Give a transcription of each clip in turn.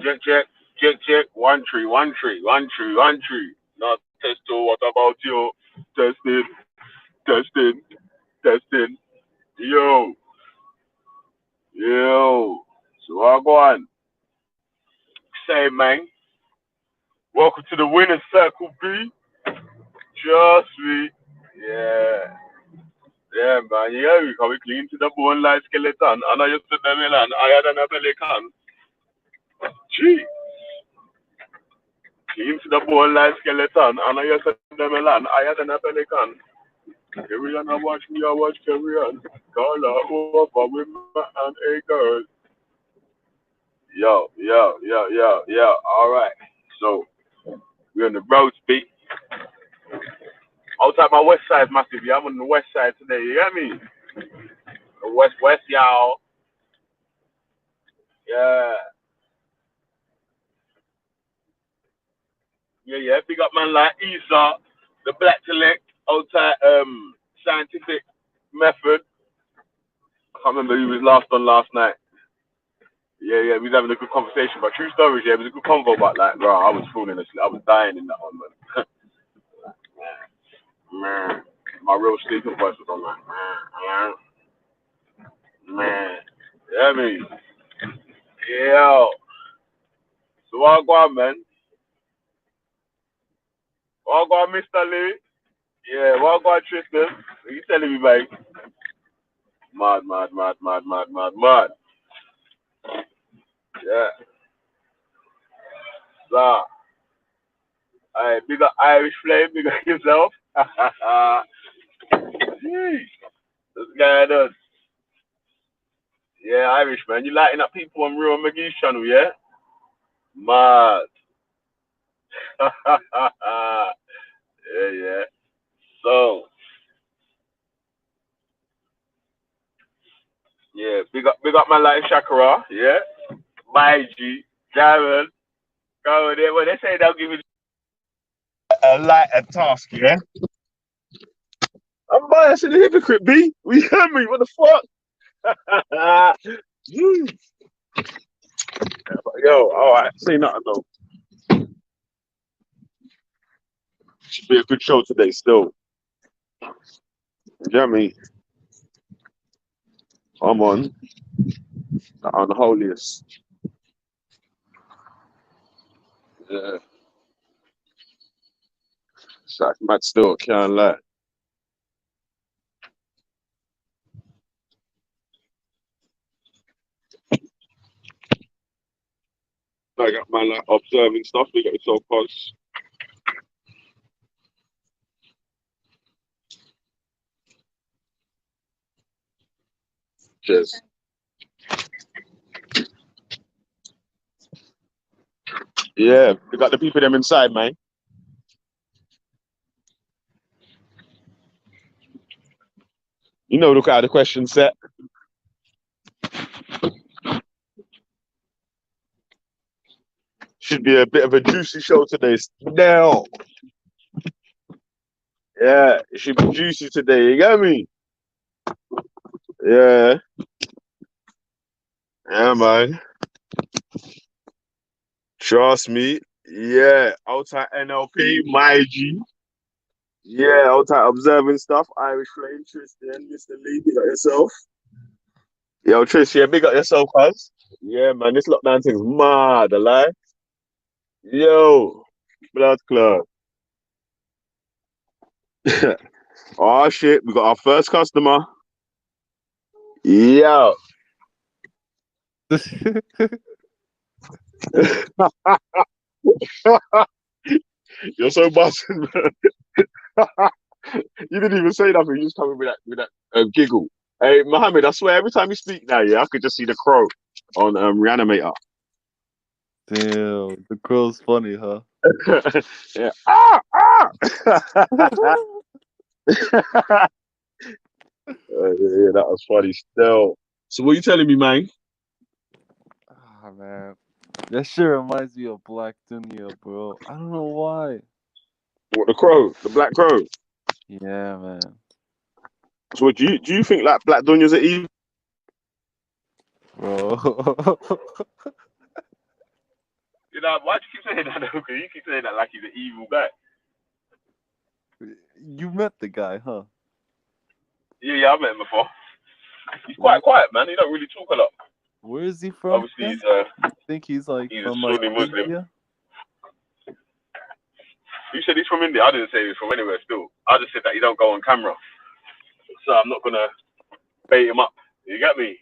Check, check, check, check. 1 3, 1 3, 1 3, 1 3. Not testo. What about you? Testing, testing, testing. Yo, yo. So I go on. Say, man. Welcome to the winner's circle, B. Trust me. Yeah. Yeah, man. Yeah, we come clean to the bone like skeleton. And I used to them in and higher than a pelican. Gee. Clean to the bone like skeleton. And I used to them in and higher than a pelican. Carry on, I watch me, I watch carry on. Call her over with my and a girl. Yo, yo, yo, yo, yo. All right. So, we're on the road speak. Outside my west side, massive. Yeah, I'm on the west side today. You get me? The west, y'all. Yeah. Yeah, yeah. Big up man like Esau, the black select, outside scientific method. I can't remember who was last on last night. Yeah, yeah, we was having a good conversation. But true stories, yeah, it was a good convo. But like, bro, I was falling asleep. I was dying in that one, man. Man, my real sleeping voice was on like, man. Yeah, me. Yo. So what go on, man? What go on, Mr. Lee? Yeah, what go on, Tristan? What you telling me, mate? Mad, mad, mad, mad, mad, mad, mad. Yeah. So, alright, big up Irish Flame, big up yourself. Jeez, this guy does. Yeah, Irish man, you lighting up people on Real McGee's channel, yeah? Mad. Yeah, yeah. So, yeah, big up my life Shakara, yeah? My G, Darren, go there. Well, they say they'll give me a lighter task, yeah? I'm biased and a hypocrite, B. We hear me? What the fuck? Jeez. Yo, alright, say nothing though. Should be a good show today still. You get me? I'm on the unholiest. Yeah. It's like mad still, can't lie. I got man like observing stuff, we got yourself cause. Cheers. Yeah, we got the people them inside, man. You know, look at the question set. Should be a bit of a juicy show today. Now, yeah, it should be juicy today. You get me? Yeah, yeah, man. Trust me. Yeah, outside NLP, my G. Yeah, outside observing stuff. Irish Flame, Tristan, Mr. Lee, big up yourself. Yo, Tris, yeah, big up yourself, cuz. Yeah, man, this lockdown thing's mad, a lie. Yo, blood club. Oh shit, we got our first customer. Yo. You're so busted, man. You didn't even say nothing. You just coming with that giggle. Hey, Mohammed, I swear every time you speak now, yeah, I could just see the crow on Reanimator. Damn, the crow's funny, huh? Yeah. Ah, ah. Yeah, that was funny still. So what you telling me, man? Ah, man. That shit reminds me of Black Dunya, bro. I don't know why. What the crow? The black crow. Yeah, man. So what, do you think like Black Dunya's are evil? Bro. You know, why do you keep saying that? Because you keep saying that like he's an evil guy. You met the guy, huh? Yeah, I've met him before. He's Where, quite quiet, man. He don't really talk a lot. where is he from Obviously, again? I think he's like he's a from like Sunni Muslim. India. You said he's from India. I didn't say he's from anywhere. Still, I just said that he don't go on camera, so I'm not gonna bait him up. You get me?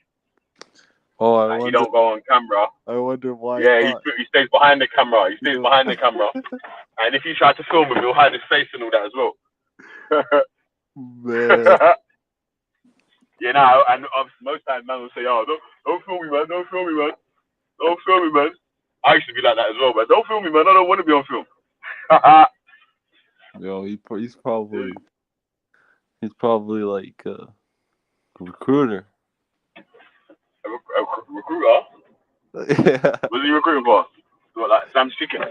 Oh, Like, he don't go on camera. I wonder why Yeah, not. he stays behind the camera. He stays Yeah. behind the camera. And if you try to film him, he'll hide his face and all that as well. Man. Yeah, no, and most times man will say, "Oh, don't film me, man. Don't film me, man. Don't film me, man." I used to be like that as well, but don't film me, man. I don't want to be on film. Yo, he's probably like a recruiter. A recruiter? Yeah, What's he recruiting for? What, like Sam's Chicken?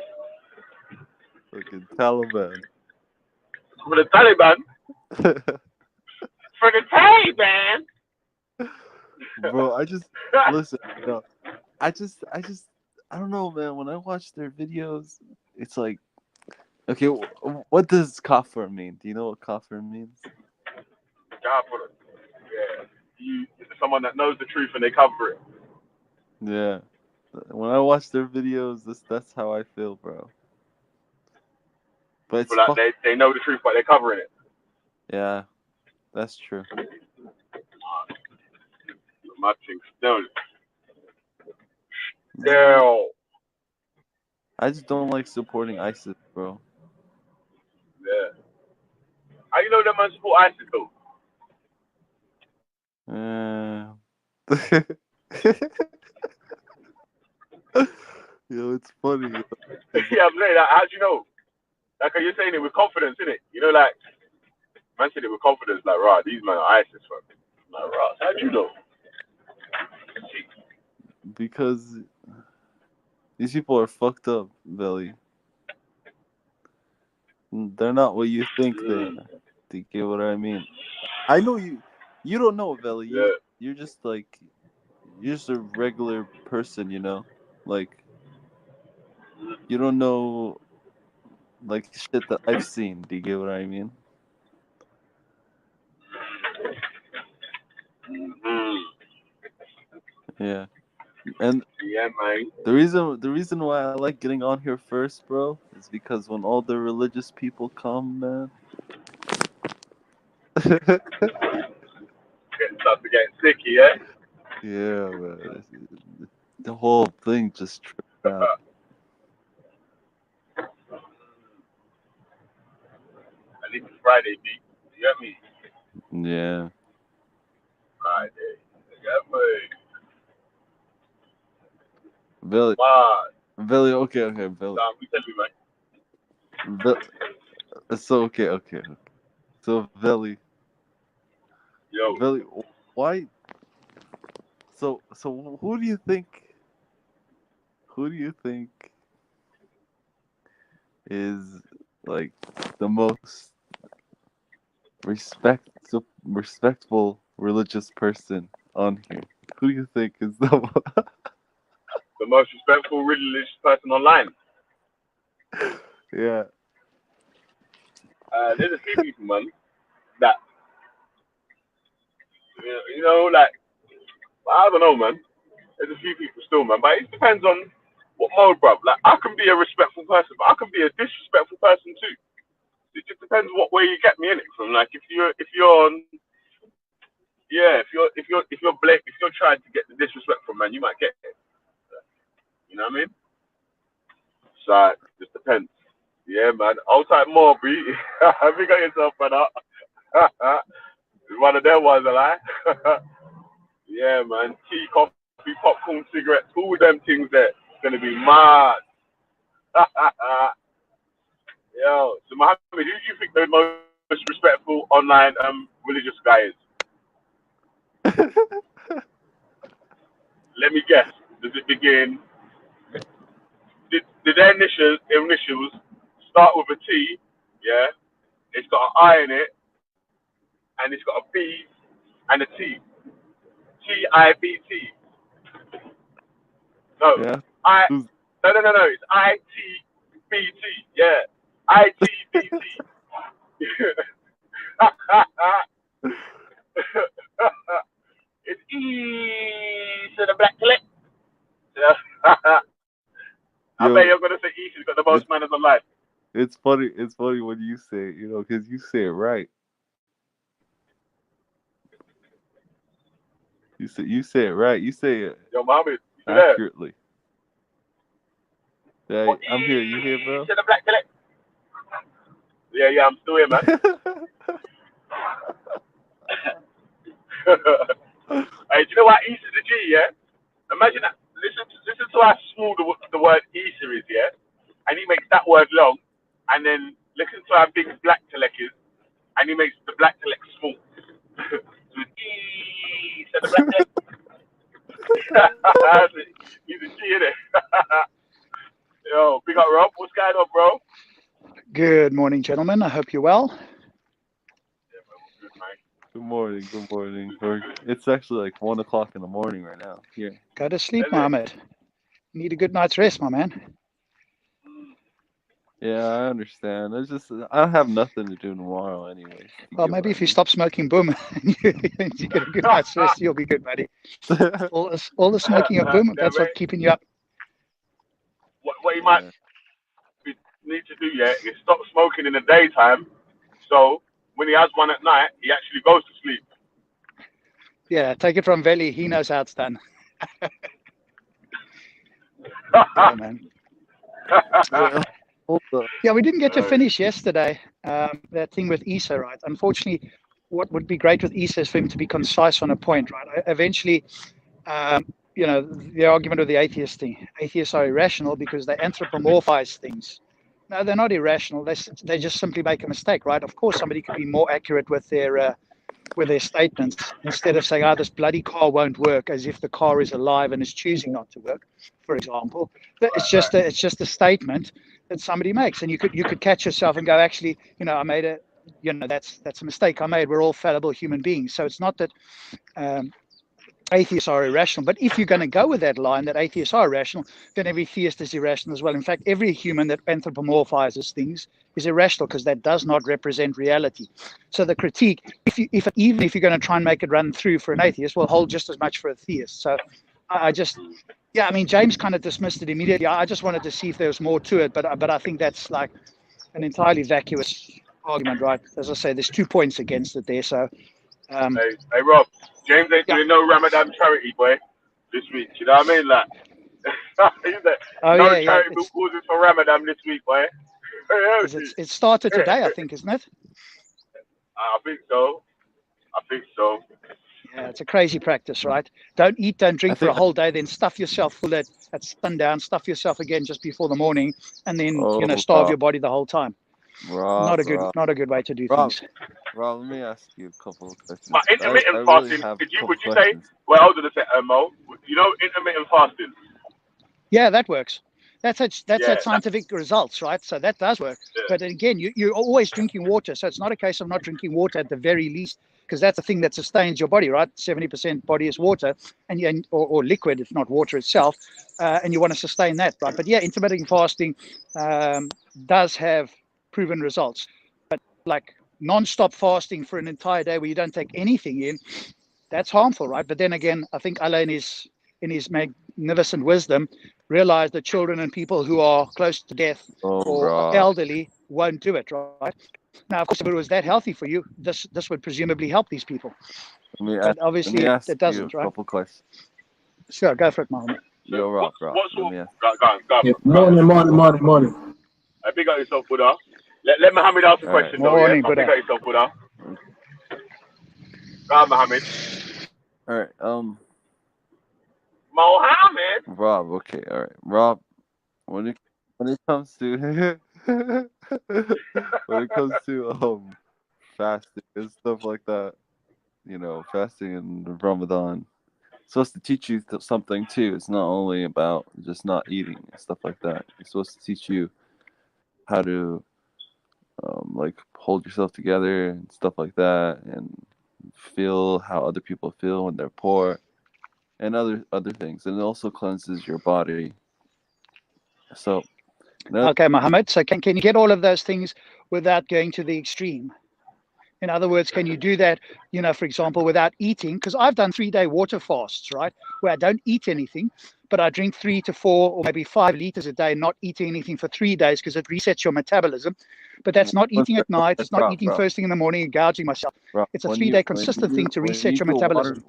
fucking Taliban. For the Taliban? For the Taliban? Bro, I just listen. No, I don't know, man. When I watch their videos, it's like, okay, what does kafir mean? Do you know what kafir means? Yeah. Someone that knows the truth and they cover it. Yeah. When I watch their videos, that's how I feel, bro. But it's But like, they know the truth, but they're covering it. Yeah, that's true. My thing still. Still. I just don't like supporting ISIS, bro. Yeah. How you know that man support ISIS though? Yo, it's funny. Yeah, I'm saying that. How'd you know? Like, you're saying it with confidence, innit? You know, like, man said it with confidence, like, right, these men are ISIS, fam. Like, right, how'd you know? Because these people are fucked up, Velley. They're not what you think they are. Do you get what I mean? I know you. You don't know, Velley. Yeah. You're just like, you're just a regular person, you know. Like, you don't know like shit that I've seen. Do you get what I mean? Mm-hmm. Yeah. And Yeah, man. the reason why I like getting on here first, bro, is because when all the religious people come, man. Start to get sticky, yeah? Yeah, man. The whole thing just tripped out. At least it's Friday, B. You get me? Yeah. Friday. You get me? Billy, Man. okay, Billy. We tell you, man. So, okay. So, Yo. Billy, why? So, who do you think is like the most respectful religious person on here? Who do you think is the The most respectful religious person online. Yeah. There's a few people, man, that, like, I don't know, man. There's a few people still, man, but it depends on what mode, bruv. Like, I can be a respectful person, but I can be a disrespectful person too. It just depends what way you get me in it from. Like, if you're on, yeah, if you're trying to get the disrespect from, man, you might get it. You know what I mean? So it just depends. Yeah, man. Old type Morby. Have you got yourself, brother? It's one of them ones, I lie. Yeah, man. Tea, coffee, popcorn, cigarettes, all them things there. It's gonna be mad. Yo, so Mohammed, who do you think the most respectful online religious guy is? Let me guess. Does it begin? Did their initials start with a T? Yeah. It's got an I in it, and it's got a B and a T. TIBT. No, Yeah. I. Who's No. It's ITBT. Yeah, ITBT. It's E to the black clip. Yeah. I Yo, bet you're gonna say East has got the most manners on life. it's funny. It's funny when you say it, because you say it right. You say it right. You say it Yo, Mohammed, you there? accurately. Yeah, Or I'm here. You here, E bro? to the black clip. Yeah, I'm still here, man. Hey, do you know what East is a G? Yeah. Imagine that. Listen to how small the word Easter is, yeah? And he makes that word long, and then listen to how big black telek is, and he makes the black telek small. So it's East and the black telek. He's a G, isn't it? Yo, big up, Rob. What's going on, bro? Good morning, gentlemen. I hope you're well. Yeah, man, good, man. Good morning. Good morning. It's actually like 1 o'clock in the morning right now. Here. Go to sleep, Is it? Mohammed. You need a good night's rest, my man. Yeah, I understand. I have nothing to do tomorrow, anyways. Well, maybe if you stop smoking boom and you get a good night's rest, you'll be good, buddy. All the smoking of boom, Yeah, that's mate. what's keeping you up. What you might need to do, yeah, is stop smoking in the daytime. So when he has one at night, he actually goes to sleep. Yeah, take it from Vellemy. He knows how it's done. Yeah, man. Yeah, we didn't get to finish yesterday that thing with Issa, right? Unfortunately, what would be great with Issa is for him to be concise on a point, right? Eventually, the argument of the atheist thing. Atheists are irrational because they anthropomorphize things. No, they're not irrational. They just simply make a mistake, right? Of course, somebody could be more accurate with their statements instead of saying, "Oh, this bloody car won't work," as if the car is alive and is choosing not to work, for example. It's just a statement that somebody makes, and you could catch yourself and go, "Actually, I made a, that's a mistake I made. We're all fallible human beings." So it's not that atheists are irrational. But if you're going to go with that line that atheists are irrational, then every theist is irrational as well. In fact, every human that anthropomorphizes things is irrational because that does not represent reality. So the critique, even if you're going to try and make it run through for an atheist, will hold just as much for a theist. So James kind of dismissed it immediately. I just wanted to see if there was more to it, but I think that's like an entirely vacuous argument, right? As I say, there's 2 points against it there. So, Hey, Rob, James ain't doing no Ramadan charity, boy, this week. You know what I mean? Like, charitable causes for Ramadan this week, boy. It started today, I think, isn't it? I think so. Yeah, it's a crazy practice, right? Don't eat, don't drink for a whole day, then stuff yourself full at sundown, stuff yourself again just before the morning, and then starve your body the whole time. Rob, not a good way to do things. Rob, let me ask you a couple of questions. But intermittent fasting, would you say? Well, hold on a second, Mo. You know intermittent fasting? Yeah, that works. That's that scientific results, right? So that does work. Yeah. But again, you're always drinking water, so it's not a case of not drinking water at the very least, because that's the thing that sustains your body, right? 70% body is water, or liquid, if not water itself, and you want to sustain that, right? But yeah, intermittent fasting does have proven results. But like non-stop fasting for an entire day where you don't take anything in, that's harmful, right? But then again, I think Allah in his magnificent wisdom realized that children and people who are close to death or elderly won't do it, right? Now, of course, if it was that healthy for you, this would presumably help these people. But obviously, it doesn't, right? Couple questions. Sure, go for it, Mohammed. Yo, Rob. Go. Morning. Big up yourself, Buddha. Let Mohammed ask a question, though. Morning, Yeah? Buddha. Big up yourself, Buddha. Go on, Mohammed. All right. Mohammed. Rob. Okay. All right. Rob. When it comes to fasting and stuff like that, fasting in Ramadan, it's supposed to teach you something too. It's not only about just not eating and stuff like that. It's supposed to teach you how to hold yourself together and stuff like that, and feel how other people feel when they're poor, and other things. And it also cleanses your body. So no, Okay, Mohammed. So can you get all of those things without going to the extreme? In other words, can you do that, for example, without eating? Because I've done 3-day water fasts, right? Where I don't eat anything, but I drink 3 to 4 or maybe 5 liters a day, not eating anything for 3 days because it resets your metabolism. But that's not eating at night. It's not eating first thing in the morning and gouging myself. bro, It's a 3-day consistent thing to reset your metabolism.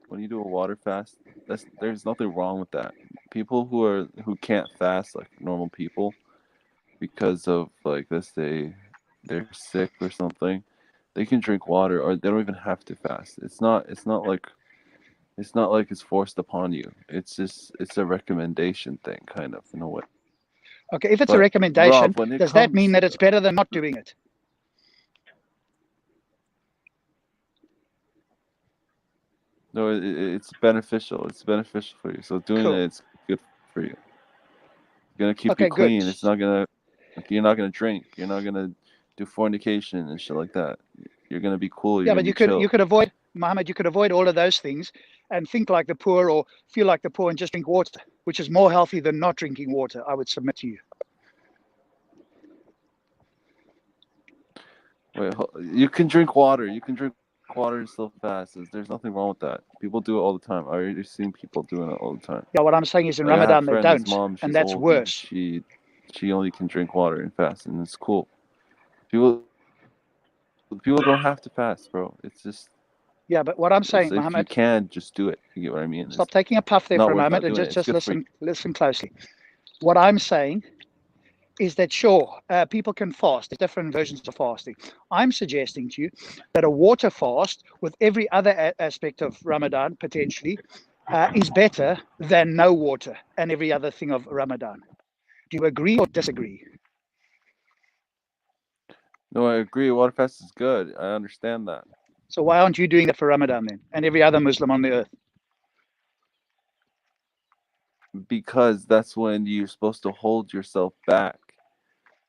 When you do a water fast, there's nothing wrong with that. People who can't fast like normal people because of, like, let's say they're sick or something, they can drink water, or they don't even have to fast. It's not like it's forced upon you. It's a recommendation thing, kind of, in a way. Okay, if it's a But recommendation, Rob, when it does that mean comes, that it's better than not doing it? no, it's beneficial. It's beneficial for you. So doing Cool. it's good for you. It's gonna keep Okay, you clean. good. It's not gonna, like, you're not gonna drink. You're not gonna do fornication and shit like that. You're gonna be cool. You're Yeah, gonna but be you chill. could avoid, Mohammed, you could avoid all of those things and think like the poor or feel like the poor and just drink water, which is more healthy than not drinking water, I would submit to you. Wait, you can drink water. You can drink water so fast. There's nothing wrong with that. People do it all the time. I've already seen people doing it all the time. Yeah, what I'm saying is in Like, I have a Ramadan they friend, his don't, mom, and she's that's old, and worse. she only can drink water and fast, and it's cool. People don't have to fast, bro. It's just, Yeah, but what I'm saying, if you Mohammed, can, just do it. You get what I mean? stop It's taking a puff there not for a worth moment not and doing it. It's just good for you. listen closely. What I'm saying is that sure, people can fast. There's different versions of fasting. I'm suggesting to you that a water fast with every other aspect of Ramadan potentially is better than no water and every other thing of Ramadan. Do you agree or disagree? No, I agree. Water fast is good. I understand that. So why aren't you doing that for Ramadan then and every other Muslim on the earth? Because that's when you're supposed to hold yourself back,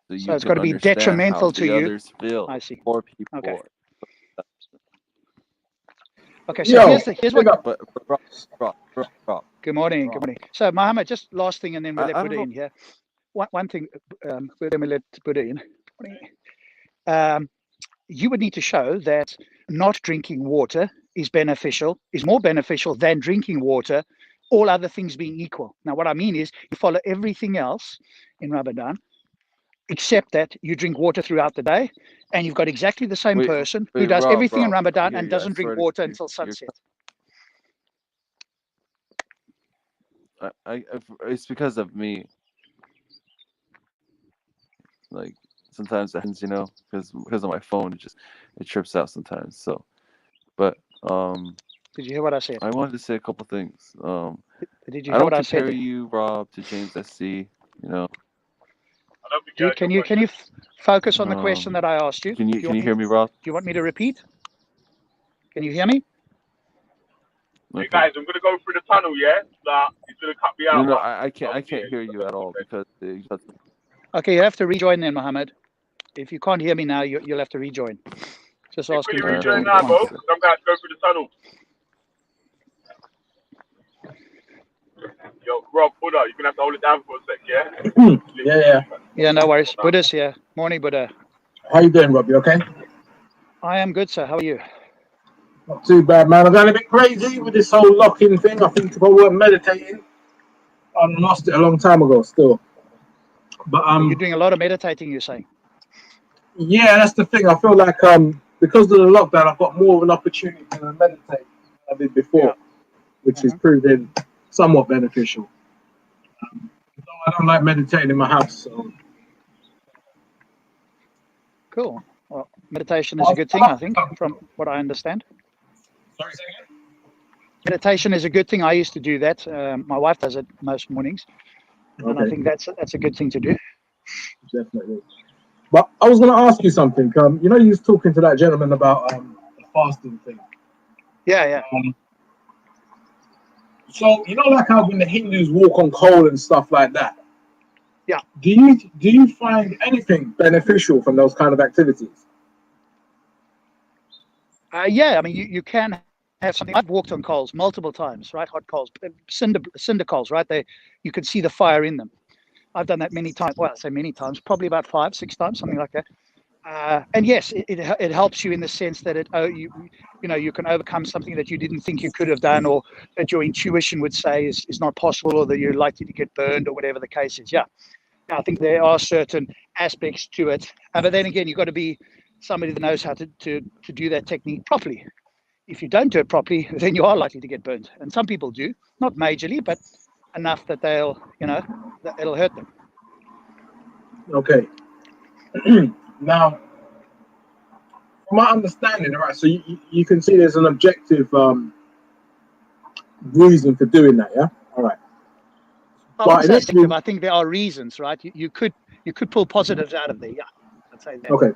so So you it's can got to be understand how detrimental to the you. others feel. I see. Poor people. Okay. Okay, so Yo, here's what. But Rob. Good morning. So Mohammed, just last thing, and then we'll let I Buddha don't know. in here. One thing, then we'll let Buddha in. You would need to show that not drinking water is more beneficial than drinking water, all other things being equal. Now, what I mean is you follow everything else in Ramadan, except that you drink water throughout the day, and you've got exactly the same person who does everything in Ramadan and doesn't drink water until sunset. It's because of me. Like, sometimes that happens, because of my phone. It trips out sometimes. So, but Did you hear what I said? I wanted to say a couple things. Did you I hear don't what I said? compare you, Rob, to James SC. I don't think you Dude, heard your can you question. focus on the question that I asked you? Can you hear me, Rob? Do you want me to repeat? Can you hear me? Hey Okay. guys, I'm gonna go through the tunnel, yeah? He's gonna cut me out. No, but I can't. I can't yeah, hear you at all because Okay, you have to rejoin then, Mohammed. If you can't hear me now, you'll have to rejoin. Just Hey, ask him quickly to rejoin rejoin if now, you bro. can't. I'm gonna have to go through the tunnel. Yo, Rob, Buddha, you're gonna have to hold it down for a sec, yeah? Yeah. Yeah, no worries. Buddha's here. Morning, Buddha. How you doing, Rob? You okay? I am good, sir. How are you? Not too bad, man. I'm going a bit crazy with this whole locking thing. I think if I weren't meditating, I'd lost it a long time ago still. But You're doing a lot of meditating, you're saying? yeah, that's the thing. I feel like because of the lockdown, I've got more of an opportunity to meditate than I did before, which is proving somewhat beneficial. I don't like meditating in my house. So. Cool. Well, meditation is a good thing, I think, from what I understand. Sorry, say again? Meditation is a good thing. I used to do that. My wife does it most mornings, and I think that's a good thing to do. Definitely. But I was going to ask you something. You was talking to that gentleman about the fasting thing. Yeah. So like how when the Hindus walk on coal and stuff like that. Yeah. Do you find anything beneficial from those kind of activities? Yeah. I mean, you can have something. I've walked on coals multiple times, right? Hot coals, cinder coals, right? You can see the fire in them. I've done that many times. Well, I say many times, probably about 5, 6 times, something like that. And yes, it helps you in the sense that you know, you can overcome something that you didn't think you could have done, or that your intuition would say is not possible, or that you're likely to get burned, or whatever the case is. Yeah, I think there are certain aspects to it, but then again, you've got to be somebody that knows how to do that technique properly. If you don't do it properly, then you are likely to get burned, and some people do, not majorly, but enough that they'll, you know, that it'll hurt them. Okay. Now, from my understanding, all right, so you can see there's an objective reason for doing that, yeah? All right. I wouldn't say objective. I think there are reasons, right? You could pull positives out of there, yeah. I'd say that. Okay.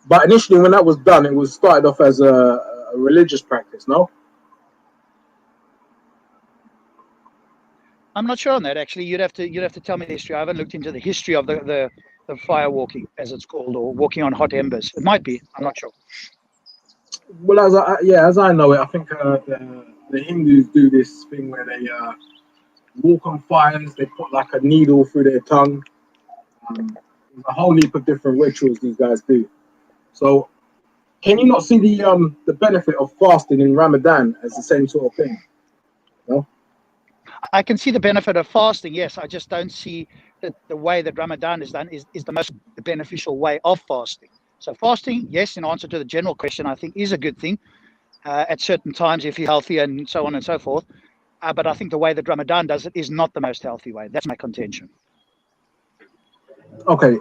But initially, when that was done, it was started off as a religious practice, no? I'm not sure on that, actually. You'd have to tell me the history. I haven't looked into the history of the fire walking, as it's called, or walking on hot embers. It might be. I'm not sure. Well, as I know it, I think the Hindus do this thing where they walk on fires. They put like a needle through their tongue. There's a whole heap of different rituals these guys do. So, can you not see the benefit of fasting in Ramadan as the same sort of thing? No? I can see the benefit of fasting, yes. I just don't see that the way that Ramadan is done is the most beneficial way of fasting. So fasting, yes, in answer to the general question, I think is a good thing at certain times if you're healthy and so on and so forth. But I think the way that Ramadan does it is not the most healthy way. That's my contention. Okay.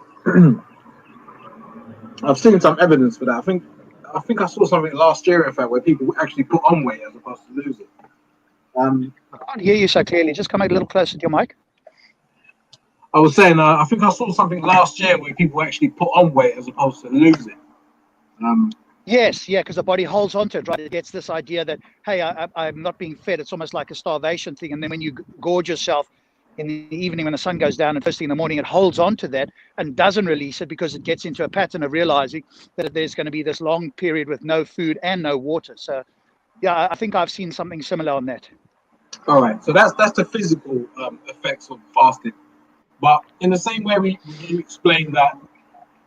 I've seen some evidence for that. I think I saw something last year, in fact, where people actually put on weight as opposed to lose it. I can't hear you so clearly. Just come a little closer to your mic. I was saying, I think I saw something last year where people actually put on weight as opposed to lose it. Yes, yeah, because the body holds on to it, right? It gets this idea that, hey, I'm not being fed. It's almost like a starvation thing. And then when you gorge yourself in the evening when the sun goes down and first thing in the morning, it holds on to that and doesn't release it because it gets into a pattern of realizing that there's going to be this long period with no food and no water. So, yeah, I think I've seen something similar on that. All right, so that's the physical effects of fasting. But in the same way you explained that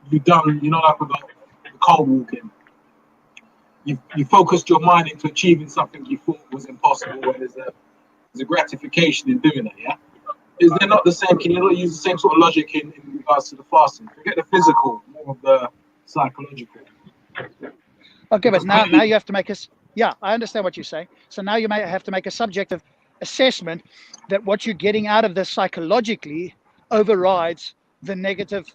you've done, you know, like with the cold walking, you focused your mind into achieving something you thought was impossible, and there's a gratification in doing it, yeah? Is there not the same, can you not use the same sort of logic in regards to the fasting? Forget the physical, more of the psychological. Okay, but now you have to make us, yeah, I understand what you're saying. So now you may have to make a subjective assessment that what you're getting out of this psychologically overrides the negative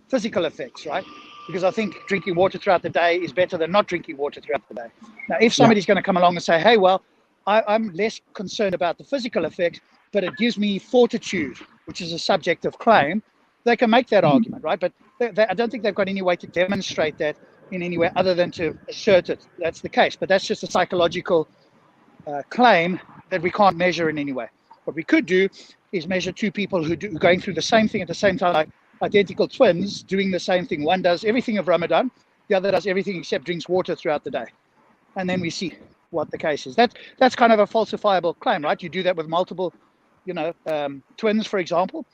physical effects, right? Because I think drinking water throughout the day is better than not drinking water throughout the day. Now, if somebody's going to come along and say, hey, well, I'm less concerned about the physical effect, but it gives me fortitude, which is a subjective claim, they can make that argument, right? But I don't think they've got any way to demonstrate that in any way other than to assert it. That's the case. But that's just a psychological claim that we can't measure in any way. What we could do is measure two people who are going through the same thing at the same time, like identical twins doing the same thing. One does everything of Ramadan, the other does everything except drinks water throughout the day. And then we see what the case is. That's kind of a falsifiable claim, right? You do that with multiple, twins, for example,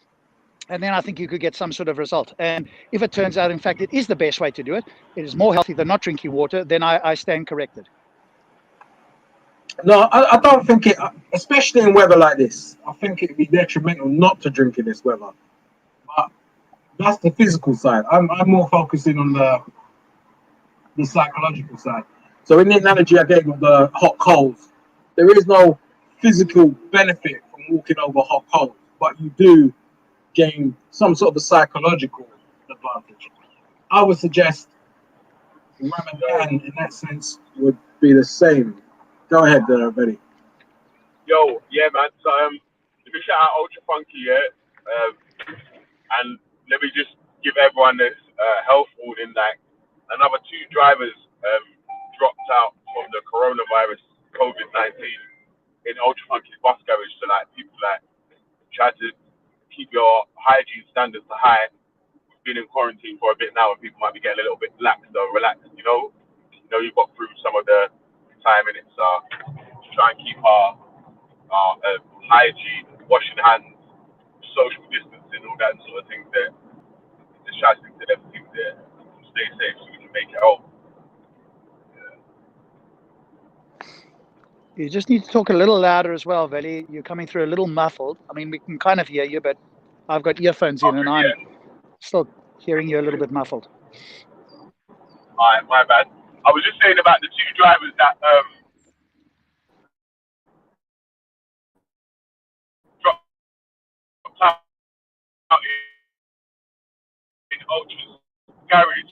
and then I think you could get some sort of result. And if it turns out, in fact, it is the best way to do it, it is more healthy than not drinking water, then I stand corrected. No, I don't think it, especially in weather like this, I think it'd be detrimental not to drink in this weather. But that's the physical side. I'm more focusing on the psychological side. So in the analogy I gave of the hot coals, there is no physical benefit from walking over hot coals, but you do gain some sort of a psychological advantage. I would suggest Ramadan in that sense would be the same. Go ahead, Betty. Yo, yeah, man. So, let me shout out Ultra Funky, yeah. And let me just give everyone this health warning. Like, another 2 drivers dropped out from the coronavirus COVID-19 in Ultra Funky's bus garage. So, like, people like try to keep your hygiene standards to high. We've been in quarantine for a bit now, and people might be getting a little bit lax. So relax, you know. You've got through some of the time minutes. Try and keep our hygiene, washing hands, social distancing, all that sort of things there. Just shouting to everything there. Stay safe so we can make it home. You just need to talk a little louder as well, Veli. You're coming through a little muffled. I mean, we can kind of hear you, but I've got earphones in and I'm still hearing you a little bit muffled. Alright, my bad. I was just saying about the two drivers that dropped out in Ultra's garage.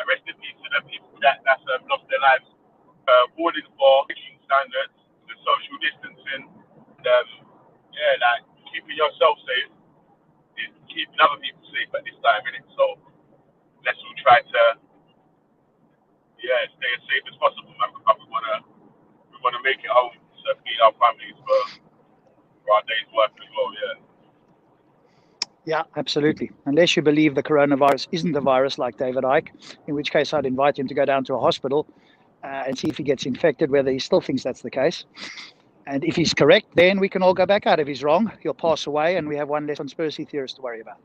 Rest in peace to the people that's lost their lives. Warning for hygiene standards, the social distancing, keeping yourself safe is keeping other people safe at this time, innit? So let's all try to stay as safe as possible, man. Because we wanna make it home to feed our families for our day's work as well, yeah. Yeah, absolutely. Unless you believe the coronavirus isn't a virus like David Icke, in which case I'd invite him to go down to a hospital and see if he gets infected, whether he still thinks that's the case. And if he's correct, then we can all go back out. If he's wrong, he'll pass away and we have one less conspiracy theorist to worry about.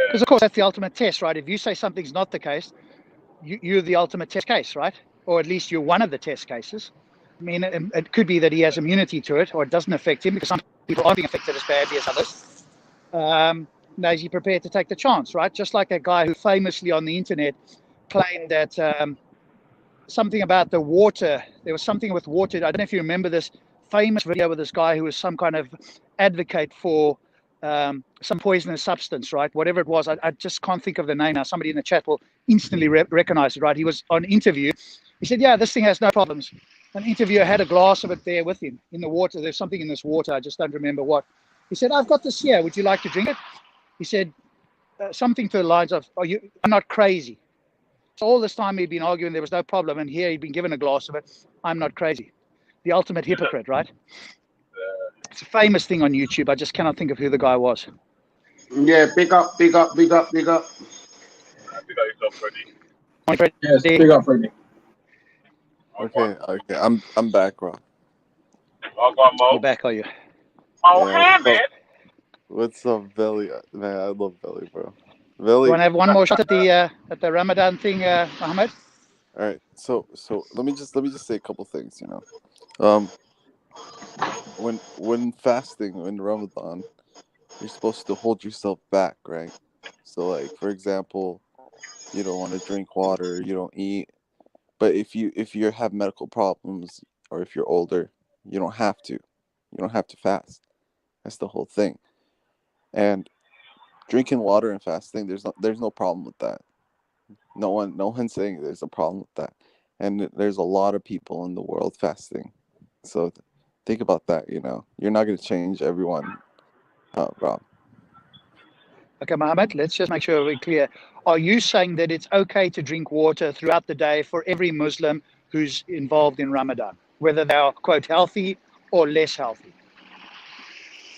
Because, of course, that's the ultimate test, right? If you say something's not the case, you're the ultimate test case, right? Or at least you're one of the test cases. I mean, it could be that he has immunity to it or it doesn't affect him because some people aren't being affected as badly as others. Now, is he prepared to take the chance, right? Just like a guy who famously on the internet claimed that something about the water, there was something with water. I don't know if you remember this famous video with this guy who was some kind of advocate for some poisonous substance, right? Whatever it was, I just can't think of the name now. Somebody in the chat will instantly recognize it, right? He was on interview. He said, yeah, this thing has no problems. An interviewer had a glass of it there with him in the water. There's something in this water. I just don't remember what. He said, I've got this here. Would you like to drink it? He said something to the lines of, I'm not crazy. So all this time he'd been arguing there was no problem. And here he'd been given a glass of it. I'm not crazy. The ultimate hypocrite, right? It's a famous thing on YouTube. I just cannot think of who the guy was. Yeah, big up. Big up yourself, Freddie. Yes, big up, Freddie. Okay, I'm back, bro. I'll go on, Mo. You're back, are you? Oh, Yeah, hey, man. What's up, Veli? Man, I love Veli, bro. You Veli. want to have one more shot at the Ramadan thing, Mohammed? All right, so let me just say a couple things. When fasting in Ramadan, you're supposed to hold yourself back, right? So, like, for example, you don't want to drink water, you don't eat. But if you have medical problems or if you're older, you don't have to. You don't have to fast. That's the whole thing. And drinking water and fasting, there's no problem with that. No one's saying there's a problem with that. And there's a lot of people in the world fasting. So think about that, You're not going to change everyone, Rob. Okay, Mohammed, let's just make sure we're clear. Are you saying that it's okay to drink water throughout the day for every Muslim who's involved in Ramadan, whether they are, quote, healthy or less healthy?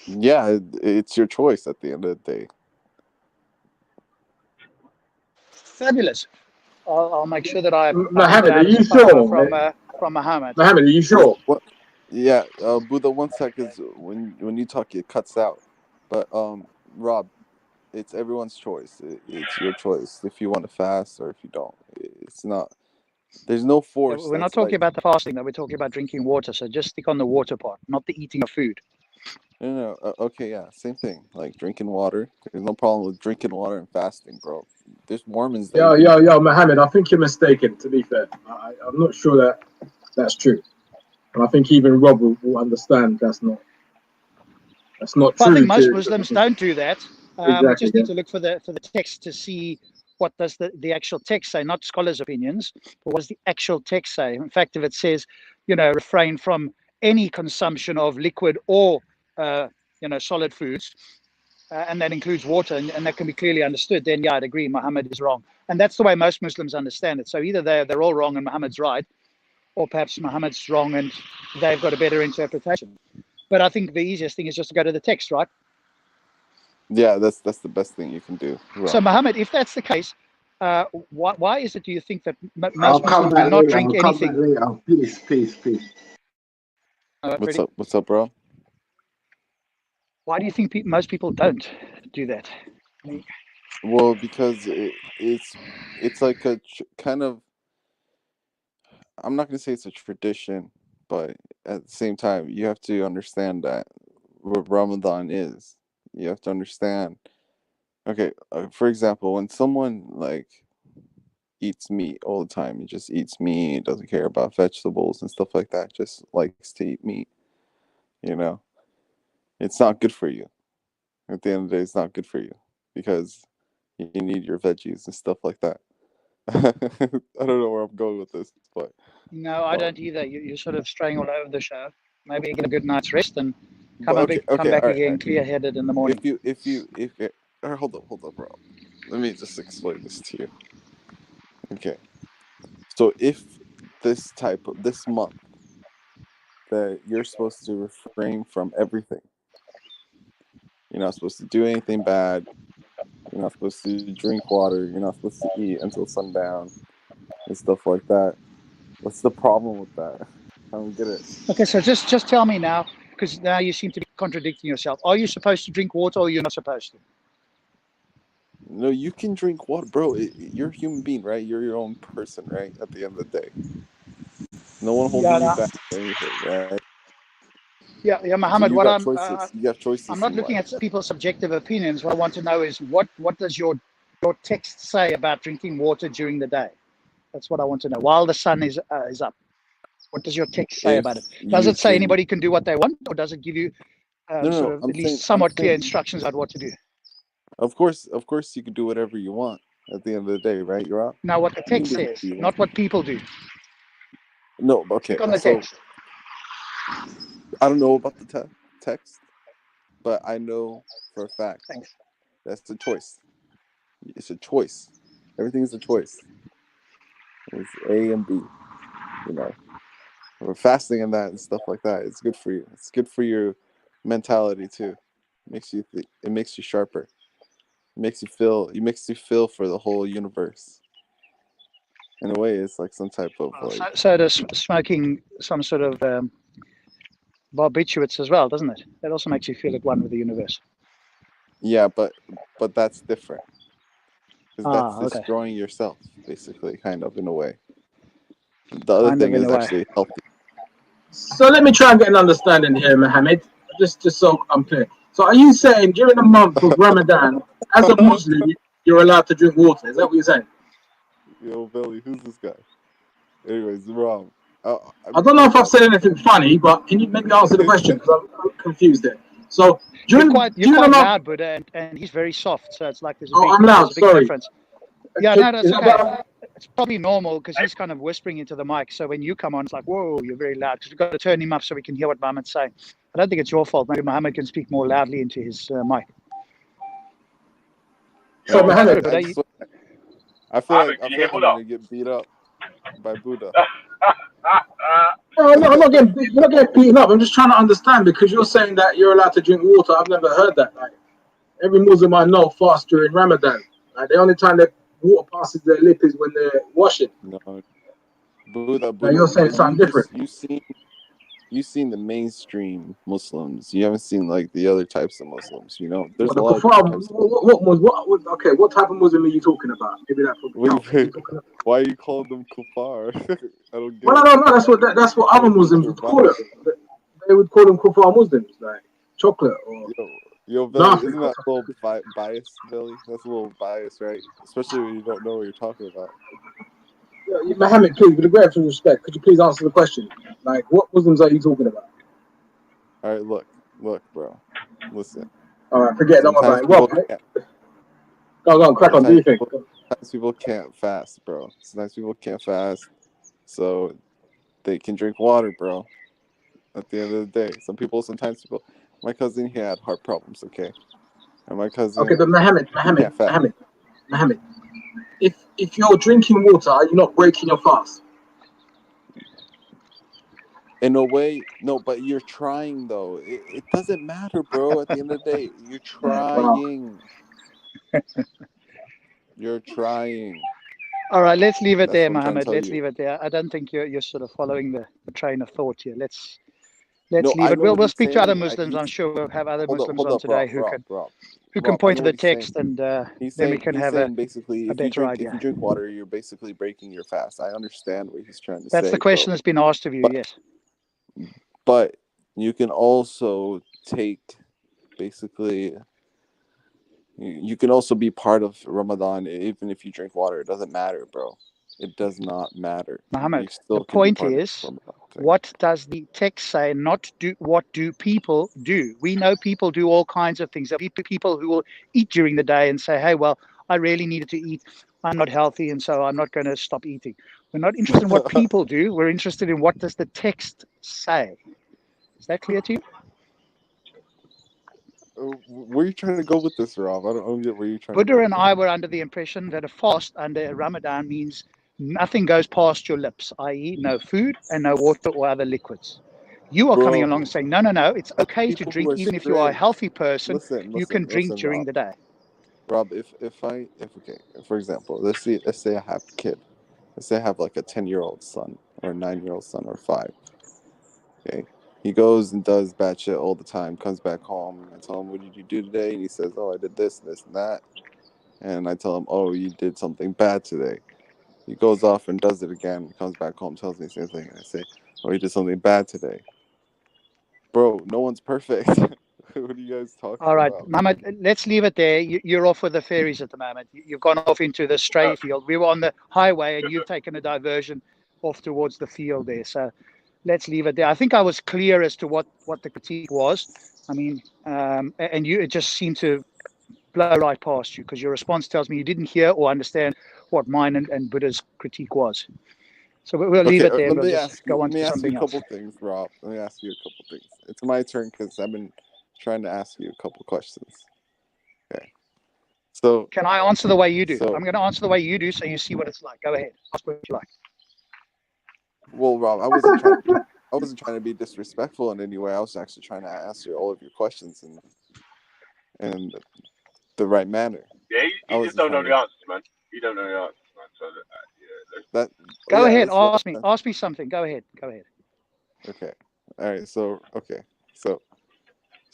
Yeah, it's your choice at the end of the day. Fabulous. I'll make sure that I Mohammed, are you sure? From Mohammed. Mohammed, are you sure? What? Yeah, Buddha, 1 second. When you talk, it cuts out. But Rob, it's everyone's choice. It's your choice if you want to fast or if you don't. It's not. There's no force. We're not talking about the fasting, though. We're talking about drinking water. So just stick on the water part, not the eating of food. No. Okay, yeah, same thing. Like drinking water. There's no problem with drinking water and fasting, bro. There's Mormons. Yo, Mohammed, I think you're mistaken. To be fair, I'm not sure that's true. And I think even Rob will understand that's not true. I think most Muslims don't do that. Exactly, we just need to look for the text to see what does the actual text say, not scholars' opinions, but what does the actual text say. In fact, if it says, refrain from any consumption of liquid or solid foods, and that includes water, and that can be clearly understood, then yeah, I'd agree, Muhammad is wrong. And that's the way most Muslims understand it. So either they're all wrong and Muhammad's right, or perhaps Muhammad's wrong and they've got a better interpretation. But I think the easiest thing is just to go to the text, right? Yeah, that's the best thing you can do. Right. So Muhammad, if that's the case, why is it, do you think, that most Muslims do not drink anything? Peace. What's up, bro? Why do you think most people don't do that? Well, because it's like a kind of, I'm not gonna say it's a tradition, but at the same time, you have to understand that what Ramadan is. You have to understand. Okay, for example, when someone like eats meat all the time, he just eats meat, doesn't care about vegetables and stuff like that, just likes to eat meat. You know, it's not good for you. At the end of the day, it's not good for you because you need your veggies and stuff like that. I don't know where I'm going with this, but No, I don't either. You're sort of straying all over the show. Maybe get a good night's rest and okay, come okay, back all right, all again right. clear-headed in the morning. If all right, hold up, bro. Let me just explain this to you. Okay, so if this month that you're supposed to refrain from everything, you're not supposed to do anything bad. You're not supposed to drink water. You're not supposed to eat until sundown and stuff like that. What's the problem with that? I don't get it. Okay, so just tell me now, because now you seem to be contradicting yourself. Are you supposed to drink water or you're not supposed to? No, you can drink water, bro. You're a human being, right? You're your own person, right? At the end of the day, no one Yeah, holding you no, back or anything, right? yeah, So Mohammed. you What got choices. You got I'm choices not in looking life. at people's subjective opinions. What I want to know is what does your text say about drinking water during the day? That's what I want to know. While the sun is up, what does your text say If about it? Does you it say can, anybody can do what they want, or does it give you no, no, sort no. of at least somewhat clear instructions about what to do? Of course, you can do whatever you want. At the end of the day, right? You're out. Now, what the You can text do whatever says, you not want. what people do. No, okay. Click on the So text. I don't know about the text, but I know for a fact Thanks. that's a choice. It's a choice. Everything is a choice. It's A and B. You know, or fasting and that and stuff like that. It's good for you. It's good for your mentality too. It makes you sharper. It makes you feel. It makes you feel for the whole universe. In a way, it's like some type of like. So does smoking some sort of barbiturates as well, doesn't it? That also makes you feel at one with the universe. Yeah, but that's different because that's Okay. destroying yourself, basically, kind of in a way. The other Kind of thing in is a way. actually healthy. So let me try and get an understanding here, Mohammed. Just so I'm clear. So are you saying during the month of Ramadan, as a Muslim, you're allowed to drink water? Is that what you're saying? Yo, Billy, who's this guy? Anyways, wrong. I don't know if I've Okay. said anything funny, but can you maybe answer the question because I'm confused there. So You're during quite the month, loud, Buddha, and he's very soft. So it's like oh, I'm loud. there's a big Sorry. difference. Yeah, no, Is that's that okay. better? It's probably normal because he's kind of whispering into the mic. So when you come on, it's like, whoa, you're very loud. Because we've got to turn him up so we can hear what Mohammed's saying. I don't think it's your fault. Maybe Mohammed can speak more loudly into his mic. So Yo, Mohammed, I just I feel Mohammed, like can you hear I'm Buddha? gonna get beat up by Buddha. no, I'm not getting you're not getting beaten up. I'm just trying to understand because you're saying that you're allowed to drink water. I've never heard that. Like every Muslim I know fasts during Ramadan. Like the only time that water passes their lip is when they're washing. No, Buddha, Now you're Buddha. saying something different. You seen the mainstream Muslims. You haven't seen like the other types of Muslims. You know, there's Well, a the lot of different kuffar. types of. Okay, what type of Muslim are you talking about? Maybe that would Wait, help. Are you talking about, why you call them kuffar? I don't get well, it. no. That's what other What is Muslims your would call bias? it. They would call them kuffar Muslims, like chocolate or Yo, Billy, nothing isn't or that a little biased, Billy? That's a little biased, right? Especially when you don't know what you're talking about. something. Yeah, Mohammed, please, with the greatest respect, could you please answer the question? Like, what Muslims are you talking about? All right, look, bro. Listen. All right, forget. Don't worry Sometimes about it. people Well, can't. go on, crack on. Do you think? Sometimes people can't fast, bro. Sometimes people can't fast, so they can drink water, bro. At the end of the day, sometimes people. My cousin, he had heart problems. Okay, and my Okay, cousin, but he can't fast. Mohammed. If you're drinking water, are you not breaking your fast? In a way, no, but you're trying though. It doesn't matter, bro. At the end of the day, you're Wow. trying. You're trying. All right, let's leave it That's there, what I'm trying to Mohammed. tell Let's you. leave it there. I don't think you're sort of following the train of thought here. Let's Let's leave I it. know what We'll he's speak to other saying. Muslims. I'm sure we'll have other Muslims Hold on up, today who can I point know to the what he's saying. text, and He's then we saying can have a basically if better you idea. drink water, you're basically breaking your fast. I understand what he's trying to That's say. the question that's been asked of you. But, yes. But you can also take basically. You can also be part of Ramadan even if you drink water. It doesn't matter, bro. It does not matter. Muhammad, the point is, what does the text say? Not do what do people do? We know people do all kinds of things. There'll be people who will eat during the day and say, "Hey, well, I really needed to eat. I'm not healthy, and so I'm not going to stop eating." We're not interested in what people do. We're interested in what does the text say. Is that clear to you? Where are you trying to go with this, Rob? I don't get where you're trying to Buddha go. and I were under the impression that a fast under Ramadan means nothing goes past your lips, i.e., no food and no water or other liquids. You are coming along and saying, no, it's okay to drink, even if you are a healthy person. You can drink during Rob, the day. Rob, for example, let's say I have a kid. Let's say I have like a 10-year-old son or a 9-year-old son or 5. Okay. He goes and does bad shit all the time, comes back home, and I tell him, "What did you do today?" And he says, "Oh, I did this, this, and that." And I tell him, "Oh, you did something bad today." He goes off and does it again, comes back home, tells me the same thing, and I say, "Oh, you did something bad today." Bro, no one's perfect. What are you guys talking All right, about? Mohammed, let's leave it there. You're off with the fairies at the moment. You've gone off into the stray field. We were on the highway and you've taken a diversion off towards the field there. So let's leave it there. I think I was clear as to what the critique was. I mean, and it just seemed to blow right past you because your response tells me you didn't hear or understand what mine and Buddha's critique was. So we'll leave it there. We'll just go on to something else. Let me ask you a couple things, Rob. Let me ask you a couple things. It's my turn because I've been trying to ask you a couple questions. Okay. So can I answer the way you do? I'm going to answer the way you do so you see what it's like. Go ahead. Ask what you like. Well, Rob, I wasn't trying to be disrespectful in any way. I was actually trying to answer all of your questions in the right manner. Yeah, you just don't know the answers, man. You don't know the answers, man. So Go ahead. Ask me something. Go ahead. Okay. All right. So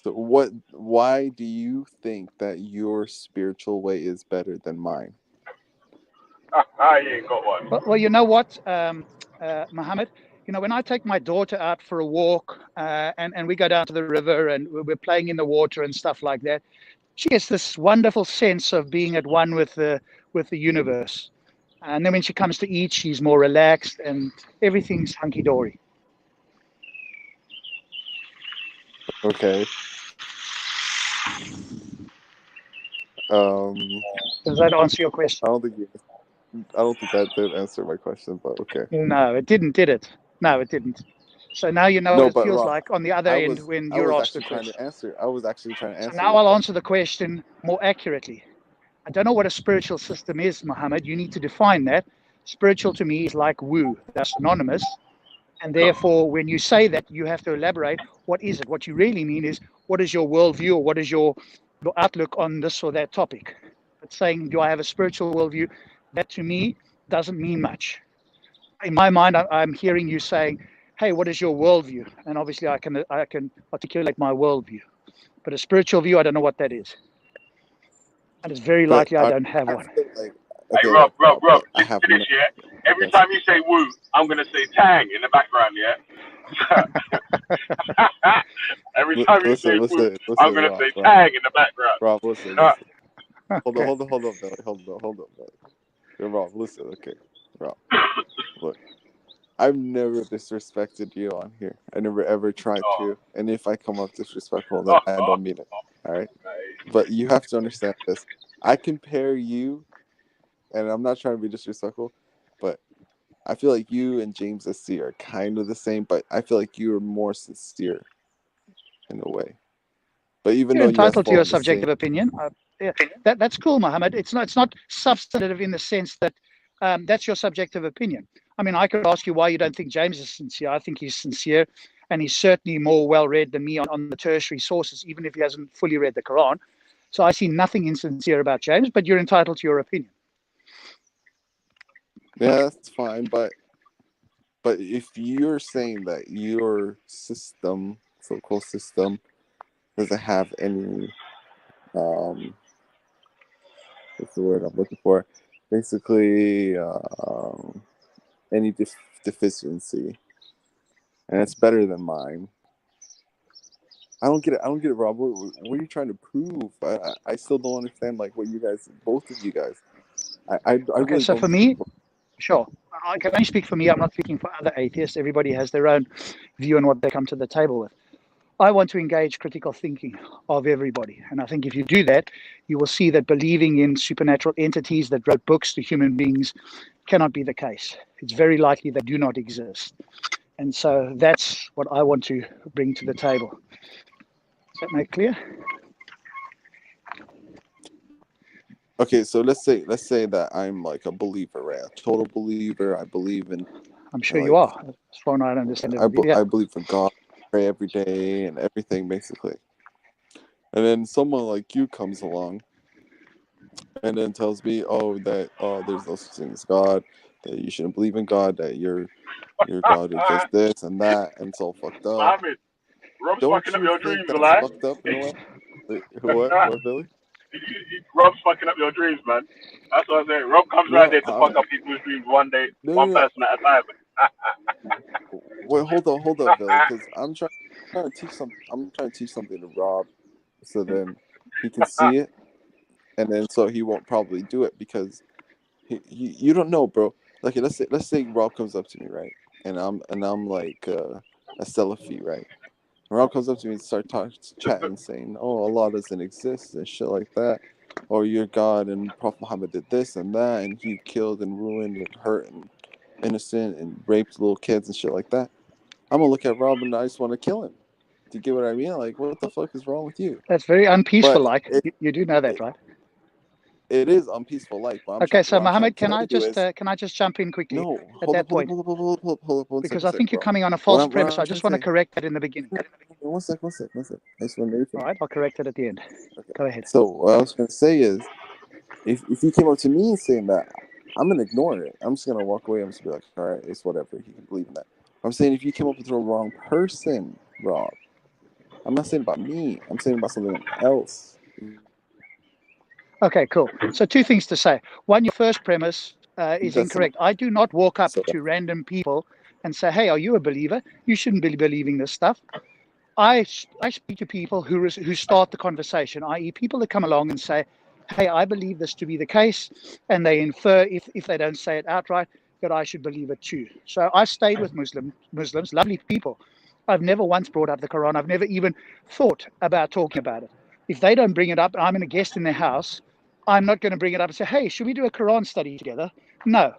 why do you think that your spiritual way is better than mine? you ain't got one. Well, you know what, Mohammed? You know, when I take my daughter out for a walk and we go down to the river and we're playing in the water and stuff like that, she gets this wonderful sense of being at one with the universe. And then when she comes to eat, she's more relaxed and everything's hunky-dory. Okay. Does that answer your question? I don't think that did answer my question, but okay. No, it didn't, did it? No, it didn't. So now you know what it feels like on the other end when you're asked the question. I was actually trying to answer. So now I'll answer the question more accurately. I don't know what a spiritual system is, Mohammed. You need to define that. Spiritual to me is like woo. They're synonymous. And therefore, when you say that, you have to elaborate. What is it? What you really mean is, what is your worldview or what is your outlook on this or that topic? But saying, do I have a spiritual worldview? That to me doesn't mean much. In my mind, I'm hearing you saying, hey, what is your worldview? And obviously, I can articulate my worldview. But a spiritual view, I don't know what that is. And it's very likely I don't have one. Hey, Rob, listen to this, yeah? Every time you say woo, I'm going to say tang in the background, yeah? Every time you say woo, I'm going to say tang in the background. Rob, listen. Hold on, Billy. Rob, listen, okay. Rob, look. I've never disrespected you on here. I never ever tried to. And if I come off disrespectful, then I don't mean it. All right? But you have to understand this. I compare you, and I'm not trying to be disrespectful, but I feel like you and James SC are kind of the same, but I feel like you are more sincere in a way. But even you're though entitled to your subjective opinion, that's cool, Mohammed. It's not substantive in the sense that that's your subjective opinion. I mean, I could ask you why you don't think James is sincere. I think he's sincere, and he's certainly more well-read than me on the tertiary sources, even if he hasn't fully read the Quran. So I see nothing insincere about James, but you're entitled to your opinion. Yeah, that's fine, but if you're saying that your system electrical system doesn't have any what's the word I'm looking for? Basically, any deficiency, and it's better than mine. I don't get it, Rob. What are you trying to prove? I still don't understand, like, what you guys, both of you guys. I Okay, really so don't. for me, sure, I can only speak for me. I'm not speaking for other atheists. Everybody has their own view on what they come to the table with. I want to engage critical thinking of everybody. And I think if you do that, you will see that believing in supernatural entities that wrote books to human beings cannot be the case. It's very likely they do not exist. And so that's what I want to bring to the table. Does that make clear? Okay, so let's say that I'm like a believer, right? A total believer. I believe in. I'm sure you Like, are, as far as I understand it. I believe in God, pray every day, and everything basically. And then someone like you comes along, and then tells me, there's no such thing as God, that you shouldn't believe in God, that your God is just this and that, and it's all fucked up. Mohammed, Rob's Don't fucking up you your think dreams, that's man. fucked up in a way? What, Billy? Rob's fucking up your dreams, man. That's what I'm saying. Rob comes around there to fuck up people's dreams one day, one No. person at a time. Wait, hold up, Billy, because I'm trying to teach something to Rob, so then he can see it, and then so he won't probably do it, because you don't know, bro. Like, let's say Rob comes up to me, right, and I'm like a Salafi, right? And Rob comes up to me and starts chatting, saying, "Oh, Allah doesn't exist," and shit like that, or your God and Prophet Muhammad did this and that, and he killed and ruined and hurt and innocent and raped little kids and shit like that. I'm gonna look at Rob and I just want to kill him. Do you get what I mean? Like, what the fuck is wrong with you? That's very unpeaceful. But Like you do know that, right? it is unpeaceful life. But Okay, so what I'm trying Mohammed, to tell you is, can I just jump in quickly no, at that point? hold up, Because I think you're bro. coming on a What false I'm premise. I trying just to want to say, correct that in the beginning. one sec. I just want to All right, I'll correct it at the end. Okay. Go ahead. So what I was gonna say is, if you came up to me saying that, I'm gonna ignore it. I'm just gonna walk away. I'm just gonna be like, all right, it's whatever. You can believe in that. I'm saying if you came up with the wrong person, Rob. I'm not saying about me. I'm saying about something else. Okay, cool. So two things to say. One, your first premise is That's incorrect. I do not walk up so to random people and say, hey, are you a believer? You shouldn't be believing this stuff. I speak to people who start the conversation, i.e. people that come along and say, hey, I believe this to be the case, and they infer, if they don't say it outright, that I should believe it too. So I stayed with Muslims, lovely people. I've never once brought up the Quran. I've never even thought about talking about it. If they don't bring it up, I'm a guest in their house, I'm not going to bring it up and say, hey, should we do a Quran study together? No.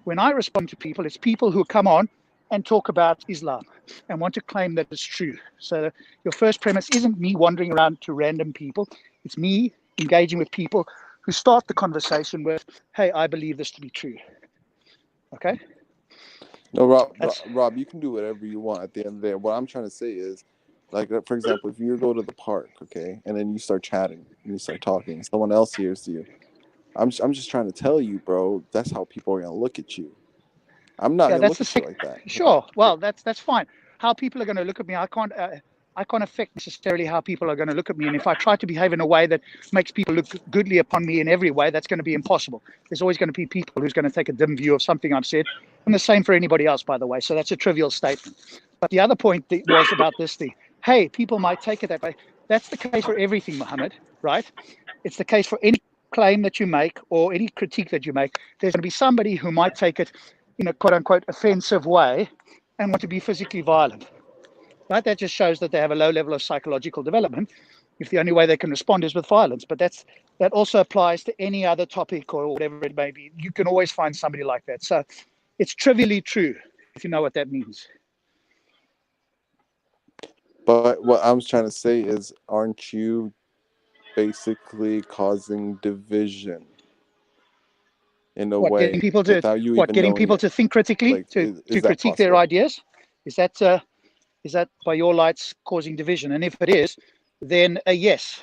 When I respond to people, it's people who come on and talk about Islam and want to claim that it's true. So your first premise isn't me wandering around to random people. It's me engaging with people who start the conversation with, hey, I believe this to be true. Okay? no, Rob, you can do whatever you want at the end of the day. What I'm trying to say is, like, for example, if you go to the park, okay, and then you start chatting and you start talking, someone else hears you. I'm just trying to tell you, bro. That's how people are gonna look at you. I'm not gonna look at you like that. Sure. Well, that's fine. How people are going to look at me, I can't affect necessarily how people are going to look at me. And if I try to behave in a way that makes people look goodly upon me in every way, that's going to be impossible. There's always going to be people who's going to take a dim view of something I've said, and the same for anybody else, by the way. So that's a trivial statement. But the other point was about this thing. Hey, people might take it that way. That's the case for everything, Mohammed, right? It's the case for any claim that you make or any critique that you make. There's going to be somebody who might take it in a quote unquote offensive way and want to be physically violent. Right? That just shows that they have a low level of psychological development if the only way they can respond is with violence. But that also applies to any other topic or whatever it may be. You can always find somebody like that. So it's trivially true, if you know what that means. But what I'm trying to say is, aren't you basically causing division in a way without you even getting knowing people it? to think critically, Like, to is that critique their possible? ideas? Is that by your lights causing division? And if it is, then yes.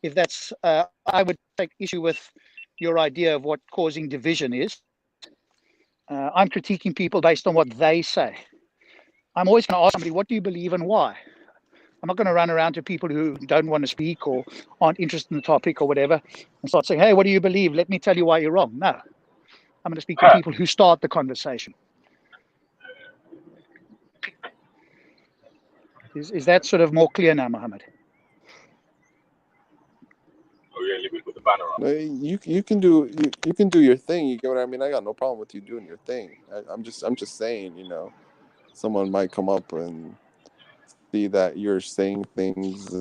If that's, I would take issue with your idea of what causing division is. I'm critiquing people based on what they say. I'm always going to ask somebody, what do you believe and why? I'm not going to run around to people who don't want to speak or aren't interested in the topic or whatever and start saying, hey, what do you believe? Let me tell you why you're wrong. No, I'm going to speak to people who start the conversation. Is that sort of more clear now, Mohammed? Oh yeah, let me put the banner up. No, you can do you can do your thing. You get what I mean? I got no problem with you doing your thing. I'm just saying, you know, someone might come up and see that you're saying things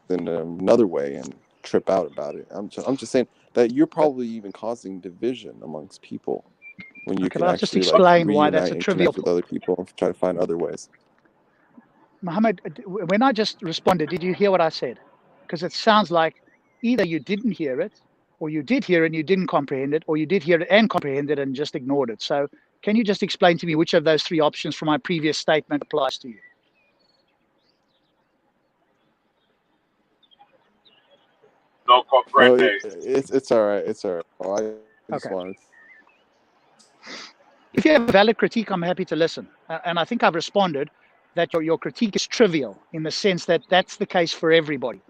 in another way and trip out about it. I'm just saying that you're probably even causing division amongst people when you Okay, can but I'll just actually like explain why that's reunite a and trivial connect with other people and try to find other ways. Mohammed, when I just responded, did you hear what I said? Because it sounds like either you didn't hear it, or you did hear it and you didn't comprehend it, or you did hear it and comprehend it and just ignored it. So can you just explain to me which of those three options from my previous statement applies to you? No No, comprende. it's all right. It's all right. Oh, I just Okay. wanted. If you have a valid critique, I'm happy to listen. And I think I've responded that your critique is trivial in the sense that that's the case for everybody.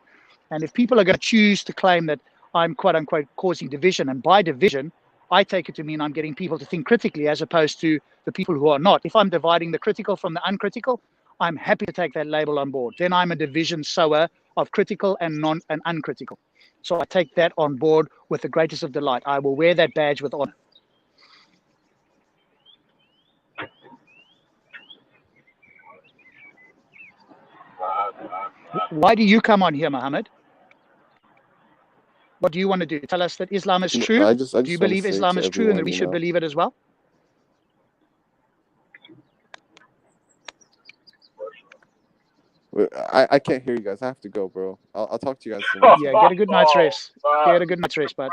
And if people are going to choose to claim that I'm quote unquote causing division, and by division, I take it to mean I'm getting people to think critically as opposed to the people who are not. If I'm dividing the critical from the uncritical, I'm happy to take that label on board. Then I'm a division sower of critical and uncritical. So I take that on board with the greatest of delight. I will wear that badge with honor. Why do you come on here, Mohammed? What do you want to do? Tell us that Islam is true? I just Do you want to believe say Islam to is true and that everyone, we you should know, believe it as well? I can't hear you guys. I have to go, bro. I'll talk to you guys soon. Yeah, get a good night's rest. Get a good night's rest, bud.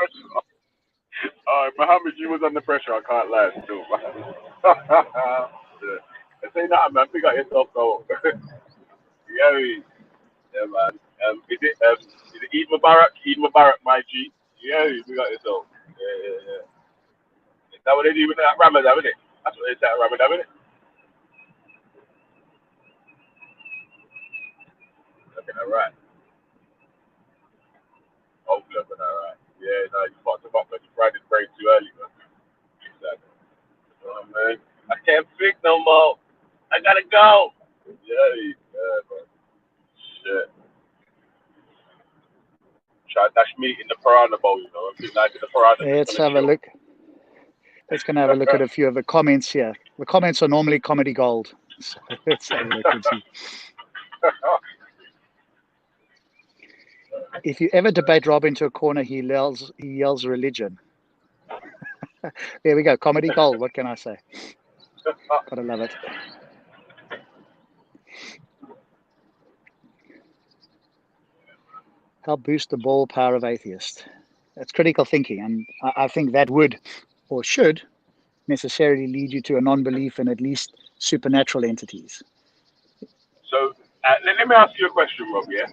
Mohammed, you was under pressure. I can't lie still, man. Yeah. Say nothing, man. Pick up yourself, though. Yeah, man. Is it Eid Mubarak? Eid Mubarak, my G. Yeah, you got yourself. Yeah. Is that what they do with that Ramadan, isn't it? That's what they say at Ramadan, isn't it? Looking alright. Hopefully looking alright. Yeah, no, you fucked up, man. You fried this brain too early, man. Exactly. Oh, man. I can't think no more. I gotta go. Yeah, man. Shit. Try to dash meat in the piranha bowl, you know. I think like in the piranha. Let's have a look. Let's going to have a look at a few of the comments here. The comments are normally comedy gold. So let's have a look and see. If you ever debate Rob into a corner, he yells religion. There we go. Comedy gold. What can I say? Gotta love it. Help boost the ball power of atheists. That's critical thinking. And I think that would or should necessarily lead you to a non-belief in at least supernatural entities. So let me ask you a question, Rob, yeah?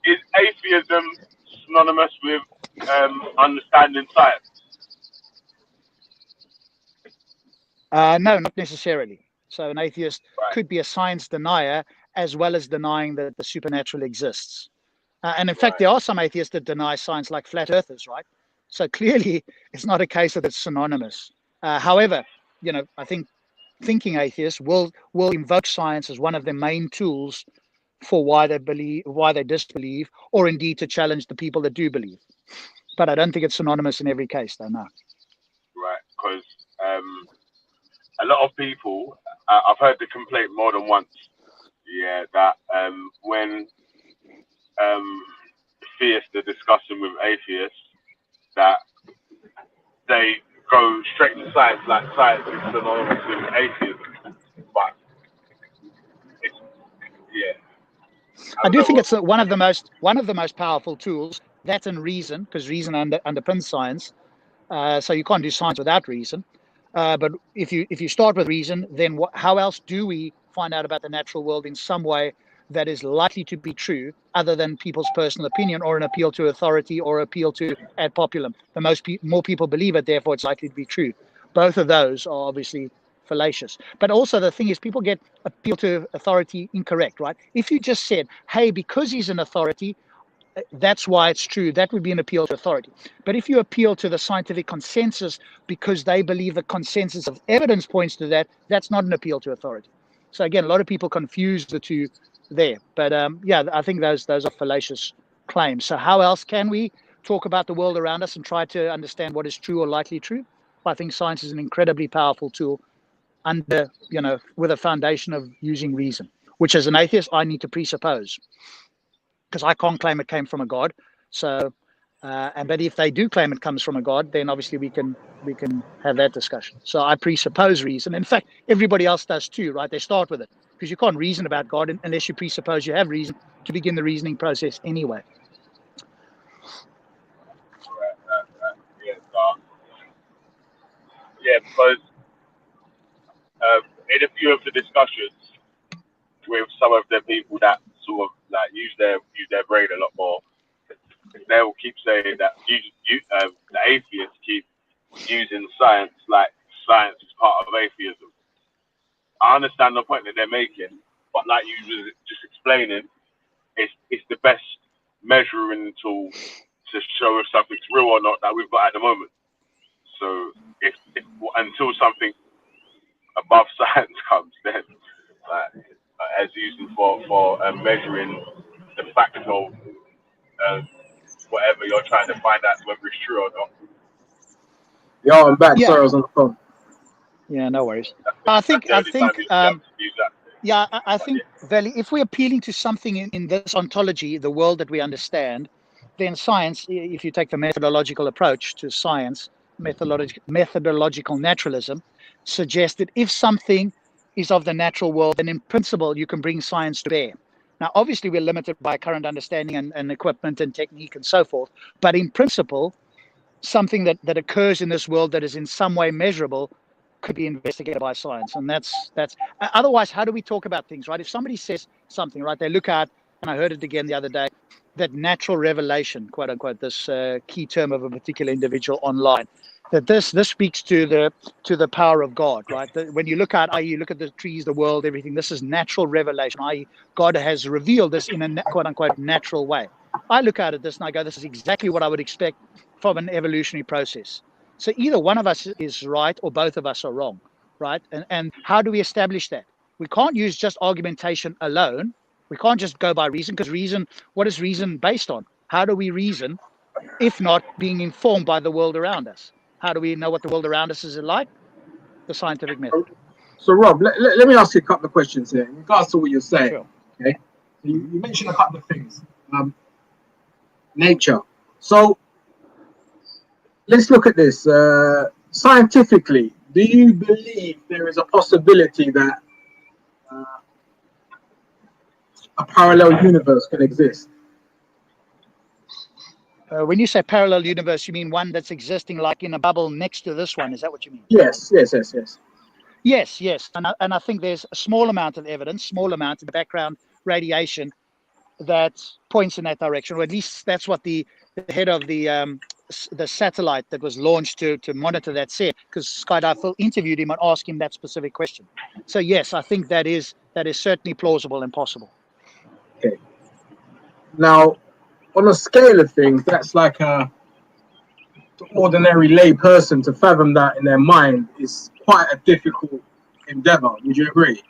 Is atheism synonymous with understanding science? No, not necessarily. So an atheist could be a science denier as well as denying that the supernatural exists. And in fact, there are some atheists that deny science, like flat earthers, right? So clearly, it's not a case that it's synonymous. However, you know, I think thinking atheists will invoke science as one of the main tools for why they believe, why they disbelieve, or indeed to challenge the people that do believe. But I don't think it's synonymous in every case, though. No. Right, because a lot of people, I've heard the complaint more than once, yeah, that when theists are discussing with atheists, that they go straight to science, like science is synonymous with atheism. But it's, yeah. I do think it's one of the most powerful tools. That and reason, because reason underpins science. So you can't do science without reason. But if you start with reason, then how else do we find out about the natural world in some way that is likely to be true, other than people's personal opinion or an appeal to authority or appeal to ad populum? The more people believe it, therefore it's likely to be true. Both of those are obviously fallacious. But also the thing is, people get appeal to authority incorrect, right? If you just said, hey, because he's an authority, that's why it's true, that would be an appeal to authority. But if you appeal to the scientific consensus because they believe the consensus of evidence points to that, that's not an appeal to authority. So again, a lot of people confuse the two there. But yeah, I think those are fallacious claims. So how else can we talk about the world around us and try to understand what is true or likely true? I think science is an incredibly powerful tool under, with a foundation of using reason, which as an atheist, I need to presuppose, because I can't claim it came from a God. So, but if they do claim it comes from a God, then obviously we can have that discussion. So I presuppose reason. In fact, everybody else does too, right? They start with it, because you can't reason about God unless you presuppose you have reason to begin the reasoning process anyway. Yeah, because in a few of the discussions with some of the people that sort of like use their brain a lot more, they will keep saying that the atheists keep using science like science is part of atheism. I understand the point that they're making, but like you were just explaining, it's the best measuring tool to show if something's real or not that we've got at the moment. So if until something above science comes, then as using for measuring the fact of whatever you're trying to find out whether it's true or not. Yeah, I'm back. Yeah. Sorry, I was on the phone. Yeah, no worries. I think, Valley, if we're appealing to something in this ontology, the world that we understand, then science, if you take the methodological approach to science, methodological naturalism, suggests that if something is of the natural world, then in principle, you can bring science to bear. Now, obviously, we're limited by current understanding and equipment and technique and so forth. But in principle, something that occurs in this world that is in some way measurable could be investigated by science. And that's otherwise, how do we talk about things, right? If somebody says something, right, they look at, and I heard it again the other day, that natural revelation, quote unquote, this key term of a particular individual online, that this speaks to the power of God, right? When you look at, you look at the trees, the world, everything, this is natural revelation, i.e. God has revealed this in a quote unquote natural way. I look at this and I go, this is exactly what I would expect from an evolutionary process. So either one of us is right or both of us are wrong, right? And how do we establish that? We can't use just argumentation alone. We can't just go by reason, because reason, what is reason based on? How do we reason if not being informed by the world around us? How do we know what the world around us is like? The scientific method. So Rob, let me ask you a couple of questions here in regards to what you're saying. Sure. Okay, you mentioned a couple of things. Nature. So let's look at this. Scientifically, do you believe there is a possibility that a parallel universe can exist? When you say parallel universe, you mean one that's existing like in a bubble next to this one? Is that what you mean? Yes. Yes. And I think there's a small amount of evidence, small amount of background radiation that points in that direction, or at least that's what the head of the satellite that was launched to monitor that said, because Skydive interviewed him and asked him that specific question. So yes, I think that is certainly plausible and possible. Okay. Now, on a scale of things, that's like a ordinary lay person to fathom that in their mind is quite a difficult endeavor. Would you agree?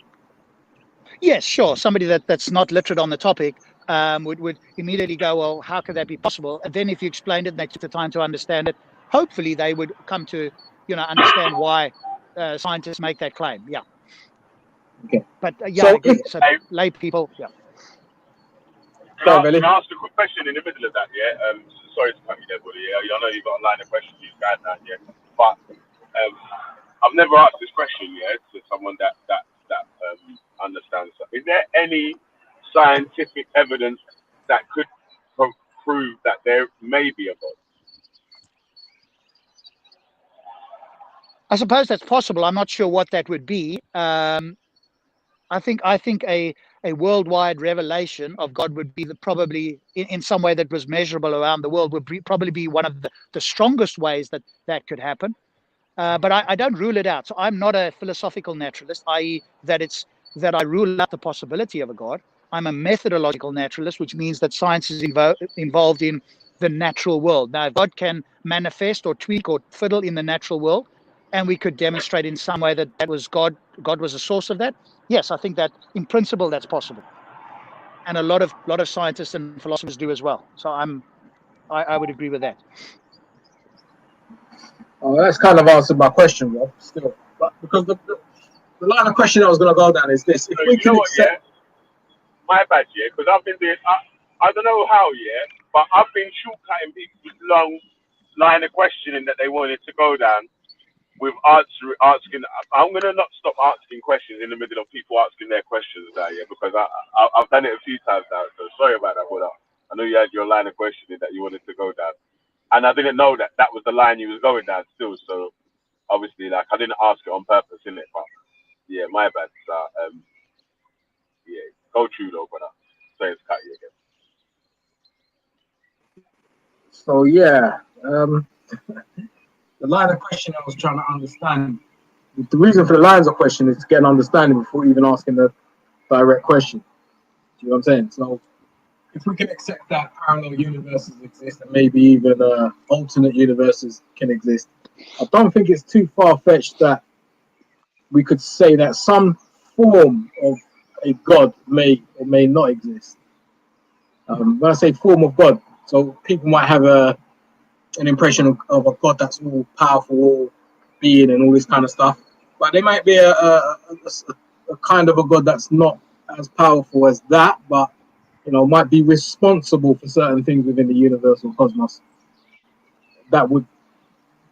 Yes, sure. Somebody that's not literate on the topic would immediately go, well, how could that be possible? And then if you explained it and they took the time to understand it, hopefully they would come to, understand why scientists make that claim. Yeah. Okay. But yeah, So I agree. So lay people, yeah. Can I ask a quick question in the middle of that? Yeah. Sorry to cut you there, buddy. I know you've got a line of questions you've got now, yeah. But I've never asked this question yet to someone that understands. Is there any scientific evidence that could prove that there may be a God? I suppose that's possible. I'm not sure what that would be. I think a worldwide revelation of God would be probably in some way that was measurable around the world would probably be one of the strongest ways that could happen. But I don't rule it out. So I'm not a philosophical naturalist, i.e., that I rule out the possibility of a God. I'm a methodological naturalist, which means that science is involved in the natural world. Now, if God can manifest or tweak or fiddle in the natural world, and we could demonstrate in some way that that was God was a source of that, yes, I think that in principle that's possible. And a lot of scientists and philosophers do as well. So I would agree with that. Oh, that's kind of answered my question, Rob. Still, but because the line of question I was going to go down is this: if So we you can know what, accept, my bad, because I've been doing, I don't know how, but I've been shortcutting people's long line of questioning that they wanted to go down with asking. I'm going to not stop asking questions in the middle of people asking their questions now, because I've done it a few times now, so sorry about that, brother. I know you had your line of questioning that you wanted to go down, and I didn't know that was the line you was going down still, so obviously, like, I didn't ask it on purpose, innit, but yeah, my bad. So, yeah, go through though, brother. Sorry to cut you again. so yeah, the line of question I was trying to understand. The reason for the lines of question is to get an understanding before even asking the direct question. Do you know what I'm saying? So, if we can accept that parallel universes exist and maybe even alternate universes can exist, I don't think it's too far-fetched that we could say that some form of a God may or may not exist. When I say form of God, so people might have an impression of a God that's all powerful, all being, and all this kind of stuff, but there might be a kind of a God that's not as powerful as that, but might be responsible for certain things within the universal cosmos. That would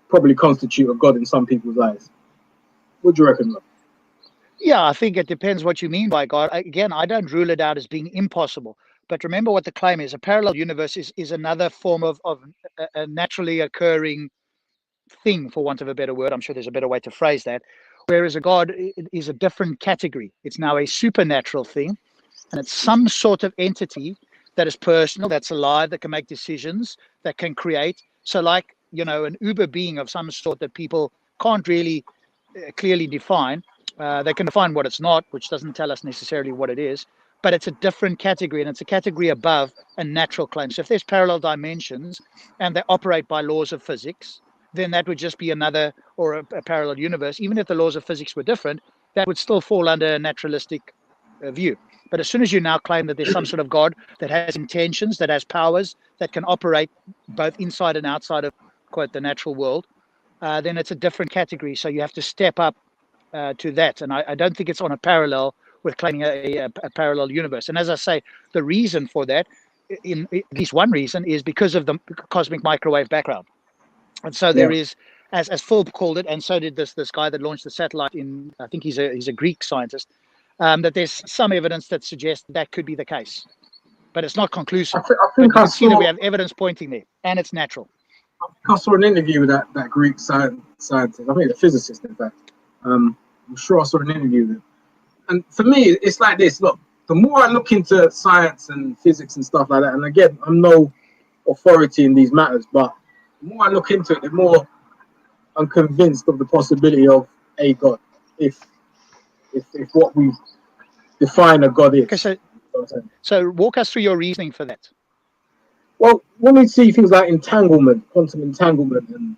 probably constitute a God in some people's eyes. What do you reckon, Rob? Yeah, I think it depends what you mean by God. Again, I don't rule it out as being impossible. But remember what the claim is. A parallel universe is another form of a naturally occurring thing, for want of a better word. I'm sure there's a better way to phrase that. Whereas a God is a different category. It's now a supernatural thing. And it's some sort of entity that is personal, that's alive, that can make decisions, that can create. So like, an uber being of some sort that people can't really clearly define. They can define what it's not, which doesn't tell us necessarily what it is, but it's a different category, and it's a category above a natural claim. So if there's parallel dimensions and they operate by laws of physics, then that would just be another or a parallel universe. Even if the laws of physics were different, that would still fall under a naturalistic view. But as soon as you now claim that there's some sort of God that has intentions, that has powers, that can operate both inside and outside of, quote, the natural world, then it's a different category. So you have to step up to that. And I don't think it's on a parallel with claiming a parallel universe. And as I say, the reason for that, in at least one reason, is because of the cosmic microwave background. And so there is, as Phil called it, and so did this guy that launched the satellite in, I think he's a Greek scientist, that there's some evidence that suggests that could be the case. But it's not conclusive. I think but you can see that we have evidence pointing there, and it's natural. I saw an interview with that Greek scientist, I think a physicist, in fact. I'm sure I saw an interview with him. And for me, it's like this. Look, the more I look into science and physics and stuff like that, and again, I'm no authority in these matters, but the more I look into it, the more I'm convinced of the possibility of a God, if what we define a God is. Okay, so walk us through your reasoning for that. Well, when we see things like entanglement, quantum entanglement, and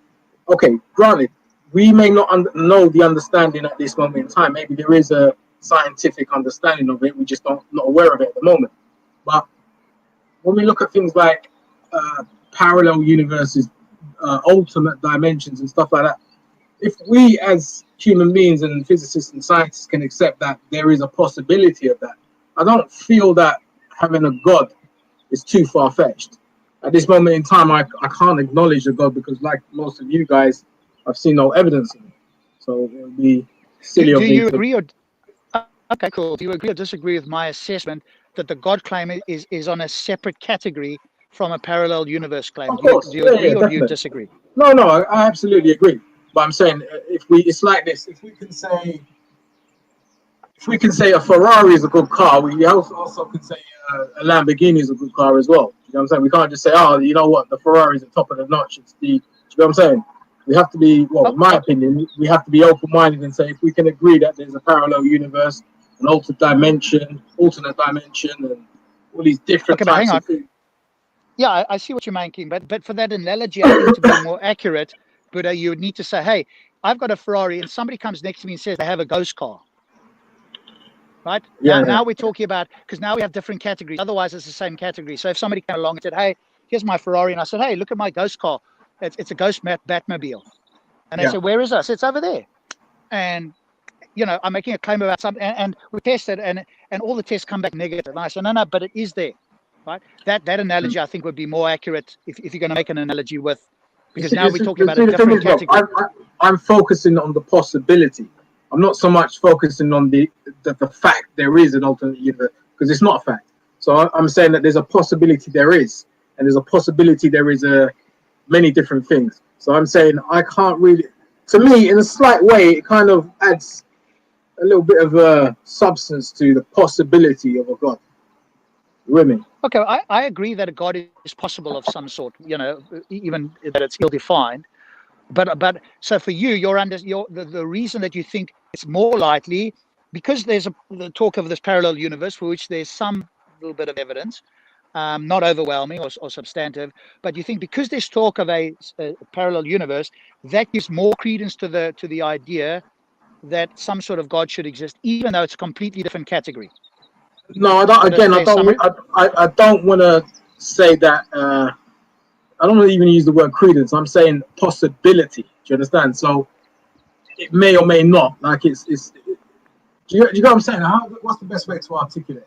okay, granted, we may not know the understanding at this moment in time. Maybe there is a scientific understanding of it. We just not aware of it at the moment. But when we look at things like parallel universes, ultimate dimensions, and stuff like that, if we as human beings and physicists and scientists can accept that there is a possibility of that, I don't feel that having a God is too far-fetched. At this moment in time, I can't acknowledge a God because, like most of you guys, I've seen no evidence of it. So it would be silly of me. Do you agree or okay, cool. Do you agree or disagree with my assessment that the God claim is on a separate category from a parallel universe claim? Of course. Do you agree or definitely. do you disagree? No, I absolutely agree. But I'm saying it's like this. If we can say a Ferrari is a good car, we also can say a Lamborghini is a good car as well. You know what I'm saying? We can't just say, oh, you know what, the Ferrari is the top of the notch. It's the, you know what I'm saying? We have to be, well, in my Oh, opinion, we have to be open-minded and say if we can agree that there's a parallel universe, an alternate dimension, and all these different okay, but hang types on. of things. Yeah, I see what you're making, but for that analogy, I think to be more accurate, Buddha, you would need to say, hey, I've got a Ferrari, and somebody comes next to me and says they have a ghost car. Right? Yeah, Now we're talking about, because now we have different categories. Otherwise, it's the same category. So if somebody came along and said, hey, here's my Ferrari, and I said, hey, look at my ghost car. It's a ghost Batmobile. And they yeah. say, where is it? I said, it's over there. And, I'm making a claim about something, and we tested, and all the tests come back negative. And I said, no, but it is there. Right? That analogy, I think, would be more accurate if you're going to make an analogy with, because now we're talking about a The thing different is, Rob, category. I'm focusing on the possibility. I'm not so much focusing on the fact there is an alternate universe, because it's not a fact. So I'm saying that there's a possibility there is, and there's a possibility there is many different things. So I'm saying I can't really, to me, in a slight way, it kind of adds a little bit of a substance to the possibility of a God. You with me? Okay, I agree that a God is possible of some sort, even that it's ill-defined. But so for you, the reason that you think it's more likely, because there's the talk of this parallel universe for which there's some little bit of evidence, not overwhelming or substantive, but you think because there's talk of a parallel universe, that gives more credence to the idea that some sort of God should exist, even though it's a completely different category. No, I don't. Again, I don't want to say that. I don't even use the word credence. I'm saying possibility. Do you understand? So it may or may not. Like do you get what I'm saying? What's the best way to articulate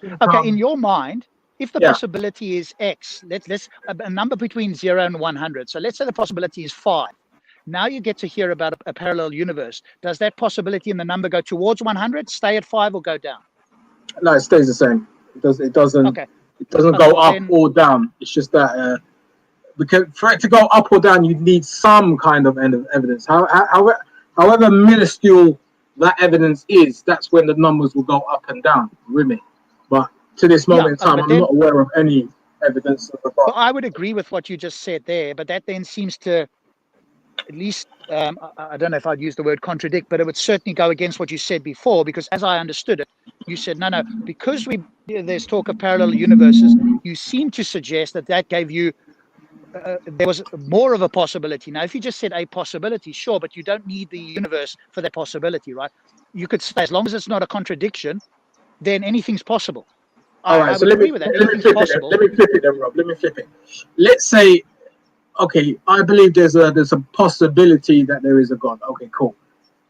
it? Okay, in your mind, if the Yeah. possibility is X, let's a number between 0 and 100. So let's say the possibility is 5. Now you get to hear about a parallel universe. Does that possibility in the number go towards 100, stay at 5, or go down? No, it stays the same. It doesn't. Okay. It doesn't go up or down. It's just that because for it to go up or down, you need some kind of evidence. However minuscule that evidence is, that's when the numbers will go up and down. With me, but to this moment in time, I'm not aware of any evidence of well, I would agree with what you just said there, but that then seems to, at least, I don't know if I'd use the word contradict, but it would certainly go against what you said before, because as I understood it, you said, no, because there's talk of parallel universes, you seem to suggest that gave you, there was more of a possibility. Now, if you just said a possibility, sure, but you don't need the universe for that possibility, right? You could say, as long as it's not a contradiction, then anything's possible. All right, I would agree with that. Let me flip it then, Rob. Let me flip it. Let's say, okay, I believe there's a possibility that there is a God. Okay, cool.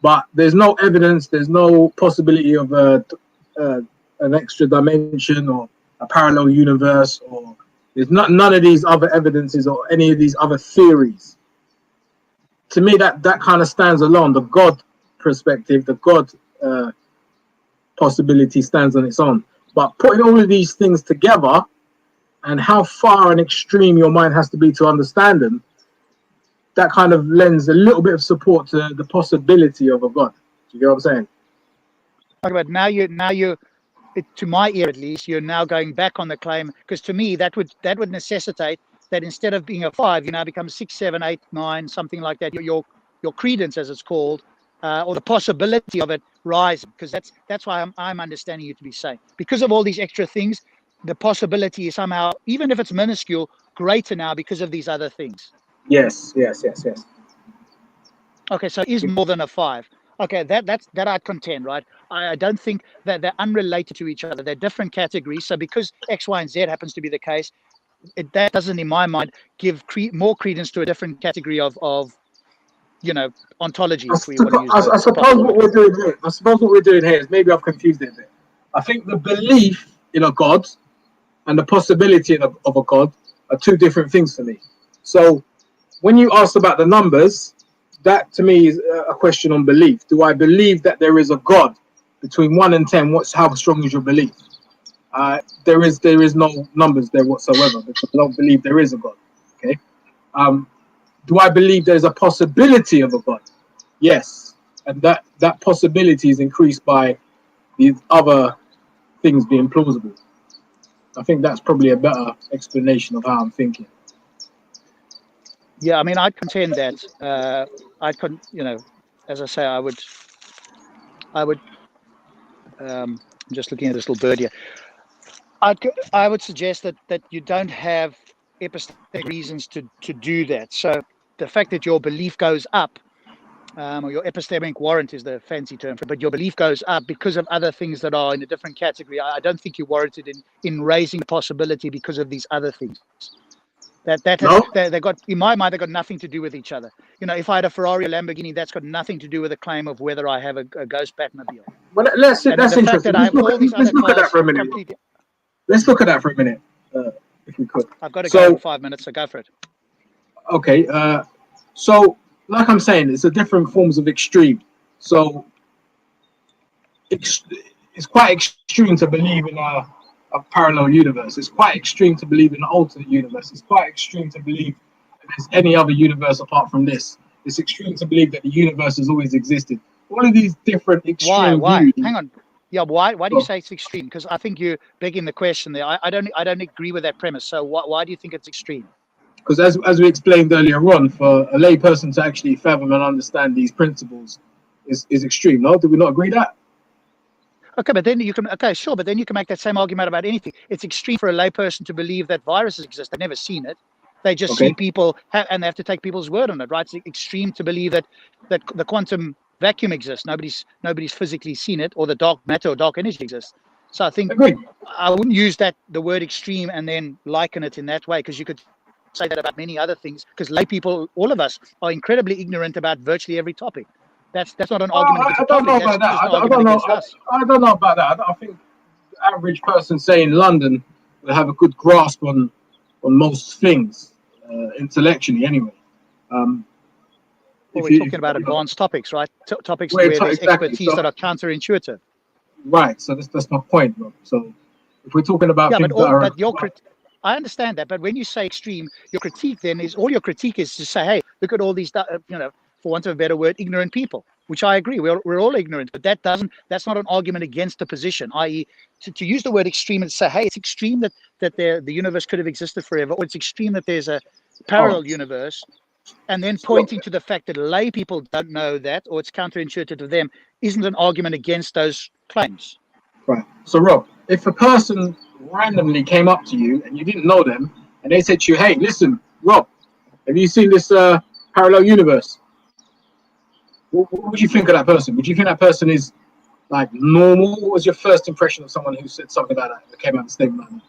But there's no evidence, there's no possibility of an extra dimension or a parallel universe, or there's none of these other evidences or any of these other theories. To me, that kind of stands alone. The God perspective, the God possibility stands on its own. But putting all of these things together, and how far and extreme your mind has to be to understand them, that kind of lends a little bit of support to the possibility of a God. Do you get what I'm saying? But now you, to my ear at least, you're now going back on the claim, because to me that would necessitate that instead of being a 5, you now become 6, 7, 8, 9, something like that. Your credence, as it's called, or the possibility of it rising, because that's why I'm understanding you to be saying, because of all these extra things, the possibility is somehow, even if it's minuscule, greater now because of these other things. Yes. Okay, so it is more than a 5. Okay, that I contend, right? I don't think that they're unrelated to each other. They're different categories. So because X, Y, and Z happens to be the case, that doesn't, in my mind, give more credence to a different category of ontology. If we want to use I suppose what we're doing here is, maybe I've confused it a bit. I think the belief in a God and the possibility of a God are two different things for me. So when you asked about the numbers, that to me is a question on belief. Do I believe that there is a God? Between 1 and 10, how strong is your belief? There is no numbers there whatsoever, because I don't believe there is a God. Okay. Do I believe there's a possibility of a God? Yes, and that possibility is increased by these other things being plausible. I think that's probably a better explanation of how I'm thinking. Yeah, I mean, I'd contend that. As I say, I would. I'm just looking at this little bird here. I would suggest that you don't have epistemic reasons to do that. So the fact that your belief goes up, or your epistemic warrant is the fancy term for it, but your belief goes up because of other things that are in a different category. I don't think you're warranted in raising the possibility because of these other things. They got, in my mind, they got nothing to do with each other. If I had a Ferrari or Lamborghini, that's got nothing to do with the claim of whether I have a ghost Batmobile. Well, that's the interesting. fact that I have all these other Let's look at that cars for a minute. completely. Let's look at that for a minute, if we could. I've got to go in 5 minutes, so go for it. Okay. So, like I'm saying, it's a different forms of extreme. So, it's quite extreme to believe in a parallel universe. It's quite extreme to believe in an alternate universe. It's quite extreme to believe that there's any other universe apart from this. It's extreme to believe that the universe has always existed. All of these different extreme Why? views. Hang on. Yeah, why do you say it's extreme? Because I think you're begging the question there. I don't agree with that premise. So why do you think it's extreme? Because as we explained earlier on, for a lay person to actually fathom and understand these principles is extreme. No, do we not agree that? Okay, but then you can. Okay, sure, but then you can make that same argument about anything. It's extreme for a layperson to believe that viruses exist. They've never seen it. They just see people, and they have to take people's word on it, right? It's extreme to believe that the quantum vacuum exists. Nobody's physically seen it, or the dark matter or dark energy exists. So I think I wouldn't use the word extreme and then liken it in that way, because you could say that about many other things. Because lay people, all of us, are incredibly ignorant about virtually every topic. That's not an argument against the public. That's just an argument against us. I don't know about that. I think the average person, say in London, will have a good grasp on most things, intellectually anyway. We're talking about advanced topics, right? Topics where there's expertise that are counterintuitive. Right. So that's my point, Rob. So if we're talking about things I understand that, but when you say extreme, your critique then is all your critique is to say, hey, look at all these, for want of a better word, ignorant people, which I agree. We're all ignorant, but that's not an argument against the position, i.e. to use the word extreme and say, hey, it's extreme that the universe could have existed forever, or it's extreme that there's a parallel universe, and then pointing to the fact that lay people don't know that, or it's counterintuitive to them, isn't an argument against those claims. Right. So, Rob, if a person randomly came up to you and you didn't know them, and they said to you, hey, listen, Rob, have you seen this parallel universe? What would you think of that person? Would you think that person is like normal? What was your first impression of someone who said something like that came out of a statement like that?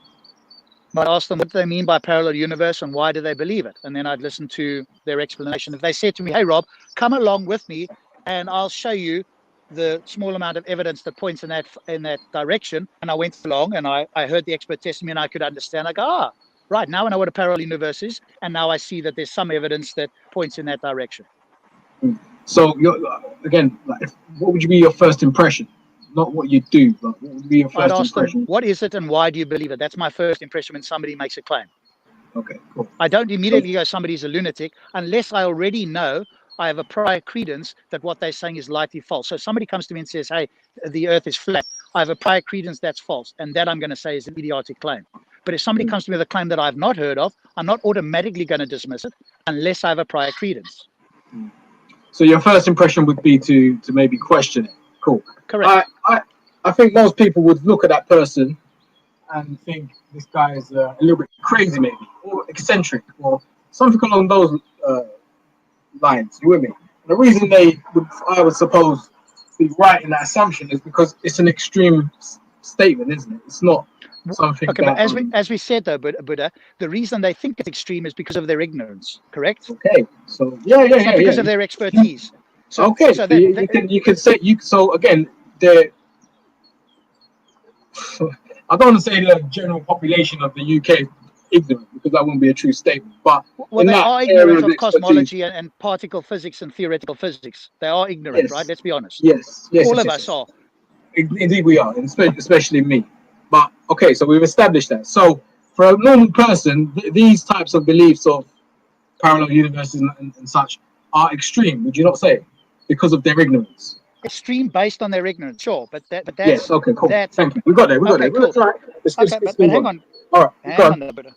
I'd ask them what do they mean by parallel universe and why do they believe it, and then I'd listen to their explanation. If they said to me, hey Rob, come along with me and I'll show you the small amount of evidence that points in that direction, and I went along and I heard the expert testimony and I could understand, I go, right, now I know what a parallel universe is, and now I see that there's some evidence that points in that direction. So again, what would be your first impression? Not what you do, but what would be your first impression? Them, what is it and why do you believe it? That's my first impression when somebody makes a claim. Okay, cool. I don't immediately go, somebody's a lunatic, unless I already know I have a prior credence that what they're saying is likely false. So if somebody comes to me and says, hey, the earth is flat, I have a prior credence that's false, and that I'm going to say is an idiotic claim. But if somebody comes to me with a claim that I've not heard of, I'm not automatically going to dismiss it unless I have a prior credence. So your first impression would be to maybe question it. Cool. Correct. I think most people would look at that person and think this guy is a little bit crazy, maybe, or eccentric, or something along those lines. You with me? And the reason I would suppose, be right in that assumption is because it's an extreme statement, isn't it? It's not something. Okay, but as we said though, Buddha, the reason they think it's extreme is because of their ignorance. Correct? Okay. So yeah. Because of their expertise. So you can say you. So again, I don't want to say the general population of the UK is ignorant, because that wouldn't be a true statement. But they are ignorant of cosmology and particle physics and theoretical physics. They are ignorant, yes. Right? Let's be honest. Yes. All of us are. Indeed, we are, and especially me. But okay, so we've established that. So for a normal person, these types of beliefs of parallel universes and such are extreme. Would you not say? Because of their ignorance. Extreme based on their ignorance, sure, but that's yes. Okay, cool. Thank you. We got there. Cool. But hang on. All right. Hang on.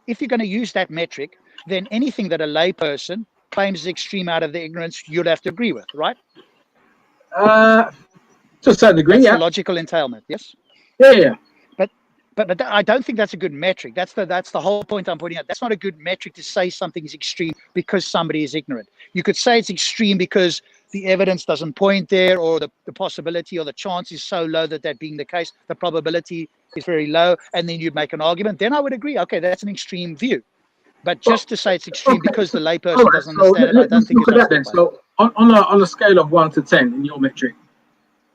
If you're going to use that metric, then anything that a layperson claims is extreme out of their ignorance, you'd have to agree with, right? To a certain degree, That's yeah. the logical entailment, yes? Yeah. But I don't think that's a good metric. That's the whole point I'm pointing out. That's not a good metric to say something is extreme because somebody is ignorant. You could say it's extreme because the evidence doesn't point there, or the possibility or the chance is so low that being the case, the probability is very low, and then you'd make an argument. Then I would agree, okay, that's an extreme view. But just to say it's extreme because the layperson doesn't understand it, I don't think look it's at that then. So on a scale of 1 to 10 in your metric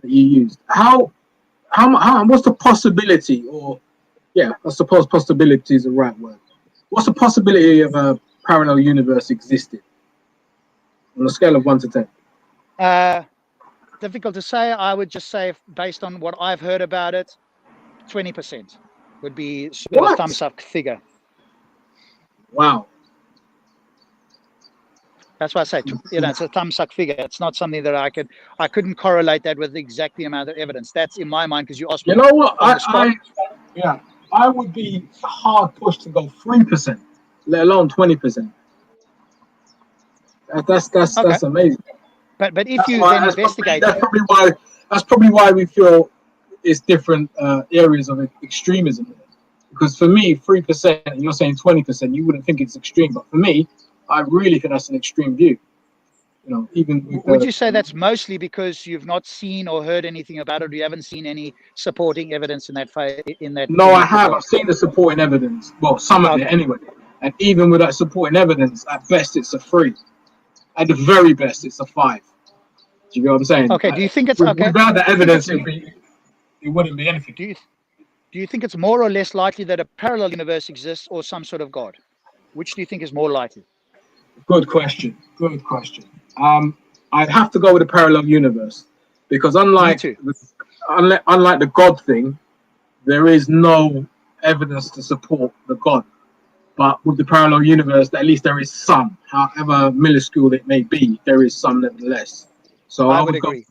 that you used, how what's the possibility, or yeah, I suppose possibility is the right word. What's the possibility of a parallel universe existing on a scale of 1 to 10? Difficult to say. I would just say, based on what I've heard about it, 20% would be sort of a thumbs up figure. Wow. That's why I say, it's a thumbs up figure. It's not something that I couldn't correlate that with exact the amount of evidence. That's in my mind, because you asked me. You know what? I would be hard pushed to go 3%, let alone 20%. That's amazing. But if you then investigate, that's probably why we feel it's different areas of extremism. Because for me, 3%, and you're saying 20%, you wouldn't think it's extreme. But for me, I really think that's an extreme view. You know, even would you say that's mostly because you've not seen or heard anything about it, or you haven't seen any supporting evidence in that? No, I have. I've seen the supporting evidence. Well, some of it anyway. And even with that supporting evidence, at best it's a 3. At the very best, it's a 5. Do you know what I'm saying? Okay. Do you think it's okay? Without the evidence, it wouldn't be anything. Do you think it's more or less likely that a parallel universe exists, or some sort of God? Which do you think is more likely? Good question. I'd have to go with a parallel universe, because unlike the God thing, there is no evidence to support the God. But with the parallel universe, at least there is some, however minuscule it may be, there is some nevertheless. So I would agree.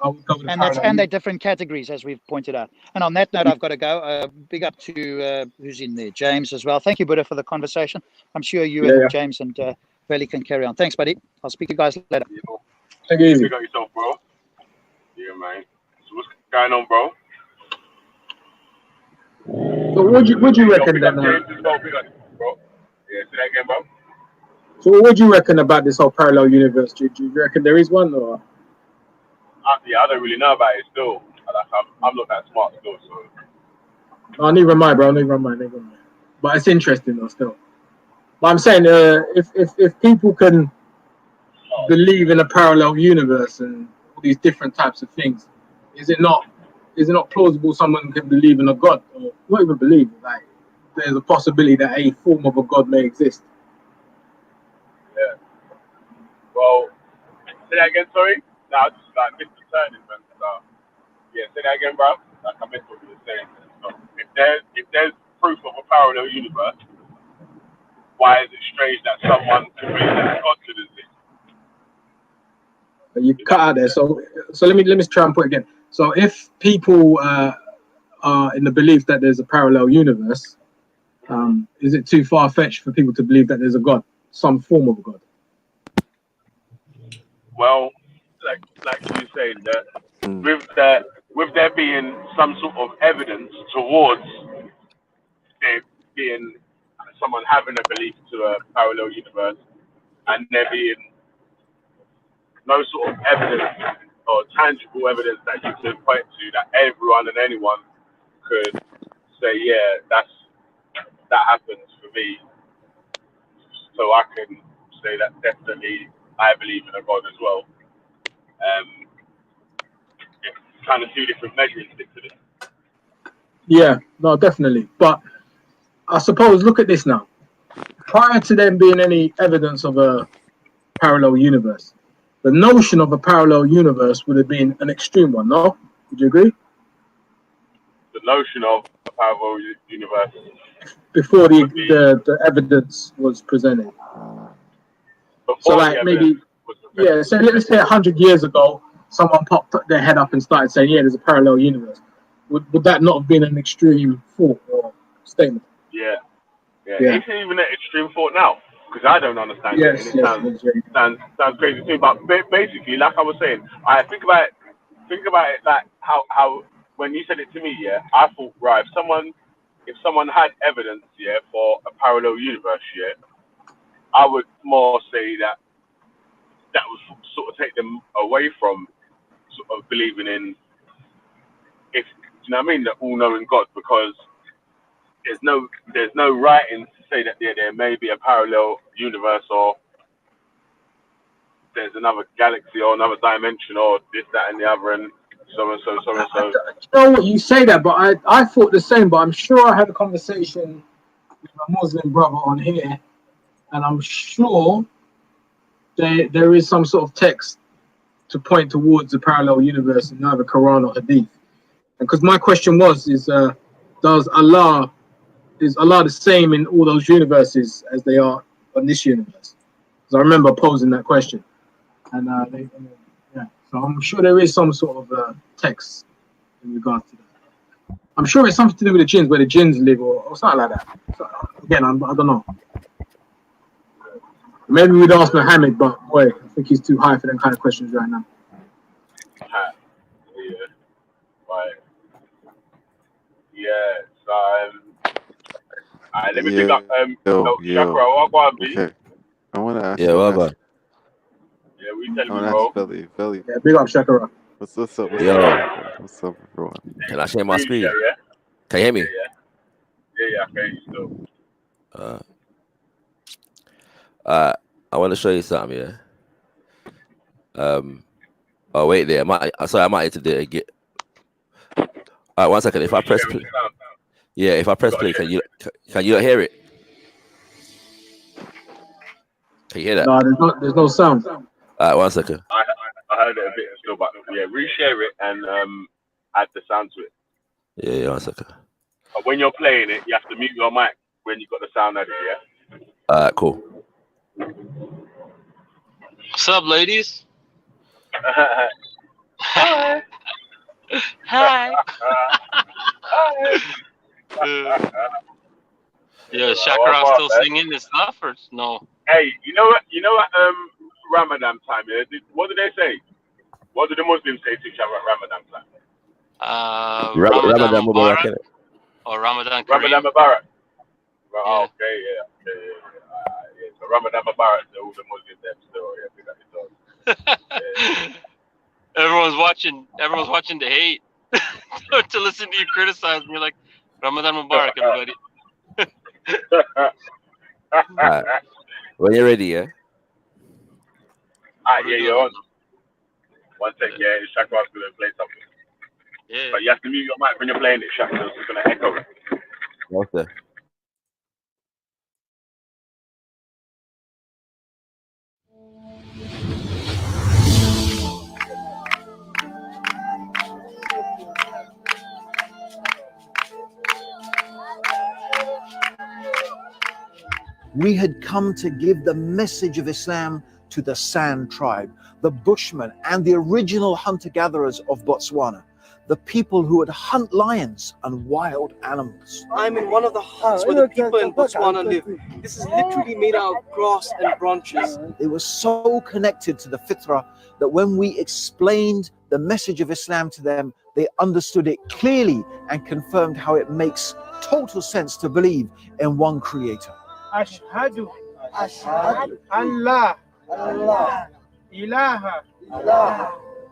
I would go with and they're different categories, as we've pointed out. And on that note, I've got to go. Big up to who's in there, James as well. Thank you, Buddha, for the conversation. I'm sure you and James and Vellemy can carry on. Thanks, buddy. I'll speak to you guys later. Take it easy. You got yourself, bro. Yeah, man. So what's going on, bro? So what do you reckon then? Bro. Yeah, say that again, bro. So what do you reckon about this whole parallel universe? Do you reckon there is one, or? I don't really know about it still. I'm not that smart still, so. Oh, neither am I, bro. Neither am I. But it's interesting though, still. But I'm saying, if people can believe in a parallel universe and all these different types of things, is it not plausible someone can believe in a God, or not even believe, like there's a possibility that a form of a God may exist? Yeah. Well, say that again, sorry? No, I just missed the turning, man. So, yeah, say that again, bro. Like, I missed what you were saying. So, if there's proof of a parallel universe, why is it strange that someone could believe that God could exist? But you cut out there. So let me try and put it again. So if people are in the belief that there's a parallel universe, is it too far-fetched for people to believe that there's a God, some form of a God? Well, like you were saying, that with there being some sort of evidence towards there being someone having a belief to a parallel universe, and there being no sort of evidence or tangible evidence that you could point to that everyone and anyone could say, yeah, that happens for me. So I can say that definitely I believe in a God as well. It's kind of two different measuring sticks to this. Yeah, no, definitely. But I suppose, look at this now. Prior to there being any evidence of a parallel universe, the notion of a parallel universe would have been an extreme one, no? Would you agree? The notion of a parallel universe before the evidence was presented. So like maybe, yeah, so let's say 100 years ago, someone popped their head up and started saying, yeah, there's a parallel universe. Would that not have been an extreme thought or statement? Yeah. It's even an extreme thought now. because I don't understand it, Yes, and it yes, sounds yes, yes. sounds crazy to me. But basically, like I was saying, I think about it like how when you said it to me, yeah, I thought, right, if someone had evidence, yeah, for a parallel universe, yeah, I would more say that would sort of take them away from sort of believing in, if you know what I mean, the all-knowing God, because there's no writing to say that there may be a parallel universe, or there's another galaxy or another dimension or this, that, and the other, and so and so, so and so. You know what, you say that, but I thought the same. But I'm sure I had a conversation with a Muslim brother on here, and I'm sure there is some sort of text to point towards the parallel universe in either Quran or Hadith. Because my question is is Allah the same in all those universes as they are on this universe? Because I remember posing that question, and yeah, so I'm sure there is some sort of text in regards to that. I'm sure it's something to do with the jinns, where the jinns live, or something like that. So, again, I don't know. Maybe we'd ask Muhammad, but boy, I think he's too high for them kind of questions right now. Yeah, right. Yeah, so let me pick up Chakra. What about B? Okay, I want to ask. Yeah, well, man. Yeah, we tell I me, want to bro. ask Vellemy. Yeah, big up Shakara. What's up? Yo. What's up, everyone? Can I share my screen? Share, yeah? Can you hear me? Yeah, okay, so. I want to show you something, yeah. Oh wait, there. I might need to do it again. All right, 1 second. If I press play, yeah. If I press play, can you not hear it? Can you hear that? No, there's no sound. All right, 1 second. I heard it a bit still, but yeah, reshare it and add the sound to it. Yeah, 1 second. But when you're playing it, you have to mute your mic when you got the sound added, yeah? All right, cool. What's up, ladies? Hi. Hi. Yeah, Shakra still singing and stuff, or no? Hey, you know what? Ramadan time, yeah? What do they say? What do the Muslims say to each other at Ramadan time? Ramadan Mubarak. Or Ramadan Kareem. Ramadan Mubarak. Right, Yeah. Okay, yeah. So Ramadan Mubarak, all the Muslims them still, yeah, pick up your toes. Everyone's watching the hate to listen to you criticize me, like Ramadan Mubarak, everybody. Alright. When you're ready, yeah. Yeah, you're on. 1 second, yeah, Shakra's gonna play something. Yeah. But you have to mute your mic when you're playing it, Shakra, it's gonna echo. Okay. We had come to give the message of Islam to the San tribe, the Bushmen and the original hunter-gatherers of Botswana, the people who would hunt lions and wild animals. I'm in one of the huts where the people in Botswana live. This is literally made out of grass and branches. They were so connected to the Fitra that when we explained the message of Islam to them, they understood it clearly and confirmed how it makes total sense to believe in one creator. Ashhadu an la ilaha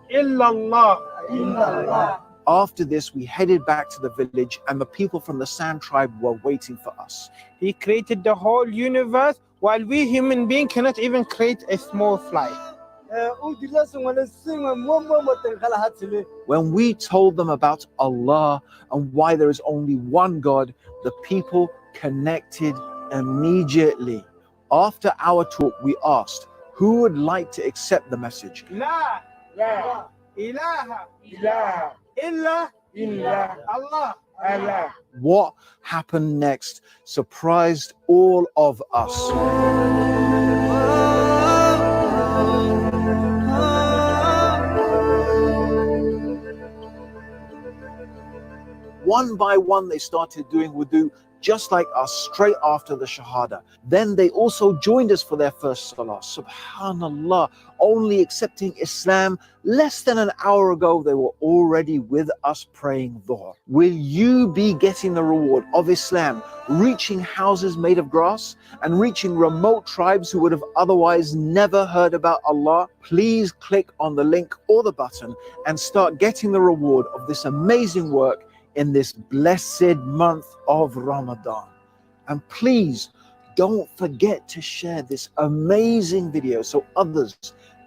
illallah. After this, we headed back to the village and the people from the San tribe were waiting for us. He created the whole universe while we human beings cannot even create a small fly. When we told them about Allah and why there is only one God, the people connected immediately. After our talk, we asked, who would like to accept the message? La ilaha illa Allah. What happened next surprised all of us. one by one they started doing wudu just like us straight after the Shahada. Then they also joined us for their first Salah. Subhanallah, only accepting Islam less than an hour ago, they were already with us praying Dhuhr. Will you be getting the reward of Islam, reaching houses made of grass and reaching remote tribes who would have otherwise never heard about Allah? Please click on the link or the button and start getting the reward of this amazing work in this blessed month of Ramadan. And please don't forget to share this amazing video so others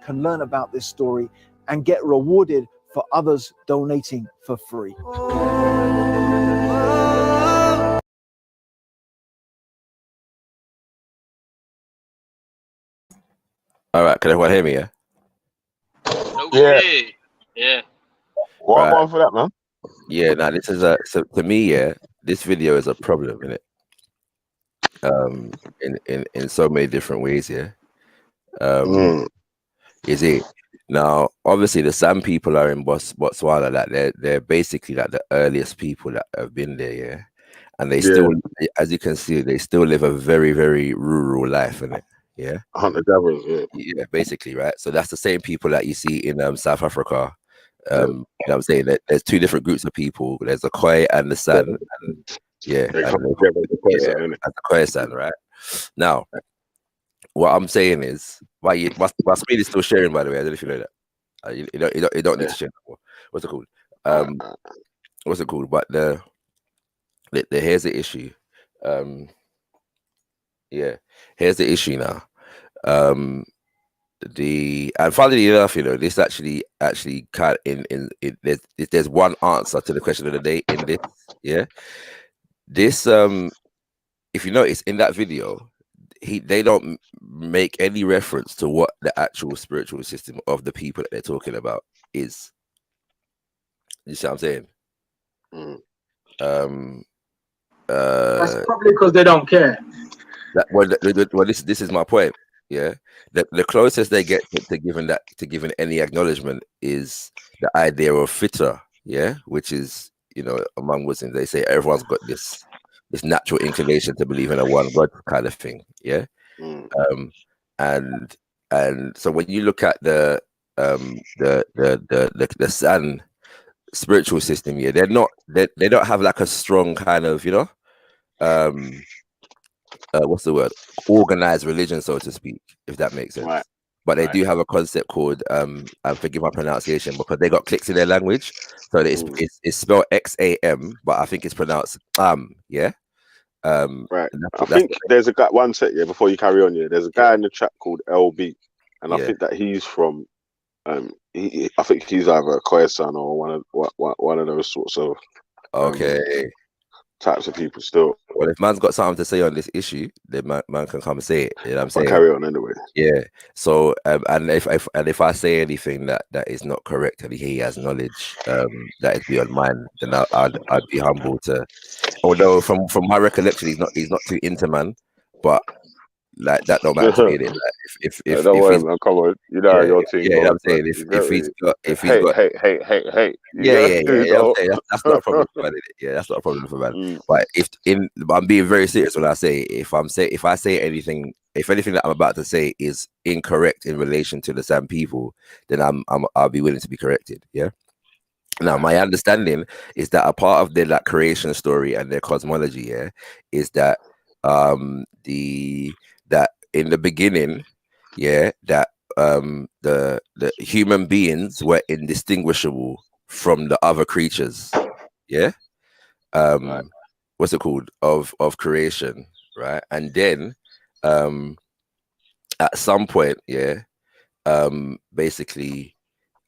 can learn about this story and get rewarded for others donating for free. All right, can everyone hear me? Yeah. Okay. Yeah. What one for that, man? Yeah. Now this is so to me, yeah, this video is a problem, innit? In so many different ways, yeah. Is it now? Obviously, the San people are in Botswana. Like they're basically like the earliest people that have been there, yeah. And they still, as you can see, they still live a very, very rural life, innit? Yeah. Hunter-gatherers, yeah, basically, right? So that's the same people that you see in South Africa. You know what I'm saying? There's two different groups of people. There's the Khoi and the San. And, they come together as the Khoi San, right? Now, what I'm saying is, my speed is still sharing, by the way. I don't know if you know that. You don't need to share anymore. What's it called? What's it called? But the here's the issue. Here's the issue now. And funnily enough, you know, this actually kind of there's one answer to the question of the day in this. Yeah, this if you notice in that video, they don't make any reference to what the actual spiritual system of the people that they're talking about is. You see what I'm saying? That's probably because they don't care. This is my point. Yeah, the closest they get to giving any acknowledgement is the idea of fitra. Yeah, which is, you know, among Muslims they say everyone's got this natural inclination to believe in a one God kind of thing. Yeah, and so when you look at the San spiritual system, yeah, they don't have like a strong kind of, you know, what's the word? Organized religion, so to speak, if that makes sense. Right. But they do have a concept called I forgive my pronunciation because they got clicks in their language, so it's spelled XAM, but I think it's pronounced yeah. Right. I think there's a guy. One sec, yeah. Before you carry on, yeah. There's a guy in the chat called LB, and I think that he's from. I think he's either a Khoisan or one of those sorts of types of people still. Well, if man's got something to say on this issue, then man can come and say it. You know what I'm saying? I'll carry on anyway. Yeah. So and if I say anything that is not correct and he has knowledge that is beyond mine, then I'd be humble to. Although from my recollection, he's not too into man, but like that don't matter to me. Like, if don't worry, man, come on, you know your team. Yeah, I'm saying if he's got hey, that's not a problem for man. Yeah, that's not a problem for man. But I'm being very serious when I say if I say anything, if anything that I'm about to say is incorrect in relation to the San people, then I'll be willing to be corrected. Yeah. Now, my understanding is that a part of their like creation story and their cosmology, yeah, is that that in the beginning, yeah, that the human beings were indistinguishable from the other creatures, yeah. What's it called of creation, right? And then at some point, yeah, basically,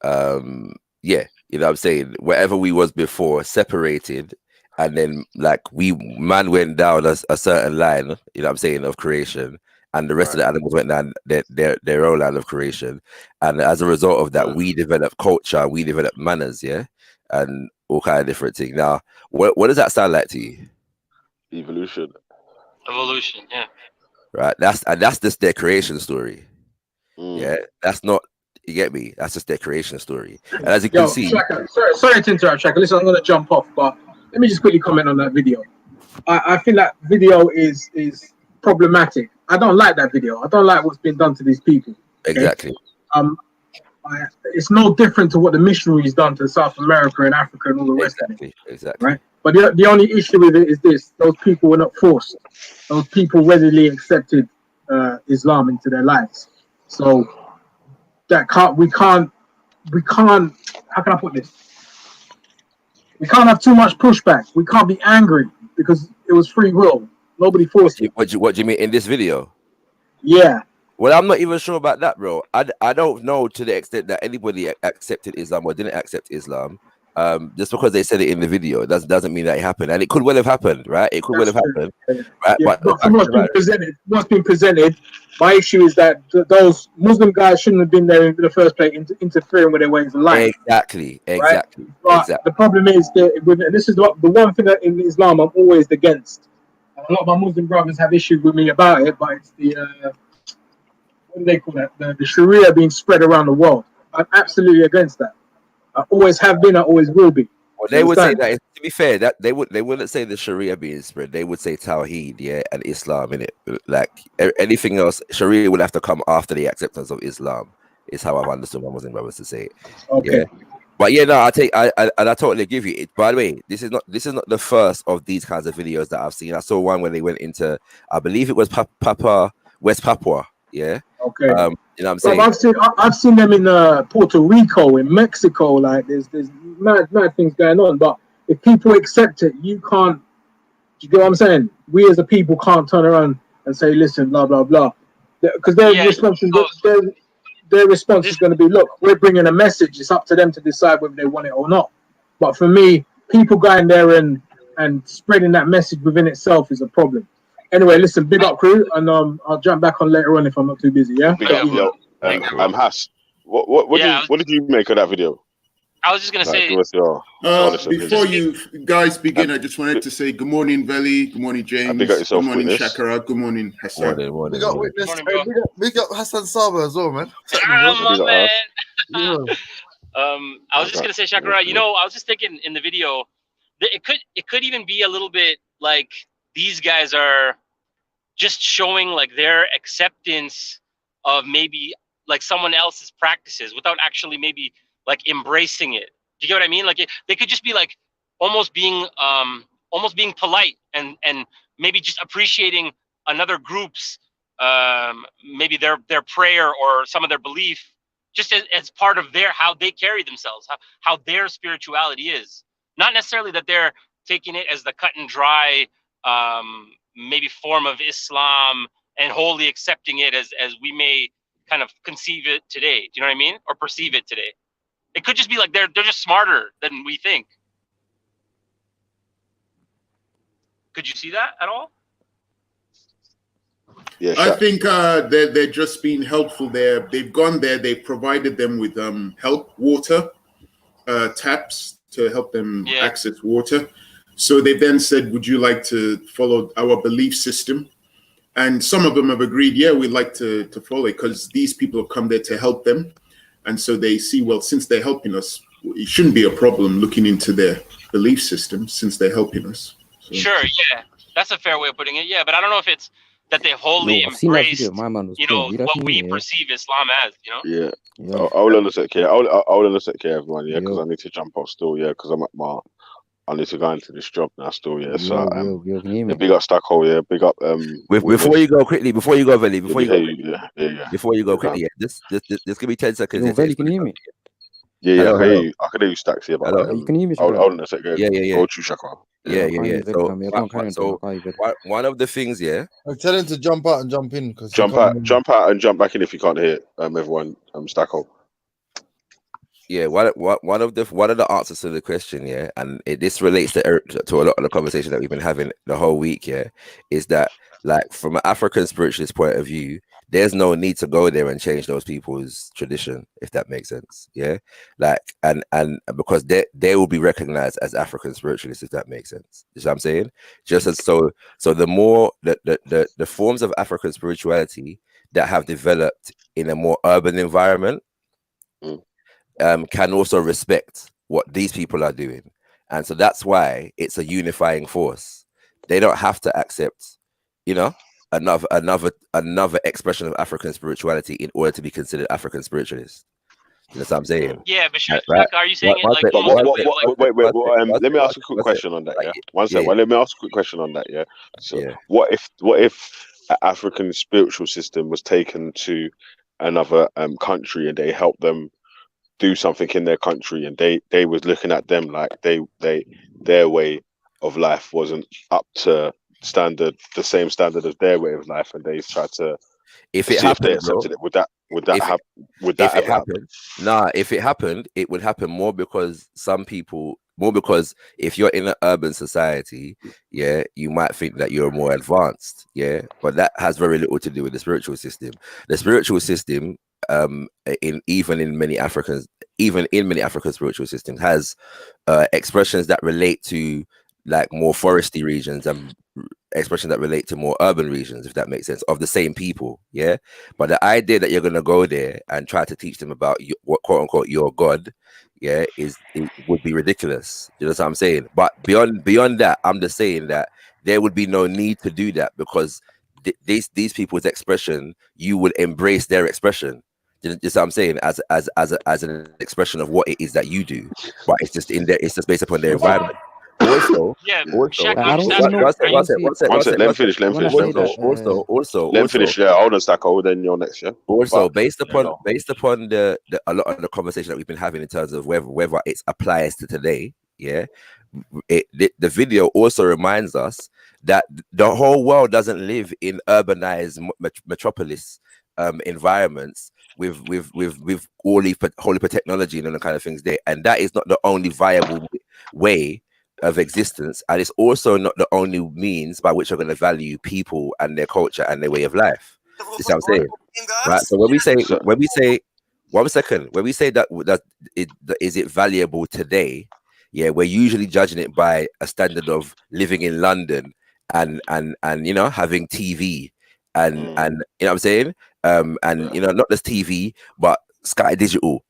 yeah, you know what I'm saying, wherever we was before separated, and then like man went down a certain line, you know what I'm saying, of creation, and the rest of the animals went down their own line of creation, and as a result of that, we developed culture, we developed manners, yeah, and all kind of different things. Now, what does that sound like to you? Evolution, yeah. Right. That's just their creation story. Yeah, that's not. You get me? That's just their creation story. And as you can see, Shaka, sorry to interrupt, Shaka. Listen, I'm going to jump off, but let me just quickly comment on that video. I feel that video is problematic. I don't like that video. I don't like what's been done to these people. Okay? Exactly. It's no different to what the missionaries done to South America and Africa and all the rest of it. Exactly. Right. But the only issue with it is this: those people were not forced. Those people readily accepted Islam into their lives. So we can't. How can I put this? We can't have too much pushback. We can't be angry because it was free will. Nobody forced it. What do you mean in this video? Yeah. Well, I'm not even sure about that, bro. I don't know to the extent that anybody accepted Islam or didn't accept Islam. Just because they said it in the video doesn't mean that it happened, and it could well have happened, right? It could well have happened, right? Yeah, but from what's been presented, my issue is that those Muslim guys shouldn't have been there in the first place, interfering with their ways of life. Exactly. But the problem is that, and this is the one thing that in Islam I'm always against. And a lot of my Muslim brothers have issues with me about it, but it's the what do they call that? The Sharia being spread around the world. I'm absolutely against that. I always have been. I always will be. Well, they would say that. To be fair, that they wouldn't say the Sharia being spread. They would say Tawheed, yeah, and Islam in it. Like anything else, Sharia would have to come after the acceptance of Islam. Is how I've understood my Muslim brothers to say it. Okay. Yeah. But yeah, no, I totally give you it. By the way, this is not the first of these kinds of videos that I've seen. I saw one when they went into, I believe it was West Papua. Yeah. Okay. You know what I'm saying? I've seen them in Puerto Rico, in Mexico. Like there's mad things going on. But if people accept it, you can't. Do you get what I'm saying? We as a people can't turn around and say, "Listen, blah blah blah," because their response is going to be, "Look, we're bringing a message. It's up to them to decide whether they want it or not." But for me, people going there and spreading that message within itself is a problem. Anyway, listen, big up crew, and I'll jump back on later on if I'm not too busy. Yeah. Big up, yo. Hass, what did you make of that video? I was just gonna say. Before you guys begin, I just wanted to say good morning, Vellemy. Good morning, James. Good morning, Shakara. Good morning, Hassan. We got witness. We got Hassan Saba as well, man. I was just gonna say, Shakara. You know, I was just thinking in the video, that it could even be a little bit like these guys are just showing like their acceptance of maybe like someone else's practices without actually maybe like embracing it. Do you get what I mean? Like they could just be like almost being polite and maybe just appreciating another group's maybe their prayer or some of their belief just as part of how they carry themselves, how their spirituality is. Not necessarily that they're taking it as the cut and dry maybe form of Islam and wholly accepting it as we may kind of conceive it today. Do you know what I mean? Or perceive it today. It could just be like they're just smarter than we think. Could you see that at all? Yeah, I think they're just being helpful there. They've gone there. They've provided them with help, water, taps to help them access water. So they then said, would you like to follow our belief system? And some of them have agreed, yeah, we'd like to follow it because these people have come there to help them. And so they see, well, since they're helping us, it shouldn't be a problem looking into their belief system since they're helping us. So. Sure, yeah. That's a fair way of putting it, yeah. But I don't know if it's that they wholly embraced, what we perceive Islam as, Yeah. I'll understand, I'll understand, everyone, because I need to jump off still, because I'm at I need to go into this job now still, So big up Stackhole, big up before you go, Vellemy, before you go quickly, this could be 10 seconds. Vellemy, can you hear me? Yeah, I can hear you, Stacks, but you can hear me? Hold on a second. Yeah. Go to Shaka. Yeah. So one of the things, tell him to jump out and jump in. Jump out and jump back in if you can't hear it. Everyone, Stackhole. Yeah, one of the answers to the question, and this relates to a lot of the conversation that we've been having the whole week, is that like from an African spiritualist point of view, there's no need to go there and change those people's tradition, if that makes sense. Like and because they will be recognized as African spiritualists, if that makes sense. You know what I'm saying? Just as so the more the forms of African spirituality that have developed in a more urban environment can also respect what these people are doing. and so that's why it's a unifying force. They don't have to accept, you know, another expression of African spirituality in order to be considered African spiritualist. You know what I'm saying? Yeah, but Right? are you saying it like But most people like? wait, let me ask a quick question on that, yeah? One sec. Well, let me ask a quick question on that, yeah? So what if an African spiritual system was taken to another country and they helped them do something in their country, and they was looking at them like their way of life wasn't up to the same standard as their way of life, and they tried to if it see if they happened, bro, accepted it, would that ever happen? Nah, if it happened, it would happen more because if you're in an urban society, yeah, you might think that you're more advanced, yeah, but that has very little to do with the spiritual system. The spiritual system, even in many African spiritual systems, has expressions that relate to like more foresty regions and expressions that relate to more urban regions, if that makes sense, of the same people, yeah. But the idea that you're going to go there and try to teach them about what quote unquote your God, yeah, it would be ridiculous. You know what I'm saying? But beyond that, I'm just saying that there would be no need to do that, because these people's expression, you would embrace their expression. You know what I'm saying? As an expression of what it is that you do, but it's just based upon their environment. Also, I don't see no. I don't see. One sec, let me finish. I want to say that. Let me finish. Yeah, hold on, Stacko. Then you're next. Yeah. Also, based upon the a lot of the conversation that we've been having in terms of whether it applies to today, yeah, the video also reminds us that the whole world doesn't live in urbanized metropolis environments with all the technology and all the kind of things there, and that is not the only viable way of existence, and it's also not the only means by which we're going to value people and their culture and their way of life. That's what I'm saying, right? So when we say 1 second, when we say that is it valuable today, yeah, we're usually judging it by a standard of living in London and you know, having TV and you know what I'm saying, and you know, not just TV but Sky Digital.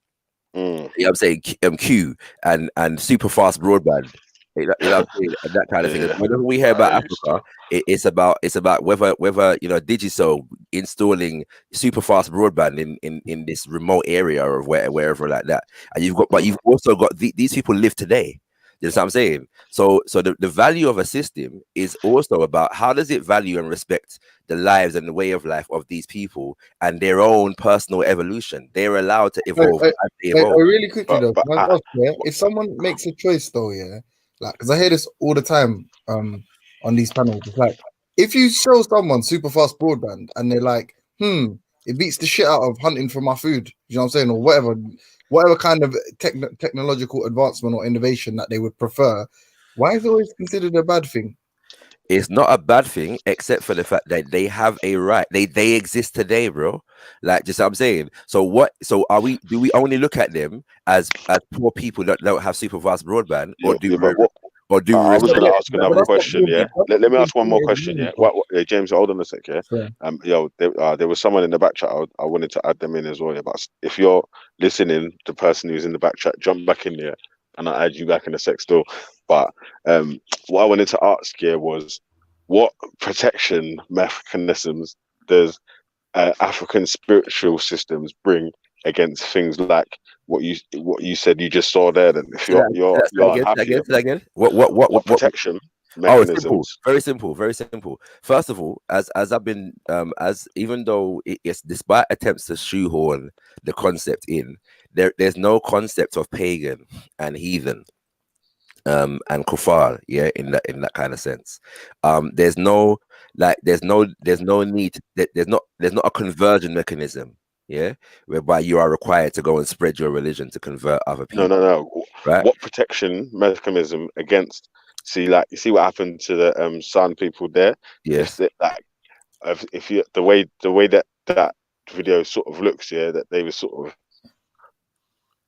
You know what I'm saying, Q and super fast broadband. You know what I'm saying? And that kind of thing. Whenever we hear about Africa, it's about whether you know, Digicel installing super fast broadband in this remote area or wherever like that. And you've also got these people live today. You know what I'm saying? So the value of a system is also about how does it value and respect the lives and the way of life of these people and their own personal evolution. They're allowed to evolve as they evolve. Really quickly though, if someone makes a choice though, yeah, like, because I hear this all the time on these panels, it's like, if you show someone super fast broadband and they're like, it beats the shit out of hunting for my food, you know what I'm saying, or whatever kind of technological advancement or innovation that they would prefer, why is it always considered a bad thing? It's not a bad thing, except for the fact that they have a right. They exist today, bro. Like, just what I'm saying. So do we only look at them as poor people that don't have super fast broadband, or do I was going to ask another question, yeah. Let me ask one more question, yeah. James, hold on a sec, yeah. There was someone in the back chat. I wanted to add them in as well. Yeah, but if you're listening, the person who's in the back chat, jump back in there, and I'll add you back in a sec still. But what I wanted to ask here was, what protection mechanisms does African spiritual systems bring against things like what you said you just saw there? Then if you're unhappy, what protection mechanisms? Very simple. First of all, as I've been even though it's despite attempts to shoehorn the concept in, there's no concept of pagan and heathen and kufar, yeah, in that kind of sense. There's no need, there's not a conversion mechanism, yeah, whereby you are required to go and spread your religion to convert other people. No. Right? What protection mechanism against? See, like, you see what happened to the San people there. Yes. If you the way that video sort of looks, yeah, that they were sort of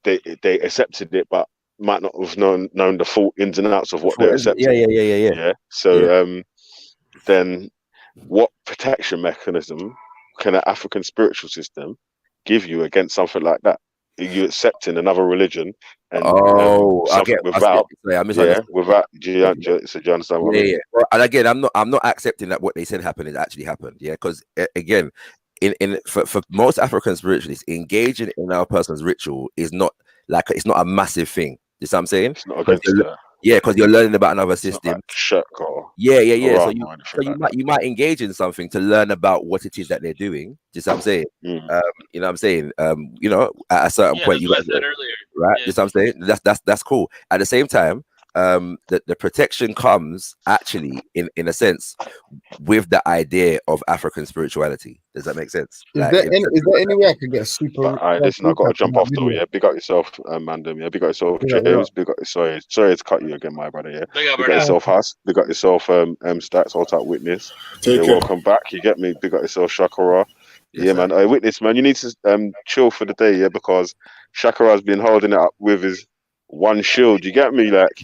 they accepted it, but might not have known the full ins and outs of what they're accepting. Yeah. So then what protection mechanism can an African spiritual system give you against something like that? you accepting another religion and I something without without do you understand what I mean? Well, and again, I'm not accepting that what they said happened is actually happened. Yeah, because again, for most African spiritualists, engaging in our person's ritual is not it's not a massive thing. You see what I'm saying? It's not against because you're learning about another system. Like shirk or So you might engage in something to learn about what it is that they're doing. Do you see what I'm saying? You know what I'm saying? At a certain point, you guys right? You know what I'm saying? That's cool. At the same time, the protection comes actually in a sense with the idea of African spirituality. Does that make sense? Is there any way I can get a super? Alright, listen, I've got to jump off though. Yeah, big up yourself, Mandem. Yeah, big up yourself, James. Big up. Sorry to cut you again, my brother. Yeah, big up yourself, Huss. Big up yourself, Stacks. All type witness. Welcome back. You get me. Big up yourself, Shakara. Yeah, man. I witness, man. You need to chill for the day, yeah, because Shakara's been holding it up with his one shield. You get me, like,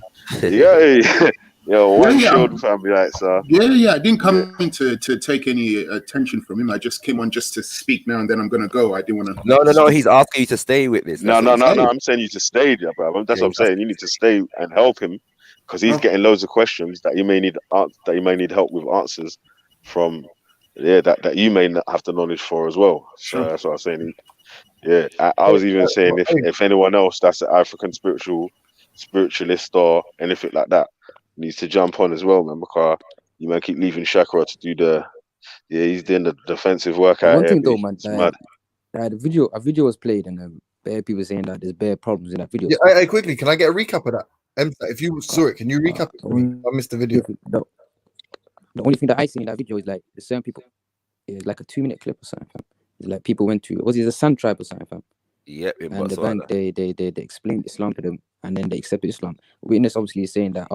one shield family, like, so. Yeah. I didn't come in to take any attention from him. I just came on just to speak now, and then I'm gonna go. I didn't want to. No. He's asking you to stay with this. No. I'm saying you to stay there, bro. That's what I'm saying. You need to stay and help him because he's getting loads of questions that you may need help with answers from. Yeah, that you may not have the knowledge for as well. So that's what I'm saying. Yeah, I was even saying if anyone else that's an African spiritualist or anything like that needs to jump on as well, man, because you might keep leaving Shakara to do he's doing the defensive work out One here. thing though, man, a video was played and bare people saying that there's bare problems in that video. Yeah, quickly, can I get a recap of that? If you saw it, can you recap it for me? I missed the video. The only thing that I see in that video is like the certain people, it's like a 2-minute clip or something. It's like people went to, was it the Sun tribe or something? Yep, and the band they explained Islam to them and then they accepted Islam. Witness obviously is saying that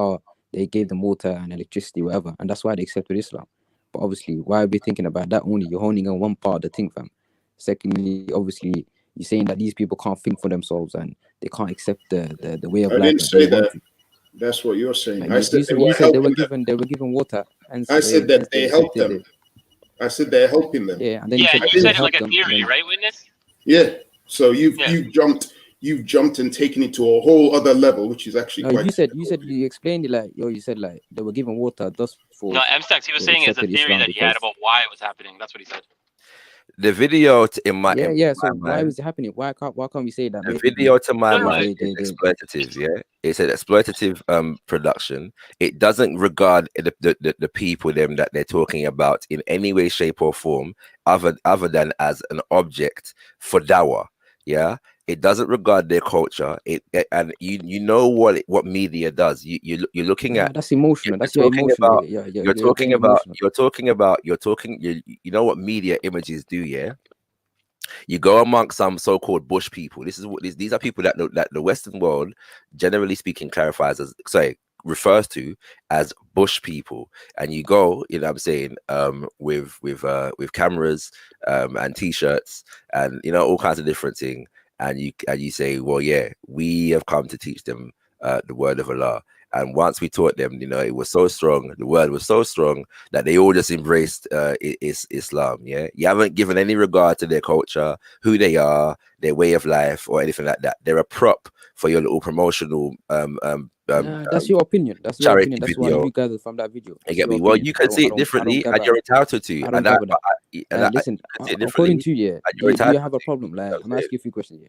they gave them water and electricity, whatever, and that's why they accepted Islam. But obviously, why are we thinking about that only? You're honing on one part of the thing, fam. Secondly, obviously, you're saying that these people can't think for themselves and they can't accept the way of life. I didn't say that. That's what you're saying. Like, I said they were given water, and I said that they helped them. I said they're helping them. Yeah, and then you said it like a theory, right, Witness? Yeah. So you've jumped and taken it to a whole other level, which is actually quite. You explained it like you said like they were given water just for. No, M-Stacks, he was saying it's a theory that he had about why it was happening. That's what he said. The video in my so why was it happening? Why can't we say that? The video to my mind is exploitative. Yeah, it's an exploitative production. It doesn't regard the people that they're talking about in any way, shape, or form other than as an object for dawah. Yeah, it doesn't regard their culture. And you know what media does. You're looking at that's emotional. That's your emotional. You're talking you know what media images do. Yeah, you go amongst some so-called bush people. These are people that the Western world, generally speaking, refers to as bush people, and you go, you know what I'm saying, with cameras and t-shirts and all kinds of different things, and you say, well, yeah, we have come to teach them the word of Allah. And once we taught them, it was so strong, the word was so strong that they all just embraced Islam. Yeah, you haven't given any regard to their culture, who they are, their way of life, or anything like that. They're a prop for your little promotional that's your opinion. That's your opinion. That's what you gathered from that video. You get me? Well, you can see it differently, and you're entitled to. Listen, according to you, do you have a problem? Like, I'm asking you a few questions here.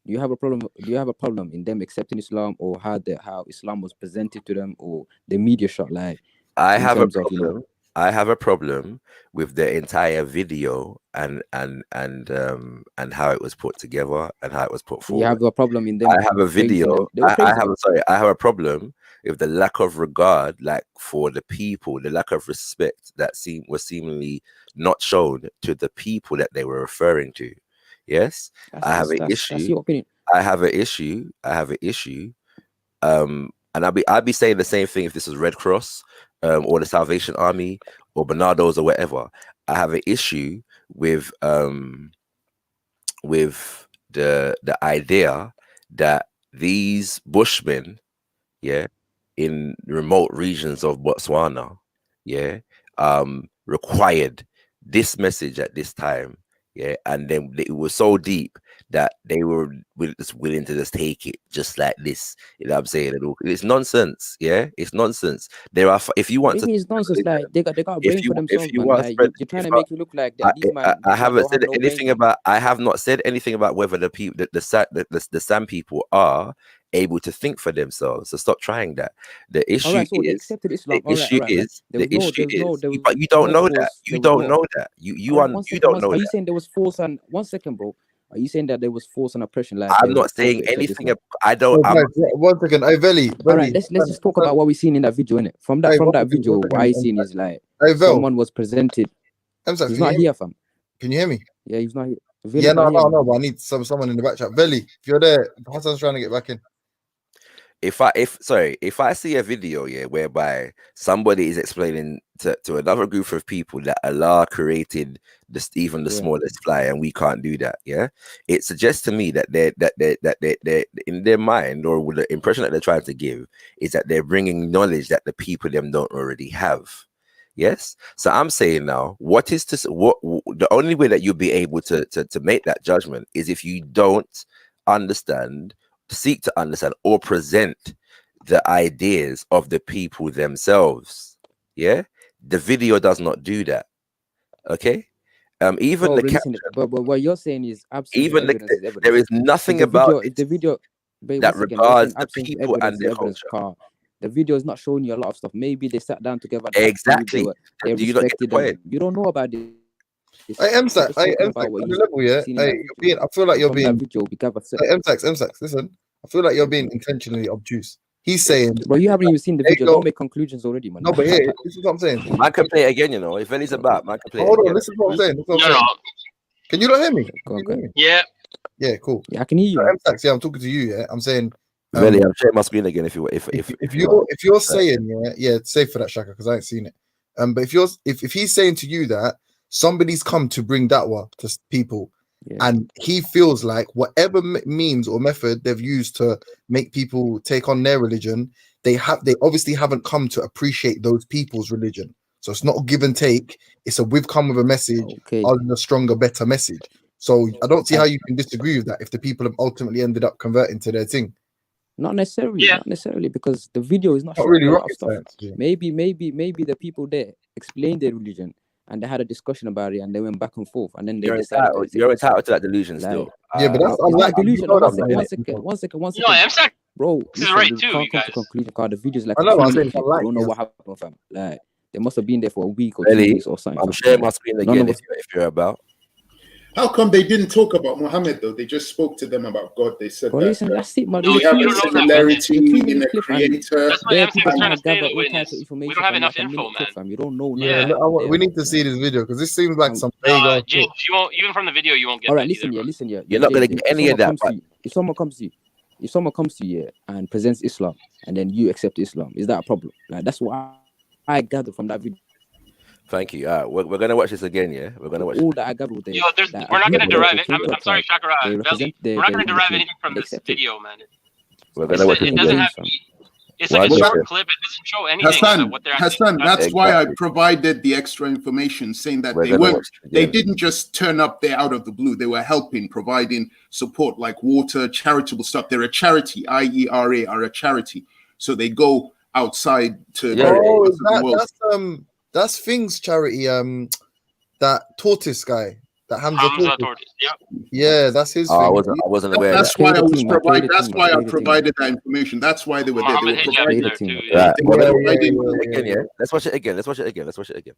Do you have a problem? Do you have a problem in them accepting Islam, or how Islam was presented to them, or the media shot? Like, I have a problem. I have a problem with the entire video and how it was put together and how it was put forward. You have a problem in them. I have a video. I have a problem with the lack of regard, like, for the people, the lack of respect that was seemingly not shown to the people that they were referring to. Yes, I have an issue. That's your opinion. I have an issue. And I'd be saying the same thing if this was Red Cross, or the Salvation Army, or Bernardo's, or whatever. I have an issue with the idea that these Bushmen, yeah, in remote regions of Botswana, yeah, required this message at this time, yeah, and then it was so deep that they were just willing to just take it just like this. You know what I'm saying? It's nonsense. Yeah, it's nonsense. There are if you want Maybe to it's nonsense. Like they got a brain for if themselves, you man. want to Like spread, you're trying to make it look like that these man I haven't don't said have no brain. anything about. I have not said anything about whether the people, the San people are able to think for themselves. So stop trying that. The issue All right, so they is accepted Islam. the issue is There was but you don't no know that. force. You don't know that. All right, one You second. don't know Are you that. saying there was force and 1 second, bro? Are you saying that there was force and oppression? Like I'm they not were forced saying to accept anything. Islam? I don't. Oh, guys, 1 second. Hey, Veli. All right, let's just talk about what we seen in that video, innit? From that video, what I seen is like someone was presented. He's not here, fam. Can you hear me? Yeah, he's not here. Yeah, no, but I need someone in the back chat. Veli, if you're there, Hassan's trying to get back in. If I see a video, yeah, whereby somebody is explaining to another group of people that Allah created even the smallest fly and we can't do that, yeah, it suggests to me that they in their mind, or with the impression that they're trying to give, is that they're bringing knowledge that the people them don't already have. Yes, so I'm saying now, what the only way that you'll be able to make that judgment is if you don't seek to understand or present the ideas of the people themselves. Yeah, the video does not do that. Okay, even Bro, the listen, caption, but what you're saying is absolute even evidence is evidence. there is nothing If the about if the video, wait, that 1 second, you're saying regards the absolute people and evidence is their evidence. culture. Car. The video is not showing you a lot of stuff. Maybe they sat down together. Exactly. They Do you not get the respected them. point? You don't know about this. Hey, MSAC, on the level, yeah. Hey, I feel like you're being. Hey, MSAC, listen. I feel like you're being intentionally obtuse. He's saying, bro, you haven't even seen the video. Don't make conclusions already, man. No, but here, this is what I'm saying. Man can play it again, you know. If Veli's about, man can play Hold it on, again. this is what I'm saying. No. Can you not hear me? Yeah. Yeah, cool. Yeah, I can hear you. MSAC, yeah, I'm talking to you. Yeah, I'm saying. Veli, I'm sharing my screen again. If you're saying yeah, it's safe for that, Shaka, because I ain't seen it. But if he's saying to you that somebody's come to bring da'wah to people, and he feels like whatever means or method they've used to make people take on their religion, they obviously haven't come to appreciate those people's religion. So it's not a give and take. It's we've come with a message, a stronger, better message. So I don't see how you can disagree with that if the people have ultimately ended up converting to their thing. Not necessarily, because the video is not showing really a lot of stuff. science, yeah. Maybe the people there explained their religion and they had a discussion about it and they went back and forth and then they decided to accept you're it. entitled to that delusion still. Yeah, but that's it's not delusion. you know One second. No, I'm sorry. Bro, This is right too, can't you come guys. to conclusion because the video's like I know, a I'm few saying minutes. I Don't know like what happened, fam. Like they must have been there for a week or Veli, 2 weeks or something. I'm sharing my screen again if you're about. How come they didn't talk about Muhammad though? They just spoke to them about God. They said Bro, listen, that's it, man. we have a similarity in a creator. That's what MC's trying to say. All types of information. We don't have enough info, man. Fam. You don't know. Yeah. We need to see this video because this seems like some vague. James, you won't. Even from the video, you won't get. All right, that listen. You're not gonna get any of that. If someone comes to you and presents Islam and then you accept Islam, is that a problem? Like that's what I gathered from that video. Thank you. We're gonna watch this again, yeah. We're gonna watch all that I gathered. Yo, we're not gonna derive it. I'm sorry, Shakara. Veli, we're not gonna derive anything from this video, man. We're gonna watch it. Doesn't have. It's like a short clip. It doesn't show anything about what they're actually. Hassan, that's why I provided the extra information, saying that they didn't just turn up there out of the blue. They were helping, providing support like water, charitable stuff. They're a charity. IERA are a charity, so they go outside to. That's Things charity. That tortoise guy, that Hamza tortoise. Yep. Yeah, that's his. I thing. wasn't aware. That's why I provided that information. That's why they were there. They were providing. Again, yeah. Let's watch it again. Let's watch it again.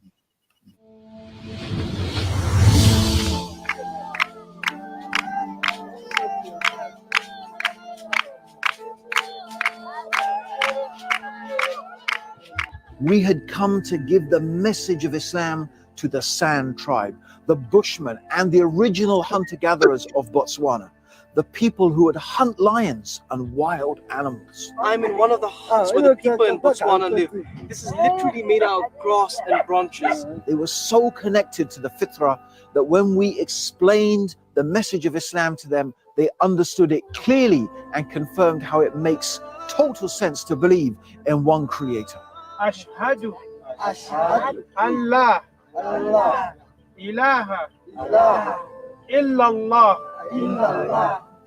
We had come to give the message of Islam to the San tribe, the Bushmen and the original hunter-gatherers of Botswana, the people who would hunt lions and wild animals. I'm in one of the huts where the people in Botswana live. This is literally made out of grass and branches. They were so connected to the fitrah that when we explained the message of Islam to them, they understood it clearly and confirmed how it makes total sense to believe in one creator. Ashhadu Allah ilaha illallah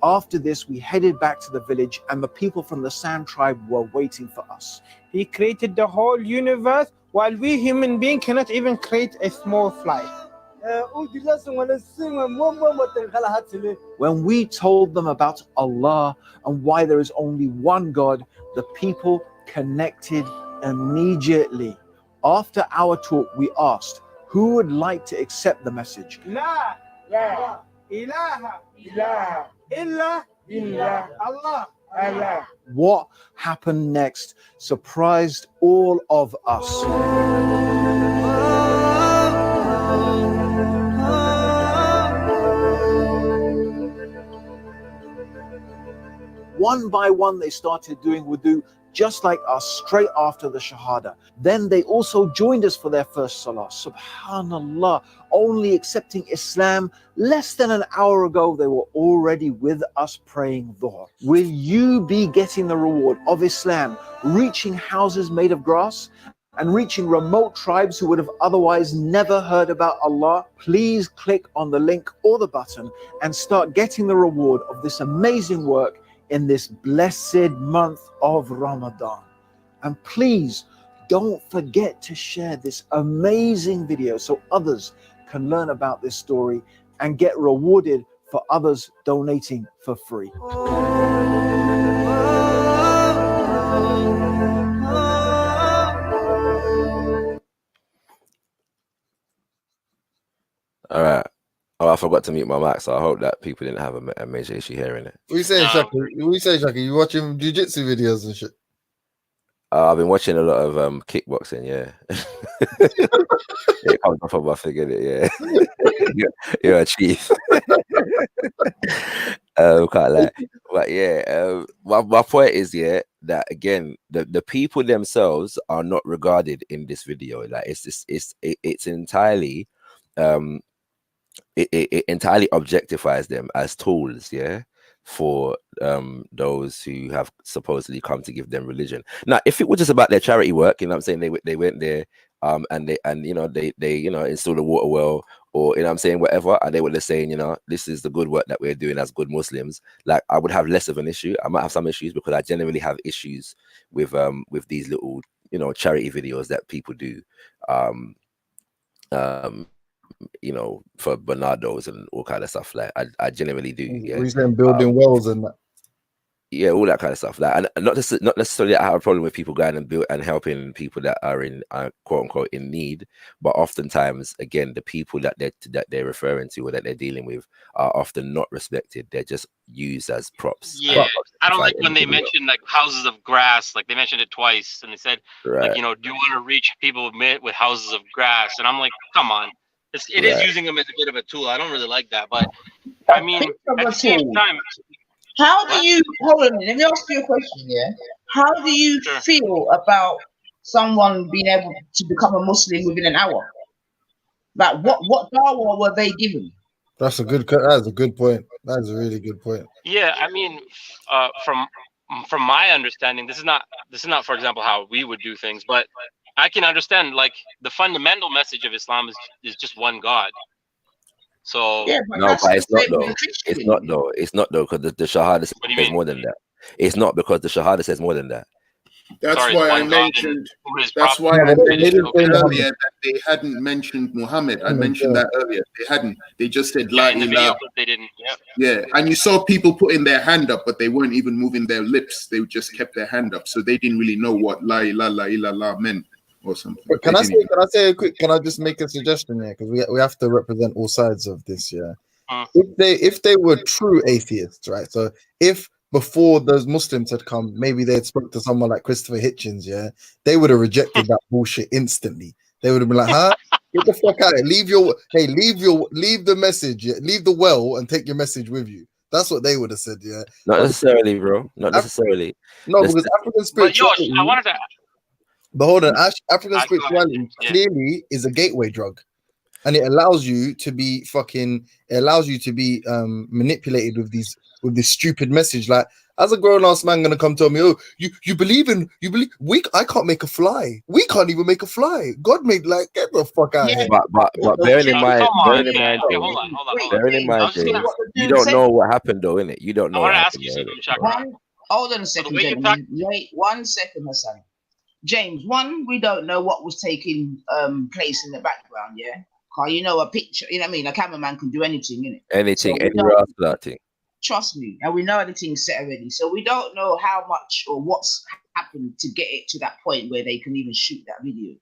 After this, we headed back to the village, and the people from the Sand tribe were waiting for us. He created the whole universe, while we human beings cannot even create a small fly. When we told them about Allah and why there is only one God, the people connected immediately. After our talk, we asked, who would like to accept the message? La ilaha illa Allah. What happened next surprised all of us. One by one, they started doing wudu just like us straight after the Shahada. Then they also joined us for their first Salah. Subhanallah, only accepting Islam less than an hour ago, they were already with us praying Dhuhr. Will you be getting the reward of Islam, reaching houses made of grass and reaching remote tribes who would have otherwise never heard about Allah? Please click on the link or the button and start getting the reward of this amazing work in this blessed month of Ramadan. And please don't forget to share this amazing video so others can learn about this story and get rewarded for others donating for free. All right. Oh, I forgot to mute my mic, so I hope that people didn't have a major issue hearing it. What you saying, Shaki? What you saying, Shaki? You watching jiu-jitsu videos and shit? I've been watching a lot of kickboxing, yeah. It comes off of my figure, yeah. You're a chief. Can't lie. But yeah, my point is, yeah, that again, the people themselves are not regarded in this video. Like it's entirely it entirely objectifies them as tools, yeah, for those who have supposedly come to give them religion. Now, if it was just about their charity work, you know what I'm saying, they went there and they installed a water well, or you know what I'm saying, whatever, and they were just saying, you know, this is the good work that we're doing as good Muslims, like I would have less of an issue. I might have some issues because I generally have issues with these little, you know, charity videos that people do. You know, for Bernardo's and all kind of stuff. Like I generally do. Yeah, What you saying, building wells and that? Yeah, all that kind of stuff. Like, and not necessarily I have a problem with people going and build and helping people that are in quote unquote in need, but oftentimes, again, the people that they're referring to or that they're dealing with are often not respected. They're just used as props. Yeah, I don't like when they mention like houses of grass. Like they mentioned it twice, and they said, like, you know, do you want to reach people with houses of grass? And I'm like, come on. It is using them as a bit of a tool. I don't really like that, but I mean, at the same time, how do you hold on? Let me ask you a question. Yeah, how do you feel about someone being able to become a Muslim within an hour? Like, what dawah were they given? That's a good point. That's a really good point. Yeah, I mean, from my understanding, this is not, for example, how we would do things, but I can understand, like, the fundamental message of Islam is just one God. So yeah, but it's not though. It's not though, because the Shahada says more than that. It's not because the Shahada says more than that. That's why I mentioned. That's why I mentioned earlier that they hadn't mentioned Muhammad. I mentioned that earlier. They hadn't. They just said La ilaha. They didn't. Yeah, and you saw people putting their hand up, but they weren't even moving their lips. They just kept their hand up, so they didn't really know what La ilaha illallah meant or something. But can I just make a suggestion here, because we have to represent all sides of this. Yeah, if they were true atheists, right? So if before those Muslims had come, maybe they had spoke to someone like Christopher Hitchens, yeah, they would have rejected that bullshit instantly. They would have been like, huh? Get the fuck out of here. Leave the message, yeah? Leave the well and take your message with you. That's what they would have said, yeah. Not necessarily, bro. Not necessarily. No, because African spirituality. But Josh, I wanted to. But hold on, African spirituality clearly is a gateway drug. And it allows you to be manipulated with this stupid message. Like, As a grown ass man, gonna come tell me, oh, you believe I can't make a fly. We can't even make a fly. God made like get the fuck out of here. But bearing in mind, Come on, James, man. Okay, hold on. bearing in mind, I was just James, gonna- what the you dude don't said. know what happened though, innit? You don't I know want what to happened. ask you something, Chakra. Hold on a second, way you gentlemen. Wait 1 second, Hassan. James, one, we don't know what was taking place in the background, yeah? Because you know a picture, you know what I mean? A cameraman can do anything, innit? Anything, So we anywhere don't- else for that thing. Trust me, and we know everything's set already. So we don't know how much or what's happened to get it to that point where they can even shoot that video.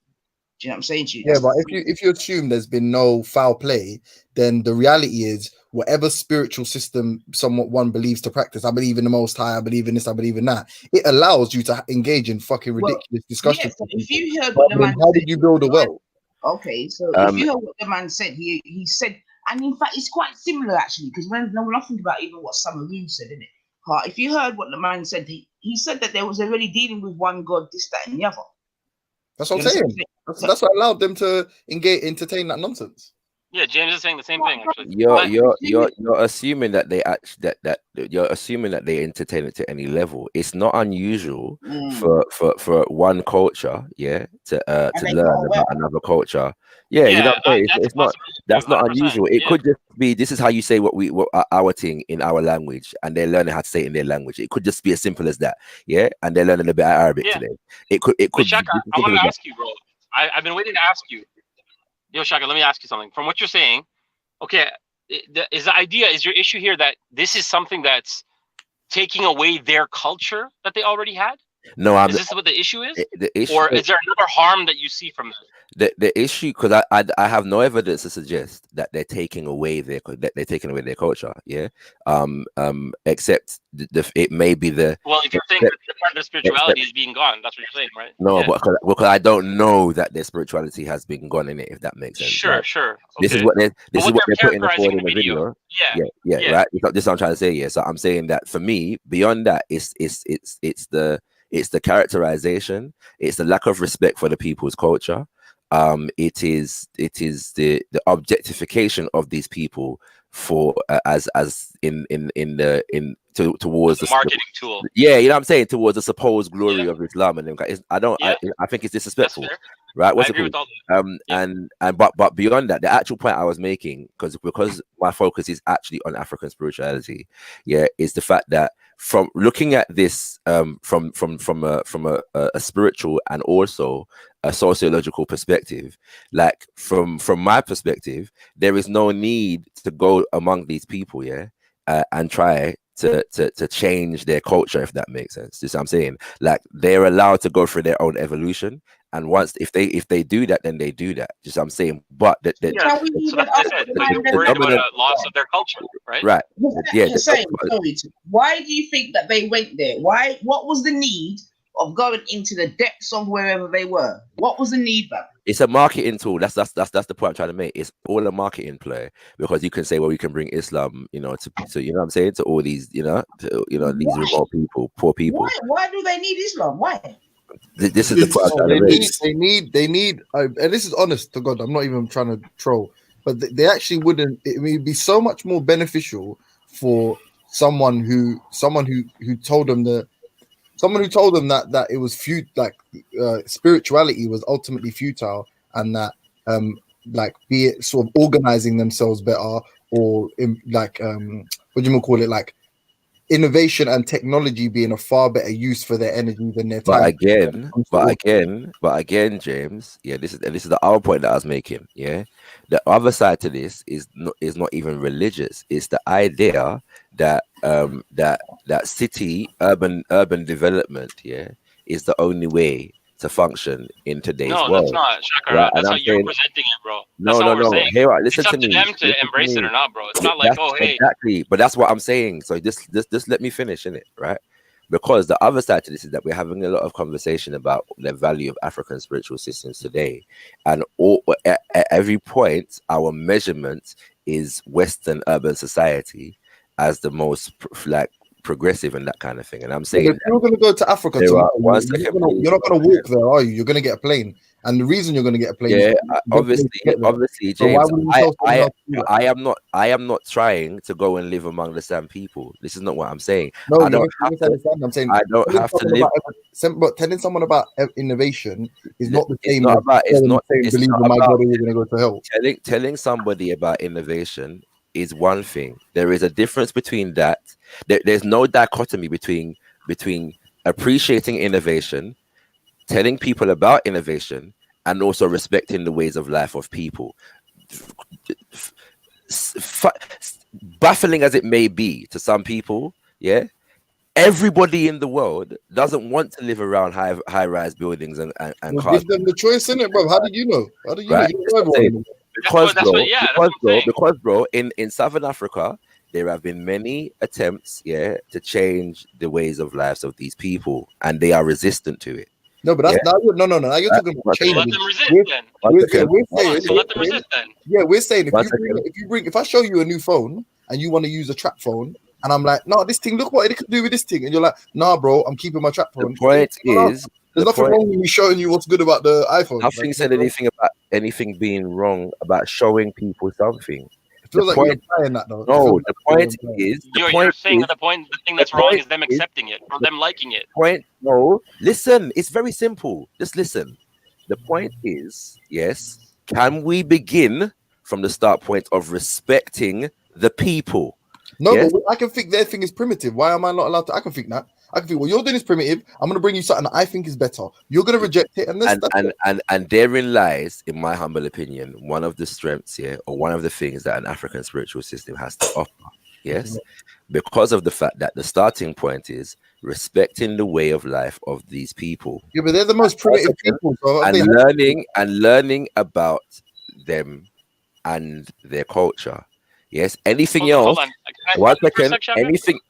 Do you know what I'm saying to you? Yeah, That's but the if you assume there's been no foul play, then the reality is whatever spiritual system one believes to practice. I believe in the Most High. I believe in this. I believe in that. It allows you to engage in fucking ridiculous discussions. Yeah, so if you heard what the man how said, did you build a well? okay, so if you heard what the man said, he said, and in fact, it's quite similar actually, because when I think about even what Samaroon said, isn't it? If you heard what the man said, he said that there was already dealing with one God, this, that, and the other. That's what I'm saying. That's what allowed them to entertain that nonsense. Yeah, James is saying the same thing actually. You're assuming that they actually that you're assuming that they entertain it to any level. It's not unusual for one culture, to learn about another culture. Yeah, you know what I'm saying? That's not unusual. It could just be this is how you say what our thing in our language, and they're learning how to say it in their language. It could just be as simple as that, and they're learning a bit of Arabic today. It could. But Shaka, I want to ask you, bro. I've been waiting to ask you. Yo, Shaka, let me ask you something. From what you're saying, okay, is your issue here that this is something that's taking away their culture that they already had? No, is this what the issue is? The issue, or is there another harm that you see from this? The issue, because I have no evidence to suggest that they're taking away their culture, except it may be the. Well, if you're saying that the part of their spirituality is being gone, that's what you're saying, right? No, because I don't know that their spirituality has been gone in it. If that makes sense. Sure, right? sure. Okay. This is what they're putting forward in the video. Yeah. Right. This is what I'm trying to say. Yeah. So I'm saying that for me, beyond that, it's the characterization. It's the lack of respect for the people's culture. It is the objectification of these people for towards the marketing tool. Yeah, you know what I'm saying, towards the supposed glory of Islam, and I think it's disrespectful, right? What's it called? But beyond that, the actual point I was making, because my focus is actually on African spirituality, is the fact that from looking at this from a spiritual and also a sociological perspective, like from my perspective, there is no need to go among these people, and try to change their culture, if that makes sense. Just what I'm saying, like they're allowed to go through their own evolution, and once if they do that, then they do that. Just what I'm saying, but so that's what I said. Like you're worried about a loss of their culture, right? Right. Yeah. Why do you think that they went there? Why? What was the need of going into the depths of wherever they were? What was the need, man? It's a marketing tool. That's the point I'm trying to make. It's all a marketing play, because you can say, well, we can bring Islam, to you know what I'm saying, to all these, these remote people, poor people. Why do they need Islam? Why? This is the point I'm trying to make. They need, and this is honest to God. I'm not even trying to troll, but they actually wouldn't. It would be so much more beneficial for someone who told them that. Someone who told them that it was spirituality was ultimately futile, and that be it sort of organizing themselves better, or what do you call it, like innovation and technology being a far better use for their energy than their time. But again, James, this is the other point that I was making. Yeah, the other side to this is not even religious. It's the idea that that city urban development is the only way to function in today's world. No, that's not, Shaka. Right? That's how you're presenting it, bro. That's No. Saying. Listen it's up to to them to embrace it or not, bro. It's not like, hey. Exactly, but that's what I'm saying. So just let me finish, innit, right? Because the other side to this is that we're having a lot of conversation about the value of African spiritual systems today, and at every point, our measurement is Western urban society as the most progressive and that kind of thing. And I'm saying, if you're going to go to Africa tomorrow, you're not going to walk there, are you? You're going to get a plane, and the reason you're going to get a plane. Yeah, is obviously, So why James. would you tell someone else to do that? I am not trying to go and live among the Sam people. This is not what I'm saying. No, I don't have to. misunderstand. I'm saying I don't have to live. But telling someone about innovation is not the same. It's not about. It's not. Saying, It's believe not in my about. God, or you're going to go to hell. Telling somebody about innovation is one thing. There is a difference between that. There's no dichotomy between appreciating innovation, telling people about innovation, and also respecting the ways of life of people. Baffling as it may be to some people, yeah, everybody in the world doesn't want to live around high-rise buildings and Well, cars. give them the choice, innit, bro? How did you know? How did you Right? know? Because bro, in Southern Africa, there have been many attempts, yeah, to change the ways of lives of these people, and they are resistant to it. No, but that's now. No. Now you're talking about So change. let them resist then. So let them resist then. Yeah, we're saying if I show you a new phone and you want to use a trap phone, and I'm like, no, this thing, look what it could do with this thing, and you're like, nah, bro, I'm keeping my trap phone. The point is, there's nothing wrong with me showing you what's good about the iPhone. Nothing said anything about anything being wrong about showing people something. It feels like you're implying that, though. No, the point is, You're saying that the thing that's wrong is them accepting it or them liking it. No, listen, it's very simple. Just listen. The point is, yes, can we begin from the start point of respecting the people? No, yes? but I can think their thing is primitive. Why am I not allowed to? I can think that. I can think what you're doing is primitive. I'm going to bring you something that I think is better. You're going to reject it, and therein lies, in my humble opinion, one of the strengths here, or one of the things that an African spiritual system has to offer. Yes, because of the fact that the starting point is respecting the way of life of these people. Yeah, but they're the most primitive people, so and learning about them and their culture. Yes, anything else. One second.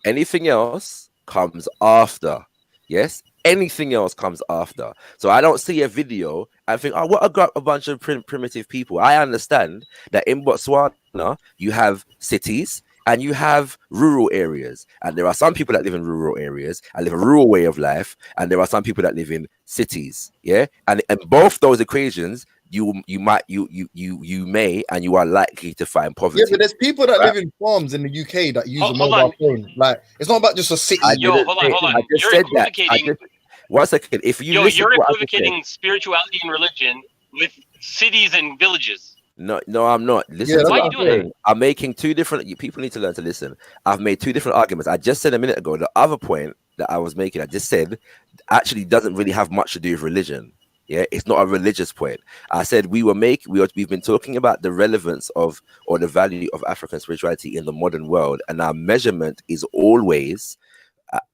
Anything else comes after. Yes, anything else comes after. So I don't see a video and think, oh, what a bunch of primitive people. I understand that in Botswana you have cities and you have rural areas, and there are some people that live in rural areas and live a rural way of life, and there are some people that live in cities. Yeah, and both those equations, you may and you are likely to find poverty. Yeah, but there's people that live in farms in the UK that use a mobile phone. Like, it's not about just a city. Hold on. I just said that. One second. If you you're equivocating spirituality and religion with cities and villages. No, I'm not. Listen, why are you doing that? I'm making two different. People need to learn to listen. I've made two different arguments. I just said a minute ago the other point that I was making. I just said actually doesn't really have much to do with religion. Yeah, it's not a religious point. I said we've been talking about the relevance of or the value of African spirituality in the modern world, and our measurement is always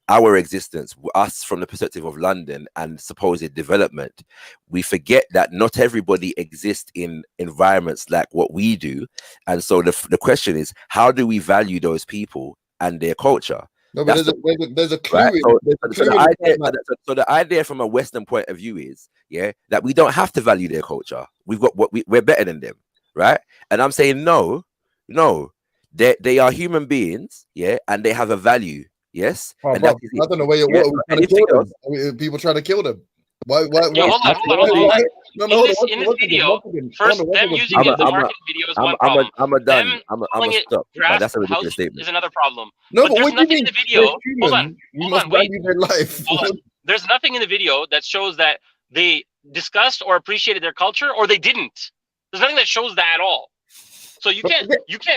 our existence, us from the perspective of London and supposed development. We forget that not everybody exists in environments like what we do, and so the question is, how do we value those people and their culture? No, but there's a clue. Right? So the idea from a Western point of view is, yeah, that we don't have to value their culture. We've got we're better than them, right? And I'm saying no, they are human beings, yeah, and they have a value, yes. Oh, and I don't know where you're. People trying to kill them. Why? Hold on. In this video, first, them using it as a marketing video is one problem. I'm a stop. That's a ridiculous statement. Is another problem. No, but there's nothing in the video. Hold on. Wait. Their life. There's nothing in the video that shows that they discussed or appreciated their culture, or they didn't. There's nothing that shows that at all. So you can't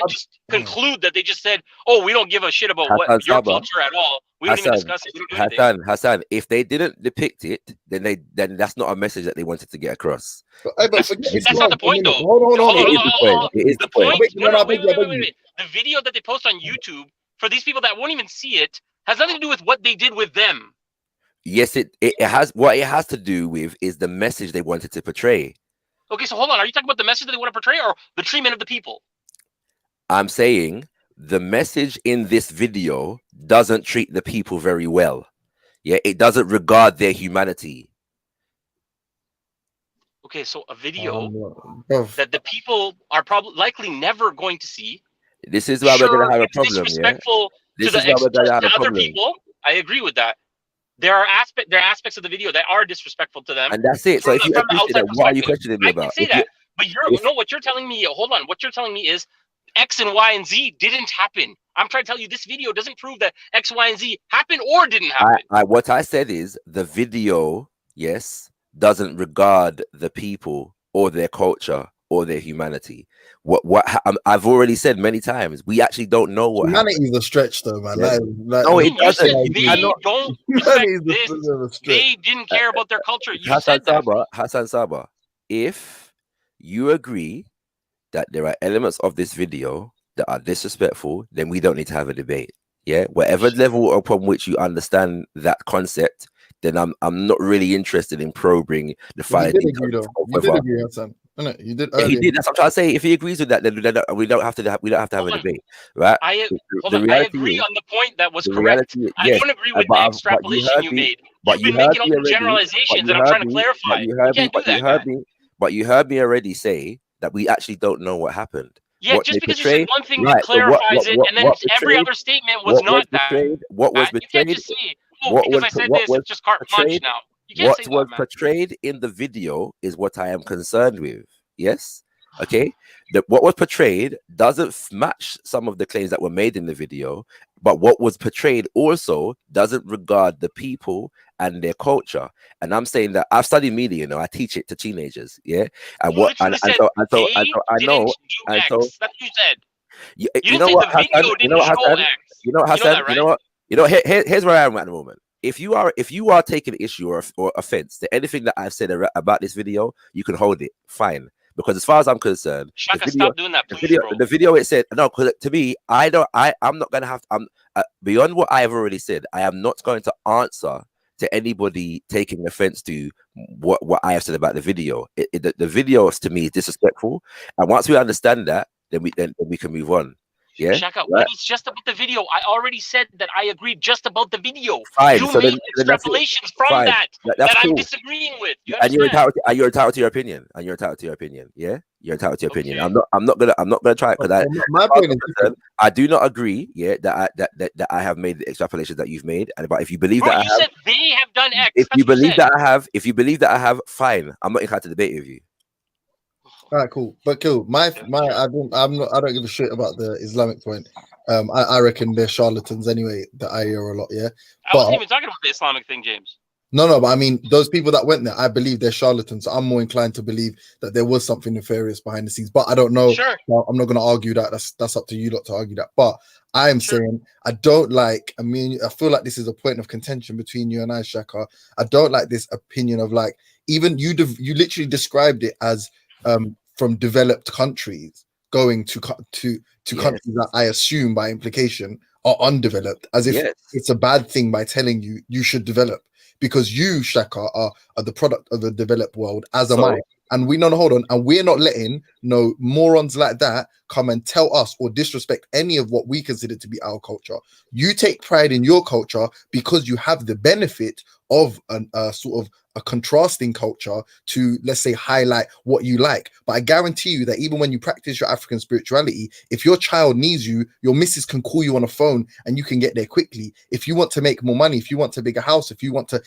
just conclude that they just said, "Oh, we don't give a shit about what your culture at all. We don't even discuss it." We don't do anything." Hassan, if they didn't depict it, then that's not a message that they wanted to get across. That's not the point, though. Hold on. It is the point. Wait. The video that they post on YouTube for these people that won't even see it has nothing to do with what they did with them. Yes, it has. What it has to do with is the message they wanted to portray. Okay, so hold on. Are you talking about the message that they want to portray or the treatment of the people? I'm saying the message in this video doesn't treat the people very well. Yeah, it doesn't regard their humanity. Okay, so a video that the people are probably likely never going to see. This is why we're going to have a problem. Disrespectful to other people. I agree with that. there are aspects of the video that are disrespectful to them. And that's it. So if you from the agree to outside that, what are you perspective. questioning me I can about? say If you- that, but if- what you're telling me. Hold on, what you're telling me is X and Y and Z didn't happen. I'm trying to tell you this video doesn't prove that X, Y, and Z happened or didn't happen. What I said is the video, yes, doesn't regard the people or their culture or their humanity. I've already said many times, we actually don't know what happened. Humanity is a stretch, though, man. Yeah. Like, No, it You said doesn't. they don't respect this. this. They didn't care about their culture. You Hassan said that. Hassan Saba, if you agree that there are elements of this video that are disrespectful, then we don't need to have a debate. Yeah, whatever level upon which you understand that concept, then I'm not really interested in probing the fine You did details agree, though. of You did whether- agree, Hassan. Innit? You did. Yeah, he earlier. did. That's what I'm trying to say. If he agrees with that, then we don't have to have a debate, right? I The reality agree is- on the point that was the correct. reality is- I yes, don't agree with but the you extrapolation heard you me- made. but You've you been heard making all me the already- generalizations but that you I'm trying to heard me- clarify. but you heard me- can't do but you that, heard man. me- But you heard me already say that we actually don't know what happened. Yeah, What just they because you portrayed- said one thing right, that so clarifies it, and then what every portrayed- other statement was what not that. portrayed, what was You can't portrayed, just say, oh, what because was- I said what this, was it's just carte blanche portrayed- now. You can't what say was that, man. portrayed in the video is what I am concerned with. Yes, okay. What was portrayed doesn't match some of the claims that were made in the video, but what was portrayed also doesn't regard the people and their culture. And I'm saying that I've studied media. You know, I teach it to teenagers. Yeah, and You what literally and said so they I know. didn't do And X. so That's what you said. you didn't know say what, the video Hassan? You know what, didn't show Hassan? X. You know what, You know Hassan? that, You know right? what? Here's where I am at the moment. If you are taking issue or offense to anything that I've said about this video, you can hold it. Fine. Because as far as I'm concerned, Shaka, stop doing that, please, bro. the video it said no. Because to me, I'm not gonna have. I'm beyond what I have already said. I am not going to answer to anybody taking offense to what I have said about the video. The video to me is disrespectful, and once we understand that, then we can move on. Yeah, Shaka, right? when it's just about the video, I already said that I agreed just about the video. Fine. You So made then that's it. extrapolations from Fine. that That's I'm cool. disagreeing with. You And you're understand? entitled to your opinion. And you're entitled to your opinion. Yeah, you're entitled to your opinion. I'm not gonna try it because my point is I do not agree. Yeah, that I have made the extrapolations that you've made. And but if you believe Bro, that you I have, said they have done X. if That's you what believe said. that I have, fine. I'm not inclined to debate with you. All right, cool. But cool. I don't give a shit about the Islamic point. I reckon they're charlatans anyway. That I hear a lot. Yeah. I wasn't even talking about the Islamic thing, James. No, but I mean, those people that went there, I believe they're charlatans. So I'm more inclined to believe that there was something nefarious behind the scenes. But I don't know. Sure. Well, I'm not going to argue that. That's up to you lot to argue that. But I am saying I don't like. I mean, I feel like this is a point of contention between you and I, Shaka. I don't like this opinion of like even you. You literally described it as from developed countries going to countries that I assume by implication are undeveloped, as if it's a bad thing by telling you should develop. Because you, Shaka, are the product of the developed world, as am I. And we know, hold on, and we're not letting no morons like that come and tell us or disrespect any of what we consider to be our culture. You take pride in your culture because you have the benefit of a sort of a contrasting culture to, let's say, highlight what you like. But I guarantee you that even when you practice your African spirituality, if your child needs you, your missus can call you on a phone and you can get there quickly. If you want to make more money, if you want to bigger house, if you want to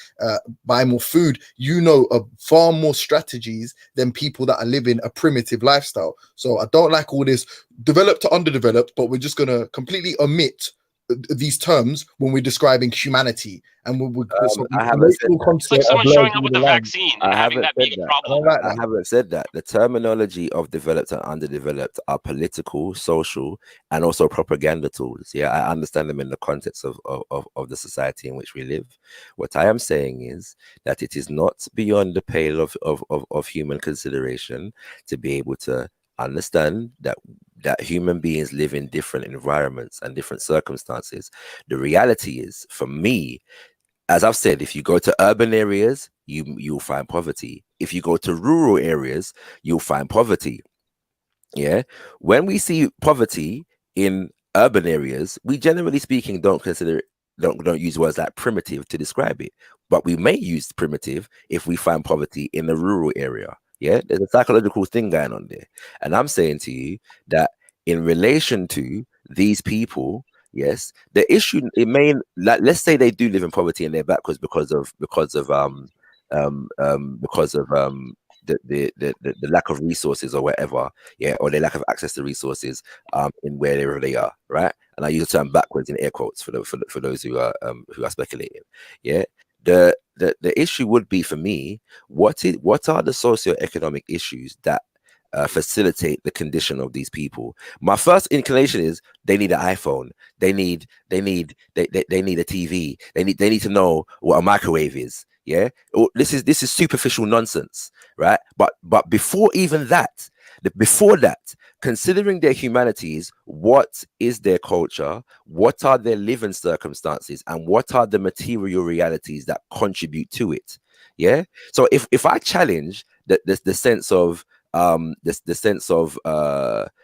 buy more food, you know far more strategies than people that are living a primitive lifestyle. So I don't like all this developed to underdeveloped, but we're just going to completely omit these terms when we're describing humanity. And I haven't said that. It's like someone showing up with the vaccine and I having haven't that said big that. problem. I haven't said that. The terminology of developed and underdeveloped are political, social, and also propaganda tools. Yeah, I understand them in the context of the society in which we live. What I am saying is that it is not beyond the pale of human consideration to be able to understand that human beings live in different environments and different circumstances. The reality is, for me, as I've said, if you go to urban areas, you'll find poverty. If you go to rural areas, you'll find poverty. Yeah. When we see poverty in urban areas, we generally speaking don't use words like primitive to describe it. But we may use primitive if we find poverty in the rural area. Yeah, there's a psychological thing going on there. And I'm saying to you that in relation to these people Yes, the issue it may like let's say they do live in poverty and they're backwards the lack of resources or whatever, yeah, or the lack of access to resources in wherever they are, right? And I use the term backwards in air quotes for those who are speculating, yeah. The issue would be for me, what are the socioeconomic issues that facilitate the condition of these people? My first inclination is they need an iPhone, they need a TV, they need to know what a microwave is. Yeah, this is superficial nonsense, right? But before even that, before that, considering their humanities, what is their culture, what are their living circumstances, and what are the material realities that contribute to it? Yeah. So if I challenge the sense of the sense of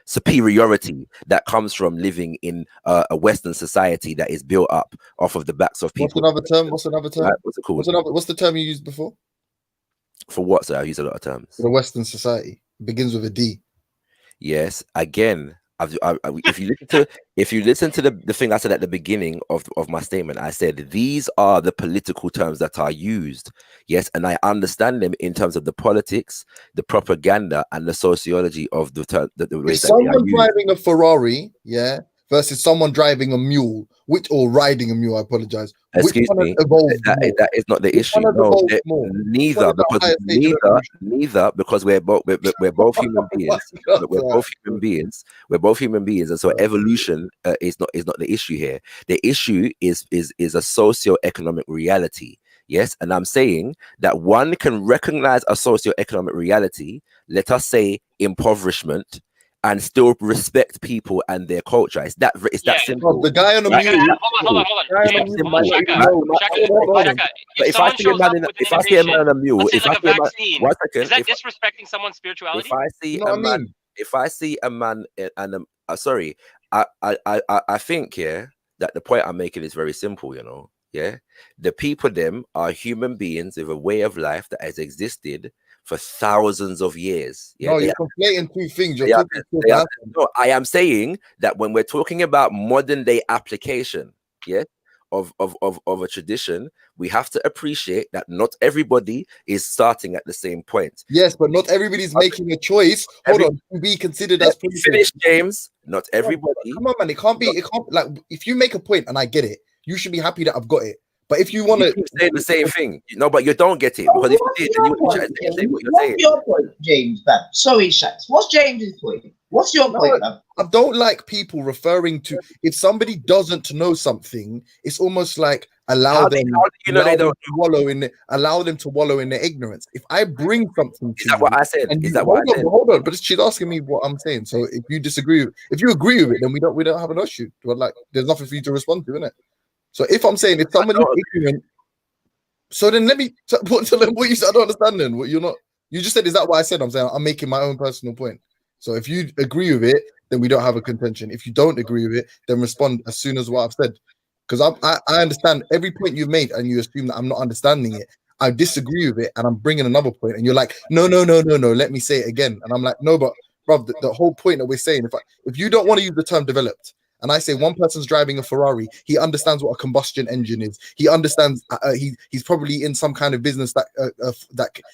superiority that comes from living in a Western society that is built up off of the backs of people. What's another term? Right? What's it called? What's the term you used before? For what, sir? I use a lot of terms. For the Western society. It begins with a D. Yes. Again, if you listen to the thing I said at the beginning of my statement, I said these are the political terms that are used. Yes, and I understand them in terms of the politics, the propaganda, and the sociology of the ways that they are Someone used. driving a Ferrari, yeah, versus someone driving a mule, or riding a mule. I apologize. Excuse me. That is not the issue. No, neither, because we're both human beings. We're both human beings. We're both human beings, and so evolution is not the issue here. The issue is a socio-economic reality. Yes, and I'm saying that one can recognize a socio-economic reality. Let us say impoverishment, and still respect people and their culture. It's that simple. The guy on the mule. Hold on. But if I see a man on a mule, is that disrespecting someone's spirituality? If I see a man and sorry, I think that the point I'm making is very simple. Yeah, the people them are human beings with a way of life that has existed for thousands of years. Yeah, no, you're conflating two things. No, I am saying that when we're talking about modern day application, yeah, of a tradition, we have to appreciate that not everybody is starting at the same point. Yes, but not everybody's making a choice. Hold on, to be considered as finish, James. Not everybody. Come on, man. It can't like if you make a point and I get it, you should be happy that I've got it. But if you want to say the same thing, but you don't get it, because if you did, then you would try to say what you're saying. What's your point, James? Sorry, Shax. What's James's point? What's your point? I don't like people referring to, if somebody doesn't know something, it's almost like allow them to wallow in their ignorance. If I bring something to is that what I said? Hold on, but she's asking me what I'm saying. So if you disagree, if you agree with it, then we don't have an issue. But like, there's nothing for you to respond to, isn't it? So if I'm saying if someone is ignorant, so then let me what you said. I don't understand then. What you just said, is that what I said? I'm saying I'm making my own personal point. So if you agree with it, then we don't have a contention. If you don't agree with it, then respond as soon as what I've said. Because I understand every point you've made, and you assume that I'm not understanding it. I disagree with it, and I'm bringing another point, and you're like, no. Let me say it again, and I'm like, no, but bruv, the whole point that we're saying, if you don't want to use the term developed, and I say one person's driving a Ferrari, he understands what a combustion engine is. He understands he's probably in some kind of business that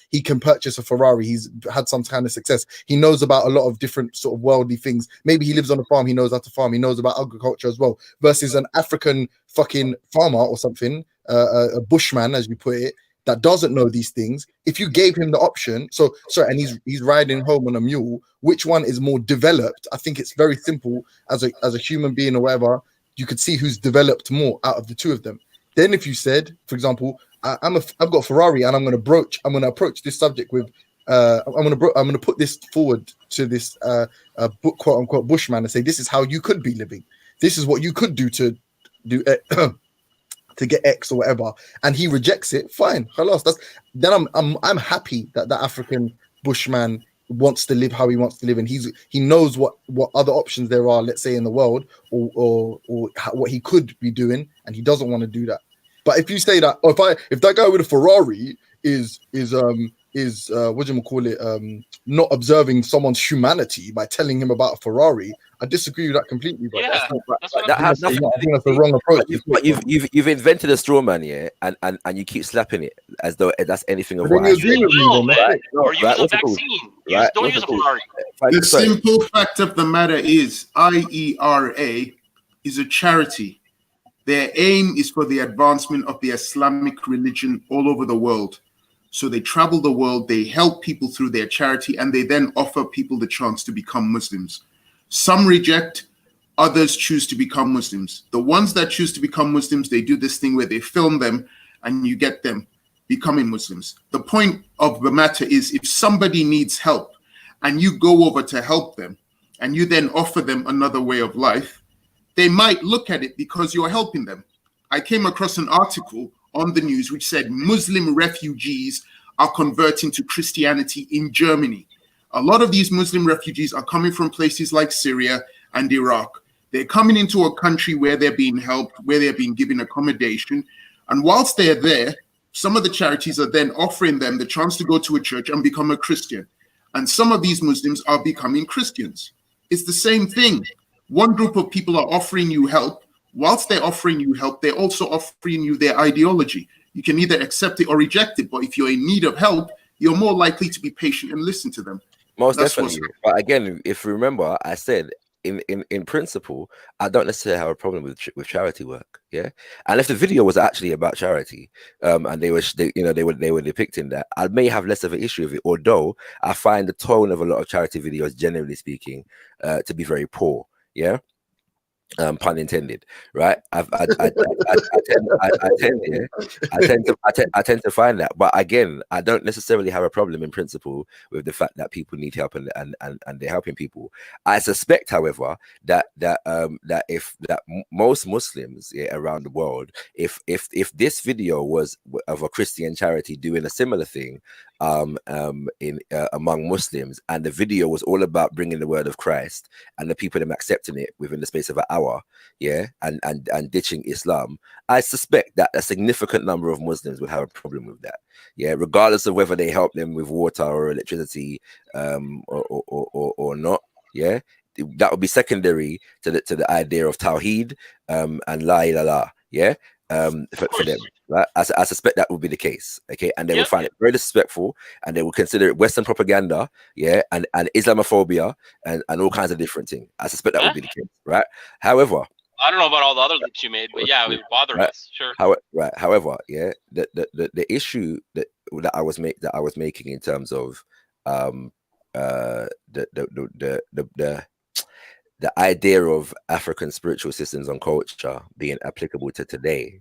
he can purchase a Ferrari. He's had some kind of success. He knows about a lot of different sort of worldly things. Maybe he lives on a farm. He knows how to farm. He knows about agriculture as well. Versus an African fucking farmer or something, a bushman, as you put it, that doesn't know these things. If you gave him the option, and he's riding home on a mule, which one is more developed? I think it's very simple. As a human being or whatever, you could see who's developed more out of the two of them. Then if you said, for example, I've got a Ferrari and I'm going to approach this subject with I'm going to put this forward to this quote unquote bushman and say, this is how you could be living. This is what you could do to to get X or whatever, and he rejects it, fine. Then I'm happy that the African bushman wants to live how he wants to live, and he knows what other options there are, let's say in the world, or what he could be doing, and he doesn't want to do that. But if you say that, if that guy with a Ferrari is what do you call it, not observing someone's humanity by telling him about a Ferrari, I disagree with that completely. But Yeah, that's what that I'm has saying. nothing. I think that's the wrong approach. But you've invented a straw man, yeah, and you keep slapping it as though that's anything of But then what you actually. agree with me, then, Man. right? Or use a What's it called? vaccine. Right? Don't What's use it a called? Ferrari. The Sorry. simple fact of the matter is IERA is a charity. Their aim is for the advancement of the Islamic religion all over the world. So they travel the world, they help people through their charity, and they then offer people the chance to become Muslims. Some reject, others choose to become Muslims. The ones that choose to become Muslims, they do this thing where they film them and you get them becoming Muslims. The point of the matter is, if somebody needs help and you go over to help them and you then offer them another way of life, they might look at it because you're helping them. I came across an article on the news which said Muslim refugees are converting to Christianity in Germany. A lot of these Muslim refugees are coming from places like Syria and Iraq. They're coming into a country where they're being helped, where they're being given accommodation. And whilst they're there, some of the charities are then offering them the chance to go to a church and become a Christian. And some of these Muslims are becoming Christians. It's the same thing. One group of people are offering you help. Whilst they're offering you help, they're also offering you their ideology. You can either accept it or reject it. But if you're in need of help, you're more likely to be patient and listen to them. Most That's definitely. But again, if you remember, I said in principle, I don't necessarily have a problem with charity work. Yeah, and if the video was actually about charity, and they were depicting that, I may have less of an issue with it. Although I find the tone of a lot of charity videos, generally speaking, to be very poor. Yeah. Pun intended, right? I tend to find that, but again, I don't necessarily have a problem in principle with the fact that people need help and they're helping people. I suspect, however, that most Muslims around the world, if this video was of a Christian charity doing a similar thing, among Muslims, and the video was all about bringing the word of Christ and the people them accepting it within the space of an hour, and ditching Islam, I suspect that a significant number of Muslims would have a problem with that, regardless of whether they help them with water or electricity, or not, that would be secondary to the idea of Tawheed, and La ilaha, for them. Right? I suspect that would be the case, okay, and they will find it very disrespectful, and they will consider it Western propaganda, and Islamophobia, and all kinds of different things. I suspect that would be the case, right? However, I don't know about all the other leaps you made, but yeah, it would bother us, sure. However, the issue that I was making in terms of the idea of African spiritual systems and culture being applicable to today,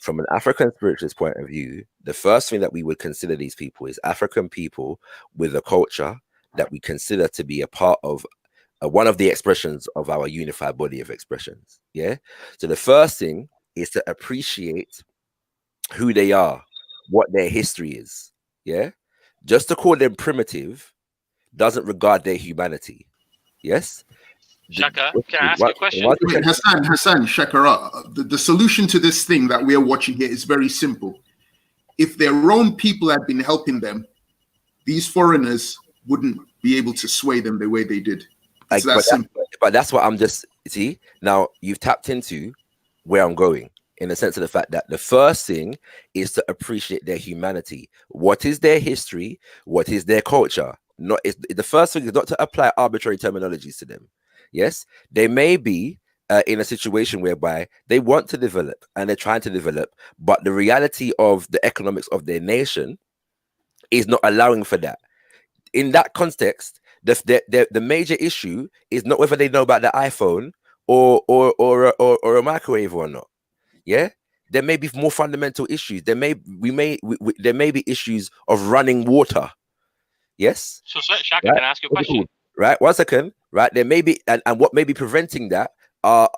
from an African spiritualist point of view, the first thing that we would consider these people is African people with a culture that we consider to be a part of one of the expressions of our unified body of expressions. So the first thing is to appreciate who they are, what their history is. Just to call them primitive doesn't regard their humanity. Yes. Shaka, can I ask you a question? Hassan, Shakara, the solution to this thing that we are watching here is very simple. If their own people had been helping them, these foreigners wouldn't be able to sway them the way they did. It's that simple. But that's what I'm just, see, now you've tapped into where I'm going, in the sense of the fact that the first thing is to appreciate their humanity. What is their history? What is their culture? The first thing is not to apply arbitrary terminologies to them. Yes, they may be in a situation whereby they want to develop and they're trying to develop, but the reality of the economics of their nation is not allowing for that. In that context, the major issue is not whether they know about the iPhone or a microwave or not. There may be more fundamental issues. There may be issues of running water. Yes. So Shaka, can I ask you a question? Right, 1 second. Right, there may be, and what may be preventing that are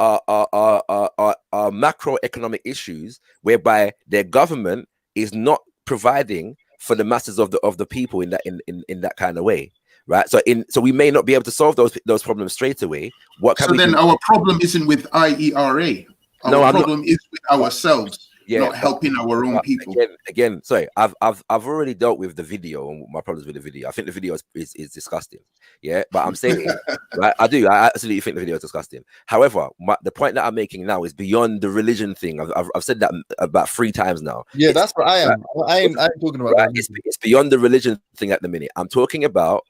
macroeconomic issues whereby their government is not providing for the masses of the people in that kind of way. Right, so we may not be able to solve those problems straight away. What can we do? Our problem isn't with IERA. Our problem is with ourselves. not helping our own people. Again, sorry, I've already dealt with the video and my problems with the video. I think the video is disgusting. Yeah, but I'm saying, right, I absolutely think the video is disgusting. However, the point that I'm making now is beyond the religion thing. I've said that about 3 times now. Yeah, that's what I am. I ain't talking about that. It's beyond the religion thing at the minute. I'm talking about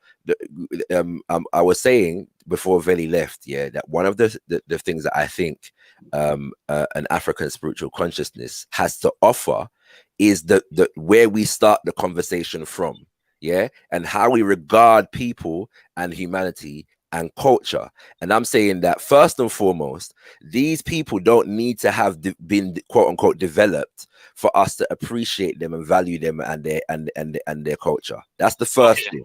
I was saying before Veli left, yeah, that one of the things that I think an African spiritual consciousness has to offer is the where we start the conversation from, yeah, and how we regard people and humanity and culture. And I'm saying that first and foremost, these people don't need to have been quote unquote developed for us to appreciate them and value them and their culture. That's the first thing,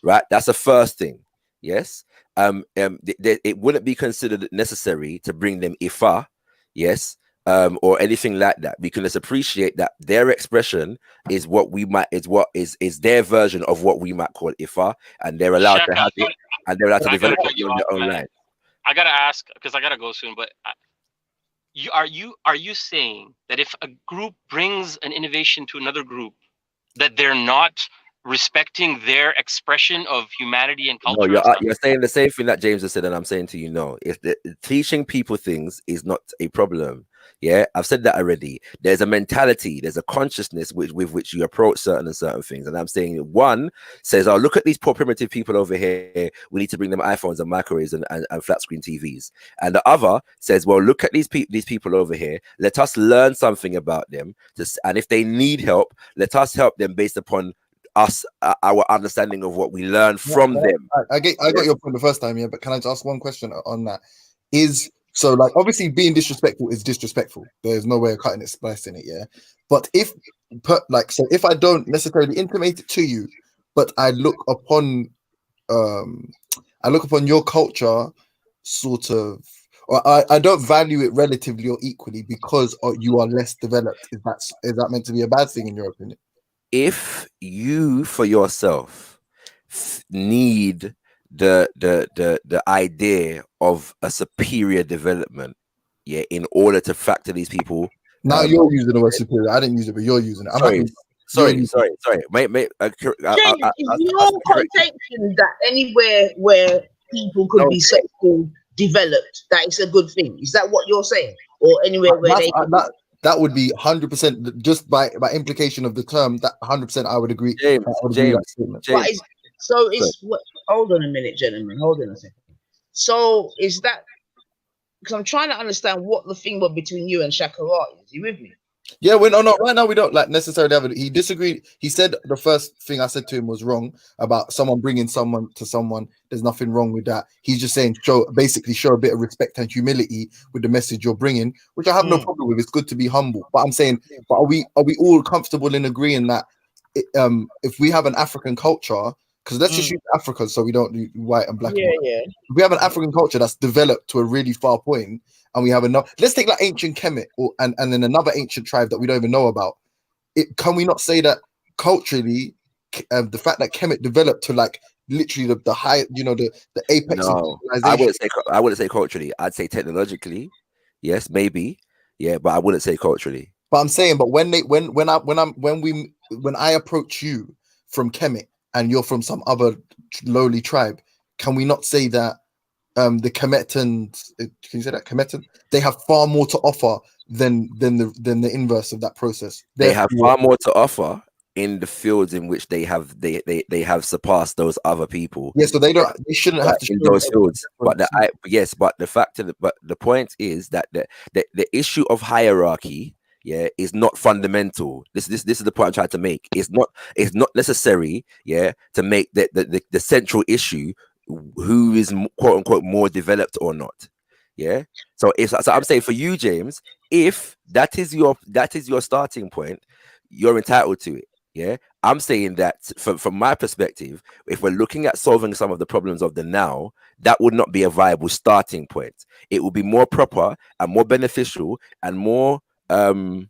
right? That's the first thing. Yes. It wouldn't be considered necessary to bring them ifa, yes, or anything like that. We can just appreciate that their expression is what we might is their version of what we might call ifa, and they're allowed to have it, and they're allowed to develop it in their own life. I gotta ask because I gotta go soon, but are you saying that if a group brings an innovation to another group, that they're not respecting their expression of humanity and culture? No, you're saying the same thing that James has said, and I'm saying to you, no. If teaching people things is not a problem, yeah, I've said that already. There's a mentality, there's a consciousness with which you approach certain things, and I'm saying one says, "Oh, look at these poor primitive people over here. We need to bring them iPhones and microwaves and flat screen TVs." And the other says, "Well, look at these people over here. Let us learn something about them, and if they need help, let us help them based upon our understanding of what we learn from them." I got your point the first time, yeah, but can I just ask one question on that? So like obviously being disrespectful is disrespectful. There's no way of cutting it, splicing it, yeah. But if I don't necessarily intimate it to you, but I look upon your culture sort of, or I don't value it relatively or equally because you are less developed. Is that meant to be a bad thing in your opinion? If you for yourself need the idea of a superior development, yeah, in order to factor these people. Now you're using the word superior. I didn't use it, but you're using it. Sorry. Is your contention that anywhere where people could be sexually developed, that is a good thing? Is that what you're saying? Or anywhere where they that would be 100% just by implication of the term. That 100% I would agree. James. Hold on a minute, gentlemen. Hold on a second. So is that because I'm trying to understand what the thing was between you and Shakarati? Is you with me? Yeah, right now we don't like necessarily have it. He disagreed. He said the first thing I said to him was wrong about someone bringing someone to someone. There's nothing wrong with that. He's just saying show a bit of respect and humility with the message you're bringing, which I have no problem with. It's good to be humble. But I'm saying, are we all comfortable in agreeing that if we have an African culture, because let's just use Africa so we don't do white and black and white. Yeah. If we have an African culture that's developed to a really far point, and we have enough, let's take like ancient Kemet and then another ancient tribe that we don't even know about. Can we not say that culturally, the fact that Kemet developed to like literally the high, the apex of civilization? I wouldn't say culturally. I'd say technologically, yes, maybe, yeah, but I wouldn't say culturally. But I'm saying, but when I approach you from Kemet and you're from some other lowly tribe, can we not say that the Kemetans, can you say that Kemetan? They have far more to offer than the inverse of that process. They have far more to offer in the fields in which they have surpassed those other people. Yeah, so they shouldn't have to in those fields. But the point is that the issue of hierarchy, yeah, is not fundamental. This is the point I'm trying to make. It's not necessary, yeah, to make the central issue who is quote unquote more developed or not. Yeah. So I'm saying for you, James, if that is your starting point, you're entitled to it. Yeah. I'm saying that from my perspective, if we're looking at solving some of the problems of the now, that would not be a viable starting point. It would be more proper and more beneficial and more and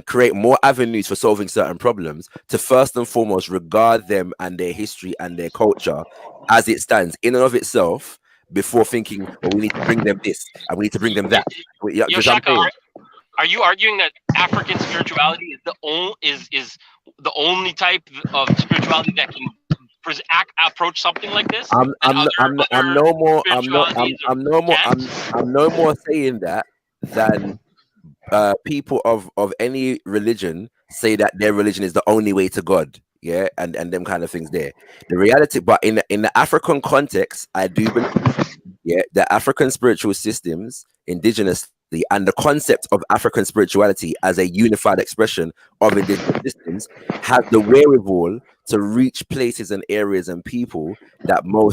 create more avenues for solving certain problems to first and foremost regard them and their history and their culture as it stands in and of itself before thinking, well, we need to bring them this and we need to bring them that. Are you arguing that African spirituality is the only type of spirituality that can approach something like this? I'm no more saying that than people of any religion say that their religion is the only way to God. Yeah, and them kind of things there. The reality, but in the African context, I do believe, yeah, the African spiritual systems, indigenously, and the concept of African spirituality as a unified expression of indigenous systems have the wherewithal to reach places and areas and people that no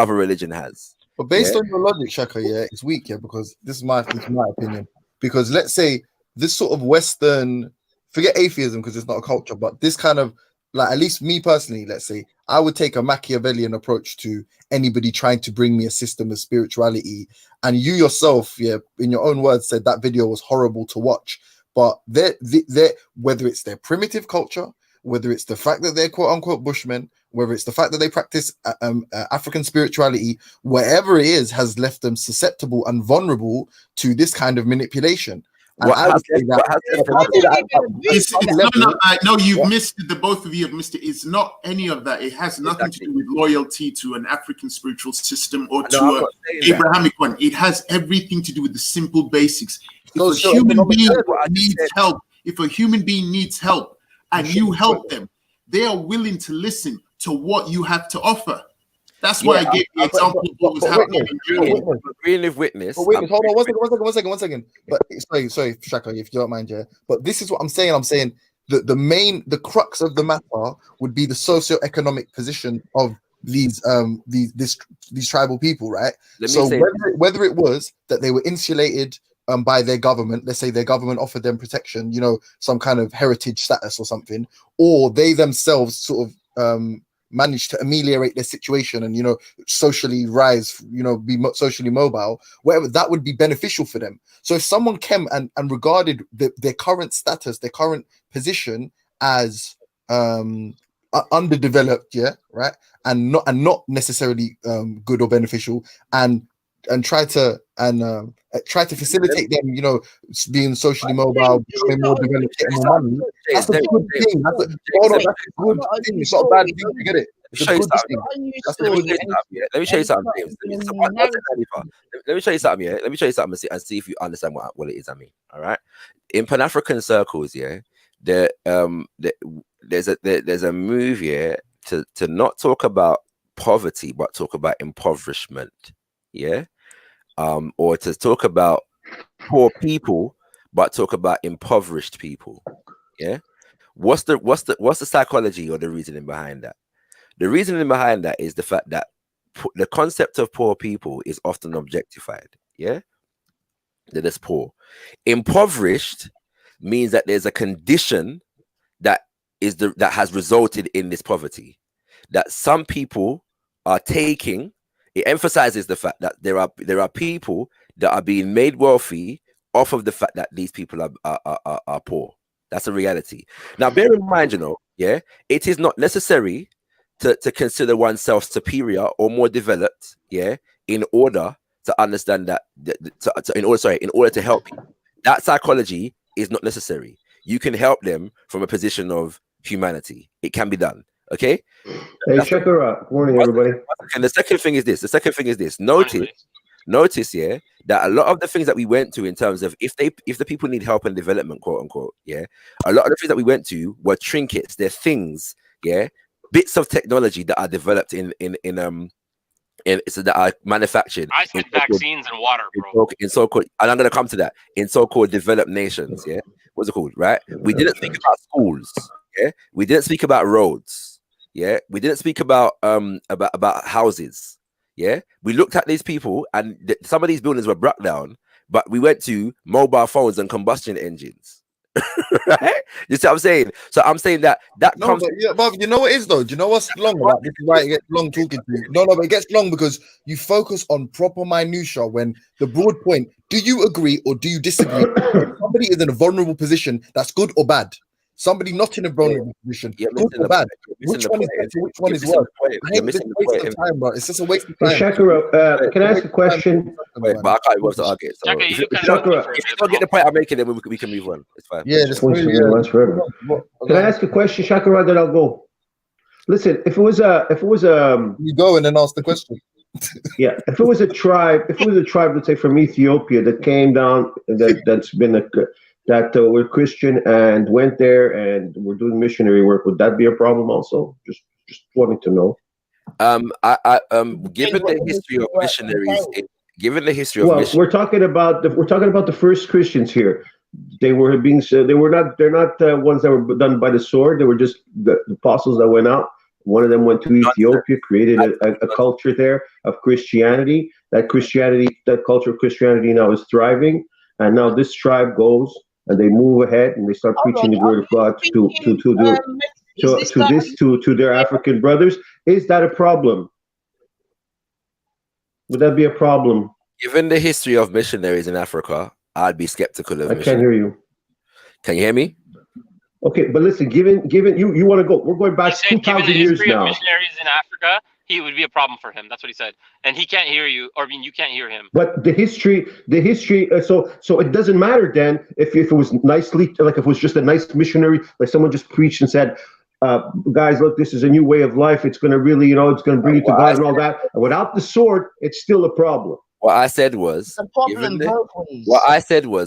other religion has. But based on your logic, Shaka, yeah, it's weak, yeah, because this is my opinion. Because let's say this sort of Western, forget atheism because it's not a culture, but this kind of, like, at least me personally, let's say, I would take a Machiavellian approach to anybody trying to bring me a system of spirituality. And you yourself, yeah, in your own words, said that video was horrible to watch. But whether it's their primitive culture, whether it's the fact that they're quote unquote Bushmen, whether it's the fact that they practice African spirituality, whatever it is, has left them susceptible and vulnerable to this kind of manipulation. And I would say that no, you've missed it. The both of you have missed it. It's not any of that. It has nothing to do with loyalty to an African spiritual system or to an Abrahamic one. It has everything to do with the simple basics. If a human being needs help, and you help them, they are willing to listen to what you have to offer. That's why I gave the example of what was happening in Green Witness. Hold on, one second. But sorry, Shaka, if you don't mind, yeah. But this is what I'm saying. I'm saying the crux of the matter would be the socio-economic position of these tribal people, right? So whether it was that they were insulated by their government, let's say their government offered them protection, you know, some kind of heritage status or something, or they themselves sort of managed to ameliorate their situation and, you know, socially rise, you know, be socially mobile, whatever, that would be beneficial for them. So if someone came and regarded their current status, their current position as underdeveloped, yeah, right, and not necessarily good or beneficial, and try to facilitate them, you know, being socially mobile, becoming more developed, getting more money. That's a good thing. That's a good thing. It's not a bad thing to get it. It's a good thing. That's a good thing. Let me show you something, James. Let me show you something, yeah. Let me show you something and see if you understand what it is I mean. All right. In Pan-African circles, yeah, there's a move here to not talk about poverty, but talk about impoverishment. Yeah. Or to talk about poor people, but talk about impoverished people. Yeah. What's the psychology or the reasoning behind that? The reasoning behind that is the fact that the concept of poor people is often objectified. Yeah. They're just poor. Impoverished means that there's a condition that has resulted in this poverty, that some people are taking. It emphasizes the fact that there are people that are being made wealthy off of the fact that these people are poor. That's a reality. Now, bear in mind, you know, yeah, it is not necessary to consider oneself superior or more developed, yeah, in order to understand that, in order to help you. That psychology is not necessary. You can help them from a position of humanity. It can be done. Okay. Hey, check her out. Morning, everybody. And the second thing is this. Notice, yeah, that a lot of the things that we went to in terms of if the people need help and development, quote unquote, yeah, a lot of the things that we went to were trinkets. They're things, yeah, bits of technology that are developed so that are manufactured. I said vaccines and water, bro. In so-called, and I'm gonna come to that, in so-called developed nations, yeah. What's it called, right? We didn't speak about schools, yeah. We didn't speak about roads. Yeah, we didn't speak about houses. Yeah, we looked at these people, and some of these buildings were brought down, but we went to mobile phones and combustion engines. Right? You see what I'm saying? So I'm saying that comes. But you know what it is though? Do you know what's long? Like, this is why it gets long talking to you. No, but it gets long because you focus on proper minutia when the broad point. Do you agree or do you disagree? If somebody is in a vulnerable position, that's good or bad. somebody not in a vulnerable position, good or bad. Which one is better? Which one is worse? I hate this waste of time, bro. It's just a waste of time. Shakira, can I ask a question? But I can't even to argue. So if you don't get the point I'm making, then we can move on. It's fine. Yeah, Can I ask a question, Shakira? Then I'll go. Listen, if it was you go and then ask the question. Yeah, if it was a tribe, let's say from Ethiopia that came down, that were Christian and went there and were doing missionary work, would that be a problem also? Just wanting to know. Given the history of missionaries, we're talking about the first Christians here. They're not ones that were done by the sword. They were just the apostles that went out. One of them went to Ethiopia, created a culture there of Christianity. That culture of Christianity now is thriving, and now this tribe goes and they move ahead and they start preaching the word of God to their African brothers. Is that a problem? Would that be a problem? Given the history of missionaries in Africa, I'd be skeptical of. I can't hear you. Can you hear me? Okay, but listen, given you want to go, we're going back 2,000 years now. Of missionaries in Africa, he would be a problem for him. That's what he said, and he can't hear you, or I mean, you can't hear him. But the history. So it doesn't matter then if it was nicely, like if it was just a nice missionary, like someone just preached and said, guys, look, this is a new way of life. It's going to really, it's going to bring you to God and all that. And without the sword, it's still a problem. What I said was,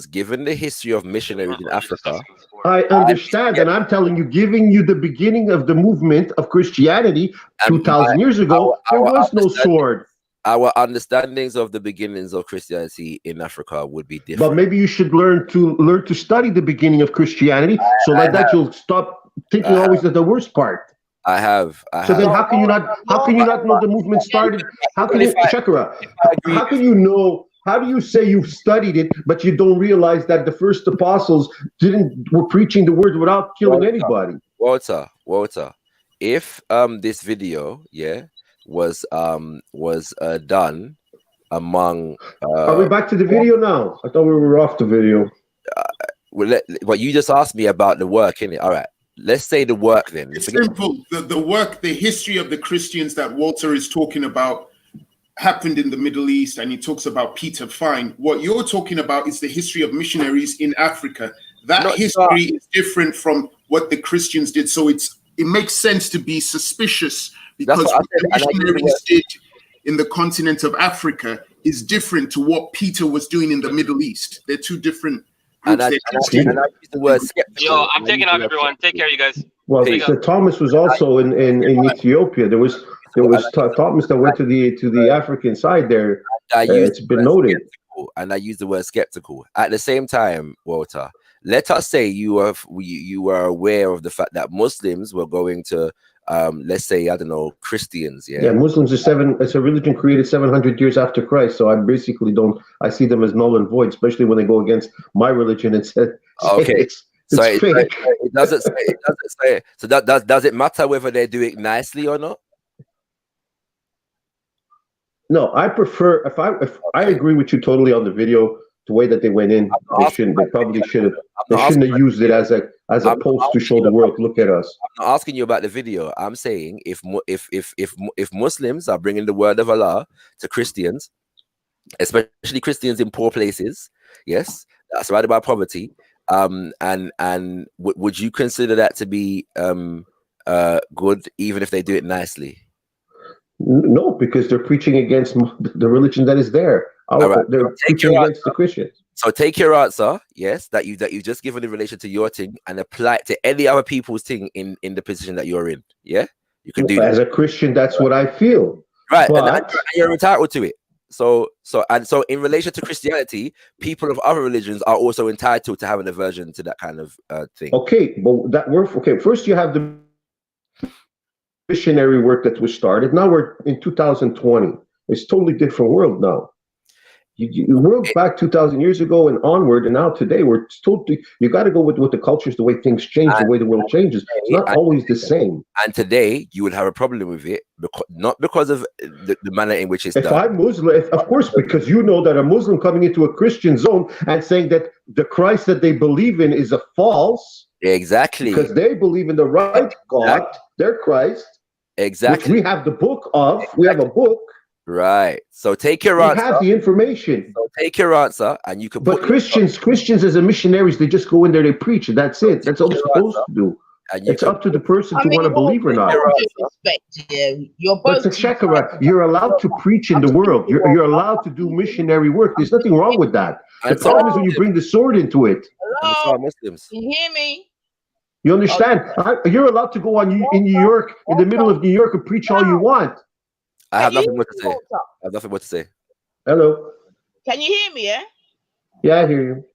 given the history of missionaries in Africa, I understand, and I'm telling you, giving you the beginning of the movement of Christianity 2,000 years ago, there was no sword. Our understandings of the beginnings of Christianity in Africa would be different. But maybe you should learn to study the beginning of Christianity, so like that you'll stop thinking always of the worst part. I have. So then, how can you not know the movement started? How can you, Shakira? How can you know? How do you say you've studied it, but you don't realize that the first apostles were preaching the word without killing anybody? Walter, if this video, was done among. Are we back to the video now? I thought we were off the video. Well, you just asked me about the work, innit? All right. Let's say the work then. It's simple. The work, the history of the Christians that Walter is talking about happened in the Middle East, and he talks about Peter. Fine. What you're talking about is the history of missionaries in Africa. That history is different from what the Christians did. So it makes sense to be suspicious, because what the missionaries did in the continent of Africa is different to what Peter was doing in the Middle East. They're two different. And I use the word skeptical. Yo, I'm taking off, everyone. Take care, you guys. Well, so Thomas was also in Ethiopia. There was Thomas that went to the African side there. It's been noted. And I use the word skeptical. At the same time, Walter, let us say you were aware of the fact that Muslims were going to, let's say, I don't know, Christians. Yeah, Muslims are it's a religion created 700 years after Christ. So I basically I see them as null and void, especially when they go against my religion and say, okay. So it doesn't say. So does it matter whether they do it nicely or not? No, I prefer if I agree with you totally on the video. The way that they went in, they probably shouldn't have used it as a post to show the world, look at us. I'm not asking you about the video. I'm saying if Muslims are bringing the word of Allah to Christians, especially Christians in poor places, yes, that's surrounded by poverty, and would you consider that to be good, even if they do it nicely? No, because they're preaching against the religion that is there. They're preaching against the Christians. So take your answer, yes, that you just given in relation to your thing, and apply it to any other people's thing in the position that you're in. Yeah, you can do that. As a Christian, that's what I feel. Right, and you're entitled to it. So in relation to Christianity, people of other religions are also entitled to have an aversion to that kind of thing. Okay, but first you have the missionary work that was started. Now we're in 2020. It's a totally different world now. You world back 2,000 years ago and onward, and now today we're totally. You got to go with the cultures, the way things change, the way the world changes. It's not always the same. And today you would have a problem with it, not because of the manner in which it's done. If I'm Muslim, of course, because you know that a Muslim coming into a Christian zone and saying that the Christ that they believe in is a false. Exactly. Because they believe in the right God, their Christ. Exactly. Which we have the book of. We have a book. Right. So take your we answer. have the information. So take your answer, and you can. But Christians as a missionaries, they just go in there, they preach. That's it. That's all they're supposed to do. It's up to the person to want to believe or not. Respect, you're both. But Shakara, you're allowed to preach in the world. You're allowed to do missionary work. There's nothing wrong with that. The problem is when you bring the sword into it. Hello? Muslims. Can you hear me? You understand? You're allowed to go in New York, in the middle of New York, and preach all you want. I have nothing more to say. I have nothing more to say. Hello. Can you hear me? Yeah, I hear you.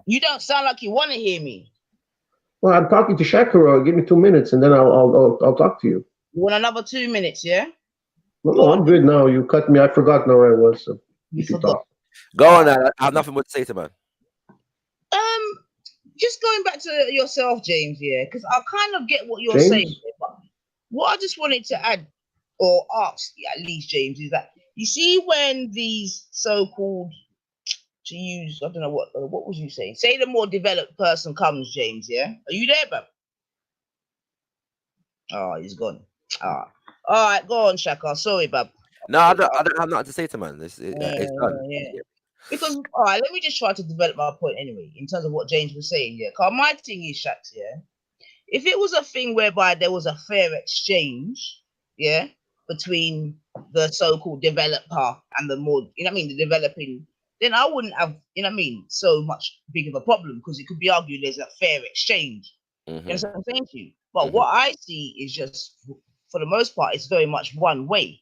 You don't sound like you want to hear me. Well, I'm talking to Shakara. Give me 2 minutes, and then I'll talk to you. You want another 2 minutes? Yeah. No, I'm good now. You cut me. I forgot now where I was. So you can talk. Go on. I have nothing more to say to man. Just going back to yourself, James. Yeah, because I kind of get what you're James? saying. But what I just wanted to add or ask, at least, James, is that you see when these so-called, to use, I don't know what was you saying? Say the more developed person comes, James. Yeah, are you there, bro? Oh, he's gone. All right, go on, Shaka. Sorry, bub. No, I don't have nothing to say to man. It's done. Yeah. Because all right, let me just try to develop my point anyway in terms of what James was saying. Yeah, because my thing is, Shaq, yeah, if it was a thing whereby there was a fair exchange, yeah, between the so-called developer and the more, you know what I mean, the developing, then I wouldn't have, you know what I mean, so much big of a problem because it could be argued there's a fair exchange. You know what I'm saying to you? But what I see is just, for the most part, it's very much one way.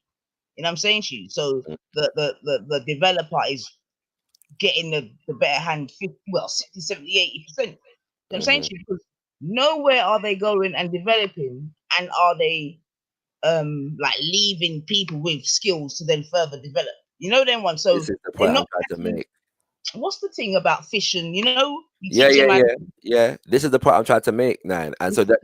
You know what I'm saying to you? So the developer is getting the better hand, 50, well, 60, 70, 80%. You know what I'm saying to you? Because nowhere are they going and developing, and are they like leaving people with skills to then further develop? You know them ones. So this is the point I'm trying to make. What's the thing about fishing? You know, Yeah. This is the point I'm trying to make, man. And so that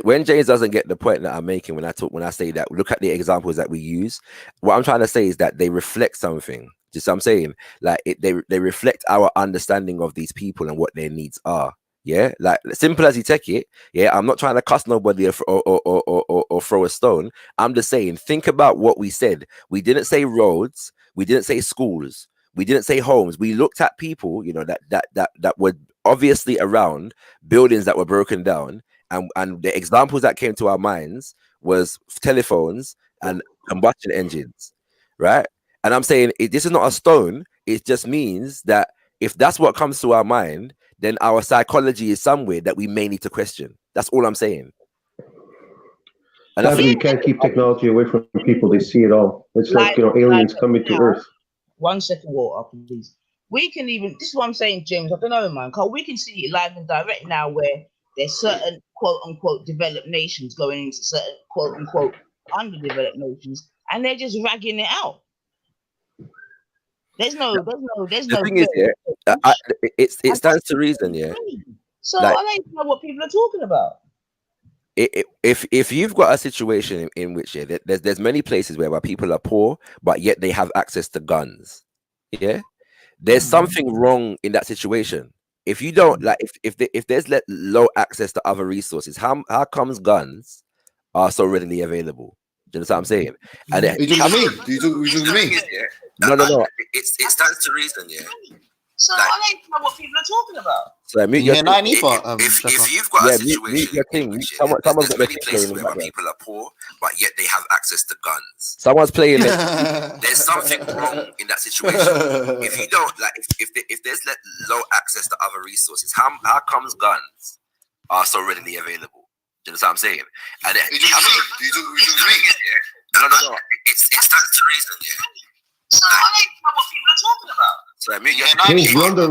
when James doesn't get the point that I'm making when I say that, look at the examples that we use. What I'm trying to say is that they reflect something. Just what I'm saying, like they reflect our understanding of these people and what their needs are. Yeah, like simple as you take it. Yeah, I'm not trying to cuss nobody or throw a stone. I'm just saying, think about what we said. We didn't say roads. We didn't say schools. We didn't say homes. We looked at people, you know, that were obviously around, buildings that were broken down, and the examples that came to our minds was telephones and combustion engines, right? And I'm saying this is not a stone. It just means that if that's what comes to our mind, then our psychology is somewhere that we may need to question. That's all I'm saying. And that's why you can't keep technology away from people. They see it all. It's like, you know, aliens coming to Earth. 1 second, water, please. We can even, this is what I'm saying, James, I don't know, man, because we can see it live and direct now where there's certain quote-unquote developed nations going into certain quote-unquote underdeveloped nations, and they're just ragging it out. There's no. The thing is, it stands to reason, yeah. So like, I don't know what people are talking about. If you've got a situation in which there's many places where people are poor, but yet they have access to guns, yeah, there's something wrong in that situation. If you don't like, if there's low access to other resources, how comes guns are so readily available? Do you know what I'm saying? And you talking to me? Do you talking to me? No. It stands to reason, yeah. So I don't know what people are talking about. So mute your thing. If you've got a situation, someone's got many places where people are poor, but yet they have access to guns. Someone's playing. There's something wrong in that situation. If you don't like, if there's low access to other resources, how comes guns are so readily available? Do you know what I'm saying? And no. It stands to reason, yeah. So I don't know what people are talking about. So you're on the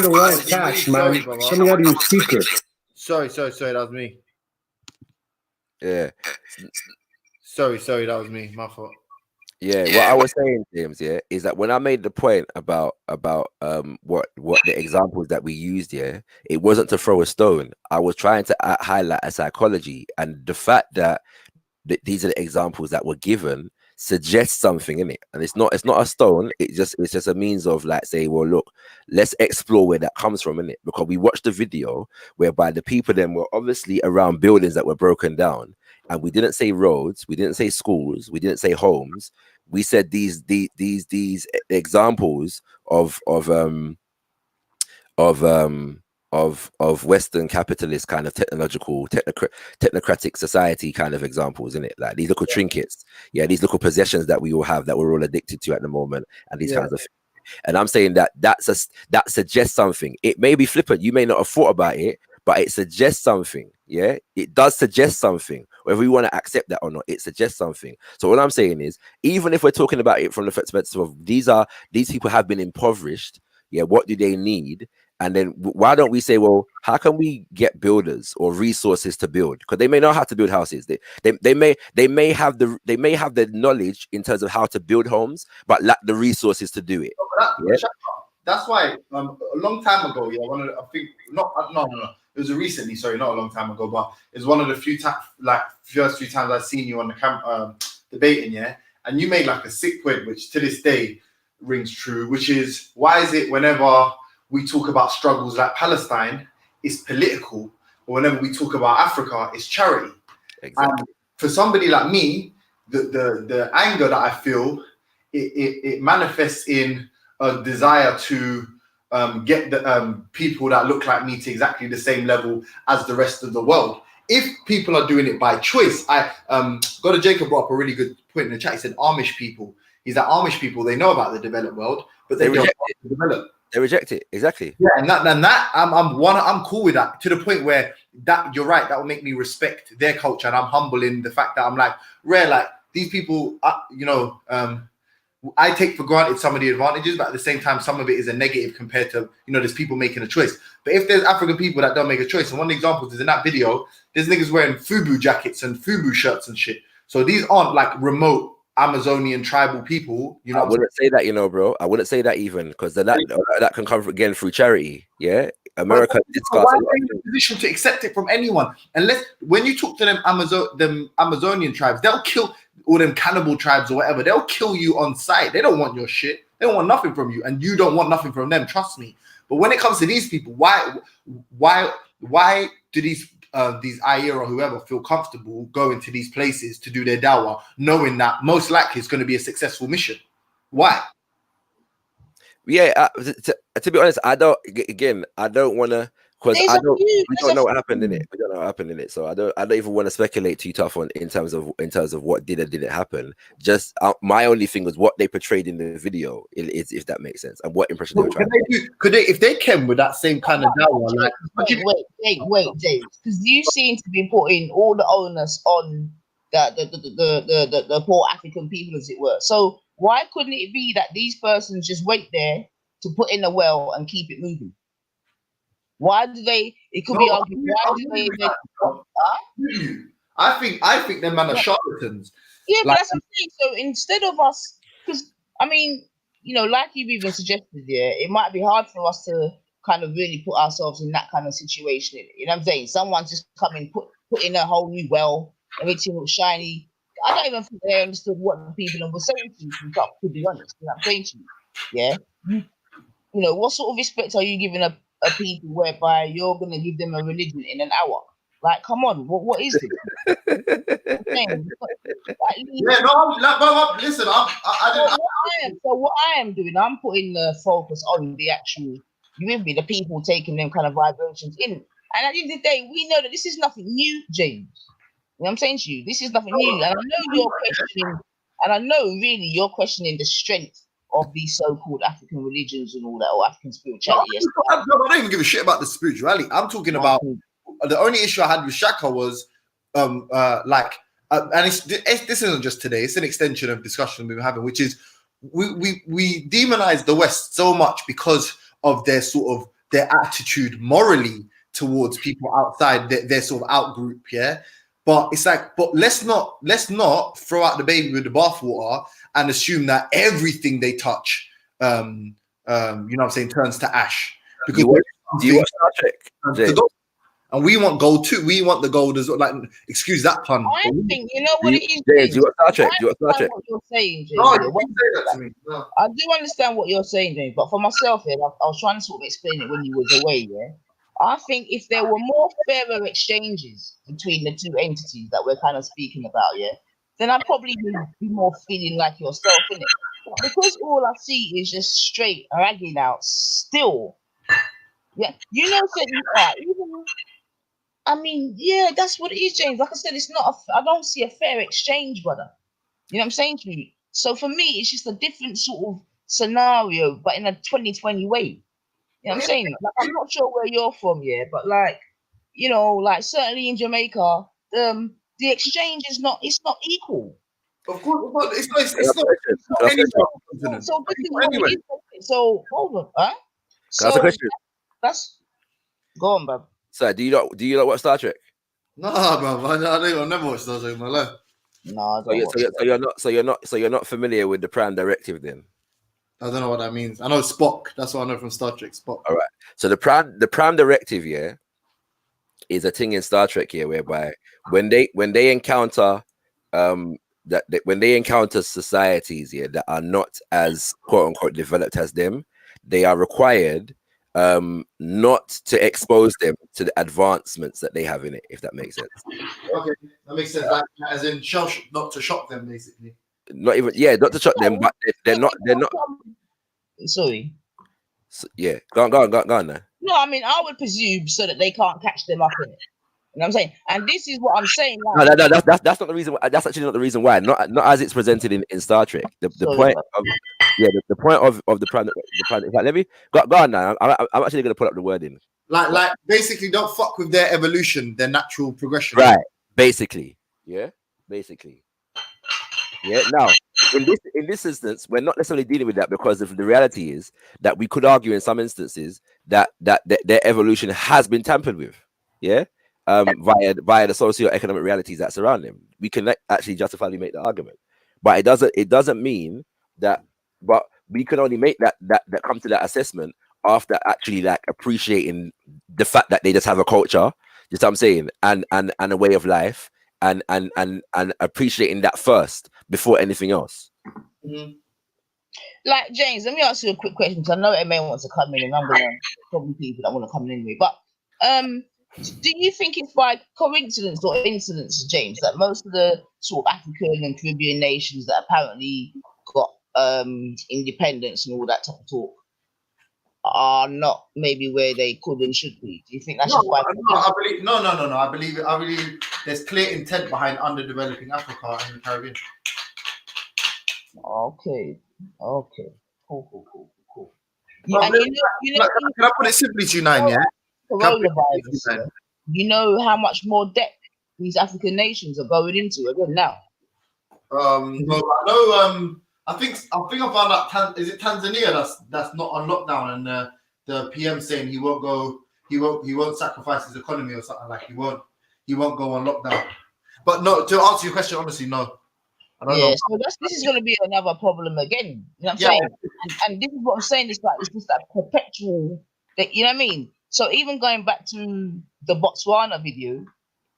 wrong catch, man. Coming out of your speaker. Sorry, that was me. Yeah. Sorry, that was me. My fault. Yeah, what I was saying, James, yeah, is that when I made the point about what the examples that we used, yeah, it wasn't to throw a stone. I was trying to highlight a psychology and the fact that these are the examples that were given suggests something in it, and it's not a stone. It's just a means of like say, well, look, let's explore where that comes from in it, because we watched the video whereby the people then were obviously around buildings that were broken down, and we didn't say roads, we didn't say schools, we didn't say homes. We said these examples of Western capitalist kind of technocratic society kind of examples in it, like these little trinkets, these little possessions that we all have that we're all addicted to at the moment, and these kinds of things. And I'm saying that suggests something. It may be flippant, you may not have thought about it, but it suggests something. It does suggest something, whether we want to accept that or not. It suggests something. So what I'm saying is, even if we're talking about it from the perspective of these people have been impoverished, what do they need? And then why don't we say, well, how can we get builders or resources to build? Because they may know how to build houses. They may have the knowledge in terms of how to build homes, but lack the resources to do it. That's why a long time ago, it was recently, sorry, not a long time ago, but it's one of the first few times I've seen you on the debating, and you made like a sick point, which to this day rings true, which is, why is it whenever we talk about struggles like Palestine, it's political, but whenever we talk about Africa, it's charity? Exactly. And for somebody like me, the anger that I feel, it manifests in a desire to get the people that look like me to exactly the same level as the rest of the world. If people are doing it by choice, Jacob brought up a really good point in the chat. He said Amish people. He's like, Amish people, they know about the developed world, but they reject it. They reject it, exactly. Yeah, and that I'm cool with that, to the point where that you're right, that will make me respect their culture, and I'm humble in the fact that I'm like, these people, I take for granted some of the advantages, but at the same time, some of it is a negative compared to, there's people making a choice. But if there's African people that don't make a choice, and one of the examples is in that video, there's niggas wearing FUBU jackets and FUBU shirts and shit. So these aren't like remote Amazonian tribal people. I wouldn't say that, bro. I wouldn't say that even, because that can come again through charity. America why are they in a position to accept it from anyone? Unless when you talk to them Amazonian tribes, they'll kill, all them cannibal tribes or whatever, they'll kill you on sight. They don't want your shit. They don't want nothing from you, and you don't want nothing from them. Trust me. But when it comes to these people, why do these Ayer or whoever feel comfortable going to these places to do their dawah, knowing that most likely it's going to be a successful mission? Why? To be honest, I don't want to, because we don't know what happened in it. We don't know what happened in it, so I don't even want to speculate too tough on in terms of what did or didn't happen. Just my only thing was what they portrayed in the video, is, if that makes sense, and what impression they were trying. Could they, if they came with that same kind of dawah, like wait, James, because you seem to be putting all the onus on the poor African people, as it were. So why couldn't it be that these persons just wait there to put in a well and keep it moving? Why do they? It could be argued. Why do they? I think them man are charlatans. Yeah, but that's what I'm saying. So instead of us, because like you've even suggested, it might be hard for us to kind of really put ourselves in that kind of situation. You know what I'm saying? Someone's just come in, put in a whole new well, everything looks shiny. I don't even think they understood what the people were saying to you, to be honest. You know what I'm saying to you? Yeah. What sort of respect are you giving a people whereby you're going to give them a religion in an hour? Like, come on, what is it? Listen, So what I am doing, I'm putting the focus on the actual, the people taking them kind of vibrations in. And at the end of the day, we know that this is nothing new, James. You know what I'm saying to you? This is nothing new. And I know you're questioning the strength of these so-called African religions and all that, or African spirituality. I don't even give a shit about the spirituality. I'm talking about the only issue I had with Shaka was and this isn't just today, it's an extension of discussion we've been having, which is we demonize the West so much because of their attitude morally towards people outside their sort of out group, But it's like, let's not throw out the baby with the bathwater and assume that everything they touch, turns to ash. Because do you watch Star Trek? And we want gold too. We want the gold as well. Like, excuse that pun. I think you know what it is. James, you got Star Trek. I You got Star understand Trek. what you're saying, James. No, yeah. you didn't say that to me. No. I do understand what you're saying, James. But for myself, I was trying to sort of explain it when you was away. Yeah, I think if there were more fairer exchanges between the two entities that we're kind of speaking about, yeah, then I'd probably be more feeling like yourself, innit? But because all I see is just straight ragging out still. Yeah, you know, so you are even. I mean, yeah, that's what it is, James. Like I said, it's not. I don't see a fair exchange, brother. You know what I'm saying to you? So for me, it's just a different sort of scenario, but in a 2020 way. You know what I'm saying? Like, I'm not sure where you're from, yeah, but like, you know, like certainly in Jamaica, the exchange is not. It's not equal. Of course, it's not anywhere. So this is what it is. So hold on, huh? Can I ask a question? That's go on, bro. So do you not watch Star Trek? Nah, bro. I never watched Star Trek in my life. No, So you're not familiar with the Prime Directive then? I don't know what that means. I know Spock. That's what I know from Star Trek. Spock. All right. So the Prime Directive, yeah, is a thing in Star Trek here whereby when they encounter when they encounter societies here that are not as quote unquote developed as them, they are required not to expose them to the advancements that they have in it, if that makes sense. Okay, that makes sense. Like, as in not to shock them, basically. Not to shock them, but they're not. Sorry. So, yeah, go on now. No, I mean, I would presume so that they can't catch them up in it. You know what I'm saying? And this is what I'm saying. No, that's not the reason. That's actually not the reason why. Not as it's presented in Star Trek. The point of the point of the Prime. Like, let me go on now. I'm actually going to put up the wording. Like basically, don't fuck with their evolution, their natural progression. Right. Basically. Yeah. Basically. Yeah. Now, in this instance, we're not necessarily dealing with that because the reality is that we could argue in some instances that their evolution has been tampered with. Yeah. Via the socio-economic realities that surround them, we can actually justifiably make the argument, but it doesn't mean that. But we can only make that come to that assessment after actually like appreciating the fact that they just have a culture, you know what I'm saying, and a way of life, and appreciating that first before anything else. Mm-hmm. Like James, let me ask you a quick question because I know Emma wants to come in, and I'm gonna probably people that want to come in anyway, but do you think it's by coincidence or incidence, James, that most of the sort of African and Caribbean nations that apparently got independence and all that type of talk are not maybe where they could and should be? Do you think that's No, I believe there's clear intent behind underdeveloping Africa and the Caribbean. Okay. Cool. Well, can I put it simply to you, Nine? Yeah. Coronavirus. You know how much more debt these African nations are going into again now. I think I found out. Is it Tanzania that's not on lockdown, and the PM saying he won't sacrifice his economy or something, like he won't go on lockdown. But no, to answer your question honestly, no. I don't know. So this is going to be another problem again. You know what I'm saying? And this is what I'm saying. It's just that perpetual. You know what I mean? So even going back to the Botswana video,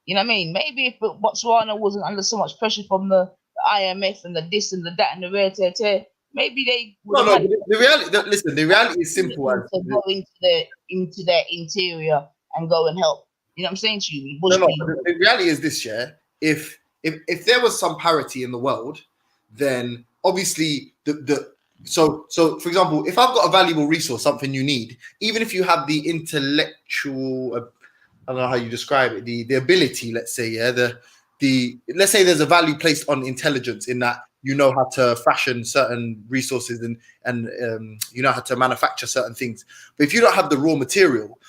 you know what I mean? Maybe if Botswana wasn't under so much pressure from the IMF and the this and the that and the rare tear, maybe they would have the reality is simple. To go into their interior and go and help. You know what I'm saying to you? The reality is this, yeah. If there was some parity in the world, then obviously So, for example, if I've got a valuable resource, something you need, even if you have the intellectual, I don't know how you describe it, the ability, let's say, let's say there's a value placed on intelligence in that you know how to fashion certain resources and you know how to manufacture certain things. But if you don't have the raw material,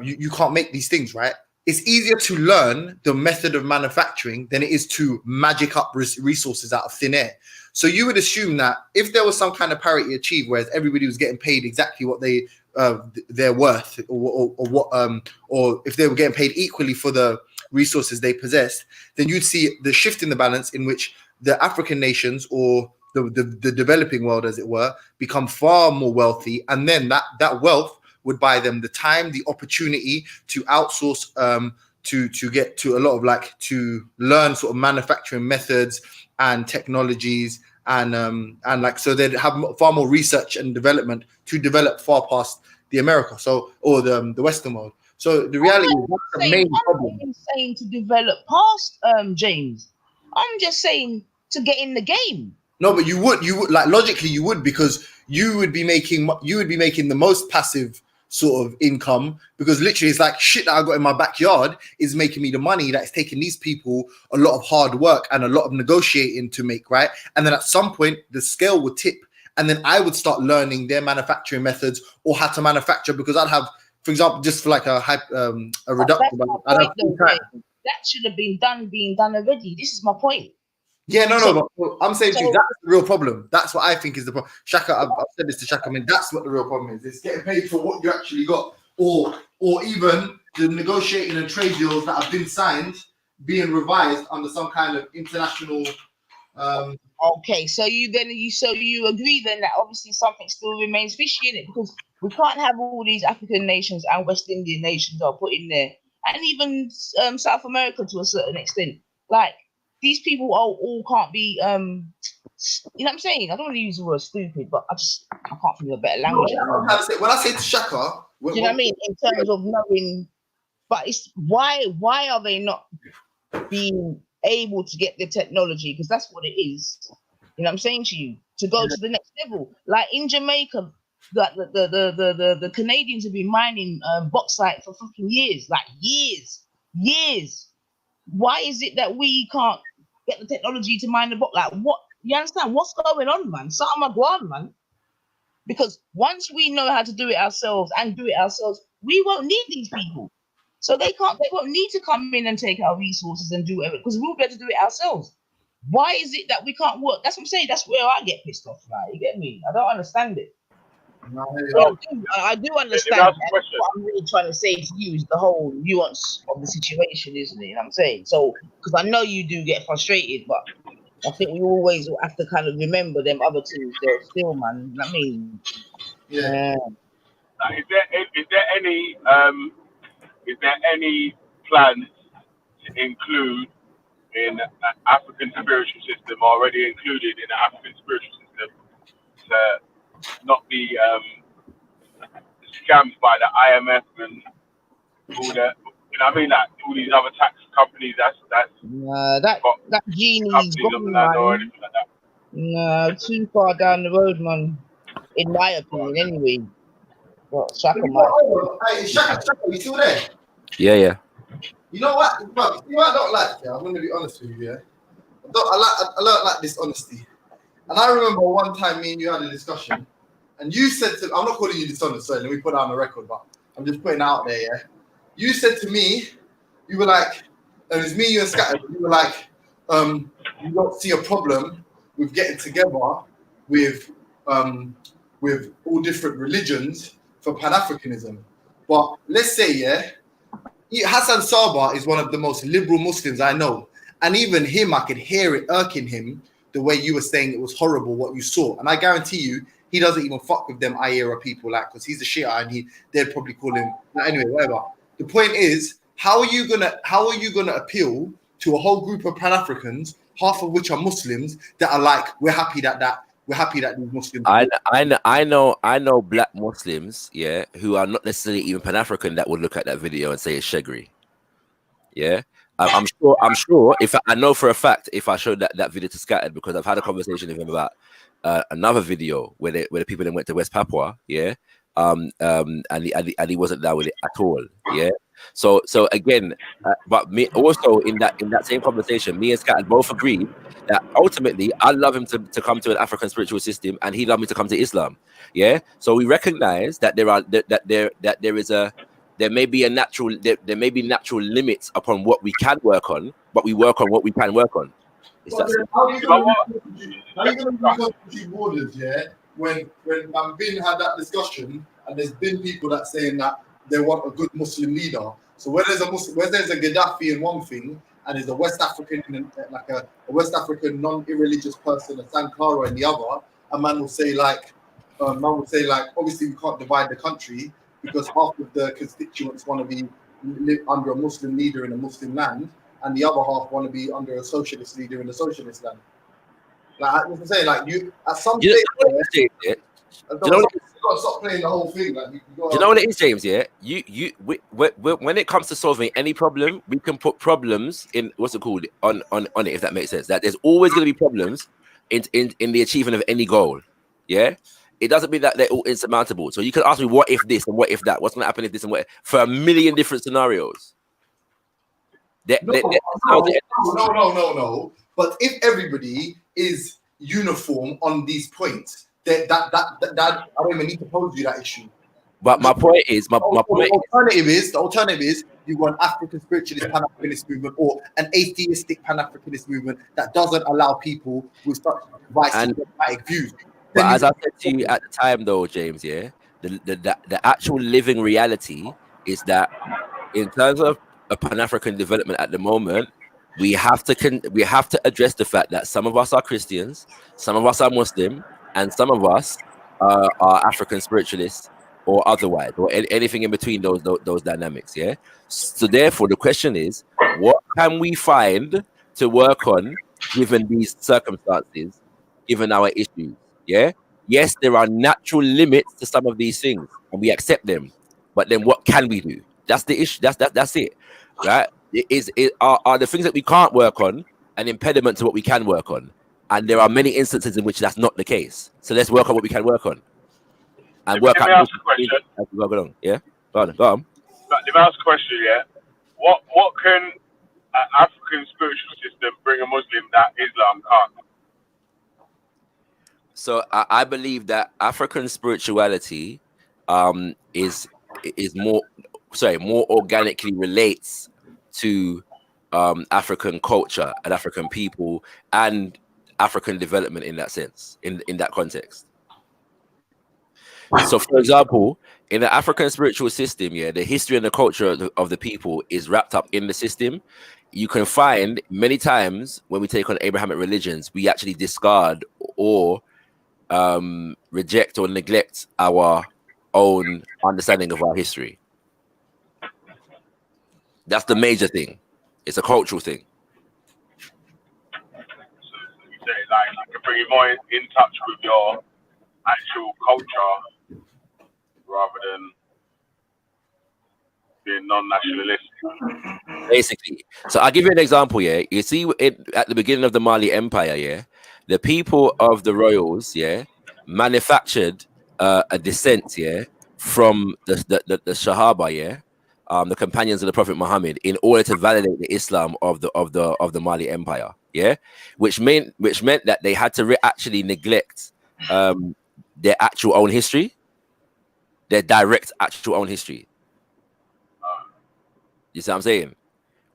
you can't make these things, right? It's easier to learn the method of manufacturing than it is to magic up resources out of thin air. So you would assume that if there was some kind of parity achieved, whereas everybody was getting paid exactly what they're worth, or if they were getting paid equally for the resources they possessed, then you'd see the shift in the balance in which the African nations or the developing world, as it were, become far more wealthy, and then that wealth would buy them the time, the opportunity to outsource, to get to a lot of like to learn sort of manufacturing methods and technologies, and like so they'd have far more research and development to develop far past the America, so or the Western world. So the reality is that's the main problem. I'm saying to develop past James. I'm just saying to get in the game. No, but you would like logically you would, because you would be making the most passive sort of income, because literally it's like shit that I got in my backyard is making me the money that's taking these people a lot of hard work and a lot of negotiating to make, right? And then at some point the scale would tip, and then I would start learning their manufacturing methods or how to manufacture, because I'd have, for example, just for like a reduction, that should have been done already. This is my point. Yeah, no, but I'm saying to you, that's the real problem. That's what I think is the problem. Shaka, I've said this to Shaka. I mean, that's what the real problem is. It's getting paid for what you actually got, or even the negotiating and trade deals that have been signed being revised under some kind of international. Okay, so you agree then that obviously something still remains fishy in it, because we can't have all these African nations and West Indian nations are put in there, and even South America to a certain extent. Like these people all can't be you know what I'm saying? I don't want to use the word stupid, but I can't think of a better language. No, when I say to Shaka, do you know what I mean? In terms of knowing, but it's why are they not being able to get the technology? Because that's what it is. You know what I'm saying to you? To go to the next level. Like in Jamaica, the Canadians have been mining bauxite for fucking years. Like years. Why is it that we can't get the technology to mine the bauxite? Like what? You understand? What's going on, man? Something go on, man. Because once we know how to do it ourselves, we won't need these people. So they won't need to come in and take our resources and do whatever, because we'll be able to do it ourselves. Why is it that we can't work? That's what I'm saying. That's where I get pissed off. Right? You get me? I don't understand it. I do understand that. What I'm really trying to say to you is the whole nuance of the situation, isn't it? You know what I'm saying? So, because I know you do get frustrated, but I think we always have to kind of remember them other two still, man. You know what I mean? Yeah. Is there any plans to include in an African spiritual system, already included in the African spiritual system, to not be scammed by the IMF and all that? You know what I mean? Like all these other tax companies. That genie's gone, man. Or anything like that. No, too far down the road, man. In my opinion, anyway. Well, Shaka, Hey, Shaka, you still there? Yeah. You know what? Bro, you know what I don't like? Yeah, I'm going to be honest with you. Yeah, I don't like this honesty. And I remember one time me and you had a discussion, and you said to, I'm not calling you dishonest, sorry, let me put it on the record, but I'm just putting it out there. Yeah, you said to me, you were like, and it was me, you and Scatter. You were like, you don't see a problem with getting together with all different religions for Pan-Africanism. But let's say, yeah, Hassan Sabah is one of the most liberal Muslims I know. And even him, I could hear it irking him the way you were saying it was horrible what you saw. And I guarantee you, he doesn't even fuck with them IERA people, like, because he's a Shia and they'd probably call him, anyway, whatever. The point is, how are you gonna appeal to a whole group of Pan-Africans, half of which are Muslims, that are like, we're happy that these Muslims. I know black Muslims, yeah, who are not necessarily even Pan-African, that would look at that video and say it's shaggy. Yeah, I'm sure. If I know for a fact, if I showed that video to Scattered, because I've had a conversation with him about another video where the people that went to West Papua, yeah, and he wasn't there with it at all, yeah. So again, but me also in that same conversation, me and Scattered both agreed that ultimately I'd love him to come to an African spiritual system, and he'd love me to come to Islam. Yeah. So we recognize that there may be natural limits upon what we can work on, but we work on what we can work on. How are you going to push borders, yeah? When I've had that discussion, and there's been people that saying that they want a good Muslim leader. So where there's a Gaddafi in one thing, and there's a West African, like a West African non-irreligious person, a Sankara in the other, a man will say like, obviously we can't divide the country, because half of the constituents want to be live under a Muslim leader in a Muslim land, and the other half want to be under a socialist leader in a socialist land. Like I'm saying, like you at some stage, you know what you got to stop playing the whole thing. Like you know what it is, James? Yeah, when it comes to solving any problem, we can put problems in what's it called on it, if that makes sense. That there's always going to be problems in the achievement of any goal. Yeah, it doesn't mean that they're all insurmountable. So you can ask me, what if this and what if that? What's going to happen if this and what? For a million different scenarios. No. But if everybody is uniform on these points, that I don't even need to pose you that issue. But my point is, the alternative is you want an African spiritualist Pan-Africanist movement or an atheistic Pan-Africanist movement that doesn't allow people with such democratic views. But as I said to you at the time, though, James, yeah, the actual living reality is that in terms of a Pan-African development at the moment, we have to address the fact that some of us are Christians, some of us are Muslim, and some of us are African spiritualists or otherwise, or anything in between those dynamics. Yeah. So therefore, the question is, what can we find to work on given these circumstances, given our issues? Yeah. Yes, there are natural limits to some of these things, and we accept them. But then, what can we do? That's the issue. That's it. Right? Are the things that we can't work on an impediment to what we can work on? And there are many instances in which that's not the case. So let's work on what we can work on, and work out. Let me ask a question. Go on. Yeah, go on. Let me ask a question. Yeah, what can an African spiritual system bring a Muslim that Islam can't? So I believe that African spirituality is more organically relates to African culture and African people and African development in that sense, in that context. So, for example, in the African spiritual system, yeah, the history and the culture of the people is wrapped up in the system. You can find many times when we take on Abrahamic religions, we actually discard or reject or neglect our own understanding of our history. That's the major thing. It's a cultural thing. So you say like you can bring you more in touch with your actual culture rather than being non-nationalistic. Basically. So I'll give you an example, yeah. You see at the beginning of the Mali Empire, yeah, the people of the royals, yeah, manufactured a descent, yeah, from the Sahaba, yeah, the companions of the Prophet Muhammad, in order to validate the Islam of the Mali Empire, yeah, which meant that they had to actually neglect their actual own history, their direct actual own history. You see what I'm saying?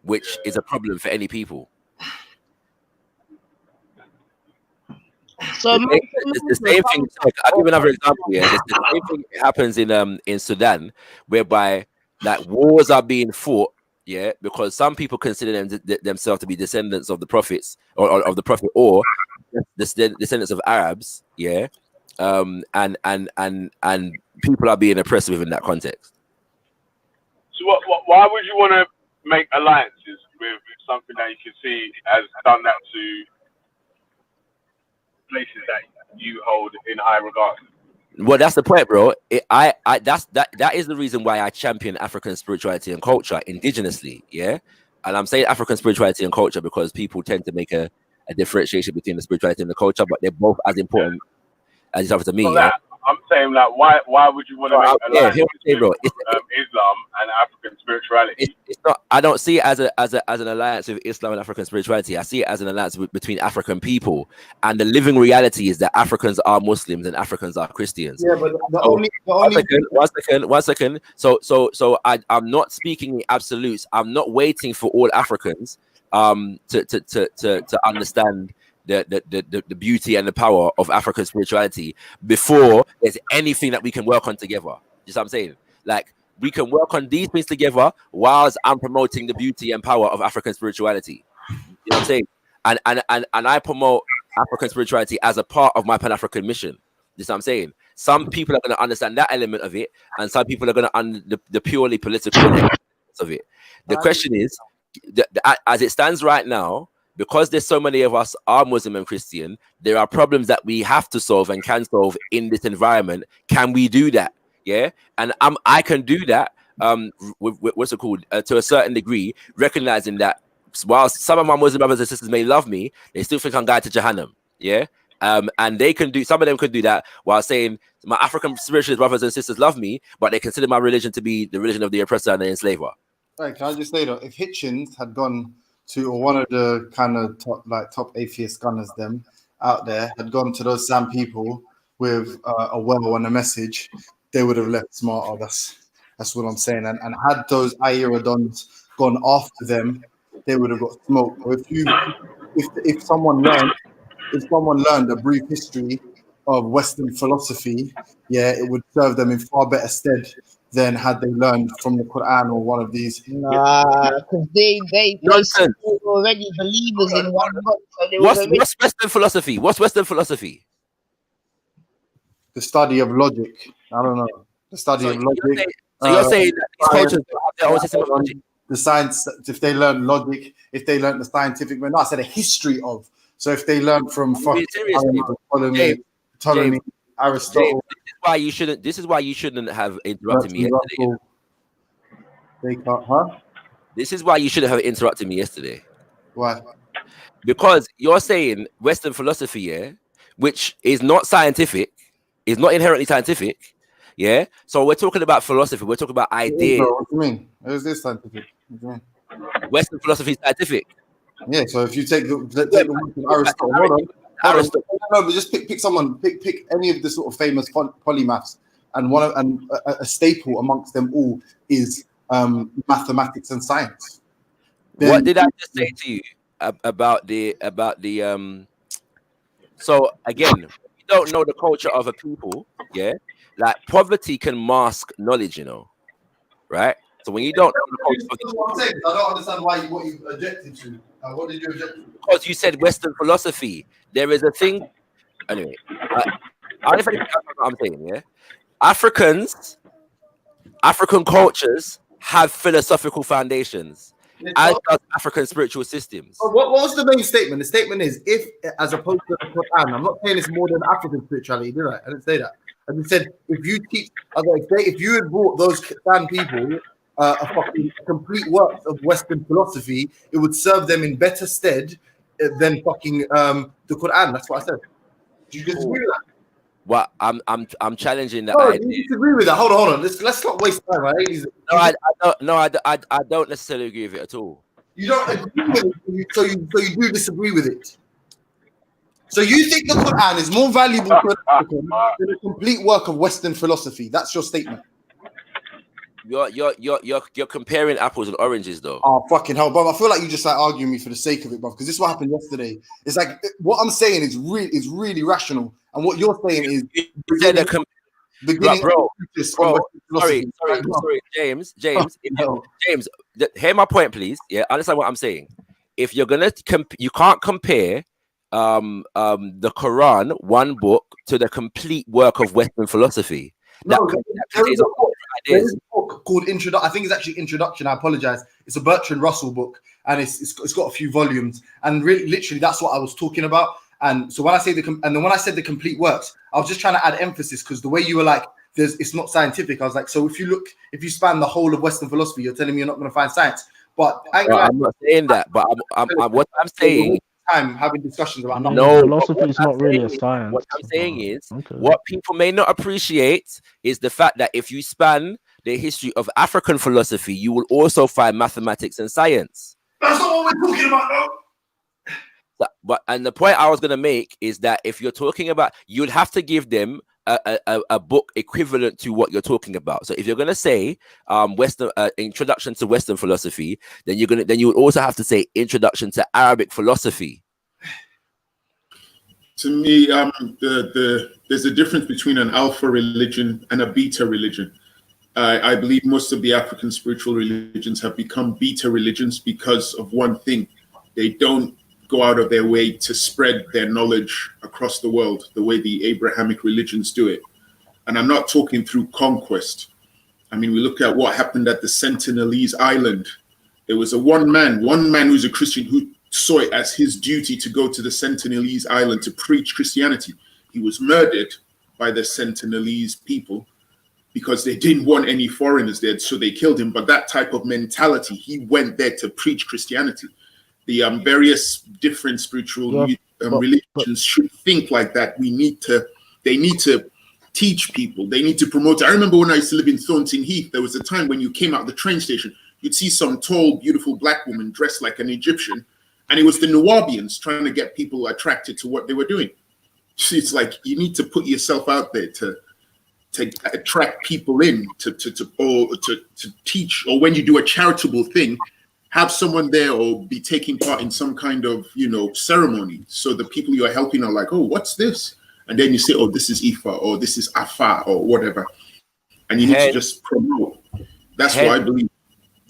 Which is a problem for any people. So the same thing. I'll give another example. Yeah, the same thing happens in Sudan, whereby like wars are being fought. Yeah, because some people consider themselves to be descendants of the prophets or of the prophet, or the descendants of Arabs. Yeah, and people are being oppressed within that context. So why would you want to make alliances with something that you can see has done that to places that you hold in high regard? Well, that's the point, bro. That is the reason why I champion African spirituality and culture indigenously. Yeah, and I'm saying African spirituality and culture because people tend to make a differentiation between the spirituality and the culture, but they're both as important as each other to me. So yeah? I'm saying that why would you want to make alliances with Islam and African spirituality? It's not. I don't see it as an alliance with Islam and African spirituality. I see it as an alliance between African people, and the living reality is that Africans are Muslims and Africans are Christians. Yeah, but one second. So I'm not speaking in absolutes. I'm not waiting for all Africans to understand the beauty and the power of African spirituality before there's anything that we can work on together. You know what I'm saying? Like, we can work on these things together whilst I'm promoting the beauty and power of African spirituality. You know what I'm saying? And I promote African spirituality as a part of my Pan-African mission. You know what I'm saying? Some people are going to understand that element of it, and some people are going to the purely political elements of it. The question is, as it stands right now, because there's so many of us are Muslim and Christian, there are problems that we have to solve and can solve in this environment. Can we do that? Yeah, and I can do that. What's it called? To a certain degree, recognizing that while some of my Muslim brothers and sisters may love me, they still think I'm going to Jahannam. Yeah. And they can do, some of them could do that while saying my African spiritualist brothers and sisters love me, but they consider my religion to be the religion of the oppressor and the enslaver. Right, can I just say though, if Hitchens had gone to, or one of the kind of top atheist gunners them out there had gone to those same people with a well and a message, they would have left smarter. That's what I'm saying. And had those Ierodons gone after them, they would have got smoked. Or if someone learned a brief history of Western philosophy, yeah, it would serve them in far better stead than had they learned from the Quran or one of these. Nah, because they were already believers in one God. So What's Western philosophy? What's Western philosophy? The study of logic. I don't know. The study of logic. You're saying that these cultures have their own system of logic? The science, if they learn logic, if they learn the scientific, no, I said a history of. So if they learn from Ptolemy, Aristotle. James, this is why you shouldn't have interrupted me yesterday. This is why you shouldn't have interrupted me yesterday. Why? Because you're saying Western philosophy, yeah, which is not scientific, is not inherently scientific, yeah. So we're talking about philosophy. We're talking about ideas. What do you mean? Is this scientific? What do you mean? Western philosophy is scientific. Yeah. So if you take the work of Aristotle, Aristotle. No, but just pick someone. Pick any of the sort of famous polymaths, and a staple amongst them all is mathematics and science. What did I just say to you about the So again, we don't know the culture of a people. Yeah, like poverty can mask knowledge, you know, right? So when you don't know the culture of the people, what I'm saying. I don't understand what you objected to. What did you object to? Because you said Western philosophy. There is a thing. Anyway, I'm saying, yeah, African cultures have philosophical foundations, as does African spiritual systems. What was the main statement? The statement is, if, as opposed to the Quran, I'm not saying it's more than African spirituality, did I? I didn't say that. I just said, if you teach, if you had brought those Quran people a fucking complete work of Western philosophy, it would serve them in better stead than fucking the Quran. That's what I said. Do you disagree with that? Well, I'm challenging that. No, you disagree with that. Hold on. Let's not waste time. Right? I don't necessarily agree with it at all. You don't agree with it, so you do disagree with it. So you think the Quran is more valuable to an African than a complete work of Western philosophy? That's your statement. You're comparing apples and oranges, though. Oh fucking hell, bro! I feel like you just like arguing me for the sake of it, bro. Because this is what happened yesterday. It's like what I'm saying is really rational, and what you're saying is sorry, James, hear my point, please. Yeah, understand what I'm saying. If you're gonna you can't compare the Quran, one book, to the complete work of Western philosophy. There's a book called Introduction. I think it's actually Introduction. I apologize. It's a Bertrand Russell book, and it's got a few volumes. And really, literally, that's what I was talking about. And so when I say when I said the complete works, I was just trying to add emphasis because the way you were like, it's not scientific. I was like, so if you span the whole of Western philosophy, you're telling me you're not going to find science. But I'm not saying that. But what I'm saying. Time having discussions about philosophy is not really a science. What I'm saying is, what people may not appreciate is the fact that if you span the history of African philosophy, you will also find mathematics and science. That's not what we're talking about, though. And the point I was going to make is that if you're talking about, you'd have to give them a book equivalent to what you're talking about. So if you're going to say Western introduction to Western philosophy, then you would also have to say introduction to Arabic philosophy. To me, there's a difference between an alpha religion and a beta religion. I believe most of the African spiritual religions have become beta religions because of one thing: they don't go out of their way to spread their knowledge across the world the way the Abrahamic religions do it. And I'm not talking through conquest. I mean, we look at what happened at the Sentinelese Island. There was one man who's a Christian who saw it as his duty to go to the Sentinelese Island to preach Christianity. He was murdered by the Sentinelese people because they didn't want any foreigners there, so they killed him. But that type of mentality, he went there to preach Christianity. The various different spiritual religions should think like that. They need to teach people. They need to promote it. I remember when I used to live in Thornton Heath, there was a time when you came out of the train station, you'd see some tall, beautiful black woman dressed like an Egyptian, and it was the Nubians trying to get people attracted to what they were doing. It's like you need to put yourself out there to attract people in, to teach, or when you do a charitable thing, have someone there or be taking part in some kind of, ceremony. So the people you are helping are like, oh, what's this? And then you say, oh, this is Ifa, or this is Afa, or whatever. And you need to just promote. That's what I believe.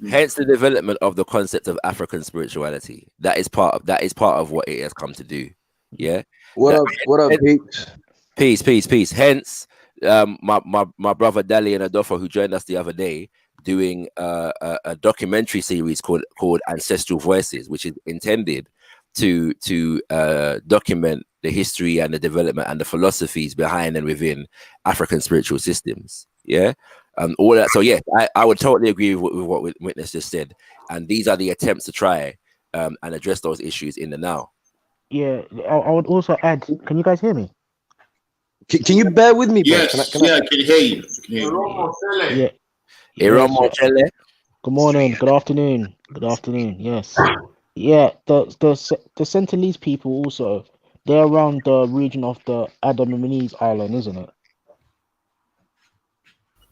Hence the development of the concept of African spirituality. That is part of what it has come to do. Yeah. What up, Pete? Peace. Hence, my brother Dali and Adolfo, who joined us the other day, doing a documentary series called Ancestral Voices, which is intended to document the history and the development and the philosophies behind and within African spiritual systems. Yeah. All that. So yeah, I would totally agree with what Witness just said. And these are the attempts to try and address those issues in the now. Yeah, I would also add. Can you guys hear me? Can you bear with me, bro? Yes, I can hear you. Yeah. Good morning. Good afternoon. Good afternoon. Yes. Yeah. The Sentinelese people also, they're around the region of the Abrahamic Island, isn't it?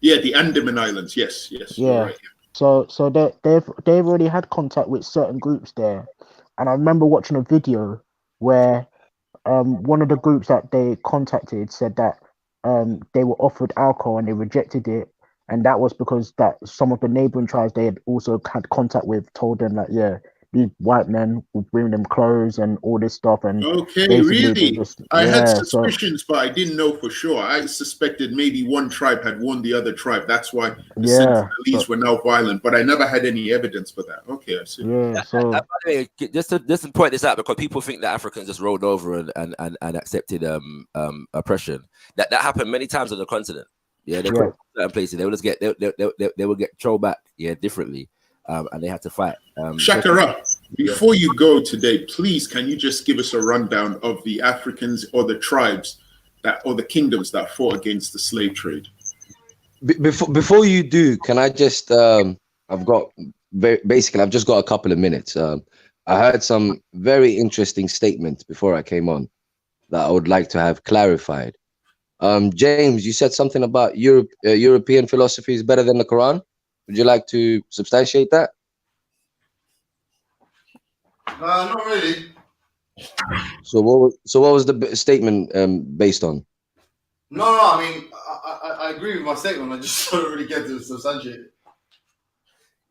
Yeah, the Andaman Islands. Yes. Yeah. Right. So they've already had contact with certain groups there, and I remember watching a video where one of the groups that they contacted said that they were offered alcohol and they rejected it, and that was because that some of the neighboring tribes they had also had contact with told them that these white men will bring them clothes and all this stuff, and Okay, basically really? just, I had so suspicions, but I didn't know for sure. I suspected maybe one tribe had won the other tribe. That's why the Sentinelese were now violent, but I never had any evidence for that. Okay, I see. Yeah, so by the way, just to point this out, because people think that Africans just rolled over and accepted oppression. That happened many times on the continent. Yeah, they put certain places. They will just get they will get thrown back, differently, and they had to fight. Shakara, before you go today, please, can you just give us a rundown of the Africans or the tribes or the kingdoms that fought against the slave trade? Before you do, can I just I've just got a couple of minutes. I heard some very interesting statements before I came on that I would like to have clarified. James, you said something about European philosophy is better than the Quran. Would you like to substantiate that? Not really. So what was the statement based on? No, I mean, I agree with my statement. I just don't really get to substantiate it.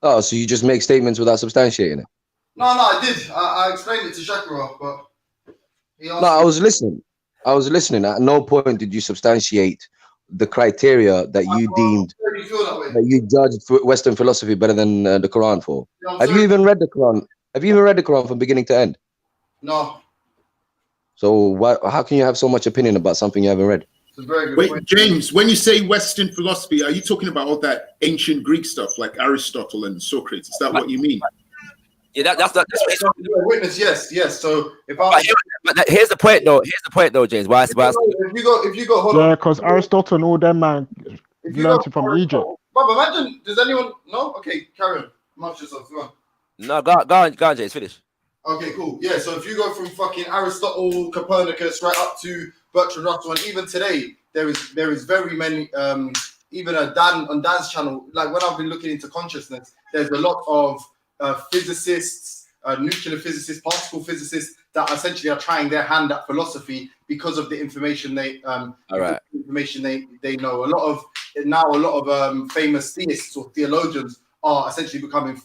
Oh, so you just make statements without substantiating it? No, I did. I explained it to Shakira, but he asked I was listening. At no point did you substantiate the criteria that you deemed that you judged Western philosophy better than the Quran for. Have you even read the Quran? Have you even read the Quran from beginning to end? No. So how can you have so much opinion about something you haven't read? It's a very good Wait, point. James, when you say Western philosophy, are you talking about all that ancient Greek stuff like Aristotle and Socrates? Is that what you mean? Yeah, that's witness. Yes. So if here's the point though, James. Why? If you go, hold on. yeah, because Aristotle and all them man learned it from Egypt. But imagine, does anyone know? Okay, carry on. Much yourself. Go on. No, go on, James. Finish. Okay, cool. Yeah, so if you go from fucking Aristotle, Copernicus, right up to Bertrand Russell, and even today, there is very many. Even on Dan's channel, like when I've been looking into consciousness, there's a lot of physicists, nuclear physicists, particle physicists that essentially are trying their hand at philosophy because of the information they know. A lot of famous theists or theologians are essentially becoming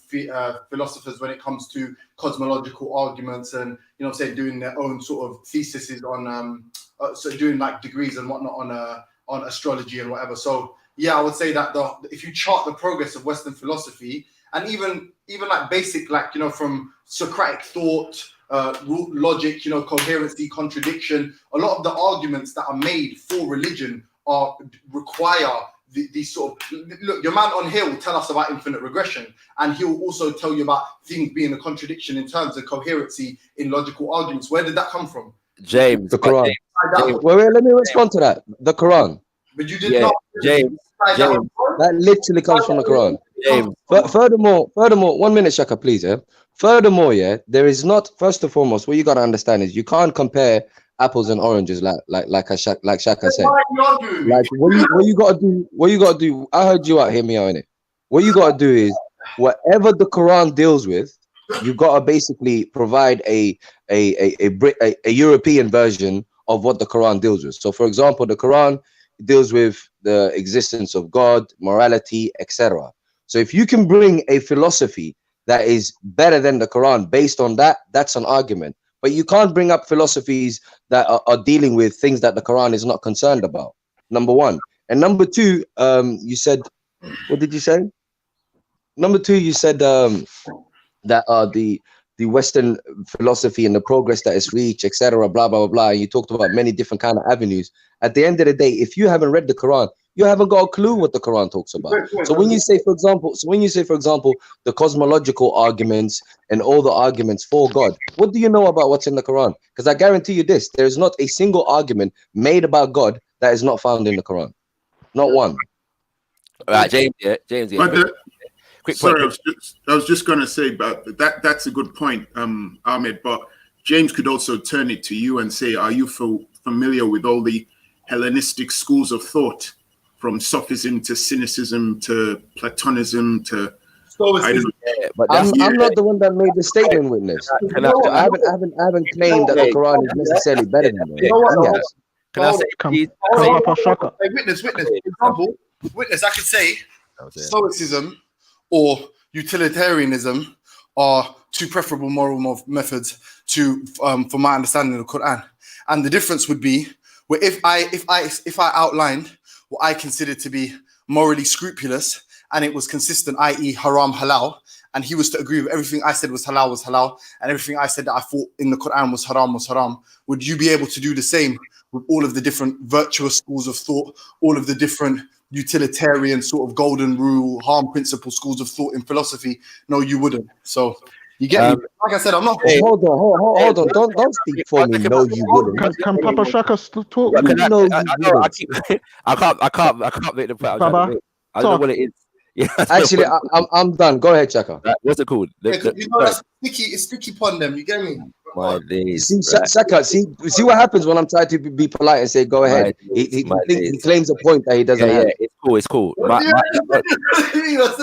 philosophers when it comes to cosmological arguments and doing their own sort of theses on so doing like degrees and whatnot on astrology and whatever. So yeah, I would say that if you chart the progress of Western philosophy, and even like basic, like, you know, from Socratic thought, logic, you know, coherency, contradiction, a lot of the arguments that are made for religion require these sort of, look, your man on here will tell us about infinite regression, and he'll also tell you about things being a contradiction in terms of coherency in logical arguments. Where did that come from? James, the Quran. James. Wait, let me respond to that. The Quran. But you did not. James. That literally comes from the Quran. James. Furthermore, 1 minute, Shaka, please. Yeah. Furthermore, yeah, there is not. First and foremost, what you gotta understand is you can't compare apples and oranges like Shaka said. Like what you gotta do. I heard you out. Hear me out, innit? What you gotta do is whatever the Quran deals with, you gotta basically provide a European version of what the Quran deals with. So, for example, the Quran deals with the existence of God, morality, etc. So if you can bring a philosophy that is better than the Quran based on that, that's an argument. But you can't bring up philosophies that are dealing with things that the Quran is not concerned about. Number one. And number two, you said, what did you say? Number two, you said that the Western philosophy and the progress that it's reached, etc., blah, blah, blah, blah. You talked about many different kind of avenues. At the end of the day, if you haven't read the Quran, you haven't got a clue what the Quran talks about. So when you say, for example, the cosmological arguments and all the arguments for God, what do you know about what's in the Quran? Because I guarantee you this, there is not a single argument made about God that is not found in the Quran. Not one. All right, James. Yeah, James. Yeah. Quick sorry, I was just going to say, but that's a good point, Ahmed. But James could also turn it to you and say, are you familiar with all the Hellenistic schools of thought, from Sophism to Cynicism to Platonism to Stoicism? I'm not the one that made the statement, witness. I haven't claimed that the Quran is necessarily better than that. Can I say, witness? Example, witness. I could say Stoicism or utilitarianism are two preferable moral methods to for my understanding of the Quran. And the difference would be where if I outlined what I considered to be morally scrupulous and it was consistent, i.e. haram halal, and he was to agree with everything I said was halal, and everything I said that I thought in the Quran was haram, would you be able to do the same with all of the different virtuous schools of thought, all of the different utilitarian sort of golden rule, harm principle schools of thought in philosophy? No, you wouldn't. So you get me? Like I said, I'm not. Hold on. Don't speak for me. No, you wouldn't. Can Papa Shaka talk? I can't make the point. I don't know what it is. Yeah, actually, I'm done. Go ahead, Shaka. What's it called? You know, that's sticky upon them. You get me? My days. See, Shaka, see what happens when I'm trying to be polite and say, go ahead. He claims a point that he doesn't have. It's cool.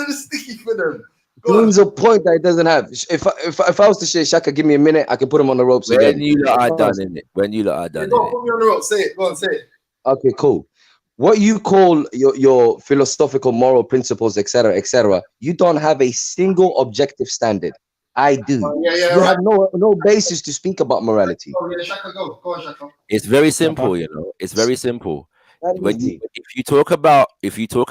Sticky for them. Claims a point that he doesn't have. If I was to say, Shaka, give me a minute, I can put him on the ropes again. When you lot are done in it. When you lot are done in it. Put me on the ropes. Say it. Go on, say it. Okay, cool. What you call your philosophical moral principles, etc., you don't have a single objective standard. I do. You have no basis to speak about morality. Shaka, go on, Shaka. It's very simple, you know. It's very simple. If you talk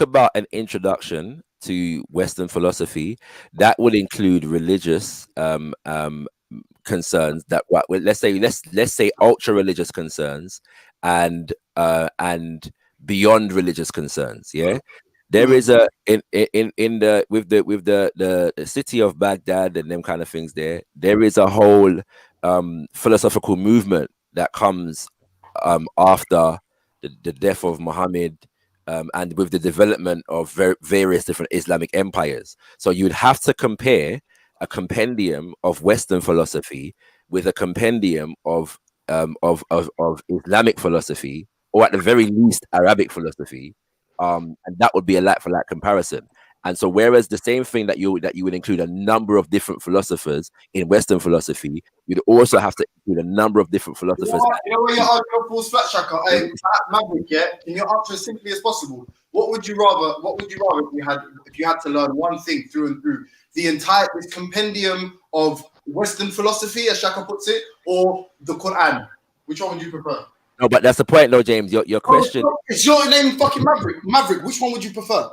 about an introduction to Western philosophy, that would include religious concerns. That let's say ultra religious concerns and beyond religious concerns. Yeah. There is a with the city of Baghdad and them kind of things. There is a whole philosophical movement that comes after the death of Muhammad and with the development of various different Islamic empires. So you'd have to compare a compendium of Western philosophy with a compendium of Islamic philosophy, or at the very least Arabic philosophy. And that would be a like for like comparison. And so whereas the same thing that you would include a number of different philosophers in Western philosophy, you'd also have to include a number of different philosophers. You know where your argument falls flat, Shaka? Maverick, yeah? Can you answer as simply as possible? What would you rather if you had to learn one thing through and through? This compendium of Western philosophy, as Shaka puts it, or the Quran? Which one would you prefer? No, but that's the point, though, James. Your question. Is your name fucking Maverick? Maverick, which one would you prefer?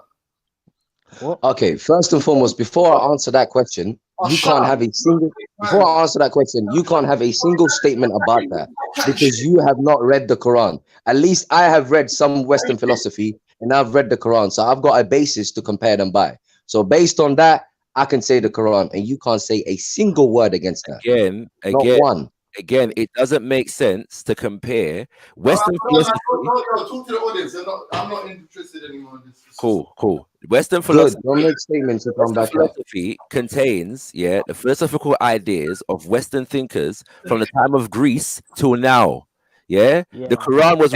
Okay, first and foremost, before I answer that question, you can't have a single. Before I answer that question, you can't have a single statement about that because you have not read the Quran. At least I have read some Western philosophy and I've read the Quran, so I've got a basis to compare them by. So based on that, I can say the Quran, and you can't say a single word against that. Not one. Again, it doesn't make sense to compare Western philosophy. Talk to the audience. I'm not interested anymore in this. Cool. Western philosophy. Don't make statements to come back up. Philosophy contains, the philosophical ideas of Western thinkers from the time of Greece till now. The Quran was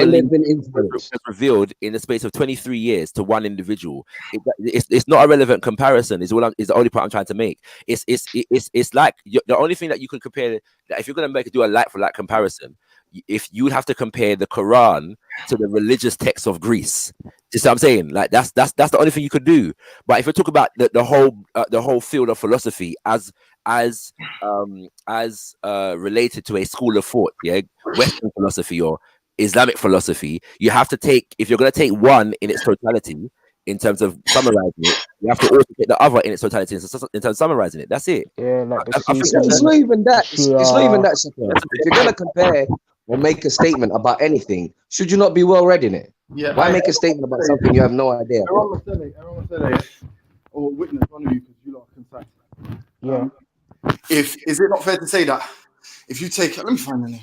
revealed in the space of 23 years to one individual. It's not a relevant comparison. Is the only point I'm trying to make. It's like the only thing that you can compare. That if you're going to do a like for like comparison, if you would have to compare the Quran to the religious texts of Greece. You see what I'm saying? Like that's the only thing you could do. But if you talk about the whole field of philosophy as related to a school of thought, Western philosophy or Islamic philosophy, you have to take, if you're going to take one in its totality in terms of summarizing it, you have to also take the other in its totality in terms of summarizing it. That's it. Yeah, like it's not even that. It's not even that. If you're going to compare or make a statement about anything, should you not be well read in it? Yeah. Why make a statement about something you have no idea? Everyone said it, or witness one of you because you lot are concise. Yeah. Is it not fair to say that if you take, let me find the name.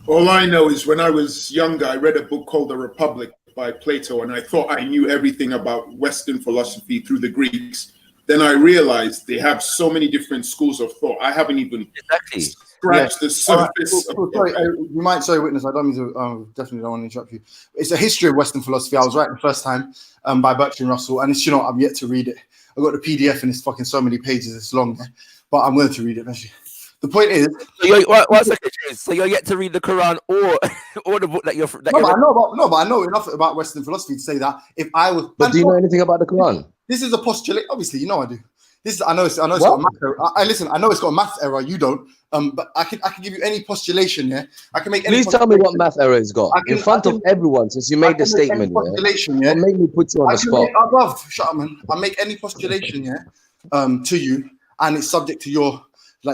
All I know is when I was younger, I read a book called The Republic by Plato, and I thought I knew everything about Western philosophy through the Greeks. Then I realized they have so many different schools of thought. I haven't even scratched the surface. Sorry, witness. I don't mean to. Definitely don't want to interrupt you. It's a history of Western philosophy. I was writing the first time by Bertrand Russell, and it's, I'm yet to read it. I got the PDF, and it's fucking so many pages. It's long, but I'm going to read it eventually. The point is, so you're yet to read the Quran or the book that you're. But I know enough about Western philosophy to say that if I was. But do you know anything about the Quran? This is a postulate. Obviously, I do. I know it's got a math error. I know it's got a math error. You don't. But I can give you any postulation. Yeah, I can make. Any Please tell me what math error it's got in front of everyone since you made the statement. Postulation. Don't make me put you on the spot. Shut up, man. I make any postulation. To you, and it's subject to your.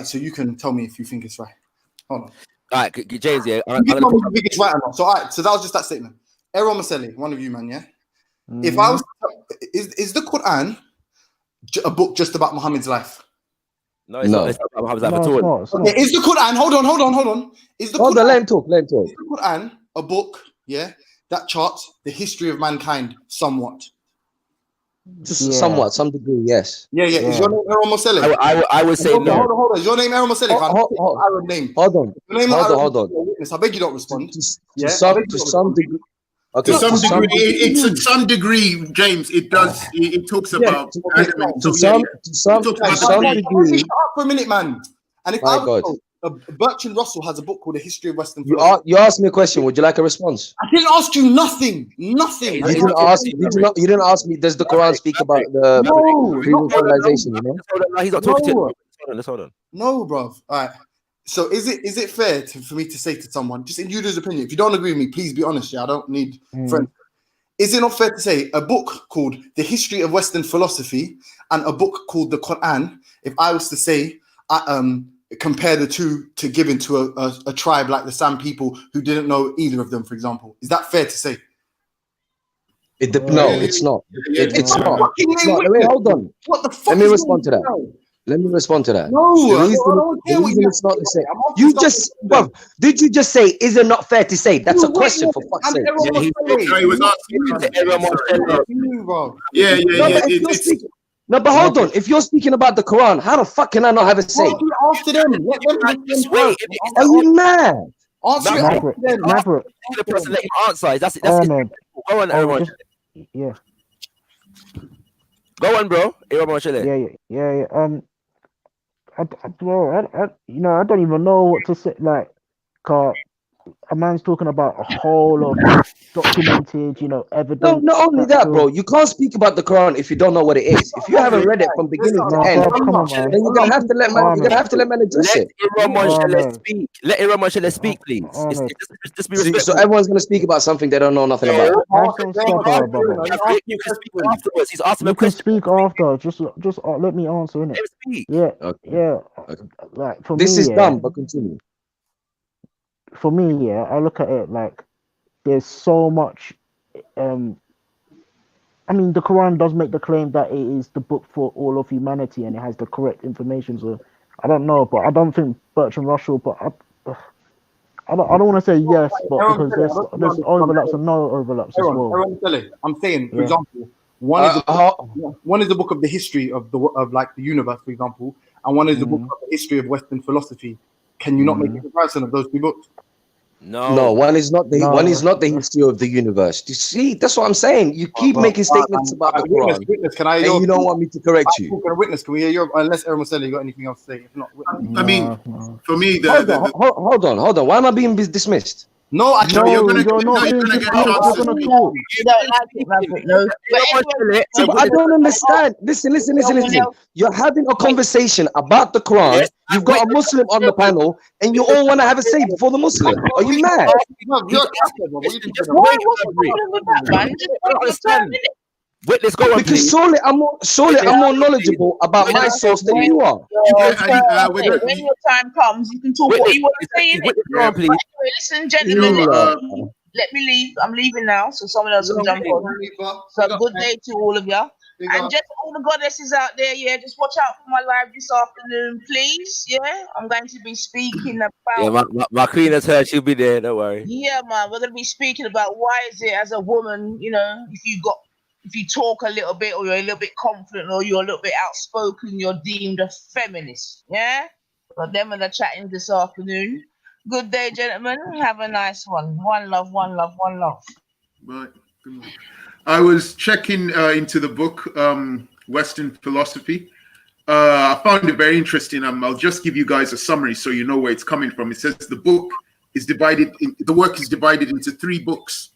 So you can tell me if you think it's right. Hold on. All right, James. Yeah, I'm think it's right or not. So, all right. So that was just that statement. Errol Maselli, one of you, man. Yeah. If I was, is the Quran a book just about Muhammad's life? No, it's not. It's not about Muhammad's life at all. Okay, is the Quran? Hold on. Is the Quran? Let him talk. Is the Quran a book? Yeah, that charts the history of mankind somewhat. Somewhat, some degree, yes. Yeah. Is your name Errol Maselli? I would say no. Hold on. Is your name Errol Maselli? Arab name. Hold on. Hold on. I beg you don't respond. To some degree. Okay, to some degree, James. It does. It talks about. To some degree. Shut up for a minute, man. And if Bertrand Russell has a book called The History of Western Philosophy. You asked me a question. Would you like a response? I didn't ask you nothing. Nothing. You didn't ask me. Does the Quran speak about the civilization? He's not talking to you. Hold on. No, bro. All right. So is it fair for me to say to someone, just in Yuda's opinion, if you don't agree with me, please be honest. Yeah, I don't need friends. Is it not fair to say a book called The History of Western Philosophy and a book called the Quran? If I was to say, compare the two to give into a tribe like the Sam people who didn't know either of them, for example, is that fair to say? No, it's not. It's not. Wait, hold on. What the fuck? Let me respond to that. No, the reason it's not the same. You just, did you just say, is it not fair to say? That's a question for fuck's sake. He was asking. No, but hold on. If you're speaking about the Quran, how the fuck can I not have a say? After them. Are you mad? Answer it. Maverick. The person let you answer. That's it. Go on, everyone. Yeah. Go on, bro. Yeah. I don't even know what to say. Like, a man's talking about a whole of documented, you know, No, evidence. not only that that, shows. bro. You can't speak about the Quran if you don't know what it is. If you haven't read it from beginning to No, end, bro, come on, man. then you're gonna have to let man. You're gonna have to let man address Let it. Iran Ahmed. speak. Let Iran speak, please. Ahmed. Just be So respectful. everyone's gonna speak about something they don't know nothing about. Have some stopper, brother. You can speak afterwards. He's asking You a can question. speak after. Just let me answer, innit? Let him speak. Yeah, Okay. yeah. Okay. Like for This me, is yeah. dumb, but continue. For me, yeah, I look at it like there's so much. I mean, the Quran does make the claim that it is the book for all of humanity and it has the correct information. So I don't know, but I don't think Bertrand Russell. But I don't want to say yes, but because there's overlaps and no overlaps as well. I'm saying, for Yeah. example, one is the book of the history of like the universe, for example, and one is the book of the history of Western philosophy. Can you not make a comparison of those two books? No, one is not the history of the universe. You see, that's what I'm saying. You keep making statements about the Quran, Witness, can I hear and your you don't want me to correct you. Witness, can we hear your? Unless everyone said you got anything else to say. If not, I mean, for me, hold on. Why am I being dismissed? No, actually, you're not being dismissed. You're gonna talk. You don't like it, Maverick, no. See, but I don't understand. Listen. You're having a conversation about the Quran. You've got a Muslim on the panel, and you all want to have a say before the Muslim. Are you mad? What's the problem with that, man? Just take your time, innit? Witness, go on, Because please. surely I'm more knowledgeable about my source than you are. When your time comes, you can talk what you want to say, innit? Go on, please. Anyway, listen, gentlemen, let me leave. I'm leaving now, so someone else can jump on. So good day to all of you. And just all the goddesses out there, yeah, just watch out for my live this afternoon, please. Yeah, I'm going to be speaking about. Yeah, my queen has heard. She'll be there. Don't worry. Yeah, man, we're going to be speaking about why is it as a woman, you know, if you talk a little bit or you're a little bit confident or you're a little bit outspoken, you're deemed a feminist. Yeah? So them and the chatting this afternoon. Good day, gentlemen. Have a nice one. One love, one love, one love. Right. I was checking into the book, Western Philosophy. I found it very interesting. I'll just give you guys a summary so you know where it's coming from. It says the work is divided into 3 books.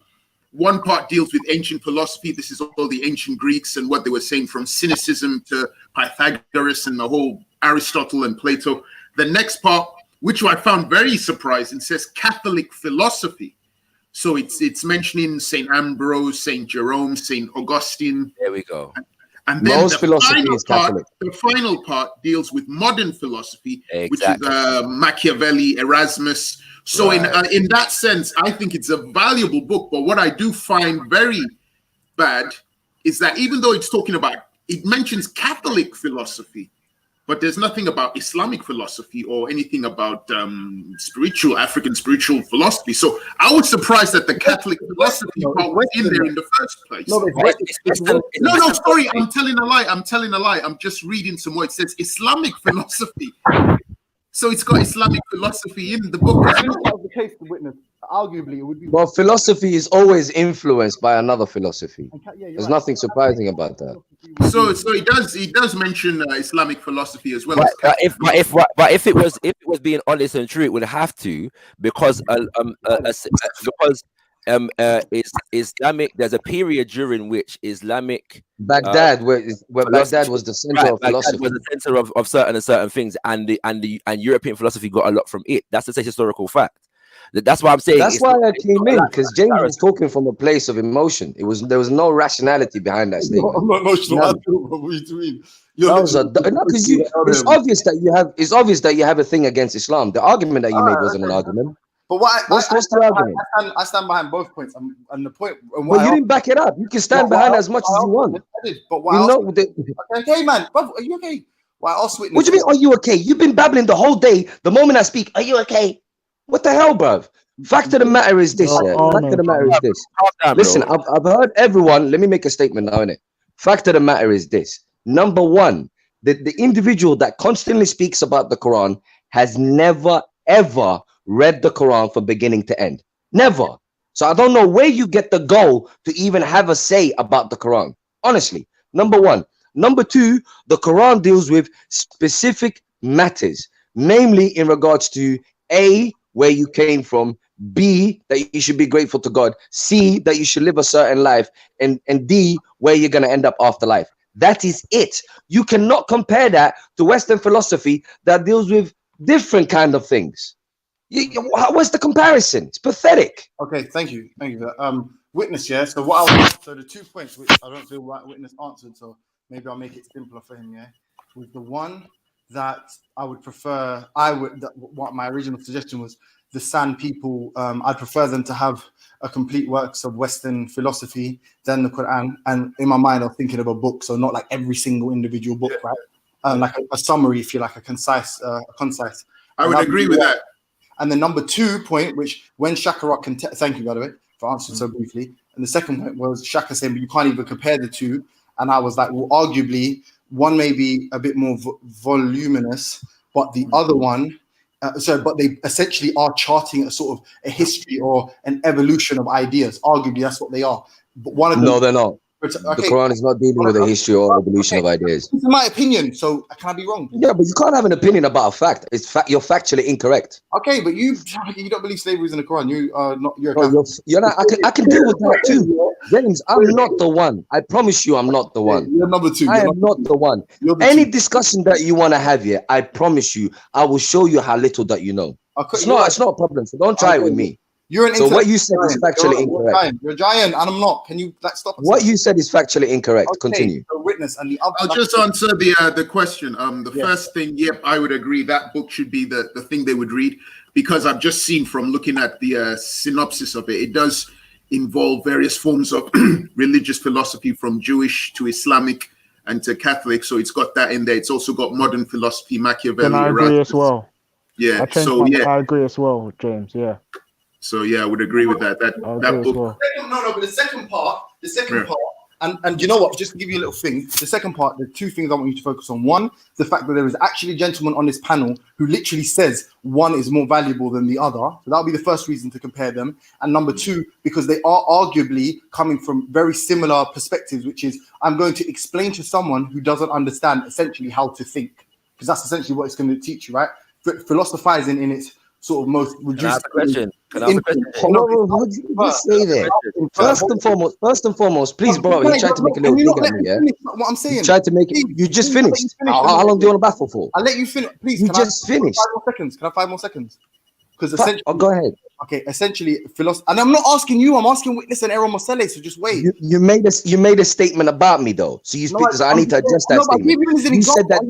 One part deals with ancient philosophy. This is all the ancient Greeks and what they were saying, from cynicism to Pythagoras and the whole Aristotle and Plato. The next part, which I found very surprising, says Catholic philosophy. So it's mentioning St. Ambrose, St. Jerome, St. Augustine. There we go. And then Most philosophy is Catholic. The final part deals with modern philosophy, Exactly. which is Machiavelli, Erasmus. So Right. in that sense, I think it's a valuable book. But what I do find very bad is that even though it mentions Catholic philosophy, but there's nothing about Islamic philosophy or anything about African spiritual philosophy. So I was surprised that the Catholic philosophy part was in there in the first place. No, sorry, I'm telling a lie. I'm just reading some more. It says Islamic philosophy. So it's got Islamic philosophy in the book. If that was the case, the witness, arguably it would be. Well, philosophy is always influenced by another philosophy. Yeah, There's nothing surprising about that. So it does mention Islamic philosity as well. But if it was being honest and true, it would have to, because Islamic. There's a period during which Islamic Baghdad, where Baghdad was the center of philosophy, was the center of certain things, and European philosophy got a lot from it. That's a historical fact. That's why I'm saying. That's why I came in, because James was talking from a place of emotion. There was no rationality behind that statement. I'm not emotional. What do you mean? It's obvious that you have a thing against Islam. The argument that you made wasn't an argument. But what's the argument? I stand behind both points. And the point. But you didn't back it up. You can stand behind as much as you want. I did. But why? Okay, man. Are you okay? Why else witness? What do you mean? Are you okay? You've been babbling the whole day. The moment I speak, are you okay? What the hell, bruv? Fact of the matter is this. Listen, I've heard everyone. Let me make a statement now, innit? Fact of the matter is this. Number one, the individual that constantly speaks about the Quran has never, ever read the Quran from beginning to end. Never. So I don't know where you get the goal to even have a say about the Quran. Honestly, number one. Number two, the Quran deals with specific matters, namely in regards to A, where you came from, B, that you should be grateful to God. C, that you should live a certain life. And D, where you're going to end up after life. That is it. You cannot compare that to Western philosophy that deals with different kind of things. What's the comparison? It's pathetic. Okay, thank you. Witness, yeah. So so the 2 points which I don't feel like Witness answered, so maybe I'll make it simpler for him, yeah. Was the one that I would prefer, what my original suggestion was, the San people, I'd prefer them to have a complete works of Western philosophy than the Quran. And in my mind, I was thinking of a book, so not like every single individual book, right? Like a summary, if you like, a concise. I would agree with that. And the number 2 point, which when Shakarot thank you, by the way, for answering so briefly. And the second point was Shaka saying, but you can't even compare the two. And I was like, well, arguably, one may be a bit more voluminous, but the other one, but they essentially are charting a sort of a history or an evolution of ideas. Arguably, that's what they are. But one of them, no, they're not. The Quran is not dealing with a history or evolution of ideas. This is my opinion, so can I be wrong? Yeah, but you can't have an opinion about a fact. You're factually incorrect. Okay, but you don't believe slavery is in the Quran. You are not. You're not. I can deal with that too, James. I'm not the one. I promise you, I'm not the one. You're number 2. I am not the one. Any discussion that you want to have here, I promise you, I will show you how little that you know. It's not a problem. So don't try it with me. So what you said is factually incorrect. You're a giant, and I'm not. Can you stop? What you said is factually incorrect. Okay, Continue. So Witness and the other. I'll just answer the question. First thing, yep, I would agree that book should be the thing they would read, because I've just seen from looking at the synopsis of it, it does involve various forms of religious philosophy, from Jewish to Islamic and to Catholic. So it's got that in there. It's also got modern philosophy, Machiavelli. Then I agree as well. Yeah. I agree as well, James. Yeah. So yeah, I would agree with that. That book. Well. But the second part, and you know what? Just to give you a little thing, the second part, the 2 things I want you to focus on. One, the fact that there is actually a gentleman on this panel who literally says one is more valuable than the other. So that'll be the first reason to compare them. And number 2, because they are arguably coming from very similar perspectives, which is I'm going to explain to someone who doesn't understand essentially how to think, because that's essentially what it's going to teach you, right? Philosophizing in its sort of most reduced. Can I ask a question? What did you say there? First and foremost, please, bro. He tried to make a little dig at me, yeah? What I'm saying. You tried to make it. You just finished. How long do you want to battle for? I'll let you finish. Please. You just finished. 5 more seconds. Can I have 5 more seconds? Because essentially, go ahead. Okay, essentially, philosophy, and I'm not asking you. I'm asking Witness and Errol Mosele. So just wait. You made a statement about me though. So you speak. So I need to adjust that statement. You said that.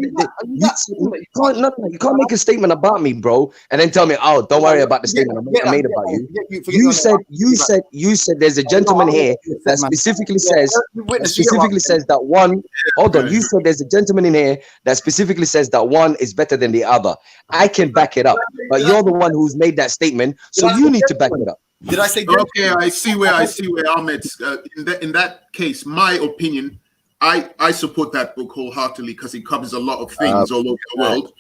You can't make a statement about me, bro, and then tell me, oh, don't worry about the statement I made about you. You said there's a gentleman here that specifically says that one. Hold on. You said there's a gentleman in here that specifically says that one is better than the other. I can back it up, but you're the one who's made that statement, so you need to back it up. Did I say? Okay, I see where Ahmed's in that case. My opinion, I support that book wholeheartedly because it covers a lot of things all over the world.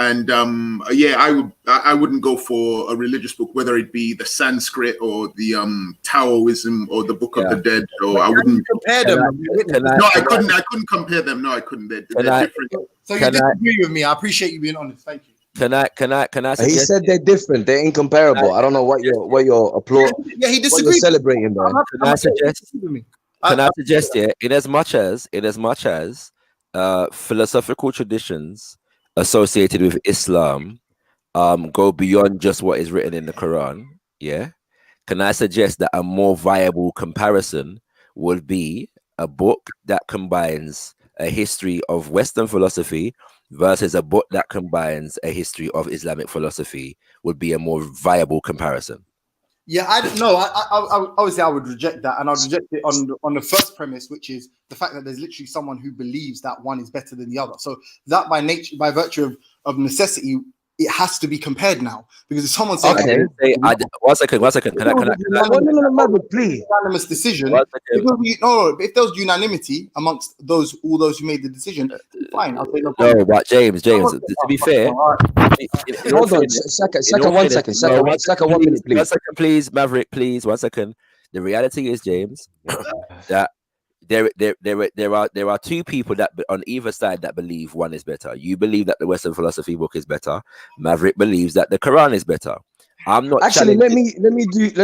And I wouldn't go for a religious book, whether it be the Sanskrit or the Taoism or the Book of the Dead. Or I wouldn't compare them. I couldn't compare them. No, I couldn't. They're different. So you disagree with me. I appreciate you being honest. Thank you. Can I suggest? He said they're different. They're incomparable. I don't know what you're applauding. Yeah, he disagreed. What you're celebrating, man. Can I suggest? Yeah, in as much as philosophical traditions associated with Islam go beyond just what is written in the Quran. Yeah. Can I suggest that a more viable comparison would be a book that combines a history of Western philosophy versus a book that combines a history of Islamic philosophy would be a more viable comparison? Yeah, I don't know. I obviously I would reject that, and I'd reject it on the first premise, which is the fact that there's literally someone who believes that one is better than the other. So that by nature, by virtue of necessity, it has to be compared now, because if someone says, okay, one second. Can I please? Unanimous decision. If there was unanimity amongst all those who made the decision, fine. I'll say no problem. No, but James, to be fair, hold on, second, 1 second, second, 1 minute, please. 1 second, please, Maverick, please, 1 second. The reality is, James, that there are two people that on either side that believe one is better. You believe that the Western philosophy book is better. Maverick believes that the Quran is better. I'm not Actually, challenging. let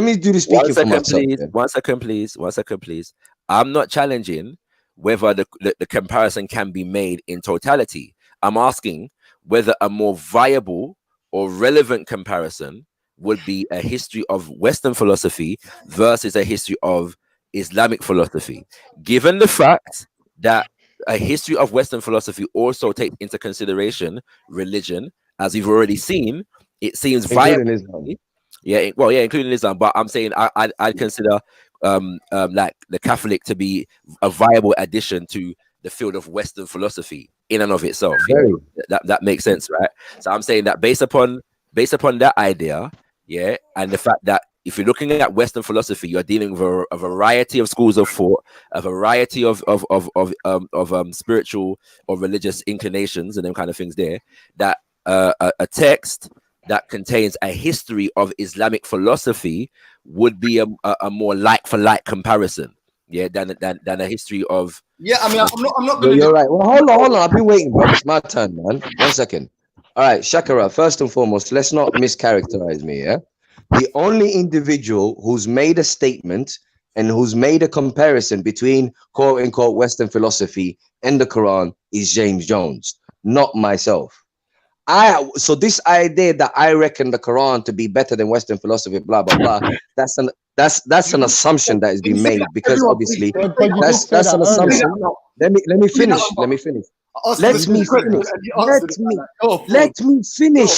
me do the speaking for myself. Please. Yeah. 1 second, please. 1 second, please. I'm not challenging whether the comparison can be made in totality. I'm asking whether a more viable or relevant comparison would be a history of Western philosophy versus a history of Islamic philosophy, given the fact that a history of Western philosophy also takes into consideration religion, as we've already seen. It seems Including viable. Islam. Yeah, including Islam. But I'm saying I'd consider like the Catholic to be a viable addition to the field of Western philosophy in and of itself. That makes sense, right? So I'm saying that based upon that idea, yeah, and the fact that if you're looking at Western philosophy, you're dealing with a variety of schools of thought, a variety of spiritual or religious inclinations and them kind of things. There, that a text that contains a history of Islamic philosophy would be a more like for like comparison, yeah, than a history of. Yeah, I mean, I'm not Yo, gonna. you're right. Well, hold on. I've been waiting, bro. It's my turn, man. 1 second. All right, Shakara. First and foremost, let's not mischaracterize me. Yeah, the only individual who's made a statement and who's made a comparison between quote unquote Western philosophy and the Quran is James Jones, not myself. So this idea that I reckon the Quran to be better than Western philosophy, blah blah blah, that's an assumption that has been made because obviously that's an assumption. Let me finish. Let me finish,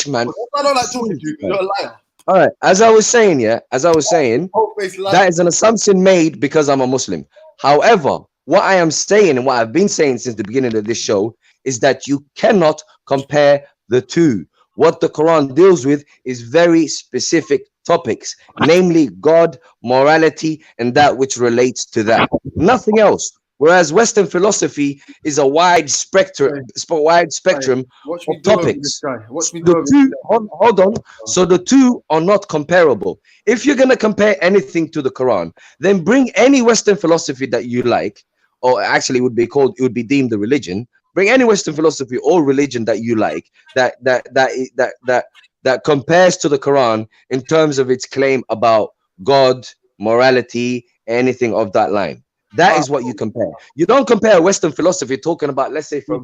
man. I don't like talking to you. You're a liar. All right, as I was saying, that is an assumption made because I'm a Muslim. However, what I am saying and what I've been saying since the beginning of this show is that you cannot compare the two. What the Quran deals with is very specific topics, namely God, morality, and that which relates to that. Nothing else. Whereas Western philosophy is a wide spectrum of topics. Hold on. So the two are not comparable. If you're gonna compare anything to the Quran, then bring any Western philosophy that you like, or actually it would be deemed a religion. Bring any Western philosophy or religion that you like that compares to the Quran in terms of its claim about God, morality, anything of that line. That is what you compare. You don't compare Western philosophy talking about, let's say, for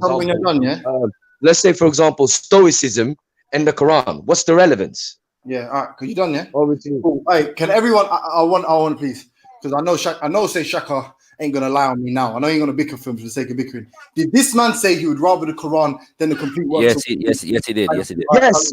example, Stoicism and the Quran. What's the relevance? Yeah, all right. Cause you done, yeah. Obviously. Cool. All right, can everyone? I want please, because I know say Shaka ain't gonna lie on me now. I know you're gonna bicker for him for the sake of bickering. Did this man say he would rather the Quran than the complete works? Yes, he did. Yes, he did. Yes.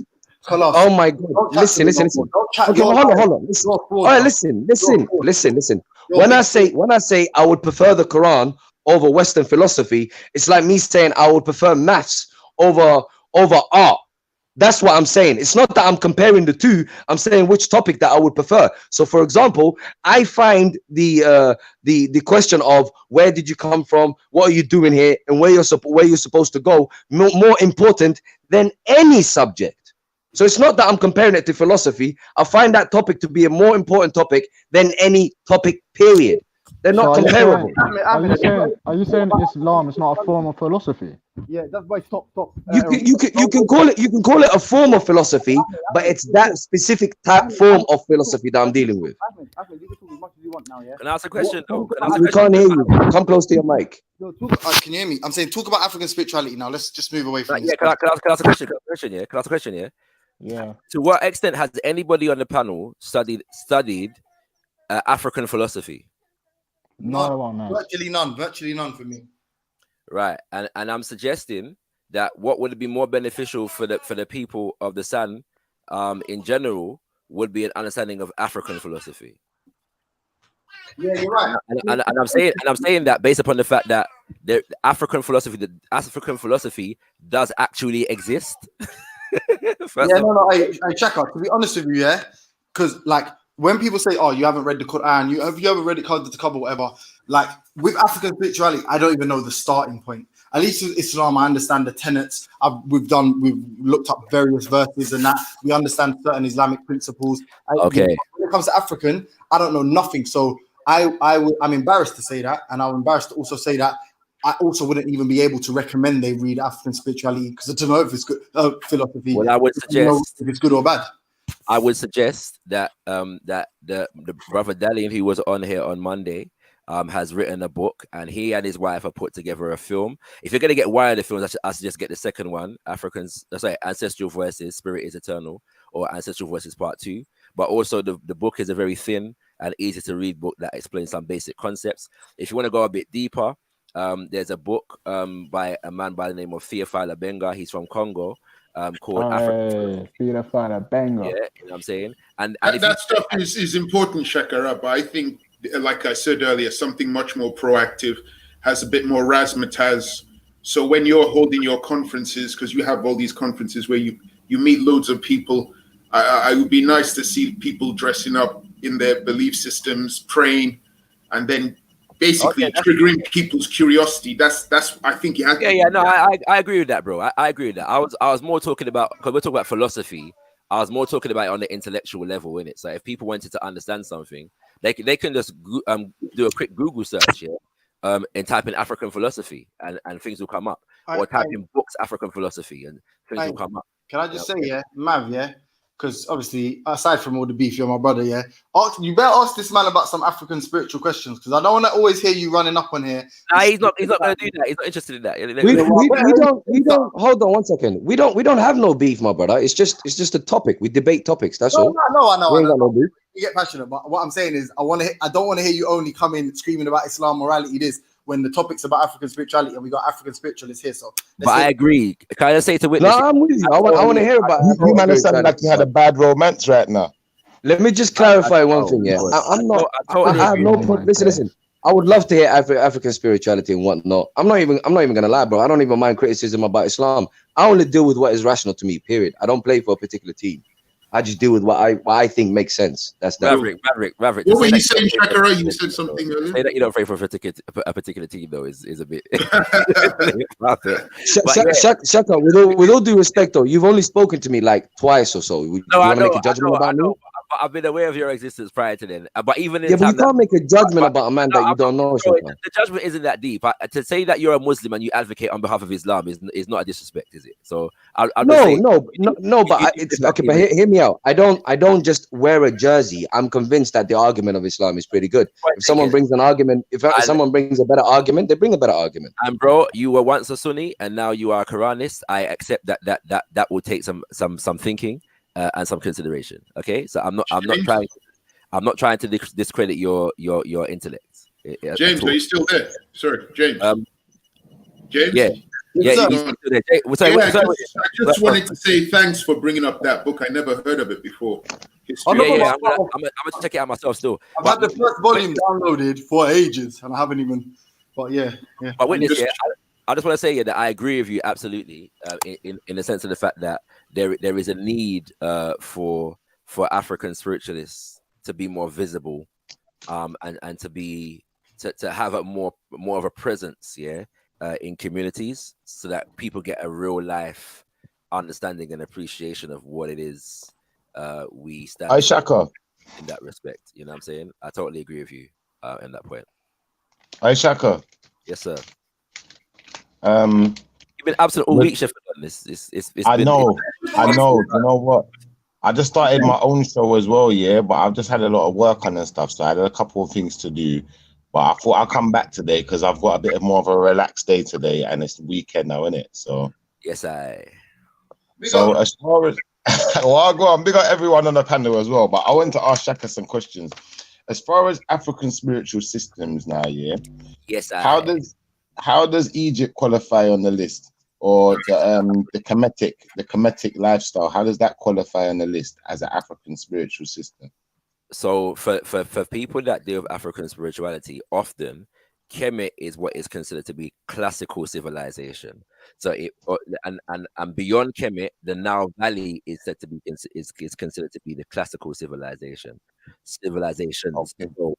Oh my God! Listen. Okay, hold on. Listen. All right, listen. When I say I would prefer the Quran over Western philosophy, it's like me saying I would prefer maths over art. That's what I'm saying. It's not that I'm comparing the two. I'm saying which topic that I would prefer. So, for example, I find the question of where did you come from, what are you doing here, and where you're supposed to go more important than any subject. So it's not that I'm comparing it to philosophy. I find that topic to be a more important topic than any topic, period. They're not comparable. Are you saying Islam is not a form of philosophy? Yeah, that's why stop. You can call it a form of philosophy, but it's that specific form of philosophy that I'm dealing with. Ahmed, you can talk as much as you want now, yeah? Can I ask a question? We can't hear you. Come close to your mic. No, can you hear me? I'm saying talk about African spirituality now. Let's just move away from this. Yeah, can I ask a question? Can I ask a question? Yeah. Yeah. To what extent has anybody on the panel studied African philosophy? Virtually none for me. Right, and I'm suggesting that what would be more beneficial for the people of the Sun, in general, would be an understanding of African philosophy. Yeah, you're right. And I'm saying that based upon the fact that the African philosophy does actually exist. I check out. To be honest with you, yeah, because like when people say, "Oh, you haven't read the Quran," have you ever read it cover to cover, whatever? Like with African spirituality, I don't even know the starting point. At least with Islam, I understand the tenets. We've looked up various verses and that we understand certain Islamic principles. Okay. When it comes to African, I don't know nothing. So I'm embarrassed to say that, and I'm embarrassed to also say that I also wouldn't even be able to recommend they read African spirituality because I don't know if it's good philosophy. Well, I would suggest if it's good or bad. I would suggest that that the brother Dalian, who was on here on Monday, has written a book, and he and his wife have put together a film. If you're gonna get one of the films, I suggest get the second one, Ancestral Voices, Spirit is Eternal, or Ancestral Voices Part 2. But also the book is a very thin and easy to read book that explains some basic concepts. If you want to go a bit deeper, there's a book by a man by the name of Theophile Benga. He's from Congo. Called African. Theophile Benga. Yeah, you know what I'm saying? And that stuff is important, Shakara, but I think, like I said earlier, something much more proactive, has a bit more razzmatazz. So when you're holding your conferences, because you have all these conferences where you meet loads of people, I would be nice to see people dressing up in their belief systems, praying, and then basically triggering people's curiosity. That's I think you have. No, I agree with that, bro. I agree with that. I was more talking about, because we're talking about philosophy. I was more talking about it on the intellectual level, innit? So if people wanted to understand something, they can just do a quick Google search, and type in African philosophy, and things will come up. Or type in books African philosophy, and things will come up. Can I just say, Mav, because obviously, aside from all the beef, you're my brother, you better ask this man about some African spiritual questions, because I don't want to always hear you running up on here. Nah, he's not going to do that. He's not interested in that. We don't. Hold on 1 second. We don't have no beef, my brother. It's just a topic. We debate topics. That's all. I know. We ain't got no beef. You get passionate, but what I'm saying is, I don't want to hear you only come in screaming about Islam morality. This when the topic's about African spirituality, and we got African spiritualists here. So, but I agree. Can I just say to witness? No, I'm with you. I want to hear about. You man are sounding like you had a bad romance right now. Let me just clarify one thing. Yeah, I'm not. I have no point. Listen. I would love to hear African spirituality and whatnot. I'm not even gonna lie, bro. I don't even mind criticism about Islam. I only deal with what is rational to me. Period. I don't play for a particular team. I just deal with what I think makes sense. That's that. Maverick. What were you saying, Shakara? You said something earlier. Say that you don't pray for a particular team, though, is a bit. Shaka, with all due respect, though, you've only spoken to me like twice or so. You want to make a judgment about me? I've been aware of your existence prior to then, but even but you can't make a judgment about a man that you don't know. The judgment isn't that deep. To say that you're a Muslim and you advocate on behalf of Islam is not a disrespect, is it? So no. But it's okay. But hear me out. I don't just wear a jersey. I'm convinced that the argument of Islam is pretty good. If someone brings an argument, if someone brings a better argument, they bring a better argument. And bro, you were once a Sunni and now you are a Quranist. I accept that will take some thinking. And some consideration. Okay, so I'm not trying to discredit your intellect. James, are you still there? Sorry, James. James. Yeah. I just wanted to say thanks for bringing up that book. I never heard of it before. I'm gonna check it out myself still. I've had the first volume downloaded for ages, and I haven't even. But yeah. But witness, I just want to say that I agree with you absolutely in the sense of the fact that there is a need for African spiritualists to be more visible, and to have a more of a presence, in communities, so that people get a real life understanding and appreciation of what it is we stand for in that respect. You know what I'm saying? I totally agree with you in that point. Hi, Shaka. Yes, sir. You've been absent all week, Sheffield. I know. You know what? I just started my own show as well, but I've just had a lot of work on and stuff, so I had a couple of things to do. But I thought I'd come back today because I've got a bit more of a relaxed day today, and it's the weekend now, isn't it? So yes, So as far as well, I'll go on. Big up everyone on the panel as well. But I want to ask Shaka some questions. As far as African spiritual systems now, yes, how does Egypt qualify on the list, or the Kemetic lifestyle? How does that qualify on the list as an African spiritual system? So for people that deal with African spirituality, often Kemet is what is considered to be classical civilization. So and beyond Kemet, the Nile Valley is said to be is considered to be the classical civilizations. Okay. So,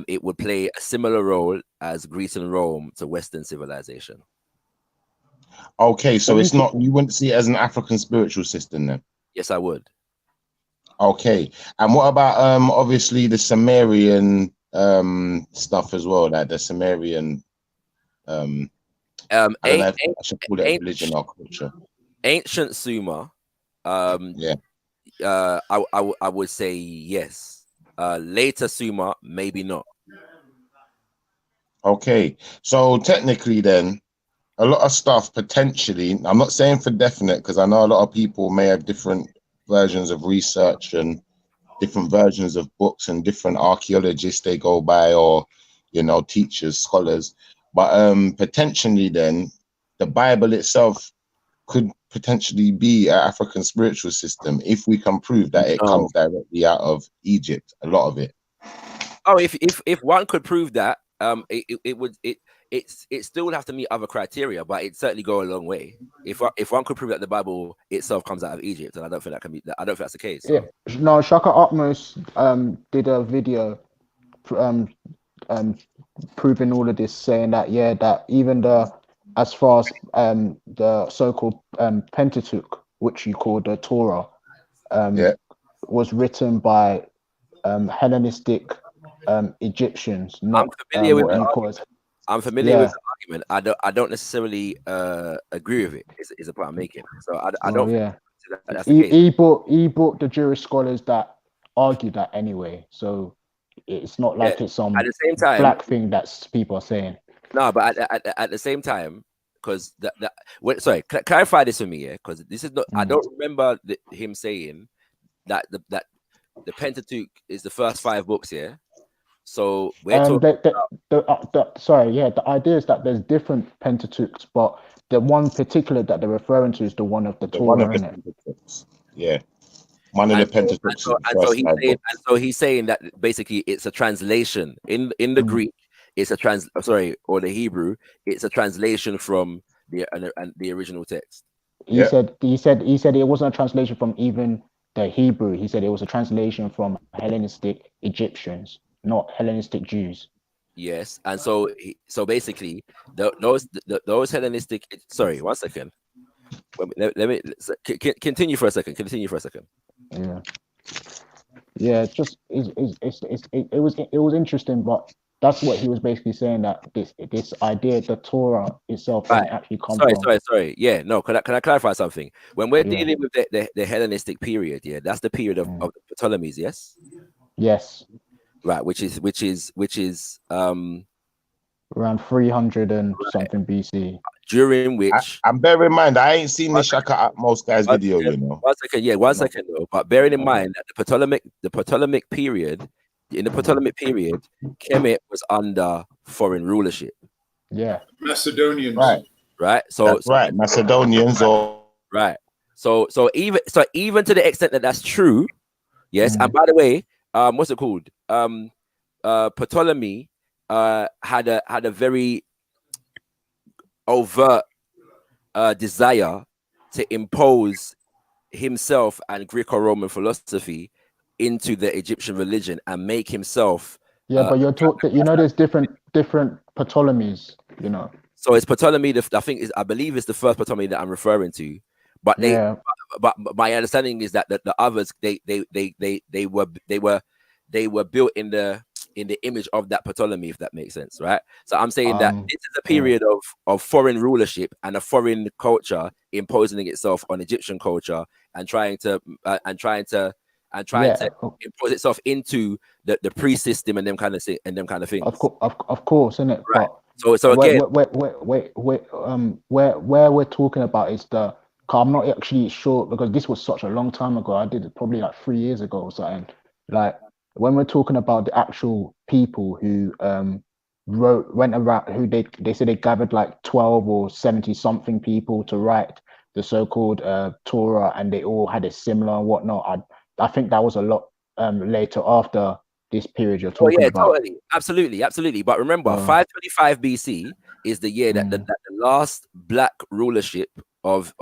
it would play a similar role as Greece and Rome to Western civilization. Okay, so it's not, you wouldn't see it as an African spiritual system then? Yes, I would. Okay, and what about obviously the Sumerian stuff as well, like the Sumerian I don't know if I should call it religion or culture. Ancient Sumer, I would say yes. Later Sumer, maybe not. Okay, so technically then, a lot of stuff potentially, I'm not saying for definite, because I know a lot of people may have different versions of research and different versions of books and different archaeologists they go by, or, you know, teachers, scholars. But potentially then, the Bible itself could potentially be an African spiritual system if we can prove that it comes directly out of Egypt, a lot of it. Oh, if one could prove that, it still would have to meet other criteria, but it certainly go a long way. If one could prove that the Bible itself comes out of Egypt, and I don't think that can be. I don't think that's the case. Yeah, no, Shaka Utmost did a video proving all of this, saying that that even as far as the so-called Pentateuch, which you call the Torah, was written by Hellenistic Egyptians, not I'm familiar with the argument. I don't necessarily agree with it. Is the point I'm making. So I don't. Yeah. That's the case. He brought the Jewish scholars that argue that anyway. So it's not like it's some at the same time, black thing that people are saying. No, but at the same time, because sorry, clarify this for me, yeah, because this is not. I don't remember him saying that the Pentateuch is the first 5 books, yeah. So we're talking the idea is that there's different Pentateuchs, but the one particular that they're referring to is the one of the Torah, isn't it? Yeah. One of the Pentateuch. So he's saying that basically it's a translation in the Greek. It's a or the Hebrew. It's a translation from the original text. He said it wasn't a translation from even the Hebrew. He said it was a translation from Hellenistic Egyptians, not Hellenistic Jews. Yes, and so basically those Hellenistic. Sorry, 1 second. Let me continue for a second. Yeah, it was interesting, but that's what he was basically saying, that this idea, the Torah itself, doesn't actually come from. Sorry. Yeah, no. Can I clarify something? When we're dealing with the Hellenistic period, yeah, that's the period of the Ptolemies, yes. Yes. Right, which is around 300 and something BC. During which, and bear in mind, I ain't seen the Shaka Atmos guy's video, you know. 1 second, 1 second though. But bearing in mind that the Ptolemaic period, in the Ptolemaic period, Kemet was under foreign rulership. Yeah. Macedonians. Right. So Macedonians or So even to the extent that that's true, yes. And by the way, what's it called? Ptolemy had a very overt desire to impose himself and Greco-Roman philosophy into the Egyptian religion and make himself. But you're talking. There's different Ptolemies. So it's Ptolemy. I believe it's the first Ptolemy that I'm referring to. But but my understanding is that the others they were built in the image of that Ptolemy, if that makes sense, right? So I'm saying that this is a period of foreign rulership and a foreign culture imposing itself on Egyptian culture and trying to impose itself into the priest system and them kind of things. Of course, isn't it? Right. But so again, where we're talking about is I'm not actually sure, because this was such a long time ago. I did it probably like 3 years ago or something. Like, when we're talking about the actual people who went around, who they said they gathered like 12 or 70 something people to write the so-called Torah, and they all had a similar and whatnot. I think that was a lot later, after this period you're talking about. Totally, absolutely. But remember, 525 BC is the year that the last black rulership of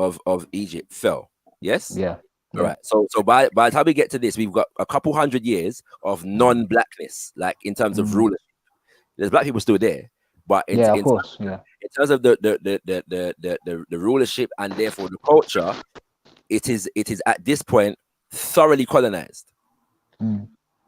Egypt fell. Yes. Yeah. All right. So by the time we get to this, we've got a couple hundred years of non-blackness, like in terms of rulership. There's black people still there, but in terms of the rulership and therefore the culture, it is at this point thoroughly colonized.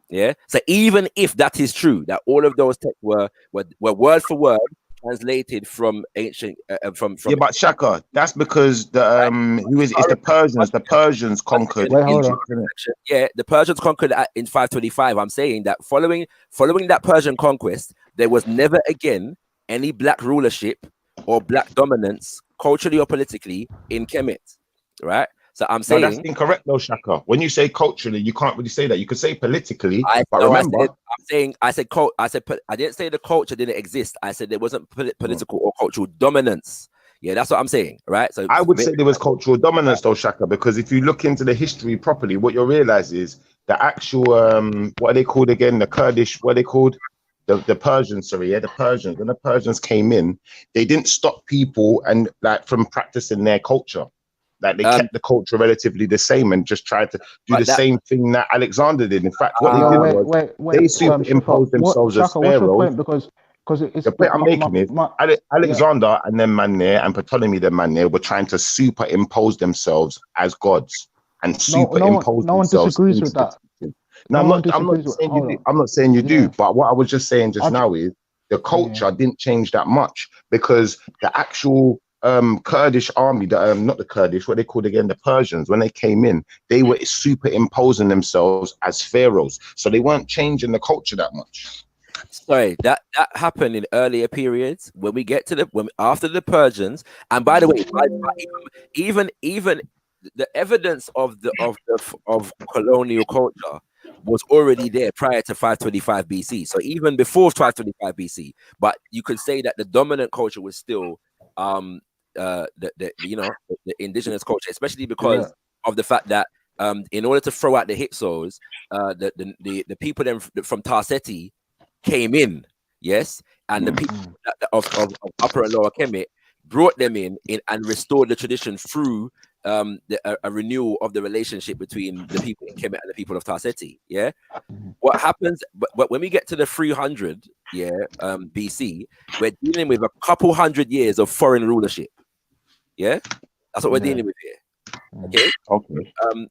Yeah. So even if that is true, that all of those texts were word for word translated from ancient from Yeah, but Shaka, that's because the it's the Persians. The Persians conquered Egypt, innit? Yeah, the Persians conquered in 525. I'm saying that following that Persian conquest, there was never again any black rulership or black dominance, culturally or politically, in Kemet. Right? So I'm No, that's saying incorrect though, Shaka. When you say culturally, you can't really say that. You could say politically, but no, remember, I didn't say the culture didn't exist. I said there wasn't political or cultural dominance. Yeah, that's what I'm saying, right? So I would say there was cultural dominance though, Shaka, because if you look into the history properly, what you'll realize is the actual what are they called again? The Kurdish, what are they called? The Persians, sorry, yeah, the Persians. When the Persians came in, they didn't stop people and like from practicing their culture. Like they kept the culture relatively the same and just tried to do the same thing that Alexander did. In fact, what they did was they superimposed themselves as Shaka, what's your pharaohs. point? Because it's The point I'm making is Alexander and then man there and Ptolemy the man there were trying to superimpose themselves as gods and superimpose no one themselves disagrees into with that. the teaching. No, No one I'm not disagrees with. saying you Hold do. on. I'm not saying you do. Yeah. But what I was just saying just now is the culture didn't change that much because the actual Kurdish army, not the Kurdish, what they called again, the Persians, when they came in, they were superimposing themselves as pharaohs. So they weren't changing the culture that much. Sorry, that happened in earlier periods. When we get to after the Persians, and by the way, even the evidence of colonial culture was already there prior to 525 BC. So even before 525 BC, but you could say that the dominant culture was still the indigenous culture, especially because of the fact that in order to throw out the Hyksos, the people then from Tarseti came in, yes, and the people of Upper and Lower Kemet brought them in and restored the tradition through a renewal of the relationship between the people in Kemet and the people of Tarseti. Yeah, what happens? But when we get to the 300 BC, we're dealing with a couple hundred years of foreign rulership. Yeah, that's what we're dealing with here. Okay.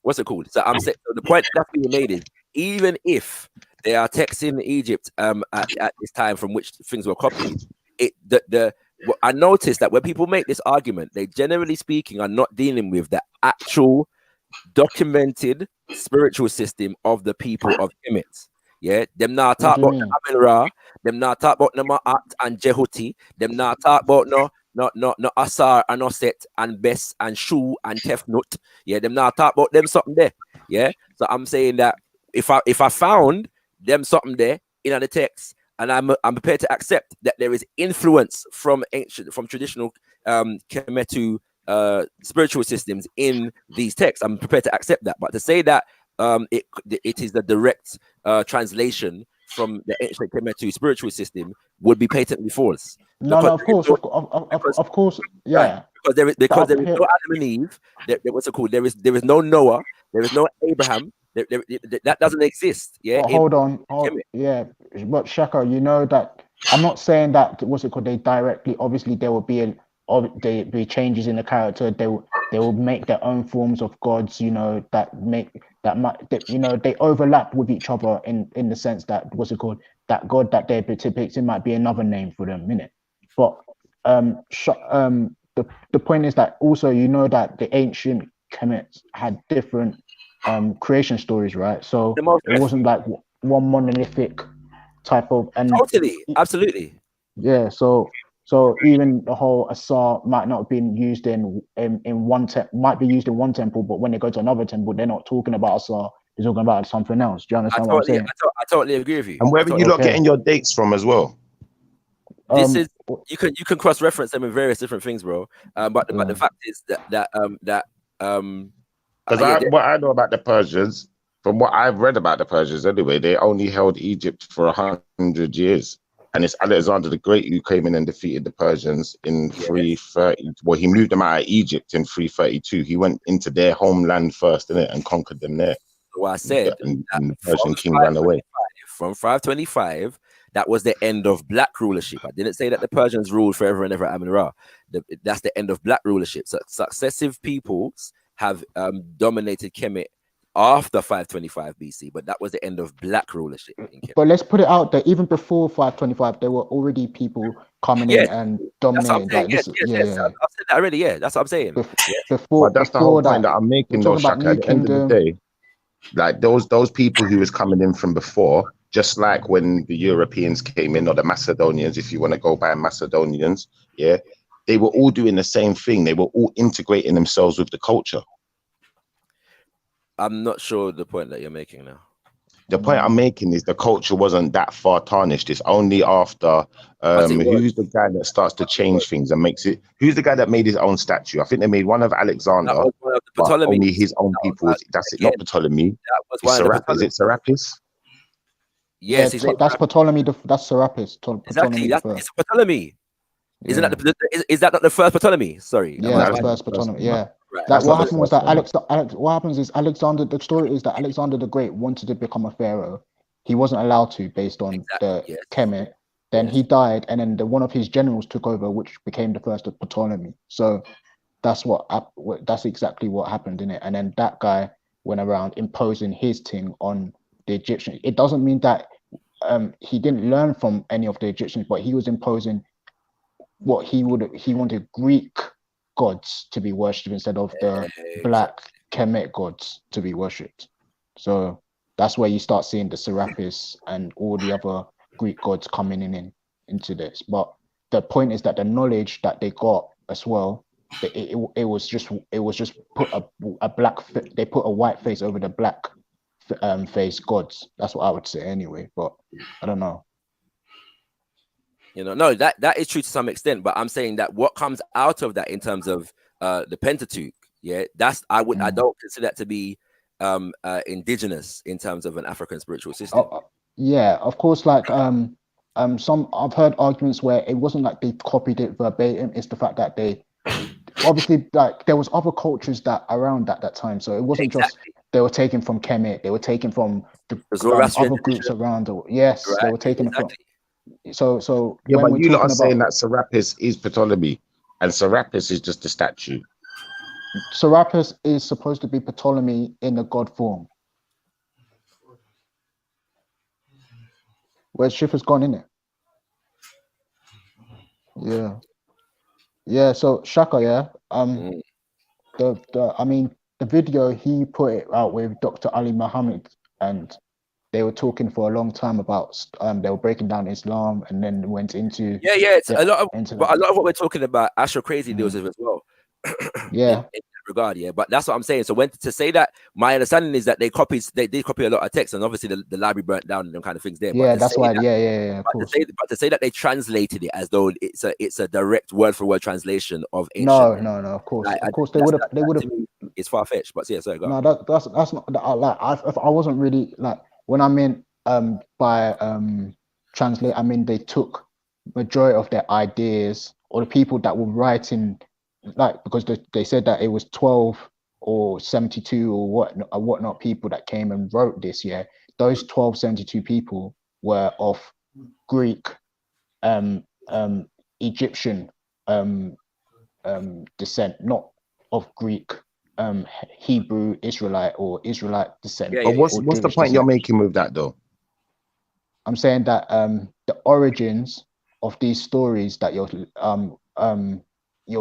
What's it called? So I'm saying the point that's being made is even if there are texts in Egypt at this time from which things were copied, I noticed that when people make this argument, they generally speaking are not dealing with the actual documented spiritual system of the people of Kemet. Yeah, them not talk about the Amen Ra, them not talk about the Ma'at and Jehuti, them not talk about no Asar and Oset and Bes and Shu and Tefnut. Yeah, them not talk about them something there. Yeah, so I'm saying that if I found them something there in the text, and I'm prepared to accept that there is influence from traditional Kemetu spiritual systems in these texts, I'm prepared to accept that. But to say that it is the direct translation from the ancient Kemetu spiritual system would be patently false. No, of course, yeah. Right, because there is no Adam and Eve. What's it called? There is no Noah. There is no Abraham. That doesn't exist. Yeah. Hold on. Yeah, but Shaka, you know that I'm not saying that what's it called? They directly, obviously, there will be be changes in the character. They will make their own forms of gods. You know they overlap with each other in the sense that what's it called? That god that they're depicting might be another name for them, innit? But the point is that also you know that the ancient Kemets had different creation stories, right? So it wasn't like one monolithic type of totally, absolutely. Yeah, so even the whole Asar might not have been used in one might be used in one temple, but when they go to another temple, they're not talking about Asar, they're talking about something else. Do you understand what I'm saying? I totally agree with you. And where are you not getting your dates from as well? This is you can cross-reference them in various different things, bro. But the fact is that what I know about the Persians, from what I've read about the Persians anyway, they only held Egypt for 100 years. And it's Alexander the Great who came in and defeated the Persians in 330. Well, he moved them out of Egypt in 332. He went into their homeland first, innit, and conquered them there. So I said and the Persian king ran away. From 525, that was the end of black rulership. I didn't say that the Persians ruled forever and ever at Amun-Ra. That's the end of black rulership. So successive peoples have dominated Kemet after 525 BC, but that was the end of black rulership in Kemet. But let's put it out there. Even before 525, there were already people coming in Yes, and that's what I'm dominating. saying. Like Yes, this, yes, yeah, yes. yeah. I've said that already. Yeah, that's what I'm saying. Yeah. Before, But that's the whole before point that I'm we're making, though, talking about Shaka. New At the end of the Kingdom. day, like those people who was coming in from before, just like when the Europeans came in, or the Macedonians, if you want to go by Macedonians, yeah, they were all doing the same thing. They were all integrating themselves with the culture. I'm not sure the point that you're making now. The point I'm making is the culture wasn't that far tarnished. It's only after who's the guy that starts to change things and makes it. Who's the guy that made his own statue? I think they made one of Alexander, That was one of the but Ptolemies. only his own people. That's it, not Ptolemy. That was It's one of the Serapis. Is it Serapis? Yes, his name. That's Ptolemy. That's Serapis. Exactly. Ptolemy the first. It's Ptolemy. Isn't Yeah. that is that not the first Ptolemy? Sorry. Yeah, that's the first Ptolemy. Yeah. Right. Like what happened was that what happens is Alexander. The story is that Alexander the Great wanted to become a pharaoh. He wasn't allowed to based on the Kemet. Then he died, and then one of his generals took over, which became the first of Ptolemy. So that's that's exactly what happened in it. And then that guy went around imposing his thing on the Egyptians. It doesn't mean that he didn't learn from any of the Egyptians, but he was imposing what he wanted Greek gods to be worshipped instead of the black Kemet gods to be worshipped. So that's where you start seeing the Serapis and all the other Greek gods coming into this. But the point is that the knowledge that they got as well, it was just put they put a white face over the black face gods. That's what I would say anyway. But I don't know. You know, no, that is true to some extent, but I'm saying that what comes out of that in terms of the Pentateuch, yeah, I don't consider that to be indigenous in terms of an African spiritual system. Yeah, of course. Like some I've heard arguments where it wasn't like they copied it verbatim. It's the fact that they obviously like there was other cultures that around at that time, so it wasn't just they were taken from Kemet. They were taken from the other groups around. Yes, right. They were taken from. So yeah, when but you lot are about, saying that Serapis is Ptolemy, and Serapis is just a statue. Serapis is supposed to be Ptolemy in the god form. Where's Schiffer's gone in it? Yeah. So Shaka, yeah. The video he put it out with Dr. Ali Muhammad, and they were talking for a long time about they were breaking down Islam, and then went into it's a lot of what we're talking about Astro Crazy deals with as well. Yeah. In that regard, yeah. But that's what I'm saying. So to say that, my understanding is that they did copy a lot of text, and obviously the library burnt down and them kind of things there. Yeah, that's why. Of course. But to say that they translated it as though it's a direct word for word translation of ancient. No. Of course, they would have. It's far fetched, but yeah. Sorry, go on. No, that's not like I wasn't really like when I meant by translate. I mean they took majority of their ideas or the people that were writing. Like because they said that it was 12 or 72 or whatnot people that came and wrote this. Yeah, those 1272 people were of Greek, Egyptian descent, not of Greek, Hebrew, Israelite or Israelite descent. But what's the point you're making with that though? I'm saying that the origins of these stories that you're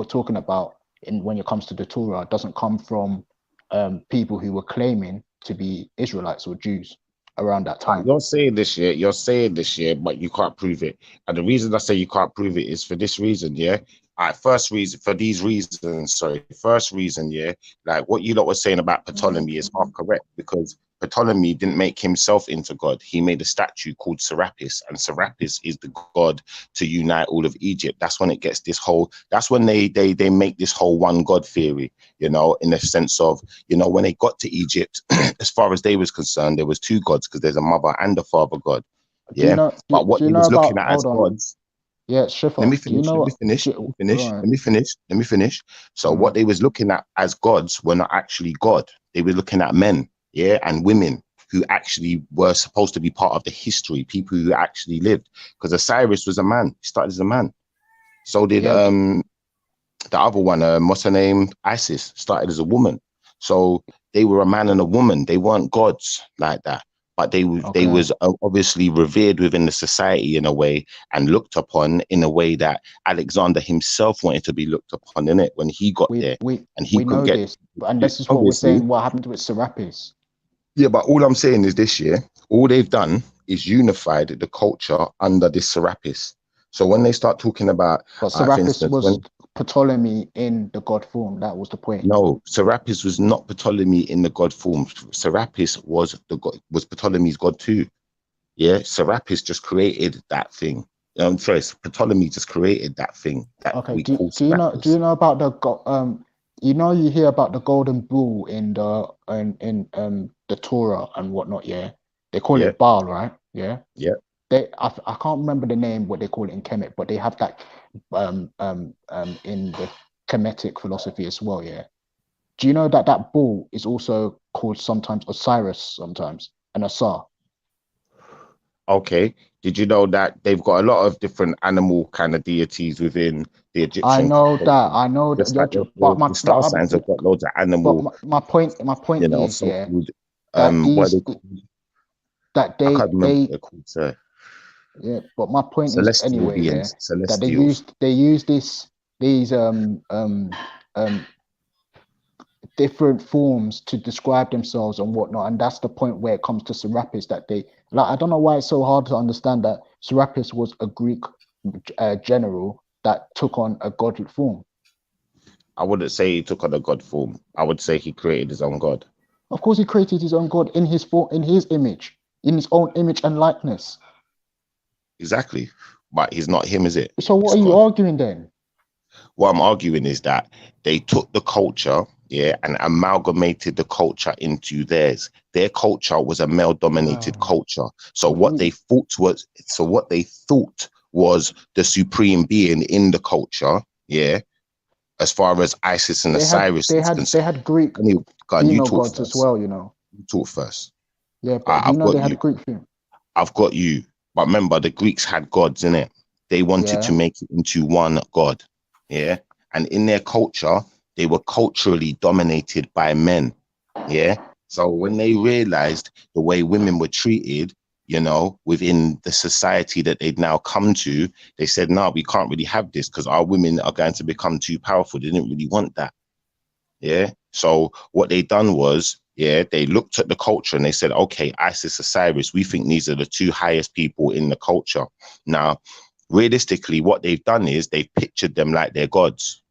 talking about when it comes to the Torah doesn't come from people who were claiming to be Israelites or Jews around that time. You're saying this year, but you can't prove it. And the reason I say you can't prove it is for this reason, yeah. First reason, yeah, like what you lot were saying about Ptolemy is half correct, because Ptolemy didn't make himself into God. He made a statue called Serapis, and Serapis is the god to unite all of Egypt. That's when it gets that's when they make this whole one God theory, you know, in the sense of, you know, when they got to Egypt, as far as they was concerned, there was two gods, because there's a mother and a father god. Yeah. But what he was looking at as gods. Yeah, Schiffer. Let me finish. So what they was looking at as gods were not actually God. They were looking at men, yeah, and women who actually were supposed to be part of the history, people who actually lived. Because Osiris was a man. He started as a man. So did the other one, what's her name? Isis, started as a woman. So they were a man and a woman. They weren't gods like that, but they was obviously revered within the society in a way and looked upon in a way that Alexander himself wanted to be looked upon in it when he got there, and he We could know get this, and this is what we're saying. What happened with Serapis? Yeah, but all I'm saying is this year, all they've done is unified the culture under this Serapis. So when they start talking about, But for Serapis instance, was when Ptolemy in the god form. That was the point. no, Serapis was not Ptolemy in the god form. Serapis was was Ptolemy's god too. Yeah, Serapis just created that thing. Sorry, Ptolemy just created that thing that Okay. we Do call you know? Serapis. Do you know about the you know, you hear about the golden bull in the Torah and whatnot. Yeah, they call Yeah, it Baal, right? Yeah. yeah. I can't remember the name what they call it in Kemet, but they have that in the Kemetic philosophy as well. Yeah. Do you know that that bull is also called sometimes Osiris, sometimes, and Asar? Okay. Did you know that they've got a lot of different animal kind of deities within the I Egyptian know that. culture? I know that. Just like But the star signs have got loads of animal, my point is, yeah, so-called that what are these they called? that I can't remember what they they're called, sir. yeah. But my point is Celestial anyway, yeah, beings, that celestials. they use these um different forms to describe themselves and whatnot, and that's the point where it comes to Serapis, that they like. I don't know why it's so hard to understand that Serapis was a Greek general that took on a godly form. I wouldn't say he took on a god form. I would say he created his own god. Of course, he created his own god in his form, in his image, in his own image and likeness. Exactly. But he's not him, is it? So what It's are you God. arguing then? What I'm arguing is that they took the culture, yeah, and amalgamated the culture into theirs. Their culture was a male-dominated culture. So what they thought was the supreme being in the culture, yeah, as far as Isis and Osiris is concerned. They had Greek You female talk gods as first. well, you know. You talk first. Yeah, but do you I've know got they had you. Greek female? I've got you. But remember, the Greeks had gods in it. They wanted to Yeah. make it into one god. Yeah. And in their culture, they were culturally dominated by men. Yeah. So when they realized the way women were treated, you know, within the society that they'd now come to, they said, no, we can't really have this because our women are going to become too powerful. They didn't really want that. Yeah. So what they done was, yeah, they looked at the culture and they said, okay, Isis, Osiris, we think these are the two highest people in the culture. Now, realistically, what they've done is they've pictured them like they're gods,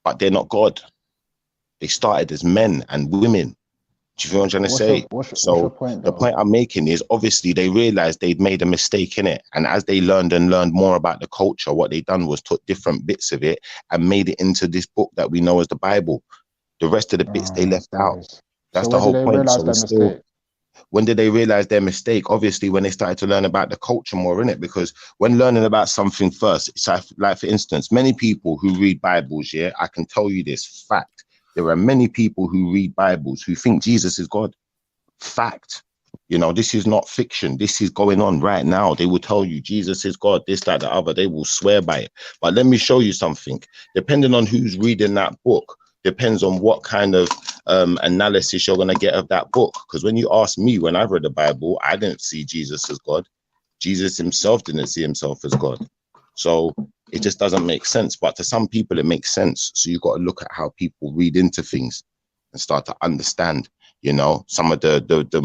but they're not God. They started as men and women. Do you feel what I'm trying to say? What's your point, the though? point I'm making is obviously they realized they'd made a mistake in it. And as they learned more about the culture, what they done was took different bits of it and made it into this book that we know as the Bible. The rest of the bits they left out. That's So the when did whole they point. realize So their it's still, mistake? when did they realize their mistake? Obviously, when they started to learn about the culture more, in it, because when learning about something first, it's like, for instance, many people who read Bibles, yeah, I can tell you this fact. There are many people who read Bibles who think Jesus is God. Fact. You know, this is not fiction. This is going on right now. They will tell you Jesus is God, this, that, the other. They will swear by it. But let me show you something. Depending on who's reading that book, depends on what kind of analysis you're going to get of that book. Because when you ask me, when I read the Bible, I didn't see Jesus as God. Jesus himself didn't see himself as God. So it just doesn't make sense. But to some people, it makes sense. So you've got to look at how people read into things and start to understand, you know, some of the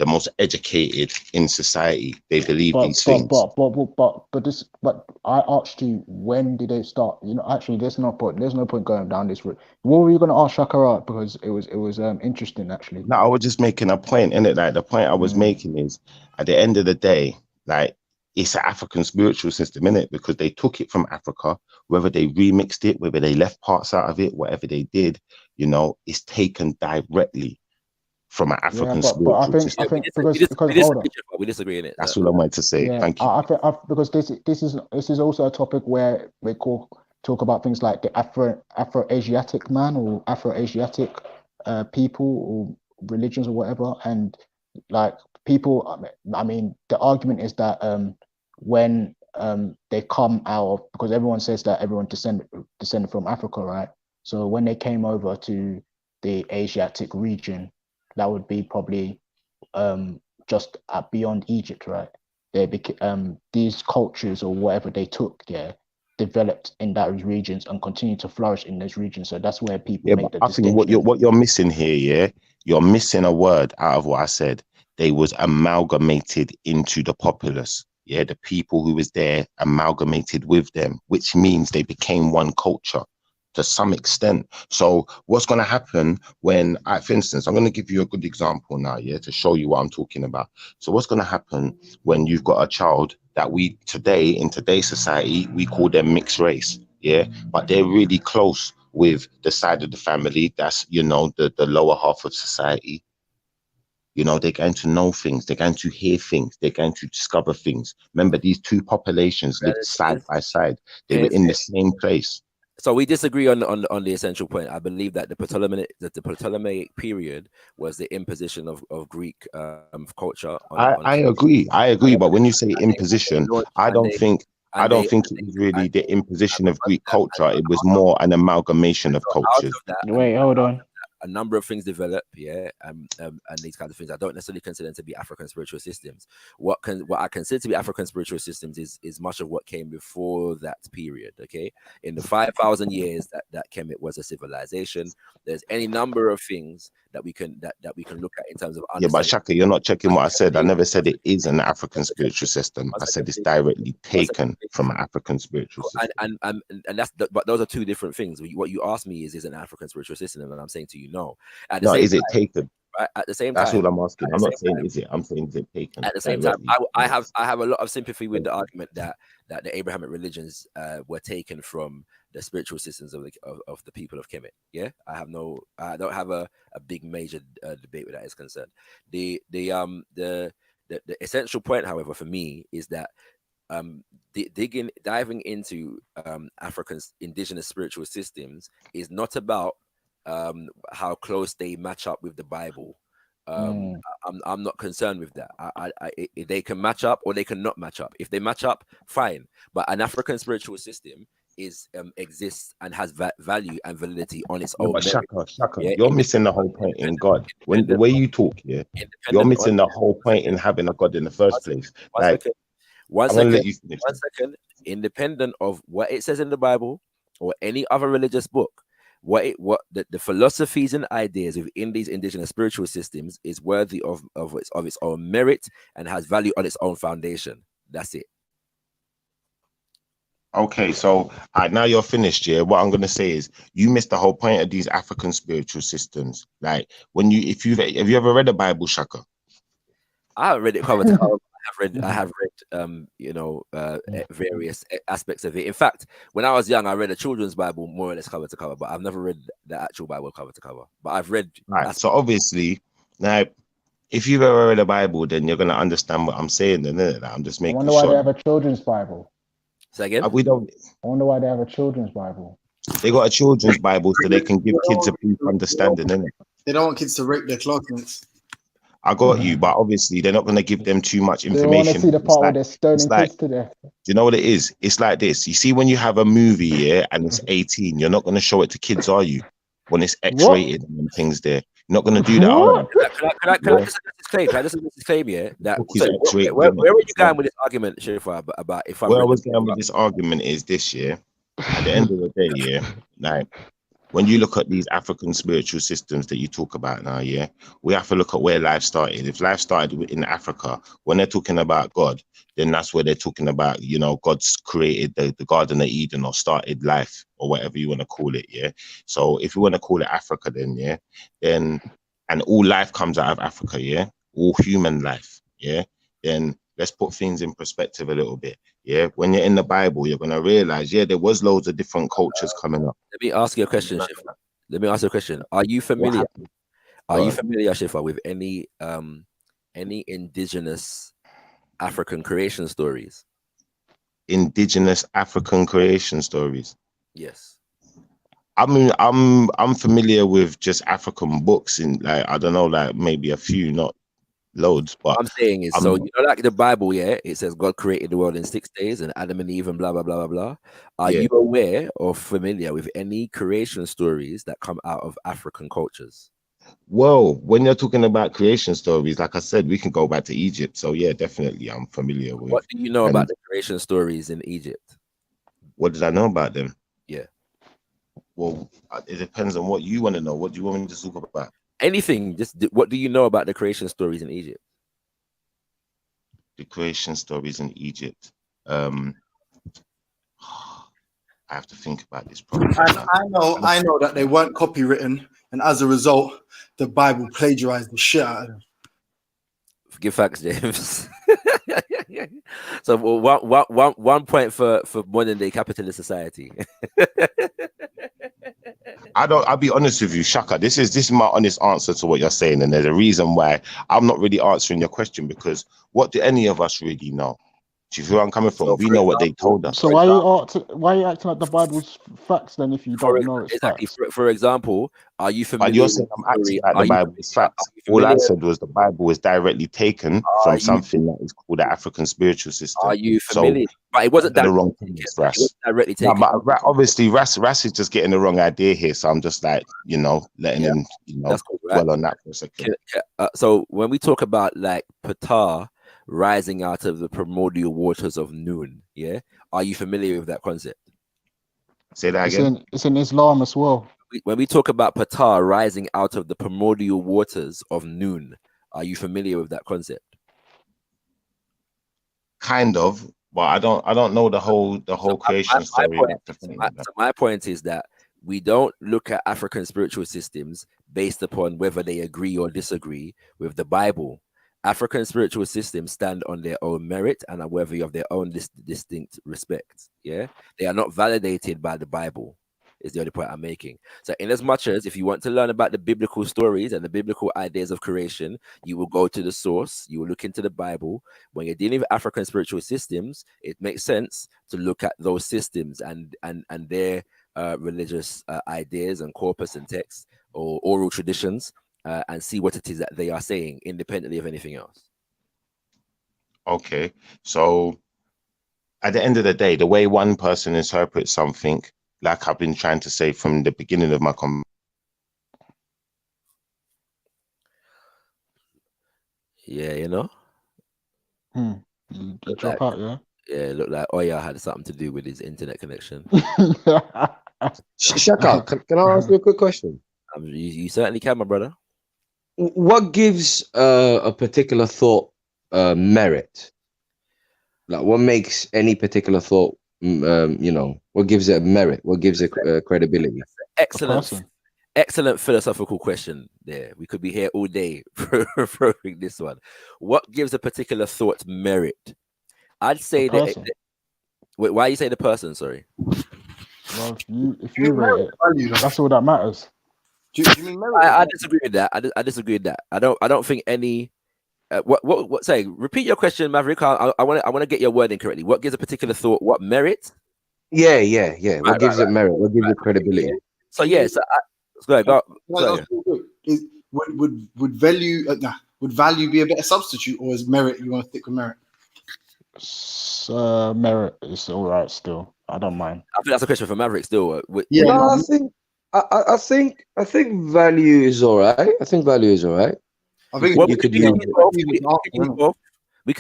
most educated in society. They believe these things. But I asked you, when did they start? You know, actually, there's no point going down this route. What were you going to ask Shakarat? Because it was interesting, actually. No, I was just making a point in it. Like the point I was making is, at the end of the day, like it's an African spiritual system in it, because they took it from Africa, whether they remixed it, whether they left parts out of it, whatever they did, you know, it's taken directly from an African But I spiritual think system. because hold on. We disagree in it. That's all I wanted to say. Yeah, Thank you. I think because this is also a topic where we talk about things like the Afro-Asiatic man or Afro-Asiatic people or religions or whatever, and like people. I mean, the argument is that when they come out of, because everyone says that everyone descended from Africa, right? So when they came over to the Asiatic region. That would be probably just beyond Egypt, right? These cultures or whatever they took, developed in those regions and continue to flourish in those regions. So that's where people Yeah, make but the I think what distinction. you're missing here, yeah, you're missing a word out of what I said. They was amalgamated into the populace. Yeah, the people who was there amalgamated with them, which means they became one culture to some extent. So what's going to happen when, for instance, I'm going to give you a good example now, yeah, to show you what I'm talking about. So what's going to happen when you've got a child that in today's society, we call them mixed race, yeah, but they're really close with the side of the family that's, the lower half of society. They're going to know things, they're going to hear things, they're going to discover things. Remember, these two populations lived side by side. They were in the same place. So we disagree on the essential point. I believe that the Ptolemaic period was the imposition of Greek culture. I agree, but when you say imposition, I don't think it was really the imposition of Greek culture. It was more an amalgamation of cultures. Wait, hold on. A number of things develop, and these kinds of things. I don't necessarily consider them to be African spiritual systems. What I consider to be African spiritual systems is much of what came before that period. Okay, in the 5,000 years that Kemet was a civilization, there's any number of things that we can look at in terms of Yeah, but Shaka, you're not checking what I said. I never said it is an African spiritual system. I said it's directly taken from an African spiritual system. And but those are two different things. What you asked me is an African spiritual system, and I'm saying to you no. Is it taken? Right, at the same time, that's all I'm asking. I'm not saying is it. I'm saying is it taken? At the same time, I have a lot of sympathy with the argument that the Abrahamic religions were taken from the spiritual systems of the people of Kemet. Yeah, I don't have a big major debate with that is concerned. The essential point, however, for me is that diving into African indigenous spiritual systems is not about how close they match up with the Bible. I'm not concerned with that. They can match up or they can not match up. If they match up, fine. But an African spiritual system exists and has value and validity on its own. But Shaka, you're missing the whole point in God. When the way you talk, you're missing the whole point in having a God in the first place. One second. Independent of what it says in the Bible or any other religious book, what the philosophies and ideas within these indigenous spiritual systems is worthy of its own merit and has value on its own foundation. That's it. Okay, so now you're finished. Yeah, what I'm gonna say is you missed the whole point of these African spiritual systems. Like have you ever read the Bible, Shaka? I haven't read it cover to cover. I have read various aspects of it. In fact, when I was young, I read a children's Bible more or less cover to cover, but I've never read the actual Bible cover to cover. But I've read. Right. So obviously, now, if you've ever read a Bible, then you're gonna understand what I'm saying. Then I'm just making. I wonder why they have a children's Bible. Say again. We don't. I wonder why they have a children's Bible. They got a children's Bible so they can give kids a brief understanding, innit? They don't want kids to rape their classmates. I got you, but obviously they're not going to give them too much information. They want to see the part where they're stoning kids to death. Do you know what it is? It's like this. You see, when you have a movie, and it's 18, you're not going to show it to kids, are you? When it's X-rated and things there, you're not going to do that. Are you? Can I just disclaim here that where are you going with this argument, Sherifa, about if where I was going with this argument is this year. At the end of the day, like when you look at these African spiritual systems that you talk about now, we have to look at where life started. If life started in Africa, when they're talking about God, then that's where they're talking about, God's created the Garden of Eden or started life or whatever you want to call it, So if you want to call it Africa, then, and all life comes out of Africa, all human life, then let's put things in perspective a little bit. When you're in the Bible, you're going to realize, there was loads of different cultures coming up. Let me ask you a question, Shifa. Let me ask you a question. Are you familiar? Shifa, with any indigenous African creation stories? Indigenous African creation stories? Yes. I mean, I'm familiar with just African books in I don't know, maybe a few, not loads. But What I'm saying is, I'm so not, you know, like the Bible, yeah, it says God created the world in 6 days, and Adam and Eve, and blah blah blah blah blah. Are yeah. you aware or familiar with any creation stories that come out of African cultures? Well, when you're talking about creation stories, like I said, we can go back to Egypt. So yeah, definitely, I'm familiar with. What do you know And about the creation stories in Egypt? what did I know about them? Yeah. Well, it depends on what you want to know. What do you want me to talk about? Anything. Just what do you know about the creation stories in Egypt? The creation stories in Egypt. I have to think about this properly. And I know that they weren't copywritten, and as a result, the Bible plagiarized the shit out of them. Give facts, James. So 1 point for modern day capitalist society. I'll be honest with you, Shaka. This is my honest answer to what you're saying, and there's a reason why I'm not really answering your question, because what do any of us really know? Do you feel where I'm coming from? We know what they told us. So why are you acting like the Bible's facts then if you don't know it's Exactly. facts? For example, are you familiar? But you're saying I'm acting like the Bible is facts. All I said was the Bible is directly taken from something that is called the African spiritual system. Are you familiar? But it wasn't the wrong thing, Ras. directly No, taken. but obviously Ras is just getting the wrong idea here, so I'm just like, letting him, That's cool, right? dwell on that for a second. So when we talk about like Ptah rising out of the primordial waters of Noon, yeah, are you familiar with that concept? Say that again. It's in Islam as well. When we talk about Ptah rising out of the primordial waters of Noon, are you familiar with that concept? Kind of, but I don't know the whole creation story. My point is that we don't look at African spiritual systems based upon whether they agree or disagree with the Bible. African spiritual systems stand on their own merit and are worthy of their own distinct respect. Yeah, they are not validated by the Bible, is the only point I'm making. So in as much as if you want to learn about the biblical stories and the biblical ideas of creation, you will go to the source, you will look into the Bible. When you're dealing with African spiritual systems, it makes sense to look at those systems and their religious ideas and corpus and texts or oral traditions, and see what it is that they are saying independently of anything else. Okay, so at the end of the day, the way one person interprets something, like I've been trying to say from the beginning of my Yeah, you know. Drop out, yeah. Yeah, it looked like Oya had something to do with his internet connection. Shaka, can I ask you a quick question? You certainly can, my brother. What gives a particular thought merit? Like, what makes any particular thought, what gives it merit? What gives it credibility? Excellent philosophical question there. We could be here all day proving this one. What gives a particular thought merit? I'd say that. Wait, why you say the person? Sorry. Well, if you rate it, that's all that matters. Do you mean merit? I disagree with that. I disagree with that. I don't think any. What? Say. Repeat your question, Maverick. I want to get your wording correctly. What gives a particular thought what merit? Yeah. What gives it merit? What gives it credibility? So yeah. So go ahead. Would value be a better substitute, or is merit? You want to stick with merit? Merit is all right still. I don't mind. I think that's a question for Maverick still. I think value is all right. I think value is all right. I think we can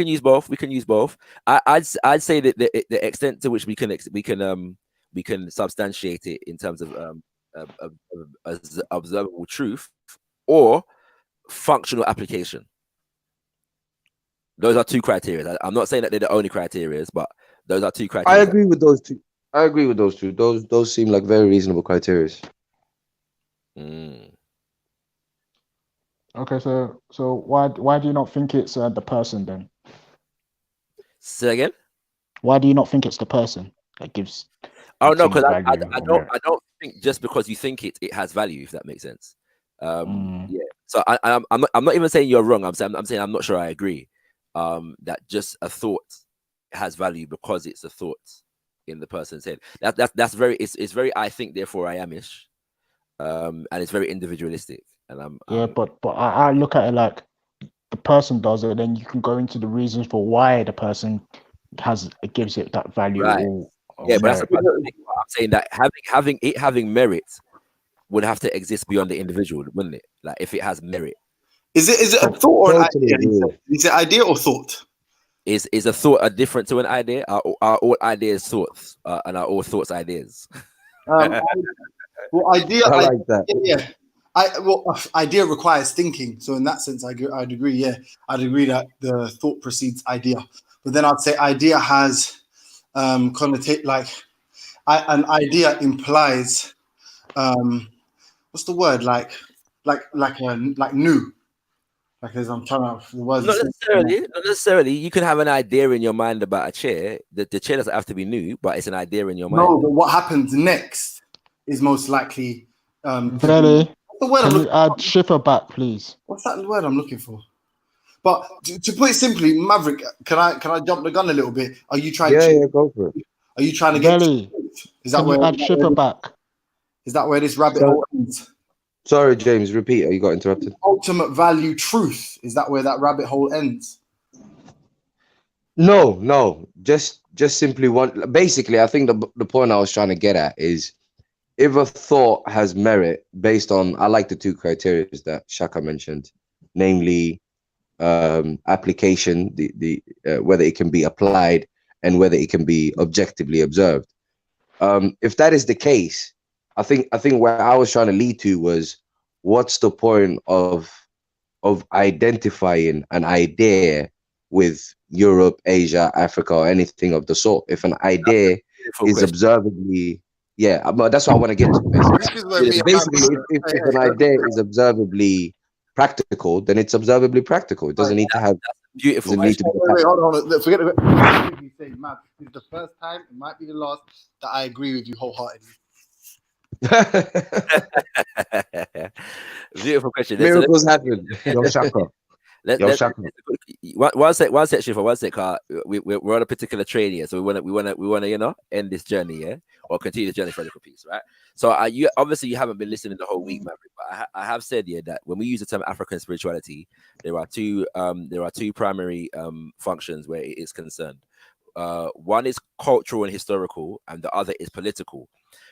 use both. We can use both. I'd say that the extent to which we can substantiate it in terms of observable truth or functional application. Those are two criteria. I'm not saying that they're the only criteria, but those are two criteria. I agree with those two. Those seem like very reasonable criteria. Okay, so why do you not think it's the person then? Say again. Why do you not think it's the person that gives? Oh no, because I don't think just because you think it has value, if that makes sense. Yeah. So I'm not even saying you're wrong. I'm saying I'm not sure I agree. That just a thought has value because it's a thought in the person's head. That's very it's very I think therefore I am-ish, and it's very individualistic. And but I look at it like the person does it, then you can go into the reasons for why the person gives it that value Right. or Yeah, but that's merit. the thing. I'm saying that having merit would have to exist beyond the individual, wouldn't it? Like if it has merit. Is it a thought or an Totally idea? agree. Is it idea or thought? Is a thought different to an idea? Are all ideas thoughts? And are all thoughts ideas? Well, idea. I like that. Yeah. Idea requires thinking. So in that sense, I'd agree. Yeah, I'd agree that the thought precedes idea. But then I'd say idea has connotate like an idea implies what's the word like new. Like as I'm trying to the words. Not necessarily. You can have an idea in your mind about a chair. The chair doesn't have to be new, but it's an idea in your mind. No, but what happens next is most likely. Vellemy, can you add Schiffer back, please? What's that word I'm looking for? But to put it simply, Maverick, can I jump the gun a little bit? Are you trying? Yeah, go for it. Are you trying to get? Vellemy, Is that can where? you add Schiffer back? Is that where this rabbit hole ends? Sorry, James. Repeat. You got interrupted. Ultimate value truth. Is that where that rabbit hole ends? No. Just simply one. Basically, I think the point I was trying to get at is if a thought has merit based on, I like the two criteria that Shaka mentioned, namely application, the whether it can be applied and whether it can be objectively observed. If that is the case, I think where I was trying to lead to was, what's the point of identifying an idea with Europe, Asia, Africa, or anything of the sort? If an idea is observably, but that's what I want to get to. Basically, if an idea is observably practical, then it's observably practical. It doesn't need to have beautiful. Wait, hold on. Forget it. You say, man, this is the first time, it might be the last, that I agree with you wholeheartedly. Beautiful question. Miracles happen. Yo, Shaka. One sec, Shifa, one sec. We're on a particular train here, so we wanna end this journey, yeah, or continue the journey for a little piece, right? So you haven't been listening the whole week, Maverick, but I have said that when we use the term African spirituality, there are two primary functions where it is concerned. One is cultural and historical, and the other is political.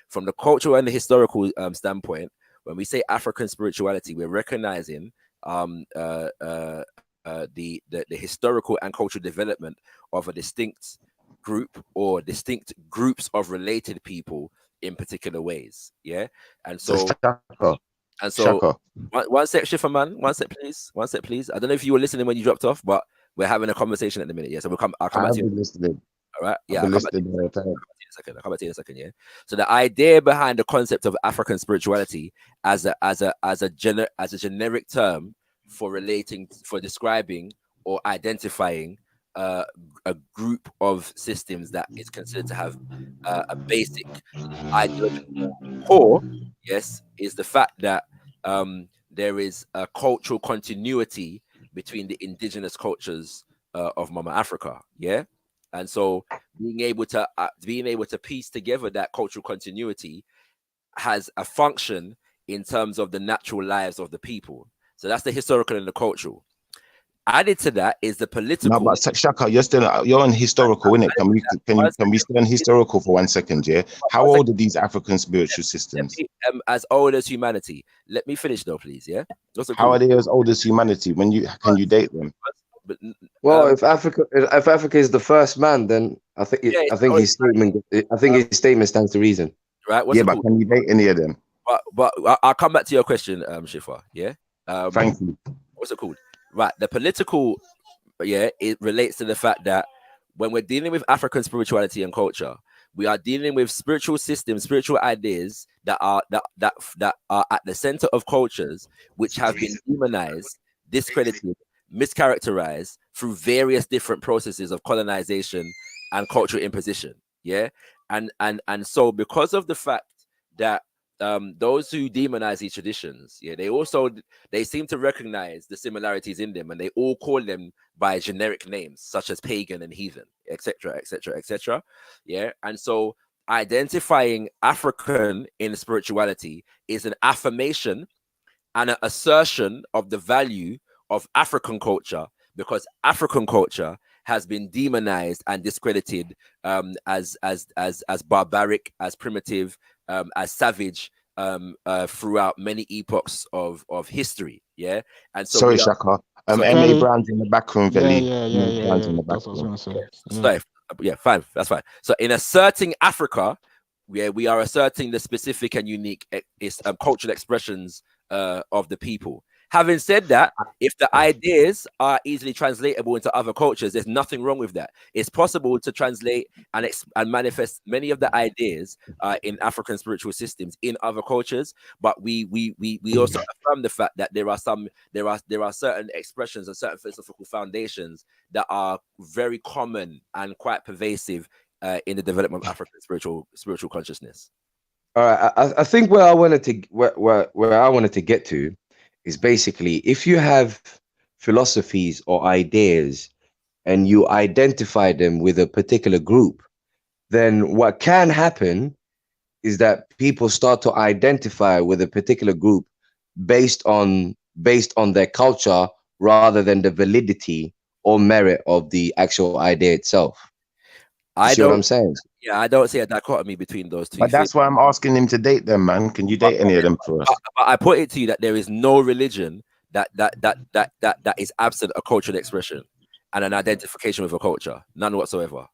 From the cultural and the historical standpoint, when we say African spirituality, we're recognizing the historical and cultural development of a distinct group or distinct groups of related people in particular ways. Yeah, and so one sec, Schiffer, man, one sec, please. I don't know if you were listening when you dropped off, but we're having a conversation at the minute. Yeah, so I'll come back to you. Listening. All right. Yeah. I'll come back to you I'll come back to you in a second. Yeah. So the idea behind the concept of African spirituality as a generic term for describing or identifying a group of systems that is considered to have a basic ideological core, yes, is the fact that there is a cultural continuity between the indigenous cultures of Mama Africa. Yeah. And so being able to piece together that cultural continuity has a function in terms of the natural lives of the people. So that's the historical and the cultural. Added to that is the political. No, but Shaka, you're on historical, innit? Can we stay on historical for 1 second? Yeah. How old are these African spiritual systems? As old as humanity. Let me finish though, please. Yeah. How are they as old as humanity? Can you date them? Well, if Africa is the first man, then I think his statement stands to reason. Right. But can you date any of them? But I'll come back to your question, Shifa. Yeah. Thank you. What's it called? Right. The political, it relates to the fact that when we're dealing with African spirituality and culture, we are dealing with spiritual systems, spiritual ideas that are at the center of cultures which have been demonized, discredited, mischaracterized through various different processes of colonization and cultural imposition. Yeah. And so because of the fact that those who demonize these traditions, they seem to recognize the similarities in them, and they all call them by generic names such as pagan and heathen, etc., etc., etc. Yeah. And so identifying African in spirituality is an affirmation and an assertion of the value of African culture, because African culture has been demonized and discredited as barbaric, as primitive, as savage throughout many epochs of history. Yeah, and so sorry, Shaka. M.A. Brown's in the back room, Vellemy. Yeah. That's what I was gonna say. Yeah, fine, that's fine. So in asserting Africa, we are asserting the specific and unique cultural expressions of the people. Having said that, if the ideas are easily translatable into other cultures, there's nothing wrong with that. It's possible to translate and manifest many of the ideas in African spiritual systems in other cultures, but we also affirm the fact that there are certain expressions and certain philosophical foundations that are very common and quite pervasive in the development of African spiritual consciousness. All right, I think where I wanted to get to is basically, if you have philosophies or ideas and you identify them with a particular group, then what can happen is that people start to identify with a particular group based on their culture rather than the validity or merit of the actual idea itself. You see what I'm saying? Yeah, I don't see a dichotomy between those two. But that's why I'm asking him to date them, man. Can you date any of them for us? But I put it to you that there is no religion that is absent a cultural expression and an identification with a culture, none whatsoever.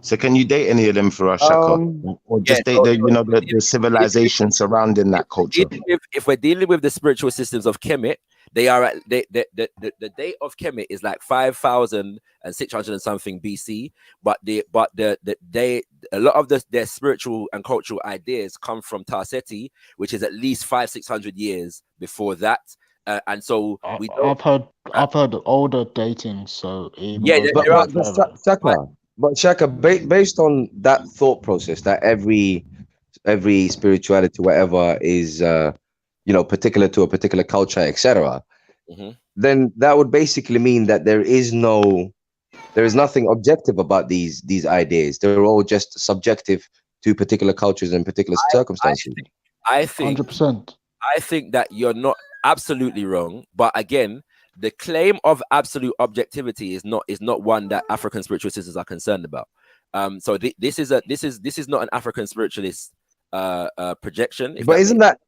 So can you date any of them for us, Shaka? Or just date the civilization surrounding that culture? If we're dealing with the spiritual systems of Kemet, they are at the date of Kemet is like 5,600 and something BC, but a lot of their spiritual and cultural ideas come from Tarseti, which is at least 500-600 years before that. And so I've heard older dating. So Shaka, based on that thought process, that every spirituality, whatever, is particular to a particular culture, etc. Then that would basically mean that there is nothing objective about these ideas. They're all just subjective to particular cultures and particular circumstances. I think 100%. I think that you're not absolutely wrong, but again, the claim of absolute objectivity is not one that African spiritual systems are concerned about. So this is not an African spiritualist projection. But isn't that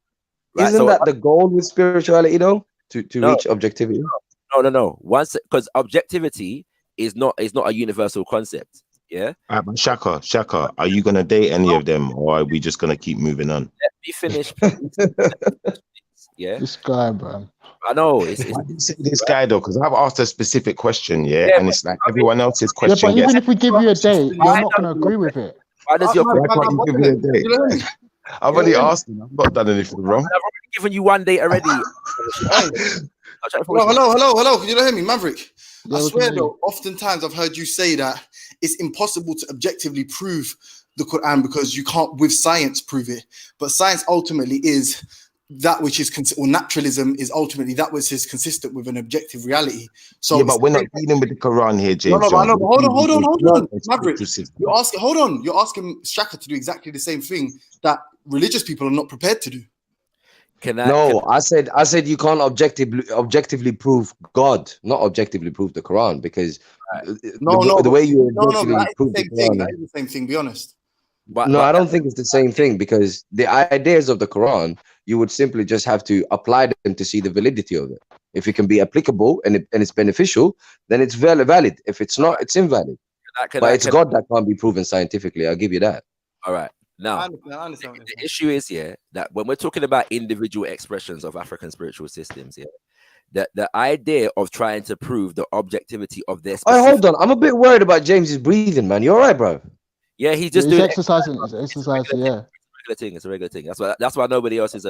the goal with spirituality, though, to reach objectivity? No. Because objectivity is not a universal concept. Yeah. But Shaka, are you gonna date any of them, or are we just gonna keep moving on? Let me finish. Yeah. This guy, man. I know. I didn't say this guy though, because I've asked a specific question, and it's like everyone else's question. Yeah, but even if we give you a date, you're not gonna agree with it. Why does your give me a date? I've already asked him. I've not done anything wrong. I've already given you one date already. Hello. Can you hear me, Maverick? I swear though, oftentimes I've heard you say that it's impossible to objectively prove the Quran because you can't with science prove it. But science ultimately is that which is or naturalism is ultimately that which is consistent with an objective reality. So but we're not dealing with the Quran here, James. No, but hold on. Maverick, you're asking Shaka to do exactly the same thing that religious people are not prepared to do. I said you can't objectively prove God, not objectively prove the Quran, because the way you prove the Quran, that is the same thing. Be honest. I don't think it's the same thing, because the ideas of the Quran, you would simply just have to apply them to see the validity of it. If it can be applicable and it's beneficial, then it's valid. If it's not, it's invalid. It's God that can't be proven scientifically. I'll give you that. All right. Now, the issue is that when we're talking about individual expressions of African spiritual systems, that the idea of trying to prove the objectivity of their hold on. I'm a bit worried about James's breathing, man. You all right, bro? Yeah, he's doing exercising. Yeah. It's a regular thing. That's why nobody else is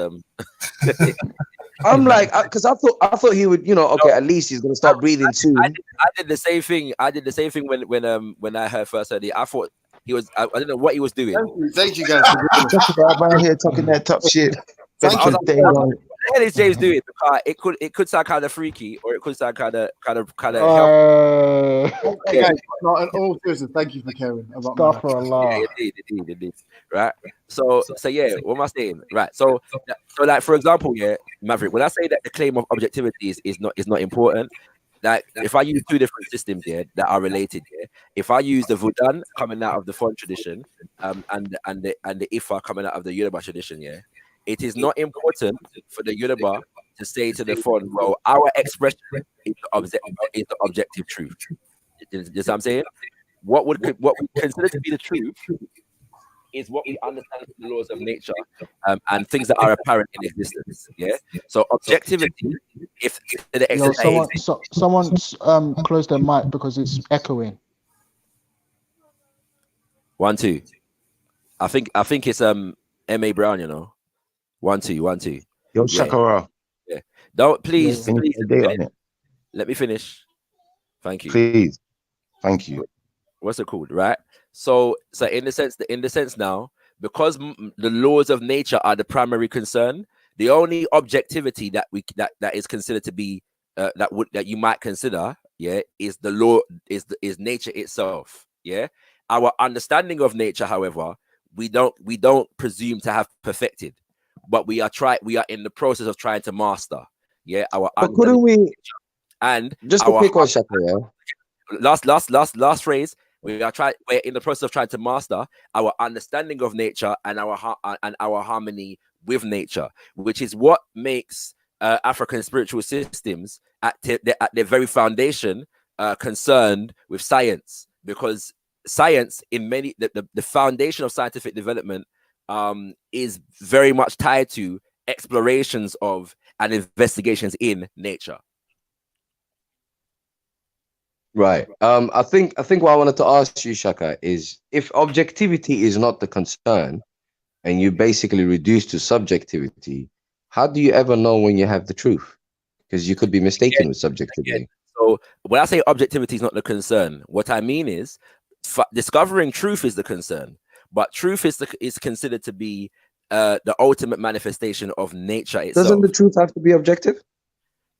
I'm like, because I thought he would, at least he's gonna start breathing soon. I did the same thing. When I first heard it. I thought he was. I didn't know what he was doing. Thank you guys. Right here talking that top shit. Hold hell is James doing? Because it could sound kind of freaky, or it could sound kind of healthy. Hey guys, no, in all seriousness, thank you for caring about my life. Yeah, indeed. Right. So yeah, what am I saying? Right. So like for example, yeah, Maverick, when I say that the claim of objectivity is not important, like if I use two different systems here that are related here, if I use the Vudan coming out of the Fon tradition, and the Ifa coming out of the Yoruba tradition, yeah, it is not important for the Yoruba to say to the Fon, well, our expression is the objective truth. You know what I'm saying? What we consider to be the truth is what we understand as the laws of nature, and things that are apparent in existence. Yeah. So objectivity, if to the Yo, extent that someone's close their mic because it's echoing. 1 2, I think it's M.A. Brown. You know, 1 2 1 2. Yo, Yeah. Shakara. Yeah. Don't please, Can you please put a date on it? let me finish. Thank you. Please. Thank you. What's it called, right? So in the sense now, because the laws of nature are the primary concern, the only objectivity that is considered to be that you might consider, yeah, is the law, is nature itself. Yeah. Our understanding of nature, however, we don't presume to have perfected, but we are in the process of trying to master. Yeah. But couldn't we? And Just a quick one, Shaka, yeah? Last phrase. We're in the process of trying to master our understanding of nature and our harmony with nature, which is what makes African spiritual systems at their very foundation concerned with science, because science the foundation of scientific development is very much tied to explorations of and investigations in nature. Right. I think what I wanted to ask you, Shaka, is if objectivity is not the concern and you basically reduce to subjectivity, how do you ever know when you have the truth? Because you could be mistaken with subjectivity. So when I say objectivity is not the concern, what I mean is discovering truth is the concern, but truth is considered to be the ultimate manifestation of nature itself. Doesn't the truth have to be objective?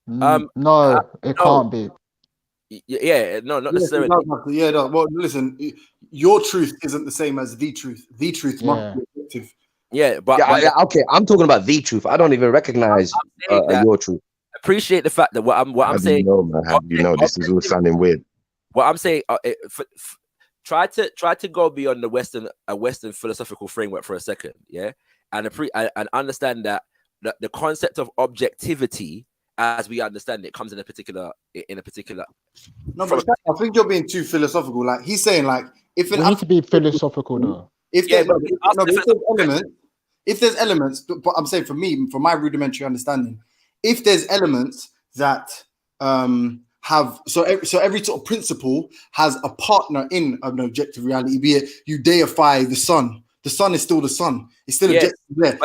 No, it can't be. Yeah, no, not necessarily. Yeah, no. Well, listen, your truth isn't the same as the truth. The truth must be objective. Yeah, but okay, I'm talking about the truth. I don't even recognize your truth. Appreciate the fact that what I'm saying. How do you know? This is all sounding weird. What I'm saying, try to go beyond the Western philosophical framework for a second, yeah, and understand that the concept of objectivity, as we understand it, comes in a particular. No, but I think you're being too philosophical. Like he's saying, like if we need to be philosophical though. If there's elements, but I'm saying from my rudimentary understanding, if there's elements that have every sort of principle has a partner in an objective reality, be it you deify the sun. The sun is still the sun. It's still objective there.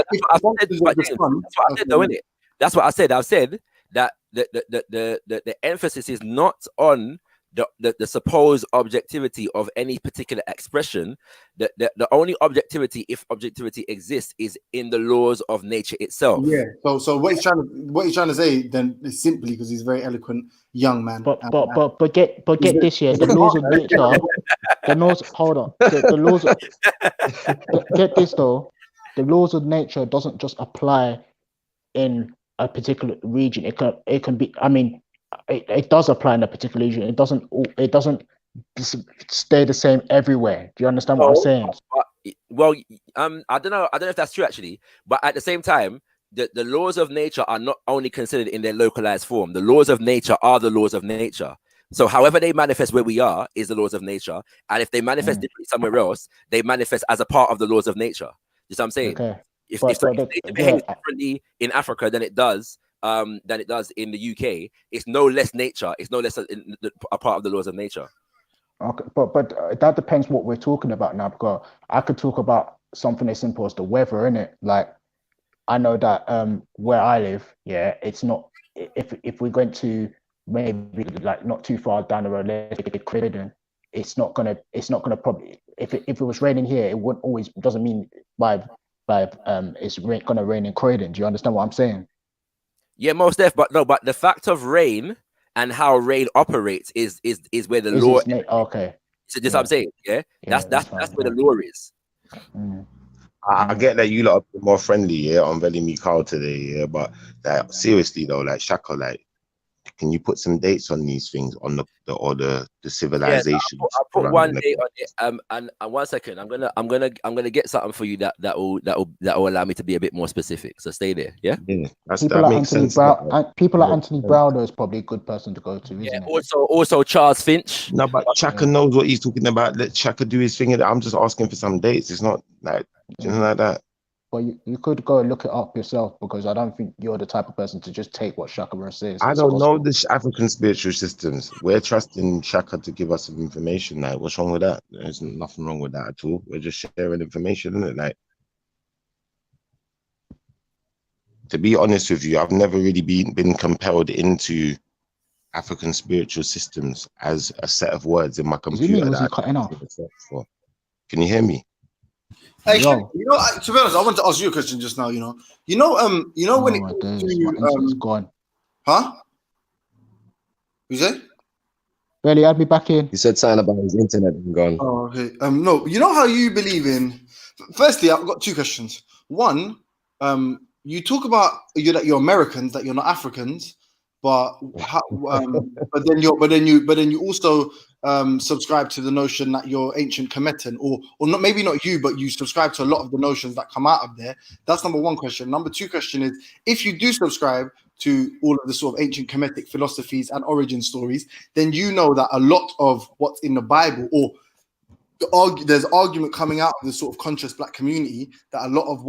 That's what I said. I've said that the emphasis is not on the supposed objectivity of any particular expression. The only objectivity, if objectivity exists, is in the laws of nature itself. Yeah. So what he's trying to say then is simply, because he's a very eloquent young man. But get this here. The laws of nature. The laws. Hold on. The laws. Get this though. The laws of nature doesn't just apply in a particular region. It can be. I mean, it does apply in a particular region. It doesn't stay the same everywhere. Do you understand what I'm saying? Well, I don't know if that's true actually, but at the same time, the laws of nature are not only considered in their localized form. The laws of nature are the laws of nature. So however they manifest where we are is the laws of nature, and if they manifest differently somewhere else, they manifest as a part of the laws of nature. You see what I'm saying? Okay. If it behaves differently in Africa than it does in the UK, it's no less nature. It's no less a part of the laws of nature. Okay, but that depends what we're talking about now. Because I could talk about something as simple as the weather, innit? Like I know that where I live, yeah, it's not. If we went to maybe like not too far down the road, let's get Croydon, it's not gonna probably. If it was raining here, it wouldn't always. Doesn't mean by it's gonna rain in Croydon. Do you understand what I'm saying? Yeah, most def, but no, but the fact of rain and how rain operates is where the Is law. it okay? So just what I'm saying, yeah, Yeah, that's fine. where the law is. I get that you lot are a bit more friendly, yeah, on Vellemy Carl today, yeah, but like seriously though, like Shaka, like, can you put some dates on these things on the Yeah, civilizations? I'll put around one the- date on it. And 1 second, I'm gonna get something for you that will allow me to be a bit more specific. So stay there, yeah. Yeah, People that like makes Anthony sense. Brown. People like Anthony Browder is probably a good person to go to, isn't Yeah. it? Also Charles Finch. No, but Chaka knows what he's talking about. Let Chaka do his thing. I'm just asking for some dates. It's not like, you know, like that. But you could go and look it up yourself, because I don't think you're the type of person to just take what Shaka says. I as don't know gospel. the African spiritual systems. We're trusting Shaka to give us some information. Like, what's wrong with that? There's nothing wrong with that at all. We're just sharing information, isn't it? Like, to be honest with you, I've never really been compelled into African spiritual systems as a set of words in my Is it me? computer Was he that I cutting off? search for. Can you hear me? Hey, Yo. you know, to be honest, I want to ask you a question just now. You know, when it Oh my comes days, my internet's to gone. huh? You say? Barely add me back in. He said something about his internet being gone. Oh, okay. No, you know how you believe in. Firstly, I've got two questions. One, you talk about that you're Americans, that you're not Africans, but how, but then you also subscribe to the notion that you're ancient Kemetan, or not, maybe not you, but you subscribe to a lot of the notions that come out of there. That's number one question. Number two question is, if you do subscribe to all of the sort of ancient Kemetic philosophies and origin stories, then you know that a lot of what's in the Bible, or there's argument coming out of the sort of conscious black community, that a lot of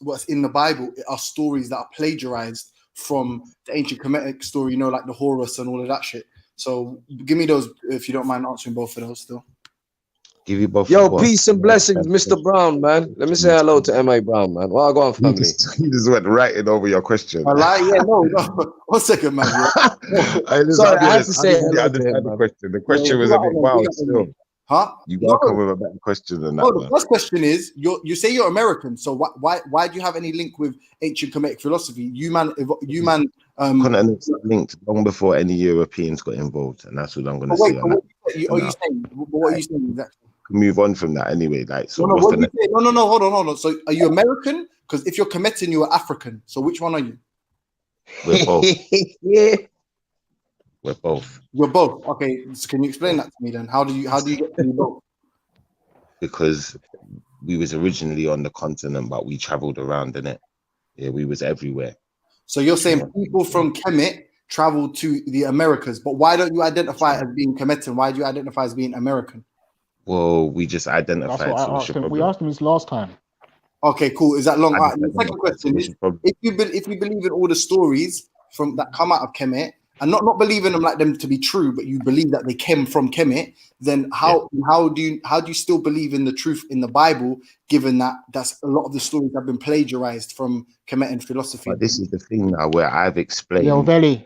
what's in the Bible are stories that are plagiarized from the ancient Kemetic story, like the Horus and all of that shit. So give me those, if you don't mind answering both of those still. Give you both. Yo, peace and blessings, Mr. Brown, man. Let me say hello to M.A. Brown, man. Well, go on, family. He just went right in over your question. I lie, yeah, no. 1 second, man. Sorry, I had to say I hello understand to him, the man. question. The question was a bit wild still. Huh? You gotta come with a better question than that. No, the first question is, you say you're American, so why do you have any link with ancient Kemetic philosophy? You man. Continents linked long before any Europeans got involved, and that's what I'm going to say on that. What are you saying exactly? Move on from that anyway. Like, so No, what's the next? no, hold on. So, are you American? Because if you're Kemetan, you are African. So, which one are you? We're both. Yeah. We're both. You're both. Okay, so can you explain that to me then? How do you get to be both? Because we was originally on the continent, but we traveled around in it. Yeah, we was everywhere. So you're saying people from Kemet traveled to the Americas, but why don't you identify as being Kemetan? Why do you identify as being American? Well, we just identified. That's what I asked him. We asked him this last time. Okay, cool. Is that long? Right. The second question is, if you believe in all the stories from that come out of Kemet, and not believing them like them to be true, but you believe that they came from Kemet, then how do you still believe in the truth in the Bible, given that that's a lot of the stories have been plagiarized from Kemetan philosophy? But this is the thing now where I've explained. Yo, Veli,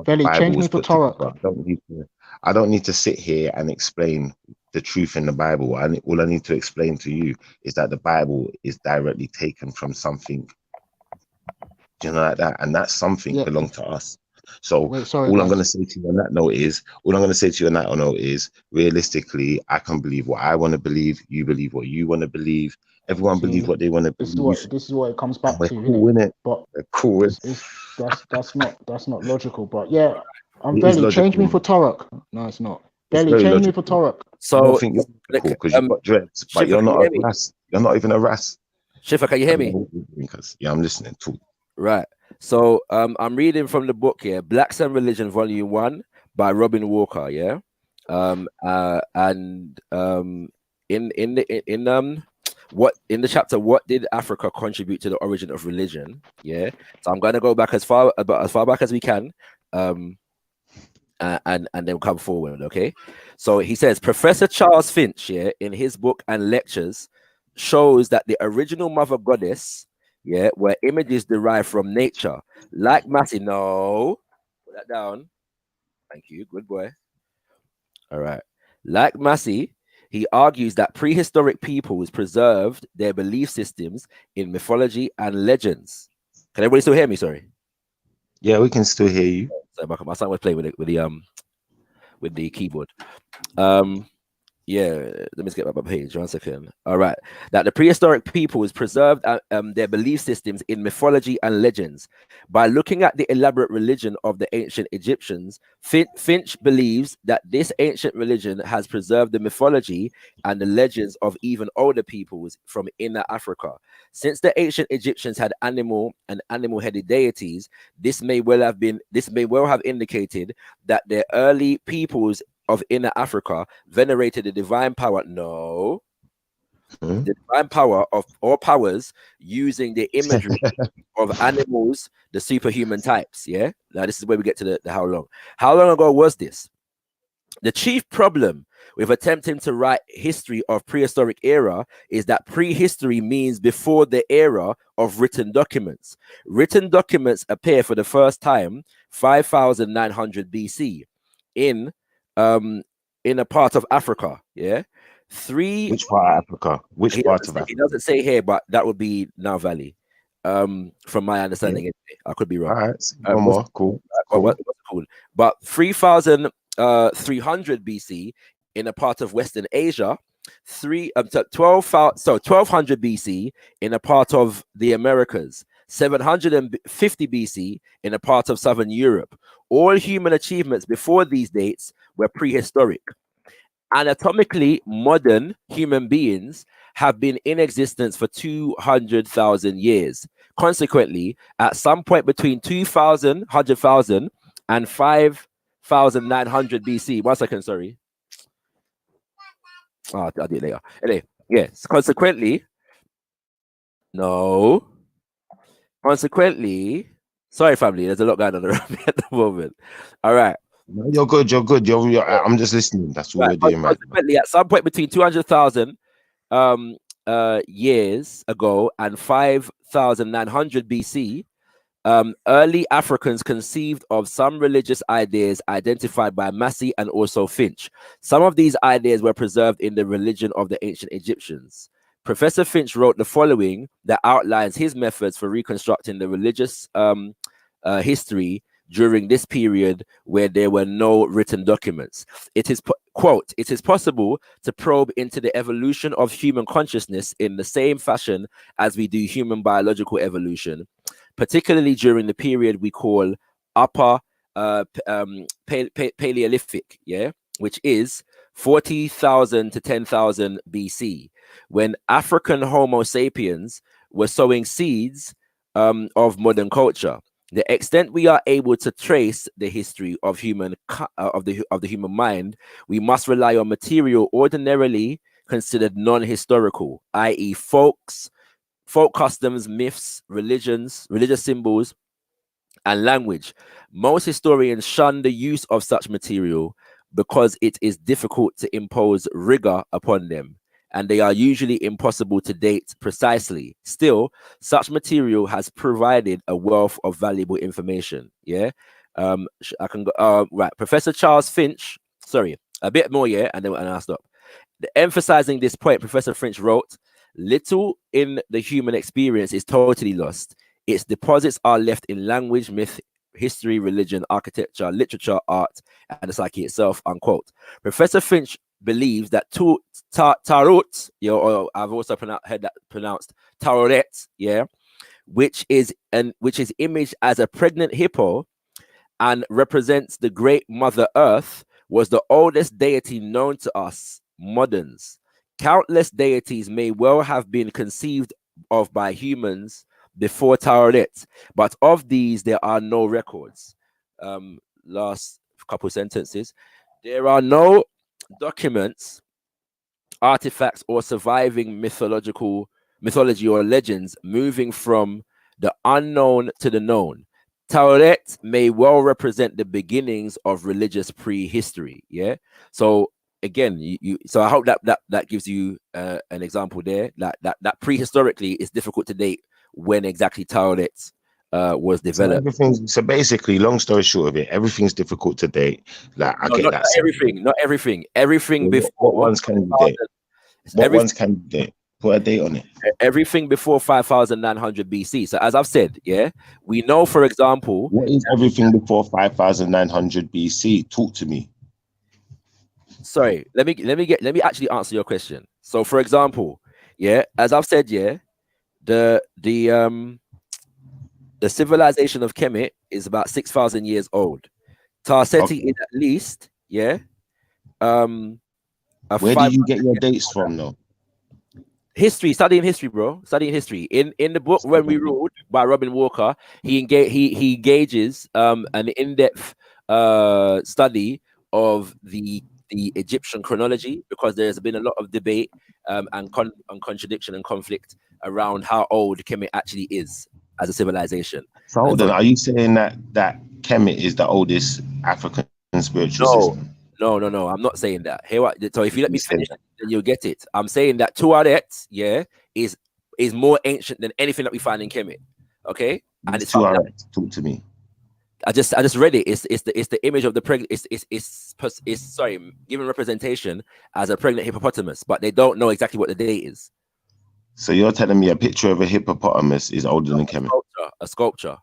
change me for Torah. Torah. I don't need to sit here and explain the truth in the Bible. All I need to explain to you is that the Bible is directly taken from something, like that, and that something belonged to us. So all I'm going to say to you on that note is, realistically, I can believe what I want to believe. You believe what you want to believe. Everyone believes what they want to believe. This is what it comes back to, cool, innit? But cool. That's not logical. But yeah, Belly, change me for Torok. No, it's not. Belly, change me for Torok. So I don't think you're logical because you've got dreads, but you're not a ras. You're not even a ras. Shifa, can you hear me? Yeah, I'm listening to. Right. So I'm reading from the book here, Blacks and Religion, Volume 1 by Robin Walker. Yeah. In the chapter, what did Africa contribute to the origin of religion? Yeah. So I'm gonna go back as far back as we can. And then come forward. Okay. So he says Professor Charles Finch, in his book and lectures, shows that the original mother goddess, were images derived from nature, like Massey. No, put that down. Thank you, good boy. All right, like Massey, he argues that prehistoric peoples preserved their belief systems in mythology and legends. Can everybody still hear me? Sorry. Yeah, we can still hear you. So my son was playing with the keyboard. Yeah, let me just get back my page 1 second. All right, that the prehistoric peoples preserved their belief systems in mythology and legends. By looking at the elaborate religion of the ancient Egyptians, Finch believes that this ancient religion has preserved the mythology and the legends of even older peoples from inner Africa. Since the ancient Egyptians had animal and animal-headed deities, this may well have indicated that their early peoples of inner Africa venerated the divine power. No, the divine power of all powers using the imagery of animals, the superhuman types. Yeah, now this is where we get to the how long. How long ago was this? The chief problem with attempting to write history of prehistoric era is that prehistory means before the era of written documents. Written documents appear for the first time 5,900 BC in a part of Africa. Yeah, Which part of Africa? Which part of Africa? It doesn't say here, but that would be Nile Valley. From my understanding, anyway. I could be wrong. All right, one more. Cool. What's cool? But 3,300 BC in a part of Western Asia. 1200 BC in a part of the Americas. 750 BC in a part of Southern Europe. All human achievements before these dates were prehistoric. Anatomically modern human beings have been in existence for 200,000 years. Consequently, at some point between 2,000, 100,000 and 5,900 BC. 1 second, sorry. I'll do it later. Anyway, yes. Consequently, sorry, family. There's a lot going on around me at the moment. All right. No, you're good. I'm just listening. That's what we're doing, right? Consequently, at some point between 200,000 years ago and 5,900 BC, early Africans conceived of some religious ideas identified by Massey and also Finch. Some of these ideas were preserved in the religion of the ancient Egyptians. Professor Finch wrote the following that outlines his methods for reconstructing the religious history during this period where there were no written documents. It is, quote, "It is possible to probe into the evolution of human consciousness in the same fashion as we do human biological evolution, particularly during the period we call Upper Paleolithic, yeah, which is 40,000 to 10,000 BC, when African Homo sapiens were sowing seeds of modern culture. The extent we are able to trace the history of the human mind, we must rely on material ordinarily considered non-historical, i.e., folk customs, myths, religious symbols, and language. Most historians shun the use of such material because it is difficult to impose rigor upon them, and they are usually impossible to date precisely. Still, such material has provided a wealth of valuable information. Yeah, I can go. Right, Professor Charles Finch. Sorry, a bit more. Yeah, and I'll stop. Emphasizing this point, Professor Finch wrote, "Little in the human experience is totally lost. Its deposits are left in language, myth, history, religion, architecture, literature, art, and the psyche itself." Unquote. Professor Finch believes that tarot, or I've also heard that pronounced taroret, yeah, which is imaged as a pregnant hippo and represents the great Mother Earth, was the oldest deity known to us moderns. Countless deities may well have been conceived of by humans before taroret, but of these there are no records. Last couple sentences. There are no documents, artifacts, or surviving mythology or legends moving from the unknown to the known. Taroret may well represent the beginnings of religious prehistory. Yeah. So again, so I hope that gives you an example there. That prehistorically is difficult to date when exactly Taroret was developed. So basically, long story short of it, everything's difficult to date. Like I get that. Not everything. Everything before. What ones can you date? What ones can you date? Put a date on it. Everything before 5,900 BC. So as I've said, yeah, we know, for example, what is everything before 5,900 BC? Talk to me. Sorry, let me actually answer your question. So, for example, yeah, as I've said, yeah, the civilization of Kemet is about 6,000 years old. Tarseti is at least, yeah. Where do you get your dates from, though? History, studying history, bro. Studying history. In the book When We Ruled by Robin Walker, he engages an in-depth study of the Egyptian chronology, because there's been a lot of debate and contradiction and conflict around how old Kemet actually is as a civilization. So hold on, are you saying that Kemet is the oldest African spiritual system? No, I'm not saying that. Here, so if you let me finish, then you'll get it. I'm saying that Tuaret, yeah, is more ancient than anything that we find in Kemet. Okay, and it's Tuaret. Talk to me. I just read it. It's the image of the pregnant. It's sorry, given representation as a pregnant hippopotamus, but they don't know exactly what the date is. So you're telling me a picture of a hippopotamus is older than Kemet? A sculpture.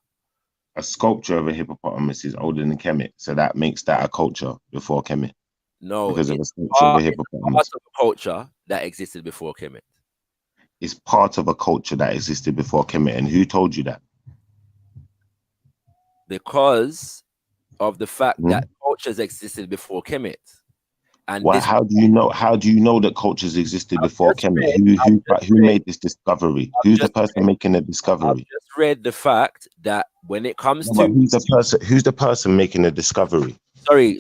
A sculpture of a hippopotamus is older than Kemet, so that makes that a culture before Kemet. No, because of a sculpture of a hippopotamus. Part of a culture that existed before Kemet. It's part of a culture that existed before Kemet, and who told you that? Because of the fact that cultures existed before Kemet. And how do you know? How do you know that cultures existed before Kemet? Who made this discovery? Who's the person making the discovery? I've just read the fact that when it comes to who's the person making the discovery? Sorry.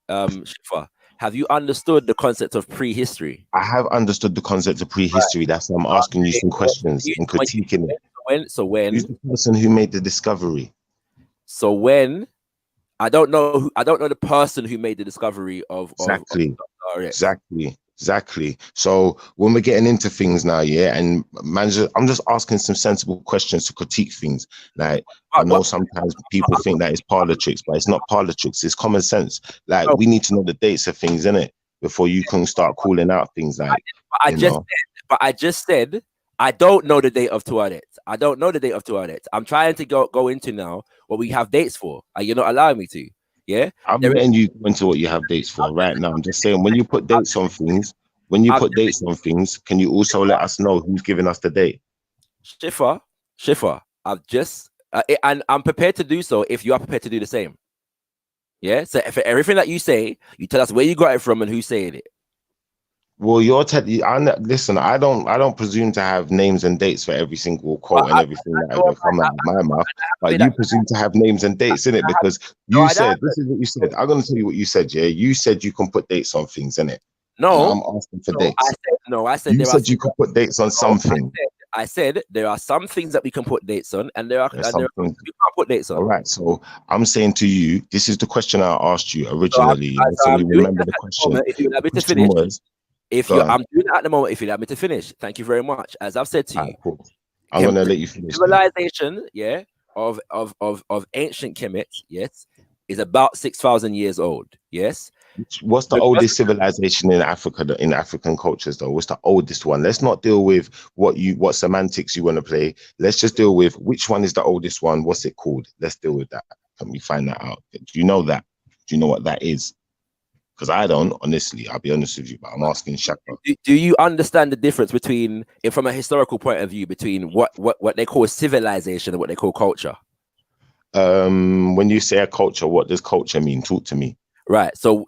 Shifa, have you understood the concept of prehistory? I have understood the concept of prehistory. That's why I'm asking you some questions and critiquing it. When who's the person who made the discovery? So when I don't know the person who made the discovery of Exactly. So when we're getting into things now, yeah, and I'm just asking some sensible questions to critique things. Like I know sometimes people think that it's parlor tricks, but it's not parlor tricks. It's common sense. Like we need to know the dates of things, innit? Before you can start calling out things like. I just said I don't know the date of Tuaret. I'm trying to go into now what we have dates for. Are you not allowing me to? Yeah, I'm letting you go into what you have dates for right now. I'm just saying when you put dates on things, can you also let us know who's giving us the date? Shifa, I've just and I'm prepared to do so if you are prepared to do the same. Yeah, so for everything that you say, you tell us where you got it from and who's saying it. Well, listen, I don't presume to have names and dates for every single quote and everything that ever come out of my mouth. But you presume to have names and dates in it because you said this is what you said. I'm gonna tell you what you said, yeah. You said you can put dates on things, innit? No, and I'm asking for dates. I said you said you could put dates on something. I said there are some things that we can put dates on, and there are things you can't put dates on. All right, so I'm saying to you, this is the question I asked you originally. So we remember the question. If you let me to finish. I'm doing that at the moment. If you let me to finish, thank you very much. As I've said to you, cool. I'm gonna let you finish. Civilization, yeah, of ancient Kemet, yes, is about 6,000 years old. Yes. What's the oldest civilization in Africa? In African cultures, though, what's the oldest one? Let's not deal with what semantics you want to play. Let's just deal with which one is the oldest one. What's it called? Let's deal with that. Can we find that out? Do you know that? Do you know what that is? Because I don't, honestly, I'll be honest with you, but I'm asking Shaka. Do you understand the difference between, from a historical point of view, between what they call civilization and what they call culture? When you say a culture, what does culture mean? Talk to me. Right. So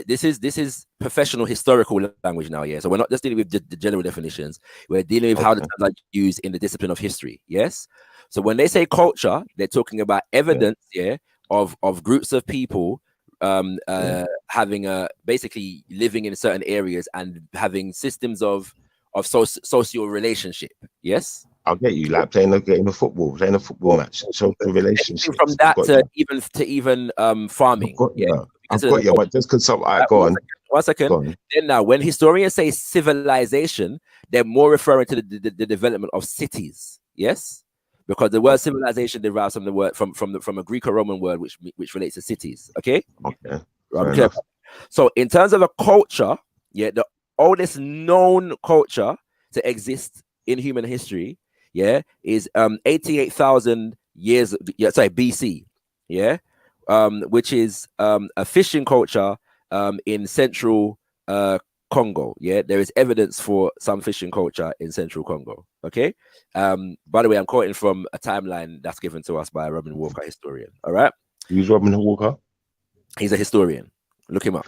this is professional historical language now, yeah. So we're not just dealing with the general definitions. We're dealing with how the terms are used in the discipline of history. Yes. So when they say culture, they're talking about evidence, of groups of people having basically living in certain areas and having systems of social relationship. Yes, I'll get you, like playing a football match. So the relationship from that to even farming. I've got you, but just because go on. One second. Then now, when historians say civilization, they're more referring to the development of cities. Yes. Because the word civilization derives from the word from a Greco-Roman word which relates to cities. Okay. Okay. So in terms of a culture, the oldest known culture to exist in human history, yeah, is 88,000 years, BC, yeah, which is a fishing culture in central Congo. Yeah, there is evidence for some fishing culture in central Congo. Okay. By the way, I'm quoting from a timeline that's given to us by a Robin Walker historian. All right. Who's Robin Walker? He's a historian. Look him up.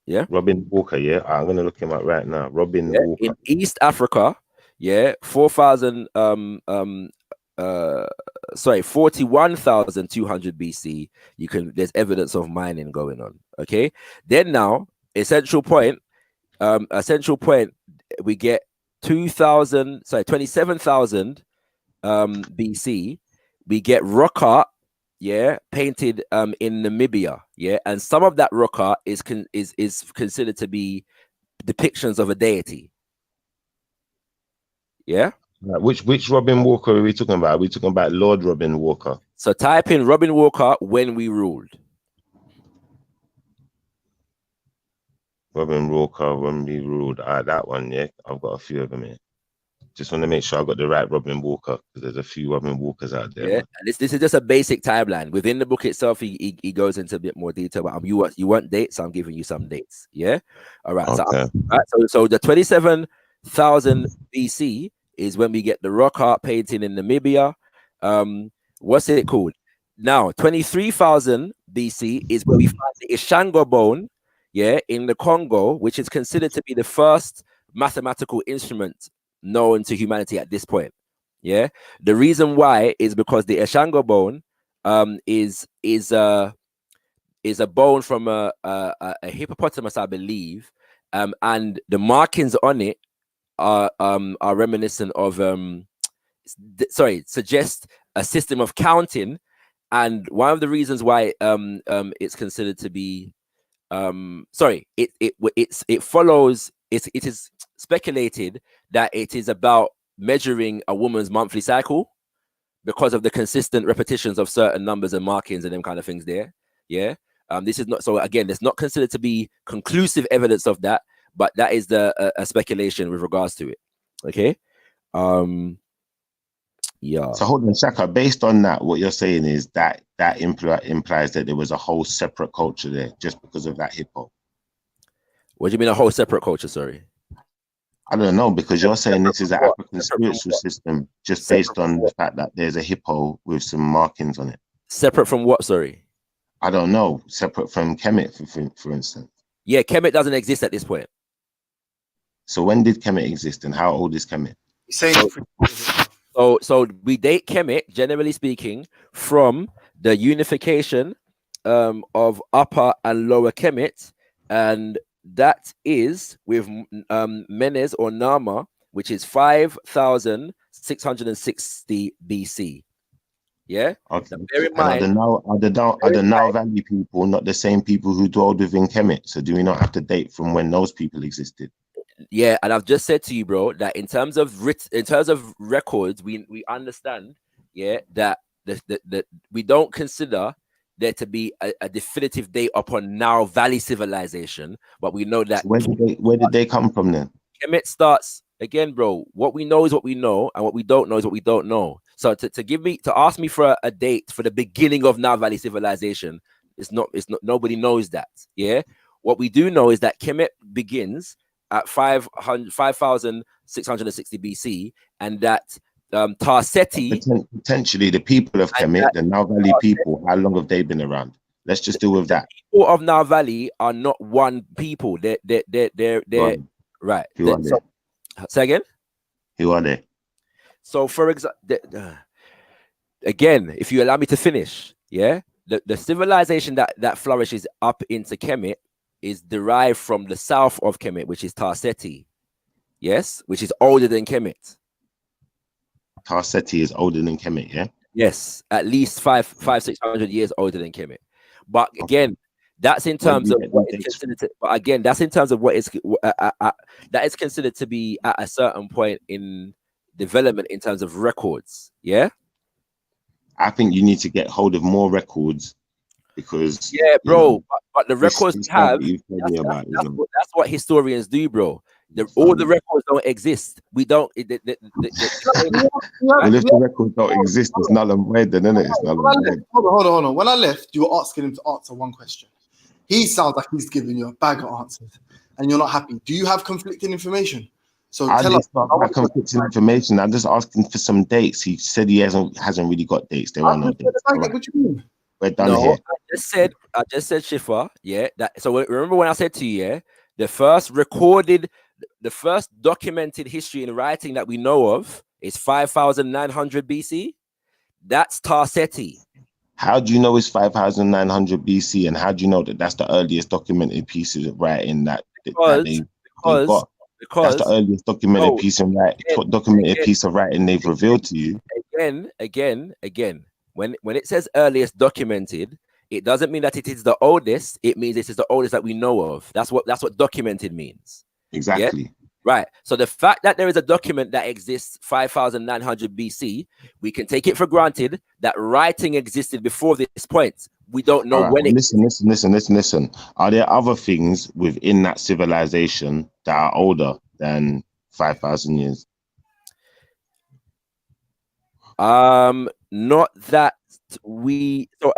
Yeah. Robin Walker. Yeah, I'm gonna look him up right now. Robin Walker in East Africa. Yeah, 41,200 BC. There's evidence of mining going on. Okay. Then now, essential point, we get 27,000 BC. We get rock art, yeah, painted in Namibia, yeah, and some of that rock art is considered to be depictions of a deity. Yeah. Which Robin Walker are we talking about? Are we talking about Lord Robin Walker? So type in Robin Walker when we ruled. Robin Walker when we ruled. That one, yeah. I've got a few of them here. Just want to make sure I got the right Robin Walker, because there's a few Robin Walkers out there. Yeah, and this is just a basic timeline. Within the book itself, he goes into a bit more detail. But you want dates, so I'm giving you some dates. Yeah. All right. Okay. So the 27,000 BC is when we get the rock art painting in Namibia. What's it called? Now, 23,000 BC is where we find the Ishango bone, yeah, in the Congo, which is considered to be the first mathematical instrument known to humanity at this point. Yeah. The reason why is because the Ishango bone is a bone from a hippopotamus, I believe, and the markings on it are reminiscent of suggest a system of counting, and one of the reasons why it's considered to be it is speculated that it is about measuring a woman's monthly cycle because of the consistent repetitions of certain numbers and markings and them kind of things there. Yeah. This is not, so again, it's not considered to be conclusive evidence of that, but that is a speculation with regards to it. Okay. Yeah. So hold on, Shaka. Based on that, what you're saying is that implies that there was a whole separate culture there just because of that hippo. What do you mean a whole separate culture? Sorry. I don't know, because you're saying this is an African spiritual system just based on the fact that there's a hippo with some markings on it. Separate from what? Sorry. I don't know. Separate from Kemet, for instance. Yeah, Kemet doesn't exist at this point. So when did Kemet exist, and how old is Kemet? So we date Kemet, generally speaking, from the unification of Upper and Lower Kemet, and that is with Menes or Nama, which is 5,660 BC. Yeah. Okay. Bear in mind, are the Nile Valley people not the same people who dwelled within Kemet? So do we not have to date from when those people existed? Yeah, and I've just said to you, bro, that in terms of records, we understand, yeah, that we don't consider there to be a definitive date upon Nile Valley civilization, but we know that. So where did they come from then? Kemet starts again, bro. What we know is what we know, and what we don't know is what we don't know. So to ask me for a date for the beginning of Nile Valley civilization, it's not nobody knows that. Yeah, what we do know is that Kemet begins at 5,660 BC, and that Tarseti, potentially the people of Kemet, the Nile Valley people, how long have they been around? Let's just deal with that. People of Nile Valley are not one people. They're right. Say again. Who are they? So, for example, again, if you allow me to finish, yeah, the civilization that flourishes up into Kemet is derived from the south of Kemet, which is Tarseti, yes, which is older than Kemet. Tarseti is older than Kemet, yeah. Yes, at least 600 years older than Kemet. But again, that's in terms of what is considered to, but again, that's in terms of what is that is considered to be at a certain point in development in terms of records. Yeah, I think you need to get hold of more records, because bro, but the records we have, that's what historians do, bro. All the records don't exist. We don't. Well, if the records don't exist, it's null and void, then, isn't it? It's null and void. Hold on. When I left, you were asking him to answer one question. He sounds like he's giving you a bag of answers, and you're not happy. Do you have conflicting information? So I tell didn't us. start by conflicting information. I'm just asking for some dates. He said he hasn't really got dates. There are no dates. All right. What you mean? We're done No, here. I just said Shifa. Yeah. So remember when I said to you, yeah, the first documented history in writing that we know of is 5,900 BC. That's Tarseti. How do you know it's 5,900 BC, and how do you know that that's the earliest documented pieces of writing that they got? That's the earliest documented piece of writing they've revealed to you. Again. When it says earliest documented, it doesn't mean that it is the oldest. It means it is the oldest that we know of. That's what documented means. Exactly. Yeah? Right. So the fact that there is a document that exists 5,900 BC, we can take it for granted that writing existed before this point. We don't know when it. Listen. Are there other things within that civilization that are older than 5,000 years? Not that we. So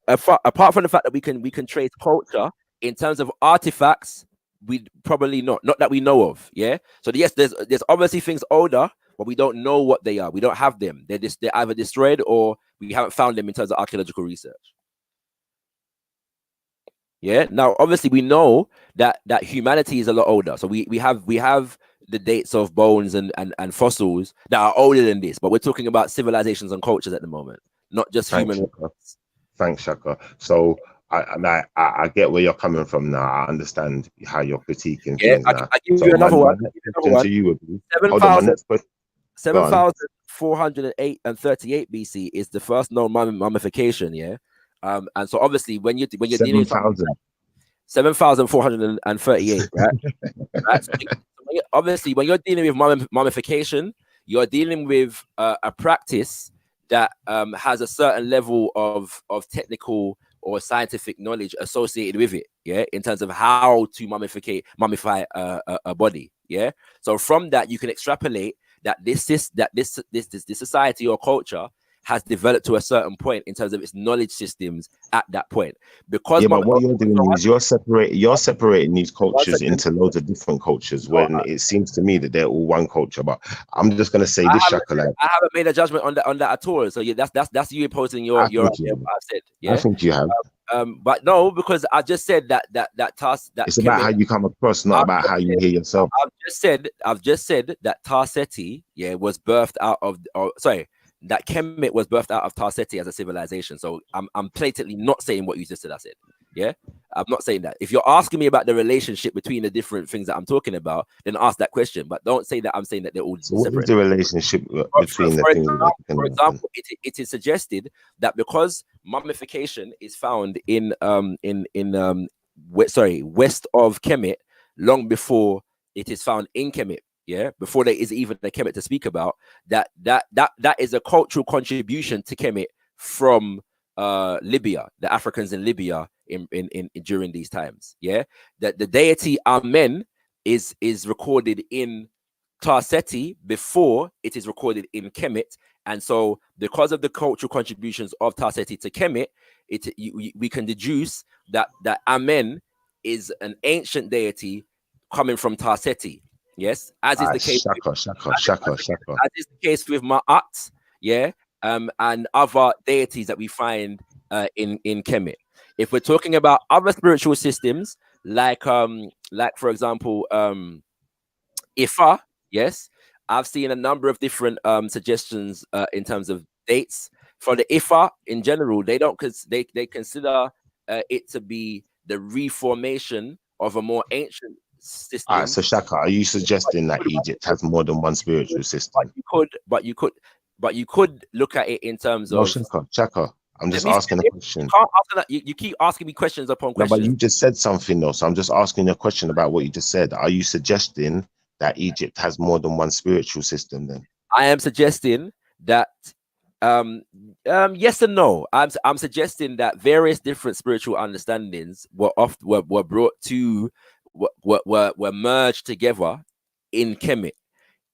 apart from the fact that we can trace culture in terms of artifacts, we probably not that we know of. Yeah. So yes, there's obviously things older, but we don't know what they are. We don't have them. They're either destroyed or we haven't found them in terms of archaeological research. Yeah. Now, obviously, we know that humanity is a lot older. So we have the dates of bones and fossils that are older than this, but we're talking about civilizations and cultures at the moment, not just human. Thanks, Shaka. So I get where you're coming from now. I understand how you're critiquing things now. I give you another one. To you would be 7,408 and 38 BC is the first known mummification. Yeah. And so obviously when you're dealing with 7,438, right? Right. So obviously, when you're dealing with mummification, you're dealing with a practice that has a certain level of technical or scientific knowledge associated with it, yeah, in terms of how to mummify a body, yeah. So from that, you can extrapolate that this society or culture has developed to a certain point in terms of its knowledge systems at that point. Because but what you're doing is you're separating these cultures into loads of different cultures when it seems to me that they're all one culture. But I'm just gonna say this, Shaka. I haven't made a judgment on that at all. So yeah, that's you imposing your idea of what I said. Yeah, I think you have. But no, because I just said that task that it's about how you come across, not about how you hear yourself. I've just said that Tarseti, yeah, was birthed out of that Kemet was birthed out of Tarseti as a civilization. So I'm blatantly not saying what you just said. I said, yeah, I'm not saying that. If you're asking me about the relationship between the different things that I'm talking about, then ask that question. But don't say that I'm saying that they're all separate. What is the relationship between the things? For example, it is suggested that because mummification is found in west of Kemet long before it is found in Kemet. Yeah, before there is even a Kemet to speak about, that is a cultural contribution to Kemet from Libya, the Africans in Libya in during these times. Yeah, that the deity Amen is recorded in Tarseti before it is recorded in Kemet, and so because of the cultural contributions of Tarseti to Kemet, we can deduce that Amen is an ancient deity coming from Tarseti. Yes, as is the case. As is the case with Ma'at, yeah, and other deities that we find in Kemet. If we're talking about other spiritual systems, like for example, Ifa, yes, I've seen a number of different suggestions in terms of dates for the Ifa in general. They don't they consider it to be the reformation of a more ancient system. All right, so Shaka, are you suggesting that Egypt has more than one spiritual system? But you could look at it in terms of Shaka. I'm just asking a question. You keep asking me questions upon questions. No, but you just said something though, so I'm just asking a question about what you just said. Are you suggesting that Egypt has more than one spiritual system? Then I am suggesting that yes and no. I'm suggesting that various different spiritual understandings were brought to were merged together in Kemet.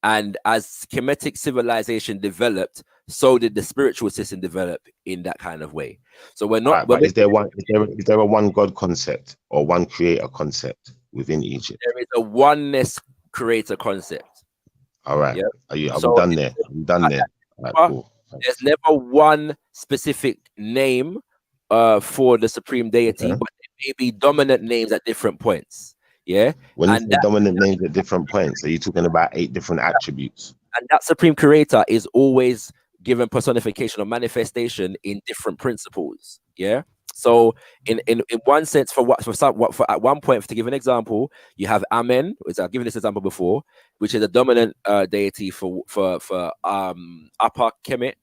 And as Kemetic civilization developed, so did the spiritual system develop in that kind of way. So we're not. Right, but is there a one God concept or one creator concept within Egypt? There is a oneness creator concept. All right. Yeah. Are we So done there? Are we done there? Right, cool. there's never one specific name for the supreme deity, Okay. but there may be dominant names at different points. Yeah. When you And say that, dominant names at different points, are you talking about 8 different attributes? and that supreme creator is always given personification or manifestation in different principles. Yeah. So in one sense, for at one point, to give an example, you have Amen, which I've given this example before, which is a dominant deity for upper Kemet,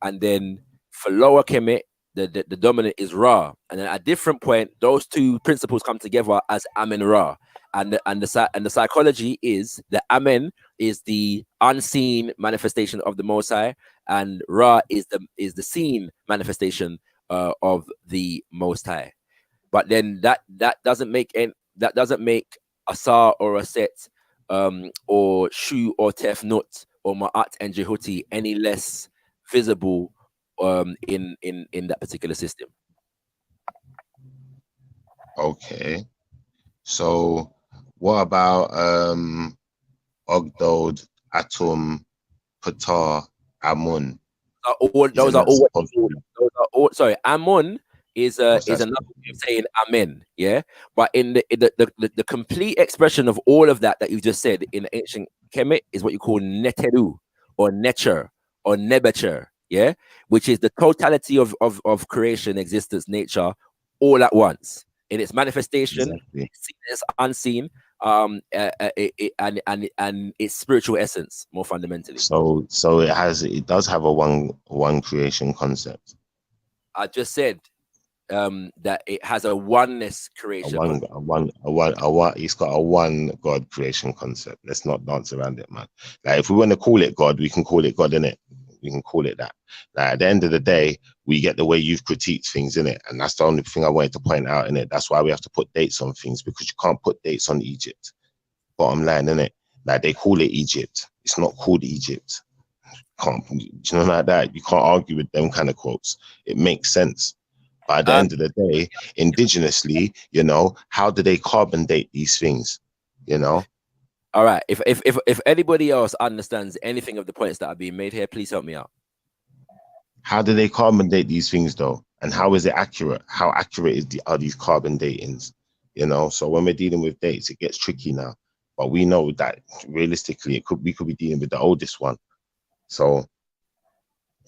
and then for lower Kemet, the dominant is Ra, and then at a different point, those two principles come together as Amen Ra, and the psychology is that Amen is the unseen manifestation of the Most High, and Ra is the seen manifestation of the Most High. But then that doesn't make Asar or Aset or Shu or Tefnut or Ma'at and Jehuti any less visible in that particular system. Okay. So what about Ogdod, Atum, Ptah, Amun? Those are all. Sorry, Amun is another way of saying Amen. Yeah, but in the complete expression of all of that you just said in ancient Kemet is what you call Neteru or Necher or Nebecher. Yeah, which is the totality of creation, existence, nature, all at once in its manifestation, it's unseen, and its spiritual essence, more fundamentally. So it does have a one creation concept. I just said that it has a oneness creation. It's got a one God creation concept. Let's not dance around it, man. Like if we want to call it God, we can call it God, innit? We can call it that. Like at the end of the day, we get the way you've critiqued things, innit? And that's the only thing I wanted to point out, innit? That's why we have to put dates on things, because you can't put dates on Egypt. Bottom line, innit? Like they call it Egypt. It's not called Egypt. You know, like that. You can't argue with them kind of quotes. It makes sense. But at the end of the day, indigenously, you know, how do they carbon date these things? You know? All right. If anybody else understands anything of the points that are being made here, please help me out. How do they carbon date these things though? And how is it accurate? How accurate are these carbon datings? You know, so when we're dealing with dates, it gets tricky now. But we know that realistically, we could be dealing with the oldest one. So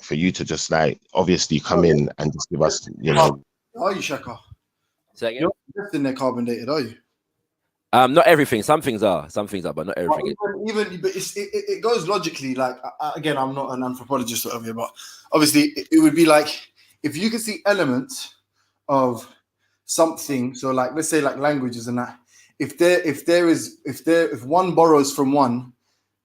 for you to just like obviously come in and just give us, you know. Are you, Shaka? You're in there carbon dated, are you? Not everything. Some things are, but not everything. But it goes logically. Like again, I'm not an anthropologist or whatever, but obviously it would be like if you can see elements of something. So like let's say like languages and that. If one borrows from one,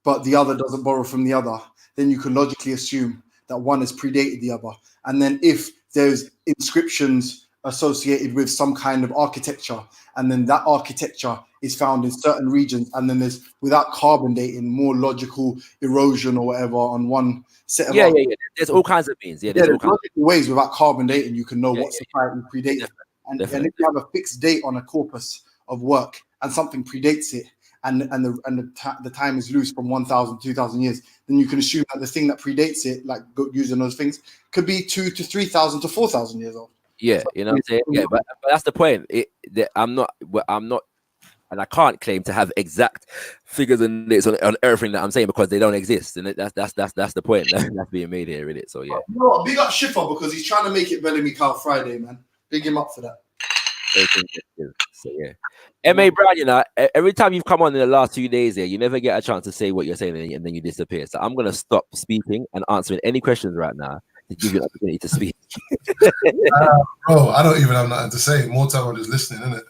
but the other doesn't borrow from the other, then you can logically assume that one has predated the other. And then if there's inscriptions associated with some kind of architecture, and then that architecture is found in certain regions, and then there's, without carbon dating, more logical erosion or whatever on one set of yeah. There's all kinds of means. Yeah, there's all kinds of ways without carbon dating you can know what society predated. And if you have a fixed date on a corpus of work and something predates it, and the time is loose from 1,000, 2,000 years, then you can assume that the thing that predates it, like using those things, could be 2,000 to 3,000 to 4,000 years old. Yeah, you know what I'm saying? Yeah, but that's the point. I'm not, and I can't claim to have exact figures and dates on everything that I'm saying because they don't exist, and that's the point that's being made here, isn't it? So yeah. You know what? Big up Schiffer because he's trying to make it Vellemy Cow Friday, man. Big him up for that. So yeah. M.A. Brown, you know, every time you've come on in the last 2 days here, you never get a chance to say what you're saying and then you disappear. So I'm gonna stop speaking and answering any questions right now to give you an opportunity to speak. Bro, I don't even have nothing to say. More time I'm just listening, innit?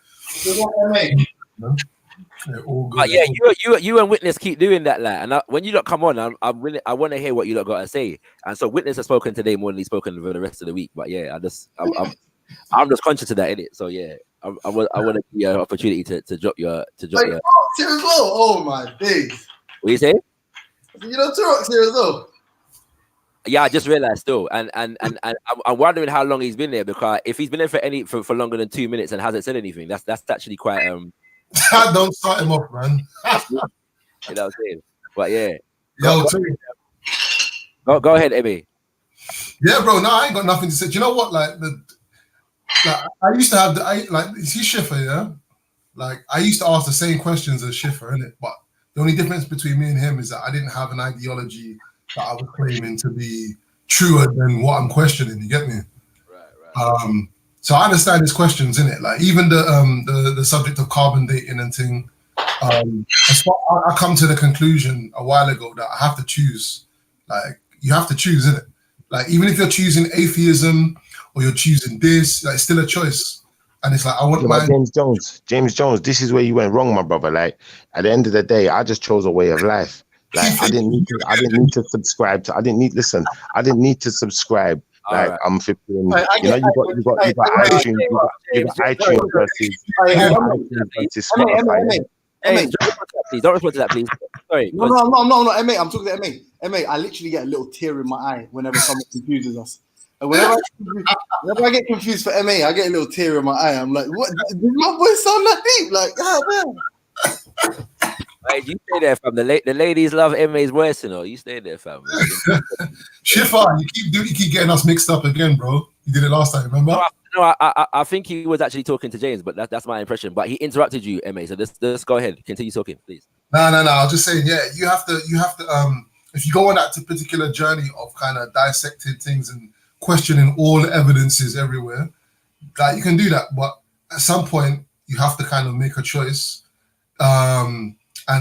Yeah, all good. But yeah, you and Witness keep doing that, like, and when you lot come on, I want to hear what you lot got to say. And so Witness has spoken today more than he's spoken for the rest of the week. But yeah, I'm just conscious of that, innit? So yeah, I want to give you an opportunity to drop your. Oh my days! What you say? You know, Turok's here as well. Yeah, I just realized still, and I'm wondering how long he's been there, because if he's been there for longer than 2 minutes and hasn't said anything, that's actually quite Don't start him off, man. you know what I'm saying? But yeah, Yo, go ahead, Emmy. Yeah, bro. No, I ain't got nothing to say. Do you know what? Like I used to have is he Schiffer, yeah? Like I used to ask the same questions as Schiffer, innit? But the only difference between me and him is that I didn't have an ideology that I was claiming to be truer than what I'm questioning. You get me? Right. So I understand his questions, innit? Like even the subject of carbon dating and thing. I come to the conclusion a while ago that I have to choose. Like you have to choose, innit? Like even if you're choosing atheism or you're choosing this, like it's still a choice. And it's like I want my James Jones, this is where you went wrong, my brother. Like at the end of the day, I just chose a way of life. Like I didn't need to subscribe to. I didn't need to subscribe. Like right. I'm 15. You got iTunes. You got iTunes versus Spotify. Please don't respond to that, please. Sorry. No, MA, I'm talking to MA. I literally get a little tear in my eye whenever someone confuses us. And whenever I get confused for MA, I get a little tear in my eye. I'm like, what? Does my voice sound that deep? Like, oh, man. Hey, you stay there, fam. The ladies love MA's voice, you know. You stay there, fam. Schiffer, you keep getting us mixed up again, bro. You did it last time, remember? No, I think he was actually talking to James, but that's my impression. But he interrupted you, MA. So let's go ahead. Continue talking, please. No. I was just saying, yeah, you have to if you go on that particular journey of kind of dissecting things and questioning all the evidences everywhere, like you can do that, but at some point you have to kind of make a choice and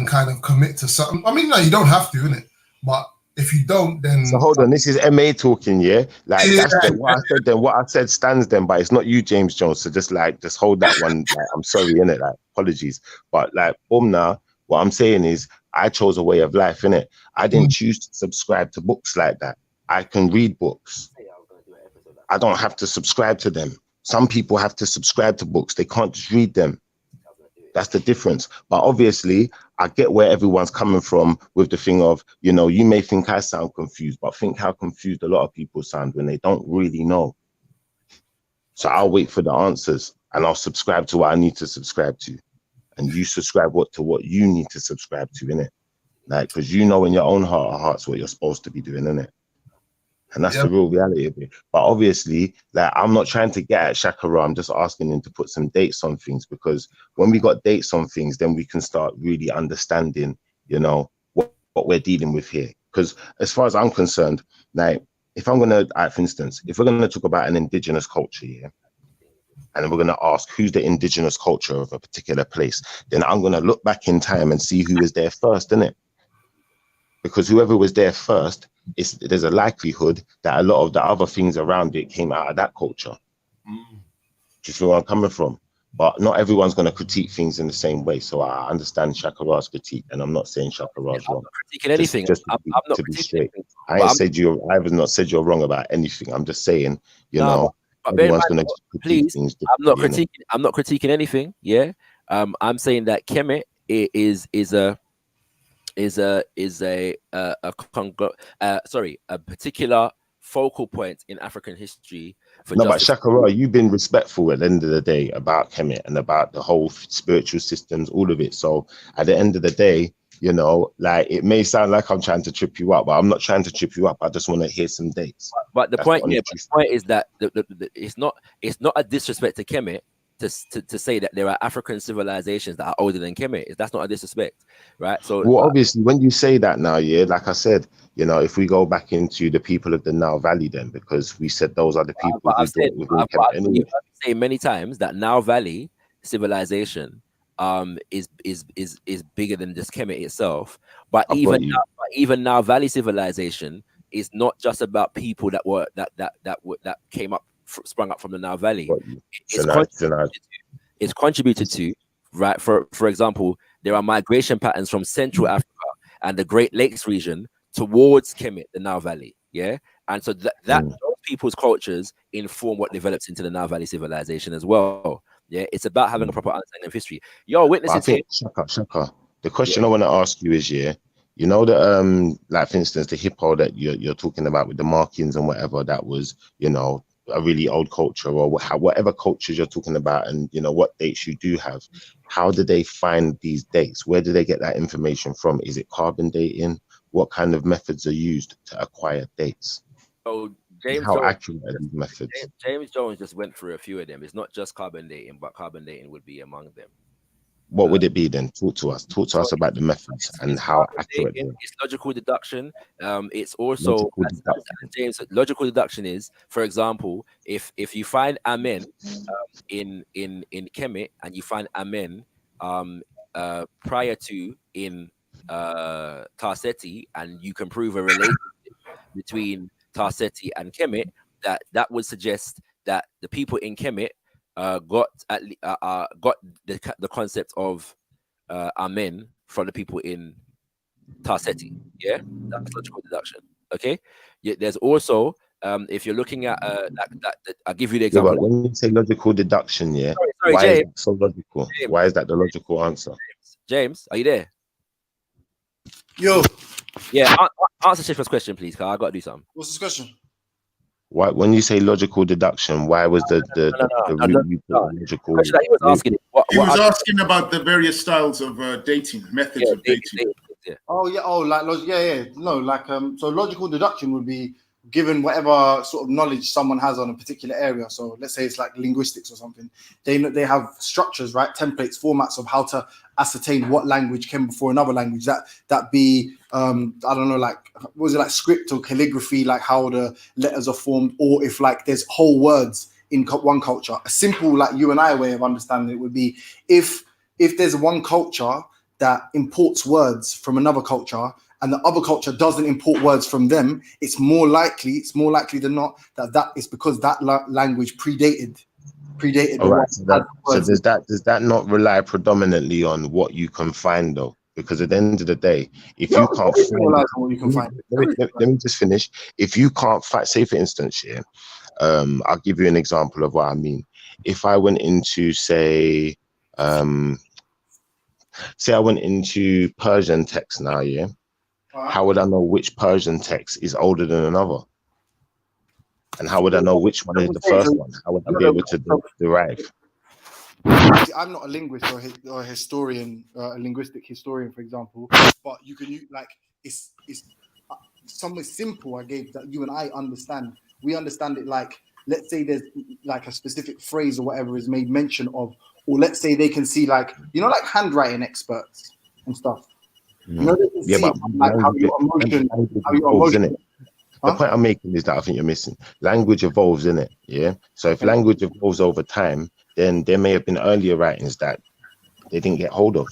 kind of commit to something. I mean, no, you don't have to, innit? But if you don't, then so hold on. This is MA talking, yeah. Like that's what I said. Then what I said stands. Then, but it's not you, James Jones. So just hold that one. Like, I'm sorry, innit? Like apologies, but like now, what I'm saying is I chose a way of life, innit? I didn't choose to subscribe to books like that. I can read books. I don't have to subscribe to them. Some people have to subscribe to books. They can't just read them. That's the difference. But obviously, I get where everyone's coming from with the thing of, you know, you may think I sound confused, but think how confused a lot of people sound when they don't really know. So I'll wait for the answers and I'll subscribe to what I need to subscribe to. And you subscribe to what you need to subscribe to, innit? Like, because you know in your own heart of hearts what you're supposed to be doing, innit? And that's the real reality of it. But obviously, like, I'm not trying to get at Shakara. I'm just asking him to put some dates on things, because when we got dates on things, then we can start really understanding, you know, what we're dealing with here. Because as far as I'm concerned, like, if I'm going to, for instance, if we're going to talk about an indigenous culture, yeah, and we're going to ask who's the indigenous culture of a particular place, then I'm going to look back in time and see who was there first, innit? Because whoever was there first, there's a likelihood that a lot of the other things around it came out of that culture. Do you feel where I'm coming from? But not everyone's going to critique things in the same way. So I understand Shakara's critique, and I'm not saying Shakara's wrong. I'm not critiquing anything. I'm not critiquing anything. I have not said you're wrong about anything. I'm just saying, you know, everyone's going to critique things. I'm not critiquing anything. Yeah. I'm saying that Kemet is a particular focal point in African history for justice. But Shakara, you've been respectful at the end of the day about Kemet and about the whole spiritual systems, all of it. So at the end of the day, you know, like, it may sound like I'm trying to trip you up, but I'm not trying to trip you up. I just want to hear some dates. But the point is that it's not a disrespect to Kemet to say that there are African civilizations that are older than Kemet. That's not a disrespect, right? So, well, obviously, when you say that now, yeah, like I said, you know, if we go back into the people of the Nile Valley, then, because we said those are the people who I've said many times that Nile Valley civilization is bigger than just Kemet itself. But even Nile Valley civilization is not just about people that came up, sprung up from the Nile Valley. It's contributed to, right? For example, there are migration patterns from Central Africa and the Great Lakes region towards Kemet, the Nile Valley. Yeah, and so those people's cultures inform what develops into the Nile Valley civilization as well. Yeah, it's about having a proper understanding of history. You're witnessing. Shaka. The question I want to ask you is, yeah, You know that like for instance the hippo that you're talking about with the markings and whatever, that was, you know, a really old culture, or whatever cultures you're talking about, and you know what dates you do have. How do they find these dates? Where do they get that information from? Is it carbon dating? What kind of methods are used to acquire dates? So James How Jones, accurate are these methods? James Jones just went through a few of them. It's not just carbon dating, but carbon dating would be among them. What would it be then? Talk to us. Talk to us about the methods and how accurate they are. It's logical deduction. It's also James. Logical deduction is, for example, if you find amen in Kemet, and you find amen prior to in Tarseti, and you can prove a relationship between Tarseti and Kemet, that would suggest that the people in Kemet got the concept of amen from the people in Tarseti. Yeah, that's logical deduction. Okay. Yeah, there's also if you're looking at I'll give you the example. Yeah, but when you say logical deduction, Sorry, why James. is that so logical? James. Why is that the logical answer? James, are you there? Yo. Yeah, answer Shifra's question, please, because I got to do something. What's this question? Why, when you say logical deduction, why was the route you put logical? He was asking. He was asking about the various styles of dating, methods of dating. Oh yeah. Oh, like yeah. No, like so logical deduction would be given whatever sort of knowledge someone has on a particular area. So let's say it's like linguistics or something. They have structures, right? Templates, formats of how to ascertain what language came before another language. That be I don't know, like was it like script or calligraphy, like how the letters are formed, or if like there's whole words in one culture. A simple like you and I way of understanding it would be if there's one culture that imports words from another culture, and the other culture doesn't import words from them, it's more likely than not that is because that language predated. All right. So does that not rely predominantly on what you can find though? Because at the end of the day, if you can't find, let me just finish. If you can't find, say for instance, I'll give you an example of what I mean. If I went into say I went into Persian text now, how would I know which Persian text is older than another? And how would I know which one is the first one? How would I be able to derive? I'm not a linguist or a historian, a linguistic historian, for example. But you can like it's something simple I gave that you and I understand. We understand it like, let's say there's like a specific phrase or whatever is made mention of, or let's say they can see like, you know, like handwriting experts and stuff. You know, they can see but like how your emotion. The point I'm making is that I think you're missing. Language evolves, innit? Yeah. So if language evolves over time, then there may have been earlier writings that they didn't get hold of.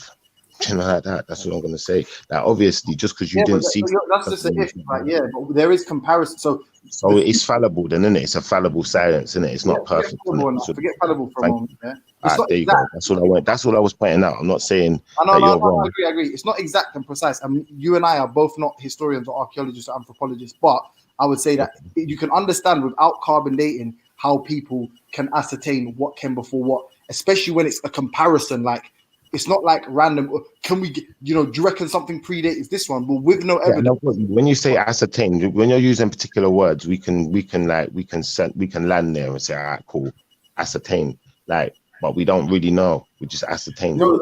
You know, like that. That's what I'm gonna say. Like obviously, just because you didn't see, that's just an if, right? Yeah, but there is comparison. So it's fallible, then, isn't it? It's a fallible science, isn't it? It's not perfect. Forget fallible for a moment. Yeah. There you go. That's all I want. That's all I was pointing out. I'm not saying that you're wrong. I agree. It's not exact and precise. I mean, you and I are both not historians or archaeologists or anthropologists, but I would say that you can understand without carbon dating how people can ascertain what came before what, especially when it's a comparison. Like it's not like random. Can we, do you reckon something predates this one? Well, with no evidence. No, when you say ascertain, when you're using particular words, we can land there and say, all right, cool, ascertain. Like, but we don't really know. We just ascertain. Well,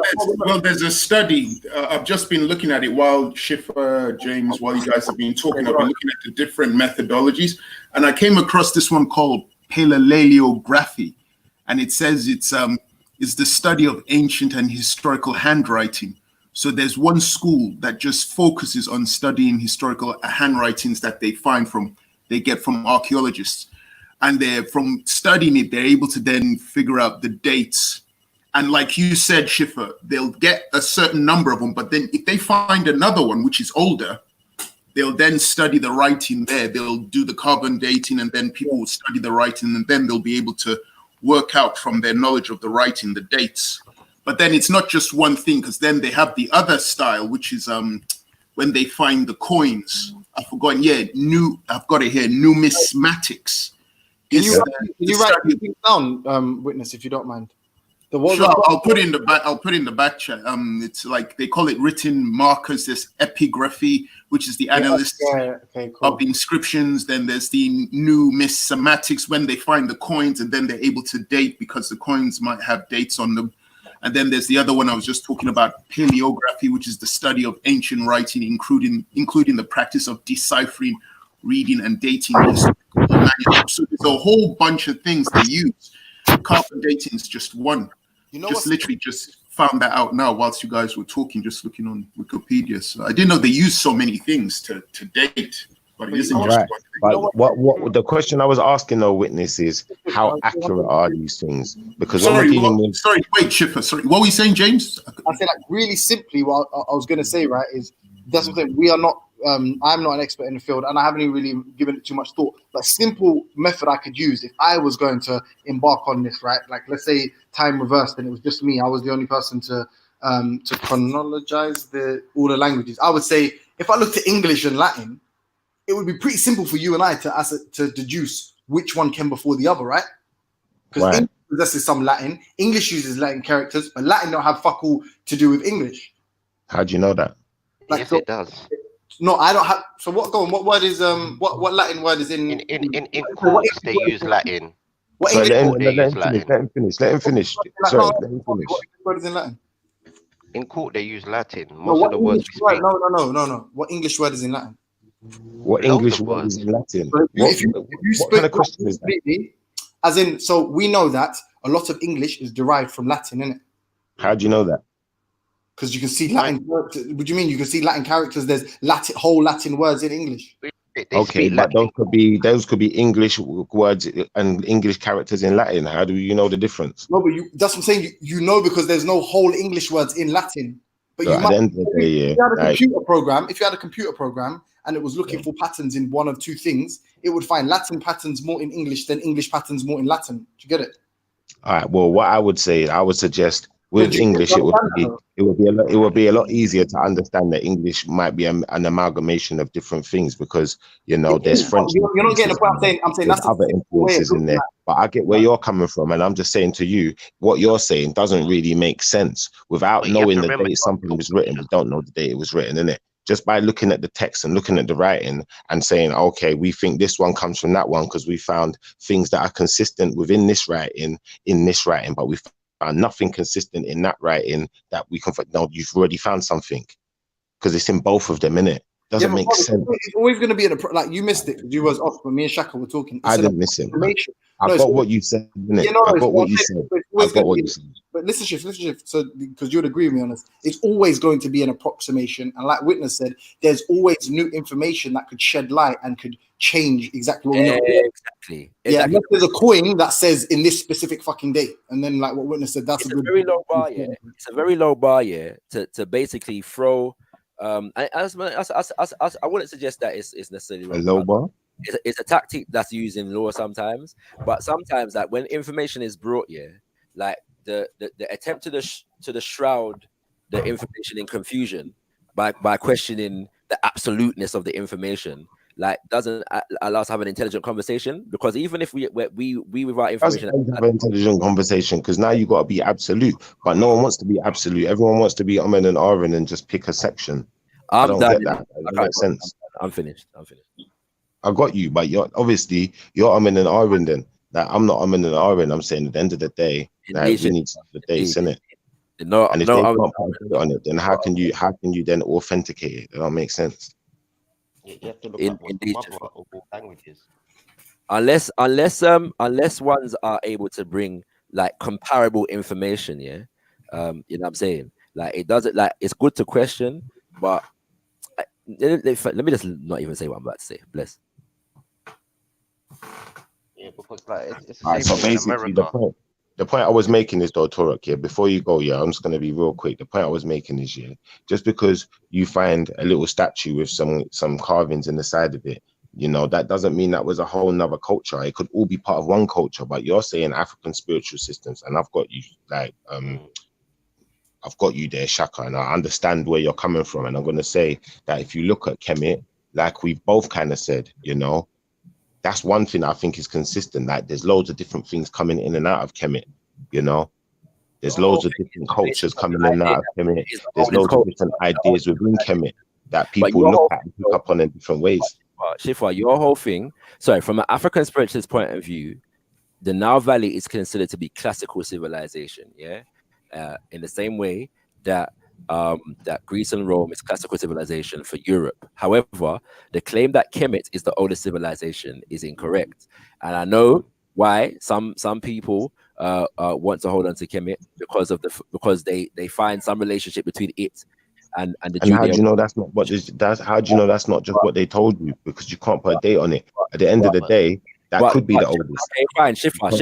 there's a study. I've just been looking at it while Schiffer, James, while you guys have been talking. I've been looking at the different methodologies, and I came across this one called palaleography, and it says it's the study of ancient and historical handwriting. So there's one school that just focuses on studying historical handwritings that they get from archaeologists. And from studying it, they're able to then figure out the dates. And like you said, Schiffer, they'll get a certain number of them. But then if they find another one, which is older, they'll then study the writing there. They'll do the carbon dating, and then people will study the writing, and then they'll be able to work out from their knowledge of the writing, the dates. But then it's not just one thing, because then they have the other style, which is when they find the coins. I've forgotten. I've got it here. Numismatics. Can you write things down, Witness, if you don't mind? Sure, I'll put in the back. I'll put in the back chat. It's like they call it written markers. There's epigraphy, which is the analysts of the inscriptions. Then there's the numismatics when they find the coins and then they're able to date because the coins might have dates on them. And then there's the other one I was just talking about, paleography, which is the study of ancient writing, including the practice of deciphering, reading, and dating historical manuscripts. So there's a whole bunch of things they use. Carbon dating is just one. Literally just found that out now whilst you guys were talking, just looking on Wikipedia. So I didn't know they use so many things to date, but it isn't just right. one thing. But what the question I was asking though, witness, is how accurate are these things? Because Sorry, wait, Chipper. Sorry, what were you saying, James? I say, like, really simply, what I was going to say, right, is that's what we are not. I'm not an expert in the field, and I haven't even really given it too much thought. But simple method I could use if I was going to embark on this, right? Like, let's say time reversed, and it was just me. I was the only person to chronologize all the languages. I would say if I looked at English and Latin, it would be pretty simple for you and I to deduce which one came before the other, right? Because English possesses some Latin. English uses Latin characters, but Latin don't have fuck all to do with English. How do you know that? Like, yes, it does. No, I don't have. So what? Go on. What word is what Latin word is in courts they use Latin. What Sorry, English? let him finish. Let him finish. Sorry, let him finish. What word is in Latin? In court they use Latin. Most of the words we speak. No. What English word is in Latin? What English word is in Latin? What kind of question is that? As in, so we know that a lot of English is derived from Latin, isn't it? How do you know that? Because you can see Latin. What do you mean? You can see Latin characters. There's whole Latin words in English. Okay, but those could be English words and English characters in Latin. How do you know the difference? No, but that's what I'm saying. You know, because there's no whole English words in Latin. But So you at might, the end of the day, if you had a computer program and it was looking for patterns in one of two things, it would find Latin patterns more in English than English patterns more in Latin. Do you get it? All right. Well, what I would say, I would suggest with English, it would be a lot easier to understand that English might be an amalgamation of different things because there's French. You're not getting the point. I'm saying that's other influences in there. But I get where you're coming from, and I'm just saying to you, what you're saying doesn't really make sense without knowing the date something was written. We don't know the date it was written, innit? Just by looking at the text and looking at the writing and saying, okay, we think this one comes from that one because we found things that are consistent within this writing, but we found nothing consistent in that writing that we can. No, you've already found something because it's in both of them, innit? Doesn't make sense. It's always going to be like you missed it. You was off when me and Shaka were talking. I didn't miss it. I got what you said, innit? I got what you said. I got what you said. But listen, Shift. So because you'd agree with me on this, it's always going to be an approximation. And like Witness said, there's always new information that could shed light and could change exactly what we know. Exactly. Yeah, unless there's a coin that says in this specific fucking date, and then like what Witness said, that's a very low bar. Yeah, it's a very low bar. Yeah, to basically throw. I wouldn't suggest that it's necessarily a low bar. It's a tactic that's used in law sometimes, but sometimes like when information is brought, like the attempt to shroud the information in confusion by questioning the absoluteness of the information, like doesn't allow us to have an intelligent conversation. Because even if we without information, have an intelligent conversation, because now you got to be absolute, but no one wants to be absolute. Everyone wants to be Amen and Aaron and just pick a section. I don't get that. That makes sense. I'm finished. I got you, but you're Amen and Aaron then. Like, I'm not Amen and Aaron. I'm saying at the end of the day, like, we need to have the dates, innit? And if they can't put a date on it, then how can you then authenticate it? That don't make sense. You have to look at the mother of all languages. Unless ones are able to bring like comparable information, you know what I'm saying? Like it doesn't, like it's good to question, but let me just not even say what I'm about to say. Bless. Yeah, because like it's the All right, so same in basically America. the point I was making is though, Torok, before you go, I'm just gonna be real quick. The point I was making is just because you find a little statue with some carvings in the side of it, that doesn't mean that was a whole nother culture. It could all be part of one culture, but you're saying African spiritual systems, and I've got you I've got you there, Shaka, and I understand where you're coming from. And I'm gonna say that if you look at Kemet, like we've both kind of said, that's one thing I think is consistent. Like there's loads of different things coming in and out of Kemet, There's loads of different cultures coming in and out of Kemet. There's loads of different ideas within Kemet that people look at and pick up on in different ways. Shifa, your whole thing, sorry, from an African spiritualist point of view, the Nile Valley is considered to be classical civilization, yeah? In the same way that that Greece and Rome is classical civilization for Europe. However, the claim that Kemet is the oldest civilization is incorrect. And I know why some people want to hold on to Kemet because they find some relationship between it and the And how do Judeo. you know that's not what that's how do you know that's not just what they told you? Because you can't put a date on it. At the end of the day, that could be the oldest. Okay, fine. Shifa.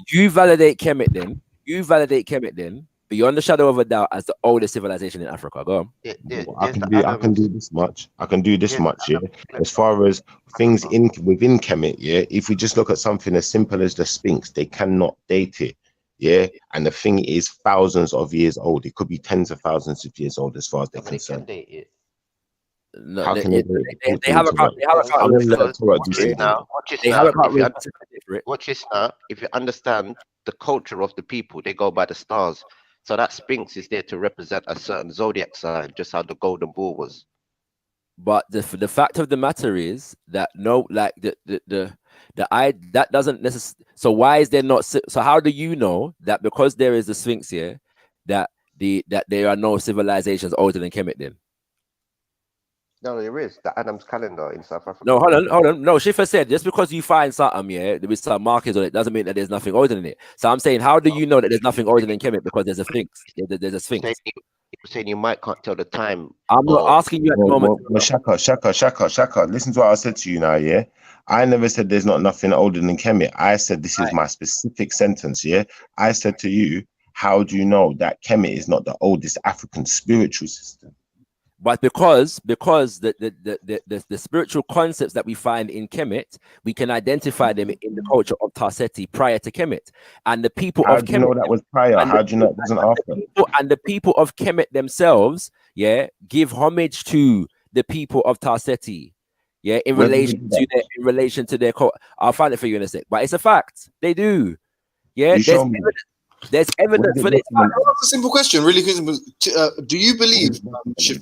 You validate Kemet then beyond the shadow of a doubt as the oldest civilization in Africa. Go on. I can do this much. I can do this much, yeah. As far as things within Kemet, yeah, if we just look at something as simple as the Sphinx, they cannot date it. Yeah, and the thing is thousands of years old. It could be tens of thousands of years old as far as they're concerned. No, How can they have a Watch this now. If you understand the culture of the people, they go by the stars. So that Sphinx is there to represent a certain zodiac sign, just how the golden bull was. But the fact of the matter is that that doesn't necessarily. So why is there not? So how do you know that because there is a Sphinx here, that there are no civilizations older than Kemet then? No, there is the Adam's calendar in South Africa. No, hold on. No, Shifa said just because you find something, yeah, with some markers on it, doesn't mean that there's nothing older than it. So I'm saying, how do you know that there's nothing older than Kemet because there's a Sphinx? There's a Sphinx. You're saying you might can't tell the time. I'm not asking you at the moment. Well, Shaka. Listen to what I said to you now, yeah? I never said there's not nothing older than Kemet. I said this is my specific sentence, yeah? I said to you, how do you know that Kemet is not the oldest African spiritual system? But because the spiritual concepts that we find in Kemet, we can identify them in the culture of Tarseti prior to Kemet, and the people How of do you Kemet. know that was prior? How do you know it wasn't after? And the people of Kemet themselves, yeah, give homage to the people of Tarseti, yeah, in Where did relation to their cult. I'll find it for you in a sec, but it's a fact. They do, yeah. There's evidence for this. That's a simple question, really. Do you believe, Shifa,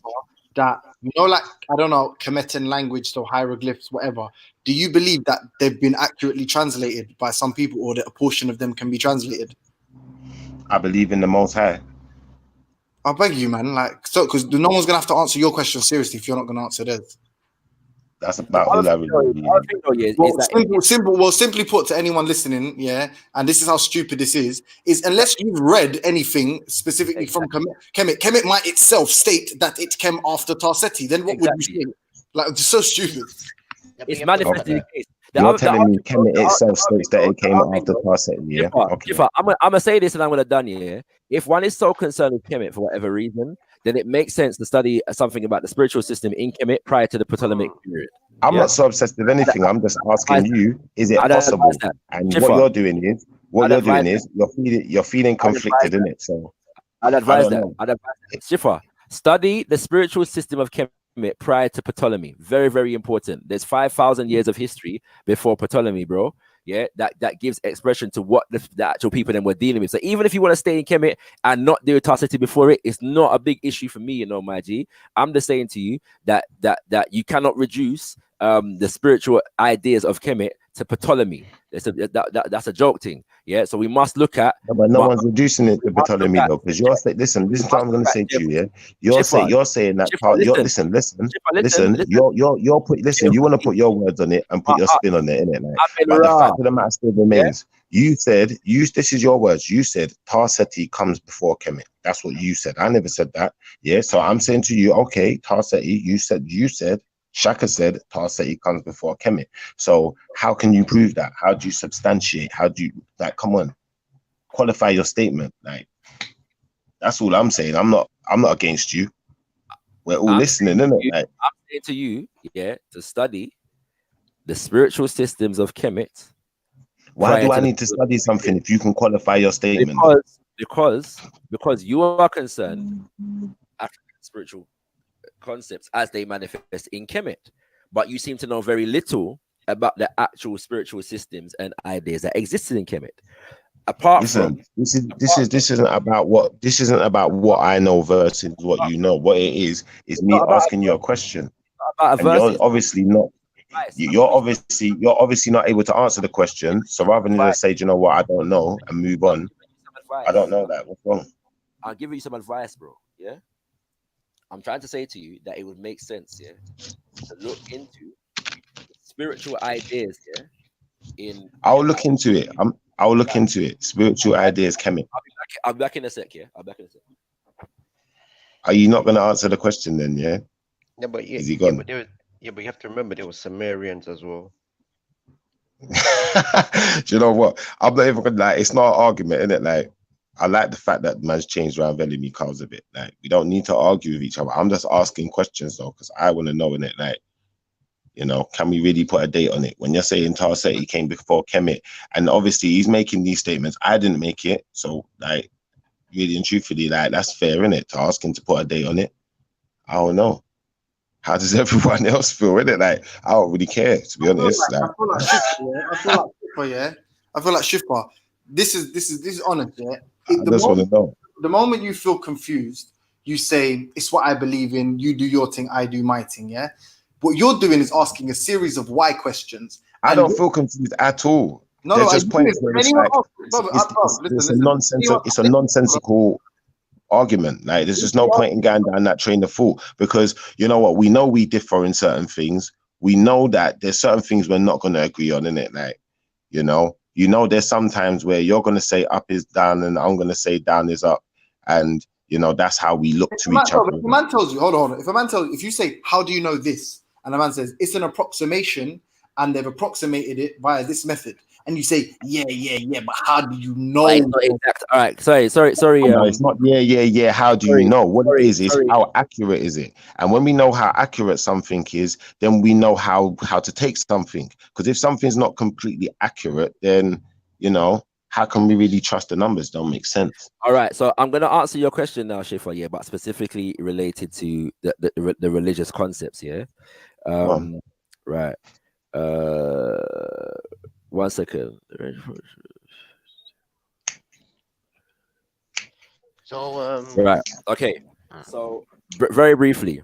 that like I don't know, Kemetan language, so hieroglyphs, whatever? Do you believe that they've been accurately translated by some people, or that a portion of them can be translated? I believe in the Most High. I beg you, man. Because no one's gonna have to answer your question seriously if you're not gonna answer theirs. That's about all I really Simply put, to anyone listening, yeah, and this is how stupid this is unless you've read anything specifically from Kemet might itself state that it came after Tarseti, then what would you say? Like, it's so stupid. It's manifested in the case. You're telling me Kemet itself states that it came after Tarseti, yeah? Okay. I'm gonna say this and I'm gonna done here. If one is so concerned with Kemet for whatever reason, then it makes sense to study something about the spiritual system in Kemet prior to the Ptolemaic period. I'm not so obsessed with anything. I'm just asking you, is it possible? And what you're doing is you're feeling conflicted in it. So I'd advise that. Shifa, study the spiritual system of Kemet prior to Ptolemy. Very, very important. There's 5,000 years of history before Ptolemy, bro. Yeah, that gives expression to what the actual people then were dealing with. So even if you want to stay in Kemet and not do Tarseti before it, it's not a big issue for me, my G. I'm just saying to you that you cannot reduce the spiritual ideas of Kemet to Ptolemy. That's a joke thing. Yeah, so we must look at. But no one's reducing it to Ptolemy though, because you're saying, listen to what I'm going to say to you. Yeah, you're saying that part. Listen. You want to put your words on it and put your spin on it, innit? But the fact of the matter still remains. You said this is your words. You said Tarseti comes before Kemet. That's what you said. I never said that. Yeah, so I'm saying to you, okay, Tarseti. You said. Shaka said Tarseti comes before Kemet. So how can you prove that? How do you substantiate? How do you come on, qualify your statement? That's all I'm saying. I'm not against you. We're all listening, isn't it? I'm saying to you, yeah, to study the spiritual systems of Kemet. Why do I need to study something if you can qualify your statement? Because you are concerned African spiritual concepts as they manifest in Kemet, but you seem to know very little about the actual spiritual systems and ideas that existed in Kemet. Apart Listen, from this isn't about what I know versus what you know. What it is me not about asking you a question, about a and you're versus. obviously not. You're obviously not able to answer the question. So rather than just say, "Do you know what, I don't know," and move on, I don't know that. What's wrong? I'll give you some advice, bro. Yeah, I'm trying to say to you that it would make sense, yeah, to look into spiritual ideas, yeah. I'll look into it. I'll look into it. Spiritual ideas, chemic. I'll be back in a sec, yeah. I'll be back in a sec. Are you not going to answer the question then? Yeah. Yeah, but Is he gone? but you have to remember there were Sumerians as well. Do you know what? I'm not even gonna like. It's not an argument, isn't it? Like, I like the fact that man's changed around Vellemy cars a bit. Like, we don't need to argue with each other. I'm just asking questions though, because I want to know in it. Like, you know, can we really put a date on it? When you're saying Tarset, came before Kemet, and obviously he's making these statements. I didn't make it, so like, really and truthfully, like, that's fair, isn't it? To ask him to put a date on it. I don't know. How does everyone else feel? Isn't it? Like, I don't really care, to be honest. I feel like Shifra, yeah. I feel like Shifra. This is honest, yeah. I just want to know. The moment you feel confused, you say it's what I believe in. You do your thing, I do my thing. Yeah. What you're doing is asking a series of why questions. I don't feel confused at all. No, There's no, just points where it's like it's a nonsensical argument. Like, there's just no point in going down that train of thought, because you know what, we know we differ in certain things. We know that there's certain things we're not going to agree on, innit? Like, you know there's sometimes where you're going to say up is down and I'm going to say down is up, and you know that's how we look to each other. If a man tells you, hold on, if you say, how do you know this, and a man says it's an approximation and they've approximated it via this method, and you say, yeah, but how do you know? It's not exact. All right, sorry. No, it's not yeah. How do you know? What it is how accurate is it? And when we know how accurate something is, then we know how to take something. Because if something's not completely accurate, then how can we really trust the numbers? Don't make sense. All right, so I'm gonna answer your question now, Shifa, yeah, but specifically related to the religious concepts, yeah. Right. 1 second. So right. Okay. So very briefly.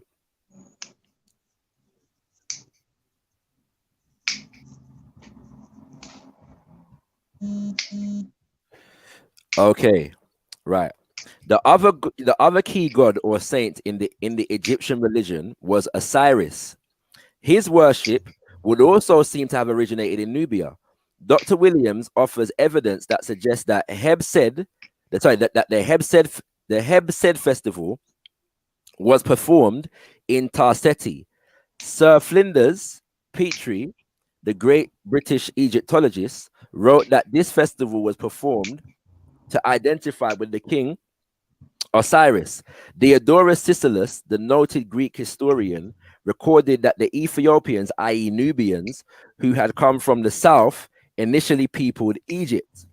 Okay. Right. The other key god or saint in the Egyptian religion was Osiris. His worship would also seem to have originated in Nubia. Dr. Williams offers evidence that suggests that the Hebsed festival was performed in Tarseti. Sir Flinders Petrie, the great British Egyptologist, wrote that this festival was performed to identify with the king Osiris. Diodorus Siculus, the noted Greek historian, recorded that the Ethiopians, i.e. Nubians, who had come from the south, initially peopled Egypt.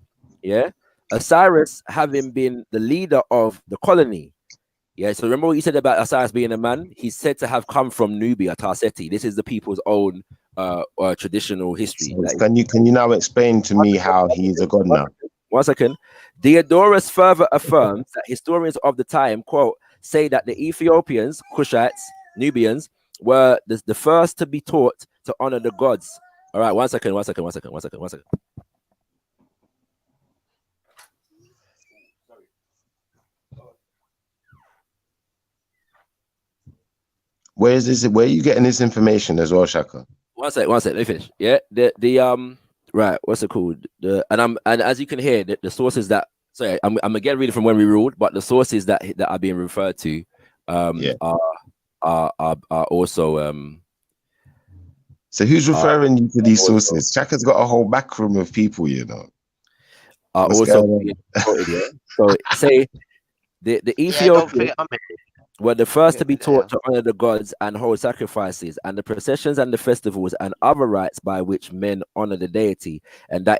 Yeah, Osiris having been the leader of the colony. Yeah, so remember what you said about Osiris being a man? He's said to have come from Nubia, Tarseti. This is the people's own traditional history. So can you now explain to me how he is a god now? 1 second. Diodorus further affirms that historians of the time, quote, say that the Ethiopians, Cushites, Nubians, were the first to be taught to honor the gods. All right, 1 second. Where are you getting this information as well, Shaka? 1 second, let me finish. Yeah, right, what's it called? And as you can hear, the sources that I'm again reading from when we ruled, but the sources that are being referred to are also so who's referring you to these sources? Chaka's got a whole back room of people, are also being quoted, yeah? So say the Ethiopians were the first to be taught to honor the gods and hold sacrifices, and the processions and the festivals and other rites by which men honor the deity, and that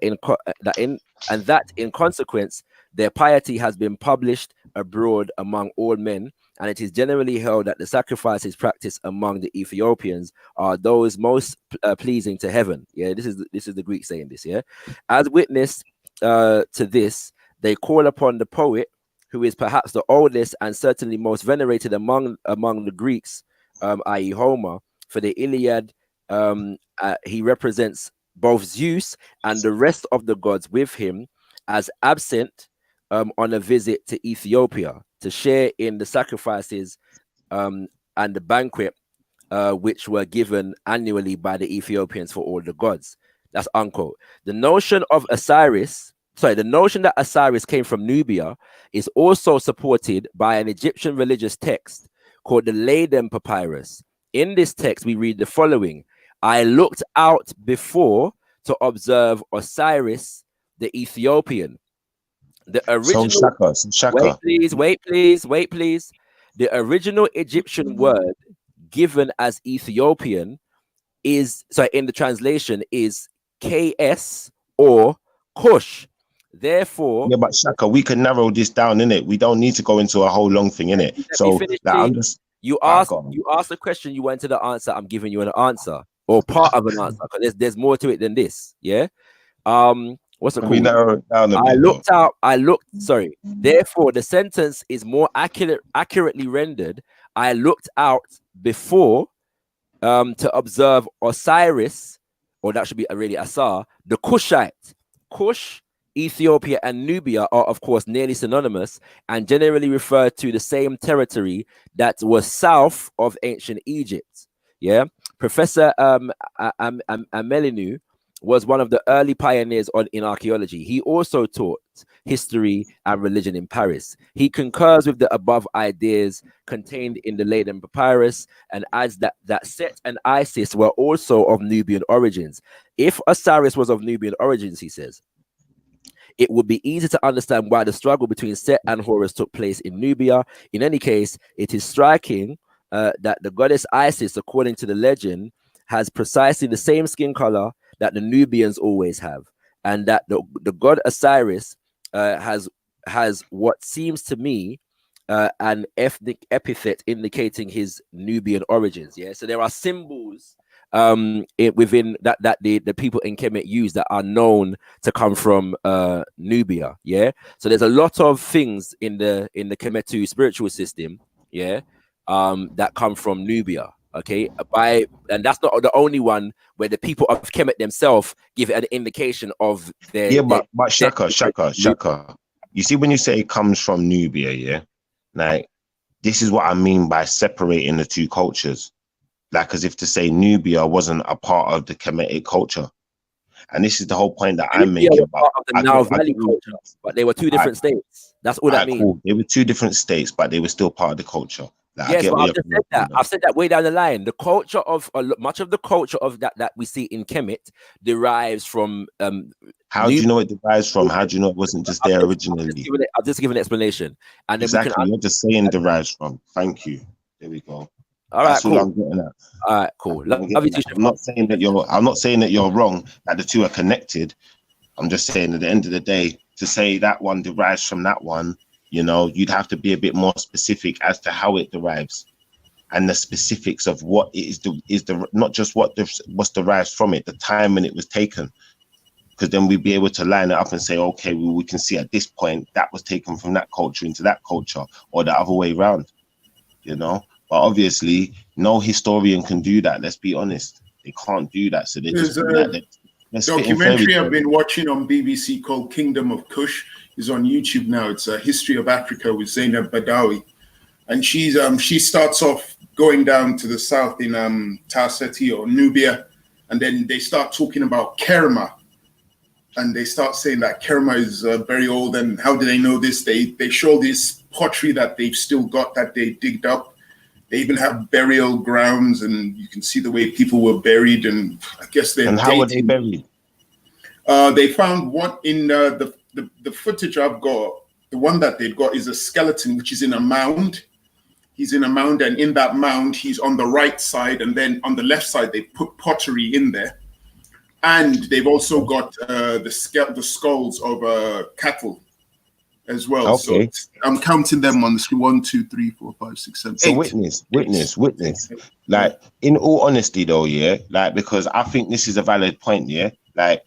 in consequence their piety has been published abroad among all men, and it is generally held that the sacrifices practiced among the Ethiopians are those most pleasing to heaven. Yeah, this is the Greek saying this. Yeah, as witnessed to this, they call upon the poet, who is perhaps the oldest and certainly most venerated among the Greeks, i.e. Homer, for the Iliad. He represents both Zeus and the rest of the gods with him as absent on a visit to Ethiopia to share in the sacrifices and the banquet which were given annually by the Ethiopians for all the gods. That's unquote. The notion that Osiris came from Nubia is also supported by an Egyptian religious text called the Laden Papyrus. In this text, we read the following: I looked out before to observe Osiris, the Ethiopian. The original. Shaka. Wait, please. The original Egyptian word given as Ethiopian is, in the translation, is KS or Kush. Therefore, yeah, but Shaka, we can narrow this down, innit? We don't need to go into a whole long thing, innit? So I'm just. You asked a question, you went to the answer. I'm giving you an answer or part of an answer because there's more to it than this. Yeah. What's it called? We narrow it down a bit. Therefore, the sentence is more accurately rendered. I looked out before to observe Osiris, or that should be really Asar, the Kushite. Kush, Ethiopia, and Nubia are, of course, nearly synonymous and generally refer to the same territory that was south of ancient Egypt. Yeah, Professor Amelinu was one of the early pioneers in archaeology. He also taught history and religion in Paris. He concurs with the above ideas contained in the Laden Papyrus and adds that Set and Isis were also of Nubian origins. If Osiris was of Nubian origins, he says, it would be easy to understand why the struggle between Set and Horus took place in Nubia. In any case, it is striking that the goddess Isis, according to the legend, has precisely the same skin color that the Nubians always have, and that the god Osiris has what seems to me an ethnic epithet indicating his Nubian origins. Yeah, so there are symbols within that the people in Kemet use that are known to come from Nubia. Yeah, so there's a lot of things in the Kemetu spiritual system. Yeah, that come from Nubia. Okay, and that's not the only one where the people of Kemet themselves give an indication of their. Yeah, but Shaka. You see, when you say it comes from Nubia, yeah, like this is what I mean by separating the two cultures. Like as if to say Nubia wasn't a part of the Kemetic culture, and this is the whole point that I'm making about the Nile Valley culture, but they were two different states. That's all that means. Cool. They were two different states, but they were still part of the culture. Like, yes, but I've just said that. I've said that way down the line. The culture of much of the culture of that we see in Kemet derives from. How do you know it derives from? How do you know it wasn't just there originally? I'll just give an explanation, and then exactly. You're just saying derives from. Thank you. There we go. All right, That's cool. all I'm getting at. All right, cool. I'm not saying that you're wrong. That the two are connected. I'm just saying at the end of the day, to say that one derives from that one. You know, you'd have to be a bit more specific as to how it derives, and the specifics of what it is the not just what's derived from it, the time when it was taken, because then we'd be able to line it up and say, okay, well, we can see at this point that was taken from that culture into that culture, or the other way around. You know, but obviously, no historian can do that. Let's be honest, they can't do that. So they just do that. Documentary I've been watching on BBC called Kingdom of Kush is on YouTube now. It's a history of Africa with Zainab Badawi, and she starts off going down to the south in Tarseti or Nubia, and then they start talking about Kerma, and they start saying that Kerma is very old. And how do they know this? They show this pottery that they've still got that they digged up. They even have burial grounds, and you can see the way people were buried. And I guess they're. And how were they buried? They found one in the footage I've got. The one that they've got is a skeleton, which is in a mound. He's in a mound, and in that mound, he's on the right side, and then on the left side, they put pottery in there. And they've also got the skulls of cattle as well. Okay. So I'm counting them on the screen. 1, 2, 3, 4, 5, 6, 7, 8. So witness. Like, in all honesty, though, yeah, like, because I think this is a valid point, yeah, like,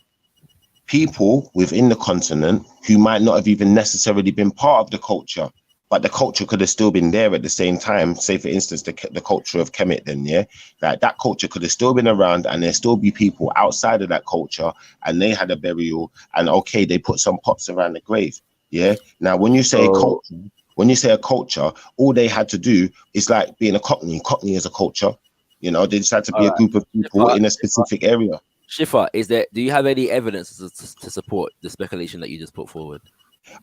people within the continent who might not have even necessarily been part of the culture, but the culture could have still been there at the same time. Say, for instance, the culture of Kemet then, yeah? Like that culture could have still been around and there still be people outside of that culture and they had a burial and okay, they put some pots around the grave, yeah? Now, when you say culture, when you say a culture, all they had to do is like being a Cockney. Cockney is a culture, you know, they just had to be a group of people in a specific area. Shifa, do you have any evidence to support the speculation that you just put forward?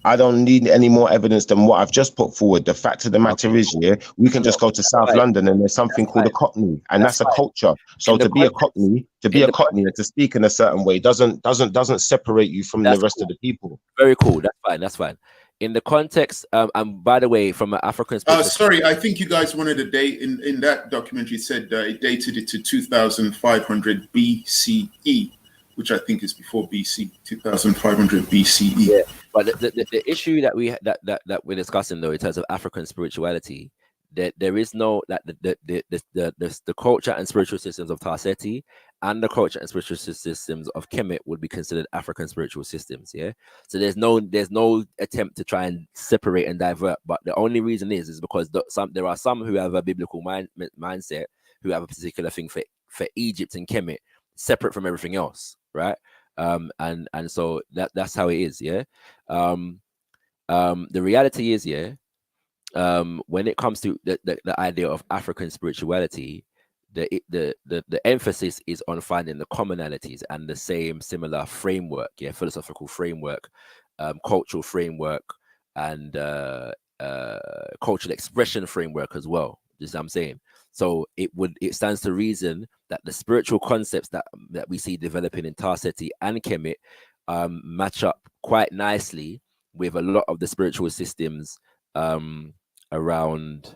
I don't need any more evidence than what I've just put forward. The fact of the matter is, yeah, we can just go to South London and there's something called a Cockney, and that's a culture. So to be a Cockney, and to speak in a certain way doesn't separate you from the rest of the people. Very cool. That's fine. In the context, and by the way, from an African perspective, sorry, I think you guys wanted a date in that documentary. Said it dated it to 2500 BCE, which I think is before BC, 2500 BCE. Yeah, but the issue that we're discussing though in terms of African spirituality, that there is no the culture and spiritual systems of Tarseti and the culture and spiritual systems of Kemet would be considered African spiritual systems. Yeah, so there's no attempt to try and separate and divert. But the only reason is because there are some who have a biblical mindset who have a particular thing for Egypt and Kemet separate from everything else, right? And so that's how it is. Yeah. The reality is, yeah. When it comes to the idea of African spirituality, the emphasis is on finding the commonalities and the similar framework, philosophical framework, cultural framework, and cultural expression framework as well. Just I'm saying. So it stands to reason that the spiritual concepts that we see developing in Tarseti and Kemet match up quite nicely with a lot of the spiritual systems around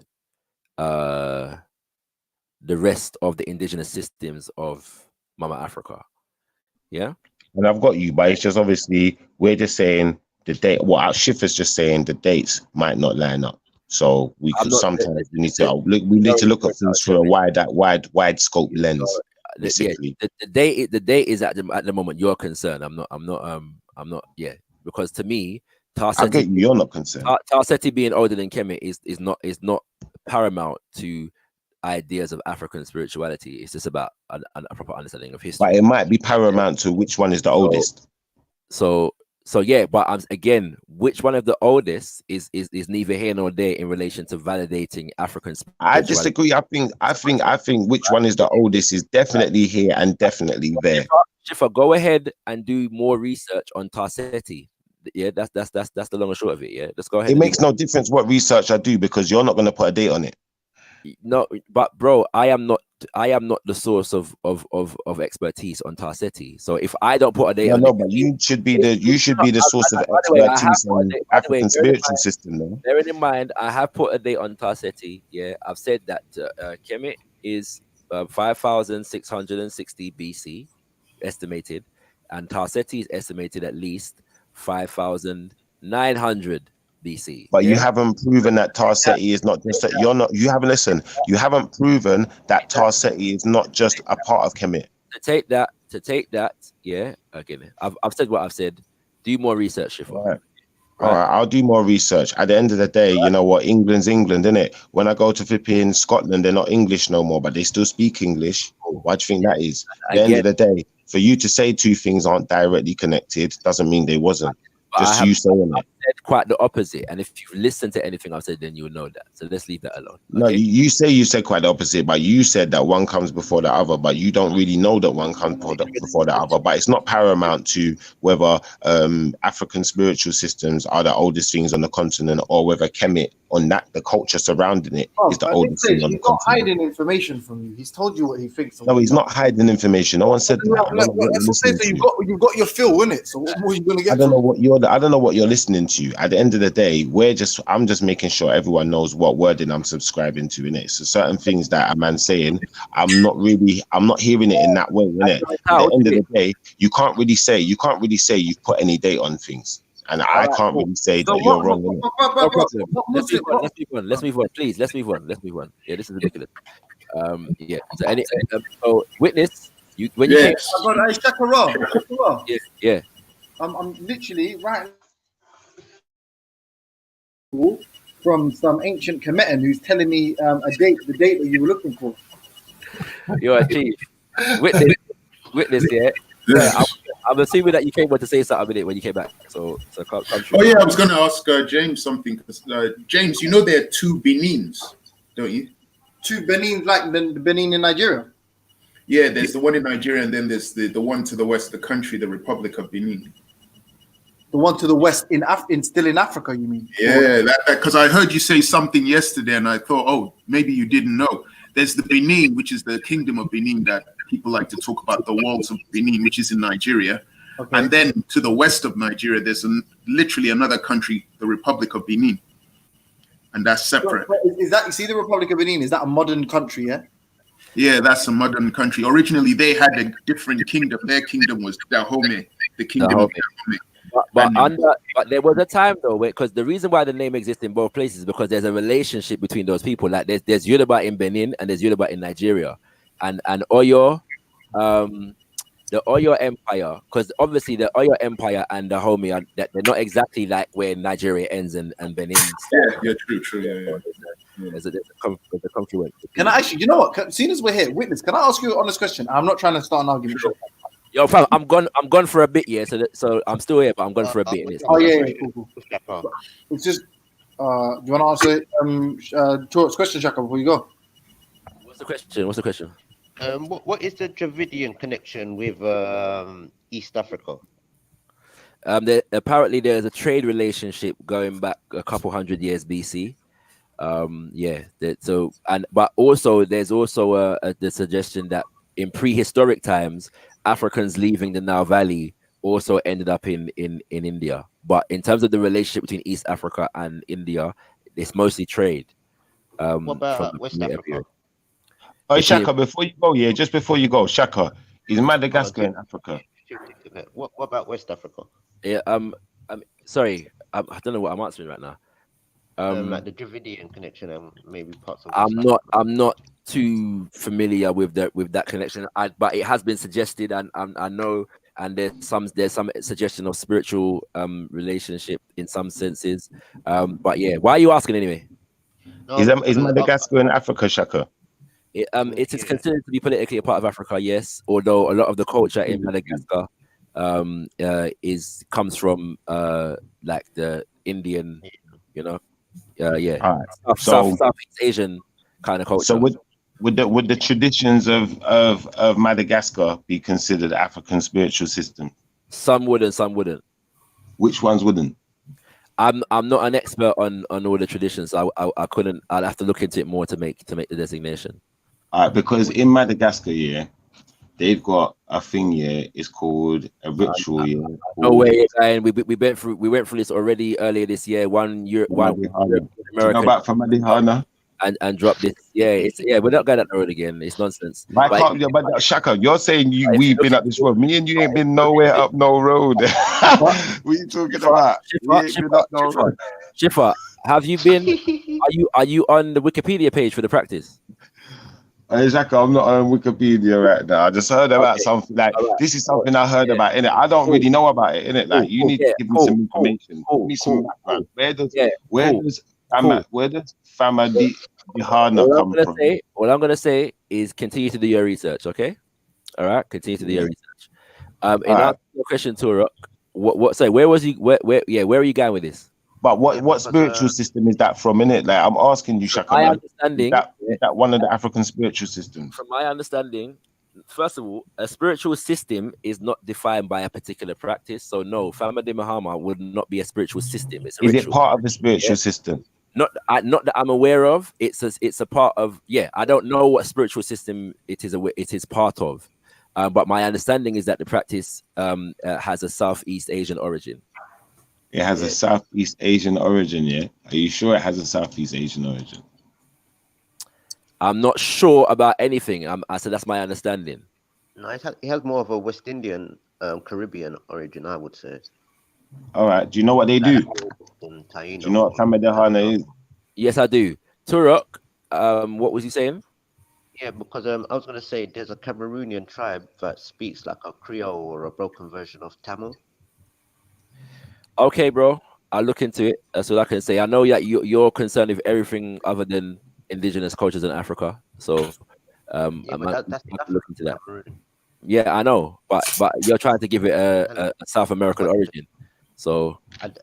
the rest of the indigenous systems of Mama Africa. Yeah. And I've got you, but it's just obviously we're just saying the date. What our Shifa's just saying the dates might not line up. So we could sometimes we need to look at things through a wide scope lens. Basically, the date is at the moment you're concerned. I'm not. Yeah, because to me, Tarseti, I get you. You're not concerned. Tarseti being older than Kemet is not paramount to ideas of African spirituality. It's just about a proper understanding of history. But it might be paramount to which one is the oldest. So yeah, but again, which one of the oldest is neither here nor there in relation to validating African spirituality. I disagree. I think which one is the oldest is definitely here and definitely there. Shifa, go ahead and do more research on Tarseti. Yeah, that's the long and short of it. Yeah, let's go ahead. It makes no difference what research I do because you're not going to put a date on it. No, but bro, I am not the source of expertise on Tarseti. So if I don't put a date on it, but you should be the source of expertise on African spiritual system. Though. Bearing in mind, I have put a date on Tarseti. Yeah, I've said that Kemet is 5,660 BC estimated, and Tarseti is estimated at least 5,900 BC. But you haven't proven that Tarseti is not just that. You haven't proven that Tarseti is not just a part of Kemet. To take that, yeah. Again, I've said what I've said. Do more research, Shifa. All right, I'll do more research. At the end of the day, you know what? England's England, isn't it? When I go to flipping Scotland, they're not English no more, but they still speak English. Why do you think that is? At the end of the day, for you to say two things aren't directly connected doesn't mean they wasn't. Just you saying it. Said quite the opposite, and if you've listened to anything I've said, then you'll know that. So let's leave that alone. Okay? No, you said quite the opposite, but you said that one comes before the other, but you don't really know that one comes before the other. But it's not paramount to whether African spiritual systems are the oldest things on the continent or whether Kemet on that the culture surrounding it is the oldest thing on the continent. He's not hiding information from you. He's told you what he thinks. No, he's not hiding information. No one said that. So you've got your fill in it. So what are you going to get? I don't know what you're listening to. At the end of the day, I'm just making sure everyone knows what wording I'm subscribing to in it. So certain things that a man's saying, I'm not hearing it in that way, innit? At the end of the day, you can't really say you've put any date on things. And I can't really say that you're wrong. No problem. Let's move on. Please, let's move on. Yeah, this is ridiculous. Yeah. So witness, I got Shakara. Yeah. I'm literally right from some ancient Kemetan who's telling me the date that you were looking for. You're a chief. Witness, yeah. Yeah, I'm assuming that you came on to say something in it when you came back. So come through. Oh yeah, I was going to ask James something. James, you know there are two Benins, don't you? Two Benin, like the Benin in Nigeria. Yeah, there's the one in Nigeria, and then there's the one to the west of the country, the Republic of Benin. The one to the west still in Africa, you mean? Yeah, because I heard you say something yesterday, and I thought, oh, maybe you didn't know. There's the Benin, which is the Kingdom of Benin that people like to talk about, the walls of Benin, which is in Nigeria. Okay. And then to the west of Nigeria, there's literally another country, the Republic of Benin. And that's separate. Is that, you see the Republic of Benin, is that a modern country, yeah? Yeah, that's a modern country. Originally, they had a different kingdom. Their kingdom was Dahomey, the kingdom of Dahomey. But there was a time though, because the reason why the name exists in both places is because there's a relationship between those people. Like there's Yoruba in Benin and there's Yoruba in Nigeria, and Oyo, the Oyo Empire, because obviously the Oyo Empire and the Dahomey are they're not exactly like where Nigeria ends and Benin. Yeah, true. Yeah. There's a confluence. Can I actually, you know what? Seeing as we're here, witness, can I ask you an honest question? I'm not trying to start an argument. Sure. Yo, fam, I'm gone for a bit, yeah. So I'm still here, but I'm gone for a bit. Oh yeah, cool. It's just, do you want to answer Torok's question, Shaka, before you go? What's the question? What is the Dravidian connection with East Africa? Apparently there's a trade relationship going back a couple hundred years BC. But also there's also the suggestion that in prehistoric times, Africans leaving the Nile Valley also ended up in India. But in terms of the relationship between East Africa and India, it's mostly trade. What about West Africa? Oh, Shaka, before you go, just before you go, Shaka, is Madagascar in Africa? What about West Africa? Yeah, sorry, I don't know what I'm answering right now. Like the Dravidian connection and maybe parts of. I'm not too familiar with that connection. But it has been suggested, and I know, and there's some suggestion of spiritual relationship in some senses. But yeah, why are you asking anyway? Is Madagascar in Africa, Shaka? It is considered to be politically a part of Africa, yes. Although a lot of the culture in Madagascar comes from like the Indian, Southeast Asian kind of culture. So would the traditions of Madagascar be considered African spiritual system? Some would and some wouldn't. Which ones wouldn't? I'm not an expert on all the traditions. I couldn't. I'll have to look into it more to make the designation. Because in Madagascar, they've got a thing, it's called a ritual. No way, and we went through this already earlier this year. One American about Famadihana and drop this. We're not going that road again. It's nonsense. But Shaka, you're saying we've been up this road. Me and you ain't been nowhere up no road. What are you talking about? Shifa, have you been? Are you on the Wikipedia page for the practice? Exactly, I'm not on Wikipedia right now. I just heard about something like this is something I heard about in it. I don't really know about it in it. Like you need to give me some information. Give me some background. Where does Famadihana come from? What I'm gonna say is continue to do your research, okay? All right, continue to do your research. In answer to your question, Turok, where are you going with this? But what spiritual system is that from, innit? Like I'm asking you, Shaka. My understanding is that one of the African spiritual systems? From my understanding, first of all, a spiritual system is not defined by a particular practice. So no, Famadi Mahama would not be a spiritual system. It's a is ritual. It part of the spiritual system? Not that I'm aware of. It's a part of. I don't know what spiritual system it is part of. But my understanding is that the practice has a Southeast Asian origin. It has a Southeast Asian origin, yeah? Are you sure it has a Southeast Asian origin? I'm not sure about anything. I said that's my understanding. No, it has more of a West Indian, Caribbean origin, I would say. All right. Do you know what they do? Do you know what Famadihana is? Yes, I do. Turok, what was he saying? Yeah, because I was going to say there's a Cameroonian tribe that speaks like a Creole or a broken version of Tamil. Okay, bro. I'll look into it. That's what I can say. I know that you're concerned with everything other than indigenous cultures in Africa. So Yeah, I but might that's have to Africa, look into that. Cameroon. Yeah, I know, but you're trying to give it a South American But origin. So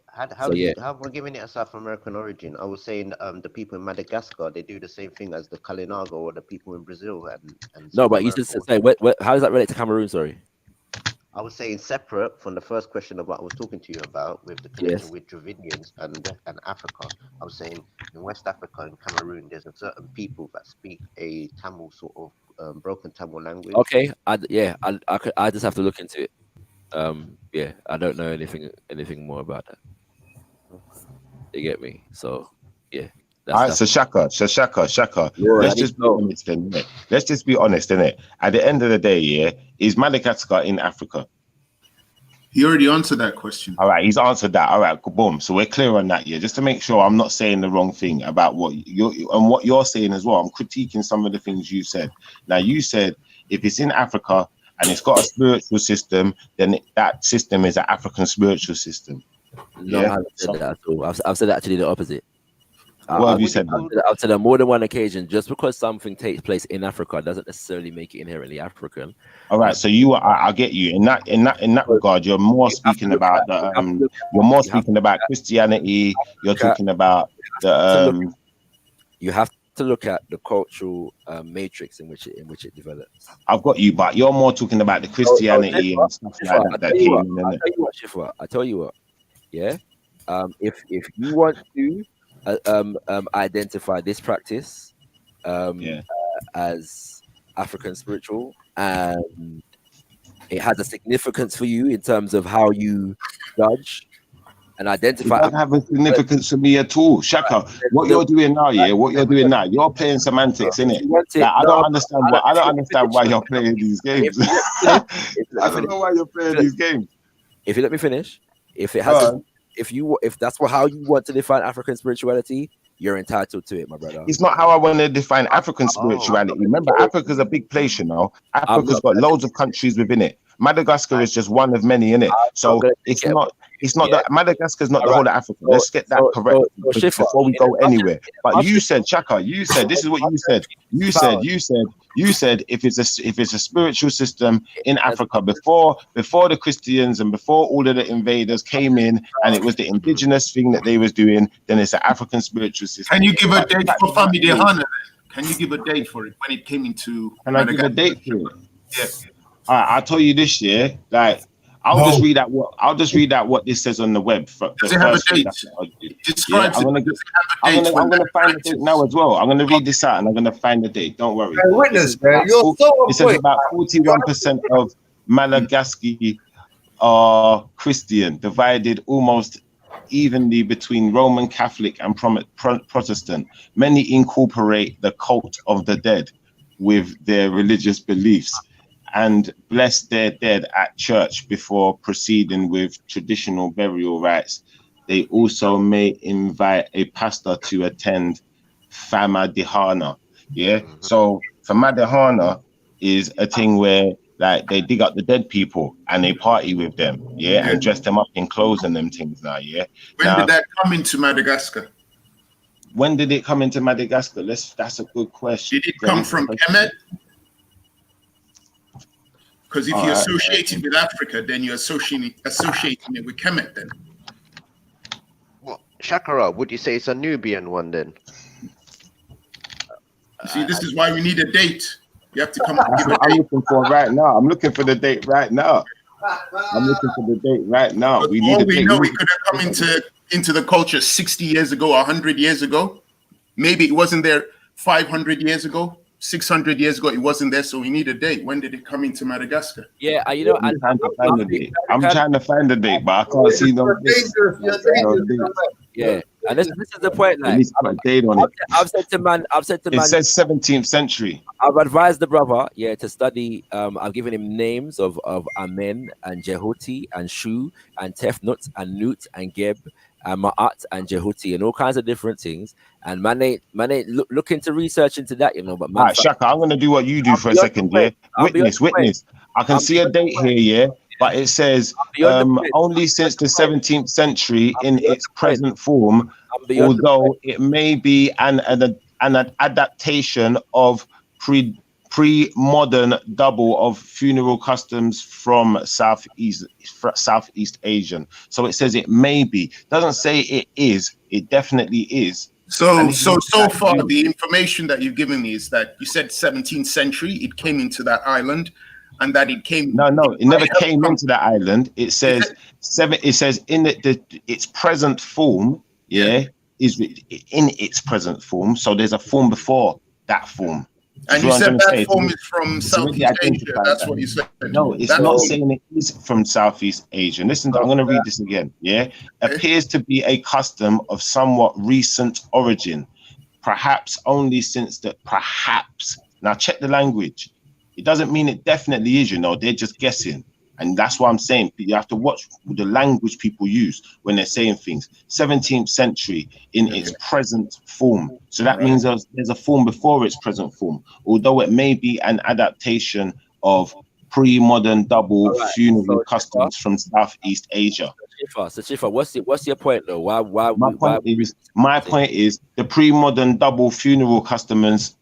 how yeah. am I giving it a South American origin? I was saying the people in Madagascar, they do the same thing as the Kalinago or the people in Brazil and No, South but you America. just say how does that relate to Cameroon? Sorry. I was saying separate from the first question about I was talking to you about with the connection Yes. with Dravidians and Africa. I was saying in West Africa and Cameroon, there's a certain people that speak a Tamil sort of broken Tamil language. Okay. I just have to look into it. Yeah, I don't know anything more about that. You get me? So yeah. All right, so Shaka. Lord, Let's just be honest, then. Yeah. Let's just be honest, innit? At the end of the day, yeah, is Madagascar in Africa? He already answered that question. All right, he's answered that. All right, boom. So we're clear on that, yeah. Just to make sure I'm not saying the wrong thing about what you're saying as well. I'm critiquing some of the things you said. Now, you said if it's in Africa and it's got a spiritual system, then that system is an African spiritual system. No, I haven't said that at all. I've said actually the opposite. What have you said? I've said on more than one occasion. Just because something takes place in Africa doesn't necessarily make it inherently African. All right, so I get you in that regard. You're more speaking about Christianity. You're talking about the You have to look at the cultural matrix in which it develops. I've got you, but you're more talking about the Christianity and stuff like that that came in. I tell you what. Yeah. If you want to identify this practice as African spiritual, and it has a significance for you in terms of how you judge and identify. It doesn't have a significance for me at all, Shaka. What you're doing now, you're playing semantics, innit? I don't understand why you're playing these games. I don't know why you're playing these games. If you let me finish, if it has if that's how you want to define African spirituality, you're entitled to it, my brother. It's not how I want to define African spirituality. Remember, Africa's a big place, you know. Africa's got loads of countries within it. Madagascar is just one of many in it. So it's not that Madagascar's not the whole of Africa. Let's get that correct before we go anywhere. But you said, Chaka, this is what you said. You said if it's a spiritual system in Africa before the Christians and before all of the invaders came in, and it was the indigenous thing that they was doing, then it's an African spiritual system. Can you give a date for Fami Dehana? Can you give a date for it when it came into? Can I give a date for it? Yeah. All right, I'll tell you this year. Like, I'll just read out what this says on the web. Does it have a date? I'm gonna find the date now as well. I'm gonna read this out and I'm gonna find the date. Don't worry. Witness, man. It says about 41% of Madagascar are Christian, divided almost evenly between Roman Catholic and Protestant. Many incorporate the cult of the dead with their religious beliefs and bless their dead at church before proceeding with traditional burial rites. They also may invite a pastor to attend Fama Dehana. Yeah. So Fama Dehana is a thing where like they dig up the dead people and they party with them, and dress them up in clothes and them things now, When did that come into Madagascar? When did it come into Madagascar? That's a good question. Did it come from Kemet? Because if you associate it with Africa, then you're associating it with Kemet then. Well, Shakara, would you say it's a Nubian one then? See, this is why we need a date. You have to come up with a date. I'm looking for right now. I'm looking for the date right now. We need a date. Know we could have come into the culture 60 years ago, 100 years ago. Maybe it wasn't there 500 years ago. 600 years ago, it wasn't there, so we need a date. When did it come into Madagascar? Yeah, I'm trying to find the date, but I can't see no date. Yeah, and this is the point. Like, I've said to man, it says 17th century. I've advised the brother, to study. I've given him names of Amen and Jehuti and Shu and Tefnut and Nut and Geb and Ma'at and Jehuti and all kinds of different things. And man, look into research into that, But man, Shaka, I'm gonna do what you do for a second, Witness. I can see a date here, but it says only since the 17th century in its present form, although it may be an adaptation of pre-modern double of funeral customs from Southeast Asian. So it says it may be. Doesn't say it is. It definitely is. So far, the information that you've given me is that you said 17th century, it came into that island, and that it came. No, it never came into that island. It says It says in its present form. Is in its present form. So there's a form before that form. And you said that form is from Southeast Asia. That's what you said. No, it's not saying it is from Southeast Asia. Listen, I'm going to read this again. Appears to be a custom of somewhat recent origin, perhaps only since the perhaps. Now check the language. It doesn't mean it definitely is. They're just guessing. And that's why I'm saying you have to watch the language people use when they're saying things. 17th century in its present form. So that means there's a form before its present form, although it may be an adaptation of pre-modern double funeral customs from Southeast Asia. So Shifa, what's your point though? My point is the pre-modern double funeral customs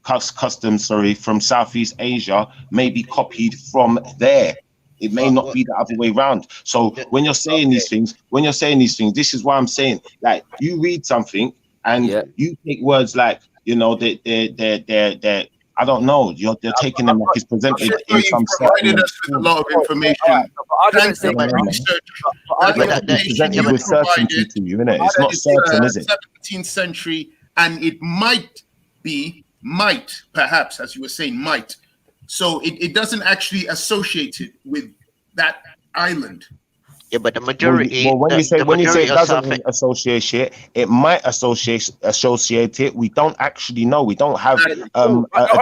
from Southeast Asia may be copied from there. It may not be the other way around. So when you're saying these things, this is why I'm saying, like, you read something and you take words like, they're I don't know, they're taking them like it's presented in some provided us with a lot of information. Presented with certainty to you, innit? It's not certain, is it? 17th century, and it might, perhaps, as you were saying, might. So it doesn't actually associate it with that island. Yeah, but the majority. When you say it doesn't associate it, it might associate it. We don't actually know. We don't have a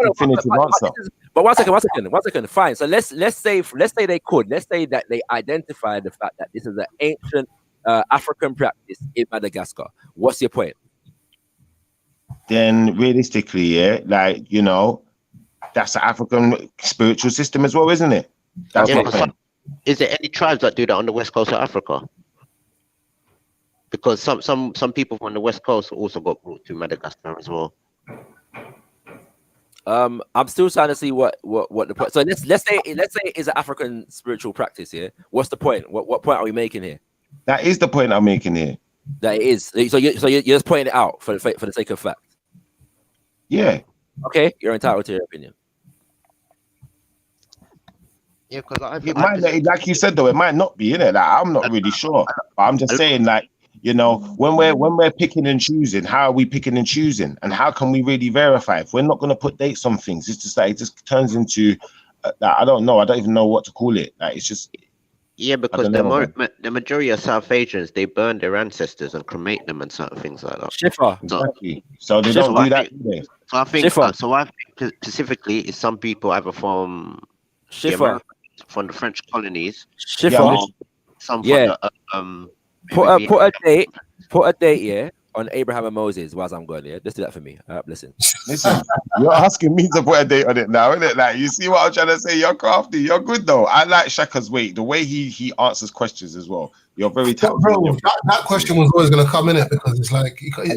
definitive answer. But one second. Fine. So let's say they could. Let's say that they identify the fact that this is an ancient African practice in Madagascar. What's your point? Then realistically, that's the African spiritual system as well, isn't it? That's Is there any tribes that do that on the west coast of Africa? Because some people from the west coast also got brought to Madagascar as well. I'm still trying to see what the point. So let's say it's an African spiritual practice here. What's the point? What point are we making here? That is the point I'm making here. That it is. So you're just pointing it out for the sake of fact. Yeah. Okay, you're entitled to your opinion. Yeah, because it might, like you said though, it might not be in it. Like, I'm not really sure, but I'm just saying, like, when we're picking and choosing, how are we picking and choosing, and how can we really verify if we're not going to put dates on things? It's just like it just turns into, I don't know, I don't even know what to call it. Like it's just. Yeah, because the majority of South Asians, they burn their ancestors and cremate them and certain things like that. Exactly. So they don't do that. So I think specifically, it's some people either from from the French colonies. Some from put a date on Abraham and Moses whilst I'm going. Just do that for me. Listen, you're asking me to put a date on it now, isn't it? Like, you see what I'm trying to say? You're crafty. You're good though. I like Shaka's way, the way he answers questions as well. You're very talented. Bro, that question was always going to come in it because it's like I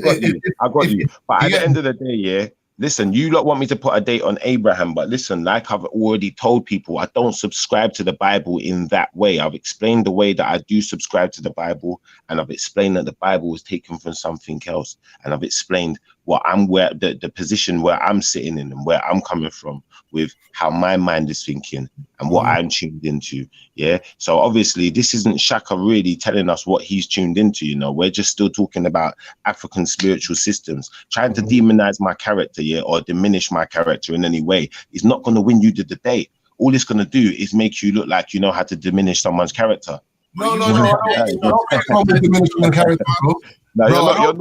got you. But at the end of the day, listen, you lot want me to put a date on Abraham, but listen, like I've already told people, I don't subscribe to the Bible in that way. I've explained the way that I do subscribe to the Bible, and I've explained that the Bible was taken from something else, and I've explained the position where I'm sitting in and where I'm coming from with how my mind is thinking and what I'm tuned into. Yeah. So obviously this isn't Shaka really telling us what he's tuned into, we're just still talking about African spiritual systems. Trying to demonize my character, or diminish my character in any way is not going to win you the debate. All it's going to do is make you look like you know how to diminish someone's character. No. Diminishing your character, bro. No, you're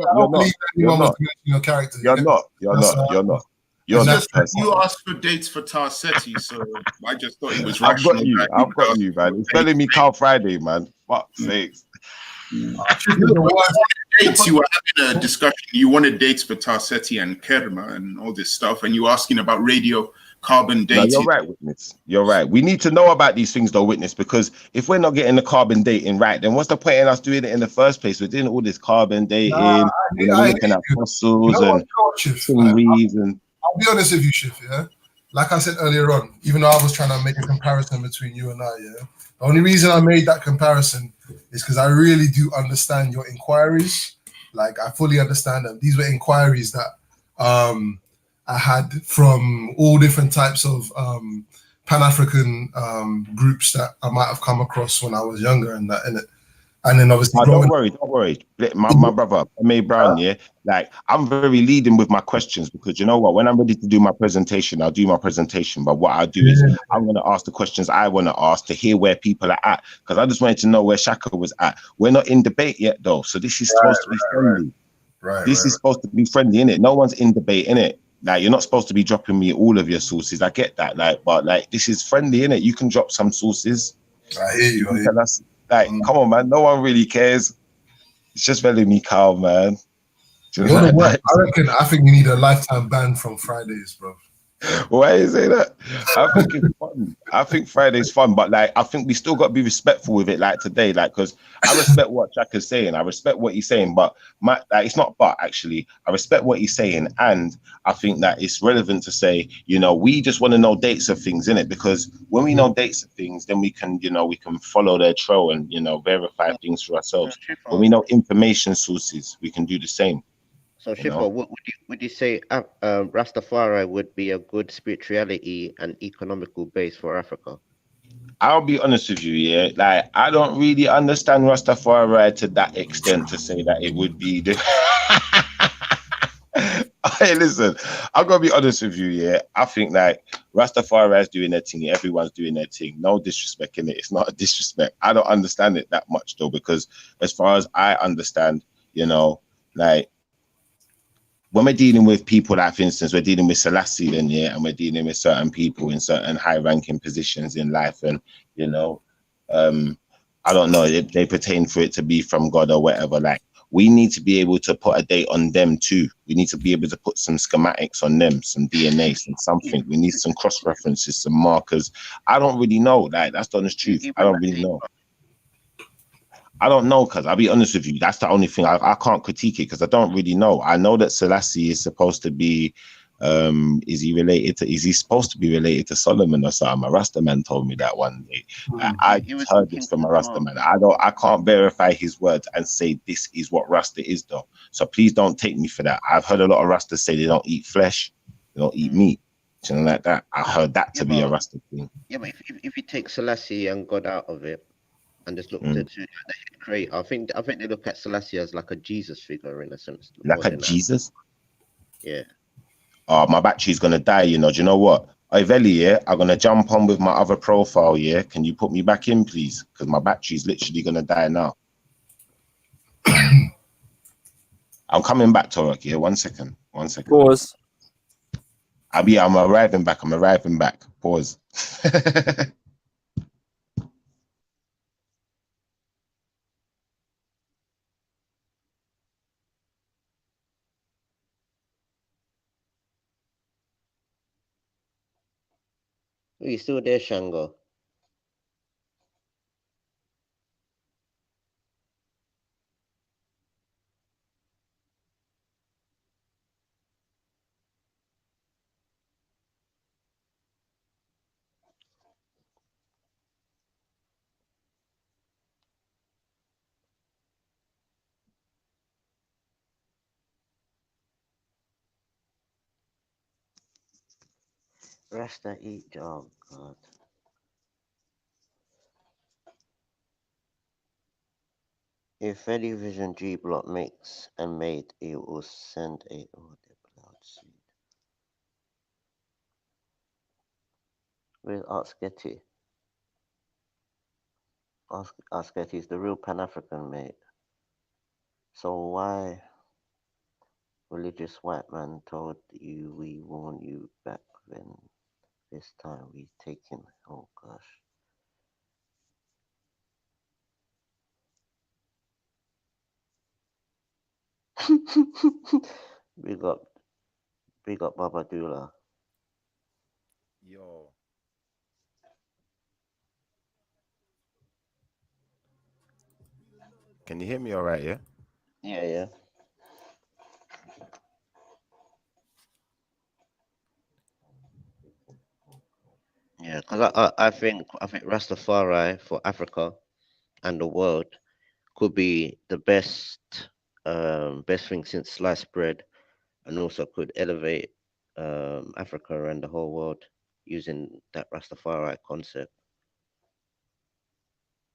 not. You're not. You asked for dates for Tarsetti, so I just thought it was I've got rational. you, man. It's Vellemy Carl Friday, man. Fuck's sakes. Dates, you were having a discussion. You wanted dates for Tarsetti and Kerma and all this stuff, and you were asking about radio carbon No, you're dated. right, Witness. You're right. We need to know about these things, though, Witness, because if we're not getting the carbon dating right, then what's the point in us doing it in the first place? We're doing all this carbon dating, we're looking at You fossils know what, and Chief? some Like, reeds and I'll be honest with you, Chief, yeah? Like I said earlier on, even though I was trying to make a comparison between you and I, yeah? The only reason I made that comparison is because I really do understand your inquiries. Like, I fully understand them. These were inquiries that I had from all different types of Pan-African groups that I might have come across when I was younger and that, innit? And then obviously don't worry. My brother, May Brown, yeah, like I'm very leading with my questions because you know what? When I'm ready to do my presentation, I'll do my presentation. But what I do is I'm going to ask the questions I want to ask to hear where people are at because I just wanted to know where Shaka was at. We're not in debate yet, though, so this is supposed to be friendly. This is supposed to be friendly, innit? No one's in debate, innit? Like you're not supposed to be dropping me all of your sources. I get that, like, but like this is friendly, innit? You can drop some sources. I hear you. can tell us, like, come on, man. No one really cares. It's just Vellemy cow, man. You know what? I think you need a lifetime ban from Fridays, bro. Why you say that? I think it's fun. I think Friday's fun, but like I think we still got to be respectful with it, like today, like because I respect what Jack is saying. I respect what he's saying, but it's not. But actually, I respect what he's saying, and I think that it's relevant to say, you know, we just want to know dates of things, innit? Because when we know dates of things, then we can, you know, we can follow their trail and verify things for ourselves. When we know information sources, we can do the same. So, Shifo, would you say Rastafari would be a good spirituality and economical base for Africa? I'll be honest with you, yeah. Like, I don't really understand Rastafari to that extent to say that it would be the. Hey, listen, I'm gonna be honest with you, yeah. I think like Rastafari is doing their thing, everyone's doing their thing. No disrespect in it. It's not a disrespect. I don't understand it that much though, because as far as I understand, you know, like. When we're dealing with people, like for instance, we're dealing with Selassie, then yeah, and we're dealing with certain people in certain high-ranking positions in life, and you know, I don't know, they pertain for it to be from God or whatever. Like, we need to be able to put a date on them too. We need to be able to put some schematics on them, some DNA, some something. We need some cross references, some markers. I don't really know. Like, that's the honest truth. I don't really know. I don't know, because I'll be honest with you, that's the only thing. I can't critique it because I don't really know. I know that Selassie is supposed to be, is he supposed to be related to Solomon or something? A Rasta man told me that one day. I heard this from a Rasta man. I can't verify his words and say this is what Rasta is though. So please don't take me for that. I've heard a lot of Rastas say they don't eat flesh, they don't eat meat, something like that. I heard that to be a Rasta thing. Yeah, but if you take Selassie and God out of it, and just look to the creator. I think they look at Selassie as like a Jesus figure in a sense. Like a Jesus? Yeah. Oh, my battery's gonna die, you know. Do you know what? Hey, Veli, yeah, I'm gonna jump on with my other profile, yeah. Can you put me back in, please? Because my battery's literally gonna die now. I'm coming back, Torok, yeah. 1 second. 1 second. Pause. I'm arriving back. Pause. Are you still there, Shango? Rasta eat, oh God. If any Vision G block makes and made, it will send a cloud seed. Where's Arsketty? Arsketty is the real Pan-African, mate. So why religious white man told you we want you back when this time we taken, oh gosh. Big up Baba Dula. Yo. Can you hear me all right, yeah? Yeah, yeah. Yeah, because I think Rastafari for Africa and the world could be the best thing since sliced bread, and also could elevate Africa and the whole world using that Rastafari concept.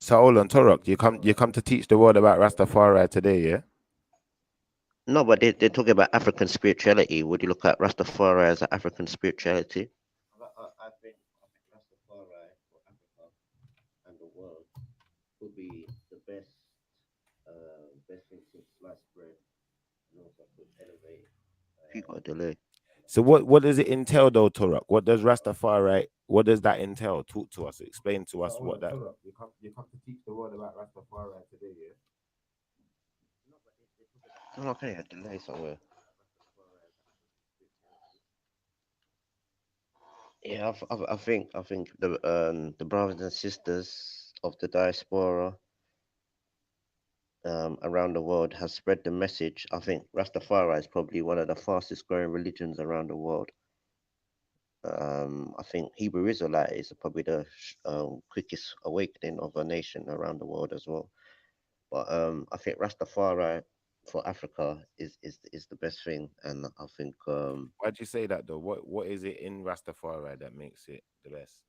So hold on, Torok, you come to teach the world about Rastafari today, yeah? No, but they're talking about African spirituality. Would you look at Rastafari as an African spirituality? I think Rastafari for Africa and the world could be the best thing since sliced bread, and also could elevate. You got a delay. So what does it entail though, Torok? What does Rastafari, what does that entail? Talk to us, explain to us what that. You come to teach the world about Rastafari today, yeah? Oh, okay, a delay somewhere. Yeah, I think the brothers and sisters of the diaspora around the world has spread the message. I think Rastafari is probably one of the fastest growing religions around the world. I think Hebrew Israelite is probably the quickest awakening of a nation around the world as well. But I think Rastafari for Africa is the best thing, and I think Why'd you say that though? What is it in Rastafari that makes it the best?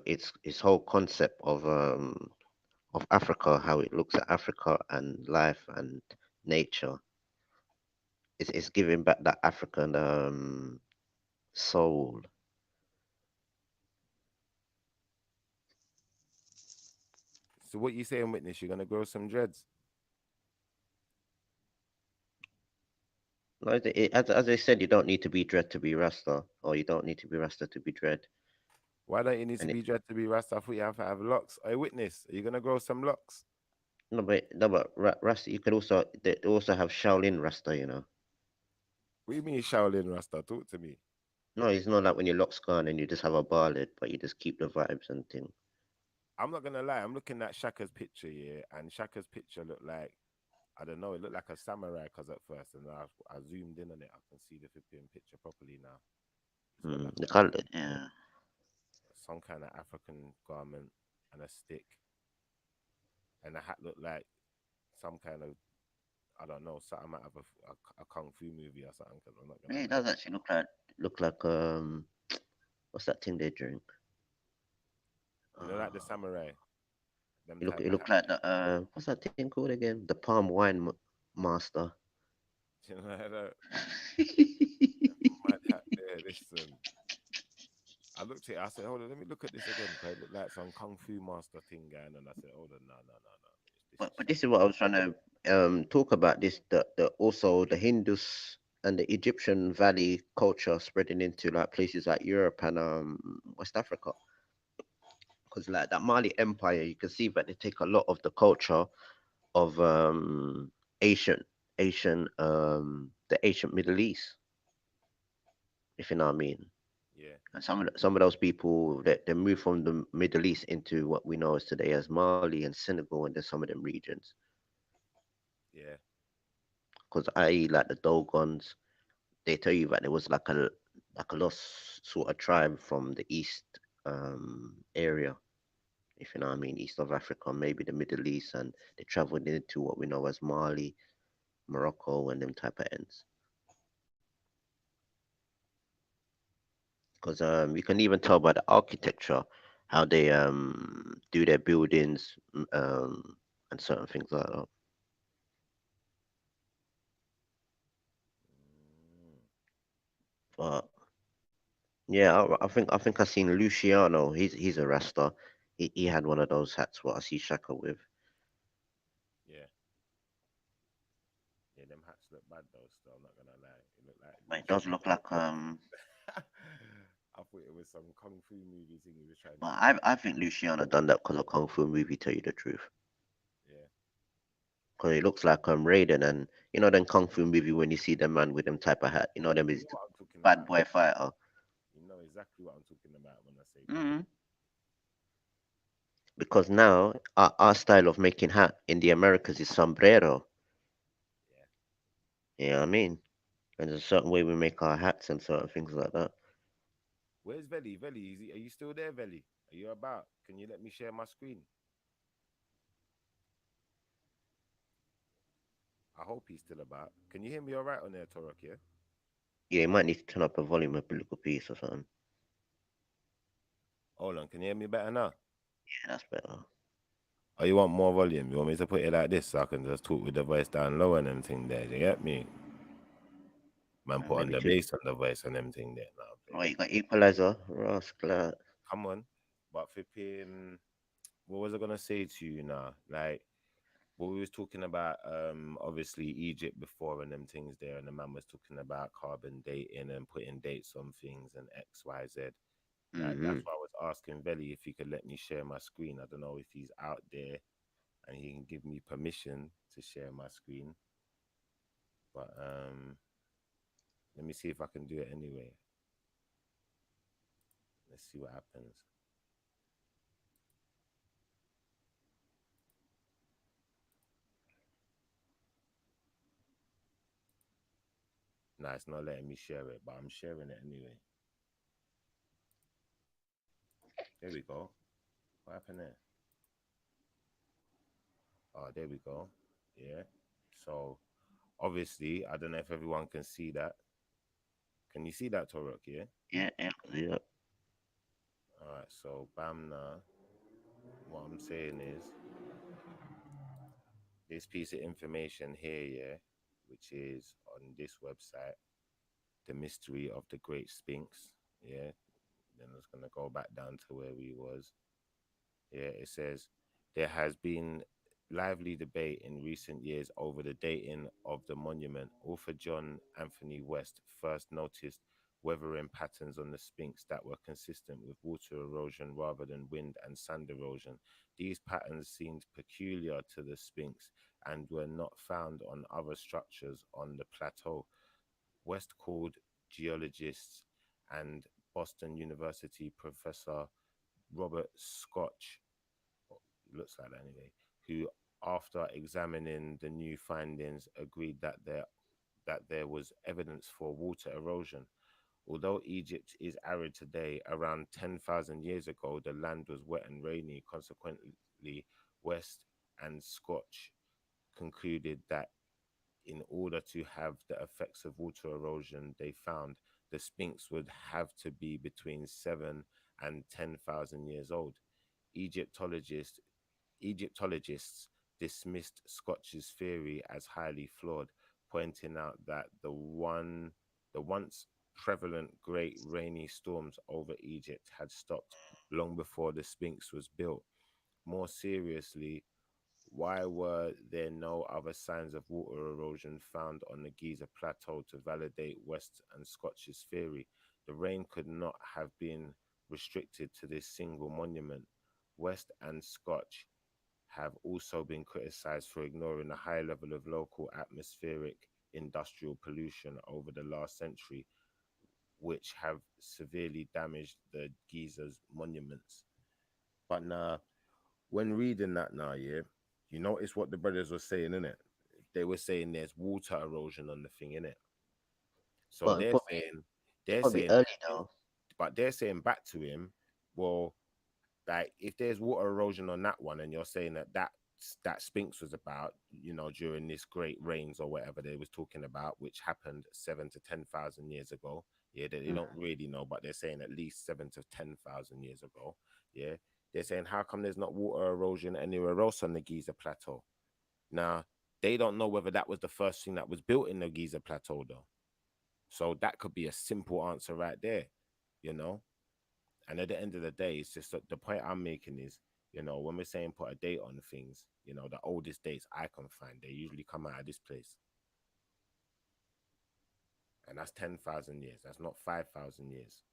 it's whole concept of Africa, how it looks at Africa and life and nature. It's giving back that African soul. So what you saying, witness? You're gonna grow some dreads? No, as I said, you don't need to be dread to be Rasta, or you don't need to be Rasta to be dread. Why don't you need to And be dread to be Rasta? I thought you have to have locks. Hey, witness, are you gonna grow some locks? no, but Rasta, you could also they also have Shaolin Rasta, What do you mean Shaolin Rasta? Talk to me. No, it's not like when your lock's gone and you just have a ballad, but you just keep the vibes and thing. I'm not gonna lie, I'm looking at Shaka's picture, yeah, and Shaka's picture looked like, I don't know, it looked like a samurai cause at first, and I zoomed in on it, I can see the flipping picture properly now. He's got like The color, yeah. some kind of African garment and a stick, and the hat looked like some kind of, I don't know, something out of a kung fu movie or something. Cause I'm not gonna Yeah, it lie. does actually look like what's that thing they drink? You know, like the samurai, them It look type it of look hat. like the what's that thing called again? The palm wine master. You know, like that. Mad hat there. Listen, I looked at it. I said, "Hold on, let me look at this again." Cause it looked like some kung fu master thing going on. I said, "Hold on, no, no, no, no. But this is what I was trying to talk about. This the also the Hindus and the Egyptian Valley culture spreading into like places like Europe and West Africa. Because like that Mali Empire, you can see that they take a lot of the culture of Asian the ancient Middle East, if you know what I mean. Yeah. And some of those people that they move from the Middle East into what we know as today as Mali and Senegal and then some of them regions. Yeah. Because I like the Dogons, they tell you that there was like a lost sort of tribe from the east area, if you know what I mean, east of Africa, maybe the Middle East, and they traveled into what we know as Mali, Morocco, and them type of ends. Because you can even tell by the architecture how they do their buildings and certain things like that. But yeah, I think I seen Luciano. He's a Rasta. He had one of those hats what I see Shaka with. Yeah. Yeah, them hats look bad though. Still, I'm not gonna lie. It looked like But it does look like I thought it was some kung fu movie thing he was trying But to. I think Luciano done that because of Kung Fu movie. Tell you the truth, Yeah. because it looks like Raiden, and them Kung Fu movie when you see the man with them type of hat, them is You know what I'm talking bad about. boy fighter. You know exactly what I'm talking about when I say Mm. Because now our style of making hat in the Americas is sombrero. You know what I mean? And there's a certain way we make our hats and certain things like that. Where's Veli? Veli, are you still there, Veli? Are you about? Can you let me share my screen? I hope he's still about. Can you hear me all right on there, Torok, yeah? Yeah, you might need to turn up the volume a little piece or something. Hold on, can you hear me better now? Yeah, that's better. Oh, you want more volume? You want me to put it like this so I can just talk with the voice down low and everything there? You get me? Man, put on Maybe the just. bass on the voice and everything there. Oh, you got equalizer, rascal. Come on. But flipping, what was I gonna say to you now? Like, what we was talking about, obviously Egypt before and them things there, and the man was talking about carbon dating and putting dates on things and X, Y, Z. Like, Mm-hmm. that's why I was asking Veli if he could let me share my screen. I don't know if he's out there and he can give me permission to share my screen. But let me see if I can do it anyway. Let's see what happens. Nah, it's not letting me share it, but I'm sharing it anyway. There we go. What happened there? Oh, there we go. Yeah. So obviously, I don't know if everyone can see that. Can you see that, Torok? Yeah. Yeah. All right. So bam, now. What I'm saying is this piece of information here, yeah, which is on this website, the mystery of the Great Sphinx. Yeah. Then I was gonna go back down to where we was. Yeah, it says there has been lively debate in recent years over the dating of the monument. Author John Anthony West first noticed weathering patterns on the Sphinx that were consistent with water erosion rather than wind and sand erosion. These patterns seemed peculiar to the Sphinx and were not found on other structures on the plateau. West called geologists and Boston University professor Robert Scotch, looks like that anyway, who, after examining the new findings, agreed that there was evidence for water erosion. Although Egypt is arid today, around 10,000 years ago, the land was wet and rainy. Consequently, West and Scotch concluded that in order to have the effects of water erosion they found, the Sphinx would have to be between 7 and 10,000 years old. Egyptologists Egyptologists dismissed Scotch's theory as highly flawed, pointing out that the once prevalent great rainy storms over Egypt had stopped long before the Sphinx was built. More seriously, why were there no other signs of water erosion found on the Giza Plateau to validate West and Scotch's theory? The rain could not have been restricted to this single monument. West and Scotch have also been criticized for ignoring a high level of local atmospheric industrial pollution over the last century, which have severely damaged the Giza's monuments. But now, when reading that now, yeah, you notice what the brothers were saying, innit? They were saying there's water erosion on the thing, innit? So But they're it's they're probably saying, early though. but they're saying back to him, well, like if there's water erosion on that one, and you're saying that Sphinx was about, during this great rains or whatever they was talking about, which happened 7 to 10,000 years ago. Yeah, they don't really know, but they're saying at least 7 to 10,000 years ago. Yeah, they're saying how come there's not water erosion anywhere else on the Giza Plateau? Now they don't know whether that was the first thing that was built in the Giza Plateau though. So that could be a simple answer right there, you know. And at the end of the day, it's just that the point I'm making is, when we're saying put a date on things, the oldest dates I can find, they usually come out of this place. And that's 10,000 years. That's not 5,000 years.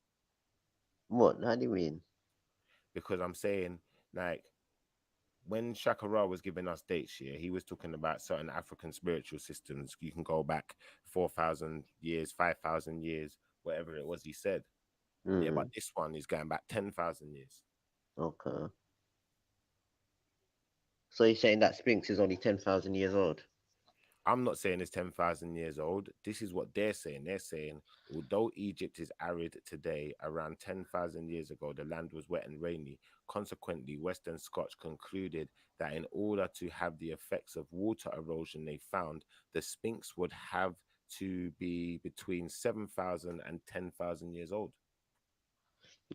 What? How do you mean? Because I'm saying, like, when Shakara was giving us dates here, he was talking about certain African spiritual systems. You can go back 4,000 years, 5,000 years, whatever it was he said. Yeah, but Mm. this one is going back 10,000 years. Okay. So you're saying that Sphinx is only 10,000 years old? I'm not saying it's 10,000 years old. This is what they're saying. They're saying, although Egypt is arid today, around 10,000 years ago, the land was wet and rainy. Consequently, Western Scotch concluded that in order to have the effects of water erosion they found, the Sphinx would have to be between 7,000 and 10,000 years old.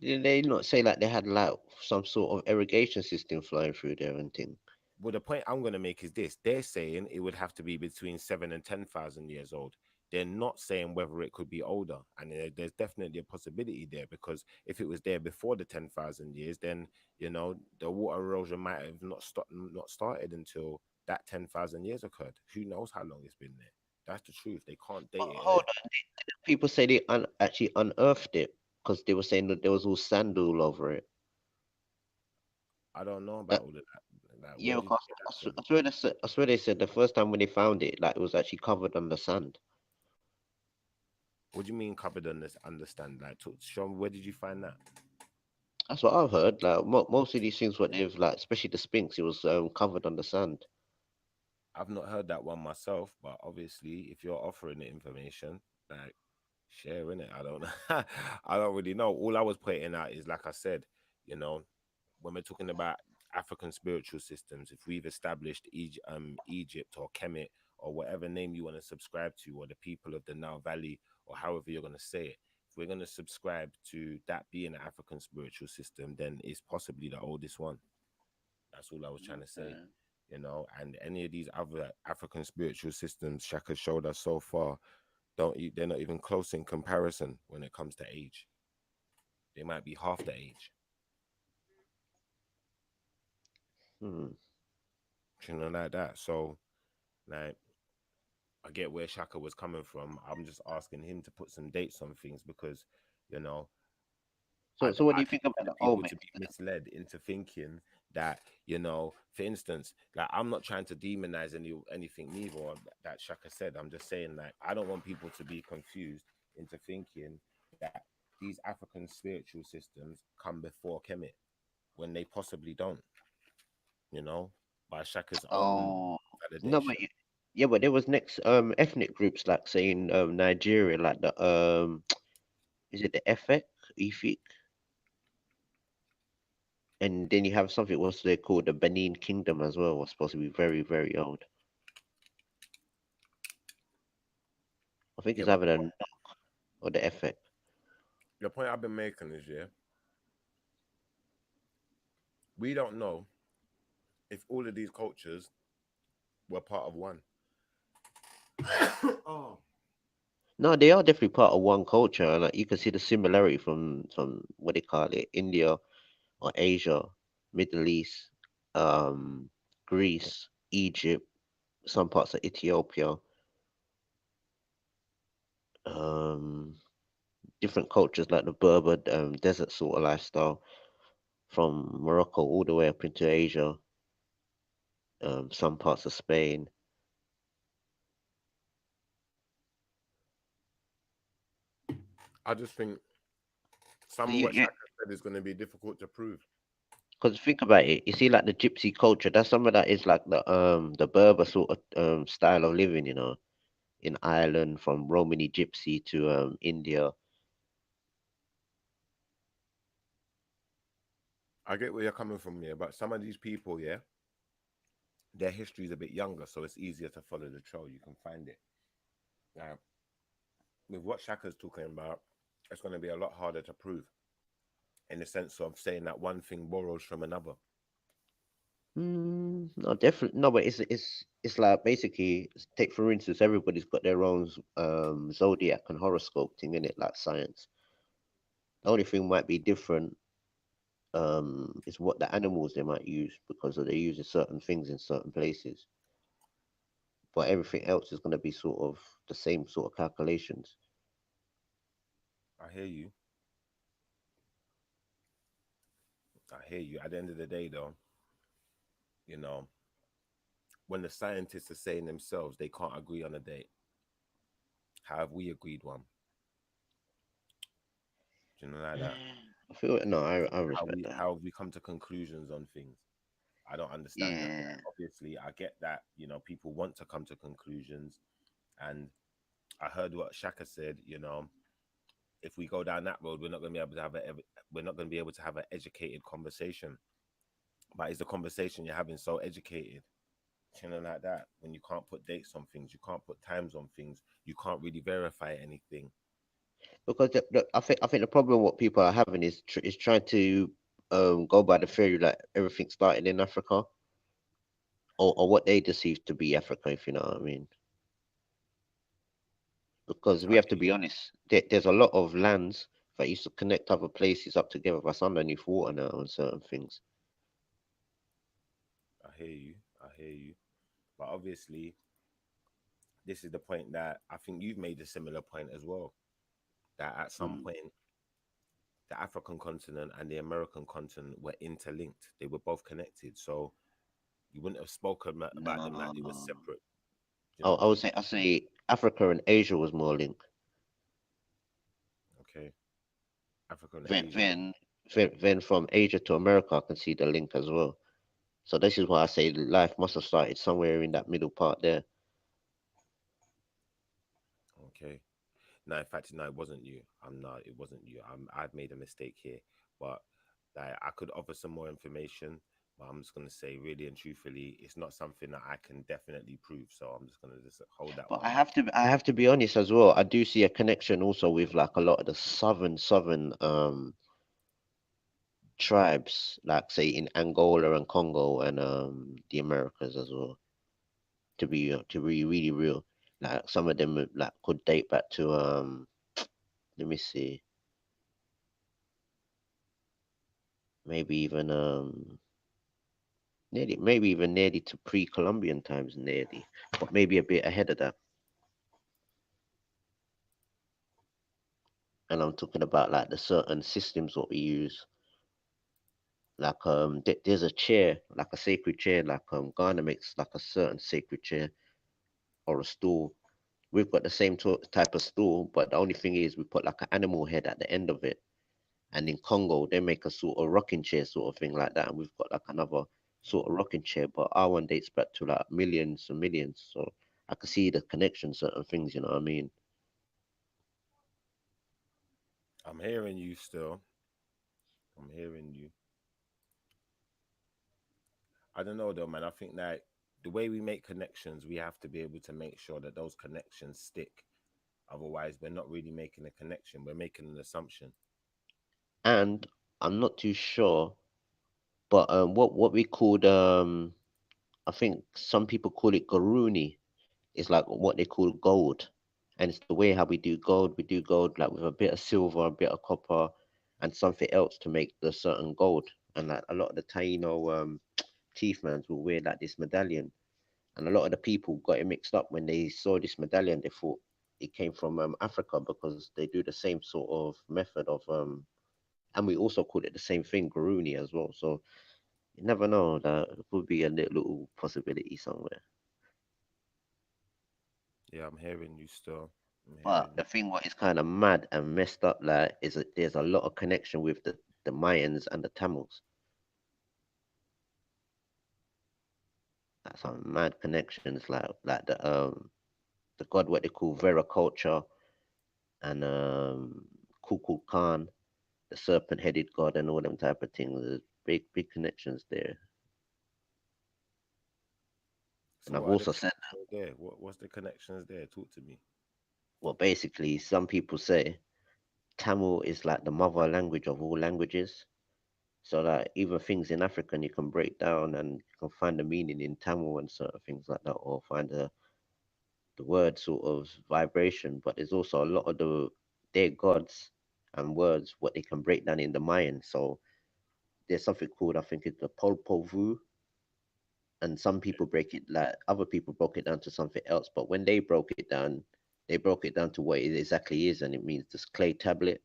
Did they not say like they had like some sort of irrigation system flowing through there and thing? Well, the point I'm going to make is this. They're saying it would have to be between 7 and 10,000 years old. They're not saying whether it could be older. And there's definitely a possibility there, because if it was there before the 10,000 years, then, you know, the water erosion might have not started until that 10,000 years occurred. Who knows how long it's been there? That's the truth. They can't date it. Hold on. People say they actually unearthed it because they were saying that there was all sand all over it. I don't know about all of that. Like, Yeah, where did you because get that from? I swear they said the first time when they found it, like it was actually covered under sand. What do you mean covered on this? Understand? Like, show me, where did you find that? That's what I've heard. Like most of these things, what they've like, especially the Sphinx, it was covered under sand. I've not heard that one myself, but obviously, if you're offering the information, like, sharing it, I don't know. I don't really know. All I was pointing out is, like I said, you know, when we're talking about African spiritual systems, if we've established Egypt or Kemet or whatever name you want to subscribe to, or the people of the Nile Valley, or however you're going to say it, if we're going to subscribe to that being an African spiritual system, then it's possibly the oldest one. That's all I was trying to say. You know, and any of these other African spiritual systems Shaka showed us so far, they're not even close in comparison when it comes to age. They might be half the age. Hmm. You know, like that. So, like, I get where Shaka was coming from. I'm just asking him to put some dates on things because, you know, So what do I you don't think about the want people Olmecs? to be misled into thinking that, you know, for instance, like, I'm not trying to demonize anything neither that Shaka said. I'm just saying, like, I don't want people to be confused into thinking that these African spiritual systems come before Kemet when they possibly don't, you know, by Shaka's own Oh no, validation. but yeah, but there was next ethnic groups like saying Nigeria, like the is it the Efik? And then you have something what's they called the Benin Kingdom as well, was supposed to be very, very old. I think Yeah, it's but either the Nok or the Efik. the point I've been making is, yeah, we don't know if all of these cultures were part of one. Oh. No, they are definitely part of one culture, and like you can see the similarity from what they call it, India or Asia, Middle East, Greece, Egypt, some parts of Ethiopia, um, different cultures like the Berber desert sort of lifestyle from Morocco all the way up into Asia, some parts of Spain. I just think So some of what Shaka said is going to be difficult to prove. because think about it, you see, like the gypsy culture, that's some of that is like the Berber sort of style of living, you know, in Ireland from Romany gypsy to India. I get where you're coming from here, but some of these people, yeah, their history is a bit younger, so it's easier to follow the trail. You can find it. Now, with what Shaka's talking about, it's going to be a lot harder to prove in the sense of saying that one thing borrows from another. No, definitely no, but it's like basically take for instance, everybody's got their own zodiac and horoscope thing in it, like science. The only thing might be different is what the animals they might use because they're using certain things in certain places. But everything else is going to be sort of the same sort of calculations. I hear you. I hear you. At the end of the day, though, you know, when the scientists are saying themselves they can't agree on a date, how have we agreed one? Do you know like that? I feel no, I How respect we that. how we come to conclusions on things. I don't understand that. Yeah. Obviously, I get that, people want to come to conclusions, and I heard what Shaka said. If we go down that road, we're not going to be able to have we're not going to be able to have an educated conversation. But is the conversation you're having so educated? Like that, when you can't put dates on things, you can't put times on things, you can't really verify anything. Because I think the problem what people are having is trying to go by the theory like everything started in Africa, or what they perceive to be Africa, if you know what I mean. Because we I have to be honest, there's a lot of lands that used to connect other places up together that's underneath water now and certain things. I hear you, but obviously this is the point that I think you've made a similar point as well, that at some point the African continent and the American continent were interlinked. They were both connected. So you wouldn't have spoken about them like they were separate. You know what I I'm would say Africa and Asia was more linked. Okay. Africa and Then, Asia. then, then from Asia to America, I can see the link as well. So this is why I say life must have started somewhere in that middle part there. Okay. No, in fact, no, it wasn't you. It wasn't you. I've made a mistake here. But like, I could offer some more information, but I'm just gonna say really and truthfully, it's not something that I can definitely prove. So I'm just gonna just hold that But one. I have to be honest as well. I do see a connection also with like a lot of the southern tribes, like say in Angola and Congo and the Americas as well. To be really real, like some of them like could date back to let me see, maybe even nearly to pre-Columbian times, nearly, but maybe a bit ahead of that. And I'm talking about like the certain systems what we use. Like there's a chair, like a sacred chair, like Ghana makes like a certain sacred chair or a stool. We've got the same type of stool, but the only thing is we put like an animal head at the end of it. And in Congo, they make a sort of rocking chair sort of thing like that. And we've got like another sort of rocking chair, but our one dates back to like millions and millions. So I can see the connection, certain things, you know what I mean? I'm hearing you still. I'm hearing you. I don't know though, man. I think that the way we make connections, we have to be able to make sure that those connections stick. Otherwise, we're not really making a connection. We're making an assumption. And I'm not too sure, but what we called I think some people call it garuni. It's like what they call gold, and it's the way how we do gold. We do gold like with a bit of silver, a bit of copper, and something else to make the certain gold. And like a lot of the Taino chief mans will wear like this medallion, and a lot of the people got it mixed up when they saw this medallion. They thought it came from Africa because they do the same sort of method of and we also call it the same thing, garuni as well. So you never know, that could be a little possibility somewhere. Yeah, I'm hearing you still. I'm But hearing the you. thing what is kind of mad and messed up like is that there's a lot of connection with the Mayans and the Tamils. Like some mad connections like the god what they call Vera culture and Kukulkan, Khan, the serpent headed god and all them type of things. There's big connections there. And So I've what are the also said, connections there? What's the connections there? Talk to me. well, basically some people say Tamil is like the mother language of all languages. So that even things in African you can break down and you can find the meaning in Tamil and certain things like that, or find the word sort of vibration. But there's also a lot of their gods and words what they can break down in the Mayan. So there's something called, I think it's the Polpovu, and some people break it like other people broke it down to something else. But when they broke it down, they broke it down to what it exactly is, and it means this clay tablet.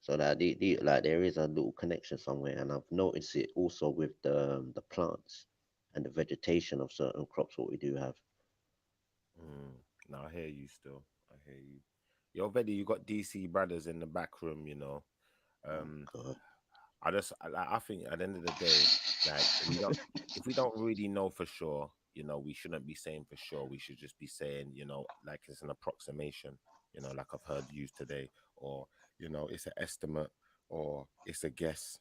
So that like there is a little connection somewhere, and I've noticed it also with the plants and the vegetation of certain crops what we do have. No, I hear you still. I hear you. Yo, Betty, you got DC brothers in the back room, you know. I think at the end of the day, like if we don't really know for sure, you know, we shouldn't be saying for sure. We should just be saying, you know, like it's an approximation, you know, like I've heard used today, or you know, it's an estimate or it's a guess,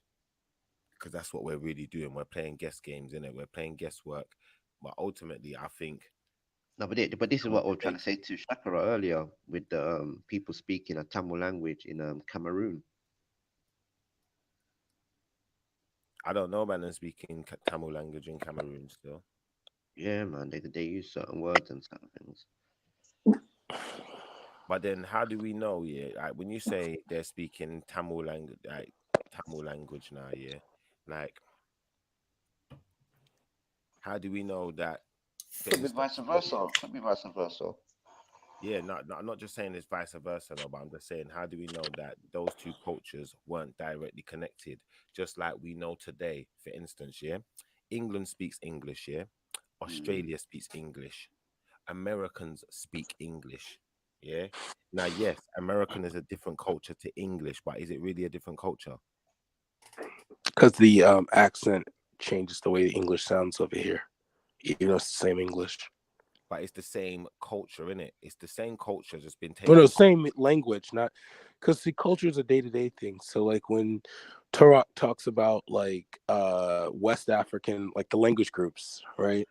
because that's what we're really doing. We're playing guess games, innit? We're playing guesswork, but ultimately, I think. No, but this is what I was trying to say to Shakara earlier with the people speaking a Tamil language in Cameroon. I don't know, man. And speaking Tamil language in Cameroon still. Yeah, man. They use certain words and certain things. But then, how do we know? Yeah, like when you say they're speaking Tamil language, like Tamil language now, yeah, like how do we know that? Could be vice versa. Could be vice versa. Yeah, I'm not just saying it's vice versa, no, but I'm just saying, how do we know that those two cultures weren't directly connected? Just like we know today, for instance, yeah, England speaks English, yeah, Australia speaks English, Americans speak English, yeah. Now, yes, American is a different culture to English, but is it really a different culture? Because the accent changes the way the English sounds over here, even though it's the same English. But it's the same culture, isn't it? It's the same culture, just been Well, taken. no, same language, not because the culture is a day-to-day thing. So, like when Turok talks about like West African, like the language groups, right?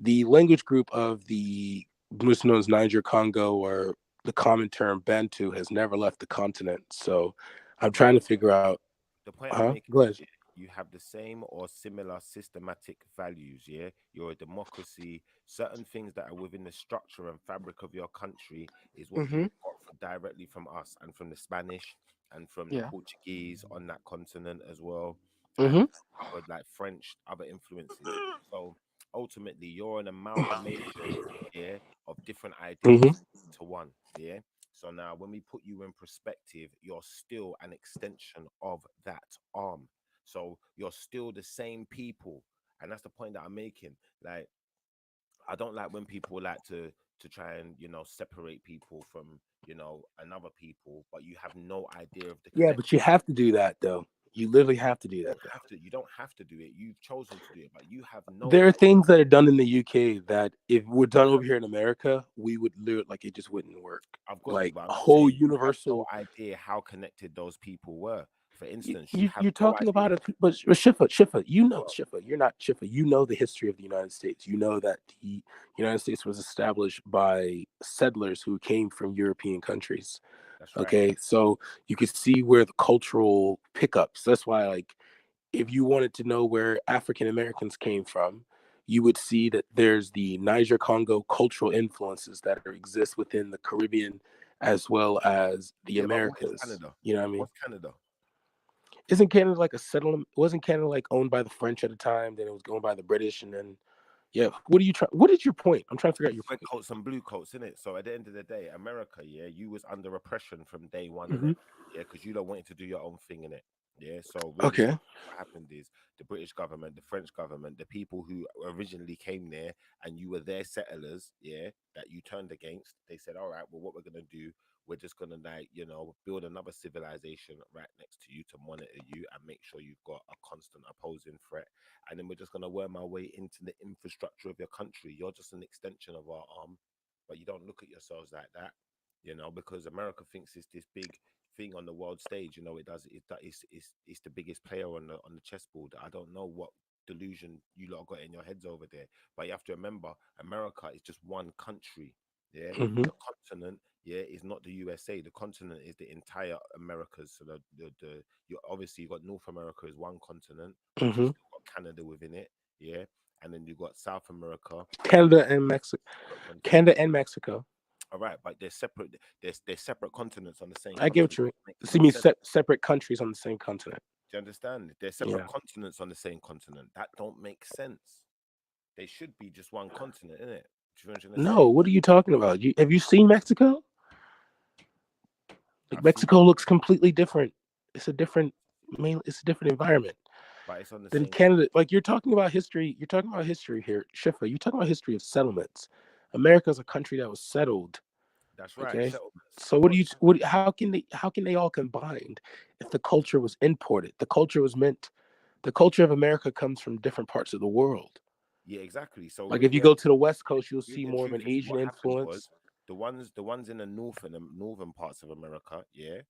The language group of the what's known as Niger Congo, or the common term Bantu, has never left the continent. So, I'm trying to figure out. The point I'm making Go ahead. is you have the same or similar systematic values, yeah? You're a democracy. Certain things that are within the structure and fabric of your country is what you got directly from us and from the Spanish and from the Portuguese on that continent as well. And other, like French, other influences. So ultimately, you're an amalgamation, yeah, of different ideas to one, yeah? So now when we put you in perspective, you're still an extension of that arm. So you're still the same people. And that's the point that I'm making. Like, I don't like when people like to try and, you know, separate people from, you know, another people, but you have no idea of the Yeah, but you have to do that though. You literally have to do that. You don't have to do it. You've chosen to do it, but you have no. There are things that are done in the UK that if we're done over here in America, we would literally, like, it just wouldn't work. I've got like you, but a whole saying, universal. You have no idea how connected those people were. For instance, You're talking about it, but Shifa, you know, Shifa, you're not Shifa. You know the history of the United States. You know that the United States was established by settlers who came from European countries. That's right. Okay, so you could see where the cultural pickups. That's why, like, if you wanted to know where African Americans came from, you would see that there's the Niger Congo cultural influences that exist within the Caribbean as well as the Americas. Canada? You know what I mean? What's Canada? Isn't Canada like a settlement? Wasn't Canada like owned by the French at the time? Then it was owned by the British, and then What are you trying? What is your point? I'm trying to figure out your red point. coats and blue coats, innit? So at the end of the day, America, yeah, you was under oppression from day one, Mhm. innit? Yeah, because you don't wanted to do your own thing, innit? Yeah, so really, Okay. what happened is the British government, the French government, the people who originally came there, and you were their settlers, yeah, that you turned against. They said, all right, well, what we're gonna do, we're just gonna, like, you know, build another civilization right next to you to monitor you and make sure you've got a constant opposing threat, and then we're just gonna worm our way into the infrastructure of your country. You're just an extension of our arm, but you don't look at yourselves like that, you know, because America thinks it's this big thing on the world stage. You know, it's the biggest player on the chessboard. I don't know what delusion you lot got in your heads over there, but you have to remember, America is just one country. Yeah, Mhm. the continent, yeah, is not the USA. The continent is the entire Americas. So you obviously got North America is one continent, but you Mhm. still got Canada within it, yeah, and then you got South America, Canada and Mexico. Canada and Mexico. all right, but they're separate. They're separate continents on the same I get what continent. you mean. Makes So you no mean sense. separate countries on the same continent? Do you understand? They're separate Yeah. continents on the same continent. That don't make sense. They should be just one continent, innit? Do you know what I'm trying to No, say? what are you talking about? Have you seen Mexico? Like, I've seen, Mexico looks completely different. It's a different it's a different environment but it's on the than same. Canada. Like, you're talking about history. You're talking about history here, Shifa. You're talking about history of settlements. America is a country that was settled That's right. Okay. So what? How can they all combined if the culture was imported? The culture was meant. The culture of America comes from different parts of the world. Yeah, exactly. So Like if really, you go to the West Coast, you'll see really and more of an truthfully, Asian what happened influence. was the ones in the northern parts of America, yeah,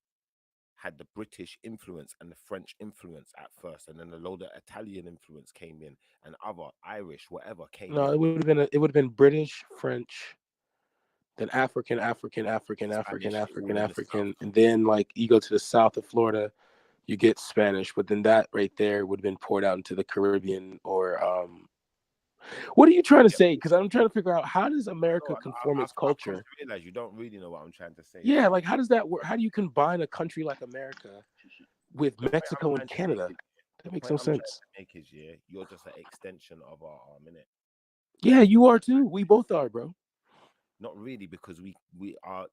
had the British influence and the French influence at first, and then a load of Italian influence came in, and other Irish, whatever came No, in. it would have been British, French, then African, Spanish, all in the south. and then like you go to the south of Florida, you get Spanish, but then that right there would have been poured out into the Caribbean or what are you trying to say? Because I'm trying to figure out how does America conform its I've come culture? to realize you don't really know what I'm trying to say. Yeah, like how does that work? How do you combine a country like America with The point I'm Mexico and trying to make Canada? is, That the makes point no I'm trying sense. to make is, yeah, you're just an extension of our arm, innit? Yeah, you are too. We both are, bro. Not really, because we are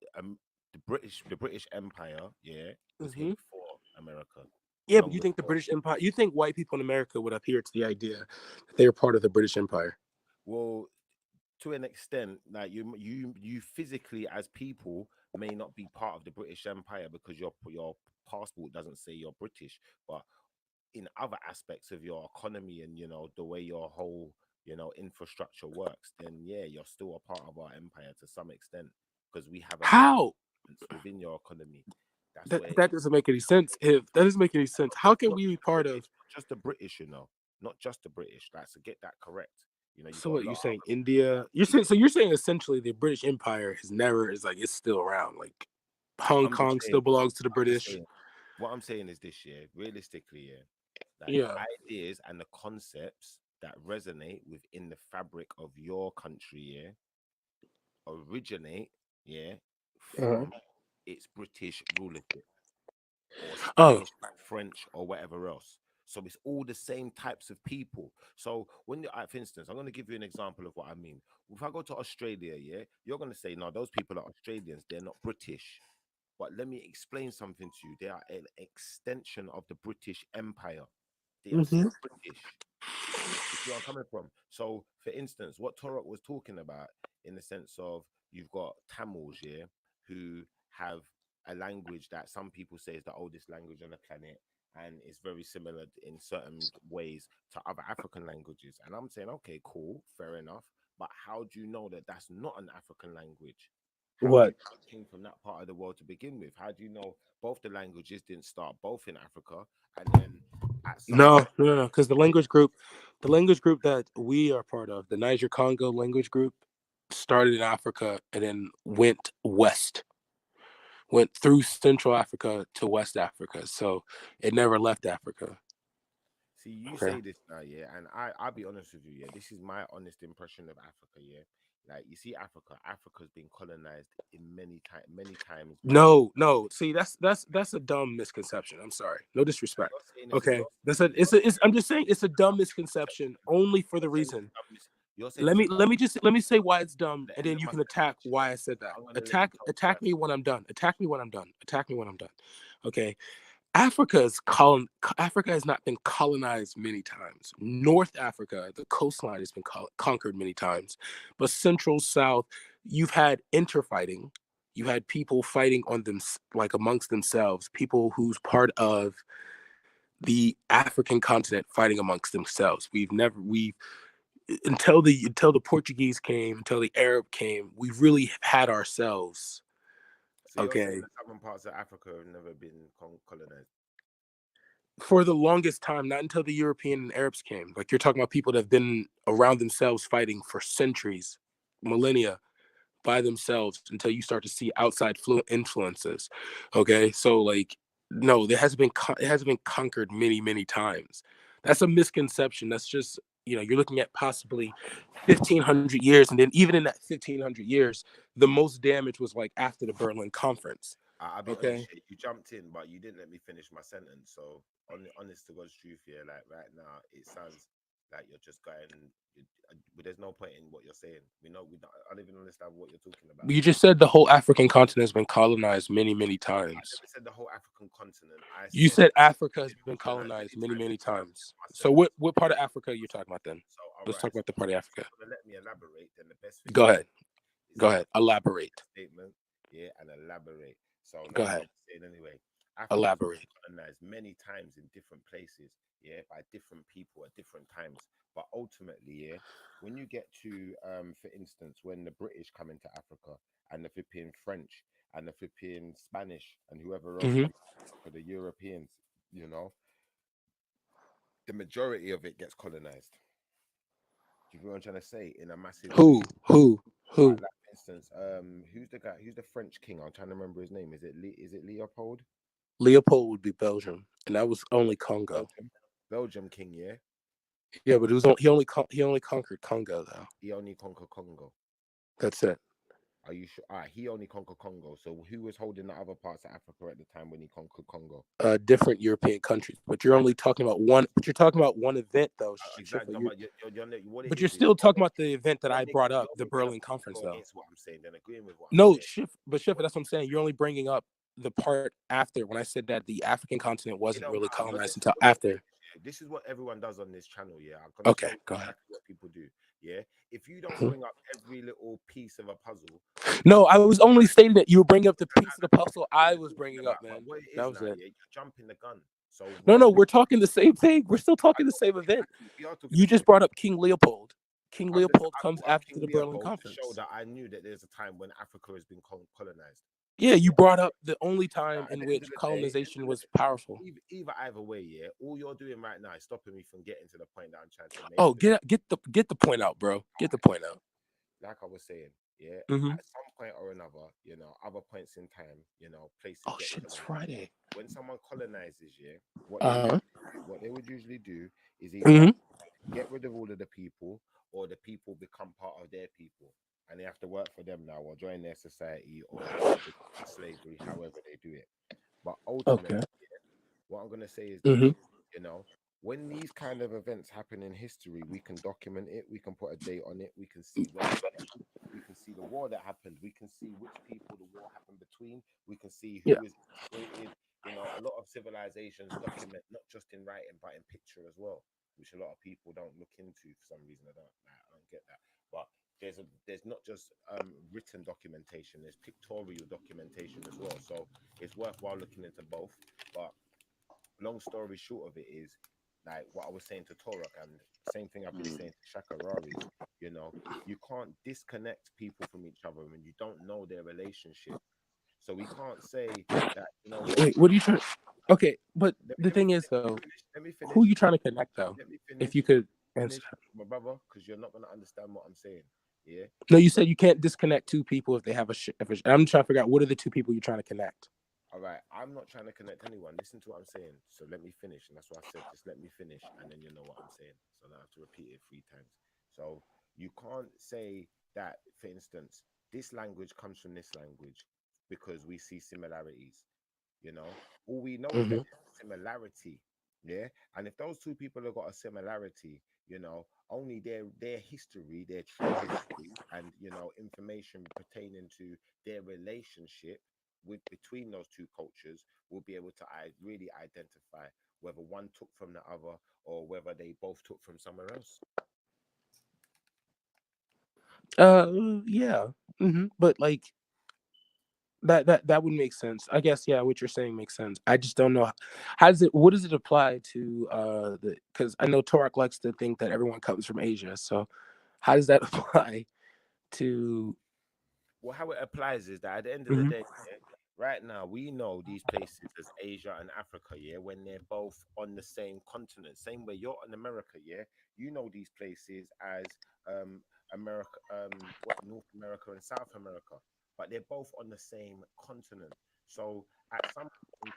the British Empire, yeah, was here Hmm. before America, Yeah, but long you think the before. British Empire? You think white people in America would adhere to the idea that they are part of the British Empire? Well, to an extent, like you physically as people may not be part of the British Empire because your passport doesn't say you're British, but in other aspects of your economy and the way your whole infrastructure works, then yeah, you're still a part of our empire to some extent because we have a lot of How? influence within your economy. That's That where it that is. doesn't make any sense. If that doesn't make any sense, how can Not we be just the part British, of? not just the British, not just the British. Like, so get that correct. You So got a what lot you're of saying? other India? You're saying essentially the British Empire has never is like it's still around. Like Hong I'm just Kong saying. still belongs to the I'm just British. saying. What I'm saying is this year, realistically, yeah, that the Yeah. ideas and the concepts that resonate within the fabric of your country, yeah, originate, yeah, Uh-huh. from its British rulership or Oh. Spanish, French, or whatever else. So it's all the same types of people. So for instance, I'm going to give you an example of what I mean. If I go to Australia, yeah, you're going to say, no, those people are Australians. They're not British. But let me explain something to you. They are an extension of the British Empire. They are Hmm. still British. You see where I'm coming from? So, for instance, what Torok was talking about, in the sense of you've got Tamils, yeah, who have a language that some people say is the oldest language on the planet, and it's very similar in certain ways to other African languages. And I'm saying, okay, cool, fair enough. But how do you know that that's not an African language? How do you What? know it came from that part of the world to begin with? How do you know both the languages didn't start both in Africa and then at some No, point no, no, because they the language group that we are part of, the Niger Congo language group, started in Africa and then went west, went through Central Africa to West Africa. So it never left Africa. see you Okay. say this now, yeah, and I'll be honest with you, yeah. This is my honest impression of Africa, yeah. Like you see, Africa's been colonized in many times by. No, no. See, that's a dumb misconception. I'm sorry. No disrespect. You're saying it's a Okay. you're That's saying a you're it's I'm just saying it's a dumb misconception only for the you're saying it's reason. a dumb you're saying Let it's a me dumb. let me say why it's dumb, At the and end then of you my can attack sentence, yeah, why I said that. I'm gonna let you talk Attack first. me when I'm done. Attack me when I'm done. Attack me when I'm done. Okay. Africa has not been colonized many times. North Africa, the coastline has been conquered many times, but Central South, you've had interfighting. You had people fighting on them like amongst themselves. People who's part of the African continent fighting amongst themselves. We've until the Portuguese came, until the Arab came, we really had ourselves. So you're saying Okay. that southern parts of Africa have never been colonized? For the longest time, not until the European and Arabs came. Like you're talking about people that have been around themselves fighting for centuries, millennia by themselves until you start to see outside influences. Okay, so like no, it hasn't been conquered many times. That's a misconception. That's just you're looking at possibly 1,500 years, and then even in that 1,500 years, the most damage was like after the Berlin Conference. I'll be honest, Okay. yeah, you jumped in, but you didn't let me finish my sentence. So, honest to God's truth, yeah, like right now, it sounds like you're just going. But there's no point in what you're saying. I don't even understand what you're talking about. You just said the whole African continent has been colonized many I times. never said the whole African continent. I You said said Africa has been colonized colonized many many times. times. My So sentence. what part of Africa are you talking about then? So, all Let's right. talk about the So part of if Africa. you're gonna let me elaborate, then the best thing Go to ahead. do is Go to ahead. Elaborate. statement. yeah, and elaborate. So Go like I ahead. was saying anyway, Africa Elaborate. was colonized many times in different places, yeah, by different people at different times. But ultimately, yeah, when you get to, for instance, when the British come into Africa and the flipping French and the flipping Spanish and whoever else Mhm. comes for the Europeans, you know, the majority of it gets colonized. Do you know what I'm trying to say? In a massive way. Who? Like for instance, who's the guy? Who's the French king? I'm trying to remember his name. Is it Leopold? Leopold would be Belgium, and that was only Congo. Belgium king, yeah. Yeah, but it was he only conquered Congo though. He only conquered Congo. That's it. Are you sure? He only conquered Congo. So who was holding the other parts of Africa at the time when he conquered Congo? Different European countries, but you're only talking about one. But you're talking about one event though. Exactly. Schiffer, What it but you're is still talking about the event that when I brought up, you're the making a Berlin Conference, go though. against what I'm saying, then agreeing with what I'm No, saying. Schiffer, that's what I'm saying. You're only bringing up the part after when I said that the African continent wasn't really colonized until after. This is what everyone does on this channel. Yeah, I'm gonna Okay, show you go ahead. exactly what people do. Yeah, if you don't Mhm. bring up every little piece of a puzzle. No, I was only stating that you were bringing up the piece of the puzzle I was bringing up, man. What it That is was now, it. yeah, you're jumping the gun. So No, we're talking the same thing. We're still talking the same event. We are talking You the same just brought up King Leopold. King I'm just- Leopold I comes brought up after King the Berlin Leopold to show Conference. that I knew that there's a time when Africa has been colonized. Yeah, you brought up the only time At in the end which of the day, colonization was powerful. either way, yeah. All you're doing right now is stopping me from getting to the point that I'm trying to make. Oh, get the point out, bro. Get the point out. Like I was saying, yeah. Mhm. At some point or another, you know, other points in time, you know, places. Oh shit, it's Friday. When someone colonizes, yeah, what they would usually do is either Mhm. get rid of all of the people, or the people become part of their people, and they have to work for them now, or join their society, or slavery, however they do it. But ultimately, Okay. what I'm gonna say is this: Mhm. you know, when these kind of events happen in history, we can document it. We can put a date on it. We can see when. We can see the war that happened. We can see which people the war happened between. We can see who was integrated. You know, a lot of civilizations document not just in writing but in picture as well, which a lot of people don't look into for some reason. I don't get that. But there's not just written documentation. There's pictorial documentation as well. So it's worthwhile looking into both. But long story short of it is, like what I was saying to Torok, and same thing I've been saying to Shakarari, you know, you can't disconnect people from each other when you don't know their relationship. So we can't say that, you know what. Wait, what are you trying? Okay, but the thing is though, Let me finish. who are you trying to connect though? Let me finish. If you could Finish, answer. my brother, because you're not gonna understand what I'm saying. Yeah. No, you said you can't disconnect two people if they have I'm trying to figure out what are the two people you're trying to connect. All right, I'm not trying to connect anyone. Listen to what I'm saying. So let me finish, and that's what I said. Just let me finish, and then you know what I'm saying. So I don't have to repeat it 3 times. So you can't say that, for instance, this language comes from this language because we see similarities. You know, all we know is that there's a similarity. Yeah, and if those two people have got a similarity, you know, only their history, their true history, and you know, information pertaining to their relationship with between those two cultures will be able to really identify whether one took from the other or whether they both took from somewhere else. Yeah. But like that would make sense. I guess yeah, what you're saying makes sense. I just don't know what does it apply to because I know Torok likes to think that everyone comes from Asia. So how does that apply to Well, how it applies is that at the end of the day, yeah, right now we know these places as Asia and Africa, yeah, when they're both on the same continent, same way you're on America, yeah, you know these places as America, North America and South America, but they're both on the same continent. So at some point,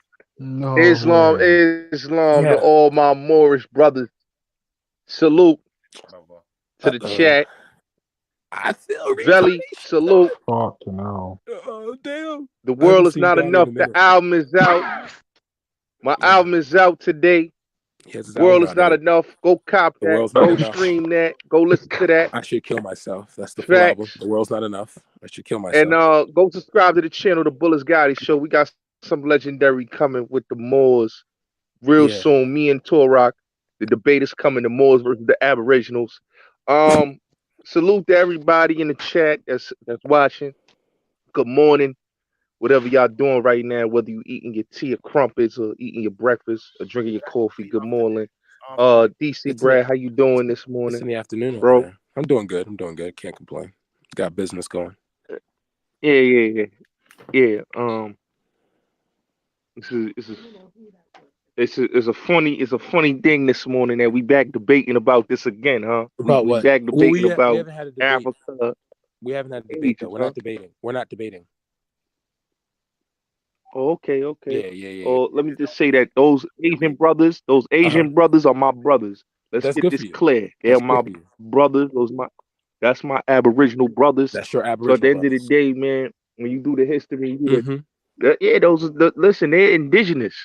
Islam, Islam, to all my Moorish brothers. Salute to the chat. I feel Vellemy, salute. Fucking hell. Oh damn! The I haven't world is seen not Daddy in enough. a The minute. album is out. My album is out today. Yes, his World album's is out, not nigga. enough. Go cop The that. world's not Go enough. stream that. Go listen to that. I should kill myself. That's the full album. Facts. The world's not enough. I should kill And myself. go subscribe to the channel, the Bullets Gotti Show. We got some legendary coming with the Moors real Yeah. soon. Me and Torok, the debate is coming. The Moors versus the Aboriginals. Salute to everybody in the chat that's watching. Good morning. whatever y'all doing right now, whether you eating your tea or crumpets or eating your breakfast or drinking your coffee. Good morning. DC Brad, how you doing this morning? It's in the afternoon over bro. there. I'm doing good. Can't complain. Got business going. Yeah. It's a funny thing this morning that we back debating about this again, huh? About we what? back Well, debating we about haven't had a debate. Africa. We haven't had a debate though. We're not debating. Oh, okay. Yeah. Oh, let me just say that those Asian brothers are my brothers. Let's That's get good this for you. clear. They're That's my good for you. brothers. That's my Aboriginal brothers. That's your So at Aboriginal the end brothers. of the day, man, when you do the history, listen, they're indigenous.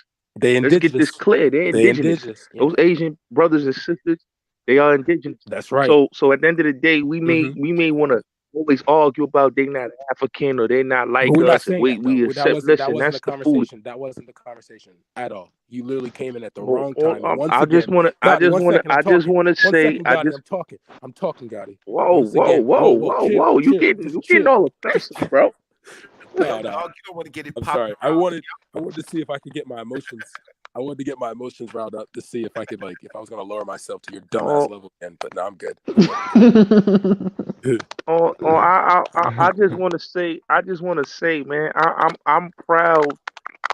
Let's get this clear. They're indigenous. Yeah. Those Asian brothers and sisters, they are indigenous. That's right. So at the end of the day, we may want to always argue about they not African or they not like But we're not us. And saying we that, though. accept. That Listen, wasn't that's the the food. conversation. That wasn't the conversation at all. You literally came in at the wrong time. I just want to say, I'm talking, Gotti. Whoa! You getting all offensive, bro. No. I'm sorry. I wanted to see if I could get my emotions. I wanted to get my emotions riled up to see if I could, if I was going to lower myself to your dumbass level again. But no, I'm good. I just want to say, man, I'm proud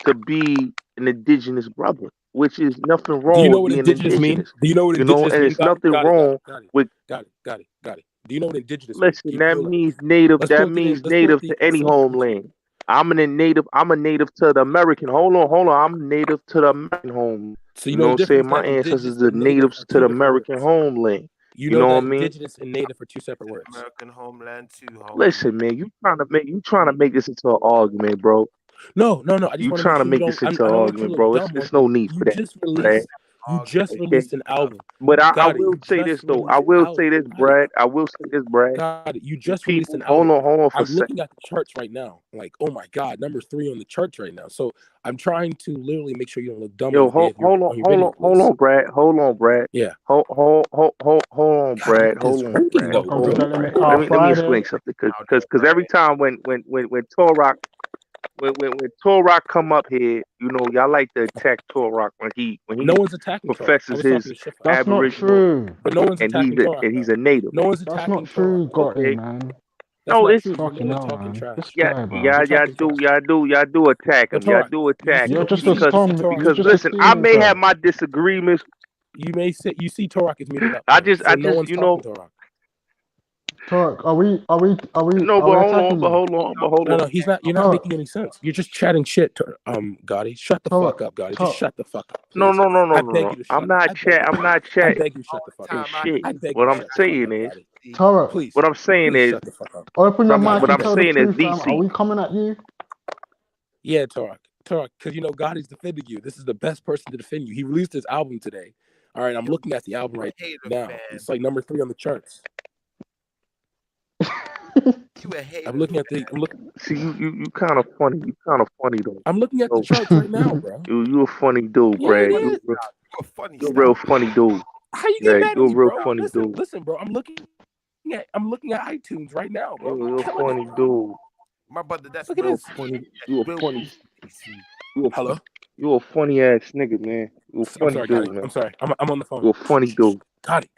to be an indigenous brother, which is nothing wrong. Do you know with what being indigenous means? Do you know what indigenous means? And it's nothing wrong with. Got it. Do you know what indigenous means? Listen, that means native. That means native to any homeland. I'm a native to the American. Hold on. I'm native to the American homeland. So you know what I'm saying? My ancestors are natives to the American homeland. You know what I mean? Indigenous and native are two separate words. American homeland too. Listen, man, you trying to make this into an argument, bro. No. I just trying to make this into an argument, bro. There's no need for that. You just released an album. But I will say this though. I will say this, Brad. God, you just released an album. Hold on for a second. I'm looking at the charts right now. Like, oh my God, number 3 on the charts right now. So I'm trying to literally make sure you don't look dumb. Yo, hold on, Brad. Yeah. Hold on, Brad. Let me explain something, because every time when Torok. When Torok come up here, y'all like to attack Torok when he no one's attacking professes his That's not true. But no one's attacking Torok. And he's a native. No one's That's attacking not true, Torok. man. No, it's fucking hell, man. Y'all do attack him. Y'all do attack him. You're just a scum. Because listen, I may have my disagreements. You see Torok is muted up. I just Torok. Torok, are we? No, but hold on. No, he's not. You're not making any sense. You're just chatting shit. Gotti, shut the fuck up, Gotti. Just shut the fuck up. Please. No. I'm not chatting. I beg you, shut the fuck up. Shit. What I'm saying is, Torok, please. What I'm saying is, shut the fuck up. Open your mic. What I'm saying is, DC. Are we coming at you? Yeah, Torok, because Gotti's defending you. This is the best person to defend you. He released his album today. All right, I'm looking at the album right now. It's like number 3 on the charts. I'm looking at the. See, you kind of funny. You kind of funny though. I'm looking at the charts right now, bro. You a funny dude, Brad. You're a real funny dude. How you get mad at me, you're a real bro? funny dude. Listen, bro. I'm looking at iTunes right now, bro. You're a funny dude. My brother, that's look at this. Funny. You a funny. Hello. You a funny ass nigga, man. You a funny dude, man. I'm sorry. I'm on the phone. You a funny dude. Got it.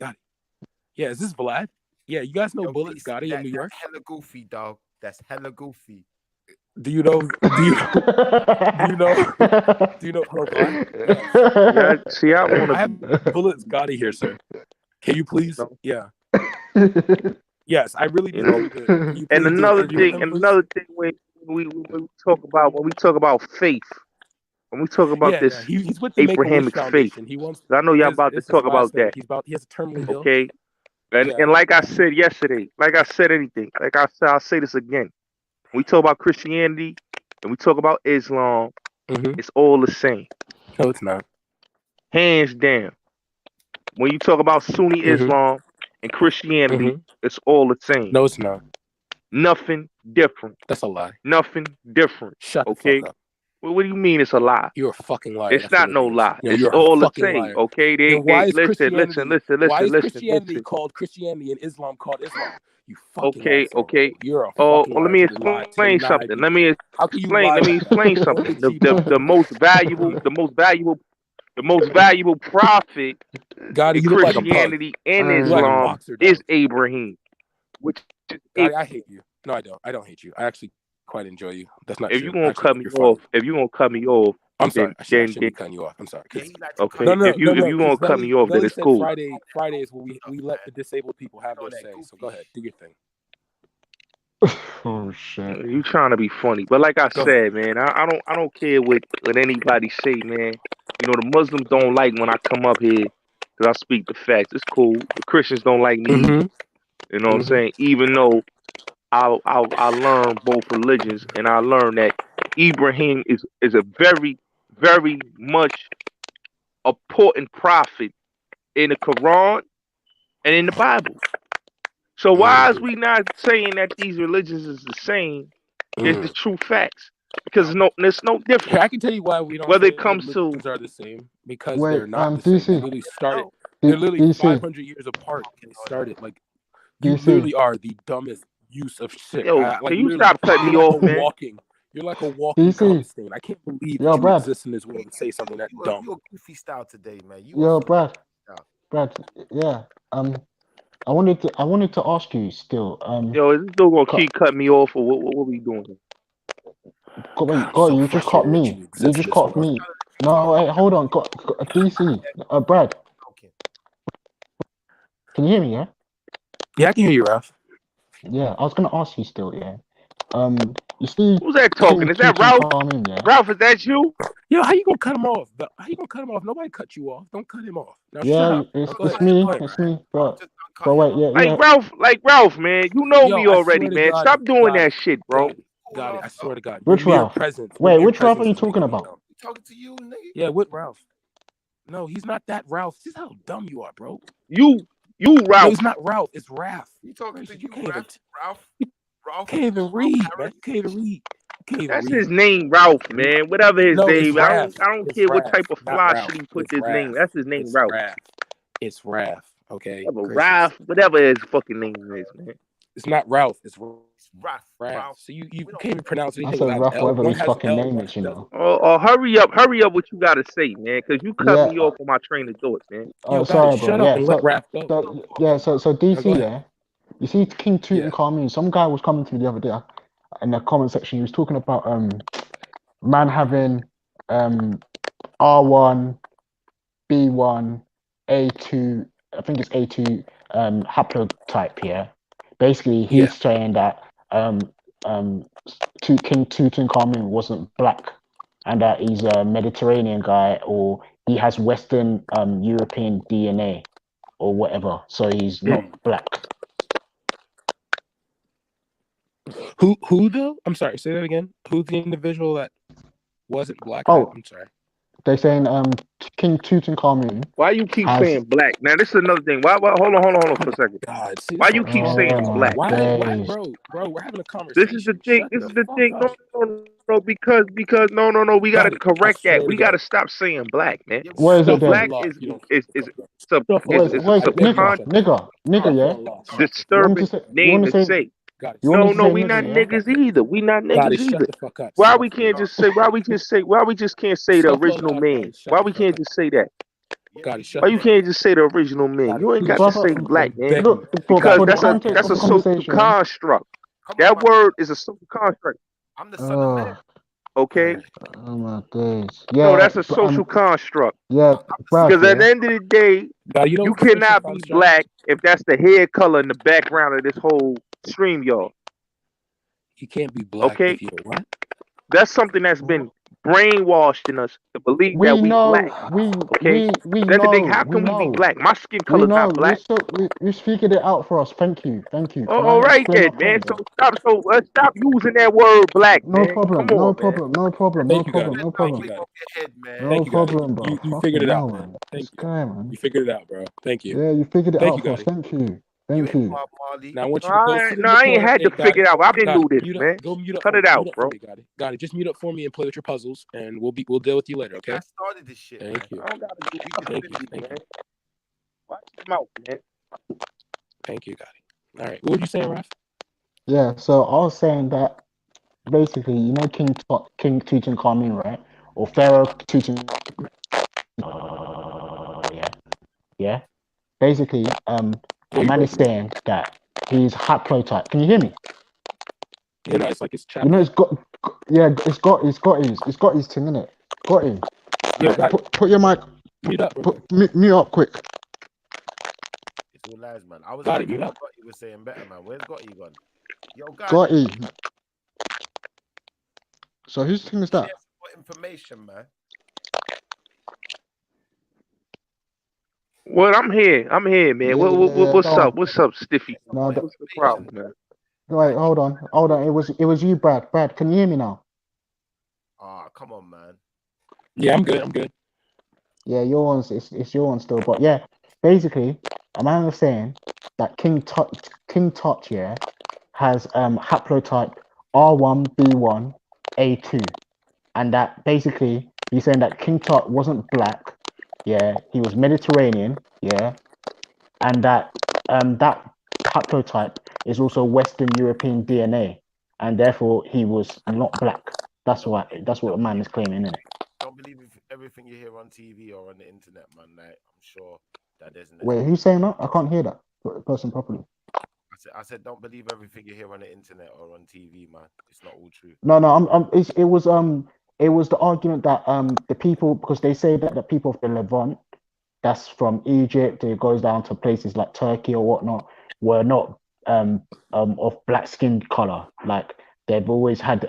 Yeah, is this Vlad? Yeah, you guys know Bullets Gotti in New York? That's hella goofy, dog. That's hella goofy. Do you know? Yeah, see, I have Bullets Gotti here, sir. Can you please? No. Yeah. Yes, I really do. And another thing, when we talk about faith, when we talk about this he's with the Abrahamic faith, he wants. I know y'all about to talk about that. He has a terminally ill. Okay. And like I said yesterday, I'll say this again. When we talk about Christianity and we talk about Islam, it's all the same. No, it's not. Hands down. When you talk about Sunni Islam and Christianity, it's all the same. No, it's not. Nothing different. That's a lie. Nothing different. Shut the fuck up. What do you mean it's a lie? You're a fucking liar. It's That's not what it no means. lie. No, It's you're a all the fucking same. liar. Okay, Then why is listen, Christianity called Christianity and Islam called Islam? You fucking asshole. Okay. You're a Oh, fucking well, liar. let me You lied to explain deny something. people. Let me How can you explain. lie Let me like that? explain Don't something. get cheap out. The most valuable prophet Gotti, in you look like a pug. Christianity and You look like a Islam boxer dog. is Abraham. Which is Gotti, I hate you. No, I don't. I don't hate you. I actually quite enjoy you. That's not if true. you're gonna Actually, cut me you're funny. off, I'm sorry. I shouldn't be then cutting you off. I'm sorry. okay. No, If you gonna cut me off, then Vellemy it's said cool. Friday is when we let the disabled people have their say. So go ahead, do your thing. Oh shit! You trying to be funny, but like I Go said, man, I don't care what anybody say, man. You know the Muslims don't like when I come up here because I speak the facts. It's cool. The Christians don't like me either. You know what I'm saying? Even though I learned both religions, and I learned that Ibrahim is a very, very much important prophet in the Quran and in the Bible. So why is we not saying that these religions is the same? Is the true facts? Because there's no difference. Here, I can tell you why we don't Whether say it comes to religions are the same, because Wait, they're not the same. They DC, literally started. They're literally DC, 500 years apart. They started like you DC. literally are the dumbest use of shit. Yo, Like can you literally, stop cutting me you're off, man? You're like a walking DC. cum stain. I can't believe Yo, that you Brad. exist in this world and say something that dumb. You're goofy style today, man. Yo, Brad. Yeah. I wanted to ask you still. Yo, is this still gonna Cut- keep cutting me off, or what we doing? Wait, I'm God, so you just cut frustrated that me. you You exist in just this cut world. me. No, wait, hold on. DC, Brad. Can you hear me? Yeah. Yeah, I can hear you, Ralph. Yeah, I was gonna ask you still. Yeah. You see, Who's that talking? Is that Ralph? Yeah? Ralph, is that you? Yo, how you gonna cut him off? How you gonna cut him off? Nobody cut you off. Don't cut him off. Now shut Yeah, up. it's Go ahead. me. Go ahead. It's me. But wait, yeah. Like Ralph, man. You know Yo, me I already, swear to man. God, Stop doing got that it, shit, bro. Got it. I swear to God. Which Your mere Ralph? presence. Wait, Your mere which Ralph are presence you is making talking me about? dumb. Talking to you, nigga. Yeah, what Ralph? No, he's not that Ralph. This is how dumb you are, bro. You No, Ralph. he's not Ralph. It's Raph. You talking to you, Ralph? Ralph? Can't even read, man. Can't even read. That's his name, Ralph, man. Whatever his No, it's name. I Raph. don't It's care what Raph, type of not fly Ralph. shit he put It's his name. Raph. That's his name, It's Ralph. Raph. It's Raph. Okay. Ralph, whatever his fucking name is, man. It's not Ralph. It's Ralph. So you can't even pronounce I anything said without Ralph, an L. whatever One his has fucking L, name one is, you doesn't. know. Or hurry up what you gotta say, man, because you cut Yeah. me off on my train of thought, man. Oh, Yo, sorry, guys, bro. shut up Yeah. and let Raph go. So go DC, ahead. yeah. You see, King Tutankhamun. Some guy was coming to me the other day in the comment section. He was talking about man having R1, B1, A2. I think it's A2 haplotype. Yeah. Basically, he's saying that King Tutankhamun wasn't black, and that he's a Mediterranean guy, or he has Western European DNA, or whatever. So he's not black. Who though? I'm sorry. Say that again. Who's the individual that wasn't black? Oh, I'm sorry. They're saying King Tutankhamun. Why you keep saying black? Now this is another thing. Why hold on for a second. God, see, why you keep saying black? Why, bro? We're having a conversation. This is the thing. This is the thing. No, because no. We gotta correct that. We gotta stop saying black, man. What is it then? Black is nigga, yeah. Disturbing name to say. No, we not niggas either. We not niggas either. Why we can't just say? Why we just can't say the original man? Why we can't just say that? Why you can't just say the original man? You ain't got to say black, man. Because that's a social construct. That word is a social construct. I'm the son of man. Okay. Oh my days. Yeah. No, that's a social construct. Yeah. Because at the end of the day, you cannot be black if that's the hair color in the background of this whole stream, y'all. You can't be black if you don't what? That's something that's been brainwashed in us to believe that we black. Okay. That's the thing. How can we be black? My skin color's not black. You figured it out for us. Thank you. Oh, all right then, man. So stop using that word black, man. Problem. Come on, no problem. No problem. Thank no you, problem. God. No problem. Thank you, God. problem, bro. You figured it out, man. Thank you. Guy, man. You figured it out, bro. Thank you. Yeah, you figured it Thank out you, for us. Gotti. Thank you. Thank you. Bob Marley. Now I want you to go sit in No, the I ain't corner. had Hey, to figure it out. I didn't got know it. this, Mute up. man. Go mute up. Cut For it me. out, Mute up bro. for me, got it. Got it. Just mute up for me and play with your puzzles, and we'll deal with you later. Okay. I started this shit. Thank you. I don't gotta do Thank you. nothing, Thank you. man. Watch your mouth, man. Thank you, got it. All right. What were you saying, Raf? Yeah, so I was saying that basically, you know, King Tutankhamun, right? Or Pharaoh Tutankhamun. Yeah. Basically, a man is saying that he's haplotype. Can you hear me? Yeah, no, it's like it's You know, it's got his thing in it. Got him. Yeah, Put your mic. Mute up. Mute up quick. It's all lies, man. I was Got thinking it, mute what Gotti was saying better, man. Where's Gotti gone? Yo, Got him. So whose thing is that? What information, man? Well, I'm here, man. Yeah, What's go on. up? What's up, Stiffy? No, What's the problem, man? wait, hold on. It was you, Brad. Brad, can you hear me now? Ah, come on, man. Yeah, I'm good. Yeah, your one's it's your one still, but yeah, basically, a man was saying that King Tut, yeah, has haplotype R1B1A2, and that basically he's saying that King Tut wasn't black, yeah, he was Mediterranean, yeah, and that that haplotype is also Western European DNA, and therefore he was not black. That's what the man is claiming, isn't it? Don't believe everything you hear on TV or on the internet, man. Like, I'm sure that there's an Wait, who's saying that? I can't hear that person properly. I said, don't believe everything you hear on the internet or on TV, man. It's not all true. No, it was the argument that the people, because they say that the people of the Levant, that's from Egypt, it goes down to places like Turkey or whatnot, were not of black skin color. Like they've always had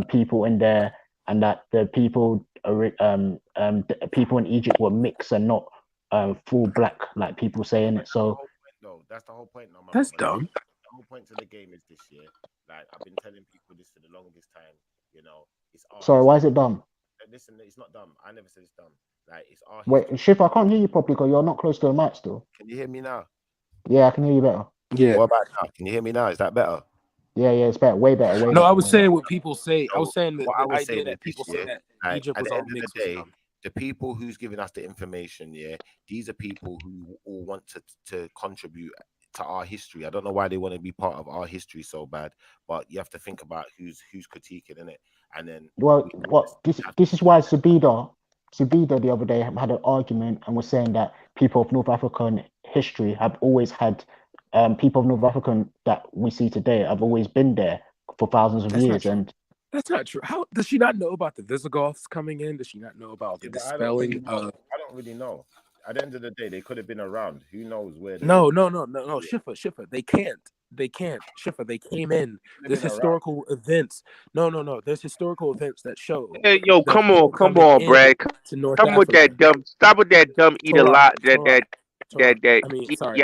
people in there, and that the people people in Egypt were mixed and not full black, like people saying it. So That's the whole point. No, That's dumb. The whole point to the game is this year. Like I've been telling people this for the longest time. You know, it's our sorry, why is it dumb? Listen, it's not dumb. I never said it's dumb. Like it's our Wait, Shiv, I can't hear you properly because you're not close to the mic still. Can you hear me now? Yeah, I can hear you better. Yeah. What about now? Can you hear me now? Is that better? Yeah, it's better, way better, way better. No, I was saying what people say. I was saying that What I the was idea saying that is people this, say yeah, that like, Egypt at was the all end of mixed the was day, dumb. the people who's giving us the information, yeah, these are people who all want to contribute to our history. I don't know why they want to be part of our history so bad, but you have to think about who's critiquing in it, and then this is why Sabida the other day had an argument and was saying that people of North African history have always had people of North African that we see today have always been there for thousands of years. And That's not true. How does she not know about the Visigoths coming in? Does she not know about the I don't dispelling? I don't really know. At the end of the day, they could have been around. Who knows where? No. Schiffer, they can't. Schiffer, they came in. There's historical events. No. There's historical events that show. Hey, yo, that come people on, coming Brad. to North Stop with that Africa. Stop with that dumb eat a lot. That I mean, sorry.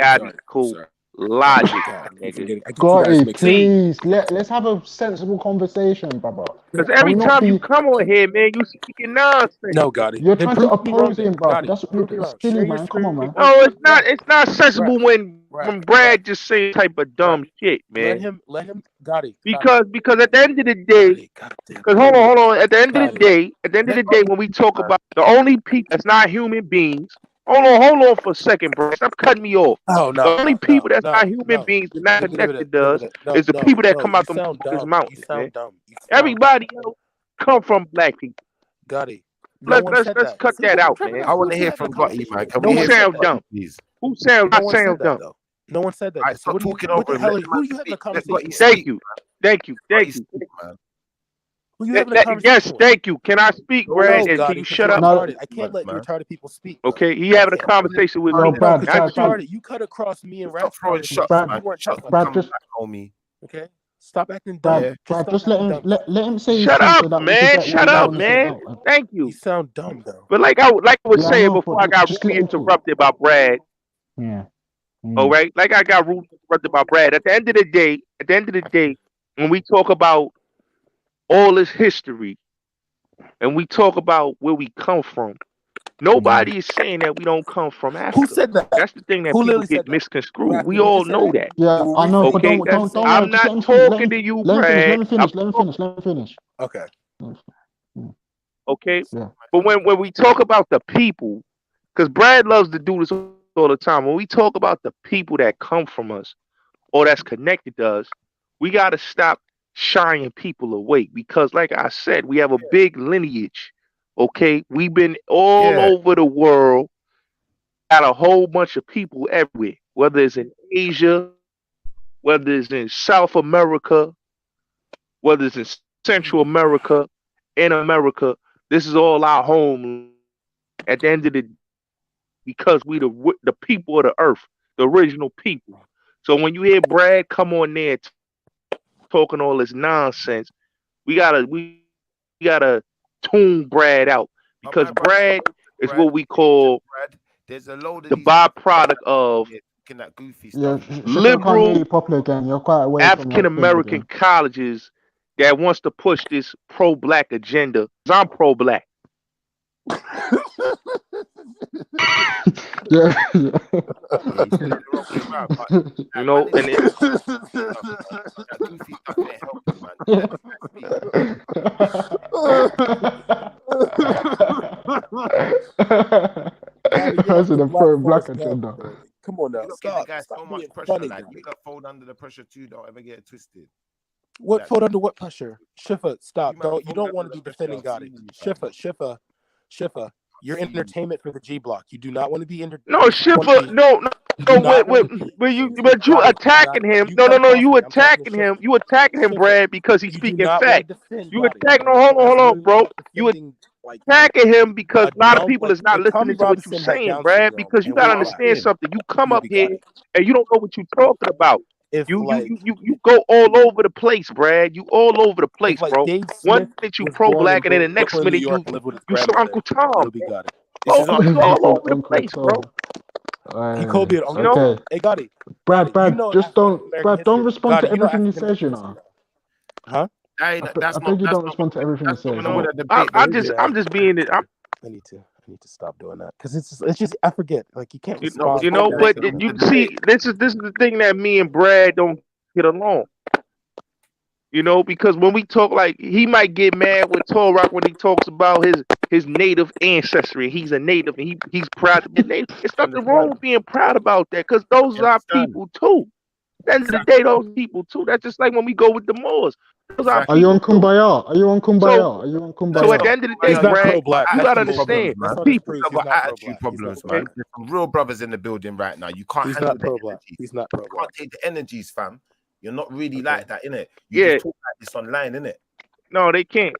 logic, God, nigga. Scotty, please let's have a sensible conversation, brother. Because every time you come on here, man, you speaking nonsense. No, Gotti. You're trying to oppose him, bro. That's silly, man. Come on, man. No, it's not sensible when Brad just say type of dumb shit, man. Let him, Gotti. Because at the end of the day, because hold on. At the end of the day, when we talk about the only people that's not human beings. Hold on for a second, bro. Stop cutting me off. Oh no! The only people that's not human beings and not connected to us is the people that come out the mountains, man. Everybody else come from black people. Gotti. Let's cut that out, man. I want to hear from Gotti, man. Who sound dumb? Who sound dumb? No one said that. I stop talking over him. Who you having a conversation with? Thank you. Who you having a conversation Yes, thank you. Can I speak, Brad? And can you shut up? I can't let retarded people speak. Okay, he having a conversation with me. Brad, you cut across me and Rap. Throwing shots, man. Brad, just homie. Okay, stop acting dumb. Brad, just let him say. Shut up, man. Shut up, man. Thank you. You sound dumb though. But like I was saying before, I got rudely interrupted by Brad. Yeah. All right, like I got rudely interrupted by Brad. At the end of the day, when we talk about all this history, and we talk about where we come from, Nobody is saying that we don't come from Africa. Who said that? That's the thing that Who people literally get said that? misconstrued. Raphael, We what all you say? know that. Yeah, I know, but Okay, don't worry. I'm Just not let him talking to you, let him finish. Brad. Let him finish. Let him finish. Let him finish. Okay. Okay, Yeah. but when we talk about the people, because Brad loves to do this all the time. When we talk about the people that come from us or that's connected to us, we got to stop shying people away because, like I said, we have a big lineage. Okay, we've been all over the world, got a whole bunch of people everywhere, whether it's in Asia, whether it's in South America, whether it's in Central America, in America. This is all our home. At the end of the day, because we the people of the earth, the original people. So when you hear Brad come on there talking all this nonsense, we gotta tune Brad out because Brad is what we call There's a load of the these byproduct of that goofy Yeah, stuff. Shaka, I can't hear liberal you properly again. You're quite away from African your thing American again. colleges that wants to push this pro-black agenda. 'Cause I'm pro-black. Yeah. You know, and it, that goofy stuff ain't helping, man. That's in a pro-black agenda. Come on now, You don't stop. give the guy Stop so much being pressure. funny, Like Gary. you got fold under the pressure too. Don't ever get it twisted. What Like, fold under what pressure? Schiffer, stop. you might You fold don't under want to the be pressure. defending I've Gotti. seen you, Schiffer. You're entertainment for the G block. You do not want to be no, Schiffer, no, but you attacking him. No, you attacking him. You attacking him, Brad, because he's speaking fact. You attacking. No, hold on, bro. You attacking him because a lot of people is not listening to what you're saying, Brad. Because you gotta understand something. You come up here and you don't know what you're talking about. You go all over the place, Brad. You all over the place, bro. One minute you pro-black, and then the next minute you so Uncle Tom. Oh, you all over the place, bro. He called me an uncle. Okay. Hey, Gotti. Brad, just don't respond to Gotti, you know everything he African says, you American know. Huh? I beg you don't respond to everything he says. I'm just being it. I need to stop doing that because it's just I forget. Like you can't respond. You know, but you see, this is the thing that me and Brad don't get along. You know, because when we talk, like he might get mad with Torok when he talks about his native ancestry. He's a native and he's proud to be native. It's nothing wrong with being proud about that because those are our people too. At the end of the day, those people too. That's just like when we go with the Moors. Those are Are you on people too. Kumbaya? Are you on Kumbaya? Are you on Kumbaya? So at the end of the day, Brad, you gotta understand people. He's got attitude problems, man. There's some real brothers in the building right now. You can't handle the energies. He's not pro-black. You can't take the energies, fam. You're not really like that, innit? Yeah. Just talk like this online, innit? No, they can't.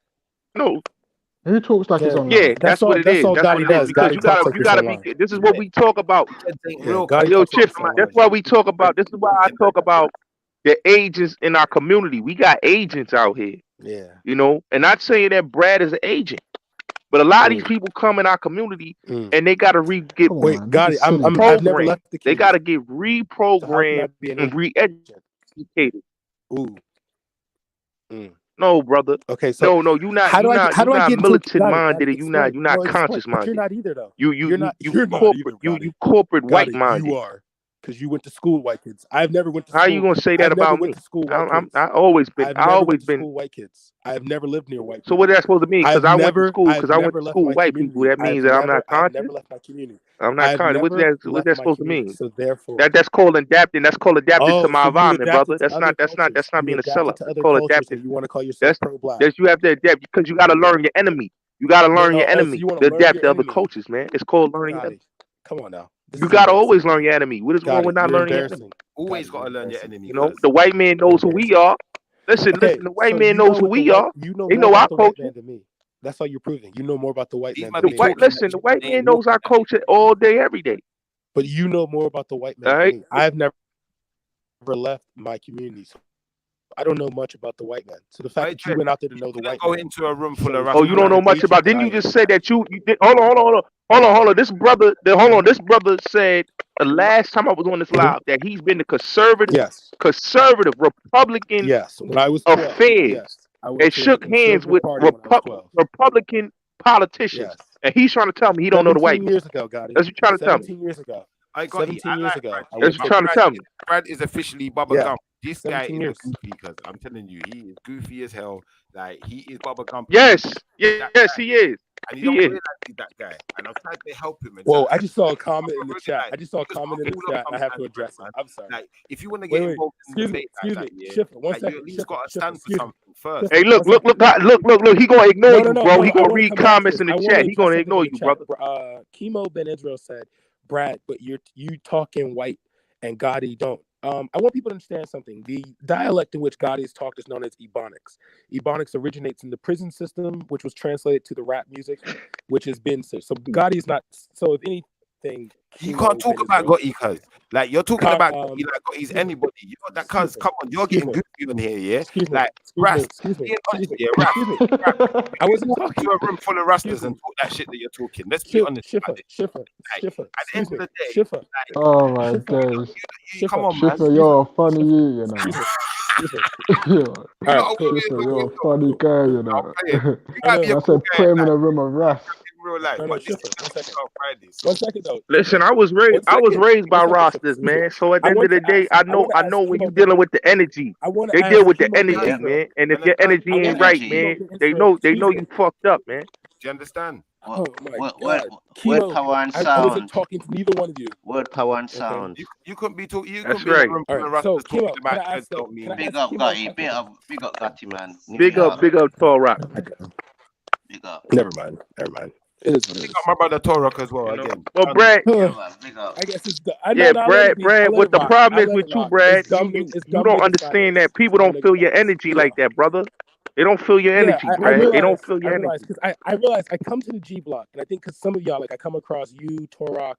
No. Who talks like it's online? Yeah, that's what it is. That's That's what it is. Because you gotta be. This is what we talk about. Yo, Chip, that's why we talk about. This is why I talk about the agents in our community. We got agents out here. Yeah. You know, and not saying that Brad is an agent, but a lot of these people come in our community and they gotta get I've never left the They gotta get reprogrammed and re-educated. Ooh. No, brother. Okay, so no, you're not. You're not militant minded, and you're not conscious minded. You're not either, though. You corporate white minded. You are, because you went to school, white kids. I've never went to school. How you gonna say that about me? I always been. I always been. School, white kids. I've never lived near white. So what is that supposed to mean? Because I went to school. Because I went to school with white people. That means that I'm not conscious. I've never left my community. I'm not conscious. What's that supposed to mean? So therefore, that's called adapting. That's called adapting to my environment, brother. That's not being a seller. It's called adapting. You want to call yourself pro-black? You have to adapt because you got to learn your enemy. You got to learn your enemy to adapt to other cultures, man. It's called learning. Come on now. You gotta always learn your enemy. What is wrong with not learning your enemy? Always gotta learn your enemy. You know, the white man knows who we are. Listen, the white man knows who we are. They know our culture. That's all you're proving. You know more about the white man. The white man knows our culture all day, every day. But you know more about the white man than me. I've never left my community. So I don't know much about the white man. So the fact that you went out there to know the white man. Go into a room full of. Oh, you don't know much about. Didn't you just say that you did? Hold on. This brother said the last time I was on this live that he's been the conservative Republican when I was 12, affairs and shook hands with Republican politicians. And he's trying to tell me he don't know the white 17 man. years ago, Gotti. That's what you're trying to tell me. 17 years ago. I got 17 years ago. I That's went what to you're trying to tell me. Brad is officially Bubba Yeah. Gump. This guy 17 is years. goofy because I'm telling you, he is goofy as hell. Like he is Bubba Gump. Yes, That yes, guy. he is. And He you don't is. realize he's that guy. And I'm trying to help him. And Whoa, tell I him, just saw a comment in the really, chat. like, I just saw a just comment in fucking the all chat and I have to sometimes, address it. man. I'm sorry. Like if you want to get Wait. involved in Excuse me. debate like Excuse that, me. yeah, Shifter, one like you second. at least Shifter, got to Shifter, stand for excuse me. something first. Shifter, Hey, one look. second. He gonna ignore you, bro. He I gonna want to read come back to comments this. in the I want chat. to He address gonna something ignore in the you, chat. brother. Chemo Ben Israel said, Brad, but you talking white and Gotti don't. I want people to understand something. The dialect in which Gotti is talked is known as Ebonics. Ebonics originates in the prison system, which was translated to the rap music, which has been so. Gotti is not. So if anything, You can't Chemo talk Ben about Israel. Gotti, cuz. Like you're talking about Gotti like Gotti's anybody. You know that, cuz. Come on, you're getting goofy on here, yeah. Like Ras, being honest, yeah, Ras. I wasn't talking talking to a room full of Rastas and talk that shit that you're talking. Let's be honest about it. Shifter. At the end of the day, Shifter. Oh my days. come on, man. Shifter, you're a funny you know. Alright, cool. Shifter, you're a funny guy, you know. I said put him in a room of wrath. Real life, but this is Friday. One second though. Listen, I was raised by rosters, man. So at the end of the day, I know when you're dealing with the energy, they deal with the energy, man. And if your energy ain't right, man, they know you fucked up, man. Do you understand? Oh my Word God. power and I sound. wasn't talking to neither one of you. Word power and sound. You couldn't be talking. You That's couldn't be in right. a room full of Alright, so Rastas talking Kimo, about can I ask don't mean. Big up, Gotti. Big up, Gotti, man. Big up, Tall Rock. Big up. Never mind. It is what it Big is. up my brother Torok as well. Again. Well, Brad. Big up. I guess it's Brad. What the problem is with you, Brad? You don't understand that people don't feel your energy like that, brother. They don't feel your energy, Brad. They don't feel your energy. Because I realize I come to the G block, and I think because some of y'all, like I come across you, Torok,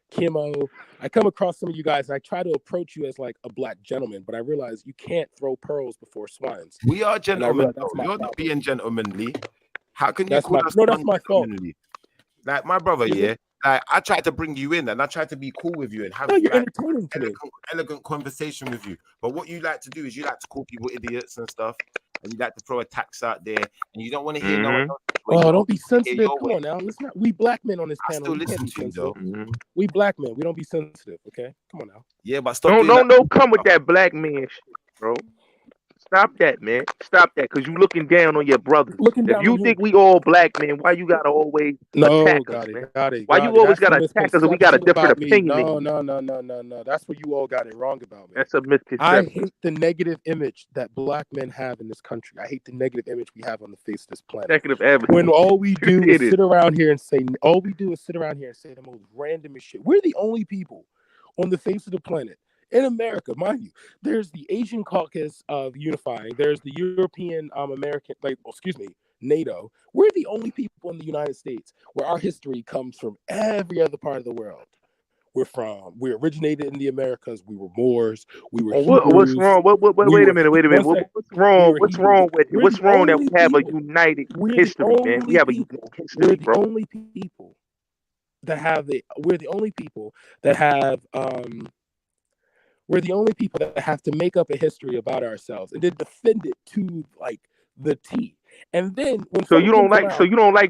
Kimo, I come across some of you guys, and I try to approach you as like a black gentleman, but I realize you can't throw pearls before swines. We are gentlemen. You're problem. not being gentlemanly. How can you That's call my us no? That's my fault. Like my brother, yeah. Like I tried to bring you in, and I tried to be cool with you and have you're like, entertaining to me. elegant conversation with you. But what you like to do is you like to call people idiots and stuff, and you like to throw attacks out there, and you don't want to hear no one else. Oh, don't be sensitive. Come on now. Let's not. We black men on this panel. Still We can't listen be to you sensitive. though. We black men. We don't be sensitive. Okay, come on now. Yeah, but stop. Don't come with that black man shit, bro. Stop that, man. Stop that, because you looking down on your brothers. If you think we all black men, why you gotta always attack us, man? Why you always gotta attack us and we got a different opinion? No. That's where you all got it wrong about me. That's a misconception. I hate the negative image that black men have in this country. I hate the negative image we have on the face of this planet. Negative evidence. When all we do is sit around here and say the most randomest shit. We're the only people on the face of the planet. In America, mind you, there's the Asian caucus of unifying. There's the European NATO. We're the only people in the United States where our history comes from every other part of the world. We originated in the Americas. We were Moors. We were Hebrews. What's wrong? Wait a minute. What's wrong with it? What's wrong that we have a united history, man? We have a united history, bro. We're the only people that have we're the only people that have to make up a history about ourselves and then defend it to like the T. And then so you don't like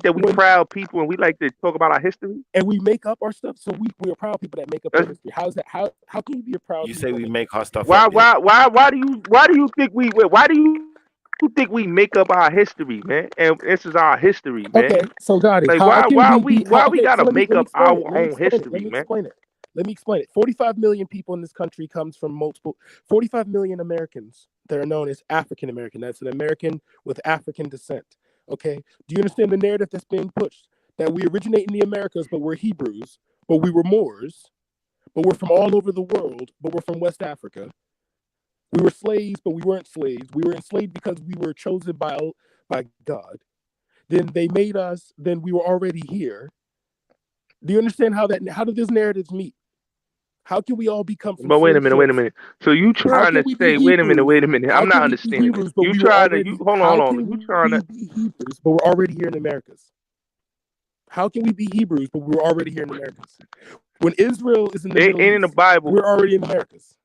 that we proud people and we like to talk about our history and we make up our stuff. So we're proud people that make up our history. How's that? How can you be a proud? You say we make our stuff. Why do you think we make up our history, man? And this is our history, man. Okay, so Gotti, like why we gotta make up our own history, man? Let me explain it. 45 million people in this country comes from 45 million Americans that are known as African American. That's an American with African descent. Okay. Do you understand the narrative that's being pushed? That we originate in the Americas, but we're Hebrews, but we were Moors, but we're from all over the world, but we're from West Africa. We were slaves, but we weren't slaves. We were enslaved because we were chosen by God. Then they made us, then we were already here. Do you understand how do these narratives meet? How can we all become? But wait a minute. So you trying to say? Wait a minute. I'm not understanding. You trying to? Hold on. You trying to be Hebrews, but we're already here in the Americas? How can we be Hebrews, but we're already here in the Americas? When Israel is in the Middle East, in the Bible, we're already in the Americas.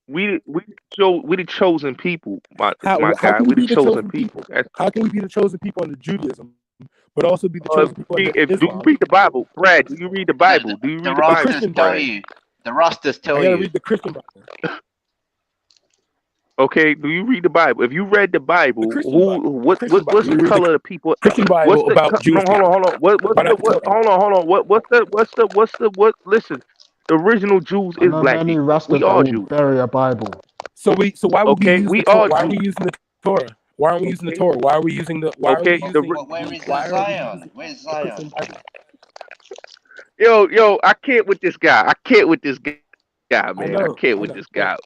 We the chosen people, my guy. We the chosen people. How can we be the chosen people under Judaism, but also be the chosen people under If do you Islam. read the Bible, Brad? Do you read the Bible? Do you The read the Bible, Rastas tell Brad? you. The Rastas I tell gotta you. read the Christian Bible. Okay, do you read the Bible? If you read the The Bible, Christian Bible. The what's Christian Bible. what's You the read the color of the people? Christian What's Bible the about no? Jewish Hold on, people. hold on. What's But I the can tell you. what? Listen, the original Jews I is know black many people. We Rastas that are will Jews. bury a Bible. So why would we Okay, use the we Torah? are Why are we Jews. using the Torah? Why aren't we using the Okay, Torah? Why are we using the? Why are we okay. using? But where is Why are we Zion? using Where's the Christian Zion? Bible? Yo, I can't with this guy. I can't with this guy, man. I I can't with know. this But guy.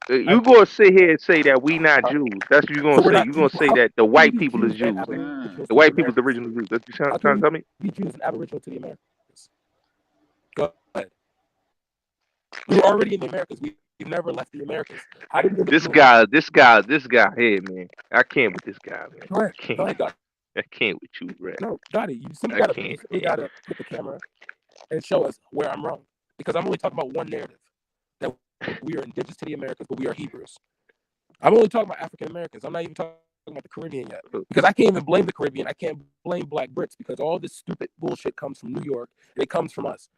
You gonna sit here and say that we not Jews? That's what you gonna so we're say. not. You gonna say How that the can we white be people is Jews and Jews, nigga. Aboriginals The to the white people's the Americas? original Jews. That's what How you're can trying we to tell me? be Jews and Aboriginal to the Americas? Go ahead. We're already in the Americas. We've never left the Americas. How did we end up in the Americas? This guy here, man. I can't with this guy, man. Go ahead. I can't. Go ahead, God. I can't with you, Brad. No, got it. You simply I gotta can't, put man. the camera and show us where I'm wrong. Because I'm only talking about one narrative. That we are indigenous to the Americas, but we are Hebrews. I'm only talking about African Americans. I'm not even talking about the Caribbean yet. Because I can't even blame the Caribbean. I can't blame Black Brits because all this stupid bullshit comes from New York and it comes from us.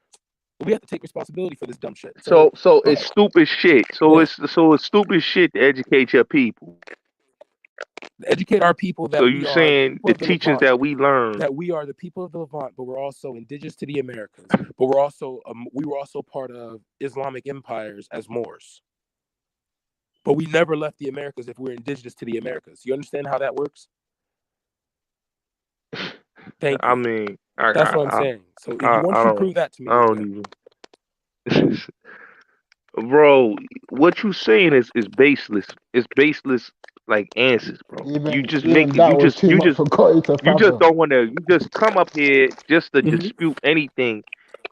We have to take responsibility for this dumb shit. So Go it's ahead. stupid shit. Yeah. It's stupid shit to educate your people. Educate our people So that you we are the saying people the of the teachings Levant, that we learn. that we are the people of the Levant, but we're also indigenous to the Americas. But we were also part of Islamic empires as Moors. But we never left the Americas if we're indigenous to the Americas. You understand how that works? Thank I you. mean, That's what I'm saying. So once you prove that to me, I we're don't good. even. Bro, what you saying is baseless. It's baseless like answers, bro. You just Even make it. that was too much for Gotti to You just fathom. don't want to. You just come up here just to dispute anything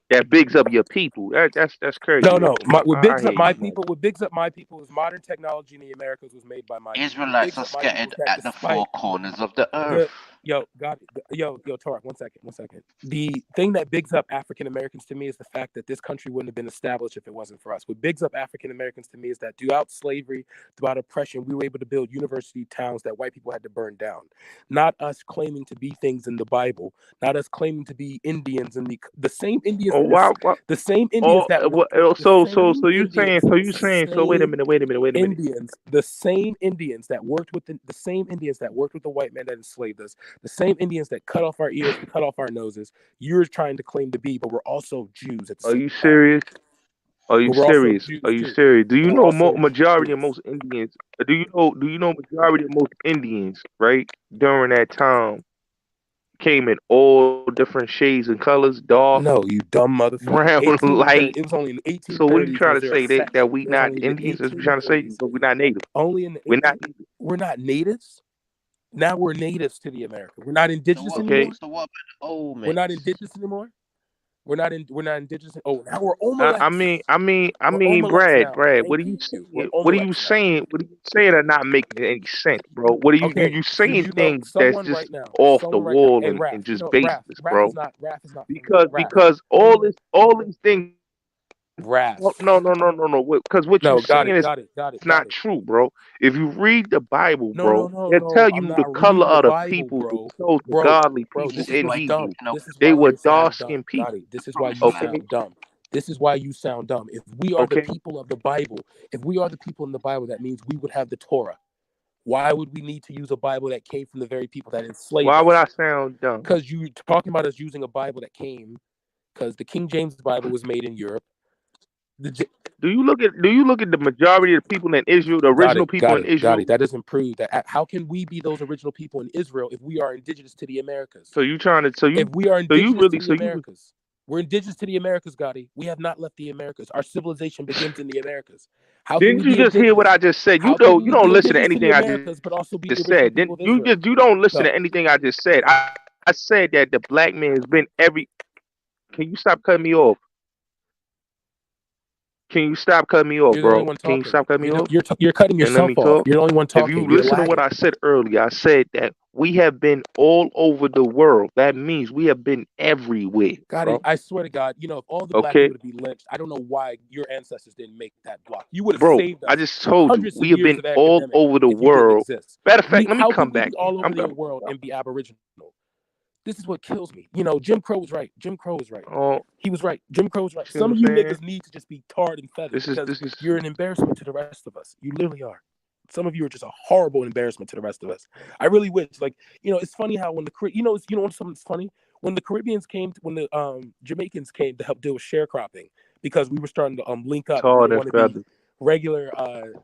that bigs up your people. That's crazy. No. What I bigs hear up my you, man. people? What bigs up my people is modern technology in the Americas was made by my people. What Israelites bigs are up my people is scattered that at the four corners of the earth. Tarek, one second. The thing that bigs up African Americans to me is the fact that this country wouldn't have been established if it wasn't for us. What bigs up African Americans to me is that throughout slavery, throughout oppression, we were able to build university towns that white people had to burn down. Not us claiming to be things in the Bible, not us claiming to be Indians and the same Indians. Oh wow, the same Indians that worked with so the same you saying Indians, so wait a minute. Indians, the same Indians that worked with the same Indians that worked with the white man that enslaved us, the same Indians that cut off our ears and cut off our noses. You're trying to claim to be, but we're also Jews at the Are same you time. serious? Are you But we're also serious? Jews Are you too. serious? Do you We're know also majority of Jews. most Indians? Do you know majority of most Indians, right? During that time came in all different shades and colors, dark, No, you dumb motherfucker. brown, light. It was only in the So what are you 1830s trying was to there a say sect. that we It was not only in the Indians? That's what you're trying to say? 1830s. But we're not native. Only in We're not. we're not natives. Now we're natives to the America. We're not indigenous anymore. So what about the Olmecs? We're not indigenous anymore. We're not indigenous. Oh, now we're I Omeleks. mean, We're Omeleks Brad, now. what Thank are you you. We're saying? What are you Omeleks now. saying? What are you saying are not making any sense, bro? What are you Okay, you so saying things that's someone right just now, off the wall hey and Raph, just Raph baseless, bro? is not funny. Raph, Because all these things. Raph. No. Because what you're No, got saying it. is not true, bro. If you read the Bible, bro, they tell I'm you the not color reading the of the Bible, people, the bro. chosen godly Bro, people this is in what's Hebrew. dumb. This is They why were you sound dark dumb. skinned Got people. it. This is why you Okay. sound dumb. This is why you sound dumb. If we are the people of the Bible, if we are the people in the Bible, that means we would have the Torah. Why would we need to use a Bible that came from the very people that enslaved Why us? would I sound dumb? Because you're talking about us using a Bible that came, because the King James Bible was made in Europe. Do you look at the majority of the people in Israel, the Got original it. people in Israel? That doesn't prove that. How can we be those original people in Israel if we are indigenous to the Americas? So you trying to if we are indigenous to the Americas, we're indigenous to the Americas, Gotti. We have not left the Americas. Our civilization begins in the Americas. How can Didn't we you be just hear what I just said? You don't listen to anything I just but also be the original said. people of You Israel? don't listen to anything I just said. I said that the black man has been every. Can you stop cutting me off? Can you stop cutting me off, You're the only bro? one Can you talking. stop cutting me off? You're cutting And let yourself me off. talk. You're the only one If talking. you You're listen to lagging. what I said earlier, I said that we have been all over the world. That means we have been everywhere. Gotti, I swear to God, if all the black people would be lynched, I don't know why your ancestors didn't make that block. You would have saved us. I just told you hundreds we of have years been of all academic over the if you didn't world. exist. Matter of fact, let me How come could we back. be all over the world and be aboriginal? This is what kills me. You know, Jim Crow was right. Jim Crow was right. Oh, he was right. Jim Crow was right. see what Some I'm of you saying? niggas need to just be tarred and feathered This because is you're an embarrassment to the rest of us. You literally are. Some of you are just a horrible embarrassment to the rest of us. I really wish, like, you know, it's funny how when you know something's funny, when the Caribbeans came, when the Jamaicans came to help deal with sharecropping, because we were starting to link up. We tarred didn't and want to be feathered. regular.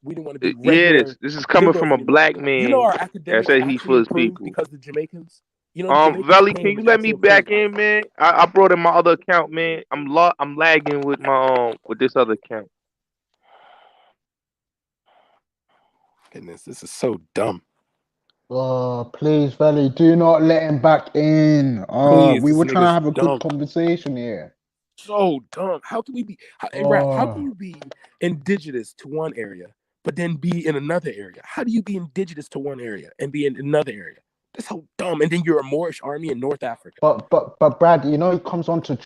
We didn't want to be Yeah, regular this is coming from Negroes a anymore. black You know, man our that academics said he actually for his improved people. because the Jamaicans. You know, the Jamaicans Veli, came can you and let me actually back improved. in, man? I brought in my other account, man. I'm lagging with my with this other account. Goodness, this is so dumb. Please, Valley, do not let him back in. Please, We this were trying to nigga's have a good dumb. conversation here. So dumb. How can we be? Hey, Rap, how can you be indigenous to one area, but then be in another area? How do you be indigenous to one area and be in another area? That's so dumb. And then you're a Moorish army in North Africa. But Brad, you know he comes on to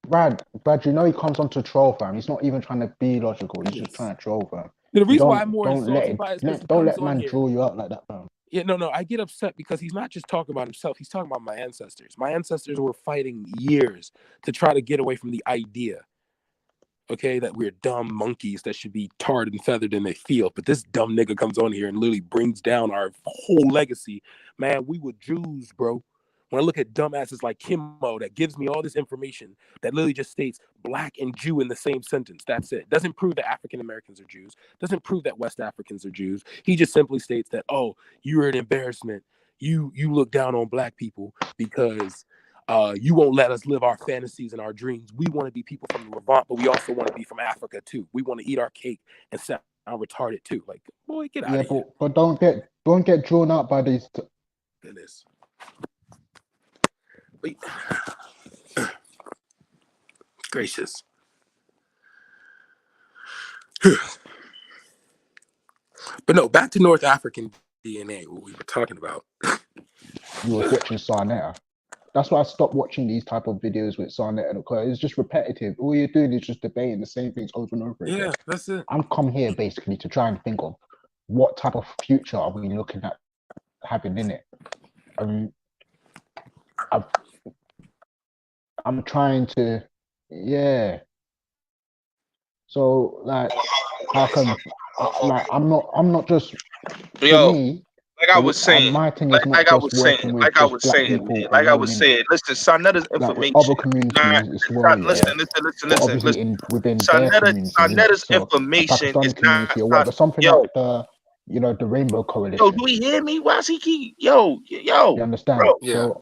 Brad, you know he comes on to troll, fam. He's not even trying to be logical. He's just trying to troll, fam. The reason why I'm Don't more don't let insulted it by it is because he don't comes let on man here. draw you out like that, fam. Yeah, no, I get upset because he's not just talking about himself. He's talking about my ancestors. My ancestors were fighting years to try to get away from the idea, okay, that we're dumb monkeys that should be tarred and feathered in their field. But this dumb nigga comes on here and literally brings down our whole legacy. Man, we were Jews, bro. When I look at dumbasses like Kimmo that gives me all this information that literally just states black and Jew in the same sentence. That's it. Doesn't prove that African Americans are Jews. Doesn't prove that West Africans are Jews. He just simply states that, oh, you're an embarrassment. You look down on black people because you won't let us live our fantasies and our dreams. We want to be people from the Levant, but we also want to be from Africa too. We want to eat our cake and sound retarded too. Like, boy, get out Yeah, of here. but don't get drawn out by these. Goodness. Wait. Gracious. But no, back to North African DNA, what we were talking about. You was watching Sarnetta. That's why I stopped watching these type of videos with Sarnetta because it's just repetitive. All you're doing is just debating the same things over and over again. Yeah, that's it. I'm come here basically to try and think of what type of future are we looking at having in it. I'm trying to, yeah. So like, how come? Like, I'm not just for Yo, me. like I was saying, my thing is not like I just was saying, working with like I just was black saying, people man, like I alone was in it. saying. Listen, Sarnetta's Like with information. other communities as well, yeah. But obviously within their community, Sarnetta's so a information is Pakistani not. community or whatever, something Yo, like the Rainbow yo, Coalition. do we hear me? Why is he keep? Yo, You understand? bro. So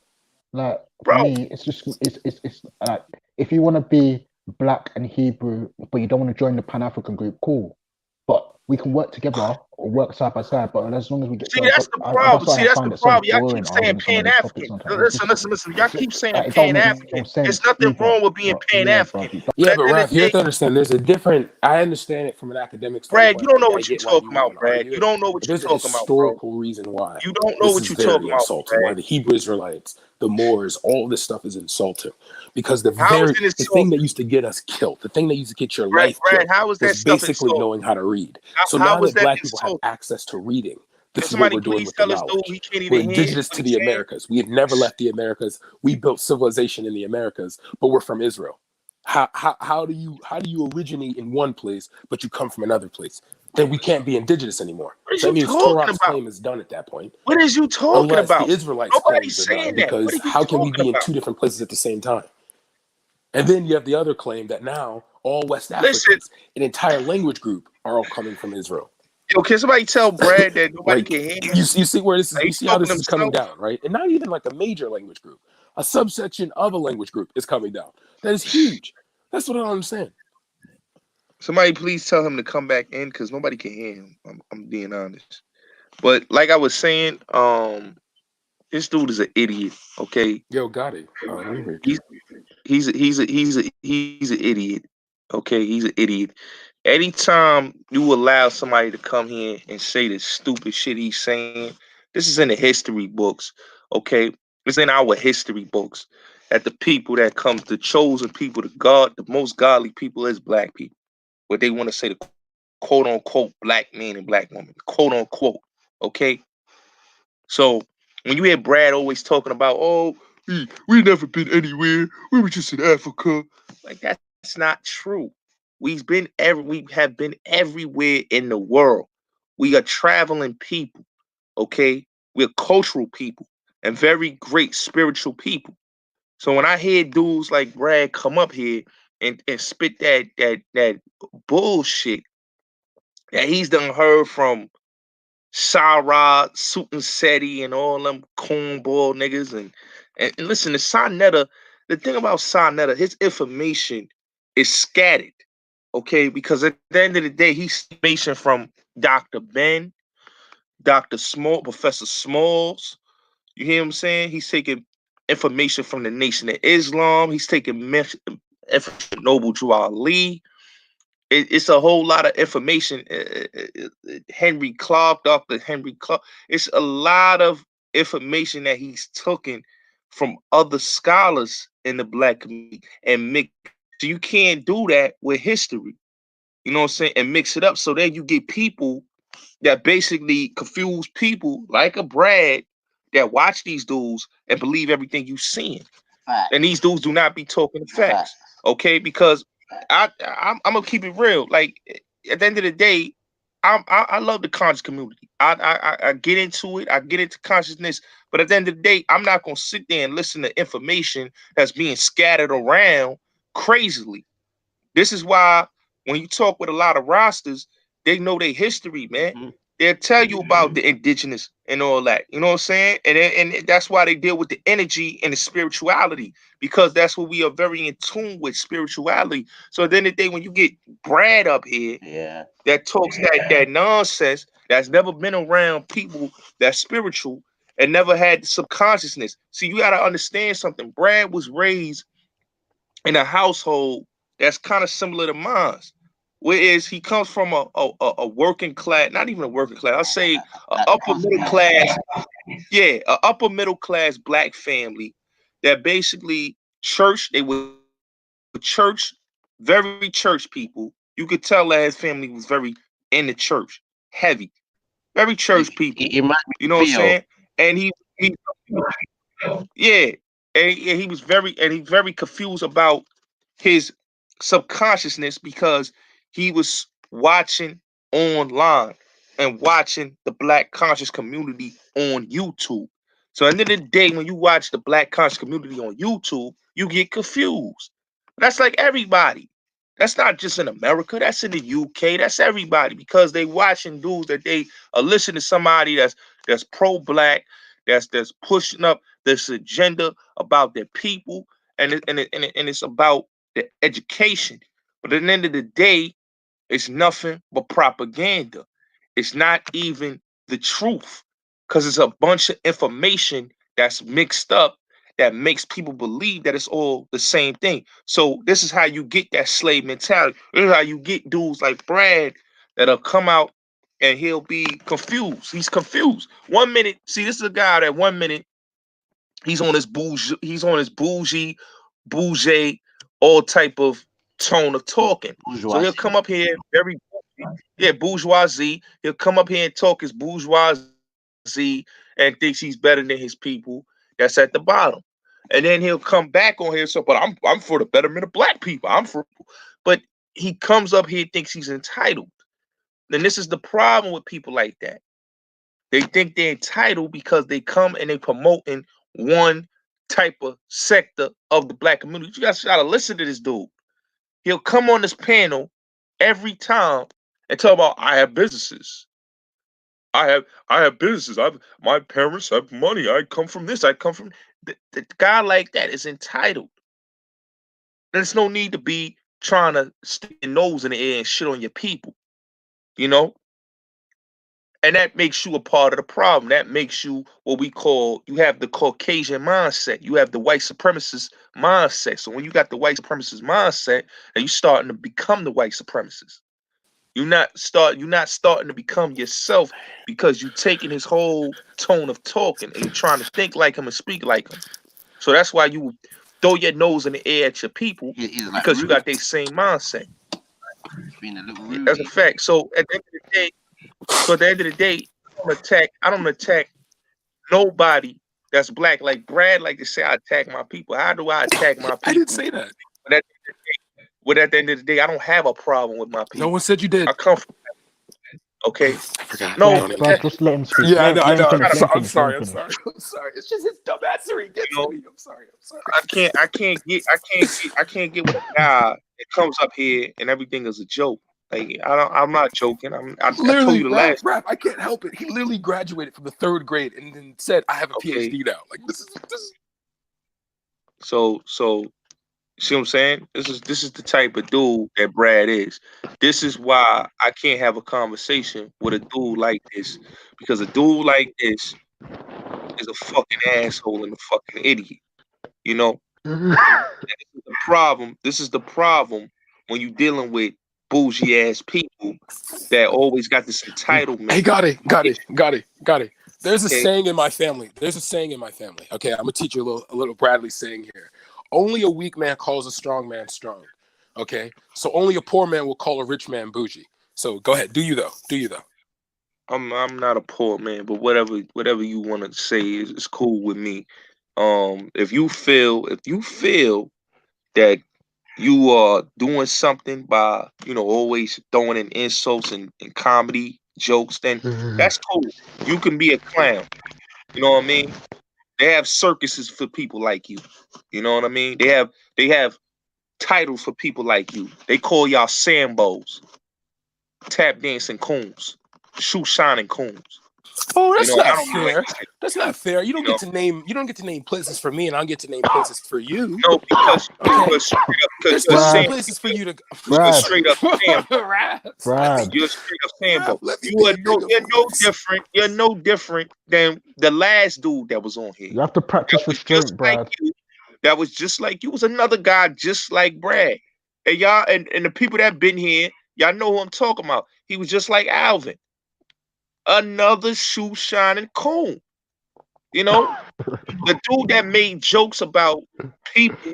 like for me, it's just it's like if you want to be black and Hebrew, but you don't want to join the Pan African group, cool. But we can work together or work side by side. But as long as we get See, that's the problem. that's why See, I that's find the it so problem. Y'all boring keep saying arguing some of Pan the African. topics sometimes. Listen. Y'all keep saying Like, it Pan don't make African. no sense. There's nothing either. wrong with being But, Pan yeah, African. bro, Yeah, But at but the end of Ralph, the you have day, to understand there's a different, I understand it from an academic Brad, you standpoint. don't know I what you're get why you talking would about, want to Brad. argue You it. don't know what But you're there's a talking about, bro. historical reason why You don't know this what is you're talking very about, insulting, why Brad. the Hebrew Israelites, the Moors, all this stuff is insulting. Because How is it the thing insulting? that used to get us killed, the thing that used to get your Brad, life killed how is that was stuff basically insulting? knowing how to read. So How now was that that black people have insulting? access to reading, Can this is what somebody we're doing please with the tell us, dude? knowledge. He can't We're even hear indigenous what to he's the saying. Americas. We have never left the Americas. We built civilization in the Americas, but we're from Israel. How do you originate in one place but you come from another place? Then we can't be indigenous anymore. What is So that you means talking Torah's about? claim is done at that point. What is you talking Unless the about? Israelites' Nobody's claims are done, saying that. What because are you how can we talking be in about? two different places at the same time? And then you have the other claim that now all West Listen, Africans, an entire language group, are all coming from Israel. yo, can somebody tell Brad that nobody Like, can hear him? you see where this is, you He's see how talking this is coming himself. down, right? And not even like a major language group, a subsection of a language group is coming down. That is huge. That's what I don't understand. Somebody please tell him to come back in because nobody can hear him. I'm being honest. But like I was saying, this dude is an idiot. Okay. Yo, got it. Let me read. He's an idiot. Okay, he's an idiot. Anytime you allow somebody to come here and say the stupid shit he's saying, this is in the history books. Okay, it's in our history books that the people that comes, the chosen people, the most godly people is black people. But they want to say the quote unquote black man and black woman, quote unquote. Okay, so when you hear Brad always talking about, oh, We never been anywhere. We were just in Africa. Like that's not true. We have been everywhere in the world. We are traveling people, okay? We're cultural people and very great spiritual people. So when I hear dudes like Brad come up here and spit that bullshit that he's done heard from Shara, Suit Seti, and all them cornball niggas. And listen, to Sonetta, the thing about Sonetta, his information is scattered, okay? Because at the end of the day, he's information from Dr. Ben, Dr. Small, Professor Smalls. You hear what I'm saying? He's taking information from the Nation of Islam. He's taking information from Noble Drew Ali. It's a whole lot of information. Henry Clark, Dr. Henry Clark. It's a lot of information that he's taken from other scholars in the black community and mix. So you can't do that with history. You know what I'm saying? And mix it up. So then you get people that basically confuse people like a Brad that watch these dudes and believe everything you seeing. And these dudes do not be talking the facts, okay? Because I'm gonna keep it real. Like at the end of the day, I love the conscious community. I get into it. I get into consciousness. But at the end of the day, I'm not gonna sit there and listen to information that's being scattered around crazily. This is why when you talk with a lot of rosters, they know their history, man. They'll tell you about the indigenous and all that. You know what I'm saying? And that's why they deal with the energy and the spirituality, because that's what we are very in tune with, spirituality. So at the end of the day, when you get Brad up here that talks that nonsense, that's never been around people that's spiritual and never had subconsciousness. See, you got to understand something. Brad was raised in a household that's kind of similar to mine. Whereas he comes from a working class, not even a working class, I'll say a upper middle class, a upper middle class black family that basically they were church, very church people. You could tell that his family was very in the church, heavy, very church people. You know what I'm saying? And he yeah, and he's very confused about his subconsciousness because he was watching online and watching the black conscious community on YouTube. So at the end of the day, when you watch the black conscious community on YouTube, you get confused. That's like everybody. That's not just in America. That's in the UK. That's everybody because they watching dudes that they are listening to somebody that's pro-black, that's pushing up this agenda about their people, and it's about the education. But at the end of the day, it's nothing but propaganda. It's not even the truth because it's a bunch of information that's mixed up that makes people believe that it's all the same thing. So this is how you get that slave mentality. This is how you get dudes like Brad that'll come out and he'll be confused. He's confused. 1 minute, see, this is a guy that 1 minute he's on his bougie, all type of tone of talking. So he'll come up here very bourgeoisie. He'll come up here and talk his bourgeoisie and thinks he's better than his people that's at the bottom. And then he'll come back on here, so but I'm for the betterment of black people. But he comes up here thinks he's entitled. Then this is the problem with people like that. They think they're entitled because they come and they promoting one type of sector of the black community. You guys gotta listen to this dude. He'll come on this panel every time and talk about I have businesses. I have businesses. My parents have money. I come from this. I come from the guy like that is entitled. There's no need to be trying to stick your nose in the air and shit on your people. You know? And that makes you a part of the problem. That makes you what we call, you have the Caucasian mindset. You have the white supremacist mindset. So when you got the white supremacist mindset, and you starting to become the white supremacist. You're not starting to become yourself because you taking his whole tone of talking and you're trying to think like him and speak like him. So that's why you throw your nose in the air at your people because you got their same mindset. That's a fact. So at the end of the day, I don't attack nobody that's black. Like Brad like to say I attack my people. How do I attack my people? I didn't say that. But at the end of the day, I don't have a problem with my people. No one said you did. I come from okay. I forgot. No, Brad, just let him speak. Yeah, I know. Let him I'm finish. sorry. I'm sorry. It's just his dumbassery gets You know, me. I'm sorry. I can't get with a guy that comes up here and everything is a joke. Like I'm not joking. I told Literally, you the last. rap. I can't help it. He literally graduated from the 3rd grade and then said, "I have a PhD now." Like this is. So see what I'm saying? This is the type of dude that Brad is. This is why I can't have a conversation with a dude like this, because a dude like this is a fucking asshole and a fucking idiot. You know? And this is the problem. This is the problem when you dealing with bougie ass people that always got this entitlement. Hey, got it. There's a saying in my family. Okay, I'm gonna teach you a little Bradley saying here. Only a weak man calls a strong man strong. Okay, so only a poor man will call a rich man bougie. So go ahead. Do you though? I'm not a poor man, but whatever you want to say is cool with me. If you feel that you are doing something by always throwing in insults and comedy jokes, then that's cool. You can be a clown. You know what I mean? They have circuses for people like you. You know what I mean? They have titles for people like you. They call y'all Sambos, tap dancing coons, shoe shining coons. Oh, that's I not don't fair. like that. That's not fair. You don't get to name places for me, and I don't get to name places for you. No, because There's you're no saying places for you to. you're straight up Sambo. Brad. You're straight up Sambo. You're no different. You're no different than the last dude that was on here. You have to practice restraint, Brad. That was just like you. Was another guy just like Brad. And y'all and the people that been here, y'all know who I'm talking about. He was just like Alvin. Another shoe shining coon. You know, the dude that made jokes about people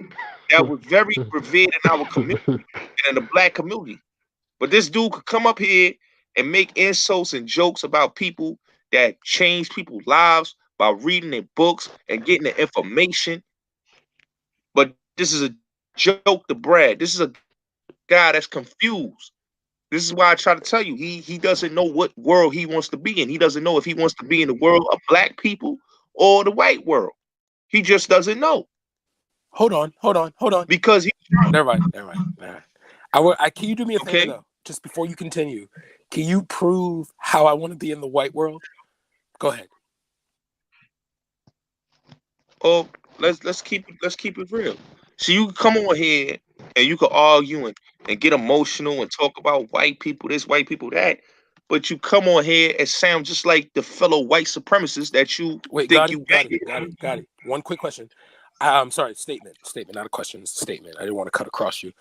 that were very revered in our community and in the black community. But this dude could come up here and make insults and jokes about people that change people's lives by reading their books and getting the information. But this is a joke to Brad. This is a guy that's confused. This is why I try to tell you, he doesn't know what world he wants to be in. He doesn't know if he wants to be in the world of black people or the white world. He just doesn't know. Hold on. Because Never mind. Can you do me a favor though? Just before you continue, can you prove how I want to be in the white world? Go ahead. Oh, let's keep it real. So you can come on here and you can argue and get emotional and talk about white people this, white people that, but you come on here and sound just like the fellow white supremacists that you Got it. One quick question. I'm sorry, statement, not a question. It's a statement. I didn't want to cut across you.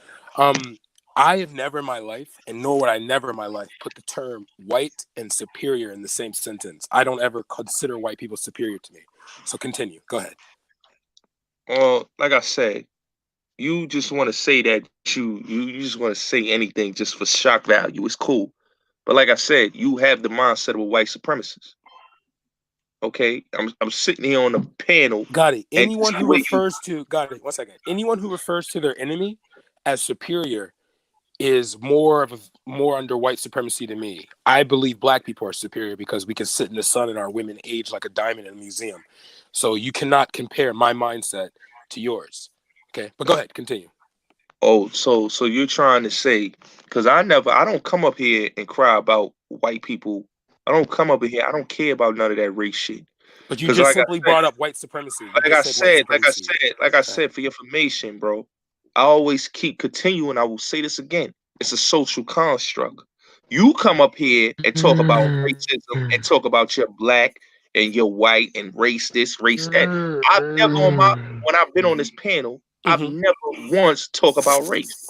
I have never in my life, and nor would I never in my life, put the term white and superior in the same sentence. I don't ever consider white people superior to me. So continue. Go ahead. Like I said, you just want to say that you just want to say anything just for shock value. It's cool. But like I said, you have the mindset of a white supremacist. Okay, I'm sitting here on the panel. Got it. Anyone who refers to Anyone who refers to their enemy as superior is more under white supremacy to me. I believe black people are superior because we can sit in the sun and our women age like a diamond in a museum. So you cannot compare my mindset to yours. Okay, but go ahead, continue. Oh, so you're trying to say, because I don't come up here and cry about white people. I don't come up here. I don't care about none of that race shit. But you just simply brought up white supremacy. Like I said, for your information, bro. I always keep continuing. I will say this again. It's a social construct. You come up here and talk about racism and talk about you're black and you're white and race this, race that. I've never when I've been on this panel, I've never once talked about race.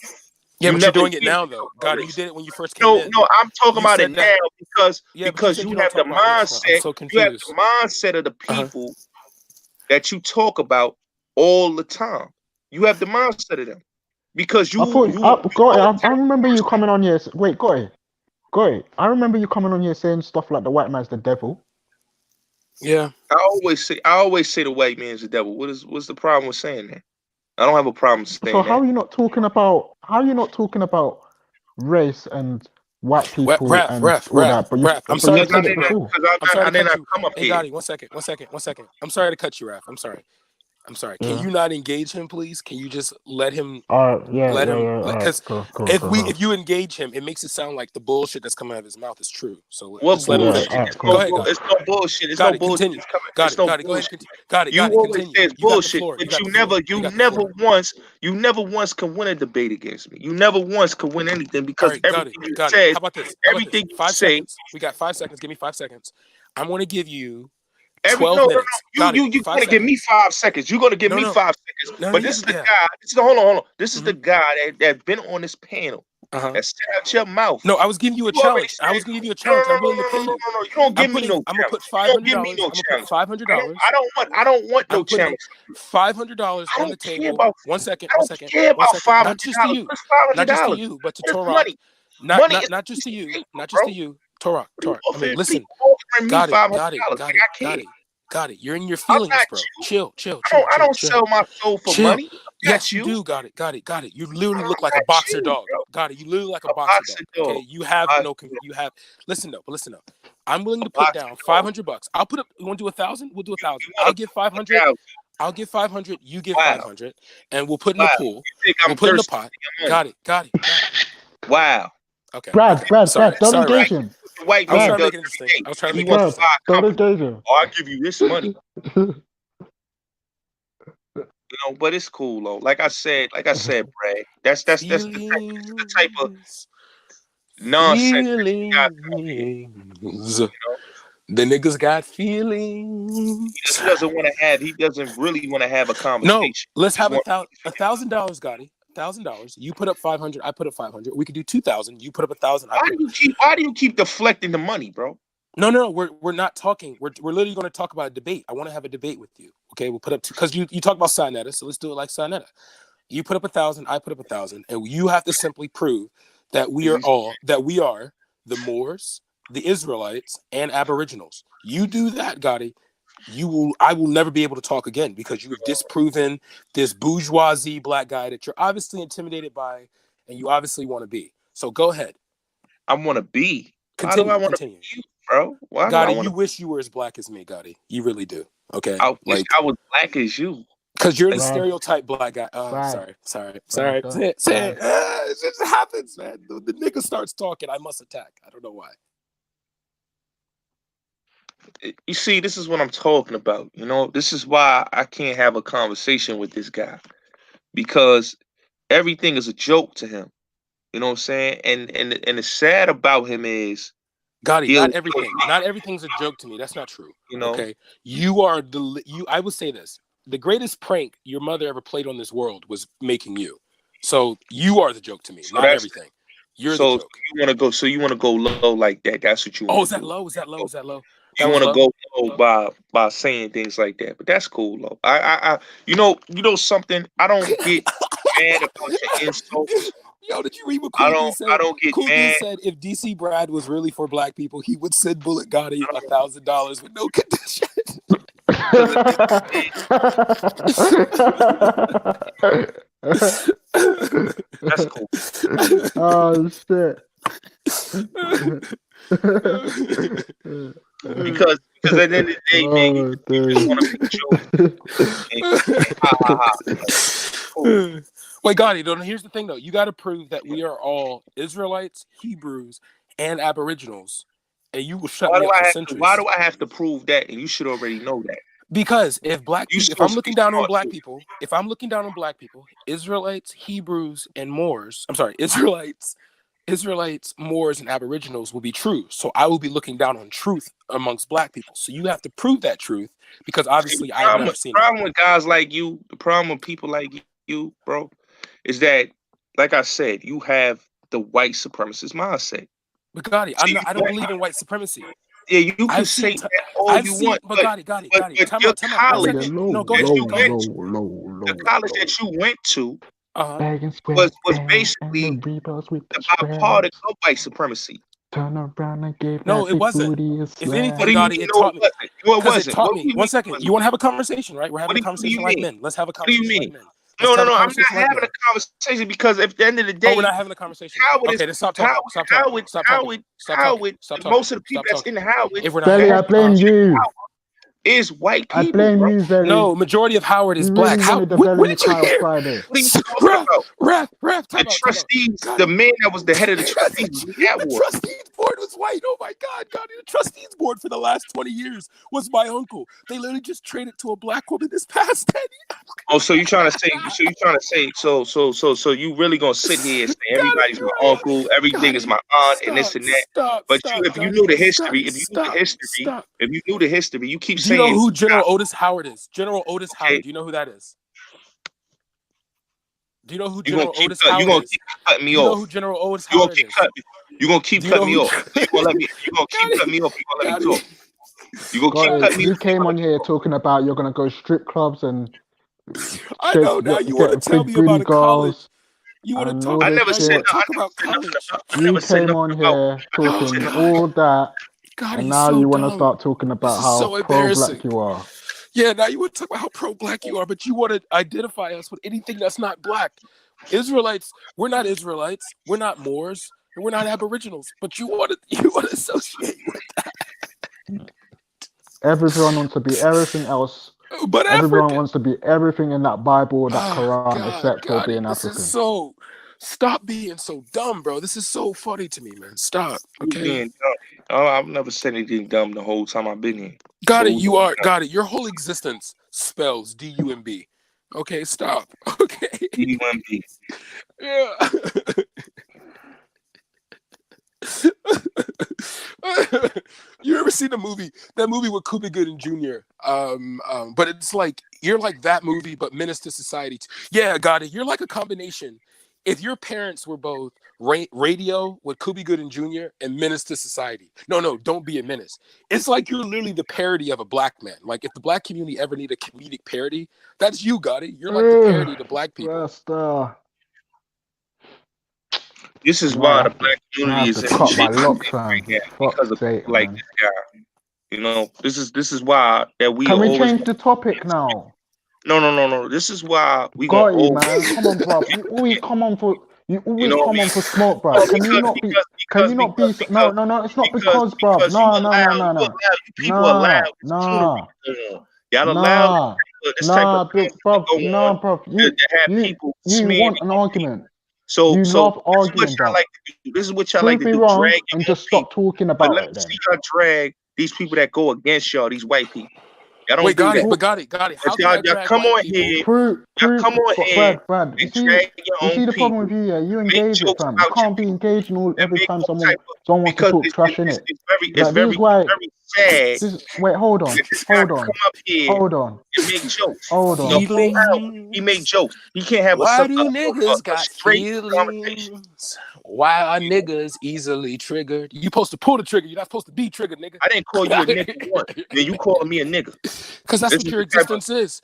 Yeah, but you're doing it now, though. God, you did it when you first came in. No, I'm talking about it now because you have the mindset. You have the mindset of the people that you talk about all the time. You have the mindset of them because you. I remember you coming on here. Wait, Goy. I remember you coming on here saying stuff like the white man's the devil. Yeah. I always say the white man's the devil. What's the problem with saying that? I don't have a problem So saying how that. are you not talking about race and white people Ref, and ref, all ref, that? But ref. I'm you sorry to Because said cut it you, bro. before. I'm sorry I to did cut not you. come up Hey, here. Gotti, one second. I'm sorry to cut you, ref. I'm sorry. Can Yeah. you not engage him, please? Can you just let him? Yeah. Let him, All right. because Go. if you engage him, it makes it sound like the bullshit that's coming out of his mouth is true. So What just let him bullshit? finish. All right. Go Cool. ahead, Gotti. It's no bullshit. It's Got no it. bullshit. Continue. It's coming. Got It's it. no Got it. Go ahead. bullshit. Got it. You always Continue. say it's You got the bullshit, floor. You but got you the floor. never, You you got the never floor. once, you never once can win a debate against me. You never once can win anything All because right. Got it. everything you Got it. say, How about this? say, 5 seconds. We got 5 seconds. Give me 5 seconds. I'm going to give you every 12 no, minutes. Got it. you 5 gonna give me seconds. 5 seconds. You're gonna give No, me no. 5 seconds. No, But yeah. this is the Yeah. guy. Hold on. This is the Mhm. guy that's been on this panel. Uh-huh. That said out your mouth. No, I was giving you a You already challenge. said I was going to give you a no, no, challenge. no, I'm no, willing no, to no, pay no, you. no, no. You don't give me no I'm gonna put challenge. You don't give me $500. no I'm gonna put challenge. $500. I don't want no I'm putting challenge. $500 I on the don't care table. about. One second. I don't care about Not just to $500. you. What's $500? Not just to you, but to It's Torok. money. Money is Not a just piece to of you. paper, Not just bro. to you. Torok. I mean, listen. People offering me Got it. $500. Got it. Like Got it. I care. Got it. You're in your I'm feelings, not bro. you. Chill. I don't sell my soul for money. I'm Yes, not you you. do. Got it. You literally look I'm like a not boxer you, dog. bro. Got it. You literally like a A boxer dog. boxer Okay. dog. You have no. You have. Listen up. I'm willing A to put boxer down dog. $500. I'll put up. You want to do 1,000? We'll do 1,000. You I'll want give to 500. 1,000? I'll give 500. You give Wow. 500, and we'll put in Wow. the pool. You think We'll I'm put in the thirsty pot. for your money? Got it. Wow. Okay. Brad, Sorry, don't engage Ref. him. The white I was man trying to does make it interesting. every day. I was trying to He make it wants to interesting. buy a Don't compliment. engage him. Oh, I'll give you this money. But it's cool though. Like I said, Brad. That's the type of nonsense that you got out here. The niggas got feelings. He doesn't want to have. He doesn't really want to have a No, conversation. let's have $1,000, Gotti. $1,000. You put up 500. I put up 500. We could do 2,000. You put up 1,000. Why do you keep deflecting the money, bro? No. We're not talking. We're literally going to talk about a debate. I want to have a debate with you. Okay, we'll put up because you talk about Sinetta, so let's do it like Sinetta. You put up 1,000. I put up 1,000, and you have to simply prove that we are the Moors, the Israelites, and Aboriginals. You do that, Gotti. I will never be able to talk again because you have disproven this bourgeoisie black guy that you're obviously intimidated by and you obviously want to be. So go ahead. I want to be. Why do I want to be you, bro? Why do I Gotti, want you to? wish you were as black as me, Gotti. You really do. Okay. I wish I was black as you. Because you're the Brad. stereotype black guy. Brad. Sorry. Brad, Say it. It just happens, man. The nigga starts talking. I must attack. I don't know why. You see, this is what I'm talking about. This is why I can't have a conversation with this guy because everything is a joke to him. You know what I'm saying? And the sad about him is Gotti, not everything. Not everything's a joke to me. That's not true. Okay. I would say this. The greatest prank your mother ever played on this world was making you. So you are the joke to me, not everything. You're the joke. You want to go low like that. That's what you want. Oh, is that low? Is that low? You want to go low by saying things like that, but that's cool though. I you know something. I don't get mad about your insults. Yo, did you read what Cool D said? I don't get Cool mad. D said if DC Brad was really for black people, he would send Bullet Gotti $1,000 with no condition. That's cool. Oh shit. Because at the end of the day, man, you just want to be joking. Wait, Gotti, here's the thing though. You got to prove that we are all Israelites, Hebrews, and Aboriginals, and you will shut me up for centuries. Why do I have to prove that? And you should already know that. Because if I'm looking down on black people, Israelites, Hebrews, and Moors, Israelites, Moors, and Aboriginals will be true. So I will be looking down on truth amongst black people. So you have to prove that truth because obviously I have never seen it. The problem with guys like you, the problem with people like you, bro, is that, like I said, you have the white supremacist mindset. But Gotti, I don't believe in white supremacy. Yeah, you can say that all you want, but Gotti, time out. College, the college that you went to was basically a part of white supremacy. Turn around and give No, that it big wasn't. booty a If slap. anything, What do you Gotti, mean? it No, taught it me. wasn't. No, it Because it wasn't. taught What me. do you One mean? second. You want to have a conversation, right? We're having a What do conversation you like mean? men. Let's have a What do you conversation like mean? men. No, Let's no, have a no. I'm not conversation like having men. a conversation because at the end of the Oh, we're day, not having a conversation. Howard Okay, is then stop talking. Stop talking. Howard, Stop talking. Howard, Stop talking. Howard. Stop talking. Most of the people Stop that's talking. in Howard, If we're not Belly, having I a blame conversation, you. is white I people, blame bro. you, Belly. no, majority of Howard is You black. really How? wanted the What Vellemy did you Kyle hear? Friday. What are you talking about? Ref, The time out. trustees, Got the it. man that was the head of the trustees, was in that The war. trustees board was white. Oh my God, the trustees board for the last 20 years was my uncle. They literally just traded to a black woman this past 10 years. Oh, so you trying to say, so you really gonna sit here and say everybody's my uncle, everything is my aunt, and this and that. But if you knew the history, you keep Do you know saying. who General Otis Howard is? General Otis Howard. Do you know who that is? Do you know who General Otis Howard is? You gonna keep cutting me you know off. who General Otis You gonna Howard keep is? cutting. You gonna keep cutting me off. You gonna keep cutting me off. You gonna let me talk. You gonna keep cutting me You off. came on here talking about you're gonna go strip clubs and I know now you want to get tell big me about booty a college. girls. You want to And talk? all I this never said shit. Talk about college. You came on here talking all that, God, and he's now so you want to dumb. start talking about This is how so embarrassing. pro-black you are. Yeah, now you want to talk about how pro-black you are, but you want to identify us with anything that's not black. Israelites, we're not Israelites, we're not Moors, and we're not Aboriginals. But you want to associate with that. Everyone wants to be everything else. But everyone African. wants to be everything in that Bible, that Quran, God, except for being this African. is so. Stop being so dumb, bro. This is so funny to me, man. Stop. Okay. Being dumb. Oh, I've never said anything dumb the whole time I've been here. Got it. You are. Got it. Your whole existence spells D-U-M-B. Okay. Stop. Okay. D-U-M-B. Yeah. You ever seen the movie? That movie with Cuba Gooding Jr. But it's like you're like that movie, but Menace to Society. Yeah, got it. You're like a combination. If your parents were both radio with Cuba Gooding Jr. and Menace to Society. No, don't be a menace. It's like you're literally the parody of a black man. Like if the black community ever need a comedic parody, that's you, got it. You're like the parody to black people. This is why the black community is in cut my shit locks, fam. because of people like this guy. You know, this is why that we Can we always change the topic now? No. This is why we Got gonna you, always man. Come on, bro. You always come on for smoke, bro. No, Can you not be? Can you not be? No. It's not because, bro. No. People allow y'all allow this type of thing to go on bro. to have people You want an argument. So love arguing, bro. This is what y'all like to do. Wrong drag and just stop talking but about let it. me Then see y'all drag these people that go against y'all, these white people. Y'all don't Wait, do got that. it. But got it. If y'all come on here, come on here Brad. and drag your own see the people. problem with you, yeah? You engage it, fam. You can't be engaging every time someone wants to because talk trash in it. It's very sad. Wait, hold on. Come up here and make jokes. The whole hour, he make jokes. He can't have Why a do niggas got straight feelings? Why are niggas easily triggered? You supposed to pull the trigger. You're not supposed to be triggered, nigga. I didn't call you a nigga once. Then you calling me a nigga. Because that's what your existence is.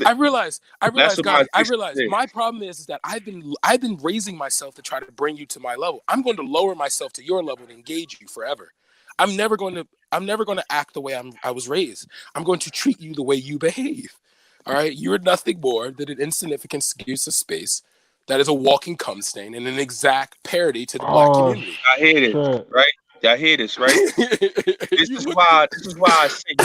I realize, God, I realize my problem is that I've been raising myself to try to bring you to my level. I'm going to lower myself to your level and engage you forever. I'm never going to act the way I was raised. I'm going to treat you the way you behave. All right, you're nothing more than an insignificant excuse of space that is a walking cum stain and an exact parody to the black community. I hear this, right? Y'all hear this, right? This is why I said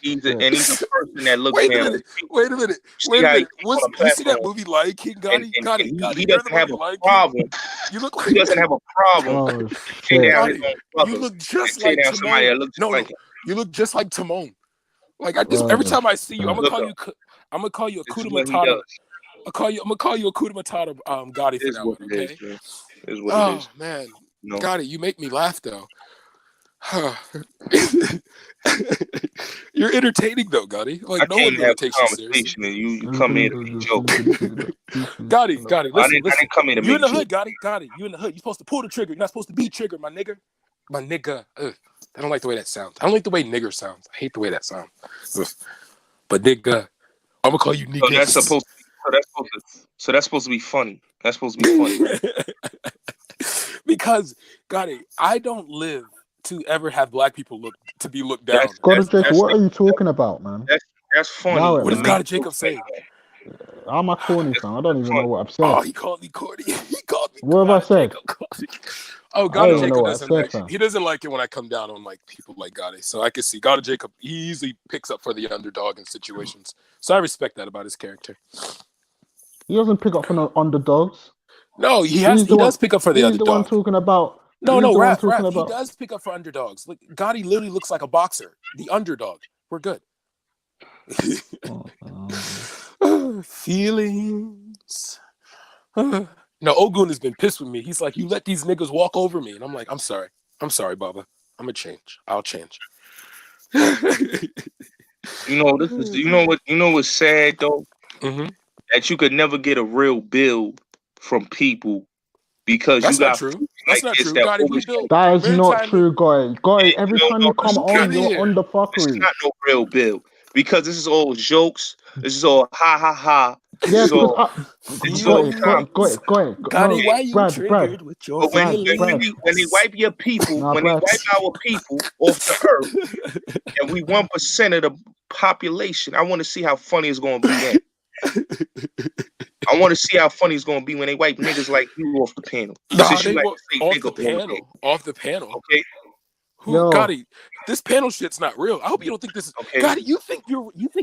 he's a person that looks Wait a minute. You see that movie Lion King, Gotti? He doesn't have a problem. You look like he doesn't have a problem. You look just like Timon. You look just like Timon. Like every time I see you, I'm gonna call you Akuta Matata. I'm gonna call you Akuta Matata, Gotti for that one. Okay. Oh man, Gotti, you make me laugh though. You're entertaining though, Gotti. Like no one really takes you seriously. And you come in to be joking. Gotti, listen. I didn't come in to you in the make hood, Gotti. You in the hood. You're supposed to pull the trigger. You're not supposed to be triggered, my nigga. My nigga. Ugh. I don't like the way that sounds. I don't like the way nigger sounds. I hate the way that sounds. Ugh. But nigga, I'm gonna call you nigga. So that's supposed to be funny. That's supposed to be funny. Right? Because, Gotti, I don't live to ever have black people be looked down. God Jacob, what are you talking about, man? That's funny. Allow it, What is man. God Jacob saying? How am I corny, fam? I don't even know what I've said. Oh, he called me corny. He called me. What have I said? Oh, I God don't even know Jacob what I doesn't said, like. fam. He doesn't like it when I come down on like people like Gotti. So I can see God Jacob. He easily picks up for the underdog in situations. So I respect that about his character. He doesn't pick up for no underdogs. No, he does pick up for the He's underdog. the one talking about. No, he's the one Raph. talking He about. does pick up for underdogs. Look, Gotti literally looks like a boxer. The underdog. We're good. Feelings. No, Ogun has been pissed with me. He's like, you let these niggas walk over me. And I'm like, I'm sorry, Baba. I'm going to change. I'll change. What's sad though? Mm-hmm. That you could never get a real build from people because That's you not got true. like That's not this true. that Gotti, we always built. That is not true, guy. Every time you come on, you're on the This fuckery. is not no real build because this is all jokes. This is all ha ha ha. Yeah, This is because all. This is all got it. Gotti, why you Brad, triggered with your But when feelings? they wipe your people, when they wipe our people off the earth, and we 1% of the population, I want to see how funny it's gonna be then. I want to see how funny it's gonna be when they wipe niggas like you off the panel. Nah, they won't. Off the panel. Off the panel. Okay. Gotti, this panel shit's not real. I hope you don't think this is. Okay. Gotti, you think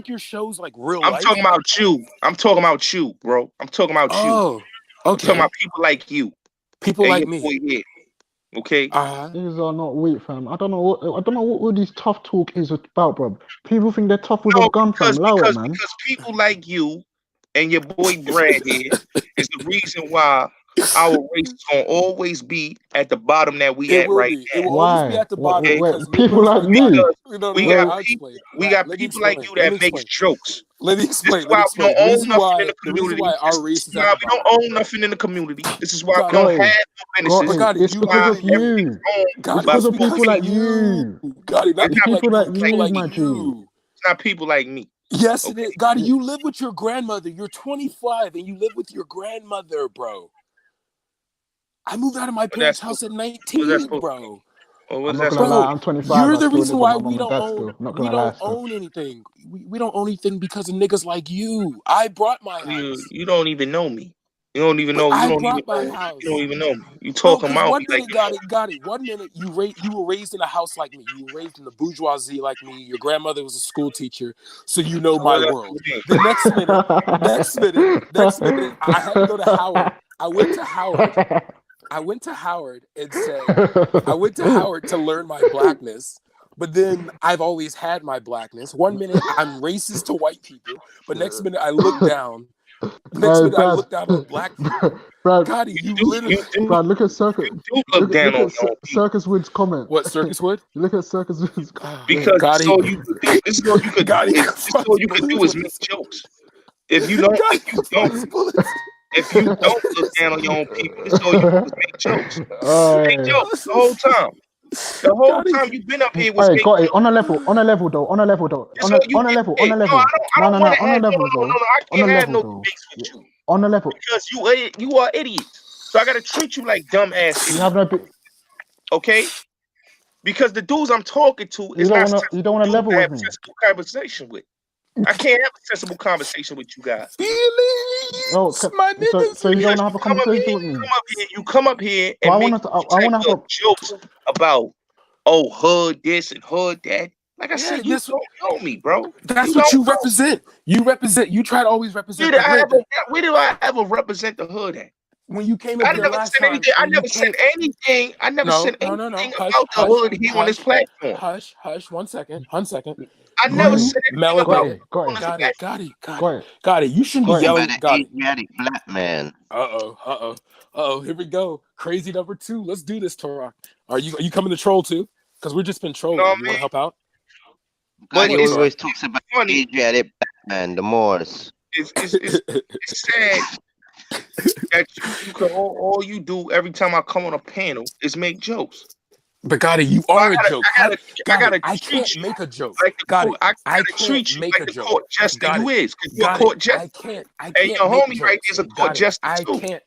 your show's like real I'm life? talking about you. I'm talking about you, bro. I'm talking about you. Oh, okay. I'm talking about people like you. People and like your me. Boy here. Okay. These are not weak, fam. I don't know what all this tough talk is about, bro. People think they're tough with a gun, fam. Allow it, man. Because people like you and your boy Brad here is the reason why our race is gonna always be at the bottom that we at right now. It will always be at the bottom because people like me. We got people like you that makes jokes. Let me explain. This is why we don't own nothing in the The reason community. why our race This is is why we don't own nothing in the community. This is why we don't have no businesses. It's because of you. It's because of people like you. It's people like you, my G. It's not people like me. Yes, it is. Gotti, you live with your grandmother. You're 25 and you live with your grandmother, bro. I moved out of my parents' house at 19, bro. I'm not gonna lie, I'm 25. You're the reason why we don't own anything. We don't own anything because of niggas like you. I brought my house. You don't even know me. You don't even know. I brought my house. You don't even know me. You talking about one me minute, like got it. 1 minute you were raised in a house like me. You were raised in the bourgeoisie like me. Your grandmother was a school teacher, so you know my world. The next minute, I had to go to Howard. I went to Howard and said, I went to Howard to learn my blackness, but then I've always had my blackness. 1 minute I'm racist to white people, but next minute I look down. Next minute I look down on black people. Brad, Gotti, you literally. Brad, look at Circus. Look at Circus Wood's comment. What Circus Wood? Look at Circus Wood's comment. because this is all you could do. This is all you could do is make jokes. If you don't look down on your own people, this is all you do is make jokes. Make jokes the whole time. The whole time you've been up here was Hey, got it. On a level though. On a level. No, I don't have no debates with you. On a level. Because you are idiots. So I gotta treat you like dumb ass. You have no. Okay. Because the dudes I'm talking to is you don't want to level with me. Sensible conversation with. I can't have a sensible conversation with you guys. No, so you don't have a conversation with me. You come up here and make jokes about hood this and hood that. Like I said, you don't know me, bro. That's what you represent. You try to always represent the hood. Where do I ever represent the hood at? When you came up here last time, I never said anything about the hood here on this platform. Hush. 1 second. I never said anything about it. Got it. You shouldn't be yelling. Asiatic black man. Uh-oh. Here we go. Crazy number 2. Let's do this, Torok. Are you coming to troll too? Because we're just been trolling. You want to help out? But he always talks about Asiatic black man, the Moors. It's sad that you can all you do every time I come on a panel is make jokes. But Gotti, you are a joke. I gotta can't make a joke. Like I gotta treat you like the court jester you is. Because you're a court jester. I can't. And your homie right there is a court jester too. I can't.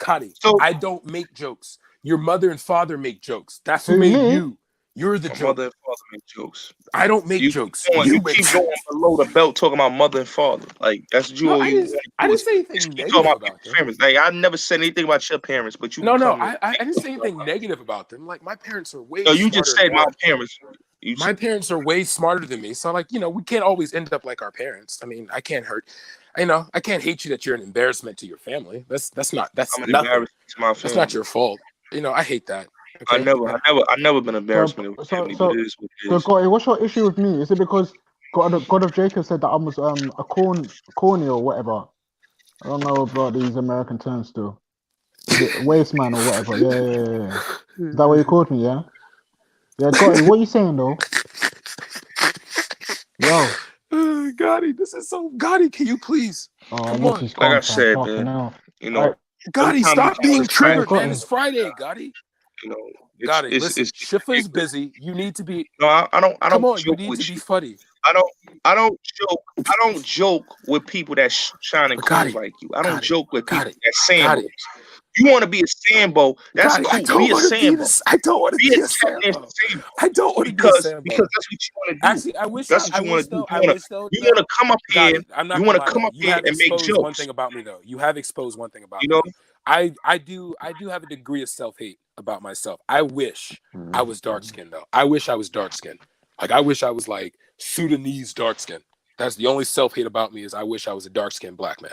Gotti, I don't make jokes. Your mother and father make jokes. That's who Who, made me? you. You're the My joke. mother and father make jokes. I don't make You jokes. keep going, You you make keep going below the belt talking about mother and father. Like that's you No, all I you didn't. want to I do didn't is say anything keep talking negative about about people's them. parents. Like I never said anything about your parents, but you No, come to I didn't say anything negative about them. Like my parents are way no, you just smarter and said my more. parents. You My parents are way smarter than me. So like, we can't always end up like our parents. I mean, I can't I can't hate you that you're an embarrassment to your family. That's I'm an nothing. embarrassment to my That's not family. your fault. I hate that. I Okay. never been an So, embarrassment to my so, family, but it so, is what it so, is. Gotti, what's your issue with me? Is it because God of Jacob said that I was a corny or whatever? I don't know about these American terms still. Is it waste man or whatever? Yeah. Is that what you called me? Yeah. Yeah, Gotti, what are you saying though? Yo. Gotti, this is so Gotti. Can you please Oh, come unless on? he's Like I gone, fam. said, Fucking man, hell. you All know, right. Gotti, every time you stop try being to trash triggered, man. me, It's Friday, Gotti. you know, Gotti, listen. it's Shifa is ridiculous. busy. You need to be. No, I Come don't on. You joke need with to be you. funny. I don't joke with people that shining cool like you. I don't joke with people that Sambos. You want to be a Sambo? That's Gotti, I cool. don't Be a want to be Sambo. this. I don't want to Be a be a tap dancing Sambo. Sambo. I don't want to be a Because Sambo. that's what you want to do. Actually, I wish. That's what I you want wish to do. though. I wish though. You want to come up here. Gotti, I'm not You gonna want to lie come though. up You here have and make exposed one jokes. thing about me though. You have exposed one thing about me. I do have a degree of self-hate about myself. I wish I was dark skinned though. I wish I was dark skinned. Like I wish I was like Sudanese dark skinned. That's the only self-hate about me is I wish I was a dark-skinned black man.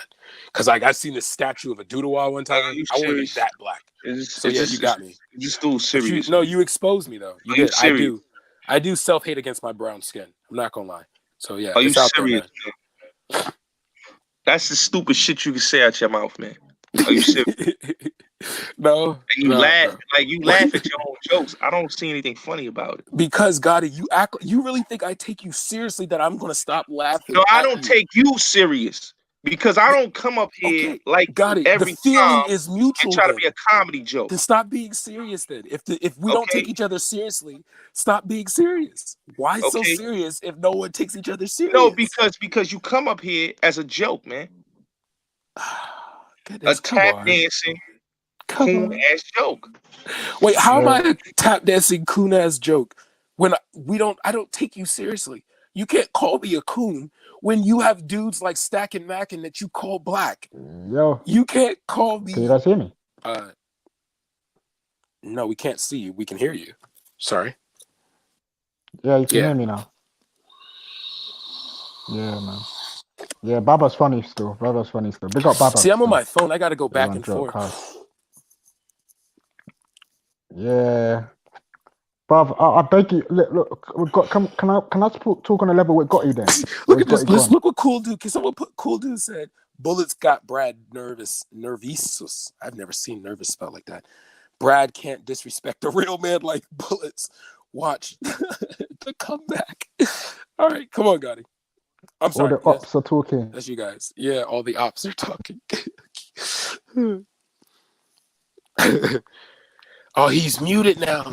Cause like I seen this statue of a Doodlewall one time. Are you I want to be serious? that black. So yeah, you got me. This dude serious. You exposed me though. You Are you did. serious? I do self-hate against my brown skin. I'm not gonna lie. So yeah, Are you it's out there, serious, man. man? That's the stupid shit you can say out your mouth, man. Are you serious? No. And you laugh, like you laugh at your own jokes. I don't see anything funny about it. Because Gotti, you really think I take you seriously that I'm gonna stop laughing? No, I at don't you? take you serious because I don't come up here like Gotti, every the feeling time is and mutual. try to Then. be a comedy joke. Then stop being serious. Then, if we don't take each other seriously, stop being serious. Why so serious if no one takes each other serious? No, because you come up here as a joke, man. Goodness, a tap dancing coon ass joke. Wait, how am I a tap dancing coon ass joke when I don't take you seriously? You can't call me a coon when you have dudes like Stack and Mackin that you call black. Yo. You can't call me. Can you guys hear me? No, we can't see you. We can hear you. Sorry. Yeah, you can hear me now. Yeah, man. Yeah, Baba's funny still. Big up Baba. See, I'm on my phone. I gotta go back and forth. Yeah. Bruv, I beg you. Look, we've got. Can I talk on a level with Gotti then? Look at this. Look what Cool Dude. Can someone put Cool Dude said? Bullets got Brad nervous. I've never seen nervous spelled like that. Brad can't disrespect a real man like Bullets. Watch the comeback. All right, come on, Gotti. I'm sorry. All the ops are talking. That's you guys. Yeah, all the ops are talking. Oh, he's muted now.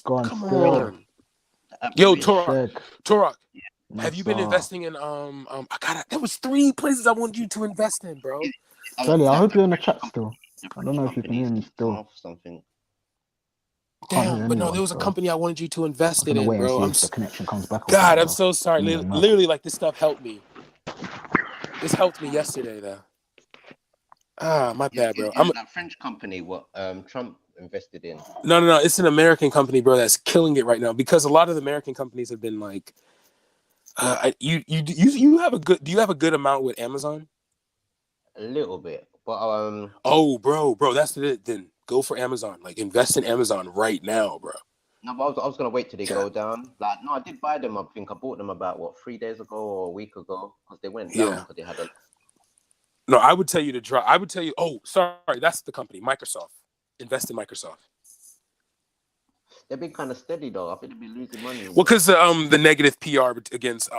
Come on. Yo, Torok. Have you been investing in there was 3 places I wanted you to invest in, bro. Kelly, I hope you're in the chat still. I don't know if you can hear me still. Damn, but no, there was a company I wanted you to invest in, bro. The connection comes back. God, I'm so sorry. Literally, like this stuff helped me. This helped me yesterday, though. My bad, bro. I'm that French company. What Trump invested in? No. It's an American company, bro. That's killing it right now because a lot of the American companies have been like. You have a good. Do you have a good amount with Amazon? A little bit, but Oh, bro, that's it. Then go for Amazon. Like invest in Amazon right now, bro. No, but I was gonna wait till they go down. Like, no, I did buy them. I think I bought them about 3 days ago or a week ago because they went down because they had a. No, I would tell you to drop. I would tell you. Oh, sorry, that's the company, Microsoft. Invest in Microsoft. They've been kind of steady though. I think they've been losing money. Well, because the negative PR against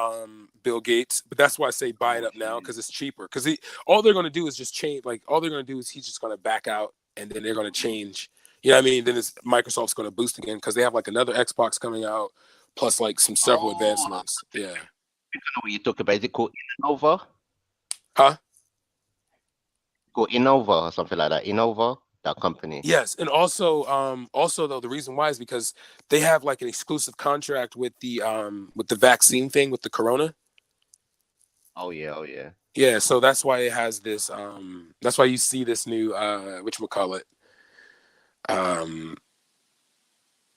Bill Gates, but that's why I say buy it up now because it's cheaper. Because all they're going to do is just change. Like all they're going to do is he's just going to back out, and then they're going to change. You know what I mean? Then Microsoft's going to boost again because they have like another Xbox coming out, plus like several advancements. Yeah. I don't know what you talk about. Is it called Innova? Huh? Called Innova or something like that. Innova. that company. Yes, and also though the reason why is because they have like an exclusive contract with the vaccine thing with the corona. Oh yeah, oh yeah. Yeah, so that's why it has this that's why you see this new whatchamacallit.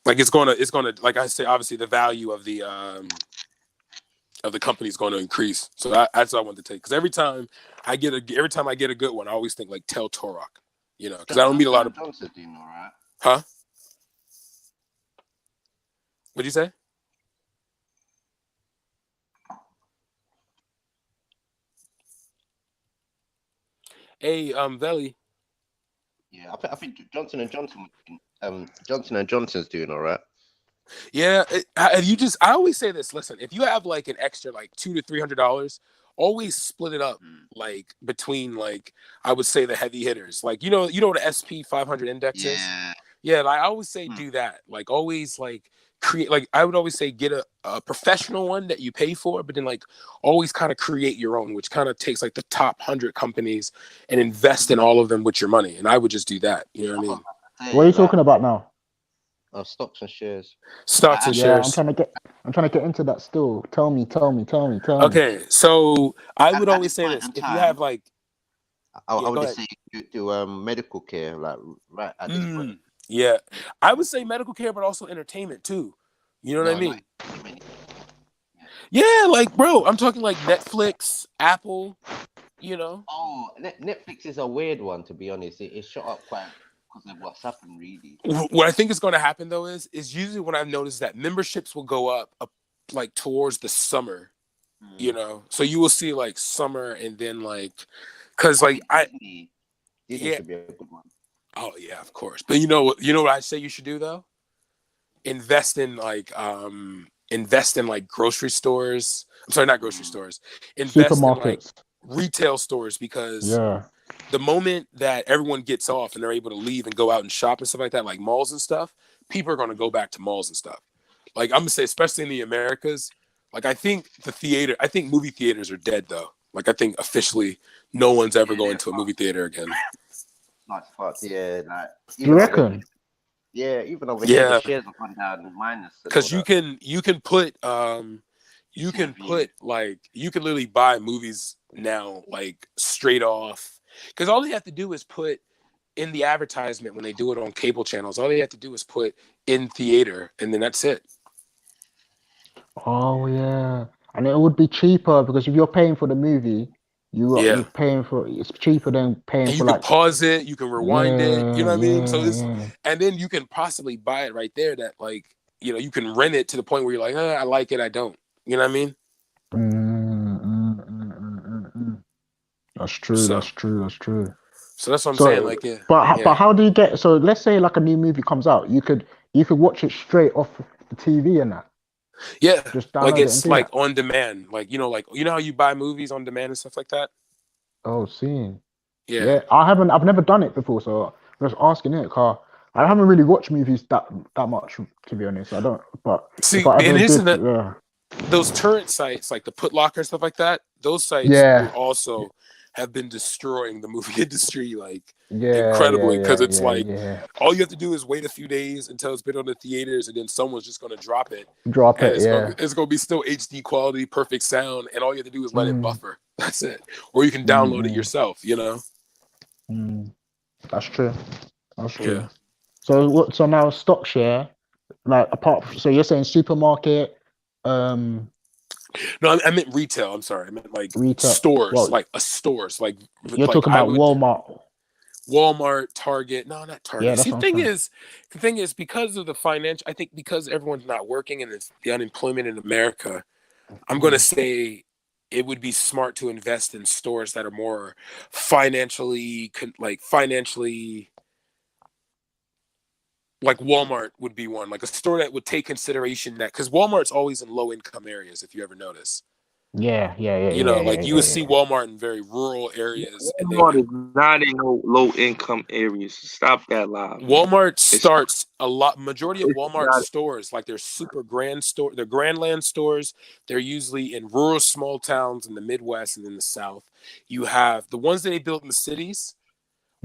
Like it's gonna like I say, obviously the value of the company is going to increase. So that's what I want to take, because every time I get a good one, I always think like tell Torok, because I don't meet a lot of. Johnson doing all right. Huh? What'd you say? Hey, Vellemy. Yeah, I think Johnson and Johnson's doing all right. Yeah, I always say this. Listen, if you have like an extra like $200 to $300, always split it up like between like I would say the heavy hitters. Like what the SP 500 index is. Yeah, like I always say do that. Like always like create, like I would always say get a professional one that you pay for, but then like always kind of create your own, which kind of takes like the top 100 companies and invest in all of them with your money. And I would just do that. You know what I mean? What are you talking about now? Stocks and shares. Stocks and Yeah, shares. I'm trying to get into that still. Tell me. Okay, so I would always say this: if you have like, I would just say you do medical care, like right at this point. Yeah, I would say medical care, but also entertainment too. You know what I mean? Yeah, like bro, I'm talking like Netflix, Apple. Oh, Netflix is a weird one, to be honest. It shot up quite because of what's happened, really. What I think is going to happen though is usually when I've noticed that memberships will go up like towards the summer. So you will see like summer and then like, because like Disney should be a good one. Oh yeah, of course. But you know what I say you should do though? Invest in like grocery stores. I'm sorry, not grocery stores. Invest in like retail stores, because the moment that everyone gets off and they're able to leave and go out and shop and stuff like that, like malls and stuff, people are going to go back to malls and stuff. Like I'm gonna say, especially in the Americas, like I think movie theaters are dead though. Like I think officially no one's ever going to a movie theater again. Nice fuck, yeah. Like, you reckon? Even over here, the shares have gone down minus. Because you can put you can literally buy movies now like straight off, because all they have to do is put in the advertisement when they do it on cable channels. All they have to do is put in theater, and then that's it. Oh yeah, and it would be cheaper because if you're paying for the movie, you're paying for it's cheaper than paying and for you like. can pause it, you can rewind it. You know what I mean? So this, yeah. and then you can possibly buy it right there. That like you can rent it to the point where you're like, I like it, I don't. You know what I mean? That's true. That's true. So that's what I'm saying. Like, but how do you get? So let's say like a new movie comes out, you could watch it straight off the TV and that. Yeah, just download like it's it and like on demand. Like how you buy movies on demand and stuff like that. Oh, seeing. Yeah. I've never done it before, so I'm just asking it. Car, I haven't really watched movies that much, to be honest. I don't. But see, if I ever did, those torrent sites like the Put Locker and stuff like that, those sites will also have been destroying the movie industry like incredibly, because it's all you have to do is wait a few days until it's been on the theaters, and then someone's just going to drop it. It's going to be still HD quality, perfect sound, and all you have to do is let it buffer. That's it. Or you can download it yourself. That's true. Yeah. So now stock share, like so you're saying supermarket. No, I meant retail. I'm sorry. I meant like retail stores, like stores. Like you're talking about Walmart, Target. No, not Target. Yeah, See, the thing is, because of the financial, I think because everyone's not working and it's the unemployment in America, I'm going to say it would be smart to invest in stores that are more financially. Like Walmart would be one, like a store that would take consideration that, because Walmart's always in low income areas, if you ever notice. You would see Walmart in very rural areas. Walmart is not in low income areas. Stop that lie. Walmart starts majority of Walmart stores, like their super grand store, their Grandland stores, they're usually in rural small towns in the Midwest and in the South. You have the ones that they built in the cities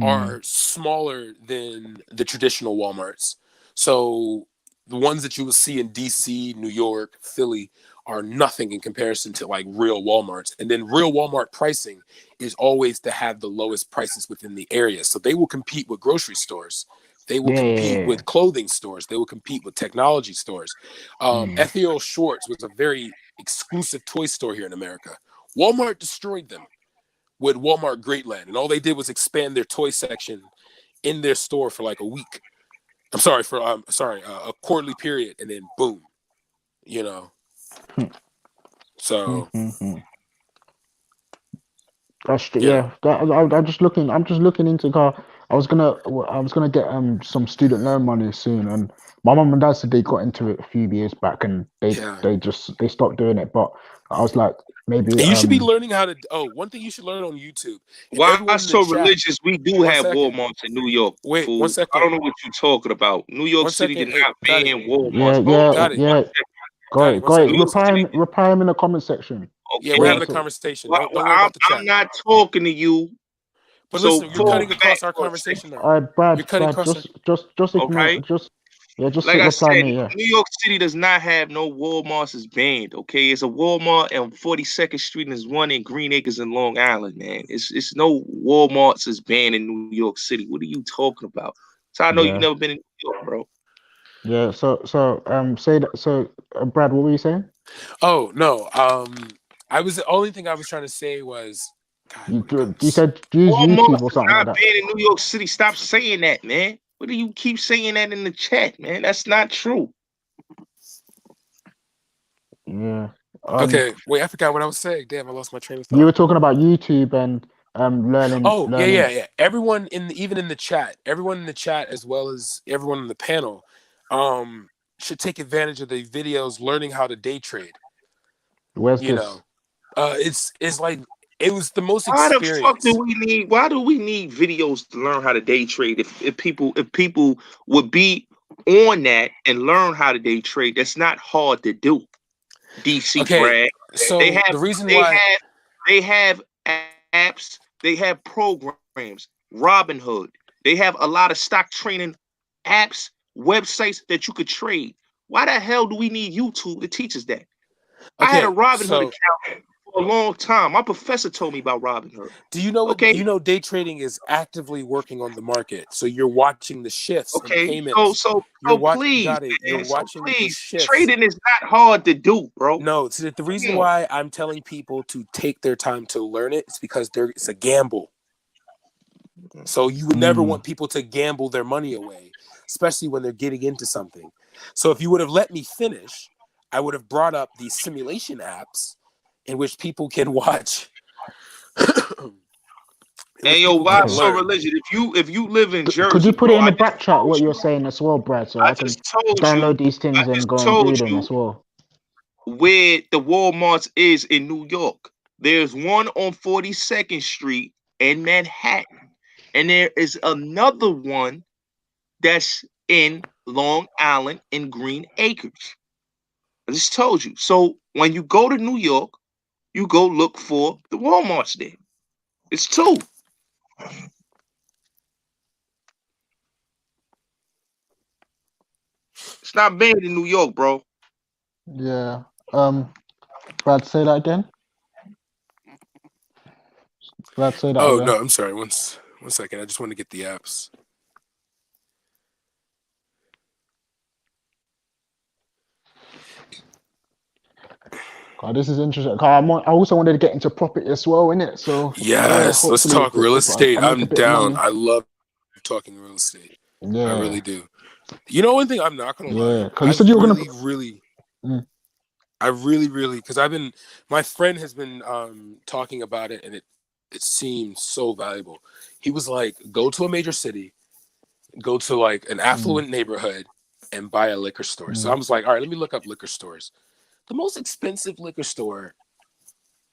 are smaller than the traditional Walmarts. So the ones that you will see in DC, New York, Philly are nothing in comparison to like real Walmarts. And then real Walmart pricing is always to have the lowest prices within the area. So they will compete with grocery stores. They will compete with clothing stores. They will compete with technology stores. Ethio Schwartz was a very exclusive toy store here in America. Walmart destroyed them with Walmart Greatland, and all they did was expand their toy section in their store for like a week. I'm sorry for a quarterly period, and then boom, you know. So I'm just looking. I'm just looking into car. I was gonna get some student loan money soon, and my mum and dad said they got into it a few years back, and they stopped doing it. But I was like, maybe and you should be learning how to. Oh, one thing you should learn on YouTube. And Why everyone in the so chat, religious? We do have second. Walmarts in New York. Wait, fool. 1 second. I don't know what you're talking about. New York One City second. did not ban Walmarts. Got it. Reply him in the comment section. Yeah, we're having a conversation. Don't worry about the chat. I'm not talking to you. But listen, you're cutting across our conversation now. All right, Brad. You're cutting across. Just ignore. Okay. Just like I reply said, me. Yeah. New York City does not have no Walmarts is banned. Okay, it's a Walmart on 42nd Street and there's one in Green Acres in Long Island. Man, it's no Walmarts is banned in New York City. What are you talking about? So I know you've never been in New York, bro. Yeah. So say that. So Brad, what were you saying? Oh no. I was the only thing I was trying to say was. God, you said use YouTube or something like not that. banned in New York City. Stop saying that, man. What do you keep saying that in the chat, man? That's not true. Yeah. Okay. Wait, I forgot what I was saying. Damn, I lost my train of thought. You were talking about YouTube and learning. Oh, learning. yeah. Everyone even in the chat, everyone in the chat as well as everyone in the panel, should take advantage of the videos learning how to day trade. Where's you this? know, it's like it was the most Why experience. the fuck why do we need videos to learn how to day trade? If people would be on that and learn how to day trade, that's not hard to do. DC Brad. So they have the reason why they have apps, they have programs, Robinhood. They have a lot of stock training apps, websites that you could trade. Why the hell do we need YouTube to teach us that? I had a Robinhood account for a long time. My professor told me about Robinhood. Do you know what? You know, day trading is actively working on the market. So you're watching the shifts in payments. So you're please, You're watching the shifts. Trading is not hard to do, bro. No, the reason why I'm telling people to take their time to learn it is because it's a gamble. So you would never want people to gamble their money away, especially when they're getting into something. So if you would have let me finish, I would have brought up these simulation apps in which people can watch. Hey yo, why so religious? If you live in Jersey, could you put it in the back chat what you're saying as well, Brad? So I can download these things and go and read them as well. Where the Walmarts is in New York, there's one on 42nd Street in Manhattan, and there is another one that's in Long Island in Green Acres. I just told you. So when you go to New York, you go look for the Walmarts there. It's two. It's not banned in New York, bro. Yeah. Brad, say that again. Brad, say that again. No, I'm sorry. One second. I just want to get the apps. God, this is interesting. I also wanted to get into property as well, innit? So yes, let's talk real estate. I'm down. I love talking real estate. Yeah, I really do. You know, one thing I'm not gonna lie. Because you said you were gonna I really, because my friend has been talking about it, and it seems so valuable. He was like, go to a major city, go to like an affluent neighborhood, and buy a liquor store. So I was like, all right, let me look up liquor stores. The most expensive liquor store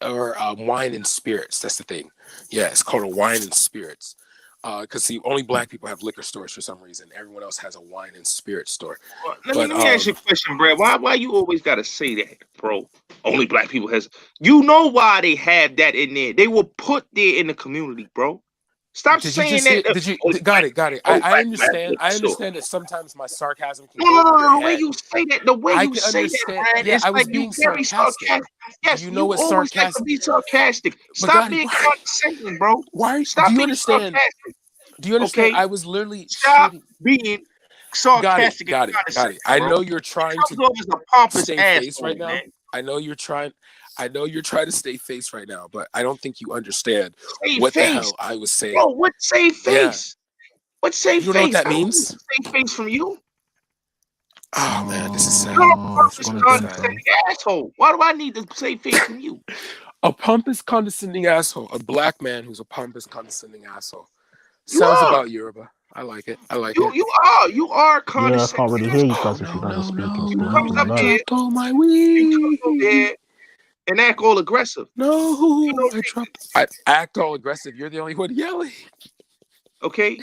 or wine and spirits. That's the thing. Yeah, it's called a wine and spirits. Because see, only black people have liquor stores for some reason. Everyone else has a wine and spirit store. Let me ask you a question, Brad. Why you always gotta say that, bro? Only black people has. You know why they have that in there? They will put there in the community, bro. Stop Did you saying just that. say? Did you? Got it. Got it. Oh, I understand. I so understand that sometimes my sarcasm can no, go no, over no, your the way head. you say that, the way I you can say that, understand. Brad, Yeah, it's I like was you being very sarcastic. sarcastic. Yes, Do you know you what always like to sarcastic? be sarcastic. But Stop Gotti, being why? condescending, bro. Why? Stop Do you being understand? sarcastic. Do you understand? Okay? I was literally Stop shitting. being Got it. sarcastic and Got it. Got it. condescending, I bro. know you're It trying comes to off as a pompous stay face asshole, right now. man. I know you're trying. I know you're trying to stay face right now, but I don't think you understand Save what the face. hell I was saying. Bro, what save Yeah. face? What save You don't know what face? that I don't means? need save face from you. Oh man, this is sad. You're a This is pompous, really condescending sad. asshole. Why do I need to save face from you? A pompous, condescending asshole. A black man who's a pompous, condescending asshole. You Sounds are. about Yoruba. I like it. I like it. You are Yeah, I condescending. can't really hear you Oh guys if you guys are speaking still. Comes Not up gonna lie. here, dropped all my you come over weed. here and act all aggressive. No, I dropped. I act all aggressive. You're the only one yelling. Okay?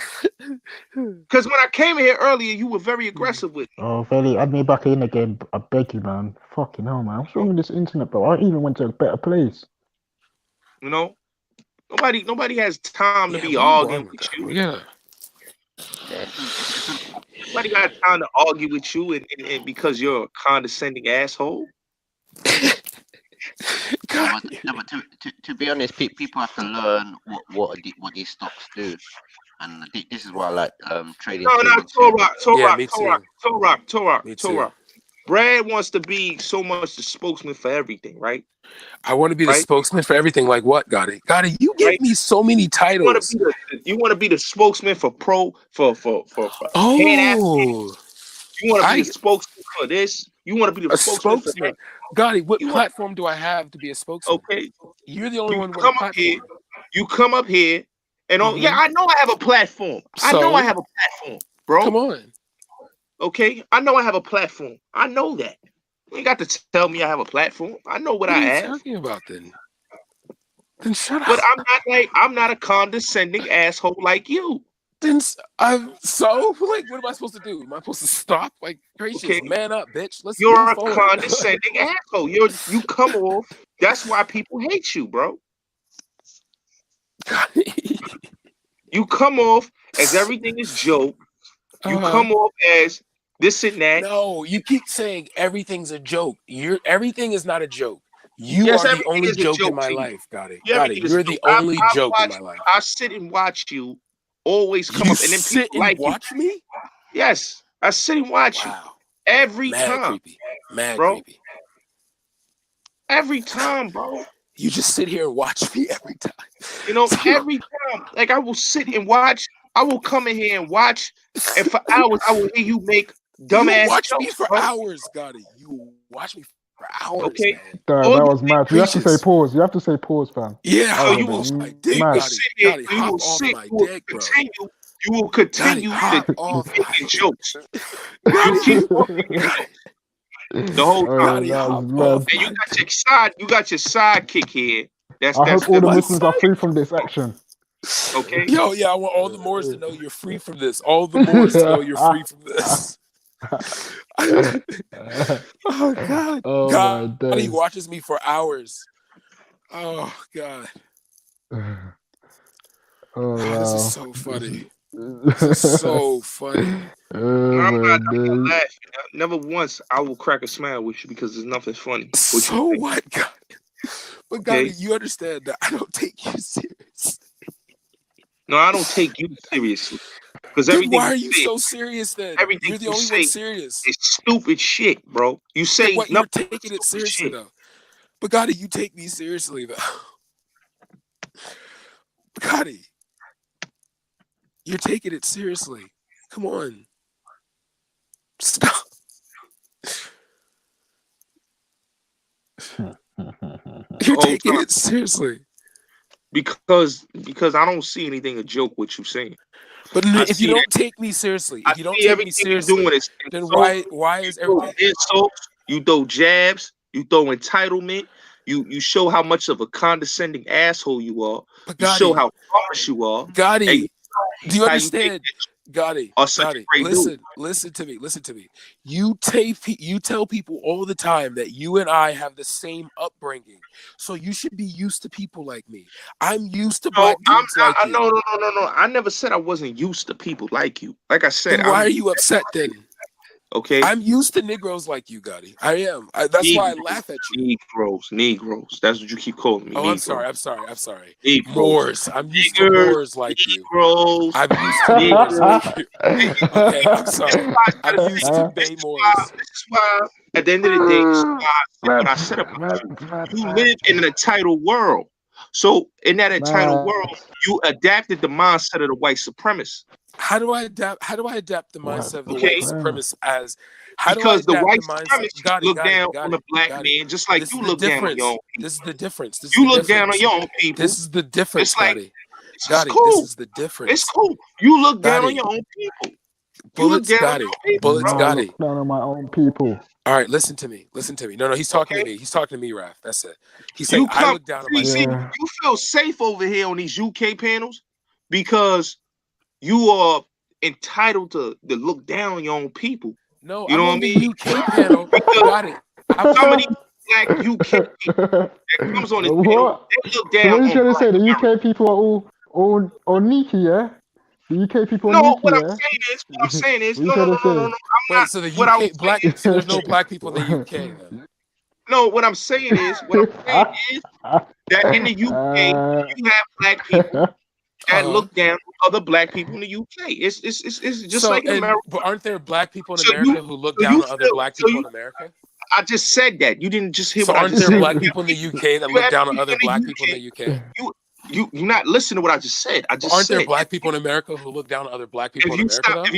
Because when I came here earlier, you were very aggressive with me. Oh, Veli, add me back in again. I beg you, man. Fucking hell, man. What's wrong with this internet, bro? I even went to a better place. You know? Nobody has time to Yeah, be where you arguing going with with that? you. Yeah. Nobody got time to argue with you and because you're a condescending asshole. No, but to be honest, people have to learn what these stocks do, and this is why I like trading. Torah. Brad wants to be so much the spokesman for everything, right? I want to be the spokesman for everything. Like what, Gotti? Gotti, you give me so many titles. You want to be the spokesman for Oh, you want to be the spokesman for this. You want to be the spokesman for that. Gotti, what platform do I have to be a spokesman? Okay, you're the only one with a come platform. up here. You come up here, and yeah, I know I have a platform. I know I have a platform, bro. Come on. Okay, I know I have a platform. I know that. You ain't got to tell me I have a platform. I know what I have. What are you talking about then? Then shut up. But I'm not a condescending asshole like you. Then so like, what am I supposed to do? Am I supposed to stop? Like, gracious, man up, bitch. Let's You're move a forward. condescending asshole. You come off. That's why people hate you, bro. You come off as everything is joke. You come off as this and that. No, you keep saying everything's a joke. Everything is not a joke. You are the only joke in my life. Got it. You're the only joke in my life. I sit and watch you always come up, and then sit people and watch me. Yes, I sit and watch you every Mad time. creepy. Mad bro. creepy. Every time, bro. You just sit here and watch me every time. You know, every time. Like I will sit and watch. I will come in here and watch, and for hours I will hear you make dumbass watch jokes, me for bro. hours, Gotti. You watch me for hours, okay. man. That was mad. You have to say pause. You have to say pause, fam. Yeah, so you will sit here. Gotti, You will sit. You will continue. You will continue to making jokes. You keep on making jokes. The whole time. And you got your sidekick here. I hope all the Muslims are free from this action. Okay. Yo, yeah, I want all the Moors to know you're free from this. All the Moors to know you're free from this. Oh God. Oh God, my days. he watches me for hours. Oh God. Oh, wow. This is so funny. This is so funny. I'm not laughing. Never once I will crack a smile with you because there's nothing funny. So what, God? But Gotti, you understand that I don't take you serious. No, I don't take you seriously. Because Then everything why are you so serious then? Everything You're the only one serious. It's stupid shit, bro. You say yeah, you're taking it seriously though. But Gotti, you take me seriously though. Gotti, you're taking it seriously. Come on. Stop. You're taking it seriously. Because I don't see anything a joke what you saying. But if you don't take me seriously, if you don't take me seriously, then why is everything insults? You throw jabs, you throw entitlement, you show how much of a condescending asshole you are. But you show how pompous you are. Gotti, do you understand? are such a great dude. Listen to me. You tell people all the time that you and I have the same upbringing, so you should be used to people like me. I'm used to black dudes like you. No. I never said I wasn't used to people like you. Like I said, then why are you upset then? Okay, I'm used to Negroes like you, Gotti. I am. That's why I laugh at you. Negroes. That's what you keep calling me. Oh, Negroes. I'm sorry. Negroes. Moors. I'm used to Moors like you. Negroes. I'm used to Moors like you. Okay, I'm sorry. I'm used to Bay Moors. This is why, at the end of the day, this is why I said what I said about you. You live in an entitled world. So in that entitled world, you adapted the mindset of the white supremacist. How do I adapt the mindset of the white supremacist as because the white supremacists look down on a black man just like you look down on your own people. This is the difference. You look down on your own people. This is the difference, Gotti. Gotti, this is the difference. It's cool. You look down on your own people. Bullets, Gotti. Bullets, Gotti. Down on my own people. All right, listen to me. No, he's talking to me. He's talking to me, Raph. That's it. He's saying I look down on my people. You feel safe over here on these UK panels because you are entitled to look down on your own people. No, you know I'm what I on mean? The UK panel. Got it. Some of these black UK people that comes on this panel, they look down. So what are you trying to say? The UK people are all sneaky, yeah? The UK people are no, sneaky, what yeah? I'm saying is, no. Wait, so the UK black, so there's no black people in the UK then? No, what I'm saying is that in the UK you have black people that look down on other black people in the UK. It's just like in America. But aren't there black people in America who look down on other black people in America? I just said that. You didn't just hear what I just said. Aren't there black people in the UK that look down on other black people in the UK? You're not listening to what I just said. Aren't there black people in America who look down on other black people in America? Can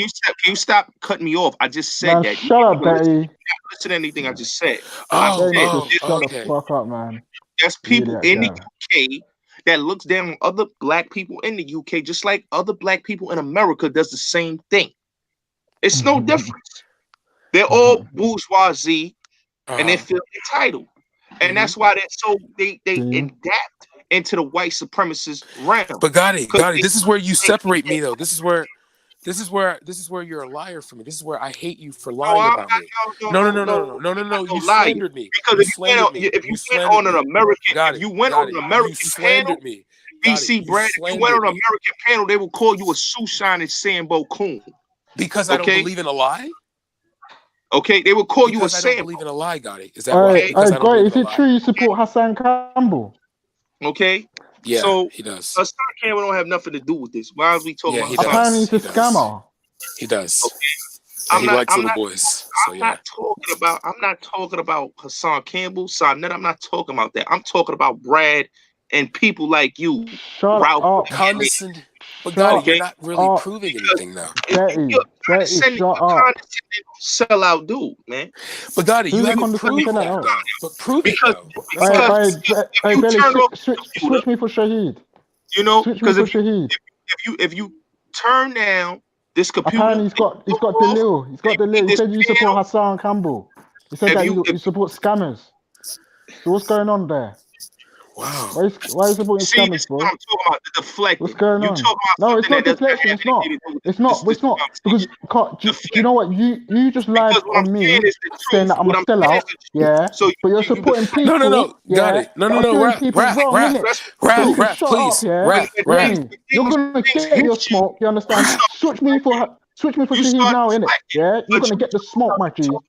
you stop cutting me off? I just said that. Shut up, Daddy. You're not listening to anything I just said. Shut the fuck up, man. There's people in the UK that looks down on other black people in the UK, just like other black people in America does the same thing. It's no difference. They're all bourgeoisie, and they feel entitled, and that's why they adapt into the white supremacist realm. But Gotti, this is where you separate me, though. This is where you're a liar for me. This is where I hate you for lying about me. No. You slandered me. Because if you went on an American panel, me. BC Brad, if you went on an American panel, they will call you a Sushan Sambo coon. Because I don't believe in a lie? Okay, they will call you a Sambo. I don't believe in a lie, Gotti. Is that right? Is it true you support Hassan Campbell? Okay. Yeah, so he does. Hassan Campbell don't have nothing to do with this. Why are we talking about Hassan? Apparently he's a scammer. He does. Okay. He likes little boys. I'm not talking about Hassan Campbell, Sonnet. I'm not talking about that. I'm talking about Brad and people like you. Ralph. But God, you're not really proving anything now. Sell out, dude, man. But God, you haven't proven that. But prove it though. Switch me for Shaheed. You know, because if you turn down this computer, apparently he's got the lil. He's got the lil. He said you support Hassan Campbell. He said that you support scammers. So what's going on there? Wow. Why are you supporting scammers, bro? I'm talking about the deflecting. What's going on? No, it's not deflection. It's not. Because do you know what? You just lied on me saying that I'm a sellout. Yeah. But you're supporting people. No. Got it. No. Rap, please. Rap. You're gonna get your smoke. You understand? Switch me for Shaheed now, innit? Yeah, you're gonna get the smoke, my G. You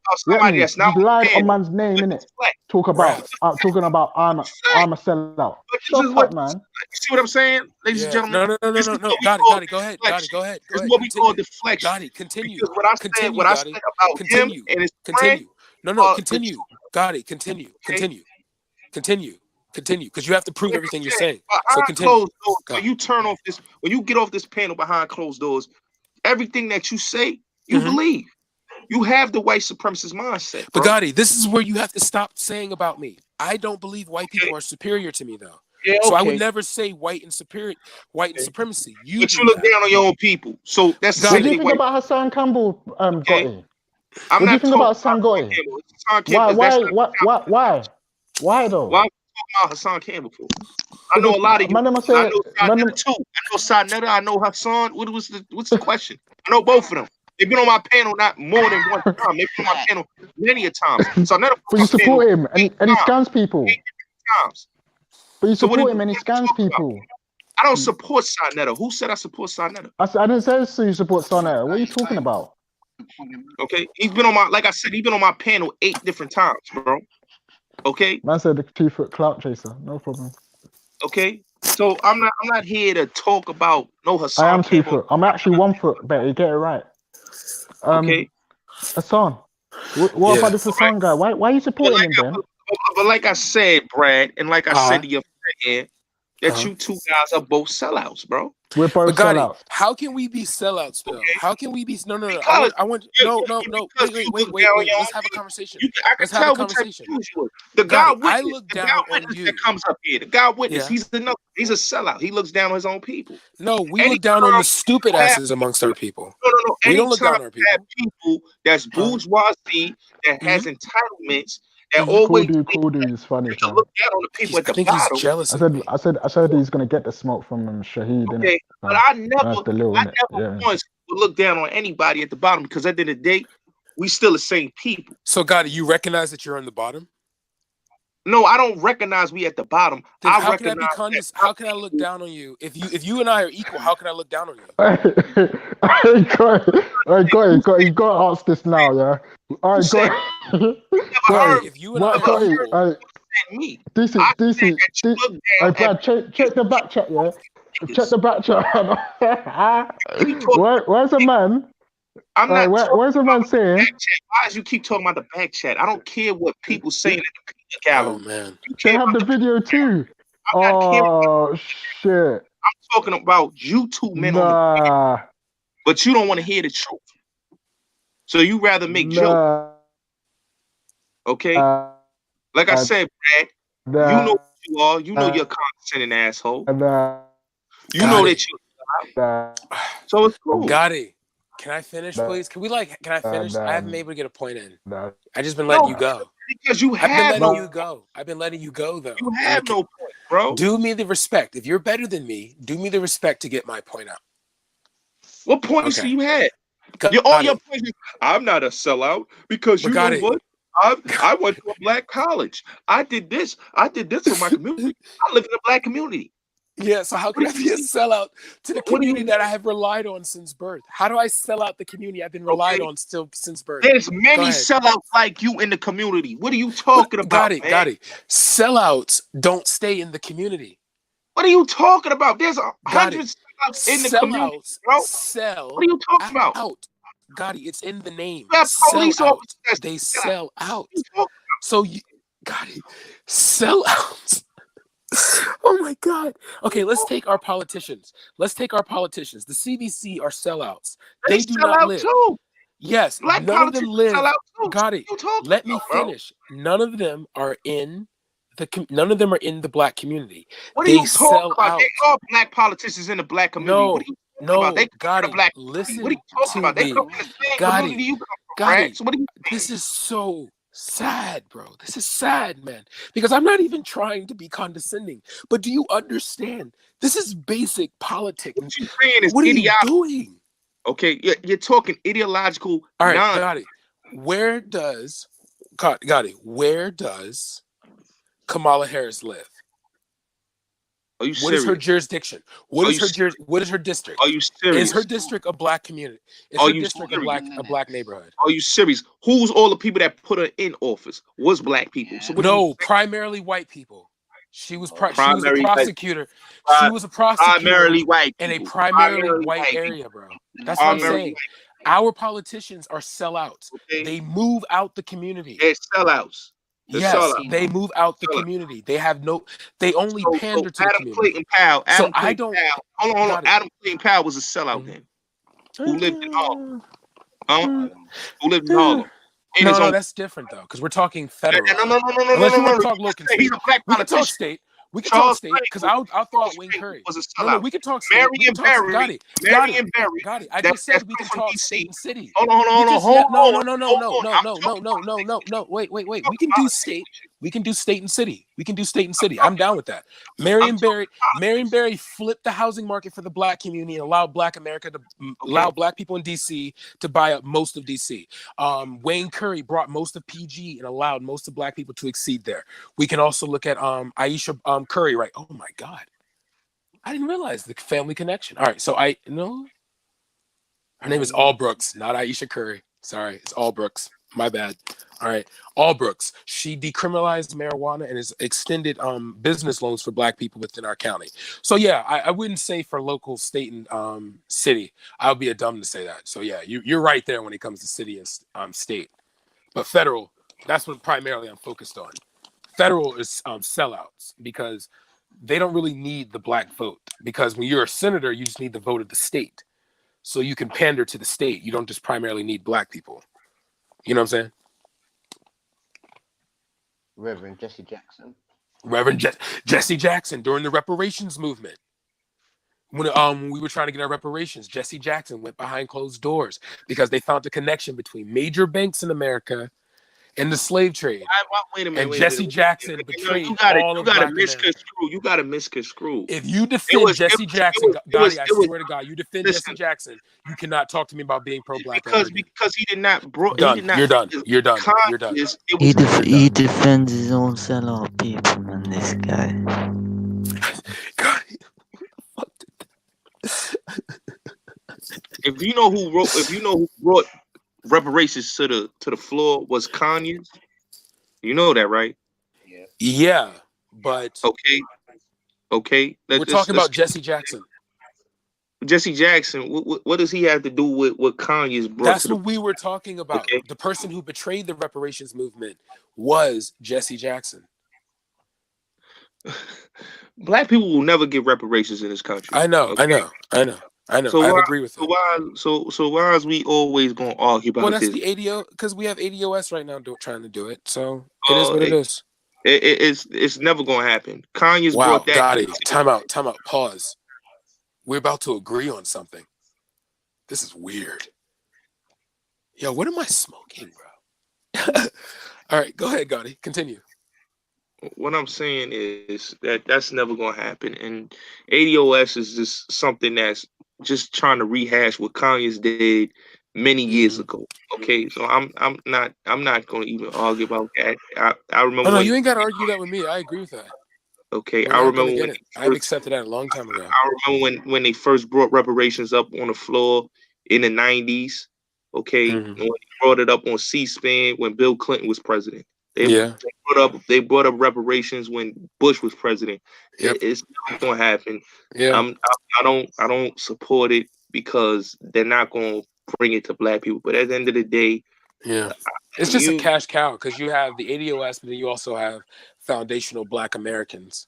lied on man's name, innit? Talking about I'm a sellout. Shut up, man. You see what I'm saying, ladies and gentlemen? No. Got it. Go ahead. This is what we call deflection. Got it. Continue. Because what I said about him and his friend. No. Continue. Got it. Continue. Because you have to prove everything you're saying. So continue. When you turn off this, when you get off this panel behind closed doors, everything that you say, you believe. You have the white supremacist mindset. But Gotti, this is where you have to stop saying about me. I don't believe white people are superior to me, though. Yeah, so I would never say white and supremacy. But you look down on your own people. So that's what do you think about Hassan Campbell, Gotti? What do you think about Hassan Gotti? Why though? Why about Hassan Campbell for? I know a lot of you. I know Sarnetta too. I know Sarnetta. I know Hassan. What's the question? I know both of them. They've been on my panel not more than one time. They've been on my panel many a times. Sarnetta. But you support him, and he scams people. Times. But you support him, and he scams people. I don't support Sarnetta. Who said I support Sarnetta? I didn't say you support Sarnetta. What are you talking about? Okay, he's been on my, like I said, he's been on my panel 8 different times, bro. Okay. Man said the 2-foot clout chaser. No problem. Okay. So I'm not here to talk about no Hassan. I am 2 Campbell. foot. I'm actually 1 foot. Better get it right. Okay. Hassan. What about this Hassan guy? Why are you supporting him then? But like I said, Brad, and like I said to your friend here, that you two guys are both sellouts, bro. We're both sellouts. How can we be sellouts though? Okay. How can we be? No. Because I want. No. Wait. Let's have a conversation. Let's have a conversation. The guy I look down on you. That comes up here. The guy witness. He's a sellout. He looks down on his own people. No, we look down on the stupid asses amongst our people. No. We don't look down on our people. People that's bourgeoisie that has entitlements. Always cool dude is funny. Look down on the people at the bottom. He's jealous. I said he's gonna get the smoke from Shaheed. Okay, but I never once would look down on anybody at the bottom because at the end of the day, we still the same people. So, Gotti, you recognize that you're on the bottom? No, I don't recognize we at the bottom. Then how can I look down on you? If you and I are equal, how can I look down on you? You got to ask this now, yeah. All right, go. If you and I are equal, DC. Hey, Brad, check the back chat, yeah. Check the back chat. Where's the man? I'm not. Where's the man saying? Why do you keep talking about the back chat? I don't care what people saying in the gallery. Oh man, they have the video too. Oh shit! I'm talking about you two men on the panel, but you don't want to hear the truth. So you rather make jokes. Okay? Like I said, Brad, you know what you are. You know you're a condescending asshole. You know that you're so it's cool. Gotti. Can I finish, please? Can I finish? I haven't been able to get a point in. I just been letting you go. Because you have I've been letting you go. I've been letting you go, though. You have no point, bro. Do me the respect. If you're better than me, do me the respect to get my point out. What points do you have? All your points. I'm not a sellout because you know what? I went to a black college. I did this. I did this for my community. I live in a black community. Yeah, so how can I be a sellout to the community that I have relied on since birth? How do I sell out the community I've been relied on since birth? There's many sellouts like you in the community. What are you talking about, Got it. Sellouts don't stay in the community. What are you talking about? There's hundreds of sellouts in the community, bro. What are you talking about? Gotti, it's in the name. Police officers. They sell out. So Gotti, sell out. Oh my God. Okay, let's take our politicians. The CBC are sellouts. They do not live. Too. Yes, black none of them live. Got it. Let me finish. None of them are in the black community. What are you talking about? They are black politicians in the black community. No, what are you talking about? They got it. Black Listen, what are you talking about? They come from the same community you come from, right? So what do you think? This is so sad, bro. This is sad, man. Because I'm not even trying to be condescending, but do you understand? This is basic politics. What you're saying is what are you doing? Okay, you're talking ideological. All right, got it. Where does Kamala Harris live? Are you What serious? is her jurisdiction? What is her district? Are you serious? Is her district a black community? Is her district a black neighborhood? Are you serious? Who's all the people that put her in office? Was black people? So primarily white people. She was a prosecutor. She was a prosecutor primarily white in a primarily white area, bro. That's what I'm saying. Our politicians are sellouts. Okay. They move out the community. They're sellouts. They move out the community. They have they only pander to the community. Adam Clayton Powell was a sellout then. Who lived in Harlem? Who lived in Harlem? No, that's different though, because we're talking federal. No. Unless you want to talk local He's a black politician. We can talk state, because I'll throw out Wayne Curry. No, we can talk state. Marion Barry. Got it. I just said we can talk state and city. Hold on. No. Wait. We can do state. We can do state and city. I'm down with that. Marion Barry flipped the housing market for the black community and allowed black America to allow black people in DC to buy up most of DC. Wayne Curry brought most of PG and allowed most of black people to exceed there. We can also look at Aisha Curry, right? Oh my God. I didn't realize the family connection. All right, so her name is Allbrooks, not Aisha Curry. Sorry, it's Allbrooks. My bad. All right, Allbrooks. She decriminalized marijuana and has extended business loans for black people within our county. So yeah, I wouldn't say for local, state, and city. I would be a dumb to say that. So yeah, you're right there when it comes to city and state. But federal, that's what primarily I'm focused on. Federal is sellouts because they don't really need the black vote, because when you're a senator, you just need the vote of the state. So you can pander to the state. You don't just primarily need black people. You know what I'm saying? Reverend Jesse Jackson. Jesse Jackson during the reparations movement. When we were trying to get our reparations, Jesse Jackson went behind closed doors because they found a connection between major banks in America and the slave trade. Wait a minute. And Jesse Jackson betrayed all of black America. You got to misconstrue. If you defend Jesse Jackson, Gotti, I swear to God, you defend Jesse Jackson, you cannot talk to me about being pro-black. Because he did not. You're done. You're done. He defends his own sellout people, man. This guy. God. If you know who brought reparations to the floor was Kanye. You know that, right? Yeah, but okay. We're talking about Jesse Jackson. Jesse Jackson. What does he have to do with what Kanye's brought? That's what we were talking about. Okay. The person who betrayed the reparations movement was Jesse Jackson. Black people will never get reparations in this country. I know. So I agree with that. So why is we always gonna argue about this? Well, that's the ADO, because we have ADOS right now trying to do it. So it is what it is. It's never gonna happen. Kanye's brought that. Gotti, time out. Pause. We're about to agree on something. This is weird. Yo, what am I smoking, bro? All right, go ahead, Gotti. Continue. What I'm saying is that's never gonna happen, and ADOS is just something that's just trying to rehash what Kanye's did many years ago. Okay, so I'm not gonna even argue about that. I remember. No, you ain't gotta argue that with me. I agree with that. Okay, I remember when I've accepted that a long time ago. I remember when they first brought reparations up on the floor in the 90s. Okay, when they brought it up on C-SPAN when Bill Clinton was president. They brought up reparations when Bush was president. It's not gonna happen. I don't support it because they're not gonna bring it to black people. But at the end of the day, it's just a cash cow, because you have the ADOS, but then you also have foundational Black Americans.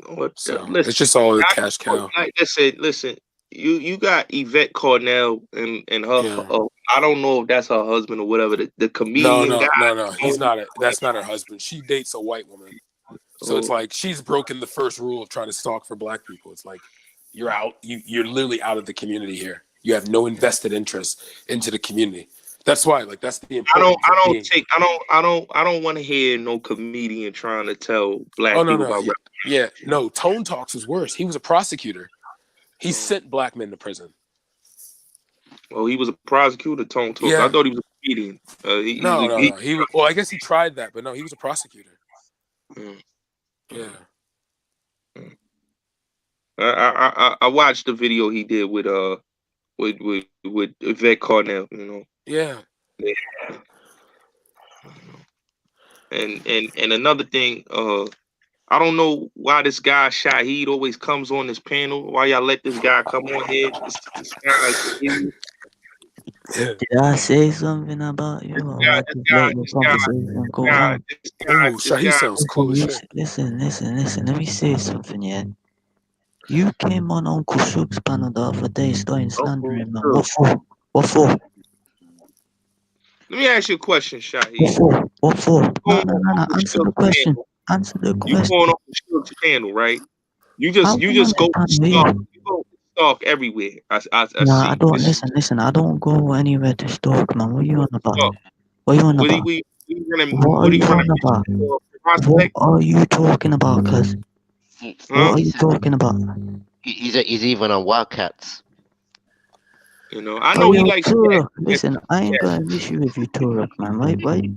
So it's just all a cash cow. Like I said, listen. You got Yvette Cornell and her. I don't know if that's her husband or whatever. The comedian guy. No. He's not. That's not her husband. She dates a white woman. So it's like she's broken the first rule of trying to stalk for black people. It's like you're out. You're literally out of the community here. You have no invested interest into the community. That's why, like, that's the important. I don't want to hear no comedian trying to tell black people about. No. Tone Talks was worse. He was a prosecutor. He sent black men to prison. Well, he was a prosecutor, Tone Talks. I thought he was a comedian. No. Well, I guess he tried that, but no, he was a prosecutor. Yeah. I watched the video he did with Yvette Cornell. You know. Yeah. And another thing, I don't know why this guy Shahid always comes on this panel. Why y'all let this guy come on here? Did I say something about you? Shahid sounds cool as shit. Listen. Let me say something, yeah. You came on Uncle Shook's panel the other day starting slandering, man. What for? Let me ask you a question, Shahid. What for? No. Answer the question. You going on Shook's panel, right? You just go stalk everywhere. I don't listen. I don't go anywhere to stalk, man. What are you on about? What are you on about? What are you talking about? What are you talking about, cuz? What are you talking about? He's even on Wildcats. You know, I Oh, know he yo, likes. Turok, listen, I ain't got an issue with you, Turok, man.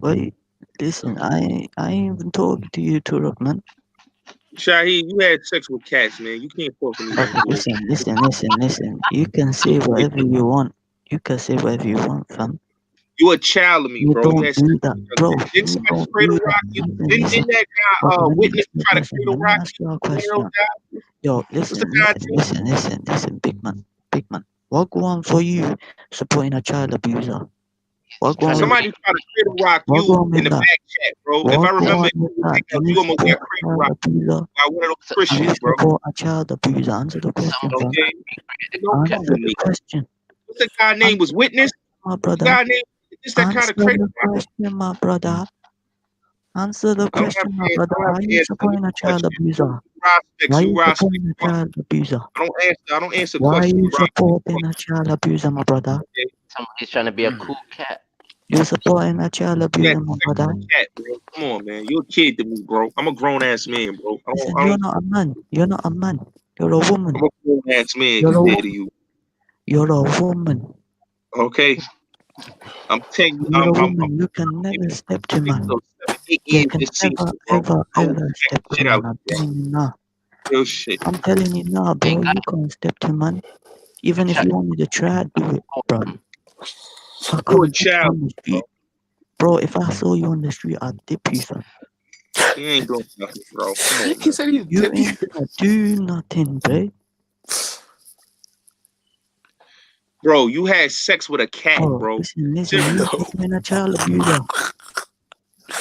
Wait. Listen, I ain't even talking to you, Turok, man. Shaheed, you had sex with cats, man. You can't talk to me like this. Listen. You can say whatever you want. You can say whatever you want, fam. You a child of me, You bro. You don't had sex do with that, a bro. cat. Didn't You somebody don't cradle do that. rock you? Didn't Listen. that guy Okay, let me Witness ask you a try to question. cradle Let me rock ask you? you a The little question. guy? Yo, What's the listen, guy's name? big man. What go on for you supporting a child abuser? What go on with Somebody tried to cradle rock what go you on in with the that? back chat, bro. If I What go remember, on with that? Do you you almost got support a cradle child rocked abuser? by one of those Do you Christians, bro. support a child abuser? Answer the question, fam. Okay, don't come Answer with the me. question. What's the guy name? Was Witness? My The brother. guy name? Is that kind Answer of cradle the rock? question, my brother. Answer the I don't have question, my to brother. I don't have Why to you answer supporting the a child question. abuser? Prospects, Why you you prospects. supporting a child abuser? I don't answer Why questions, you bro. supporting a child abuser, my brother? Somebody's trying to be a cool cat. You supporting a child You abuser, had my sex brother? with a cat, bro. Come on, man. You're a kid to me, bro. I'm a grown ass man, bro. Listen, you're not a man. You're not a man. You're a woman. I'm a grown ass man You're a compared to woman. you. You're a woman. Okay. I'm telling you, You're a woman. You can never step to man. so 8 You years can this season, never, bro. ever step to Shit man. out I'm there. telling you now. Real shit. I'm telling you now, bro. You can't step to man. Even if you wanted to try, do it, bro. I come You're a and get you child, on the street, bro. If I saw you on the street, I'd dip you, fam. You ain't doing nothing, bro. Come on, He man. said he'd You dip you. ain't gonna do nothing, bro. Bro, you had sex with a cat, Oh, bro. listen. You Serious. supporting a child abuser.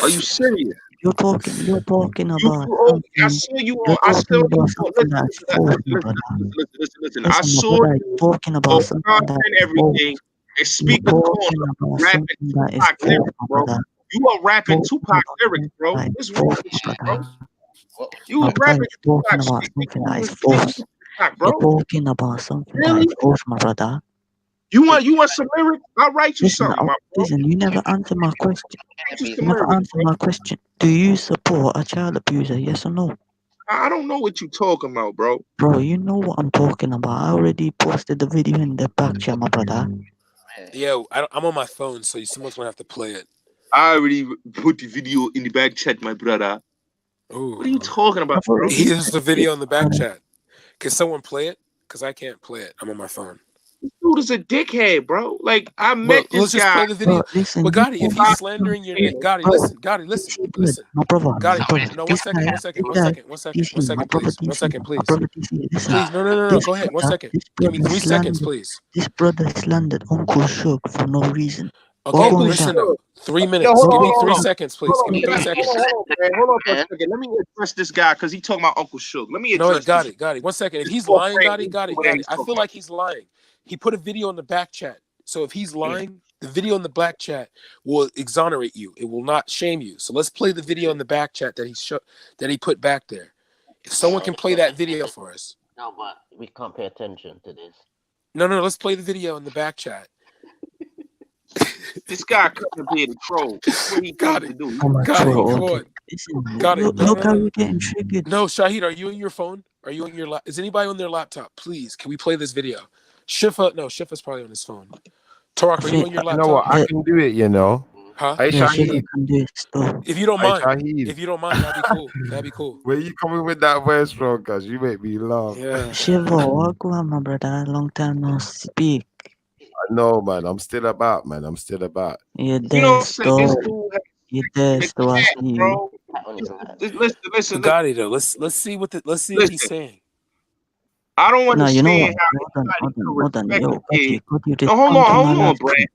Are you serious? You're talking about I something. saw you You're on. I saw talking you about on. something that's false, my brother. Listen. I Listen, my saw brother, you you're talking about on something content, that's everything. false. And You're speaker talking corner, about rapping something that is Tupac false, lyrics, my bro. brother. You are rapping Talking Tupac about lyrics, bro. something that What's is wrong false, with my you, bro? brother. You My was brother, rapping you're talking Tupac about shit. something You that is was speaking false. Tupac, You're bro. talking about something that Really? is false, my brother. You want some lyrics? I'll write you something, my bro. Listen, you never answer my question. Write you You some never lyrics, answer bro. my question. Do you support a child abuser? Yes or no? I don't know what you talking about, bro. Bro, you know what I'm talking about. I already posted the video in the back chat, my brother. Yeah, I'm on my phone, so someone's gonna have to play it. I already put the video in the back chat, my brother. Ooh. What are you talking about, bro? Here's the video in the back chat. Can someone play it? Because I can't play it. I'm on my phone. This dude is a dickhead, bro. Like, I met this let's just guy. play the video. Listen, But Gotti, if he's slandering your name, Gotti, listen. My brother, Gotti, no, one second, please. Please, no. Go ahead. 1 second. Give me 3 seconds, please. This brother slandered Uncle Shug for no reason. Okay, listen though. 3 minutes. Give me 3 seconds, please. Give me 3 seconds. Hold on for a second. Let me address this guy because he talking about Uncle Shug. Let me address this. Gotti. 1 second. If he's lying, Gotti, I feel like he's lying. He put a video in the back chat. So if he's lying, the video in the back chat will exonerate you. It will not shame you. So let's play the video in the back chat that he put back there. If someone can play that video for us. No, but we can't pay attention to this. No, let's play the video in the back chat. This guy coming here to troll. That's what he comes to do. Come on. Got it. Look how you're getting triggered. No, Shahid, are you on your phone? Are you on your Is anybody on their laptop? Please, can we play this video? Shifa's probably on his phone. Tarak, are you on your laptop? You know what? I can do it, you know. Huh? Hey, Shahid. If you don't mind. Shahid. If you don't mind, that'd be cool. Where you coming with that voice from? Cause you make me laugh. Yeah. Shiva, welcome, my brother. Long time no speak. No, man. I'm still about, man. You're there, still. You're there, still. I see you. Listen. Gotti, though. Let's see what he's saying. I don't understand you know what? how Hold on. Yo, kid. Gotti, No, hold on, Brad.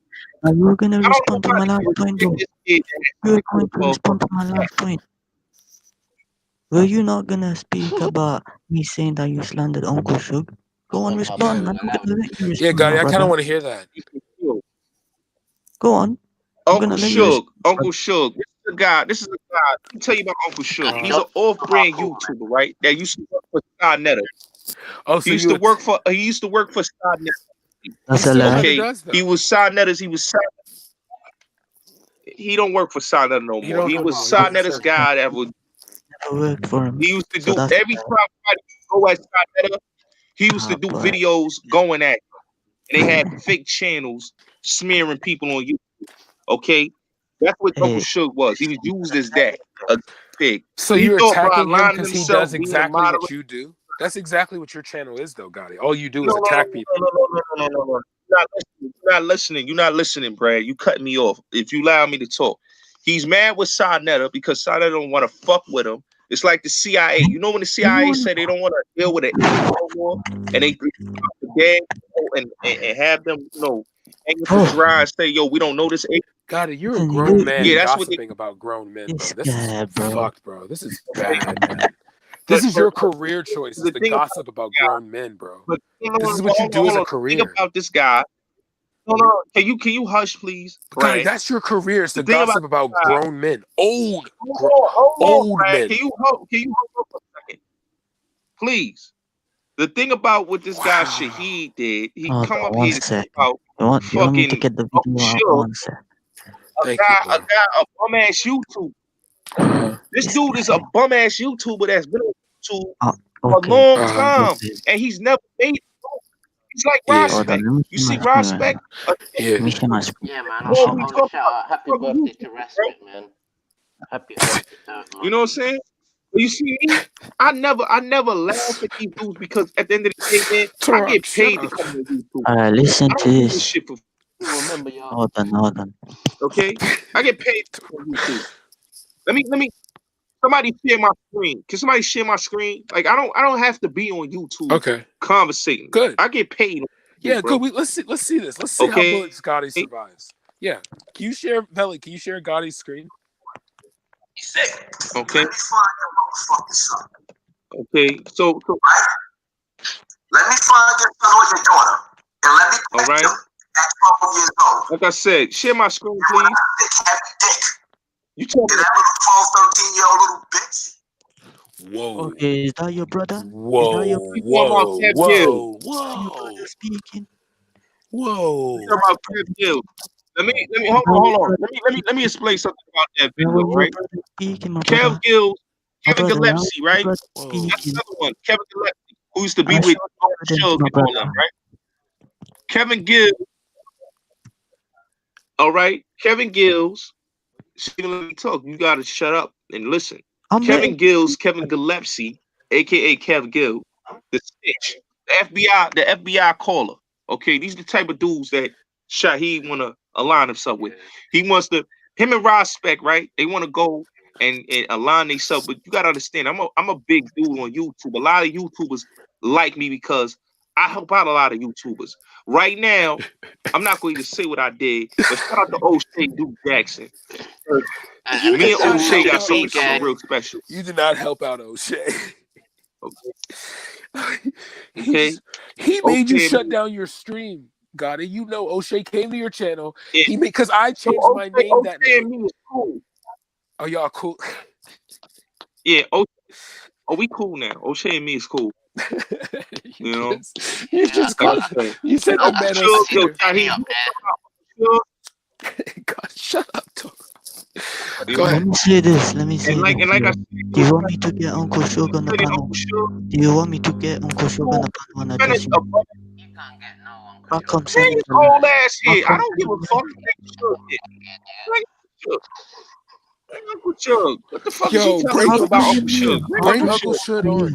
Are you gonna respond to my last point, though? You're You're going to respond to my last point. Were you not gonna speak about me saying that you slandered Uncle Shug? Go on, respond. I'm not gonna let you respond. Yeah, Gotti, I kind of want to hear that. Go on. Uncle Shug. This is a guy. Let me tell you about Uncle Shug. He's an off-brand YouTuber, right? That used to work for Sky Netter. Oh, so he used to work for Sky Netter. That's a lie. Okay, he was Sky Netters. He don't work for Sarnetta no more. He was Sarnetta's guy that was. Never worked for him. He used to So do that's every time somebody go at Sarnetta, he used to do videos going at him. And they had fake channels smearing people on YouTube. Okay? That's what Uncle Suge was. He was used as that. A pig. So He you're thought by attacking him aligning because he himself does being a exactly moderator. what you do? That's exactly what your channel is, though, Gotti. All you do No, is attack people. no. You're not listening. You're not listening, Brad. You cut me off. If you allow me to talk. He's mad with Sarnetta because Sarnetta don't want to fuck with him. It's like the CIA. You know when the CIA said they don't want to deal with it no more, and they and have them, hanging to dry and say, "Yo, we don't know this." Gotti, you're a grown man Yeah, that's what gossiping about grown men, bro. This is fucked, bro. This is bad, man. This is your career choice, is to gossip about grown men, bro. This is what you do as a career. Think about this guy. No. Can you hush, please? Gotti, that's your career, is to thing gossip about grown men. Old Brad, men. Can you hold for a second? Please. The thing about what this guy Shaheed did, he come up here to talk about You want me to get the video out? sure. One sec. A bum ass YouTuber. This dude is a bum ass YouTuber that's been on YouTube for a long time, and he's never made it. He's like Prospect. You see Prospect? Yeah, man. Happy birthday to Respect, man. Happy birthday to him, man. You know what I'm saying? You see me? I never laugh at these dudes because at the end of the day, man, I get paid to come to YouTube. Listen I to don't do this. shit for remember y'all. Hold on. Okay? I get paid to come to YouTube. Let me somebody share my screen. Can somebody share my screen? Like I don't have to be on YouTube conversating. Good. I get paid. Yeah, bro. good. Let's see this. Let's see how Bullet Gotti survives. Yeah. Can you share Vellemy? Can you share Gotti's screen? Okay. Okay. So let me find your son or your daughter, and let me all right. At 12 years old. Like I said, share my screen, please. You told me that little 12, 13-year-old little bitch. Whoa. Okay, is that your brother? Whoa. Speaking. Whoa. Let me hold on. Let me explain something about that video, right? Kevin Gillespie, right? That's another one. Kevin Gillespie, who used to be with Suge and all them, right? Kevin Gill. All right, Kevin Gills. Let me talk. You gotta shut up and listen. Kevin Gillespie, aka Kev Gill, the snitch, the FBI caller. Okay, these are the type of dudes that Shaheed wanna align himself with. He wants to. Him and Prospect, right? They want to go and align themselves. But you gotta understand, I'm a big dude on YouTube. A lot of YouTubers like me because I help out a lot of YouTubers. Right now, I'm not going to say what I did, but shout out to O'Shea Duke Jackson. Me and O'Shea got something real special. You did not help out O'Shea. Okay. He made you shut down your stream, Gotti. You know O'Shea came to your channel. Yeah. Because I changed my name that night. Me is cool. Oh, y'all cool? Yeah. We cool now. O'Shea and me is cool. You know? You said the man God, shut up, Toro. Let me say this. Do you want me to get Uncle Suge on the panel? Do you want me to get Uncle Suge on the panel? Come send his old ass here. I don't give a fuck. Uncle Suge. What the fuck is you telling me about Uncle Suge? Bring Uncle Suge on.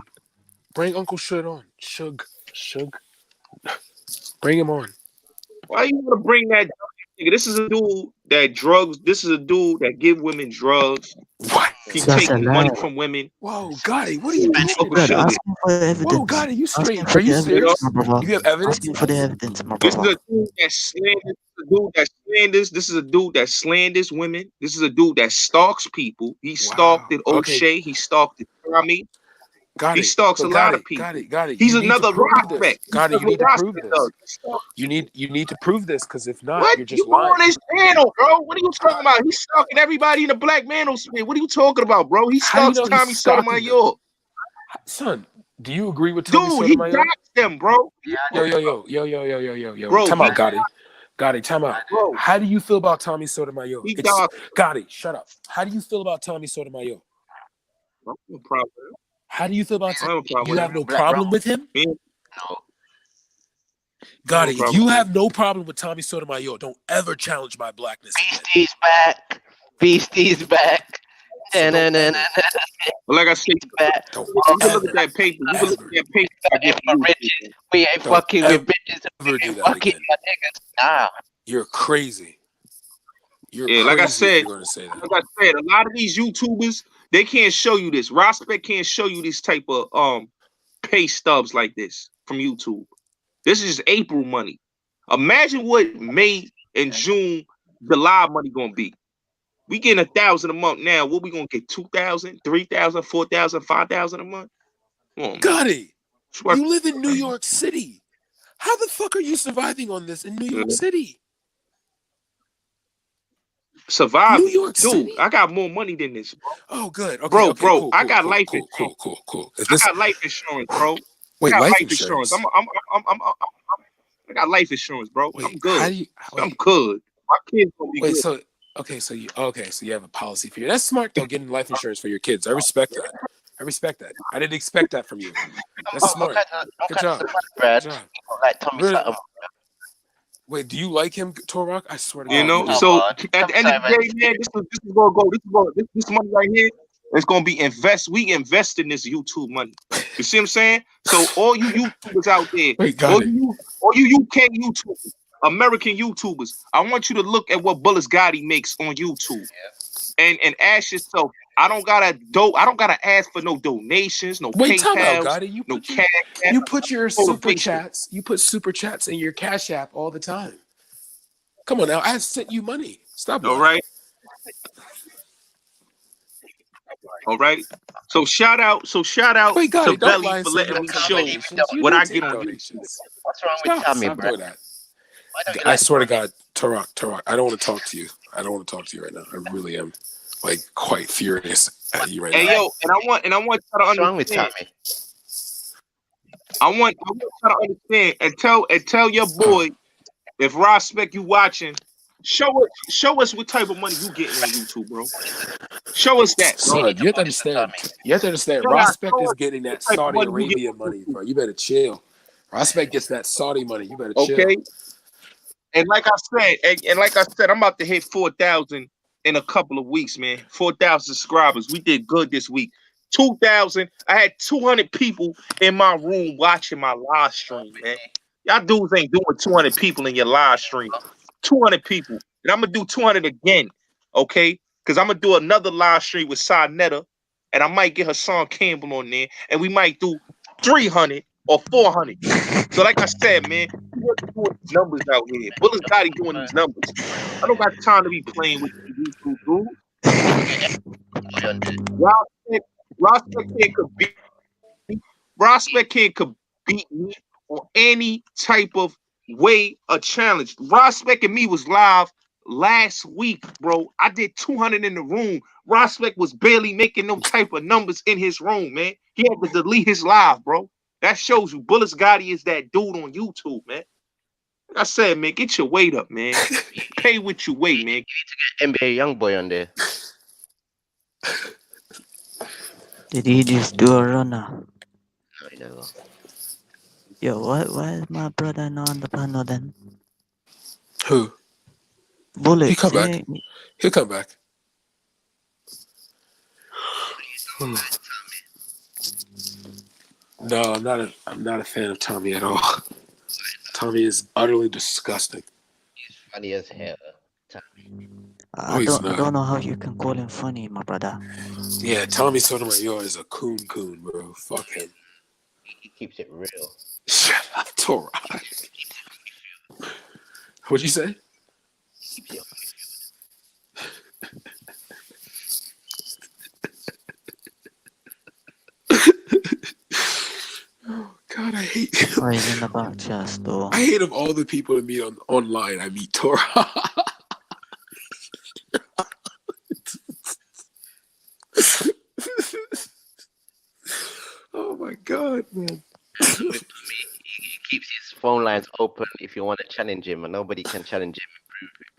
Bring Uncle Suge on. Suge. Bring him on. Why you want to bring that nigga? This is a dude that drugs. This is a dude that give women drugs. What? He take money from women. Whoa, Gotti, what are you doing? Whoa, Gotti, you straight? Are you serious? You have evidence? Asking for the evidence, my This is brother. a dude that slanders. This is a dude that slanders women. This is a dude that stalks people. He stalked at O'Shea. He stalked at Tommy. He stalks a lot of people. He's another prospect. Gotti, you need to prove this. You need to prove this, because if not, what? You're just You lying. on his channel, bro? What are you talking about? He's stalking everybody in the black manosphere. What are you talking about, bro? He stalks Tommy Sotomayor. Son, do you agree with Tommy Dude, Sotomayor? he doxed them, bro. Yo. Bro, Time out, Gotti. Gotti, time out. Bro, How do you feel about Tommy Sotomayor? he died. Gotti, shut up. How do you feel about Tommy Sotomayor? No problem. How do you feel about I have a problem you with have no Black problem Rum. with him? him. No. Gotti, if problem you with have no problem with Tommy Sotomayor, don't ever challenge my blackness again. Beastie's back. Beastie's back. So don't ever, Well, like I said, back. don't you can look ever, at that paper. You can look at ever, that paper. I get For from bitches. YouTube. We ain't don't fucking with bitches. ever We do ain't that fucking again. with niggas. Nah. You're crazy. You're Yeah, like I crazy if said, you're going to say that. a lot of these YouTubers, they can't show you this. Prospect can't show you this type of pay stubs like this from YouTube. This is April money. Imagine what May and June, July money gonna be. We getting 1,000 a month now. What we gonna get? 2,000, 3,000, 4,000, 5,000 a month? Come on, man. Gotti, you live in New York City. How the fuck are you surviving on this in New York City? Survive, New York dude. City? I got more money than this, bro. Oh, good. Okay, Bro, okay, bro, cool, I cool, got cool, life cool, insurance. cool, cool. Is I this got life insurance, bro. wait, I got life life insurance? insurance. I got life insurance, bro. Wait, I'm how good. do you I'm good. My kids gonna be wait? good. So so you have a policy for you. That's smart though. Getting life insurance for your kids. I respect that. I respect that. I didn't expect that from you. That's smart. Good job. Brad. Good job. Like Tommy Really? Sutton. Wait, do you like him, Torok? I swear to You God. know, you do. so at the end of the day, man, this is gonna go. This money right here is gonna be We invest in this YouTube money. You see what I'm saying? So all you YouTubers out there, Wait, got it. all you UK YouTubers, American YouTubers, I want you to look at what Bullis Gotti makes on YouTube, and ask yourself. I don't gotta ask for no donations, no Wait, time out, PayPals, Gotti. no cash. You put your super motivation. chats. You put super chats in your Cash App all the time. Come on now, I sent you money. Stop All lying. right. All right. So shout out Wait, to Gotti, don't lie Vellemy and for say you letting me don't take show donations. You what do I take get on YouTube. donations. What's wrong with Tommy, Stop bro? doing that. Why don't you I like swear to God, Tarak, I don't want to talk to you. I don't want to talk to you right now. I really am like quite furious at you right now. Hey yo, and I want y'all to What's wrong with understand. Tommy? I want y'all to understand and tell your boy if Rospect you watching, show us what type of money you getting on YouTube, bro. Show us that, bro. Son, you have to understand. You have to understand. Yeah, Prospect show is us getting what that type of Saudi money you get Arabia on money, YouTube. bro. You better chill. Prospect gets that Saudi money. You better chill. Okay. And like I said, I'm about to hit 4,000 in a couple of weeks, man. 4,000 subscribers. We did good this week. 2,000. I had 200 people in my room watching my live stream, man. Y'all dudes ain't doing 200 people in your live stream. 200 people. And I'm going to do 200 again, okay? Because I'm going to do another live stream with Netta, and I might get Hassan Campbell on there, and we might do 300 or 400. So like I said, man, we have to do these numbers out here. Bullis Gotti doing these numbers. I don't got time to be playing with you YouTube dudes. Prospect Kid could beat me on any type of way or challenge. Prospect and me was live last week, bro. I did 200 in the room. Prospect was barely making no type of numbers in his room, man. He had to delete his live, bro. That shows you Bullis Gotti is that dude on YouTube, man. Like I said, man, get your weight up, man. Pay what you weigh, man. You need to get NBA Youngboy on there. Did he just do a runner? No, he never. Yo, why is my brother not on the panel then? Who? Bullets, He'll come back. yeah. He'll come back. No, I'm not a fan of Tommy at all. Tommy is utterly disgusting. He's funny as hell, Tommy. I don't know how you can call him funny, my brother. Yeah, Tommy Sotomayor is a coon, bro. Fuck him. He keeps it real. Shut up, Torah. What'd you say? Keeps it Oh God, I hate him. Or he's in the back chest, though. I hate of all the people to meet online. I meet Torah. Oh my God, man. with me. He keeps his phone lines open if you want to challenge him, and nobody can challenge him.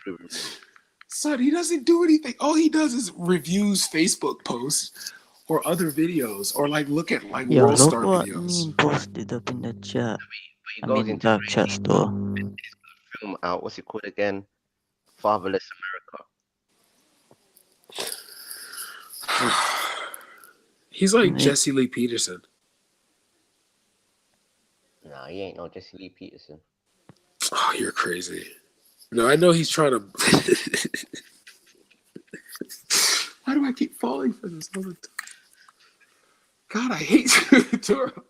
Improve. Son, he doesn't do anything. All he does is reviews Facebook posts or other videos, or like look at like Yo, World look Star what videos. Neem posted up in the chat. He I goes mean, into dark chat store. film out. What's it called again? Fatherless America. He's like Jesse Lee Peterson. Nah, he ain't no Jesse Lee Peterson. Oh, you're crazy. No, I know he's trying to. Why do I keep falling for this all the time? God, I hate you, Toro.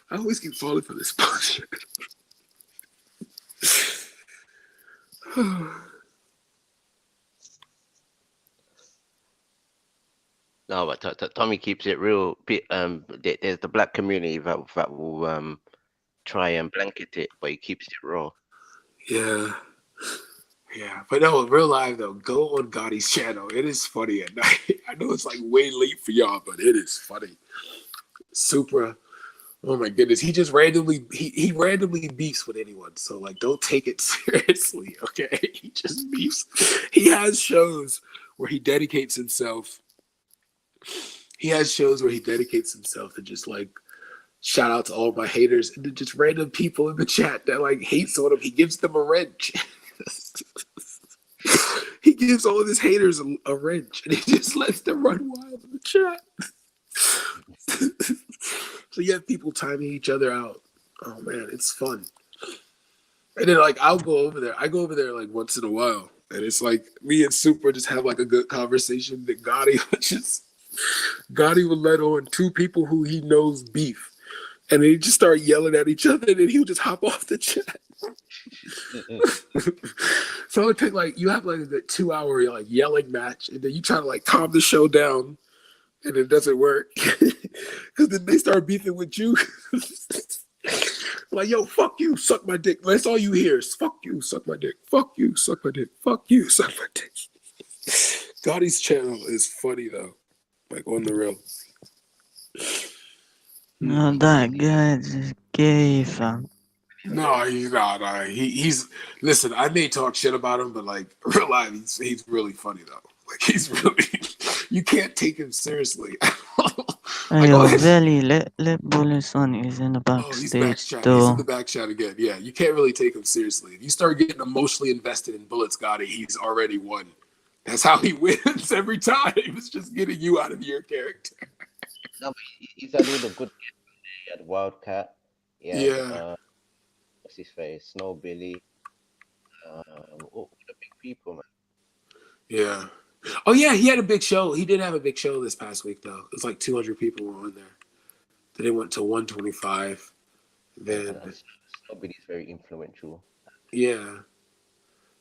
I always keep falling for this bullshit. No, but Tommy keeps it real. There's the black community that will try and blanket it, but he keeps it raw. Yeah. Yeah, but no, in real life though, go on Gotti's channel. It is funny at night. I know it's like way late for y'all, but it is funny. Supra, oh my goodness, he just randomly he randomly beefs with anyone. So like, don't take it seriously, okay? He just beefs. He has shows where he dedicates himself. He has shows where he dedicates himself to just like shout out to all my haters and to just random people in the chat that like hates on him. He gives them a wrench. He gives all of his haters a wrench and he just lets them run wild in the chat. So you have people timing each other out. Oh man, it's fun. And then like I'll go over there. I go over there like once in a while. And it's like me and Super just have like a good conversation that Gotti would let on two people who he knows beef. And they just start yelling at each other and then he'll just hop off the chat. So it take like you have like the 2-hour like yelling match, and then you try to like calm the show down, and it doesn't work because then they start beefing with you. Like, yo, fuck you, suck my dick. That's all you hear is fuck you, suck my dick. Fuck you, suck my dick. Fuck you, suck my dick. Gotti's channel is funny though, like on the real. No, that guy's just gay, fam. No, he's not. He's listen. I may talk shit about him, but like real life, he's really funny though. Like he's really, you can't take him seriously. Hey, yo, Veli, let Bullets on. He's in the He's back backstage chat. He's though. in the back chat again. Yeah, you can't really take him seriously. If you start getting emotionally invested in Bullets Gotti, he's already won. That's how he wins every time. It's just getting you out of your character. No, but he's had all the good. He had Wildcat. Yeah. What's his face? Snow Billy. All the big people, man. Yeah. Oh yeah, he had a big show. He did have a big show this past week though. It was like 200 people were on there. Then it went to 125. Then Snow Billy's very influential. yeah.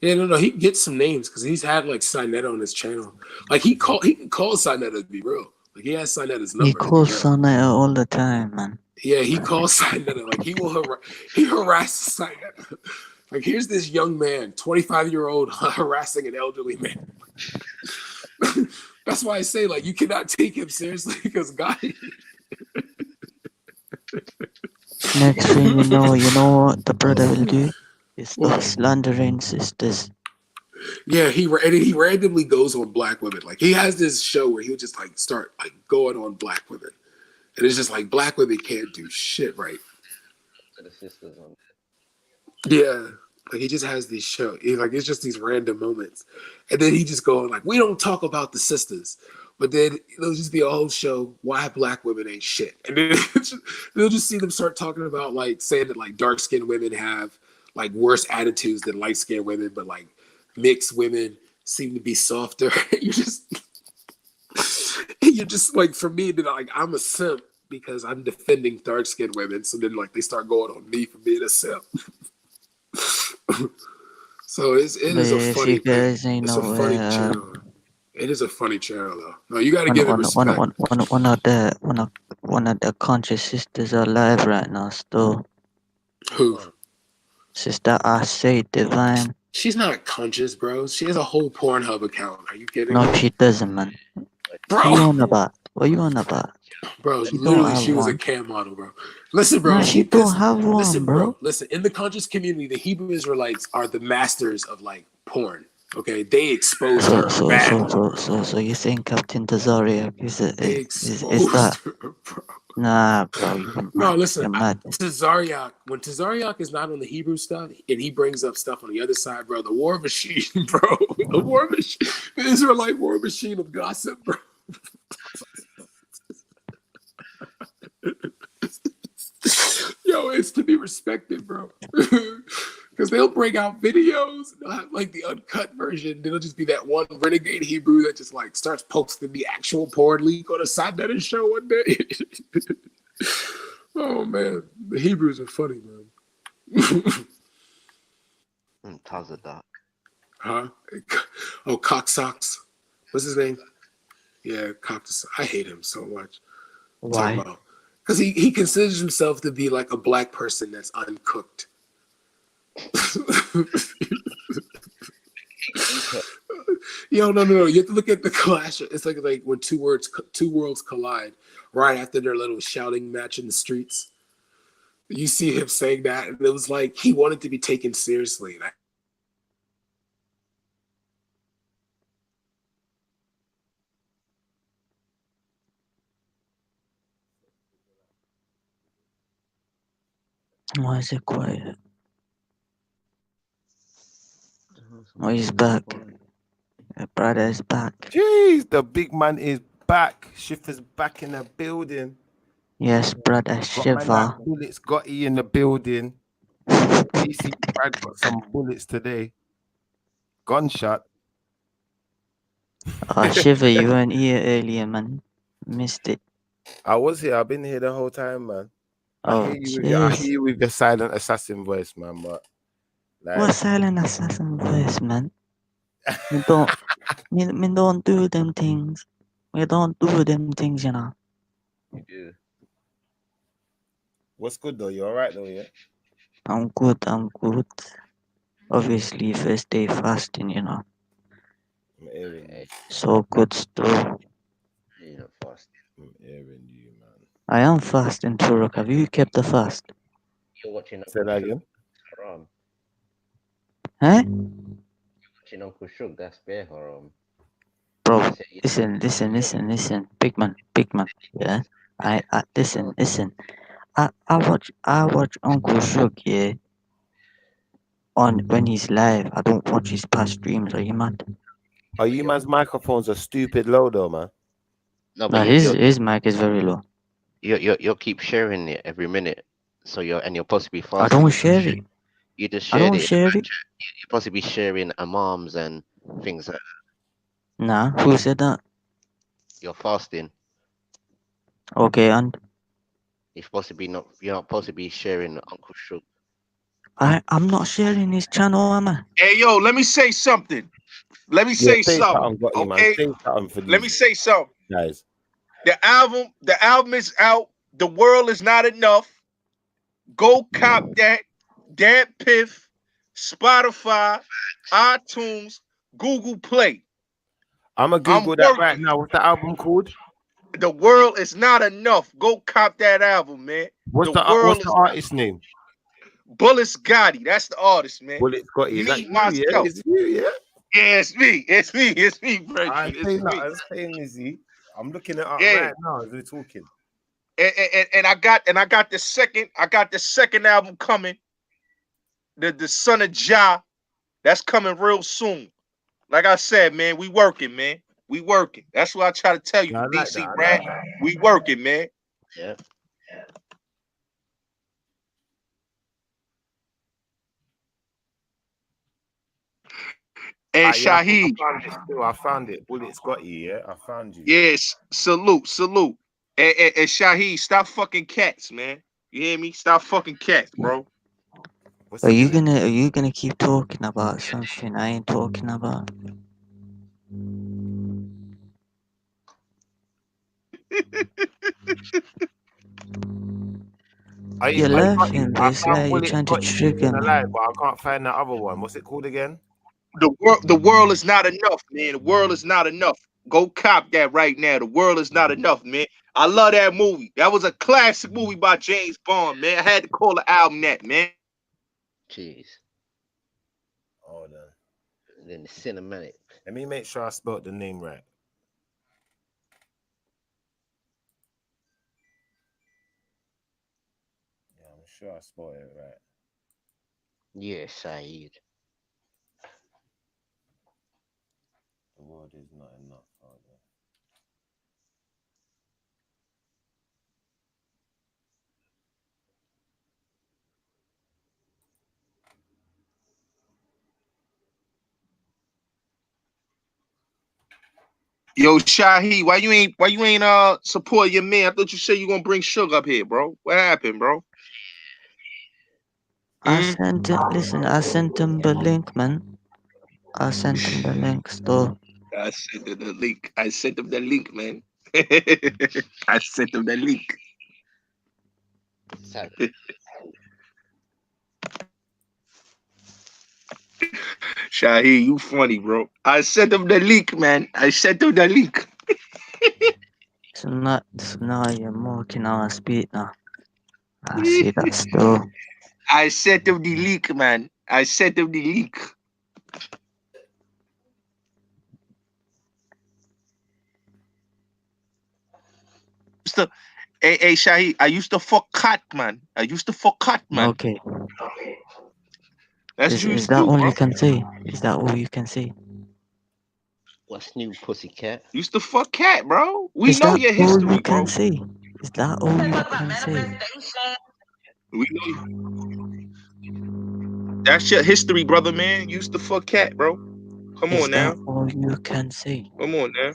Yeah, no, he gets some names because he's had like Sinetta on his channel. Like he can call Sinetta to be real. Like he has Sinetta's number. He calls Sonata all the time, man. Yeah, he calls Sinetta. Like he harasses Sinetta. Like here's this young man, 25-year-old harassing an elderly man. That's why I say like you cannot take him seriously because Gotti. Next thing you know what the brother will do? Is start slandering sisters. Yeah, he randomly goes on black women. Like he has this show where he'll just like start like going on black women, and it's just like black women can't do shit right. The sisters on Yeah, like he just has these shows. Like it's just these random moments, and then he just going like, "We don't talk about the sisters," but then it'll just be a whole show why black women ain't shit, and then they'll just see them start talking about like saying that like dark skinned women have like worse attitudes than light skinned women, but like mixed women seem to be softer. you're just like, for me, then like I'm a simp because I'm defending dark skinned women. So then like they start going on me for being a simp. So it is a funny thing. It's a funny channel. It is a funny channel though. No, you gotta give it respect. One of the conscious sisters are alive right now still. Who? Sister I say Divine. She's not conscious, bro. She has a whole Pornhub account. Are you kidding? No, she doesn't, man. Bro. What you on about? What you on about? Bro, She don't literally, have she was a one. Cam model, bro. Listen, bro. Nah, she don't have one, Listen, bro. Listen, in the conscious community, the Hebrew Israelites are the masters of like porn. Okay, they exposed her badly. So you think Captain Tazariak is They is exposed that? her, bro. Nah, bro, you're No, mad. listen, You're mad. Tazariak, when Tazariak is not on the Hebrew stuff and he brings up stuff on the other side, bro, the war machine, bro, the war machine, the Israelite war machine of gossip, bro. Yo, it's to be respected, bro. Because they'll bring out videos, they'll have like the uncut version. It'll just be that one renegade Hebrew that just like starts posting the actual porn leak on a side that show one day. Oh man, the Hebrews are funny, man. Tazadak. Huh? Oh, Cocksocks. What's his name? Yeah, Cocksocks. I hate him so much. Why? Because he considers himself to be like a black person that's uncooked. Yo, no. You have to look at the clash. It's like when two worlds collide right after their little shouting match in the streets. You see him saying that, and it was like he wanted to be taken seriously. Why is it quiet? Oh, he's back. Your brother is back. Jeez, the big man is back. Schiffer's back in the building. Yes, brother Got man Shiver. like Bullets Gotti in the building. DC Brad got some bullets today. Gunshot. Oh, Shiver, you weren't here earlier, man. Missed it. I was here. I've been here the whole time, man. Oh, I hear you with your silent assassin voice, man. But like, what silent assassin voice, man? Me don't do them things. We don't do them things, you know. yeah. What's good though? You alright though, yeah? I'm good. Obviously, first day fasting, you know. I'm airing you. So good stuff. You're not fasting. I'm airing you, man. I am fasting, Turok. Have you kept the fast? You're watching Say that again. Haram. Huh? You're watching Uncle Shug. That's bare haram. Bro, listen. Big man. Yeah. I listen. I watch Uncle Shug, yeah. On when he's live. I don't watch his past streams. Are you mad? Are you man's microphones are stupid low though, man? No, but his mic is very low. You'll keep sharing it every minute. So you're possibly fasting. I don't share it. You just I shared don't it. share it. You're possibly sharing imams and things like that. Nah, who said that? You're fasting. Okay, and you're not possibly sharing Uncle Shug. I'm not sharing his channel, am I? Hey, yo, let me say something. Let me say something. Okay. Let me say something. Guys. The album is out. The world is not enough. Go cop that. Dat Piff, Spotify, iTunes, Google Play. I'm gonna Google that right now. What's the album called? The world is not enough. Go cop that album, man. What's the artist name? Bullets Gotti. That's the artist, man. Bullets Gotti. Is that you, yeah? Is it you, yeah? Yeah, it's me, bro. I'm saying, Izzy. I'm looking it up right now as we're talking. And I got the second album coming. The Son of Jah. That's coming real soon. Like I said, man, we working, man. We working. That's what I try to tell you, DC, Brad. We working, man. Yeah. And Shaheed. I found it. Bullets got you, yeah? I found you. Yes, salute. And Shaheed, stop fucking cats, man. You hear me? Stop fucking cats, bro. Are you gonna keep talking about something I ain't talking about? You're laughing, but it's like you're trying to trigger me. But I can't find that other one. What's it called again? The world is not enough, man. The world is not enough. Go cop that right now. The world is not enough, man. I love that movie. That was a classic movie by James Bond, man. I had to call the album that, man. Jeez. Hold on. And then the cinematic. Let me make sure I spelled the name right. Yeah, I'm sure I spelled it right. Yeah, Saeed. The world is not enough. Hold on. Yo, Shahi, why you ain't support your man? I thought you said you gonna bring Sugar up here, bro. What happened, bro? I sent him. Listen, I sent him the link, man. I sent him the link. So I sent him the link. I sent him the link, man. I sent him the link. Shahi, you funny, bro. I sent him the link, man. I sent him the link. so now you're mocking our speed now. I see that still. I sent him the link, man. I sent him the link. So, hey, Shahi, I used to fuck cat, man. I used to fuck cat, man. Okay. That's what you Is used to that do, all bro. you can say? Is that all you can say? What's new, pussycat? Used to fuck cat, bro. We Is know that your all history, you can bro. say? Is that all you can say? We know that's your history, brother, man. Used to fuck cat, bro. Come Is on that now. all you can say? Come on now.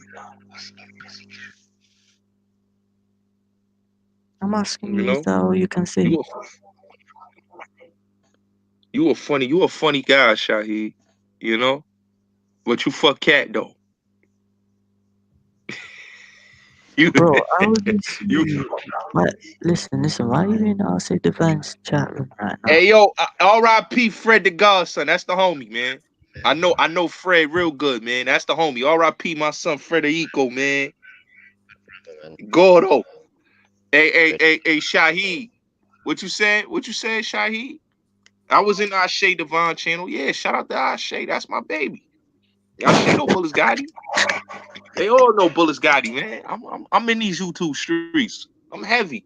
I'm asking You you, is know, that all you can say? you a funny guy, Shahi. You know, but you fuck cat though. You, Bro, I already see you. you. But listen, why you in our Say Divines chat room right now? Hey yo, R.I.P. Fred the Godson. That's the homie, man. I know Fred real good, man. That's the homie. R.I.P. my son Frederico, man. Gordo. Hey, Shahi. What you said? What you said, Shahi? I was in our Shay Devon channel. Yeah, shout out to our Shay. That's my baby. Y'all Shay know Bullets Gotti. They all know Bullets Gotti, man. I'm in these YouTube streets. I'm heavy.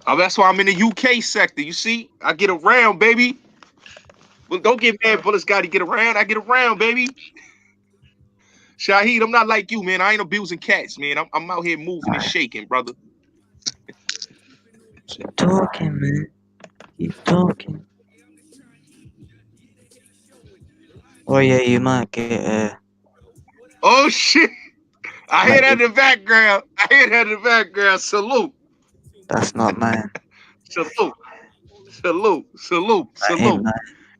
That's why I'm in the UK sector. You see, I get around, baby. Well, don't get mad, Bullets Gotti. Get around. I get around, baby. Shahid, I'm not like you, man. I ain't abusing cats, man. I'm out here moving and shaking, brother. Keep talking, man. Keep talking. Oh yeah, you might get Oh shit! I hear that in the background. Salute. That's not mine. Salute.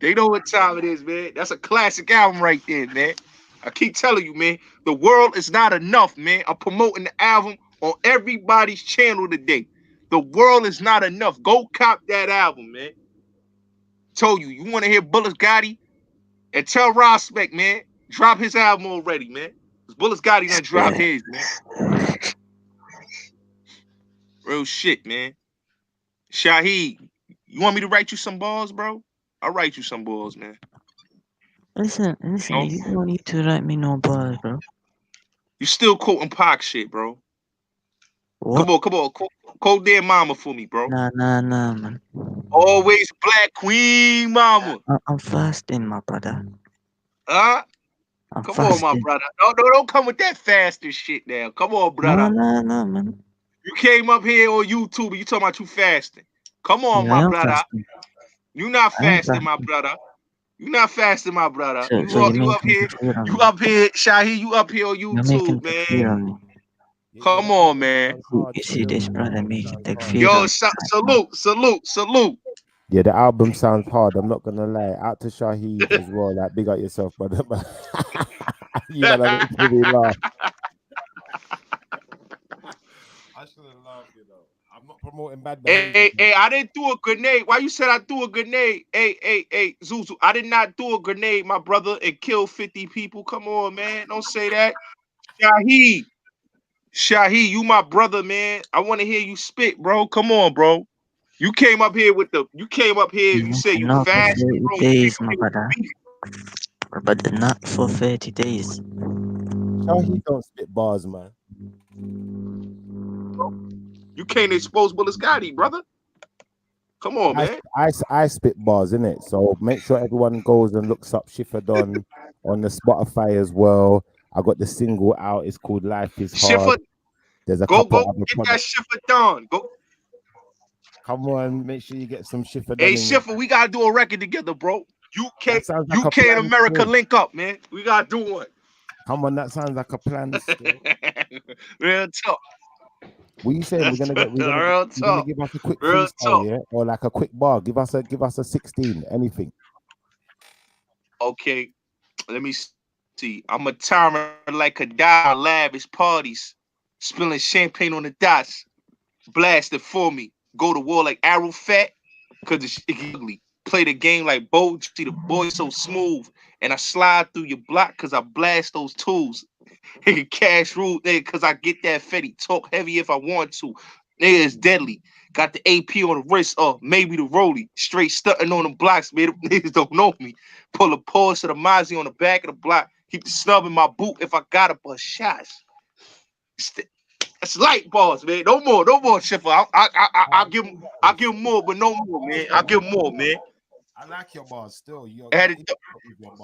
They know what time it is, man. That's a classic album right there, man. I keep telling you, man. The world is not enough, man. I'm promoting the album on everybody's channel today. The world is not enough. Go cop that album, man. Told you, you want to hear Bullets Gotti? And tell Rospect, man, drop his album already, man. Because Bullets Gotti done dropped his, man. Real shit, man. Shaheed, you want me to write you some balls, bro? I'll write you some balls, man. Listen, you don't need to write me no bars, bro. You still quoting Pac shit, bro. What? Come on. Quote their mama for me, bro. Nah, man. Always Black Queen mama. I'm fasting, my brother. Huh? I'm come fasting. on, my brother. No, don't come with that faster shit now. Come on, brother. Nah, man. You came up here on YouTube and you talking about you fasting. Come on, Yeah, my I am brother. fasting. You not I am fasting, my brother. You not fasting, my brother. So You up here, Shahi, you up here on You're making YouTube, takfir on me. Come on, man. You see this brother making takfir Yo, on salute. Yeah, the album sounds hard. I'm not gonna lie. Out to Shaheed as well. Like, big up yourself, brother. You know, that makes me laugh. shouldn't laugh, you know. I'm not promoting bad Hey, behavior. hey, I didn't do a grenade. Why you said I threw a grenade? Hey, Zuzu, I did not do a grenade, my brother, and kill 50 people. Come on, man. Don't say that. Shahi, you my brother, man. I want to hear you spit, bro. Come on, bro. You came up here, you say you Not for fast, 30 bro. You came days, up my here with brother. beef. But not for 30 days. He don't spit bars, man. You can't expose Willis Gotti, brother. Come on, man. I spit bars, innit? So make sure everyone goes and looks up Shifadon on the Spotify as well. I got the single out. It's called Life Is Hard. Schiffer, There's a go couple other get that projects. Schiffer done. Go. Come on, make sure you get some Shifadon Hey, in your Schiffer, we gotta do a record together, bro. That sounds like a UK and plan America still. link up, man. We gotta do one. Come on, that sounds like a plan still. Real talk. What you saying? We're gonna Real talk. give us a quick Real freestyle, talk. yeah, or like a quick bar. Give us a 16, anything. Okay, let me see. I'm a tyrant like a die lavish parties, spilling champagne on the dots, blasted for me. Go to war like Arrow Fat, cause it's ugly. Play the game like Bo. See the boy so smooth, and I slide through your block cause I blast those tools. Nigga, cash rule, nigga, cause I get that fetty. Talk heavy if I want to. Nigga, it's deadly. Got the AP on the wrist, maybe the rollie. Straight stunting on the blocks, man. Niggas don't know me. Pull a pause to the Mozzie on the back of the block. Keep the snub in my boot if I got to bust shots. It's light balls, man. No more, Schiffer. I'll give him more, but no more, man. I'll give him more, man. I like your bars still. I had to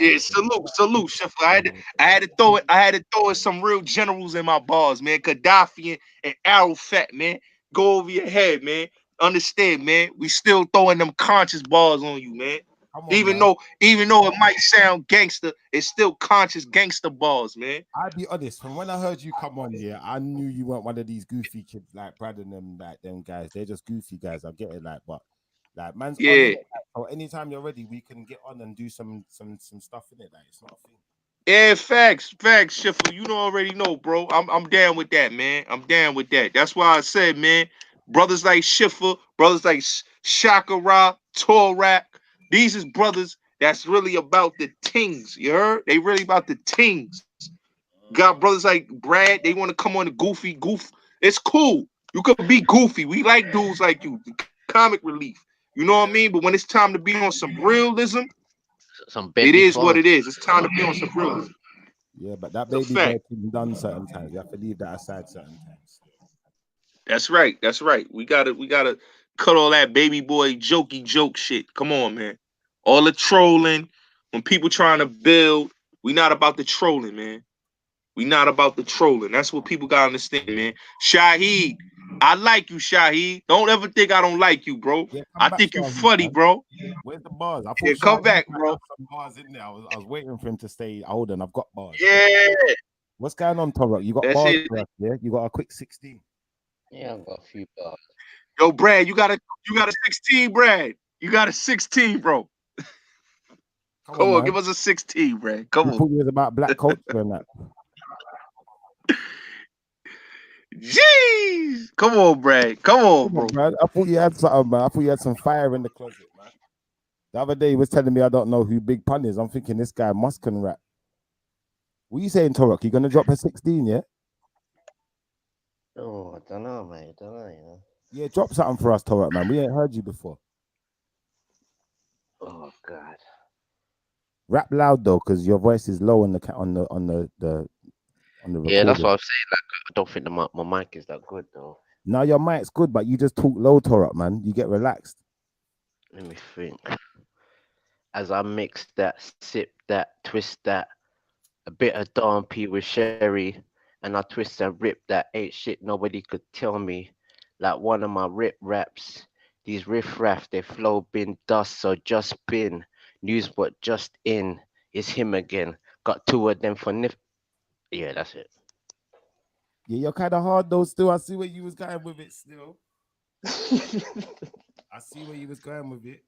yeah, salute, Schiffer. I had to throw in some real generals in my bars, man. Gaddafi and Arafat, man. Go over your head, man. Understand, man. We still throwing them conscious bars on you, man. Even though it might sound gangster, it's still conscious gangster bars, man. I'll be honest. From when I heard you come on here, I knew you weren't one of these goofy kids like Brad and them, like them guys. They're just goofy guys. I get it, but man's on it. So anytime you're ready, we can get on and do some stuff in it. Like it's not a thing. Yeah, facts, Schiffer. You don't already know, bro. I'm down with that, man. I'm down with that. That's why I said, man, brothers like Schiffer, brothers like Shakara, Torak, these is brothers that's really about the tings. You heard? They really about the tings. Got brothers like Brad, they want to come on the goofy. It's cool. You could be goofy. We like dudes like you, comic relief. You know what I mean? But when it's time to be on some realism, it is what it is. It's time to be on some realism. Yeah, but that baby boy thing done certain times. You have to leave that aside certain times. That's right. We gotta cut all that baby boy jokey joke shit. Come on, man. All the trolling. When people trying to build, we not about the trolling, man. We not about the trolling. That's what people gotta understand, man. Shaheed, I like you, Shaheed. Don't ever think I don't like you, bro. Yeah, I think you funny, bro. Where's the bars? I thought Yeah, come back, bro. Some bars in there. I was waiting for him to stay hold on. I've got bars. Yeah. What's going on, Torok? You got That's bars it. for us, yeah? You got a quick 16. Yeah, I've got a few bars. Yo, Brad, you got a 16, Brad. You got a 16, bro. Come on, give us a 16, Brad. Come on. Thought you was about black culture and that. Jeez. Come on, Brad. Come on, bro. Brad. I thought you had something, man. I thought you had some fire in the closet, man. The other day he was telling me I don't know who Big Pun is. I'm thinking this guy must can rap. What you saying, Torok? You gonna drop a 16, yeah? Oh, I don't know, mate. I don't know, you know. Yeah, drop something for us, Torok, man. We ain't heard you before. Oh God. Rap loud though, because your voice is low on the recording. Yeah, that's what I'm saying. Like, I don't think my mic is that good though. No, your mic's good, but you just talk low, Torok, man. You get relaxed. Let me think. As I mix that, sip that, twist that, a bit of Don P with sherry, and I twist and rip that ain't shit nobody could tell me. Like one of my rip raps. These riff raff, they flow bin dust, so just been. News what just in is him again. Got two of them for nif. Yeah, that's it. Yeah, you're kind of hard though. Still, I see where you was going with it. Still, I see where you was going with it.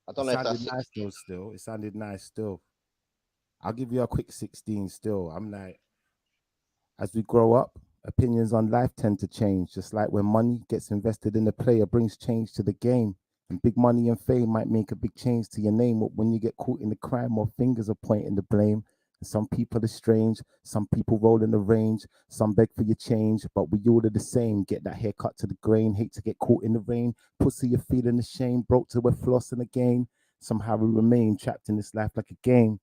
I don't know if that's nice though. Still, it sounded nice. Still, I'll give you a quick 16. Still, I'm like, as we grow up, Opinions on life tend to change, just like when money gets invested in a player brings change to the game. And big money and fame might make a big change to your name, but when you get caught in the crime, more fingers are pointing the blame. And some people are strange, some people roll in the range, some beg for your change, but we all are the same. Get that haircut to the grain, hate to get caught in the rain. Pussy, you're feeling the shame, broke till we're flossing again. Somehow we remain trapped in this life like a game.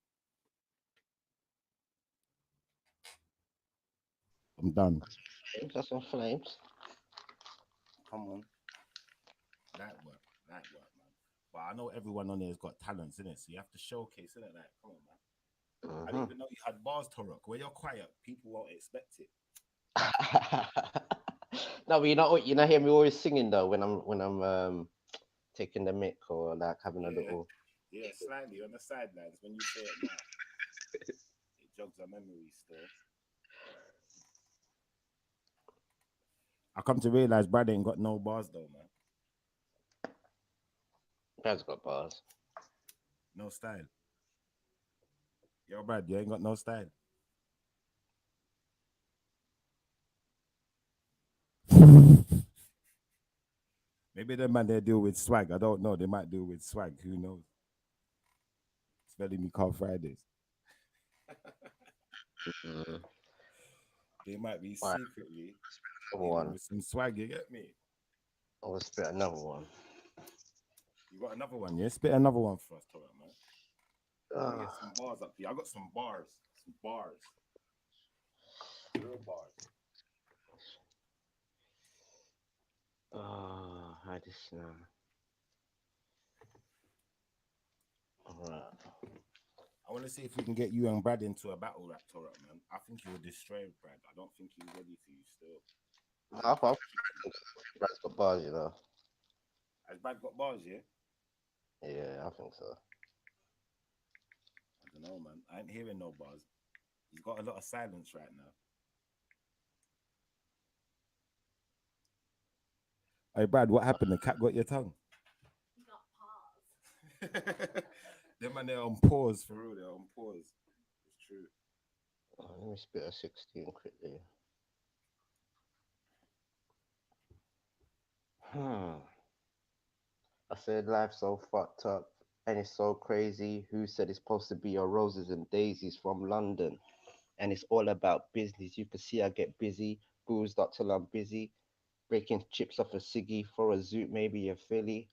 I'm done. That's some flames. Come on. That work, man. But I know everyone on there has got talents, innit? So you have to showcase, innit? Like, come on, man. I didn't even know you had bars, Torok. Where you're quiet, people won't expect it. No, but you know, hear me always singing though when I'm taking the mic or like having a little. Yeah, slightly on the sidelines when you say it now. It jogs our memories still. I come to realize Brad ain't got no bars though, man. Brad's got bars. No style. Yo, Brad, you ain't got no style. Maybe them man they deal with swag. I don't know. They might deal with swag. Who knows? It's Vellemy Car Fridays. They might be secretly dealing with some swag. You get me? I'll spit another one. You got another one, yeah? Spit another one for us, Torah, man. Let me get some bars up here. I got some bars. Some bars. Real bars. Oh, how this now? Alright. I want to see if we can get you and Brad into a battle rap, Torah, man. I think you were destroyed, Brad. I don't think he's ready for you still. I think Brad's got bars, you know. Has Brad got bars, yeah? Yeah, I think so. I don't know, man. I ain't hearing no bars. He's got a lot of silence right now. Hey, Brad, what happened? The cat got your tongue? He got pause. Them man, they're on pause, for real. They're on pause. It's true. Oh, let me spit a 16 quickly. I said life's so fucked up and it's so crazy. Who said it's supposed to be your roses and daisies from London? And it's all about business. You can see I get busy, boozed up till I'm busy, breaking chips off a ciggy for a zoot, maybe a filly.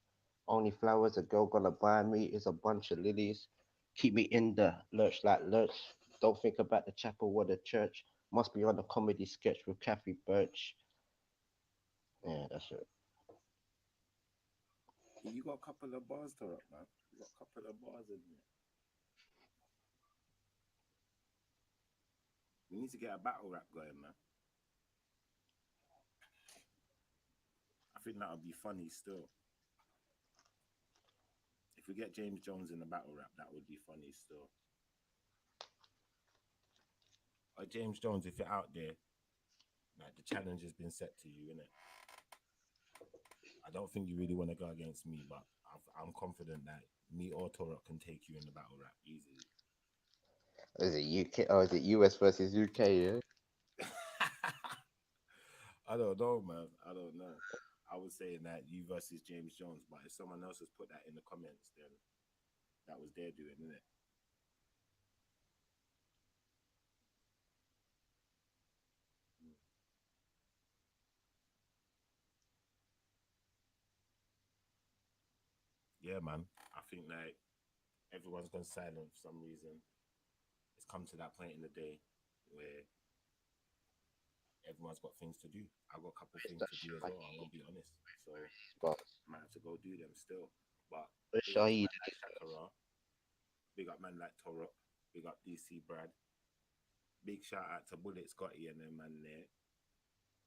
Only flowers a girl gonna buy me is a bunch of lilies. Keep me in the lurch like lurch. Don't think about the chapel or the church. Must be on a comedy sketch with Kathy Birch. Yeah, that's it. You got a couple of bars to rock, man. You got a couple of bars in there. We need to get a battle rap going, man. I think that would be funny still. If we get James Jones in the battle rap, that would be funny still. James Jones, if you're out there, like the challenge has been set to you, innit? I don't think you really want to go against me, but I'm confident that me or Torok can take you in the battle rap easily. Is it UK? Oh, is it US versus UK? Yeah. I don't know, man. I don't know. I was saying that you versus James Jones, but if someone else has put that in the comments, then that was their doing, isn't it? Yeah, man. I think like everyone's gone silent for some reason. It's come to that point in the day where everyone's got things to do. I've got a couple things to do as well, I'm gonna be honest. So I might have to go do them still. But big up man like Shakara, big up man like Torok, big up DC Brad. Big shout out to Bullet Scotty and them man there.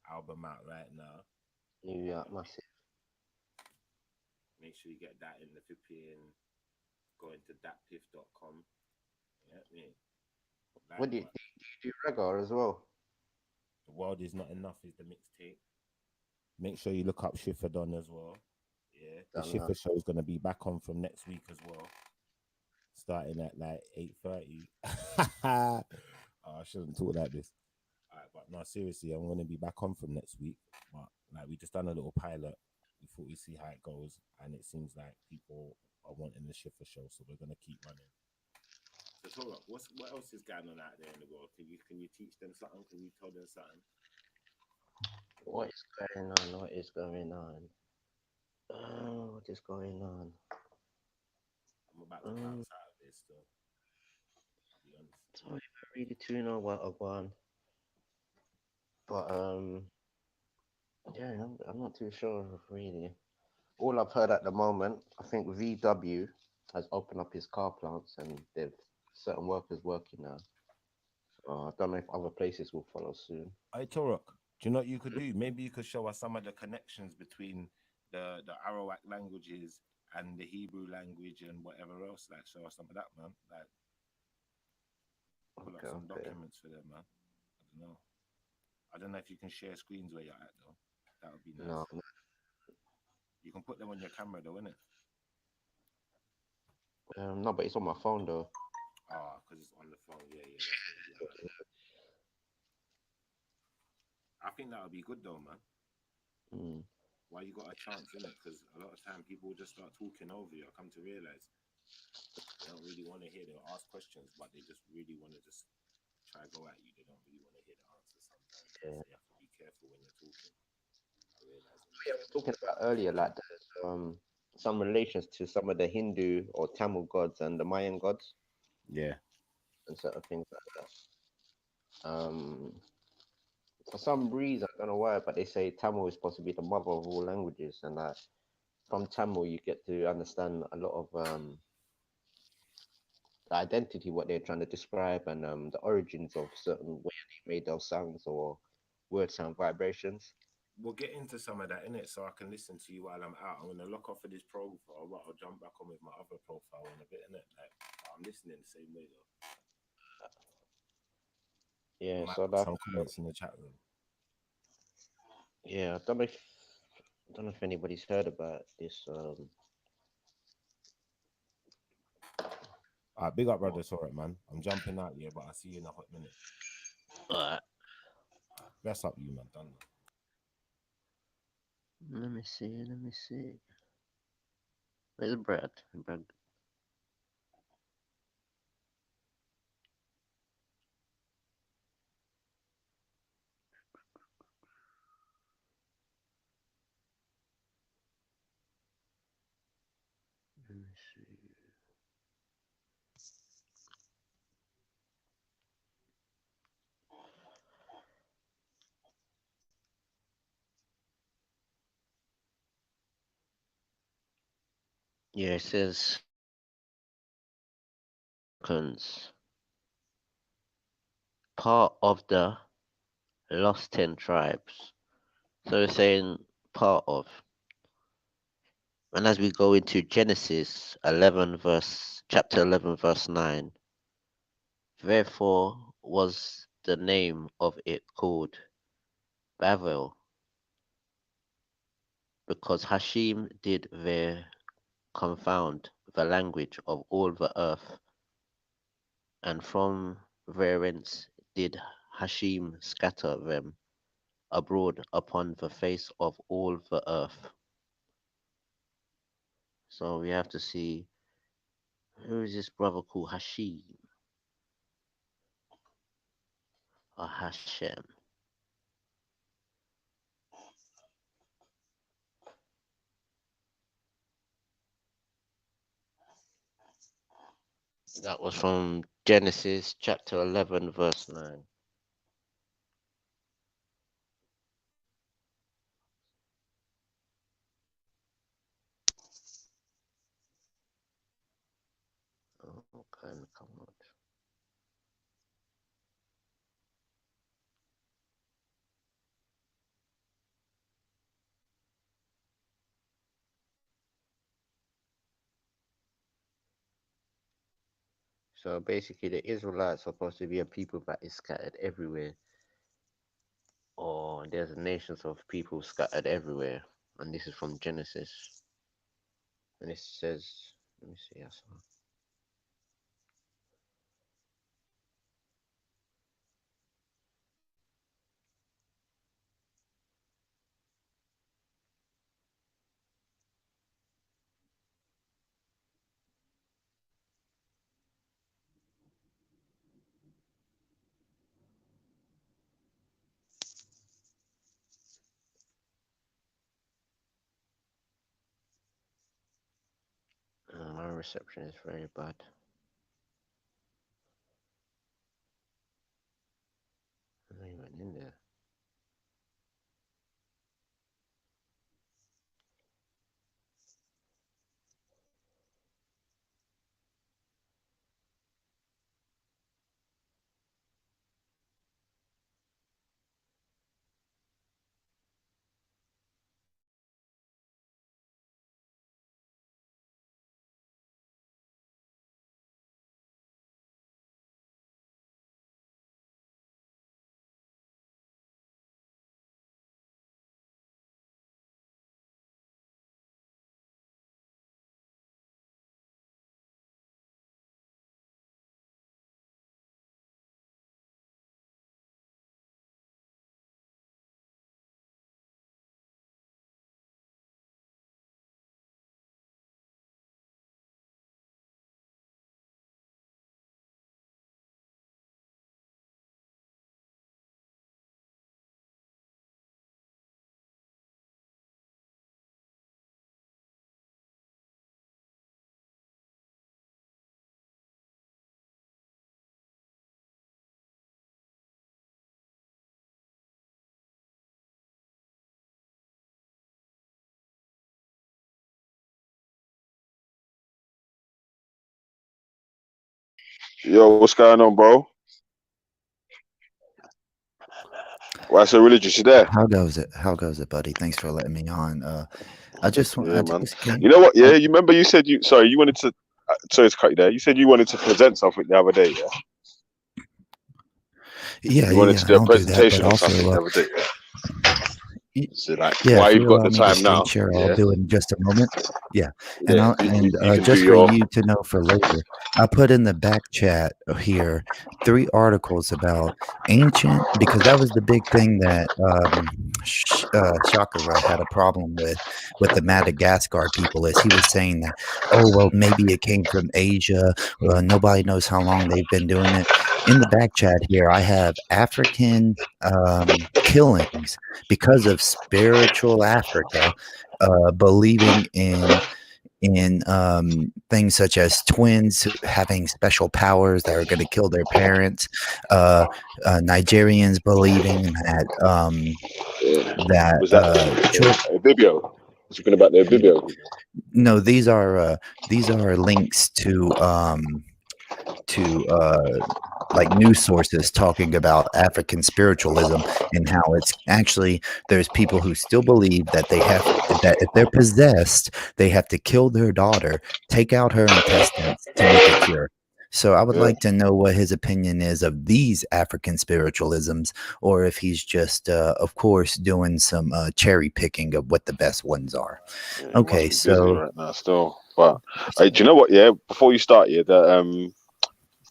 Album out right now. New York massive. Make sure you get that in the flipping. Going to datpiff.com. Yeah, me. What do you do reggae as well? The World Is Not Enough is the mixtape. Make sure you look up Schiffer Don as well. Yeah, the Schiffer show is going to be back on from next week as well. Starting at like 8:30. Oh, I shouldn't talk like this. All right, But no, seriously, I'm gonna be back on from next week. But like, we just done a little pilot. We thought we'd see how it goes, and it seems like people are wanting the Schiffer show, so we're gonna keep running. So, Torok, what else is going on out there in the world? Can you teach them something? Can you tell them something? What is going on? What is going on? What is going on? I'm about to bounce out of this, though. I'll be honest. So I really do know what I want, but yeah, I'm not too sure really. All I've heard at the moment, I think VW has opened up his car plants and they've certain workers working now. I don't know if other places will follow soon. Hey, Torok, do you know what you could do? Maybe you could show us some of the connections between the Arawak languages and the Hebrew language and whatever else. Like, show us some of that, man. Like, pull up some documents for them, man. I don't know if you can share screens where you're at, though. That would be nice. No. You can put them on your camera, though, innit? No, but it's on my phone, though. Ah, because it's on the phone. Yeah. I think that would be good, though, man. Why you got a chance, innit? Because a lot of time people just start talking over you. I come to realize they don't really want to hear. They'll ask questions, but they just really want to just try to go at you. They don't really want to hear the answer sometimes. So you have to be careful when you're talking. I realize. Yeah, I was talking about earlier, like there's some relations to some of the Hindu or Tamil gods and the Mayan gods. Yeah. And certain things like that. For some reason, I don't know why, but they say Tamil is supposed to be the mother of all languages, and that from Tamil you get to understand a lot of the identity, what they're trying to describe, and the origins of certain way they made those sounds or word sound vibrations. We'll get into some of that in it, so I can listen to you while I'm out. I'm gonna lock off of this profile, but I'll jump back on with my other profile in a bit, innit? Like, I'm listening the same way though. Yeah, might so put that some comments in the chat room. yeah, I don't know if anybody's heard about this. Big up, brother. Sorry, man. I'm jumping out here, but I'll see you in a hot minute. Alright. Bless up, you man. Done. Let me see. Where's Brad? Brad. Let me see. Yeah, it says part of the lost 10 tribes. So it's saying part of. And as we go into Genesis chapter 11 verse 9, therefore was the name of it called Babel, because Hashem did there confound the language of all the earth, and from thence did Hashem scatter them abroad upon the face of all the earth. So we have to see, who is this brother called Hashem or Hashem? That was from Genesis chapter 11 verse 9. Okay, come on. So basically, the Israelites are supposed to be a people that is scattered everywhere, or there's nations of people scattered everywhere, and this is from Genesis. And it says, let me see. reception is very bad. I know you went in there. Yo, what's going on, bro? Why so religious? You there? How goes it? How goes it, buddy? Thanks for letting me on. I just Yeah, man. came. You know what? Yeah, you remember you said you. Sorry, you wanted to. Sorry to cut you there. You said you wanted to present something the other day. Yeah. Yeah, You wanted yeah, to and do a I'll do that. presentation But or also, something the other day. Yeah. So like, yeah, why if you you've got allow the me to time now? screen share, I'll Yeah. do it in just a moment. Yeah, and Yeah. You can do just for your. you to know for later, I put in the back chat here 3 articles about ancient, because that was the big thing that Shakara had a problem with the Madagascar people, is he was saying that, oh well, maybe it came from Asia. Nobody knows how long they've been doing it. In the back chat here, I have African killings because of spiritual Africa believing in things such as twins having special powers that are going to kill their parents, Nigerians believing that Was that Bibio? Talking about their Bibio. no, these are links to like news sources talking about African spiritualism and how it's actually, there's people who still believe that that if they're possessed, they have to kill their daughter, take out her intestines to make a cure. So I would like to know what his opinion is of these African spiritualisms, or if he's just, of course, doing some cherry picking of what the best ones are. Yeah, Okay, must be busy so right now still. But do you know what? Yeah, before you start, yeah,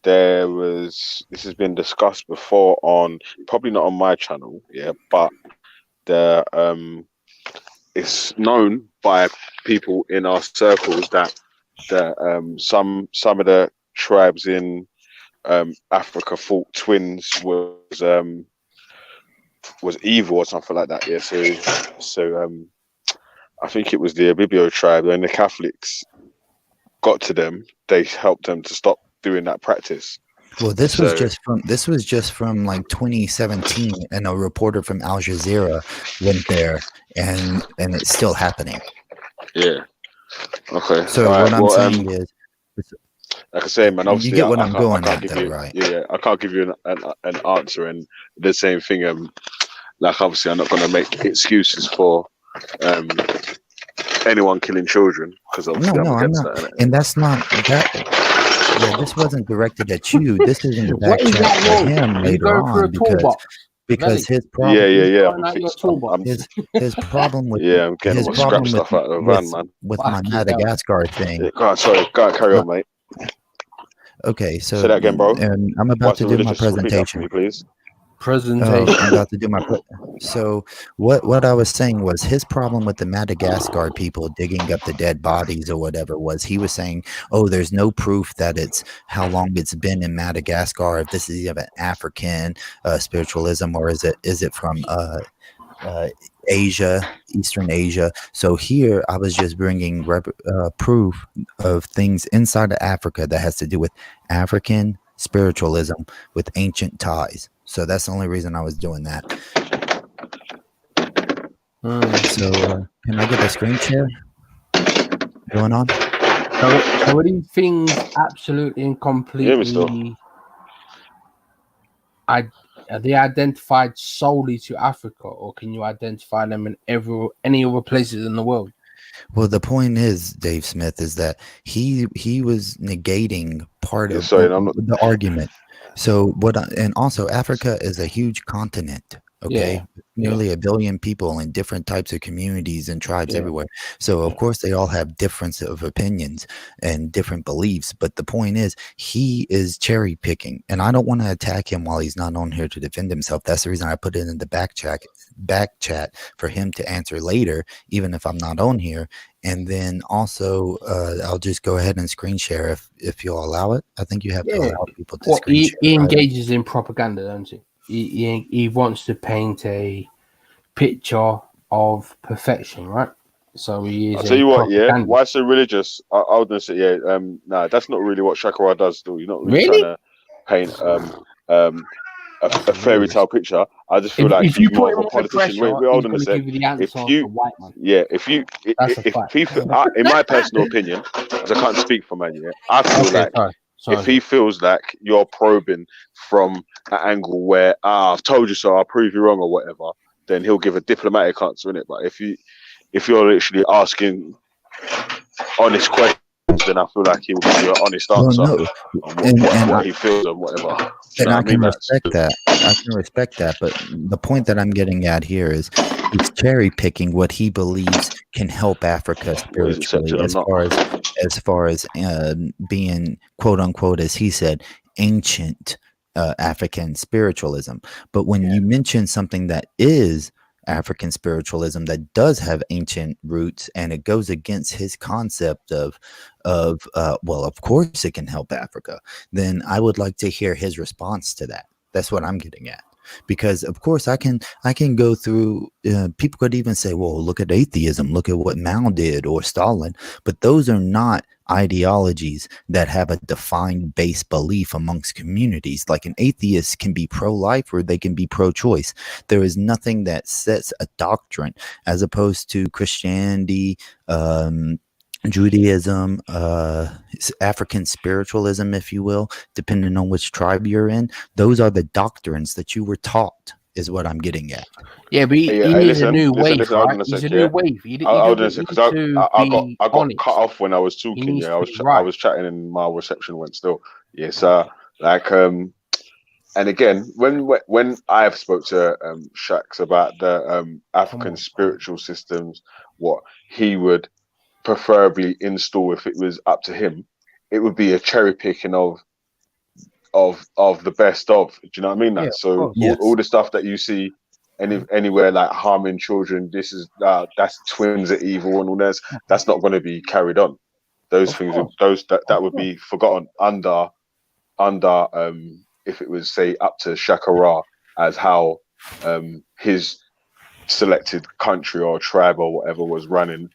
this has been discussed before on, probably not on my channel, yeah, but it's known by people in our circles that some of the tribes in Africa thought twins was evil or something like that. Yeah, so I think it was the Abibio tribe, when the Catholics got to them, they helped them to stop doing that practice. Well, this was just from like 2017, and a reporter from Al Jazeera went there, and it's still happening. Yeah. Okay. So what I'm saying is, like I say, man, obviously, you get what I'm going I can't at, give though, you, right? Yeah, I can't give you an answer, and the same thing. Like obviously, I'm not going to make excuses for anyone killing children, because obviously No, I'm I'm against not, that. and that's not that. Yeah, this wasn't directed at you. This is in the back What is chat that, for Lord? him Are you later going through on, a toolbox? because his Yeah, problem. yeah. Going out your toolbox. His problem with Yeah, I'm getting his all the scrap problem stuff out of the van, man. with my Madagascar thing. Yeah, go on, sorry, go on, carry on, mate. Okay, so Say that again, bro. and I'm about to do my Repeat that for presentation. me, please. Oh, I'm about to do my so what I was saying was, his problem with the Madagascar people digging up the dead bodies or whatever was, he was saying, oh, there's no proof that it's how long it's been in Madagascar, if this is even African spiritualism, or is it from Asia, Eastern Asia. So here I was just bringing proof of things inside of Africa that has to do with African spiritualism with ancient ties. So that's the only reason I was doing that. So can I get a screen share going on? So are these things absolutely and completely are they identified solely to Africa, or can you identify them in any other places in the world? Well, the point is, Dave Smith, is that he was negating part of the argument. So and also Africa is a huge continent. Okay, nearly 1 billion people in different types of communities and tribes everywhere. So of course they all have difference of opinions and different beliefs. But the point is, he is cherry picking, and I don't want to attack him while he's not on here to defend himself. That's the reason I put it in the back chat for him to answer later, even if I'm not on here. And then also, I'll just go ahead and screen share if you'll allow it. I think you have to allow people to screen share. He engages in propaganda, doesn't he? He wants to paint a picture of perfection, right? So he is. I'll tell you what, why so religious? I was gonna say, nah, that's not really what Shakara does. Still, you're not really trying to paint a fairy tale picture. I just feel like he's more of a politician. Wait, hold on a sec. If he, in my personal opinion, because I can't speak for man, I feel like if he feels like you're probing from an angle where I've told you so, I'll prove you wrong or whatever, then he'll give a diplomatic answer in it. But if you're literally asking honest questions, then I feel like he will give you an honest answer on what he feels and whatever. And I can respect that. I can respect that. But the point that I'm getting at here is he's cherry picking what he believes can help Africa spiritually, as far as being quote unquote, as he said, ancient African spiritualism. But when you mention something that is African spiritualism that does have ancient roots, and it goes against his concept of well, of course it can help Africa, then I would like to hear his response to that. That's what I'm getting at. Because of course I can go through, people could even say, well, look at atheism, look at what Mao did or Stalin, but those are not ideologies that have a defined base belief amongst communities. Like an atheist can be pro-life or they can be pro-choice. There is nothing that sets a doctrine, as opposed to Christianity, Judaism, African spiritualism, if you will, depending on which tribe you're in. Those are the doctrines that you were taught, is what I'm getting at. Yeah, but he needs a new wave, right? He's a new wave. I got cut off when I was talking. I was chatting and my reception went still. Yes, and again, when I have spoke to Shax about the African spiritual systems, what he would preferably install if it was up to him, it would be a cherry picking of the best of. Do you know what I mean? All the stuff that you see anywhere like harming children, this is that's twins are evil and all that's not going to be carried on. Those things, that would be forgotten under if it was say up to Shakara as how his selected country or tribe or whatever was running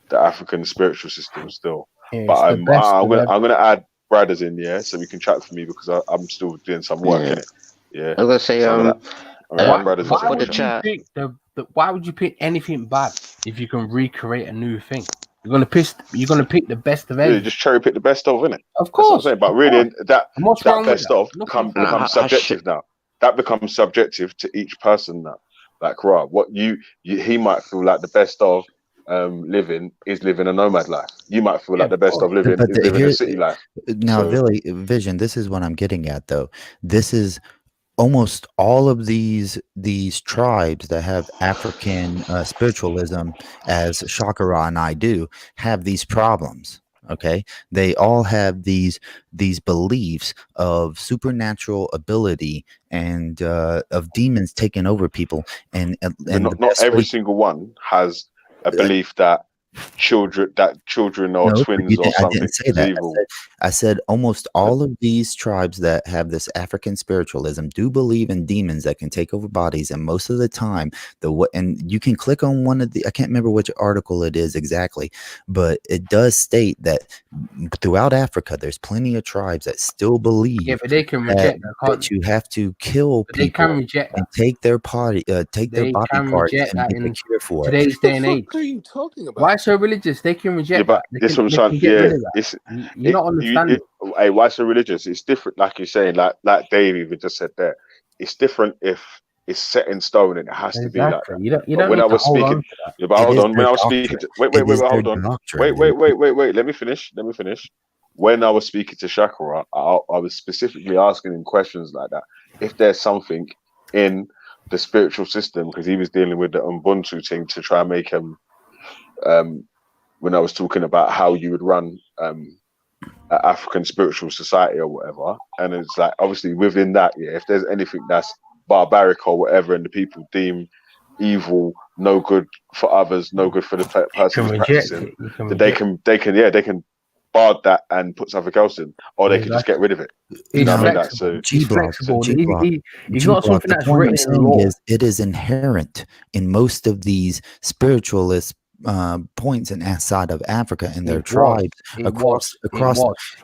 the African spiritual system still. But I'm gonna add Bradders in, so we can chat for me, because I'm still doing some work in it. Yeah, I'm gonna say why would you pick anything bad if you can recreate a new thing? You're gonna pick the best of everything. Just cherry pick the best of, innit? Of course. But really, that best of becomes subjective now. That becomes subjective to each person now. Like, right, what he might feel like the best of living is living a nomad life. You might feel like the best of living is living a city life. Now, Vision, this is what I'm getting at, though. This is almost all of these tribes that have African spiritualism, as Shakara and I do, have these problems. Okay, they all have these beliefs of supernatural ability and of demons taking over people, and not every single one has a belief that children or No, but twins or I something didn't say is that. evil. I said almost all of these tribes that have this African spiritualism do believe in demons that can take over bodies, and most of the time, and you can click on one of the, I can't remember which article it is exactly, but it does state that throughout Africa, there's plenty of tribes that still believe Yeah, but they can reject that, can't that you have to kill But they people can reject and that. take their body They body can parts reject and that make a in cure for it. today's day and age. What are you talking about? Why so religious? They can Yeah, reject but that. They this can, one, they son, can get yeah, rid of that. it's You're not understanding. hey, why so religious? It's different, like you're saying, like Dave even just said there. It's different if it's set in stone and it has to be like Exactly. that. You don't But when need I to was hold on speaking, to that. yeah, but It hold is on. When their I was doctrine. speaking to, wait, It is their hold on. doctrine. Wait. Let me finish. When I was speaking to Shakara, I was specifically asking him questions like that. If there's something in the spiritual system, because he was dealing with the Ubuntu thing to try and make him, when I was talking about how you would run an African spiritual society or whatever, and it's like obviously within that, yeah, if there's anything that's barbaric or whatever, and the people deem evil, no good for others, no good for the person who's practicing, then they can bar that and put something else in, or they can just get rid of it. You know what I mean? That so G block. The that's point I'm written in saying law. is it is inherent in most of these spiritualist points in outside of Africa and their tribes across.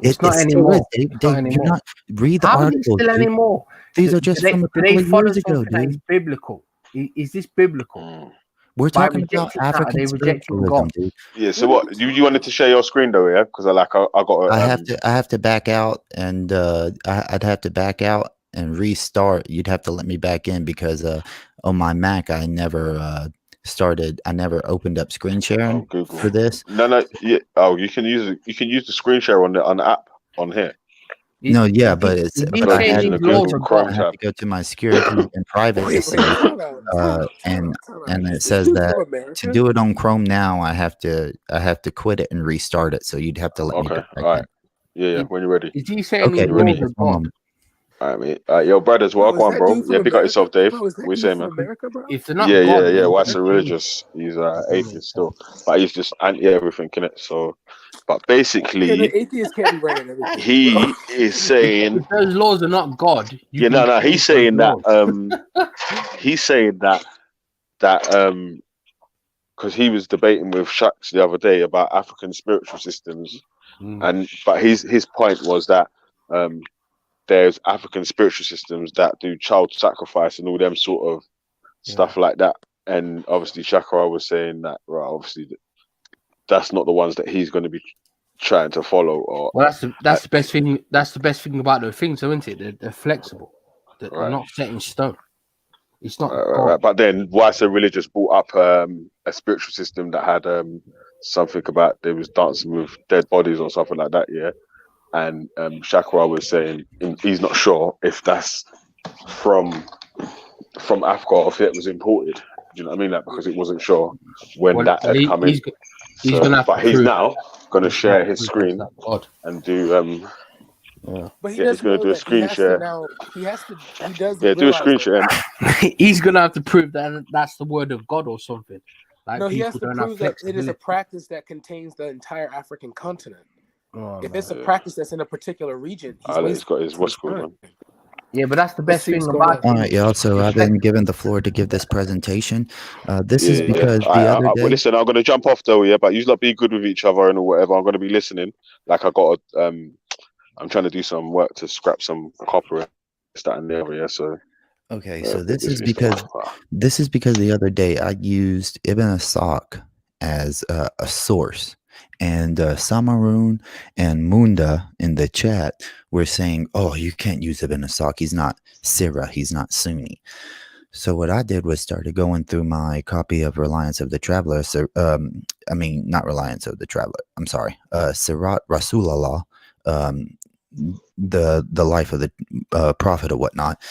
It's not still anymore. is. It's Dave, not you're anymore. not read the How is it articles. still Dude. anymore? These are just from a do couple they of follow years ago, something that is dude. biblical? Is this biblical? We're By talking about rejecting that, are African they rejecting spiritualism, God? dude. yeah. So what you wanted to share your screen though, yeah? Because I got. I have to back out, and I'd have to back out and restart. You'd have to let me back in because on my Mac I never I never opened up screen sharing Google for this. No, yeah. Oh, you can use the screen share on the app on here. No, yeah, but it's but I had using to the go Google to Chrome I had tab. to go to my security and privacy, and it says that to do it on Chrome now, I have to quit it and restart it. So you'd have to let me Okay, back all right. in. Yeah. When you're ready. Is he saying Okay, these give me laws just are one God? moment. All right, mate. Yo, brothers, Bro, welcome is on, that bro. dude from Yeah, big up America? yourself, Dave. Bro, is that What you dude saying, from man? America, bro? If they're not Yeah, God, yeah. then Why they so don't change. religious? He's atheist still, but he's just anti everything in it. So, but Yeah, basically, the atheists can't be running everything, bro. he is saying, If those laws are not God, you yeah, can no, change he's those saying that, laws. he's saying that because he was debating with Shax the other day about African spiritual systems, but his point was that there's African spiritual systems that do child sacrifice and all them sort of stuff like that, and obviously Shakara was saying that obviously that's not the ones that he's going to be trying to follow. Or Well, that's the best thing. That's the best thing about those things, isn't it? They're flexible. They're not set in stone. It's not God. Right. But then why so religious brought up a spiritual system that had something about they was dancing with dead bodies or something like that, yeah. And Shakra was saying he's not sure if that's from Africa or if it was imported. Do you know what I mean? Like, because it wasn't sure when that had come in. He's gonna have but to he's prove now going to share his prove screen that's God. and do But he he's doesn't going to know do a that he screen has share. to now. He does Yeah, do a realize screen that. share. He's gonna have to prove that that's the word of God or something. Like No, he has people to don't have prove that it is a flexibility. practice that contains the entire African continent. Oh, If man. it's a practice that's in a particular region, he's He's got his what's called, man. Yeah, but that's the Let's best see thing what's going about on. All right, y'all. So I've been given the floor to give this presentation. This is because the other day. Well, listen, I'm going to jump off though, yeah. But you lot be good with each other and whatever. I'm going to be listening. Like I got, I'm trying to do some work to scrap some copper, this, that, and the other. Yeah, so. Okay, so this is because the other day I used Ibn Asaq as a source, and Samaroon and Munda in the chat were saying, "Oh, you can't use Ibn Asaq. He's not Sirah. He's not Sunni." So what I did was started going through my copy of Reliance of the Traveler. So, I mean, not Reliance of the Traveler. I'm sorry, Sirat Rasulallah, the life of the prophet or whatnot.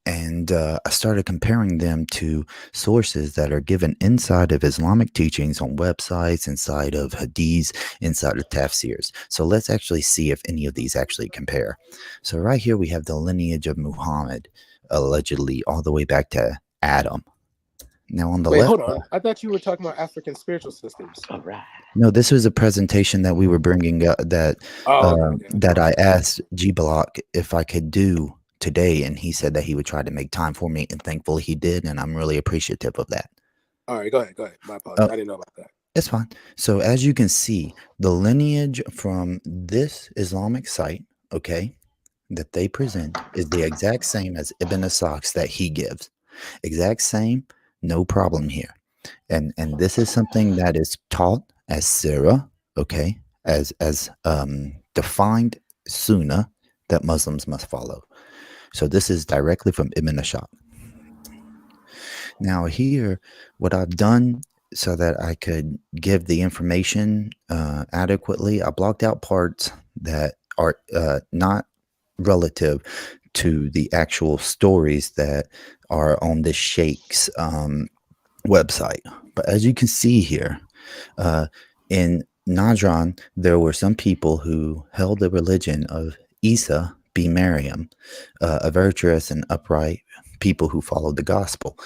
And I started comparing them to sources that are given inside of Islamic teachings on websites, inside of hadiths, inside of tafsirs. So let's actually see if any of these actually compare. So right here we have the lineage of Muhammad, allegedly all the way back to Adam. Now on the Wait, left. hold on. I thought you were talking about African spiritual systems. All right. No, this was a presentation that we were bringing up that Okay. that I asked G Block if I could do today, and he said that he would try to make time for me, and thankfully he did, and I'm really appreciative of that. All right, go ahead. My apologies. I didn't know about that. It's fine. So as you can see, the lineage from this Islamic site, okay, that they present is the exact same as Ibn Asak's that he gives. Exact same, no problem here. And this is something that is taught as Sirah, okay, as defined Sunnah that Muslims must follow. So this is directly from Ibn Ashaq. Now here, what I've done so that I could give the information adequately, I blocked out parts that are not relative to the actual stories that are on the Sheikh's website. But as you can see here, in Najran, there were some people who held the religion of Isa be Maryam, a virtuous and upright people who followed the gospel.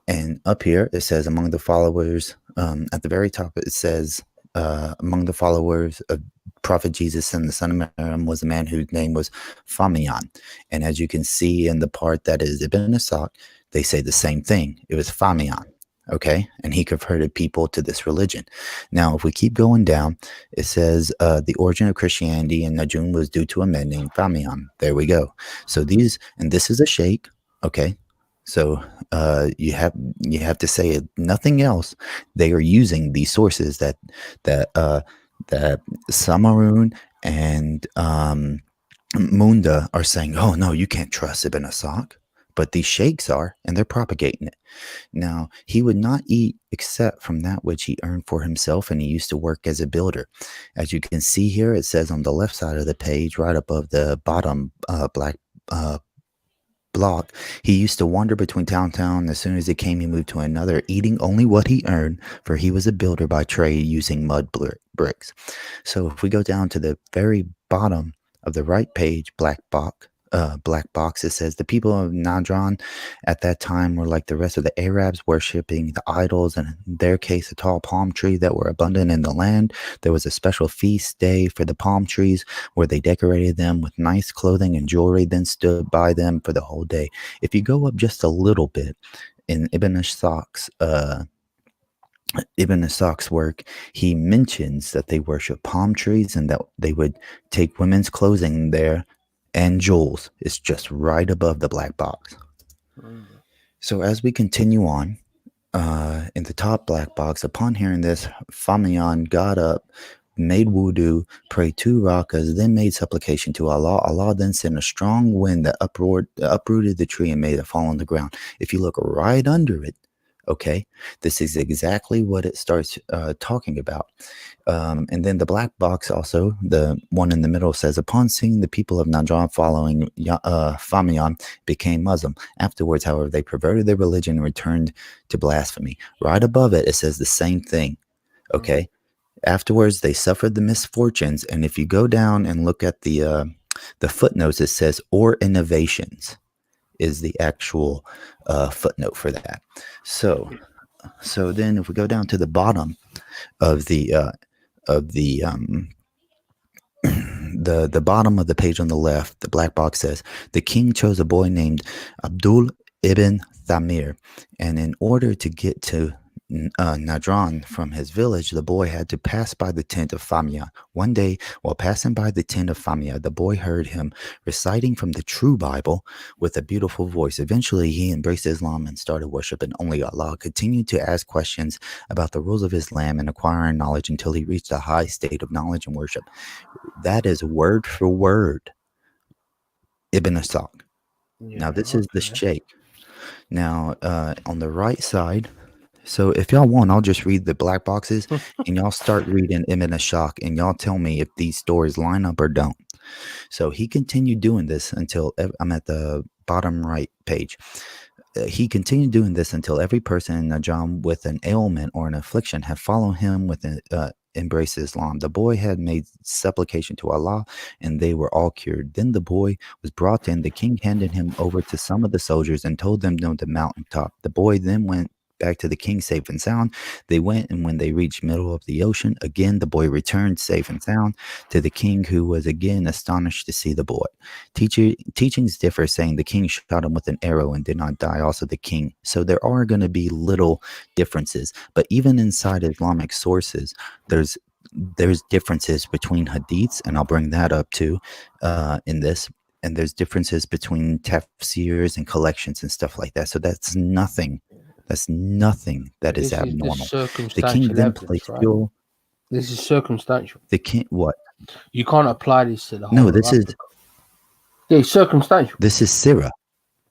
And up here, it says among the followers, at the very top, it says, among the followers of Prophet Jesus and the son of Maryam was a man whose name was Famiyan. And as you can see in the part that is Ibn Asaq, they say the same thing. It was Famiyan. Okay, and he converted people to this religion. Now, if we keep going down, it says the origin of Christianity in Najum was due to a man named Famiyan. There we go. So this is a sheikh. Okay, so you have to say nothing else. They are using these sources that Samaroon and Munda are saying, oh no, you can't trust Ibn Asaq. But these sheikhs are, and they're propagating it. Now, he would not eat except from that which he earned for himself, and he used to work as a builder. As you can see here, it says on the left side of the page, right above the bottom black block, he used to wander between town. As soon as he came, he moved to another, eating only what he earned, for he was a builder by trade using mud bricks. So if we go down to the very bottom of the right page, black box, it says the people of Najran at that time were like the rest of the Arabs, worshipping the idols, and in their case a tall palm tree that were abundant in the land. There was a special feast day for the palm trees where they decorated them with nice clothing and jewelry, then stood by them for the whole day. If you go up just a little bit in Ibn Asak's work, he mentions that they worship palm trees and that they would take women's clothing there and jewels. Is just right above the black box. So as we continue on, in the top black box, upon hearing this, Famiyan got up, made wudu, prayed 2 rakas, then made supplication to Allah. Allah then sent a strong wind that uprooted the tree and made it fall on the ground. If you look right under it, okay, this is exactly what it starts talking about. And then the black box also, the one in the middle, says, upon seeing the people of Najran following Famiyan became Muslim. Afterwards, however, they perverted their religion and returned to blasphemy. Right above it, it says the same thing. Okay. Afterwards, they suffered the misfortunes. And if you go down and look at the footnotes, it says, or innovations is the actual footnote for that. So then if we go down to the bottom of the bottom of the page on the left, the black box says, the king chose a boy named Abdul ibn Thamir, and in order to get to Najran from his village, the boy had to pass by the tent of Famiya. One day, while passing by the tent of Famiya, the boy heard him reciting from the true Bible with a beautiful voice. Eventually, he embraced Islam and started worshiping only Allah, continued to ask questions about the rules of Islam and acquiring knowledge until he reached a high state of knowledge and worship. That is word for word Ibn Asaq. Now, this is the Sheikh. Now, on the right side, so if y'all want, I'll just read the black boxes and y'all start reading Ibn Ashaq and y'all tell me if these stories line up or don't. So he continued doing this until I'm at the bottom right page. He continued doing this until every person in Najam with an ailment or an affliction had followed him with embrace Islam. The boy had made supplication to Allah and they were all cured. Then the boy was brought in. The king handed him over to some of the soldiers and told them on the mountaintop. The boy then went back to the king safe and sound. They went, and when they reached middle of the ocean, again the boy returned safe and sound to the king, who was again astonished to see the boy. Teachings differ, saying the king shot him with an arrow and did not die, also the king. So there are going to be little differences, but even inside Islamic sources, there's differences between hadiths, and I'll bring that up too in this. And there's differences between tafsirs and collections and stuff like that. So that's nothing. That's nothing that is This is the abnormal. The king circumstantial then evidence, placed right? fuel. This is circumstantial. The king what? You can't apply this to the whole No, of this is Africa. Yeah, it's circumstantial. this is Sirah.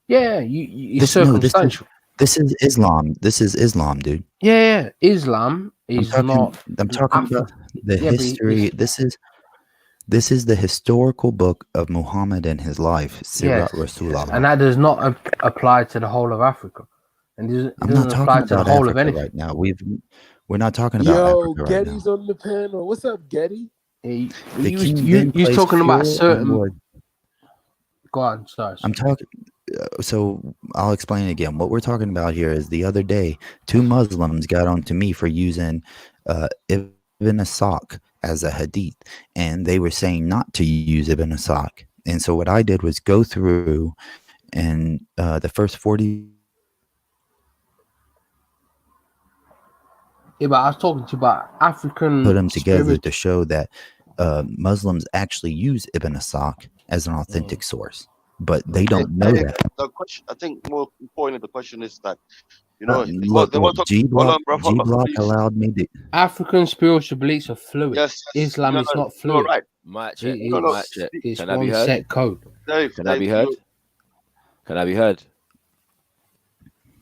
Yeah, it's circumstantial. This is Islam. This is Islam, dude. Yeah, Islam is not. I'm talking about the Yeah, but history. This is the historical book of Muhammad and his life, Sirat Rasulullah. and that does not apply to the whole of Africa, and it I'm doesn't not apply talking to the about whole Africa of anything. right now. We're not talking about Yo, Africa right now. Getty's on the panel. What's up, Getty? The king then You're placed talking about fuel on certain. board. Go on, sorry. I'm talking. So I'll explain again. What we're talking about here is the other day, 2 Muslims got on to me for using Ibn Asaq as a hadith, and they were saying not to use Ibn Asaq. And so what I did was go through and the first 40. Yeah, but I was talking to you about African. Put them together spirit. to show that Muslims actually use Ibn Asaq as an authentic source, but they don't know that. The question, I think, more important, the question is that, Look, G Block allowed me to. African spiritual beliefs are fluid. Yes, Islam is not fluid. Right. Mic check. It's, it's Can I be one heard? set code. Can I be heard? Can I be heard?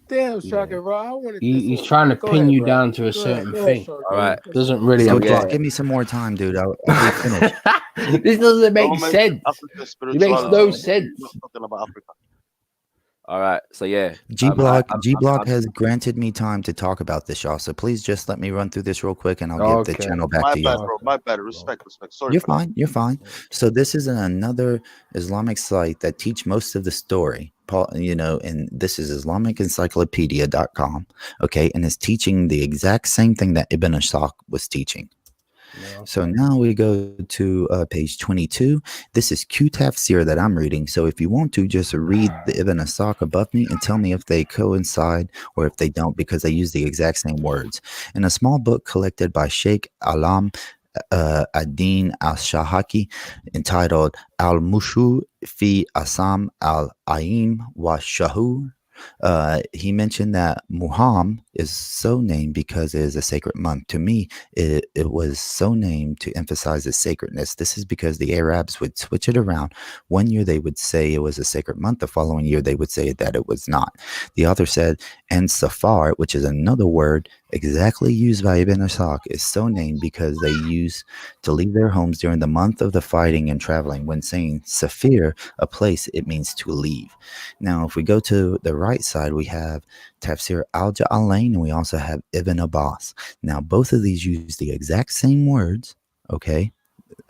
Damn, Shaka, bro. I wanted He's trying to pin you down to a certain thing. All right. Doesn't really So apply. just give me some more time, dude. I'll be finished. This doesn't make sense. It makes no sense. Talking about Africa. All right. So yeah. G Block has granted me time to talk about this, y'all. So please just let me run through this real quick, and I'll give the channel back My to bad, you. bro. My bad. Respect. Sorry. You're fine. You're fine. So this is another Islamic site that teach most of the story. And this is IslamicEncyclopedia.com. Okay, and it's teaching the exact same thing that Ibn Asaq was teaching. So now we go to page 22. This is Q-Tafsir that I'm reading. So if you want to, just read the Ibn Asaq above me and tell me if they coincide or if they don't, because they use the exact same words. In a small book collected by Sheikh Alam ad-Din al-Shahaki entitled Al-Mushu fi Asam al-Aim wa Shahur, he mentioned that Muharram is so named because it is a sacred month. To me, it was so named to emphasize its sacredness. This is because the Arabs would switch it around. One year they would say it was a sacred month. The following year they would say that it was not. The author said, and Safar, which is another word exactly used by Ibn Asaq, is so named because they used to leave their homes during the month of the fighting and traveling. When saying Safir, a place, it means to leave. Now, if we go to the right side, we have Tafsir al-Ja'alain, and we also have Ibn Abbas. Now, both of these use the exact same words, okay?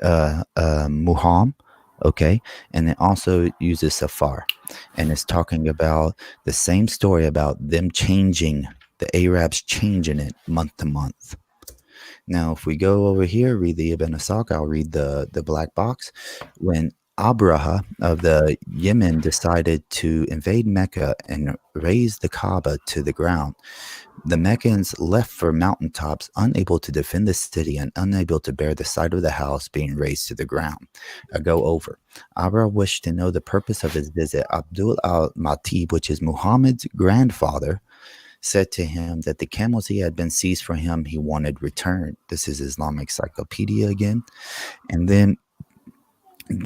Muhammad, okay? And it also uses Safar. And it's talking about the same story about them changing, the Arabs changing it month to month. Now, if we go over here, read the Ibn Asaq, I'll read the black box. When Abraha of the Yemen decided to invade Mecca and raze the Kaaba to the ground, the Meccans left for mountaintops, unable to defend the city and unable to bear the sight of the house being razed to the ground. I go over. Abraha wished to know the purpose of his visit. Abdul al-Matib, which is Muhammad's grandfather, said to him that the camels he had been seized for him, he wanted returned. This is Islamic Encyclopedia again. And then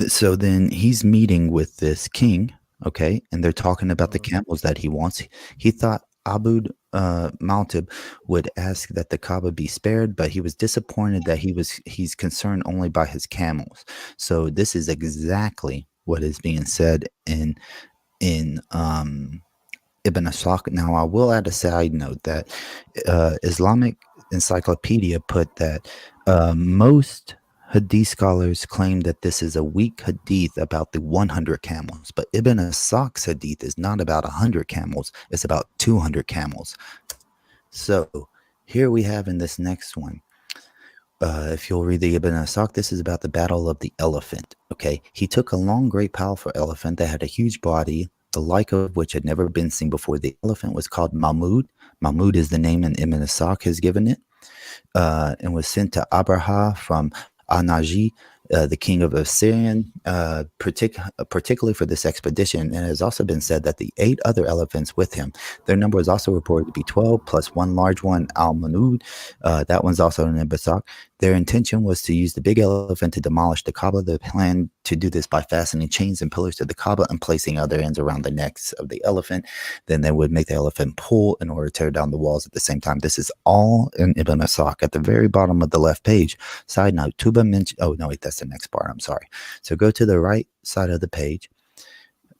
so then he's meeting with this king, okay, and they're talking about the camels that he wants. He thought Abu Maltib would ask that the Kaaba be spared, but he was disappointed that he's concerned only by his camels. So this is exactly what is being said in Ibn Asaq. Now, I will add a side note that Islamic Encyclopedia put that most Hadith scholars claim that this is a weak Hadith about the 100 camels, but Ibn Asaq's Hadith is not about 100 camels, it's about 200 camels. So here we have in this next one. If you'll read the Ibn Asaq, this is about the battle of the elephant. Okay, he took a long, great, powerful elephant that had a huge body, the like of which had never been seen before. The elephant was called Mahmud. Mahmud is the name, and Ibn Asaq has given it, and was sent to Abraha from Anaji, the king of Assyrian, particularly for this expedition. And it has also been said that the 8 other elephants with him, their number is also reported to be 12, plus one large one, Al-Manud. That one's also in Ibn. Their intention was to use the big elephant to demolish the Kaaba. They planned to do this by fastening chains and pillars to the Kaaba and placing other ends around the necks of the elephant. Then they would make the elephant pull in order to tear down the walls at the same time. This is all in Ibn Asaq. At the very bottom of the left page, side note, Tuba mentioned, oh no, wait, that's the next part, I'm sorry. So go to the right side of the page.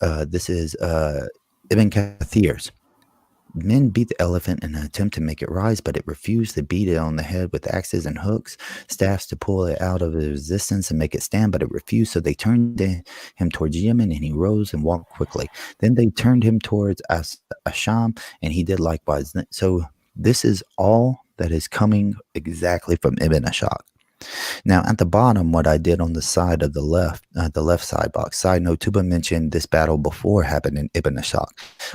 This is Ibn Kathir's. Men beat the elephant in an attempt to make it rise, but it refused. They beat it on the head with axes and hooks, staffs to pull it out of the resistance and make it stand, but it refused. So they turned him towards Yemen, and he rose and walked quickly. Then they turned him towards Asham, and he did likewise. So this is all that is coming exactly from Ibn Ashaq. Now, at the bottom, what I did on the side of the left side box. Side note, Tuba mentioned this battle before happened in Ibn Ashaq.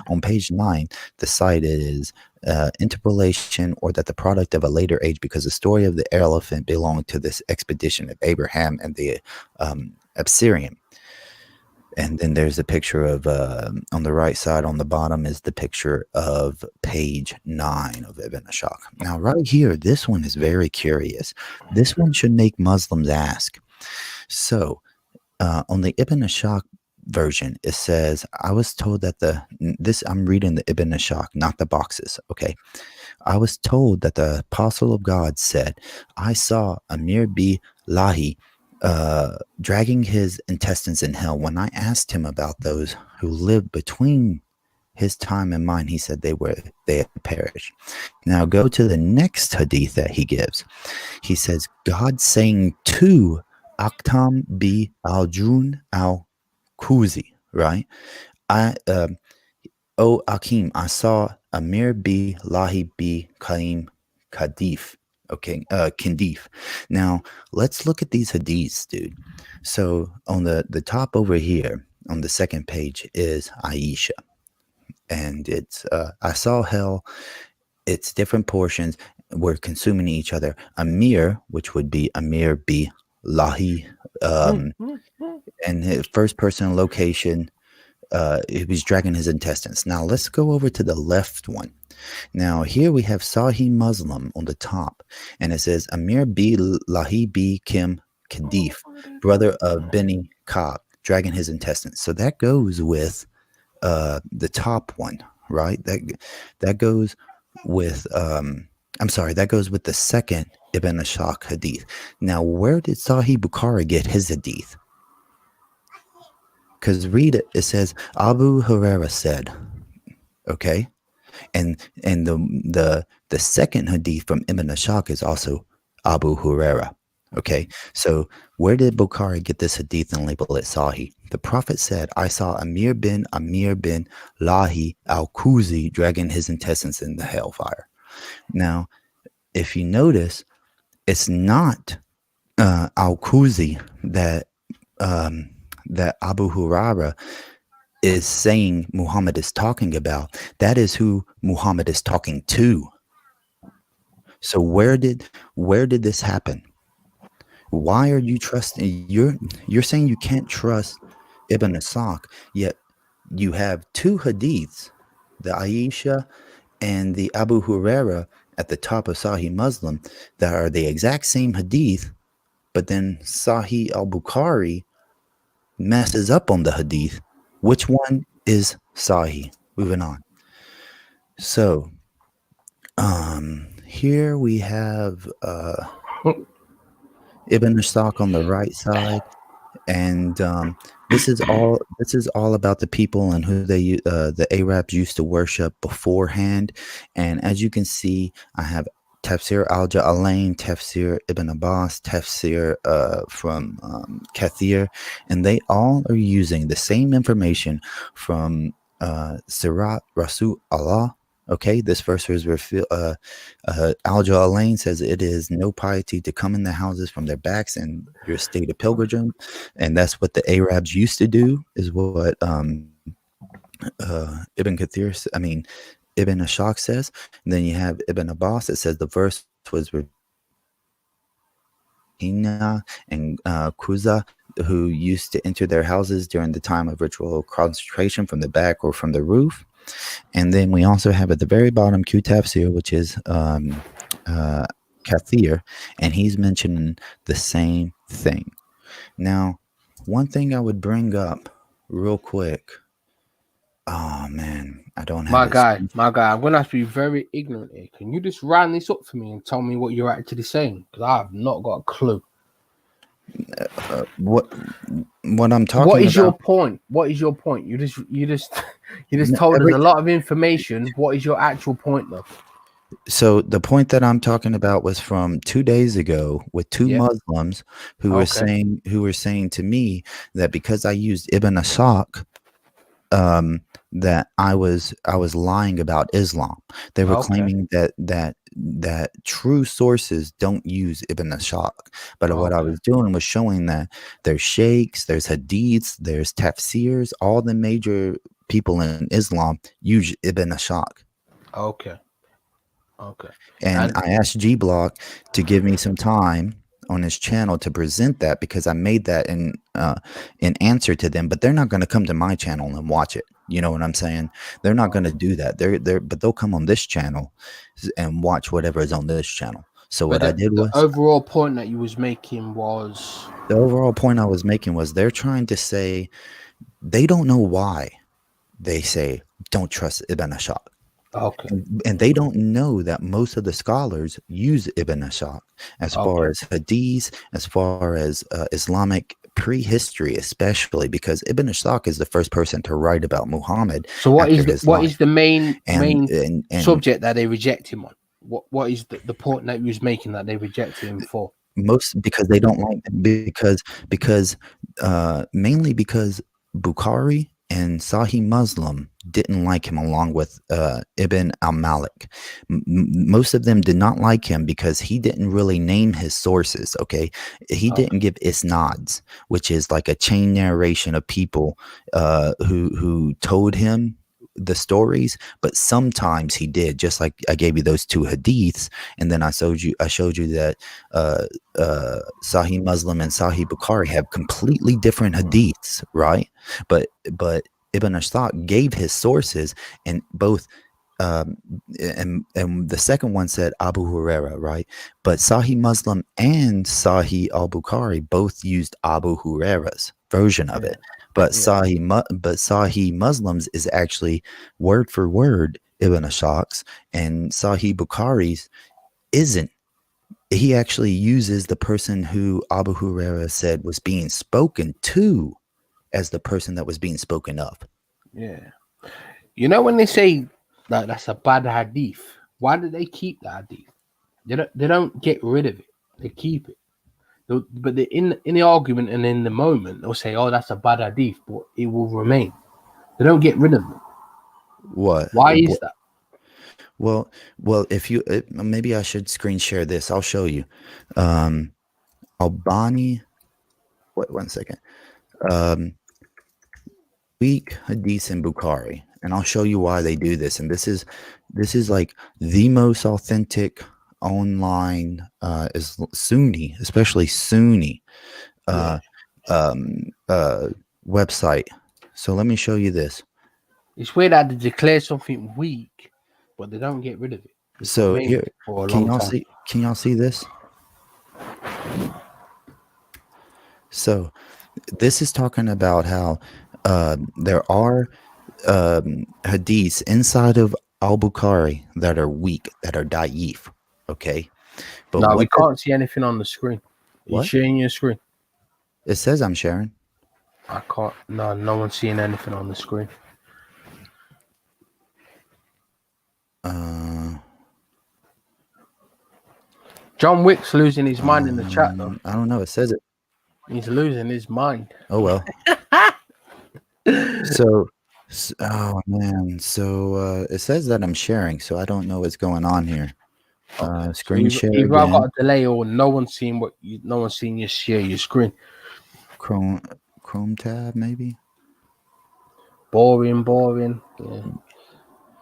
On page 9, the site is interpolation, or that the product of a later age, because the story of the elephant belonged to this expedition of Abraham and the Assyrian. And then there's a picture of, on the right side on the bottom is the picture of page 9 of Ibn Ashaq. Now, right here, this one is very curious. This one should make Muslims ask. So, on the Ibn Ashaq version, it says, I was told that I'm reading the Ibn Ashaq, not the boxes, okay? I was told that the apostle of God said, I saw Amir B. Lahi dragging his intestines in hell. When I asked him about those who lived between his time and mine, he said they had perished. Now go to the next hadith that he gives. He says, God saying to Aktam bi al-Jun al-Kuzi, right? O Akim, I saw Amir bi Lahi bi Kaim Kadif. Okay, Kindif. Now, let's look at these hadiths, dude. So, on the top over here, on the second page, is Aisha. And it's, I saw hell, it's different portions, we're consuming each other. Amir, which would be Amir B. Lahi, and his first person location, he was dragging his intestines. Now, let's go over to the left one. Now, here we have Sahih Muslim on the top, and it says Amir B. Lahi B. Kim Kadif, brother of Beni Ka'b, dragging his intestines. So that goes with the top one, right? That goes with that goes with the second Ibn Ashaq hadith. Now, where did Sahih Bukhari get his hadith? Because read it. It says Abu Hurairah said, okay. And the second hadith from Ibn Ashaq is also Abu Hurairah. Okay, so where did Bukhari get this hadith and label it Sahih? The Prophet said, I saw Amir bin Lahi al-Kuzi dragging his intestines in the hellfire. Now, if you notice, it's not al-Kuzi that Abu Hurairah is saying Muhammad is talking about. That is who Muhammad is talking to. So where did this happen? Why are you trusting? You're saying you can't trust Ibn Ashaq, yet you have two hadiths, the Aisha and the Abu Hurairah at the top of Sahih Muslim, that are the exact same hadith, but then Sahih al-Bukhari messes up on the hadith. Which one is Sahih? Moving on. So, here we have Ibn Ashaq on the right side, and this is all about the people and who the Arabs used to worship beforehand. And as you can see, I have Tafsir al-Ja'alain, Tafsir Ibn Abbas, Tafsir from Kathir, and they all are using the same information from Sirat Rasul Allah, Okay, this verse was Alja Alain says it is no piety to come in the houses from their backs in your state of pilgrim, and that's what the Arabs used to do. Is what Ibn Kathir, Ibn Ashaq says. And then you have Ibn Abbas. It says the verse was Hina and Kuza, who used to enter their houses during the time of ritual concentration from the back or from the roof. And then we also have at the very bottom Q Tafsir, which is Kathir, and he's mentioning the same thing. Now, one thing I would bring up real quick. Oh man, I don't have my guy. I'm gonna have to be very ignorant here. Can you just round this up for me and tell me what you're actually saying? Because I have not got a clue. What I'm talking about. What is your point? What is your point? You just told us a lot of information. What is your actual point, though? So the point that I'm talking about was from 2 days ago with two Muslims who were saying to me that because I used Ibn Ashaq, that I was lying about Islam. They were claiming that true sources don't use Ibn Ashaq. But what I was doing was showing that there's sheikhs, there's hadiths, there's tafsirs, all the major people in Islam use Ibn Ashaq. Okay. And I asked G Block to give me some time on his channel to present that, because I made that in answer to them, but they're not going to come to my channel and watch it. You know what I'm saying? They're not going to do that. But they'll come on this channel and watch whatever is on this channel. So what I did was, the overall point that you was making was they're trying to say they don't know why they say don't trust Ibn Ashaq. Okay. And they don't know that most of the scholars use Ibn Ashaq as far as hadith, as far as Islamic prehistory, especially because Ibn Ashaq is the first person to write about Muhammad. So what is the main subject that they reject him on? What is the point that he was making that they reject him for? Because they don't like him, because mainly because Bukhari and Sahih Muslim didn't like him, along with Ibn al-Malik. Most of them did not like him because he didn't really name his sources, okay? He didn't give isnads, which is like a chain narration of people who told him the stories, but sometimes he did, just like I gave you those two hadiths, and then I showed you that Sahih Muslim and Sahih Bukhari have completely different hadiths, right? But Ibn Ashaq gave his sources, and both and the second one said Abu Huraira, right? But Sahih Muslim and Sahih al-Bukhari both used Abu Huraira's version of it. But Sahih Muslims is actually word for word Ibn Ashaq's, and Sahih Bukhari's isn't. He actually uses the person who Abu Huraira said was being spoken to as the person that was being spoken of. Yeah. You know when they say that that's a bad hadith, why do they keep that hadith? They don't get rid of it. They keep it. But in the argument and in the moment, they'll say, "Oh, that's a bad hadith," but it will remain. They don't get rid of it. What? Why is that? Well, if you maybe I should screen share this. I'll show you. Albani. Wait 1 second. Weak hadith in Bukhari, and I'll show you why they do this. And this is like the most authentic online is Sunni, especially Sunni website. So let me show you this. It's weird that they declare something weak, but they don't get rid of it. So here, can y'all see this? So this is talking about how there are hadiths inside of al-Bukhari that are weak, that are da'if. Okay, but no, we can't see anything on the screen. You're sharing your screen. It says I'm sharing. I can't. No one's seeing anything on the screen. John Wick's losing his mind in the chat, though. I don't know. It says it. He's losing his mind. Oh well. Oh man, so it says that I'm sharing, so I don't know what's going on here. So Screen share either I've got again. a delay or no one's seen you share your screen. Chrome tab maybe. Boring. Yeah.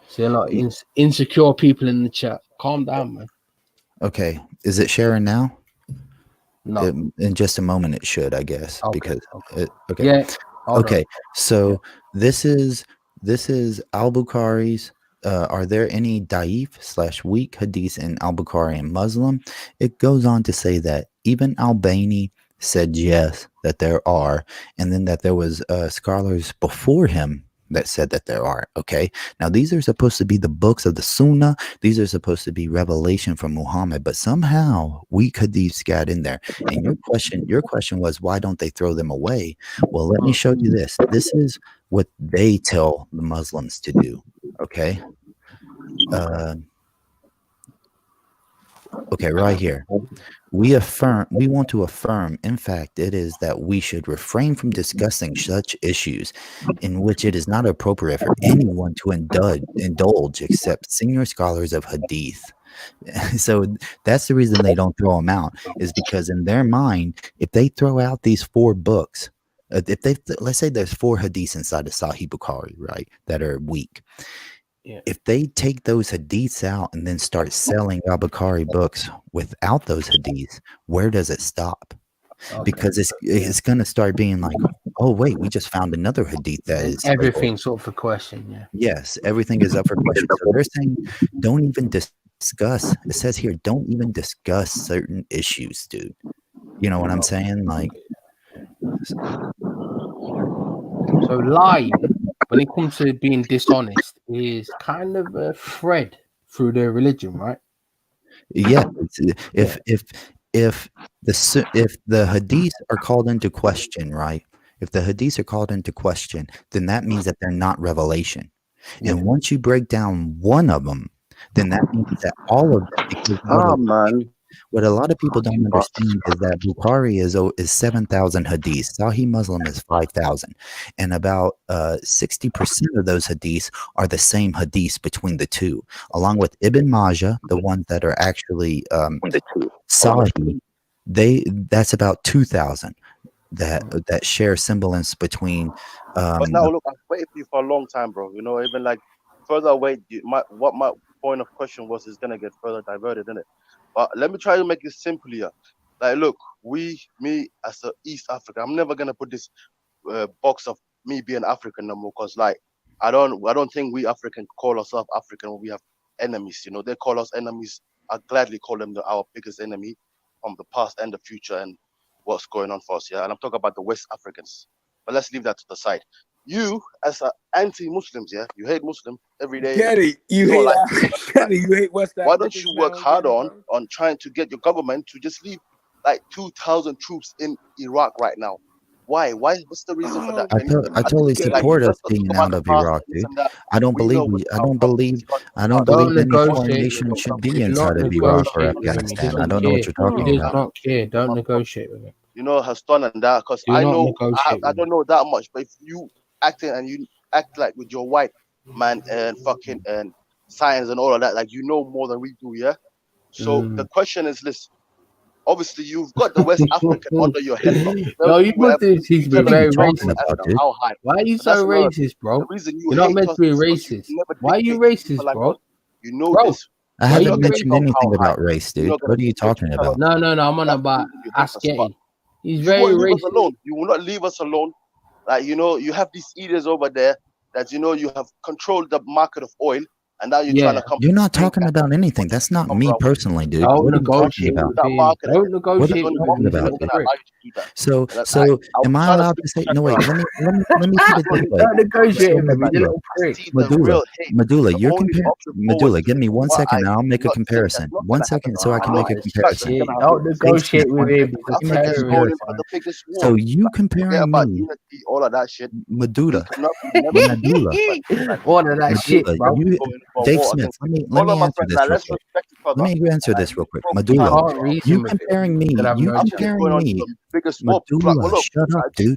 See a lot of insecure people in the chat. Calm down, man. Okay, is it sharing now? No. In just a moment it should, I guess, Okay, because okay. Yeah. Okay, so this is Al-Bukhari's. Are there any daif / weak hadiths in Al-Bukhari and Muslim? It goes on to say that even Albani said yes, that there are, and then that there was scholars before him that said that there are. Okay, now these are supposed to be the books of the Sunnah. These are supposed to be revelation from Muhammad, but somehow weak hadiths got in there. And your question was, why don't they throw them away? Well, let me show you this. This is what they tell the Muslims to do. Okay. Okay, right here. We want to affirm, in fact, it is that we should refrain from discussing such issues in which it is not appropriate for anyone to indulge except senior scholars of hadith. So that's the reason they don't throw them out, is because in their mind, if they throw out these 4 books, if they let's say there's 4 hadiths inside of Sahih Bukhari, right, that are weak. Yeah. If they take those hadiths out and then start selling al-Bukhari books without those hadiths, where does it stop? Okay. Because it's going to start being like, oh wait, we just found another hadith that is Everything's up for question. Yeah. Yes, everything is up for question. So they're saying, don't even discuss. It says here, don't even discuss certain issues, dude. You know what I'm saying? Like, so lying, when it comes to being dishonest, is kind of a thread through their religion, right? yeah. If the hadiths are called into question, right? If the hadiths are called into question, then that means that they're not revelation. And once you break down one of them, then that means that all of them. Because what a lot of people don't understand is that Bukhari is 7,000 hadiths. Sahih Muslim is 5,000, and about 60% of those hadiths are the same hadiths between the two, along with Ibn Majah, the ones that are actually Sahih. That's about 2,000 that share semblance between. But now look, I've waited for you for a long time, bro. You know, even like further away, what my point of question was is gonna get further diverted, isn't it? But let me try to make it simple here. Like, look, me as a East Africa, I'm never gonna put this box of me being African no more, cause like I don't think we African call ourselves African when we have enemies. You know, they call us enemies. I gladly call them our biggest enemy from the past and the future and what's going on for us. Yeah, and I'm talking about the West Africans. But let's leave that to the side. You, as an anti-Muslims, yeah, you hate Muslim every day. Getty, you hate West Africa. Why don't you work hard on trying to get your government to just leave like 2,000 troops in Iraq right now? Why? What's the reason for that? I totally support us being out of Iraq, dude. I don't believe any foreign nation should be inside of Iraq or Afghanistan. I don't know what you're talking He does about. not care. Don't negotiate with him. You know, has done and that, because I know I don't know that much, but if you acting and you act like with your white man and fucking and science and all of that, like you know more than we do, yeah. So the question is, listen. Obviously, you've got the West African under your head. No, you must teach me very racist. How high? Why are you so racist, bro? You're not meant to be racist. Why are you racist, bro? You know this. I haven't mentioned anything about race, dude. What are you talking about? No. I'm on about Asketi. He's You very won't leave us racist. alone. You will not leave us alone. Like, you know, you have these eaters over there that, you know, you have controlled the market of oil, and now you're trying to come. You're not talking about anything. That's not me personally, dude. Don't What are you talking negotiate about? with him. Don't negotiate What are with you him. talking about, dude? So I am I allowed to say no? Wait, let me put it this way. Don't negotiate So with him. You little prick. Medulla, you're comparing. Medulla, give me 1 second, and I'll make a comparison. 1 second, so I can make a comparison. Don't negotiate with him. He's a terrorist. So you comparing me, all of that shit, Medulla, all of that shit, bro. Dave Smith, let me answer this real quick. Let me answer this real quick. Medulla, you comparing me, Medulla, shut up, dude.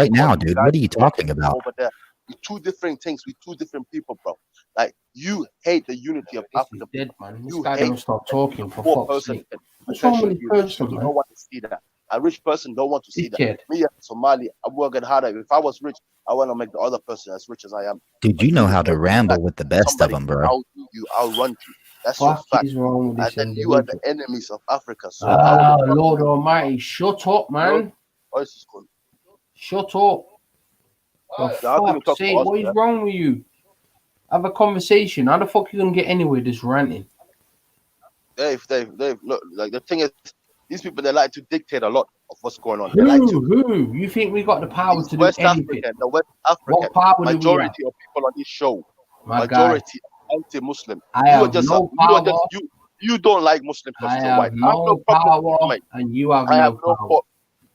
right now, want dude. guys What are you to come talking about? over there. We're two different things. We're two different people, bro. Like you hate the unity of This is Africa. dead, man. This You guy hate don't stop that talking a for poor fuck's person sake. can What's wrong with potentially this be rich. person, You man? don't want to see that. A rich person don't want to see that. Dickhead. Me as a Somali, I'm working harder. If I was rich, I want to make the other person as rich as I am. Dude, But you know you how hate to the ramble fact with the that best of somebody them, can bro. outdo you, outrun you. That's your Fuck fact. is wrong with And this then you are the individual? enemies of Africa. So I Ah, would Lord Almighty, shut up, man. voice is cool. Shut up. For Yeah, how can you fuck's talk sake, to us, what is man? wrong with you? Have a conversation. How the fuck you gonna get anywhere just ranting? Dave, look, like the thing is, These people, they like to dictate a lot of what's going on. They like to. Who? You think we got the power to do West anything? African, the West African, What power do we have? majority of people on this show, My majority anti-Muslim. I have no power. You don't like Muslim because I you're white. have no power, and you have no power.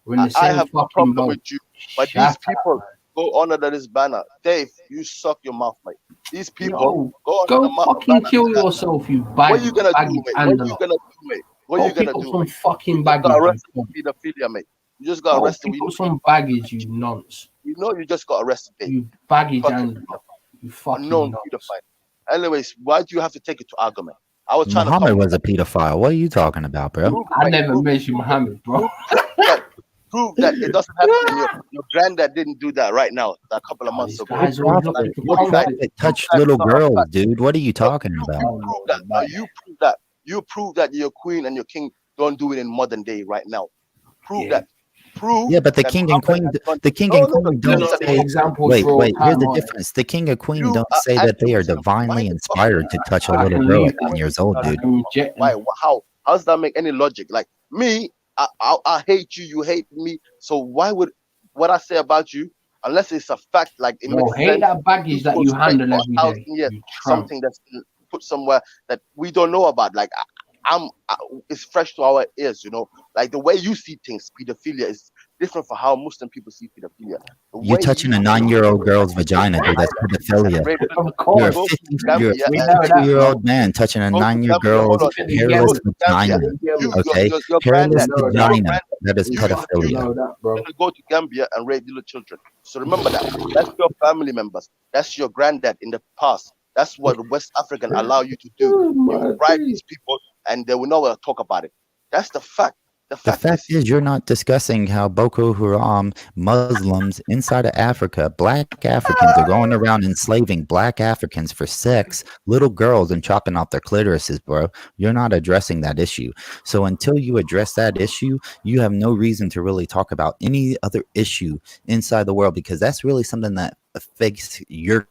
We're in the I same have no fucking problem boat. with you, but Shut these people go under this banner. Dave, you suck your mouth, mate. These people Yo, go under go the fucking banner. kill yourself, you What bag. are you gonna do, mate? What are you gonna do, mate? What are you gonna do, Some mate? fucking You just got baggage. arrested for pedophilia, mate. You just got arrested. Pick up some baggage, you nonce. You know you just got arrested, Dave. You baggage Fucking and pedophile. you fucking Unknown nonce. pedophile. Anyways, why do you have to take it to argument? I was trying Muhammad to was a pedophile. What are you talking about, bro? I never mentioned Muhammad, bro. prove that it doesn't happen. Your granddad didn't do that right now. A couple of months ago. Guys touched little girls, dude. What are you talking about? You prove that. You prove that your queen and your king don't do it in modern day right now. Prove that. Prove. Yeah, but the king and queen, don't say. Wait. Here's the difference. The king and queen don't say that they are divinely inspired to touch a little girl at 10 years old, dude. Why? How? How does that make any logic? Like me, I hate you. You hate me. So why would what I say about you, unless it's a fact, like it makes hate sense, that baggage that you handle every day. Years, something that's put somewhere that we don't know about. Like it's fresh to our ears, you know. Like the way you see things, pedophilia is different for how Muslim people see pedophilia. You're touching a 9-year-old girl's vagina, dude. That's pedophilia. You're a 52-year-old man touching a 9-year-old girl's hairless vagina. Okay, hairless vagina. That is pedophilia. You're gonna go to Gambia and rape little children. So remember that. That's your family members. That's your granddad in the past. That's what West African allow you to do. You bribe these people, and they will not talk about it. That's the fact. The fact is, you're not discussing how Boko Haram Muslims inside of Africa, black Africans, are going around enslaving black Africans for sex, little girls, and chopping off their clitorises, bro. You're not addressing that issue. So until you address that issue, you have no reason to really talk about any other issue inside the world, because that's really something that affects your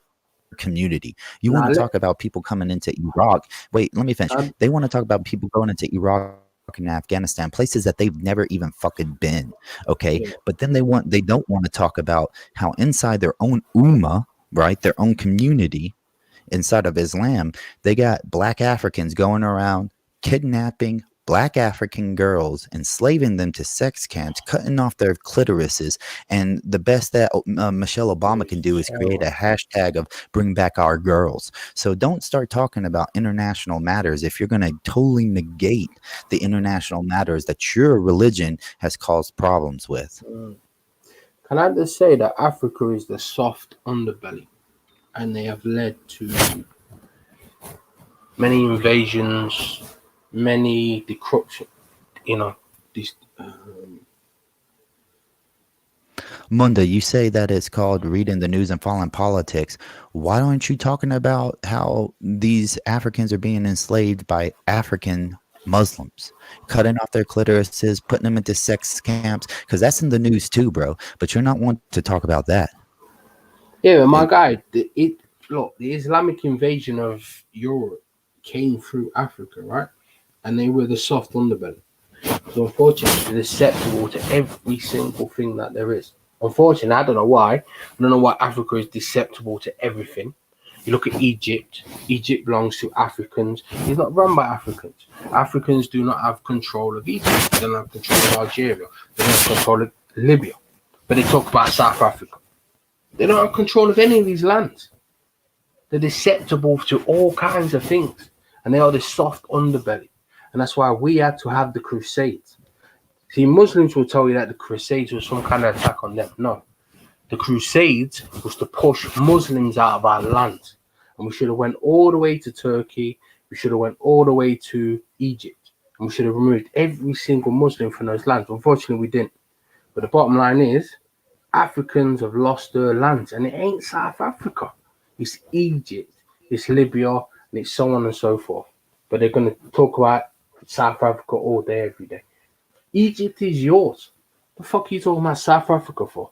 community. You want to talk about people coming into Iraq. Wait, let me finish. They want to talk about people going into Iraq and Afghanistan, places that they've never even fucking been. Okay. But then they don't want to talk about how inside their own ummah, right, their own community inside of Islam, they got black Africans going around kidnapping black African girls, enslaving them to sex camps, cutting off their clitorises. And the best that Michelle Obama can do is create a hashtag of bring back our girls. So don't start talking about international matters if you're going to totally negate the international matters that your religion has caused problems with. Can I just say that Africa is the soft underbelly, and they have led to many invasions, many decryption, you know, these. Munda, you say that it's called reading the news and following politics. Why aren't you talking about how these Africans are being enslaved by African Muslims, cutting off their clitorises, putting them into sex camps? Because that's in the news too, bro. But you're not wanting to talk about that. Yeah, my guy. The Islamic invasion of Europe came through Africa, right? And they were the soft underbelly. So unfortunately, they're susceptible to every single thing that there is. Unfortunately, I don't know why. I don't know why Africa is susceptible to everything. You look at Egypt. Egypt belongs to Africans. It's not run by Africans. Africans do not have control of Egypt. They don't have control of Algeria. They don't have control of Libya. But they talk about South Africa. They don't have control of any of these lands. They're susceptible to all kinds of things. And they are the soft underbelly. And that's why we had to have the Crusades. See, Muslims will tell you that the Crusades was some kind of attack on them. No. The Crusades was to push Muslims out of our land. And we should have went all the way to Turkey. We should have went all the way to Egypt. And we should have removed every single Muslim from those lands. Unfortunately, we didn't. But the bottom line is, Africans have lost their lands. And it ain't South Africa. It's Egypt. It's Libya. And it's so on and so forth. But they're going to talk about South Africa all day, every day. Egypt is yours. The fuck are you talking about South Africa for?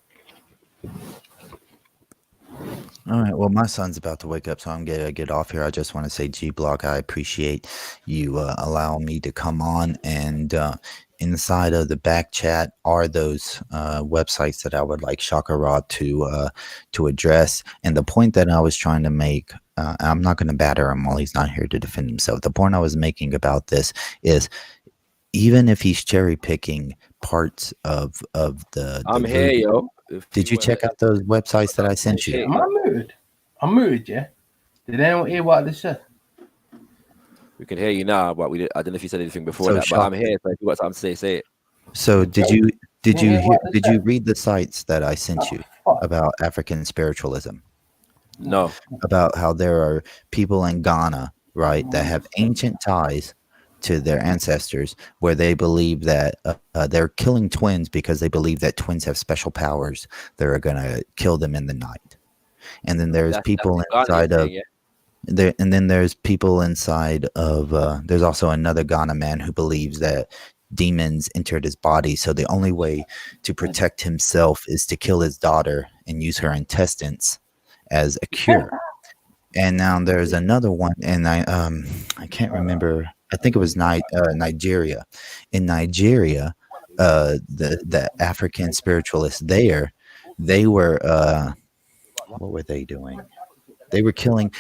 All right. Well, my son's about to wake up, so I'm gonna get off here. I just want to say, G Block, I appreciate you allowing me to come on. And inside of the back chat are those websites that I would like Shakarad to address. And the point that I was trying to make, I'm not going to batter him while he's not here to defend himself. The point I was making about this is, even if he's cherry picking parts of the I'm here, voodoo, yo. did you check out those websites that I sent you? Am I muted? I'm muted, yeah. Did anyone hear what I just said? We can hear you now, but I don't know if you said anything before So that. But I'm here, so if you got something to say, say it. So did you read the sites that I sent you about African spiritualism? No. About how there are people in Ghana, right, that have ancient ties to their ancestors, where they believe that they're killing twins because they believe that twins have special powers that are going to kill them in the night. And then there's people inside of there, and then there's people inside of there's also another Ghana man who believes that demons entered his body, so the only way to protect himself is to kill his daughter and use her intestines as a cure. And now there's another one, and I can't remember. I think it was Nigeria. In Nigeria, the African spiritualists there, they were what were they doing? They were killing.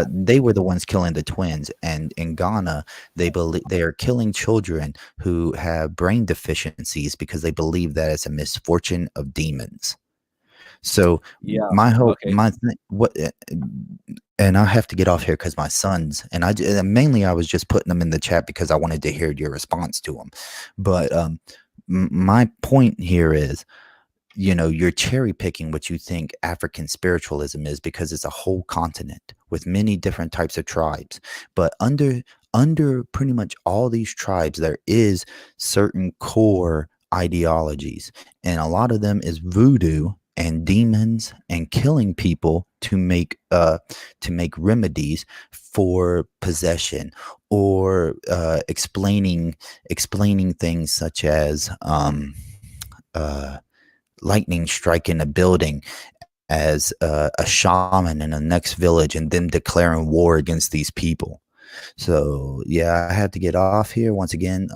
They were the ones killing the twins, and in Ghana, they are killing children who have brain deficiencies because they believe that it's a misfortune of demons. So my hope, and I have to get off here because my sons and mainly I was just putting them in the chat because I wanted to hear your response to them. But my point here is, you're cherry picking what you think African spiritualism is because it's a whole continent with many different types of tribes. But under pretty much all these tribes, there is certain core ideologies, and a lot of them is voodoo and demons and killing people to make remedies for possession, or explaining things such as lightning striking a building as a shaman in the next village and them declaring war against these people. So yeah, I had to get off here once again.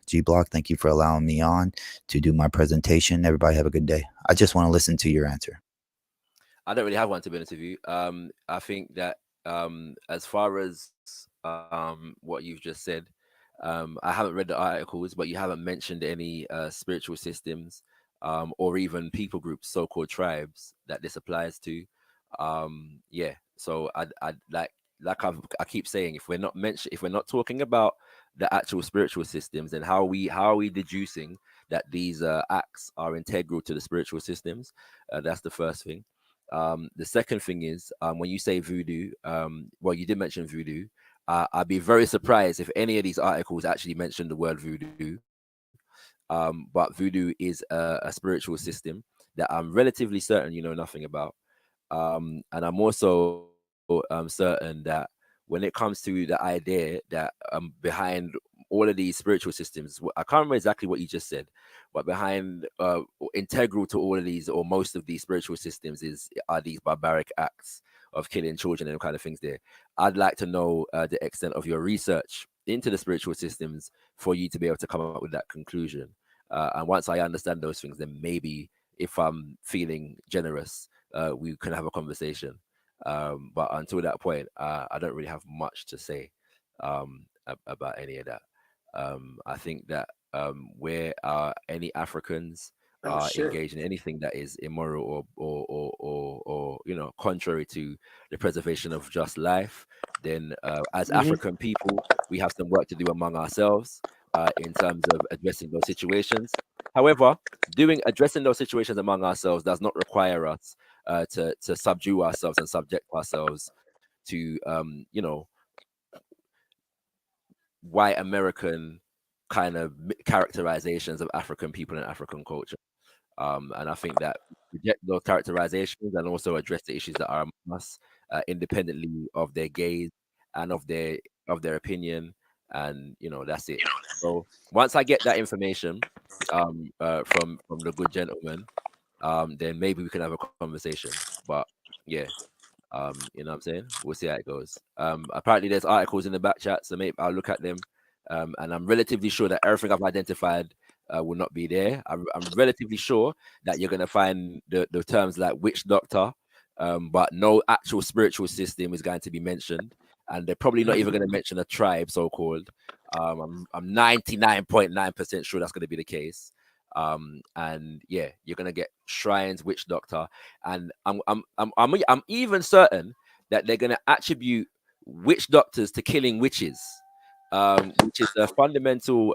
G Block, thank you for allowing me on to do my presentation. Everybody have a good day. I just want to listen to your answer. I don't really have one, to be honest with you. I think that as far as what you've just said, I haven't read the articles, but you haven't mentioned any spiritual systems or even people groups, so-called tribes, that this applies to. Yeah, so I I keep saying, if we're not talking about the actual spiritual systems, then how are we deducing that these acts are integral to the spiritual systems? That's the first thing. The second thing is, when you say voodoo, well, you did mention voodoo. I'd be very surprised if any of these articles actually mention the word voodoo. But voodoo is a spiritual system that I'm relatively certain you know nothing about. And I'm also certain that when it comes to the idea that behind all of these spiritual systems, I can't remember exactly what you just said, but behind integral to all of these or most of these spiritual systems are these barbaric acts of killing children and kind of things there. I'd like to know the extent of your research into the spiritual systems for you to be able to come up with that conclusion. And once I understand those things, then maybe if I'm feeling generous, we can have a conversation. But until that point, I don't really have much to say about any of that. I think that where any Africans are engaged in anything that is immoral or contrary to the preservation of just life, then as African people, we have some work to do among ourselves in terms of addressing those situations. However, addressing those situations among ourselves does not require us to subdue ourselves and subject ourselves to white American kind of characterizations of African people and African culture. And I think that reject those characterizations and also address the issues that are among us, independently of their gaze and of their opinion, and that's it. So once I get that information from the good gentleman, then maybe we can have a conversation. But yeah. You know what I'm saying? We'll see how it goes. Apparently there's articles in the back chat, so maybe I'll look at them. And I'm relatively sure that everything I've identified will not be there. I'm relatively sure that you're gonna find the terms like witch doctor, but no actual spiritual system is going to be mentioned, and they're probably not even going to mention a tribe, so called. I'm 99.9% sure that's going to be the case. And yeah, you're gonna get shrines, witch doctor, and I'm even certain that they're gonna attribute witch doctors to killing witches, which is a fundamental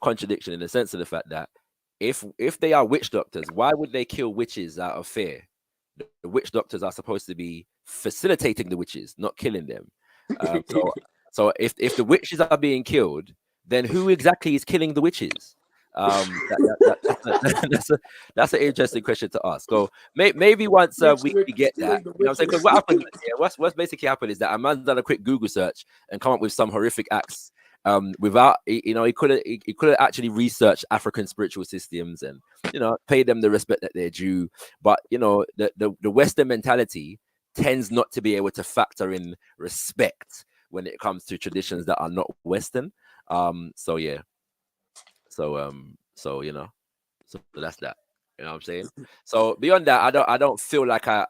contradiction in the sense of the fact that if they are witch doctors, why would they kill witches out of fear? The witch doctors are supposed to be facilitating the witches, not killing them. So if the witches are being killed, then who exactly is killing the witches? That's an interesting question to ask. So maybe once we get that, you know what I'm saying? Because what happened? Yeah, what's basically happened is that a man's done a quick Google search and come up with some horrific acts. Without he could have actually researched African spiritual systems and pay them the respect that they're due. But the Western mentality tends not to be able to factor in respect when it comes to traditions that are not Western. So yeah. So that's that. You know what I'm saying? So beyond that, I don't feel like I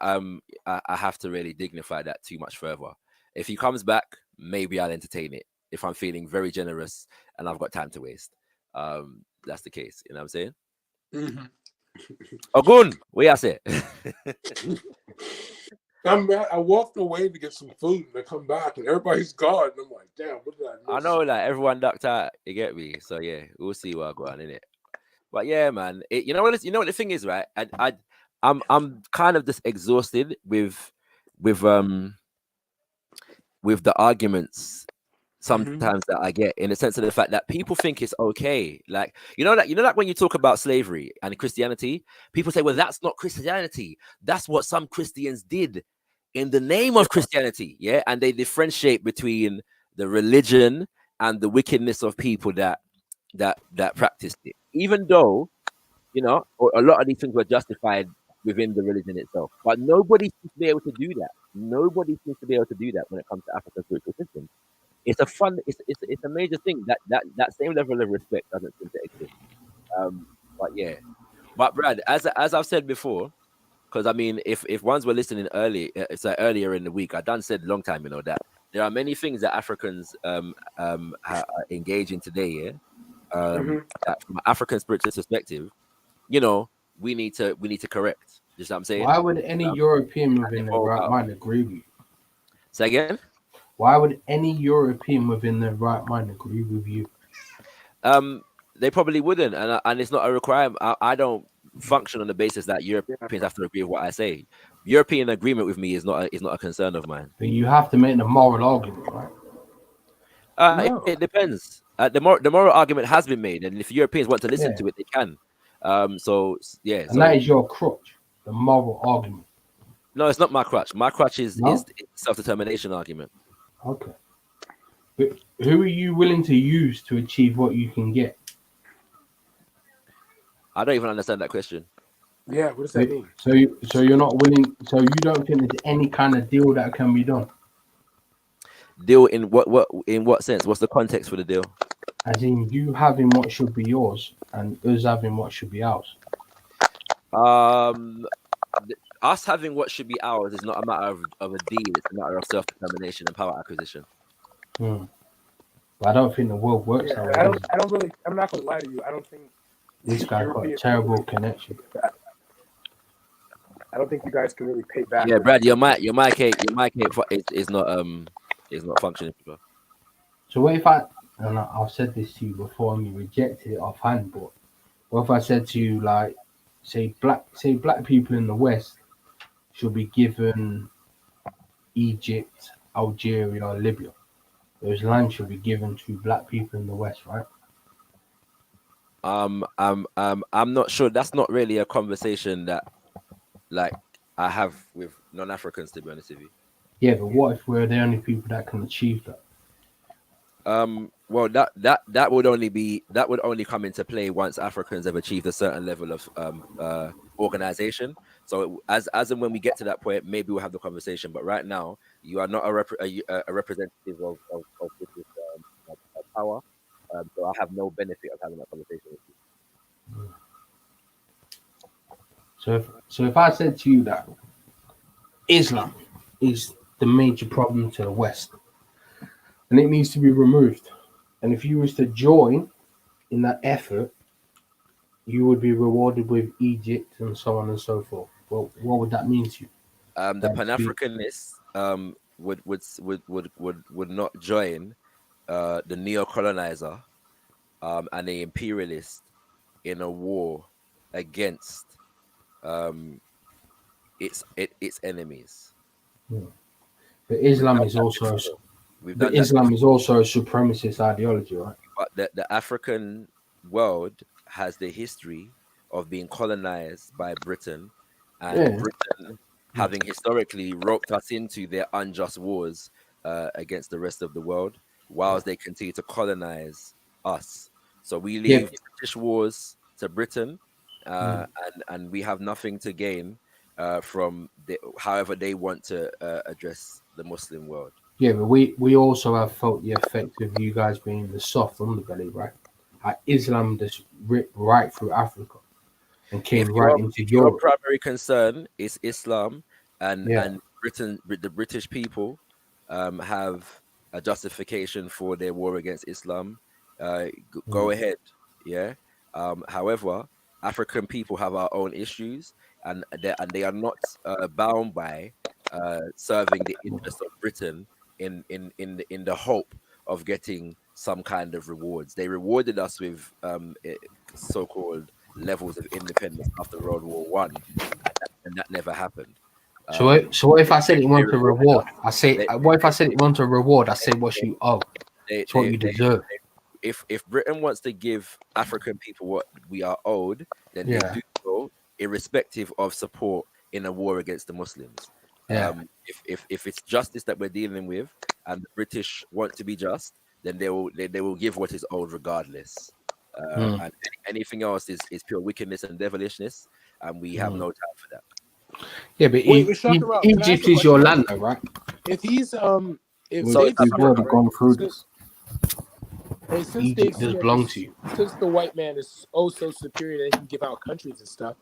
have to really dignify that too much further. If he comes back, maybe I'll entertain it. If I'm feeling very generous and I've got time to waste. That's the case. You know what I'm saying? Ogun, what you say? I walked away to get some food and I come back and everybody's gone. And I'm like, damn, what did I miss? I know, like everyone ducked out. You get me? So yeah, we'll see what I go on in it. But yeah, man, you know what the thing is, right? I'm kind of just exhausted with the arguments sometimes that I get, in the sense of the fact that people think it's okay. Like, like when you talk about slavery and Christianity, people say, well, that's not Christianity. That's what some Christians did in the name of Christianity. Yeah. And they differentiate between the religion and the wickedness of people that practiced it, even though, a lot of these things were justified within the religion itself. But nobody seems to be able to do that. Nobody seems to be able to do that when it comes to African spiritual systems. It's a major thing that same level of respect doesn't seem to exist. But yeah, but Brad, as I've said before, because I mean, if ones were listening earlier in the week, I done said a long time, that there are many things that Africans engage in today, yeah, that from an African spiritual perspective, we need to correct. You know what I'm saying? Why would any European within their right mind agree with you? Say again? Why would any European within their right mind agree with you? They probably wouldn't, and it's not a requirement. I don't function on the basis that Europeans have to agree with what I say. European agreement with me is not a concern of mine. But you have to make the moral argument, right? It depends. The moral argument has been made, and if Europeans want to listen to it, they can. So yeah, and that is your crutch, the moral argument. No, it's not my crutch. My crutch is self-determination argument. Okay. But who are you willing to use to achieve what you can get? I don't even understand that question. Yeah, what does that mean? So you're not willing. So you don't think there's any kind of deal that can be done? Deal in what sense? What's the context for the deal? As in you having what should be yours and us having what should be ours. Us having what should be ours is not a matter of a deal. It's a matter of self-determination and power acquisition. But I don't think the world works that way. I'm not gonna lie to you. I don't think this guy got a terrible connection. I don't think you guys can really pay back. Yeah, Brad, your mic is not functioning. So what if I've said this to you before and you rejected it offhand, but what if I said to you, like, say black people in the West should be given Egypt, Algeria, or Libya? Those lands should be given to black people in the West, right? I'm not sure. That's not really a conversation that, like, I have with non-Africans, to be honest with you. Yeah, but what if we're the only people that can achieve that? Well, that would only come into play once Africans have achieved a certain level of organization. So as and when we get to that point, maybe we'll have the conversation. But right now, you are not a representative of British power. So I have no benefit of having that conversation with you. So if I said to you that Islam is the major problem to the West, and it needs to be removed, and if you was to join in that effort, you would be rewarded with Egypt and so on and so forth. Well, what would that mean to you? The Pan-Africanists would not join the neo-colonizer and the imperialist in a war against its enemies. But Islam is also Islam is also a supremacist ideology, right? But the African world has the history of being colonized by Britain, and Britain having historically roped us into their unjust wars against the rest of the world, whilst they continue to colonize us. So we leave British wars to Britain, and we have nothing to gain from however they want to address the Muslim world. Yeah, but we also have felt the effect of you guys being the soft underbelly, right? Islam just ripped right through Africa and came right into if Europe. Your primary concern is Islam and Britain, the British people have a justification for their war against Islam. Go ahead, yeah. However, African people have our own issues, and they are not bound by serving the interests of Britain in the hope of getting some kind of rewards. They rewarded us with so-called levels of independence after World War One, and that never happened. So what if I said it want a reward? I say, what if I said it want a reward? I say what you owe. It's what you deserve. If Britain wants to give African people what we are owed, then they do so, irrespective of support in a war against the Muslims. If it's justice that we're dealing with, and the British want to be just, then they will give what is owed regardless. And anything else is pure wickedness and devilishness, and we have no time for that. Yeah, but Egypt is your land, though, right? If he's if we've already gone through this. Hey, since Egypt does belong to you. Since the white man is so superior that he can give out countries and stuff,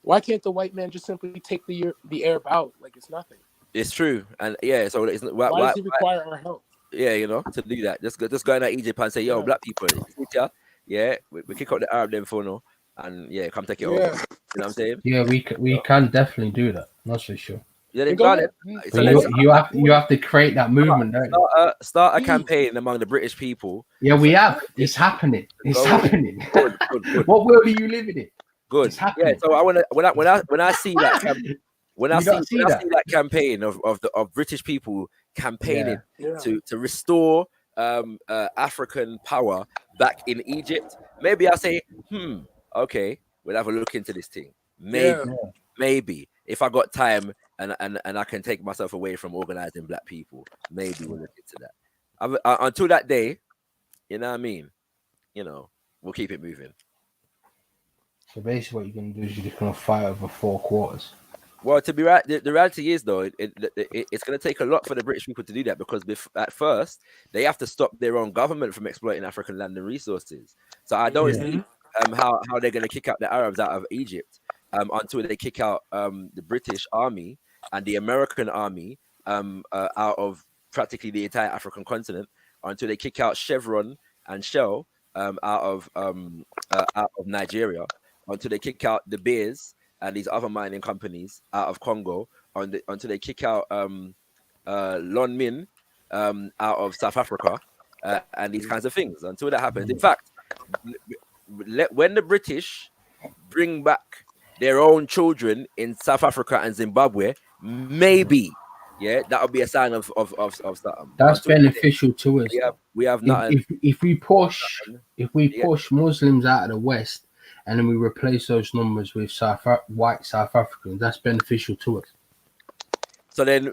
why can't the white man just simply take the Arab out like it's nothing? It's true, and so it's why does he require our help? Yeah, to do that, just go into Egypt and say, "Yo, black people, we kick out the Arab them for no, and come take it over." You know what I'm saying? Yeah, we can definitely do that. That's for sure. Yeah, they've got it. So you have to create that movement, don't you? Start a campaign among the British people. Yeah, we have. It's happening. It's happening. Good. What world are you living in? Good. It's happening. Yeah. So I want to when I see that when I see that campaign of British people campaigning to restore African power back in Egypt, maybe I'll say, okay, we'll have a look into this thing. Maybe if I got time and I can take myself away from organizing black people, maybe we'll look into that. Until that day, you know what I mean? We'll keep it moving. So basically, what you're gonna do is you're just gonna fight over 4 quarters. Well, to be right, the reality is though, it's going to take a lot for the British people to do that, because at first they have to stop their own government from exploiting African land and resources. So I don't see how they're going to kick out the Arabs out of Egypt until they kick out the British army and the American army out of practically the entire African continent, until they kick out Chevron and Shell out of Nigeria, until they kick out De Beers and these other mining companies out of Congo, until they kick out Lon Min out of South Africa, and these kinds of things. Until that happens, in fact, when the British bring back their own children in South Africa and Zimbabwe, maybe that'll be a sign of something. That's beneficial to us. We have nothing. If we push Muslims out of the West, and then we replace those numbers with white South Africans, that's beneficial to us. So then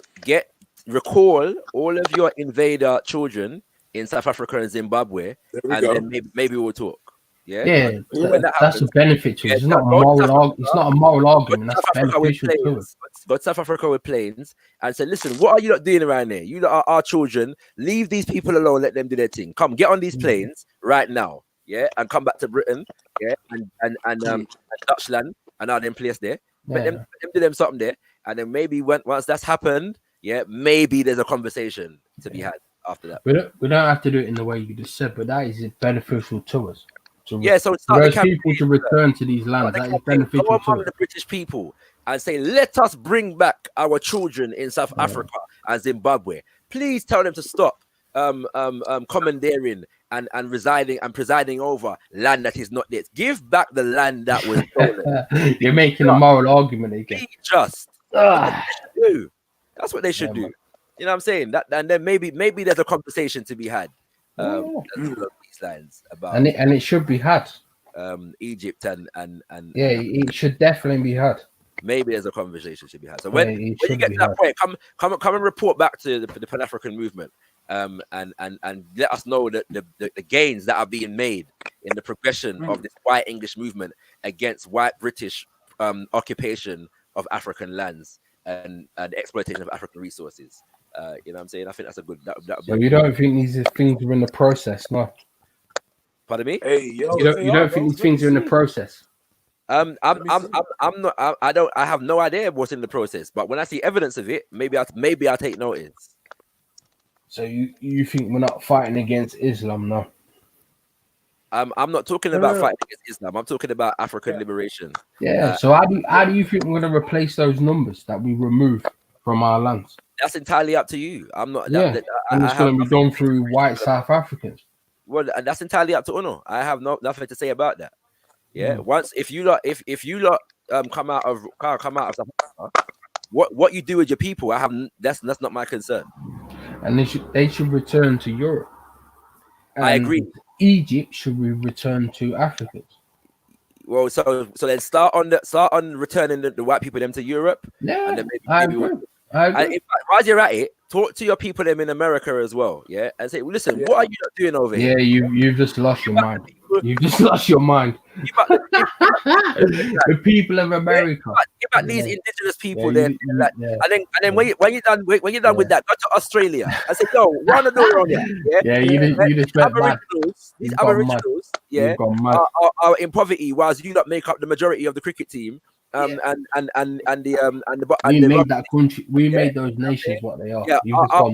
recall all of your invader children in South Africa and Zimbabwe, and then maybe we'll talk. Yeah, When that that's a happens, benefit to it. It's not a go to South moral. It's not a moral argument. That's South Africa with beneficial to it. planes. Go to South Africa with planes and say, listen, what are you not doing around there? You lot are our children. Leave these people alone. Let them do their thing. Come, get on these planes right now, and come back to Britain, and Dutchland and all them place there. Let them do them something there, and then maybe once that's happened, maybe there's a conversation to be had after that. We don't have to do it in the way you just said, but that is beneficial to us. So so for those people to return to these lands, that is beneficial go to among us. the British people and say, let us bring back our children in South Africa and Zimbabwe. Please tell them to stop commandeering and residing and presiding over land that is not theirs. Give back the land that was stolen. You're making a moral argument again. Be just. That's what they should do. You know what I'm saying? That, and then maybe there's a conversation to be had. Along these lines about and it should be had. Egypt and it should definitely be had. Maybe there's a conversation should be had. So when you get to that point, come and report back to the Pan African movement, and let us know the gains that are being made in the progression of this white English movement against white British occupation of African lands and the exploitation of African resources. You know what I'm saying? I think that's a good. So you don't think these things are in the process, no? Pardon me? Hey, yo, you don't think these things are in the process? I'm not. I have no idea what's in the process. But when I see evidence of it, maybe I'll take notice. So you think we're not fighting against Islam, no? I'm not talking about fighting against Islam. I'm talking about African liberation. Yeah. So how do you think we're going to replace those numbers that we removed from our lands? That's entirely up to you. I'm not. And it's going to be done through white South Africans. Well, and that's entirely up to Uno. I have nothing to say about that. Yeah. Once if you lot come out of South Africa, what you do with your people, that's not my concern. And they should return to Europe. And I agree. Egypt should return to Africans. Well, so then start on returning the white people them to Europe. Yeah, and then I agree. And in fact, while you're at it, talk to your people them in America as well. Yeah, and say, listen, what are you not doing over here? Yeah, you've just lost your mind. You've just lost your mind. The people of America. Give back these indigenous people then, and then when you're done with that, go to Australia. I said, yo, run the door on here. Yeah, you just went mad. These Aboriginals, are in poverty, whilst you not make up the majority of the cricket team. We made that country. We made those nations what they are. Yeah,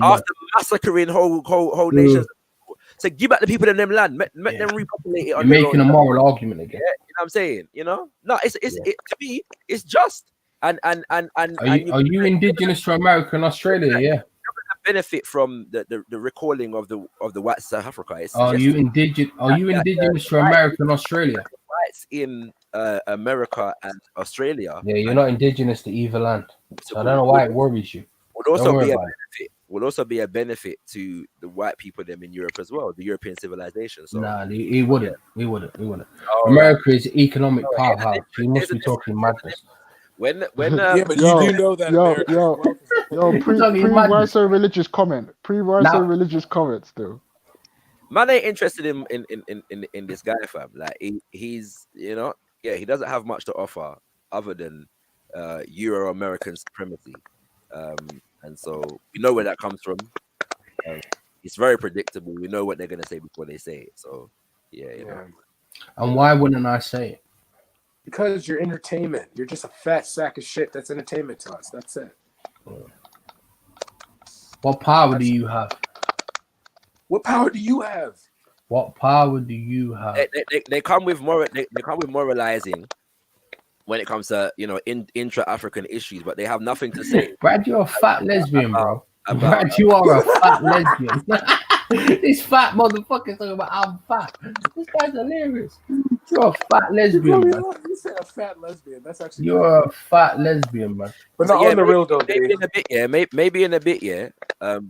after massacring whole nations. So give back the people in them land, let them repopulate it. You're making a moral argument again. Yeah, you know what I'm saying? You know, no, to me, it's just. And are you indigenous to America and Australia? Yeah. Benefit from the recalling of the white South Africa. Are you indigenous to America and Australia? Whites in America and Australia. Yeah, you're not indigenous to either land. So I don't know why it worries you. Would also be a benefit to the white people them in Europe as well, the European civilization. So nah, he wouldn't. He wouldn't. America is an economic powerhouse. He must be talking madness. When yeah, but you do know that pre-why so religious comment. Religious comment still. Man ain't interested in this guy, fam. Like he's he doesn't have much to offer other than Euro-American supremacy. And so we know where that comes from. It's very predictable. We know what they're gonna say before they say it. So yeah. And why wouldn't I say it? Because you're entertainment. You're just a fat sack of shit that's entertainment to us. That's it. What power do you have? What power do you have? What power do you have? They come with moralizing when it comes to intra-African issues, but they have nothing to say. Brad, you're a fat lesbian, bro. Brad, you are a fat lesbian. This fat motherfucker's talking about I'm fat. This guy's hilarious. You're a fat lesbian, man. You said a fat lesbian. That's actually. You're a fat lesbian, man. But not on the real though. Maybe in a bit,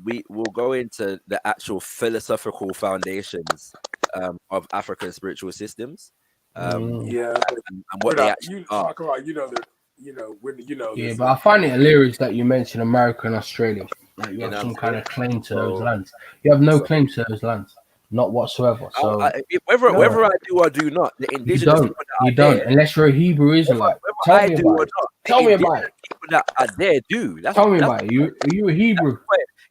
we will go into the actual philosophical foundations of African spiritual systems. And what they actually are. Talk about, Yeah, but I find it hilarious that you mentioned America and Australia. Like you have some kind of claim to those lands. You have no claim to those lands. not whatsoever. So whether I do or do not, the you indigenous don't, people that you are don't, there, unless you're a Hebrew Israelite. Tell I me do about or it. not, the Tell me indigenous about it. people that are there do. Tell me about it. Are you a Hebrew?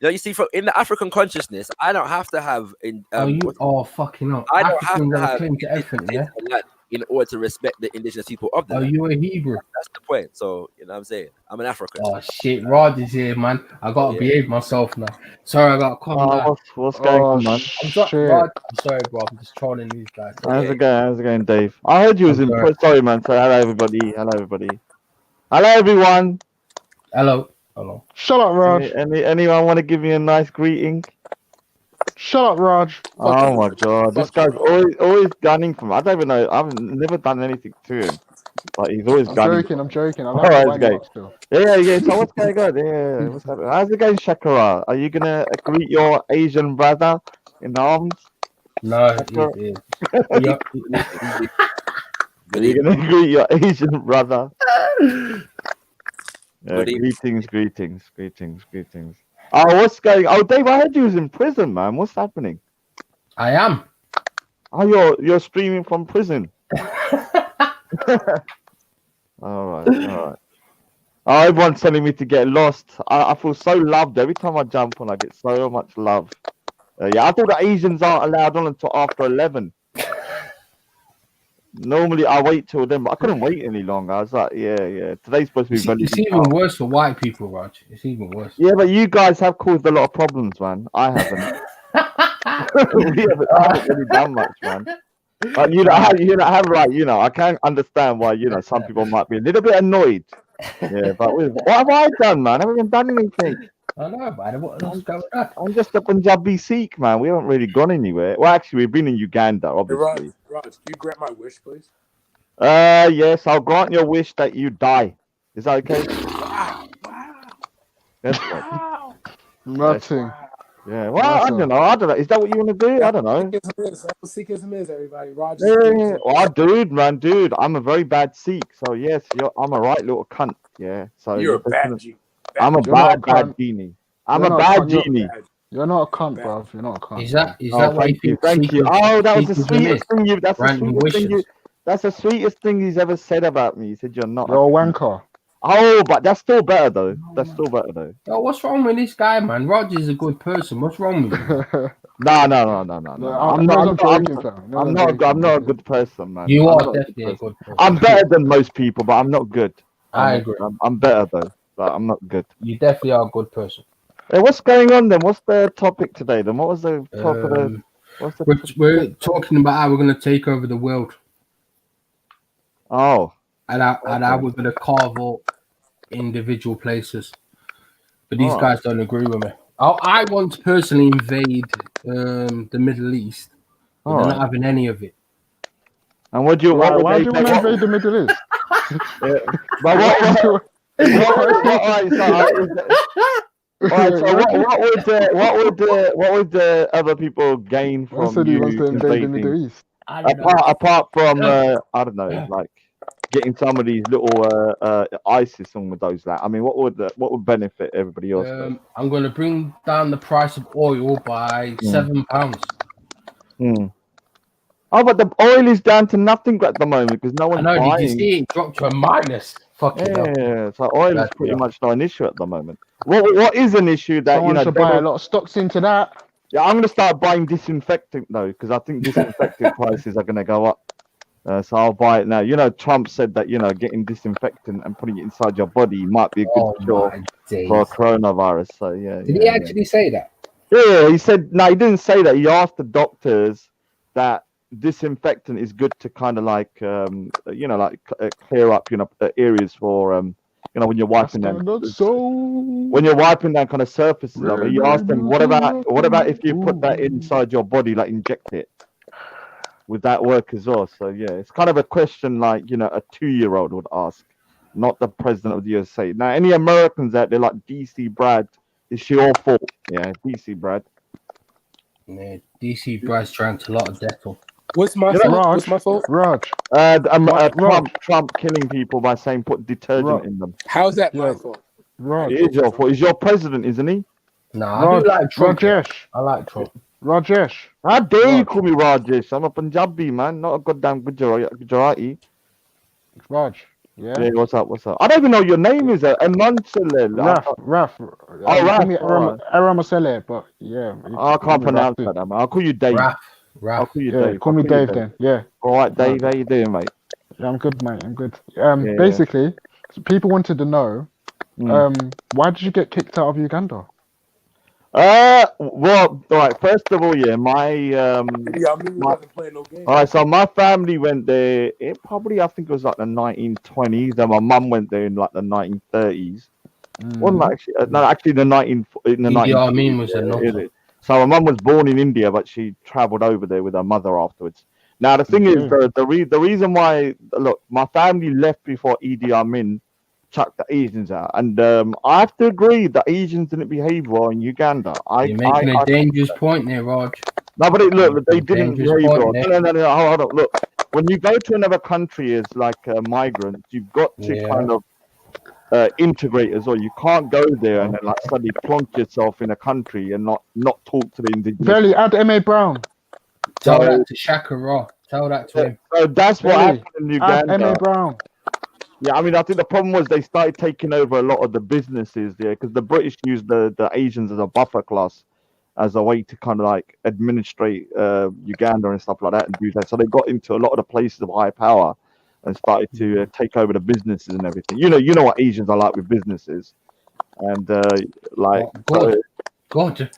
You know, you see, in the African consciousness, I don't have to have Fucking up. I don't have Africans to have a have claim to everything, yeah? the land in order to respect the indigenous people of the Are land. you a Hebrew? That's the point. So, you know what I'm saying? I'm an African. Oh shit, Rod is here, man. I gotta behave myself now. Sorry, I gotta calm down. What's going on, man? I'm sorry, Rod. I'm sorry, bro. I'm just trolling these guys. How's it going? How's it going, Dave? I heard you was I'm in. sorry. Sorry, man. So hello, everybody. Hello, everybody. Hello, everyone. Hello. Hello. Shut up, Raj. Anyone want to give me a nice greeting? Shut up, Raj. Oh my god, this guy's always gunning for me. I don't even know. I've never done anything to him, but he's always I'm gunning. joking. I'm joking. I All like right, the let's wine go. box still. Yeah. So what's going on? Yeah, what's happening? How's it going, Shakara? Are you gonna greet your Asian brother in arms? No, Shakara? Are you gonna greet your Asian brother? Good evening. Greetings. Oh, what's going? Oh, Dave, I heard you was in prison, man. What's happening? I am. Oh, you're streaming from prison. All right. Oh, everyone's telling me to get lost. I feel so loved every time I jump on. I get so much love. Yeah, I thought the Asians aren't allowed on until after 11. Normally, I wait till then, but I couldn't wait any longer. I was like, yeah. Today's supposed to be very. It's even worse for white people, Raj. It's even worse. Yeah, but you guys have caused a lot of problems, man. I haven't. I haven't really done much, man. You know, I can understand why, some people might be a little bit annoyed. Yeah, but what have I done, man? I haven't even done anything. I know, man. What's going on? I'm just a Punjabi Sikh, man. We haven't really gone anywhere. Well, actually, we've been in Uganda, obviously. Raj, can you grant my wish, please? Yes, I'll grant your wish that you die. Is that okay? That's right. Nothing. Yeah, well, I don't know. Is that what you want to do? I don't know. That's what Sikhism is, everybody. Raj. Yeah. Well, dude, I'm a very bad Sikh. So yes, I'm a right little cunt. Yeah. So You're a bad G. I'm a bad genie. I'm a bad genie. You're not a cunt, bruv. You're not a cunt. Is that why you thank you. Oh, that was the sweetest thing you. That's the sweetest thing he's ever said about me. He said you're not. You're a wanker. Oh, but that's still better though. Oh, what's wrong with this guy, man? Roger's a good person. What's wrong with you? No. I'm not a good person, man. You are definitely a good person. I'm better than most people, but I'm not good. I agree. I'm better though, but I'm not good. You definitely are a good person. Hey, what's going on then? What's the topic today then? What was the topic? We're talking about how we're going to take over the world. Oh. And how we're going to carve up individual places. But these guys don't agree with me. I want to personally invade the Middle East, but they're not having any of it. And why do you want to invade the Middle East? What would the other people gain from you invading? Apart from I don't know, like getting some of these little ISIS on with those. I mean, what would benefit everybody else? I'm going to bring down the price of oil by £7. Oh, but the oil is down to nothing at the moment because no one's buying. Did you see it dropped to a minus? So oil is pretty much not an issue at the moment. What is an issue that someone should buy a lot of stocks into that? Yeah, I'm going to start buying disinfectant though because I think disinfectant prices are going to go up. So I'll buy it now. Trump said that getting disinfectant and putting it inside your body might be a good cure for coronavirus. So yeah. Did he actually say that? Yeah, he said. No, he didn't say that. He asked the doctors that disinfectant is good to kind of like clear up areas for when you're wiping down kind of surfaces of it. You ask them what about if you put that inside your body, like inject it, would that work as well? So yeah, it's kind of a question like a 2-year-old would ask, not the president of the USA. Now any Americans out there like DC Brad, it's your fault. Yeah, DC Brad. Yeah, DC Brad's drank a lot of Dettol. What's my fault? What's my fault? Raj. Trump killing people by saying put detergent in them. How's that my fault? Raj. It is your fault. He's your president, isn't he? No, I do like Trump. Rajesh. I like Trump. Rajesh. How dare you call me Rajesh? I'm a Punjabi man, not a goddamn Gujarati. Raj. Yeah. Yeah, what's up? What's up? I don't even know your name is Emansalel. Raf. Oh, You call Raf. me Aramasele, but yeah. I can't pronounce that, man. I'll call you Dave. Raf. I'll call you Yeah, Dave. call me Dave then. Yeah. All right, Dave. How you doing, mate? Yeah, I'm good, mate. I'm good. Yeah. Basically, people wanted to know, Mm. why did you get kicked out of Uganda? Well, all right. First of all, yeah, Yeah, I mean, we wasn't playing no game. all right. So my family went there. It probably, I think it was like the 1920s, and my mum went there in like the 1930s. Well, actually, no, actually the 19. Amin was enough. So my mum was born in India, but she travelled over there with her mother afterwards. Now the thing is, the reason why, look, my family left before Idi Amin chucked the Asians out, and I have to agree that Asians didn't behave well in Uganda. You're making a dangerous point there, Raj. No, but look, they didn't Dangerous behave point well. there. No, hold on. Look, when you go to another country as like a migrant, you've got to kind of integrate as well. You can't go there and then like suddenly plonk yourself in a country and not talk to the indigenous. Veli, add M.A. Brown. Tell that to Shaka Ra. Tell that to him. So that's what happened in Uganda. M.A. Brown. Yeah, I mean, I think the problem was they started taking over a lot of the businesses there because the British used the Asians as a buffer class, as a way to kind of like administrate Uganda and stuff like that and do that. So they got into a lot of the places of high power and started to take over the businesses and everything. You know what Asians are like with businesses, and like God.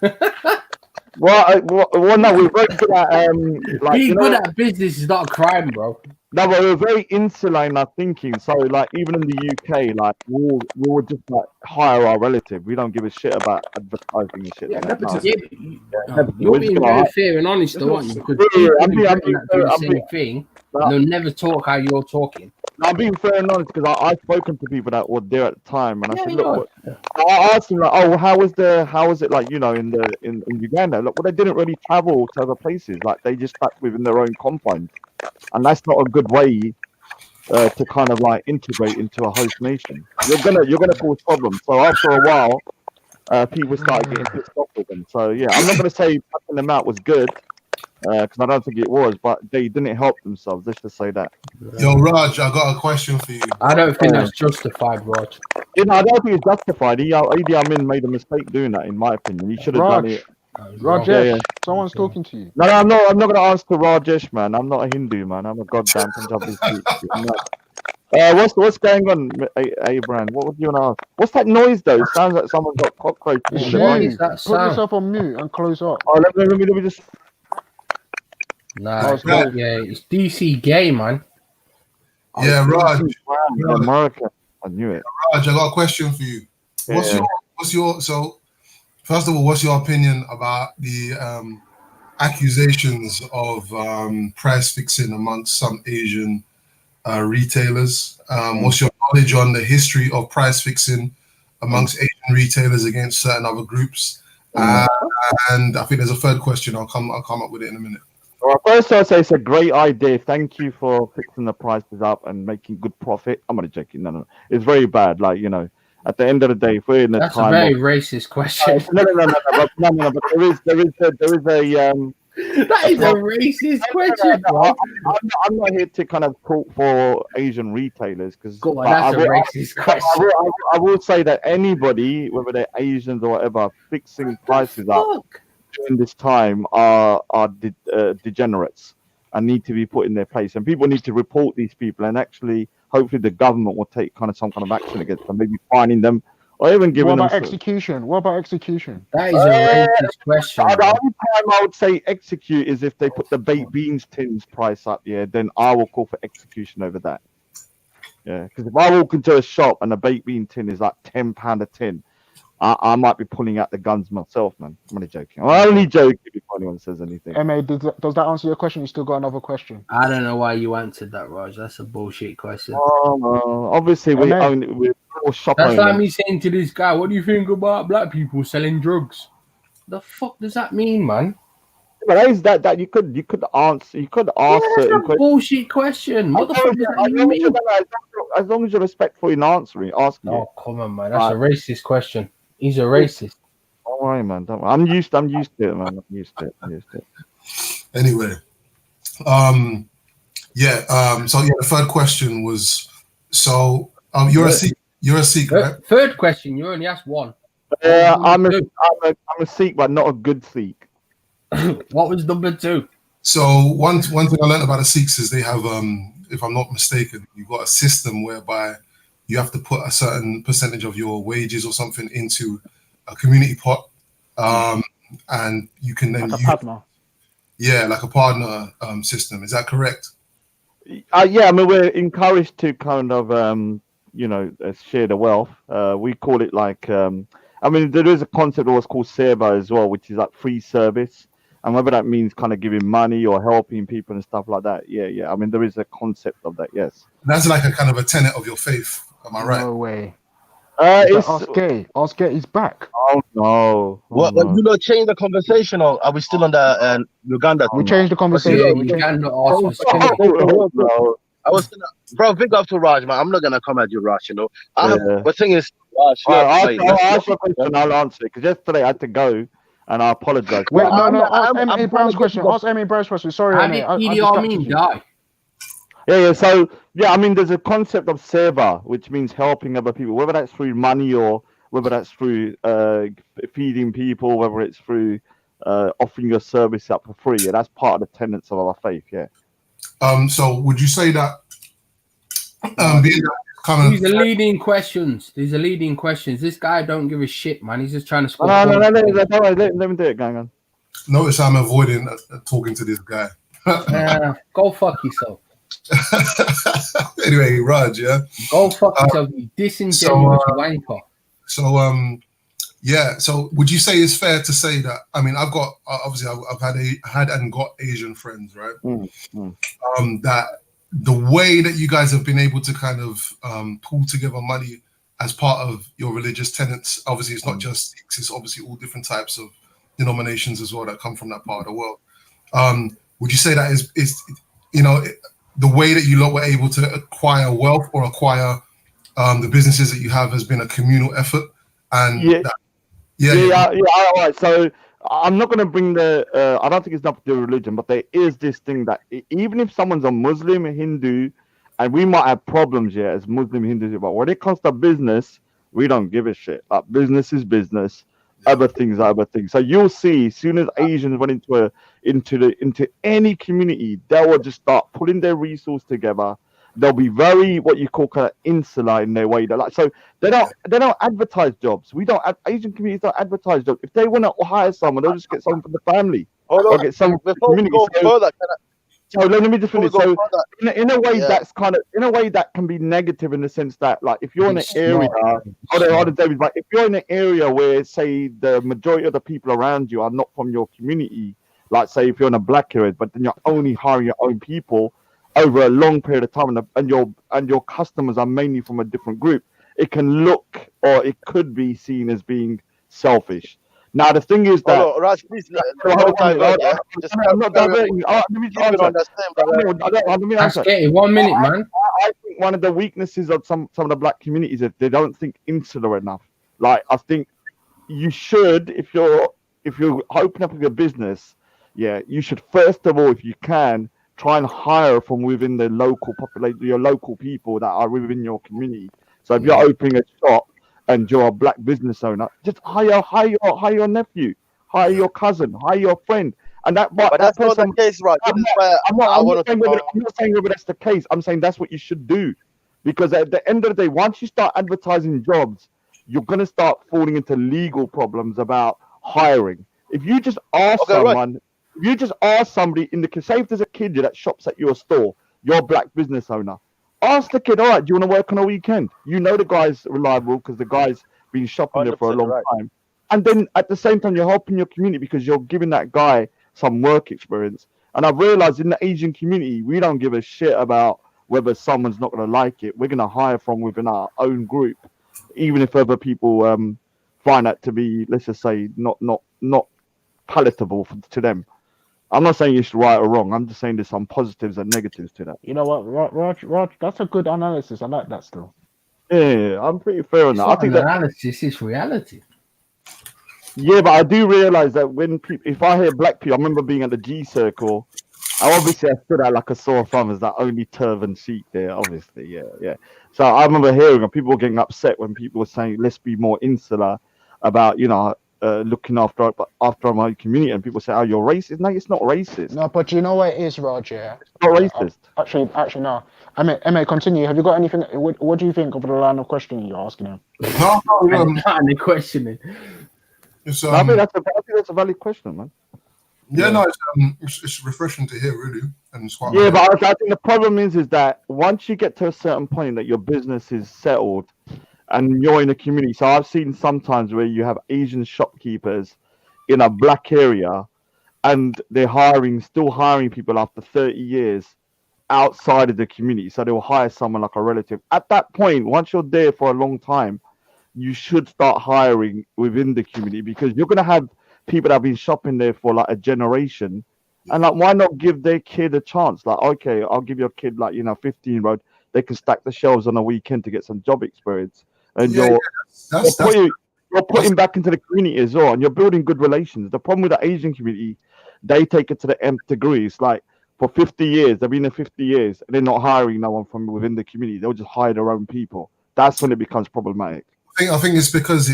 Well, no, we're very good at like being good at business is not a crime, bro. No, but we're very insular in our thinking. So, like, even in the UK, like, we'll just like hire our relative. We don't give a shit about advertising and shit. like that. You're being very fair and honest, though, aren't you? Because people in Britain that do the same thing, they'll never talk how you're talking. I'm being fair and honest because I've spoken to people that were there at the time, and I said, look, I asked them like, oh, well, how was it like, you know, in Uganda? Look, well, they didn't really travel to other places. Like, they just stuck within their own confines, and that's not a good way to kind of like integrate into a host nation. You're gonna cause problems. So after a while, people started getting pissed off with them. So yeah, I'm not gonna say putting them out was good. Because I don't think it was, but they didn't help themselves. Let's just say that. Yo, Raj, I got a question for you. I don't think that's justified, Raj. You know, I don't think it's justified. Idi Amin made a mistake doing that, in my opinion. He should have done it. Rajesh, someone's talking to you. No, I'm not. I'm not going to answer Rajesh, man. I'm not a Hindu, man. I'm a goddamn Punjabi. What's going on, Abraham? What was you want to ask? What's that noise though? It sounds like someone's got cockroaches. Put yourself on mute and close up. Oh, let me just. Nah, it's DC gay, man. Yeah, Raj. America. I knew it. Raj, I got a question for you. So first of all, what's your opinion about the accusations of price fixing amongst some Asian retailers? What's your knowledge on the history of price fixing amongst Asian retailers against certain other groups? And I think there's a third question. I'll come up with it in a minute. Well, first I'll say it's a great idea. Thank you for fixing the prices up and making good profit. I'm not joking. No. It's very bad. Like, you know, at the end of the day, if we're in the That's time. That's a very racist question. No. But there is a. That is a racist question, bro. I'm not here to kind of talk for Asian retailers because that's a racist question. I will say that anybody, whether they're Asians or whatever, fixing prices up during this time are degenerates and need to be put in their place. And people need to report these people, and actually, hopefully, the government will take kind of some kind of action against them, maybe fining them. Or even giving them execution? What about execution? That is a racist question. The only time I would say execute is if they put the baked beans tins price up. Yeah, then I will call for execution over that. Yeah, because if I walk into a shop and a baked bean tin is like £10 a tin, I might be pulling out the guns myself, man. I'm only joking. I'm only joking if anyone says anything. MA, does that answer your question? You still got another question? I don't know why you answered that, Raj. That's a bullshit question. Oh, no. Obviously, we're all shop That's owners. like me saying to this guy, what do you think about black people selling drugs? The fuck does that mean, man? But that you could ask certain questions. Bullshit question. What the fuck does that even mean? As long as you're respectful in asking Oh, come on, man. That's a racist question. He's a racist. Oh worry, man. Don't worry. I'm used to it, man. I'm used to it. Anyway, so the third question was, so you're a Sikh, right? Third question, you only asked one. I'm a Sikh, but not a good Sikh. What was number 2? So one thing I learned about the Sikhs is they have, if I'm not mistaken, you've got a system whereby you have to put a certain percentage of your wages or something into a community pot, and you can then like a partner. Yeah, like a partner system. Is that correct? Yeah, I mean we're encouraged to kind of share the wealth. We call it like I mean there is a concept of what's called seva as well, which is like free service, and whether that means kind of giving money or helping people and stuff like that. Yeah. I mean there is a concept of that. Yes. That's like a kind of a tenet of your faith. Am I right? No way. It's Ask Gay is back. Oh no. What? You not change the conversation, or are we still on the Uganda? We changed the conversation. Uganda I was gonna, bro, big up to Raj, man. I'm not gonna come at you, Raj. You know, the thing is, Raj, I'll ask you a question. I'll answer it because yesterday I had to go, and I apologize. Wait, no. Ask Emmy Brown's question. Ask Emmy Brown's question. Sorry, how did Idi Amin die? Yeah. So I mean, there's a concept of seva, which means helping other people, whether that's through money or whether that's through feeding people, whether it's through offering your service up for free. Yeah, that's part of the tenets of our faith. Yeah. So would you say that these are leading questions? These are leading questions. This guy don't give a shit, man. He's just trying to score. No. Let me do it, gang on. Notice I'm avoiding talking to this guy. Go fuck yourself. Anyway, Raj, yeah. Go fuck yourself, you disingenuous wanker. So would you say it's fair to say that? I mean, I've got obviously I've had and got Asian friends, right? That the way that you guys have been able to kind of pull together money as part of your religious tenets. Obviously, it's not just Sikhs, it's obviously all different types of denominations as well that come from that part of the world. Would you say that is the way that you lot were able to acquire wealth or acquire the businesses that you have has been a communal effort? And all right. So I'm not going to bring I don't think it's nothing to do with religion, but there is this thing that even if someone's a Muslim, a Hindu, and we might have problems here as Muslim Hindus, but when it comes to business, we don't give a shit. Like business is business. Other things are other things. So you'll see, as soon as Asians went into any community, they will just start putting their resources together. They'll be very what you call kind of insular in their way. They're like, so they don't advertise jobs. We don't. Asian communities don't advertise jobs. If they want to hire someone, they'll just get someone from the family or get someone from the community. So let me just finish. So in a way, that's kind of in a way that can be negative in the sense that like if you're in an area, if you're in an area where say the majority of the people around you are not from your community, like say if you're in a black area, but then you're only hiring your own people over a long period of time, and your customers are mainly from a different group, it can look or it could be seen as being selfish. Now the thing is that Raj, please, I'm not diverting. Let me answer. 1 minute, man. I think one of the weaknesses of some of the black communities is they don't think insular enough. Like I think you should, if you're opening up a business, you should first of all, if you can, try and hire from within the local population, your local people that are within your community. So if you're opening a shop and you're a black business owner, just hire your nephew, hire your cousin, hire your friend. And that's not the case, right? I'm not saying whether that's the case. I'm saying that's what you should do. Because at the end of the day, once you start advertising jobs, you're going to start falling into legal problems about hiring. If you just ask someone... If you just ask somebody say if there's a kid that shops at your store, you're a black business owner, ask the kid, all right, do you want to work on a weekend? You know the guy's reliable because the guy's been shopping there for a long time. And then at the same time, you're helping your community because you're giving that guy some work experience. And I've realized in the Asian community, we don't give a shit about whether someone's not going to like it. We're going to hire from within our own group, even if other people find that to be, let's just say, not palatable to them. I'm not saying it's right or wrong. I'm just saying there's some positives and negatives to that. You know what, Raj, that's a good analysis. I like that still. Yeah, I'm pretty fair on that. I think analysis is reality. Yeah, but I do realize that when people, if I hear black people, I remember being at the G Circle. Obviously, I stood out like a sore thumb as that only turban sheik there. Obviously, yeah. So I remember hearing people getting upset when people were saying, "Let's be more insular about looking after my community," and people say, "Oh, you're racist." No, it's not racist. No, but you know what it is, Roger. It's not racist. Actually, no. Emma, continue. Have you got anything? What do you think of the line of questioning you're asking him? No, and the questioning. It's, I think that's a valid question, man. Yeah, no, it's refreshing to hear, really, and it's quite. Yeah, but I think the problem is that once you get to a certain point that your business is settled and you're in a community. So I've seen sometimes where you have Asian shopkeepers in a black area, and they're still hiring people after 30 years outside of the community. So they'll hire someone like a relative. At that point, once you're there for a long time, you should start hiring within the community, because you're gonna have people that have been shopping there for like a generation. And like, why not give their kid a chance? Like, okay, I'll give your kid 15-year-old. They can stack the shelves on a weekend to get some job experience, and you're putting back into the community as well, and you're building good relations. The problem with the Asian community, they take it to the nth degree. It's like for 50 years, they've been there 50 years, and they're not hiring no one from within the community. They'll just hire their own people. That's when it becomes problematic. I think it's because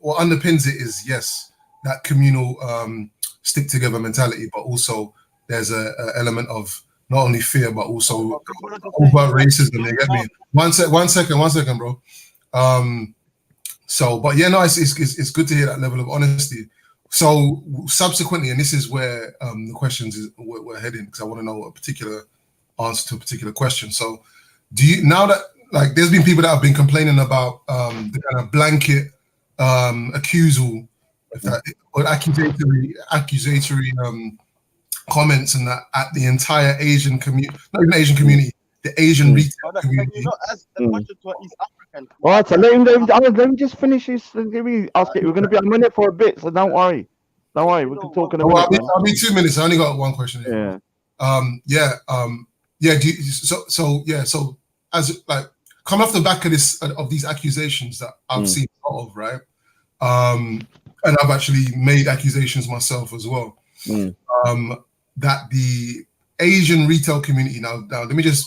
what underpins it is, yes, that communal stick together mentality, but also there's a element of not only fear but also overt racism. You get me? One second, bro. But yeah, no, it's good to hear that level of honesty. So subsequently, and this is where the questions we're heading, because I want to know a particular answer to a particular question. So do you, now that like there's been people that have been complaining about the kind of blanket accusal, or accusatory comments and that at the entire Asian community, not even Asian community, the Asian retail community. All right, so let me just finish this. Let me ask it. We're going to be a minute for a bit, so don't worry. Don't worry, we can talk in a minute. I'll be 2 minutes. I only got one question here. So as like coming off the back of these accusations that I've seen a lot of, right? And I've actually made accusations myself as well. That the Asian retail community now let me just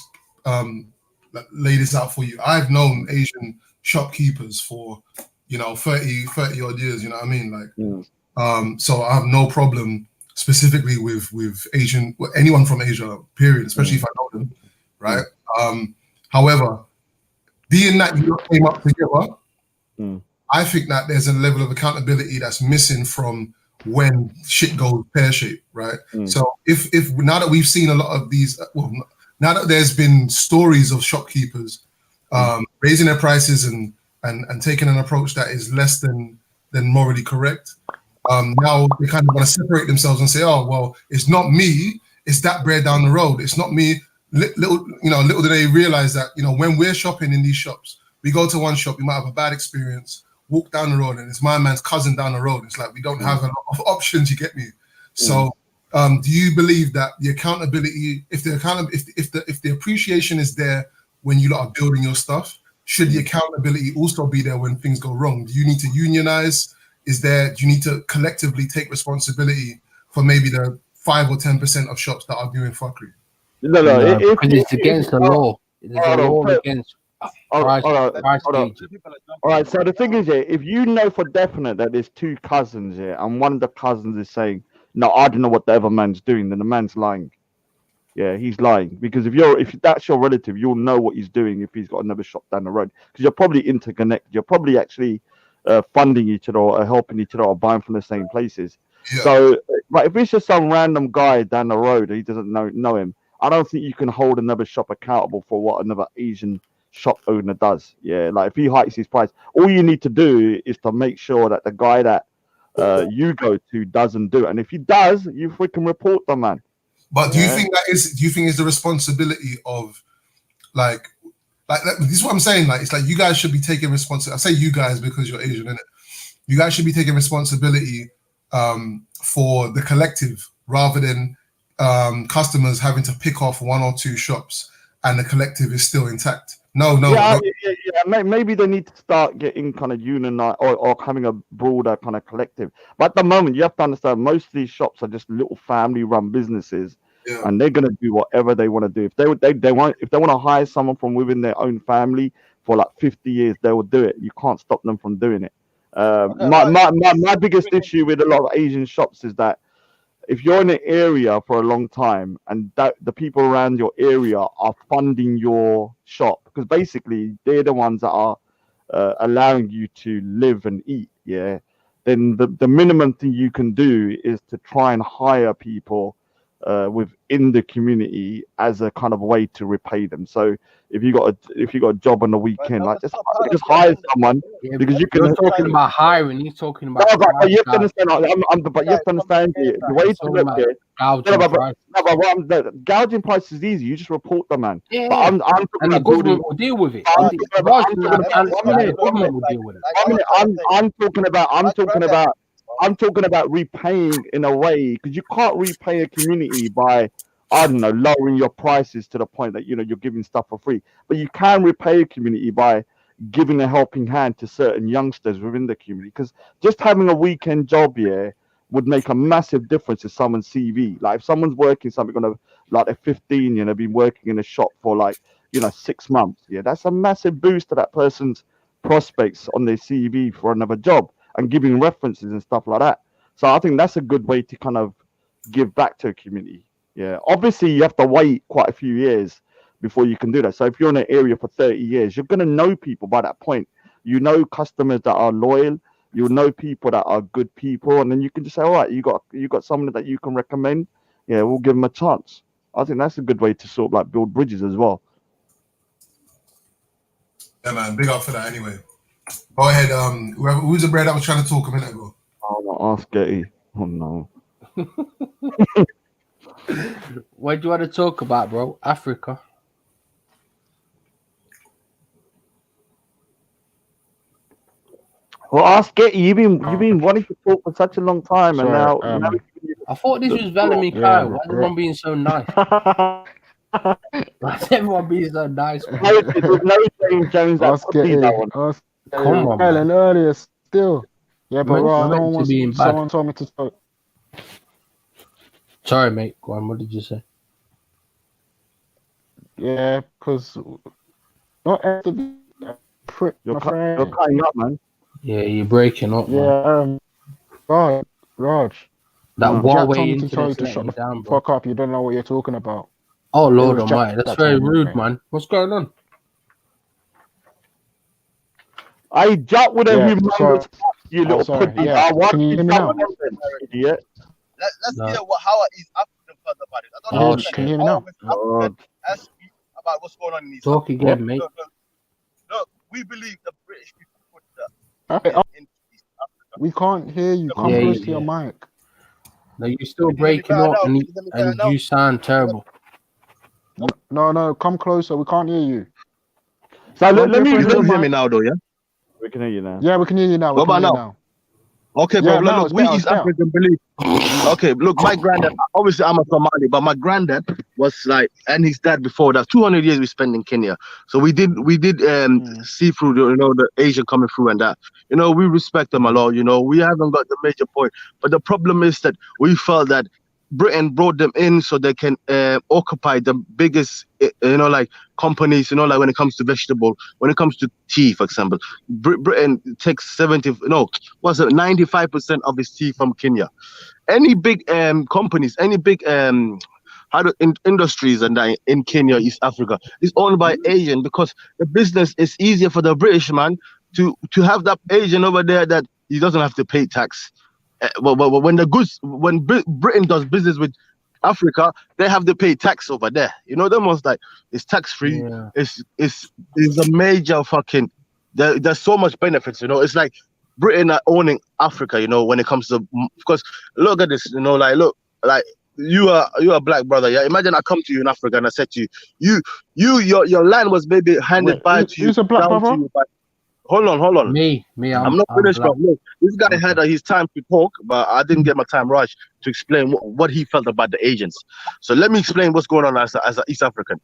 lay this out for you. I've known Asian shopkeepers for 30 odd years, you know what I mean? Like so I have no problem specifically with Asian, anyone from Asia, period, especially if I know them, right? However, being that you came up together, I think that there's a level of accountability that's missing from when shit goes pear-shaped, right? So if now that we've seen a lot of these, now that there's been stories of shopkeepers raising their prices and taking an approach that is less than morally correct, now they kind of want to separate themselves and say, oh, well, it's not me, it's that bread down the road. It's not me. Little do they realize that, when we're shopping in these shops, we go to one shop, we might have a bad experience, walk down the road, and it's my man's cousin down the road. It's like we don't have a lot of options, you get me? So do you believe that the accountability, if the appreciation is there when you lot are building your stuff, should the accountability also be there when things go wrong? Do you need to unionize? Do you need to collectively take responsibility for maybe the 5 or 10% of shops that are doing fuckery? No, because it's against the law. There's a law against price gauging. All right, so the thing is, if you know for definite that there's two cousins here, and one of the cousins is saying, no, I don't know what the other man's doing, then the man's lying. Yeah, he's lying, because if that's your relative, you'll know what he's doing if he's got another shop down the road, because you're probably interconnected. You're probably actually funding each other or helping each other or buying from the same places. Yeah. So, like, if it's just some random guy down the road and he doesn't know him, I don't think you can hold another shop accountable for what another Asian shop owner does. Yeah, like if he hikes his price, all you need to do is to make sure that the guy that you go to doesn't do it. And if he does, you freaking report the man. But do you think it's the responsibility of like this is what I'm saying? Like, it's like you guys should be taking responsibility. I say you guys because you're Asian, innit? You guys should be taking responsibility for the collective rather than customers having to pick off 1 or 2 shops and the collective is still intact. No. Maybe they need to start getting kind of unionized or having a broader kind of collective. But at the moment, you have to understand most of these shops are just little family-run businesses, and they're gonna do whatever they want to do. If they want to hire someone from within their own family for like 50 years, they will do it. You can't stop them from doing it. My biggest issue with a lot of Asian shops is that if you're in an area for a long time and that the people around your area are funding your shop, because basically they're the ones that are allowing you to live and eat, then the minimum thing you can do is to try and hire people within the community as a kind of way to repay them. So if you got a job on the weekend, like just hire someone, because you can. You're talking about hiring. He's talking about. No, but you have to understand. But you have to understand the way to look at it. The gouging price is easy. You just report them, man. Yeah, but I'm and the government will deal with it. The government will deal with it. I'm talking about repaying in a way, because you can't repay a community by, I don't know, lowering your prices to the point that you're giving stuff for free. But you can repay a community by giving a helping hand to certain youngsters within the community. Because just having a weekend job would make a massive difference to someone's CV. Like if someone's working something on like they're 15, been working in a shop for 6 months. That's a massive boost to that person's prospects on their CV for another job, and giving references and stuff like that. So I think that's a good way to kind of give back to a community. Obviously you have to wait quite a few years before you can do that. So if you're in an area for 30 years, you're going to know people by that point. Customers that are loyal, you'll know people that are good people, and then you can just say, all right, you got someone that you can recommend. We'll give them a chance. I think that's a good way to sort of build bridges as well. Yeah, man, big up for that anyway. Go ahead, who's the bread that was trying to talk a minute ago? Oh, no, ask Getty. Oh no. What do you want to talk about, bro? Africa. Well, ask Getty. You've been wanting to talk for such a long time, and now I thought this was Vellemy Kyle. Why is everyone being so nice? Why is everyone being so nice? James. Let's get it. Come on, man. Earlier still. Yeah, but someone told me to talk. Sorry, mate. Go on. What did you say? Yeah, because not to be you're cutting up, man. Yeah, you're breaking up. Yeah, Raj. That one way into tell you to shut the fuck up. You don't know what you're talking about. Oh Lord Almighty, that's very rude, man. What's going on? I Jack would have remembered you little pudding. Yeah. Can you hear me now? Idiot. Let's hear how East African felt about it. I don't know. Can you hear me now? Ask me about what's going on in East Talk Africa. again, mate. Look, we believe the British people put the in East Africa. We can't hear you. Come close to your mic. No, you're still breaking up, and you sound terrible. No, come closer. We can't hear you. So let me hear me now, though, yeah? We can hear you now. Yeah, we can hear you now. What about now? Okay, bro. Look, we East African believe. Okay, look, my granddad. Obviously, I'm a Somali, but my granddad was and his dad before that. 200 years we spent in Kenya, so we did see through the Asian coming through and that. We respect them a lot. We haven't got the major point, but the problem is that we felt that Britain brought them in so they can occupy the biggest, companies, when it comes to vegetable, when it comes to tea, for example. Britain takes 95% of its tea from Kenya. Any big companies, any big industries in Kenya, East Africa, is owned by Asian, because the business is easier for the British man to have that Asian over there that he doesn't have to pay tax. When Britain does business with Africa, they have to pay tax over there. Them ones it's tax free. Yeah. It's a major fucking. There's so much benefits. It's like Britain are owning Africa. When it comes to, because look at this. Look, you are a black brother. Yeah, imagine I come to you in Africa and I said to you, your land was maybe handed by to you. Who's a black brother? Hold on. Me. I'm not finished, bro. Look, this guy had his time to talk, but I didn't get my time rushed to explain what he felt about the agents. So let me explain what's going on as an East African.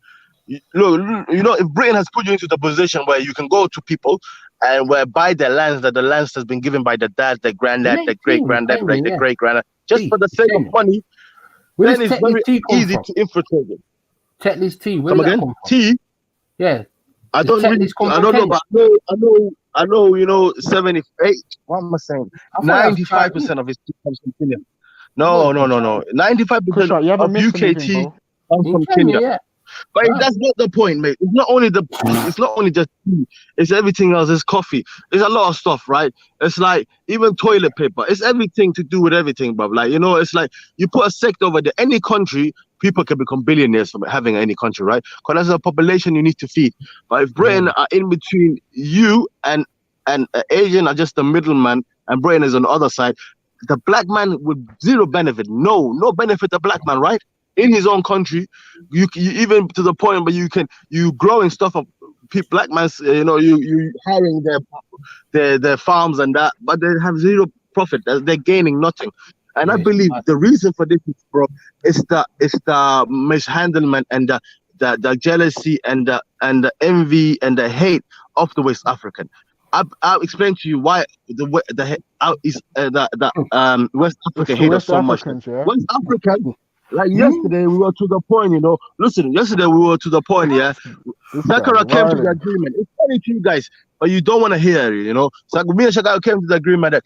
Look, you know, if Britain has put you into the position where you can go to people and where buy their lands, that the lands has been given by the dad, the granddad, the great granddad, the great granddad, just for the sake of money, then it's very easy to infiltrate it. Tetley's tea. Where Come did that again? come from? Tea? Yeah. I Does don't really, Tetley's come I from don't know, Kenya? but I know, you know, 78, what am I saying? I thought that was 95% of his tea comes from Kenya. No. 95% Kushak, you haven't of missed UK anything, tea bro. comes In from Kenya, Kenya. yeah. But that's not the point, mate. It's not only just tea. It's everything else. It's coffee. It's a lot of stuff, right? It's like even toilet paper. It's everything to do with everything, bro. Like, you know, it's like you put a sector over there. Any country, people can become billionaires from having any country, right? Because there's a population you need to feed. But if Britain are in between you and Asian are just the middleman, and Britain is on the other side, the black man with zero benefit. No benefit the black man, right? In his own country, you even to the point where you growing stuff of black man's, you know, you hiring their farms and that, but they have zero profit. They're gaining nothing. And I believe the reason for this, bro, is the mishandlement and the jealousy and the envy and the hate of the West African. I'll explain to you why the West Africa hate us so much. West Africa. Like yesterday, we were to the point, you know. Listen, yesterday we were to the point, yeah. Shakara came to the agreement. It's funny to you guys, but you don't want to hear it, you know. So me and Shakara came to the agreement that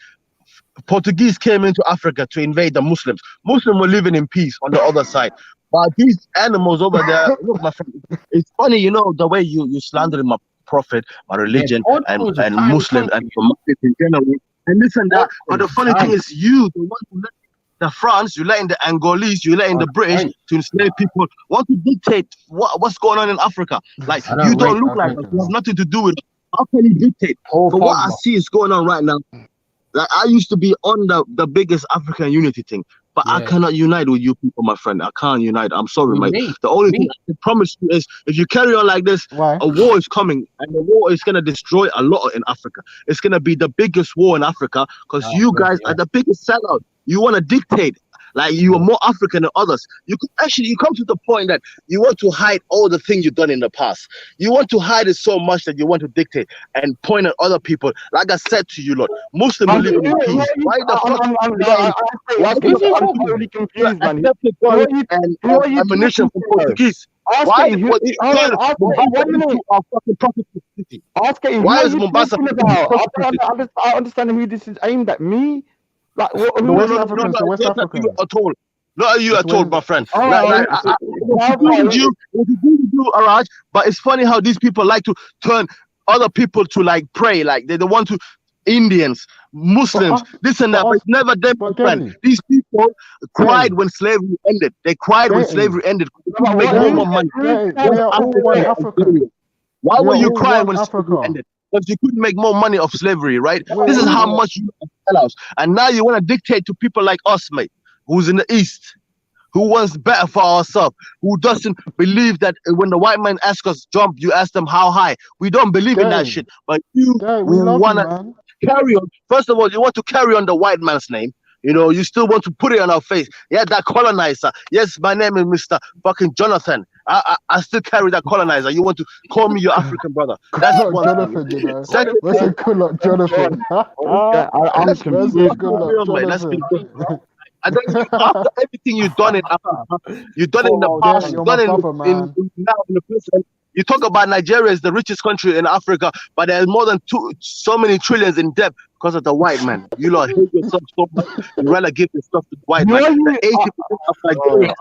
Portuguese came into Africa to invade the Muslims. Muslims were living in peace on the other side. But these animals over there, look, my friend, it's funny, you know, the way you slandering my prophet, my religion, and Muslims and in general, and this and that. But the funny thing is, you, the one who let the France, you letting the Angolese, you letting the British to enslave people, want to dictate what's going on in Africa. Like, you don't look like us. You have nothing to do with it. How can you dictate? For what I see is going on right now, like, I used to be on the biggest African unity thing, but I cannot unite with you people, my friend. I can't unite. I'm sorry, mate. The only thing I can promise you is if you carry on like this, a war is coming, and the war is going to destroy a lot in Africa. It's going to be the biggest war in Africa because you guys are the biggest sellout. You want to dictate. Like, you are more African than others. You come to the point that you want to hide all the things you've done in the past. You want to hide it so much that you want to dictate and point at other people. Like I said to you, Lord, Muslims are living in peace. Why the fuck? I'm totally confused, man. And ammunition from Portuguese. Why is Mombasa? I understand who this is aimed at. Me? Like, West Africans at all. Not you at all, my friend. You, Araj, but it's funny how these people like to turn other people to like prey, like they want to Indians, Muslims, this and that, but it's never them, my friend. These people cried when slavery ended. They cried when slavery ended. Why were you crying when slavery ended? Because you couldn't make more money off slavery, right? This is how much you sell out. And now you want to dictate to people like us, mate, who's in the East, who wants better for ourselves, who doesn't believe that when the white man asks us jump, you ask them how high. We don't believe in that shit. But you want to carry on. First of all, you want to carry on the white man's name. You know, you still want to put it on our face. Yeah, that colonizer. Yes, my name is Mr. fucking Jonathan. I still carry that colonizer. You want to call me your African brother. That's one Jonathan, you know. What's a good luck, Jonathan? I'm confused. Let's be good. And then after everything you've done in Africa, you've done it in the past, you've done it now in the present. You talk about Nigeria is the richest country in Africa, but there's more than so many trillions in debt because of the white man. You lot hate yourself so much. You rather give the stuff to the white man. 80% of Nigeria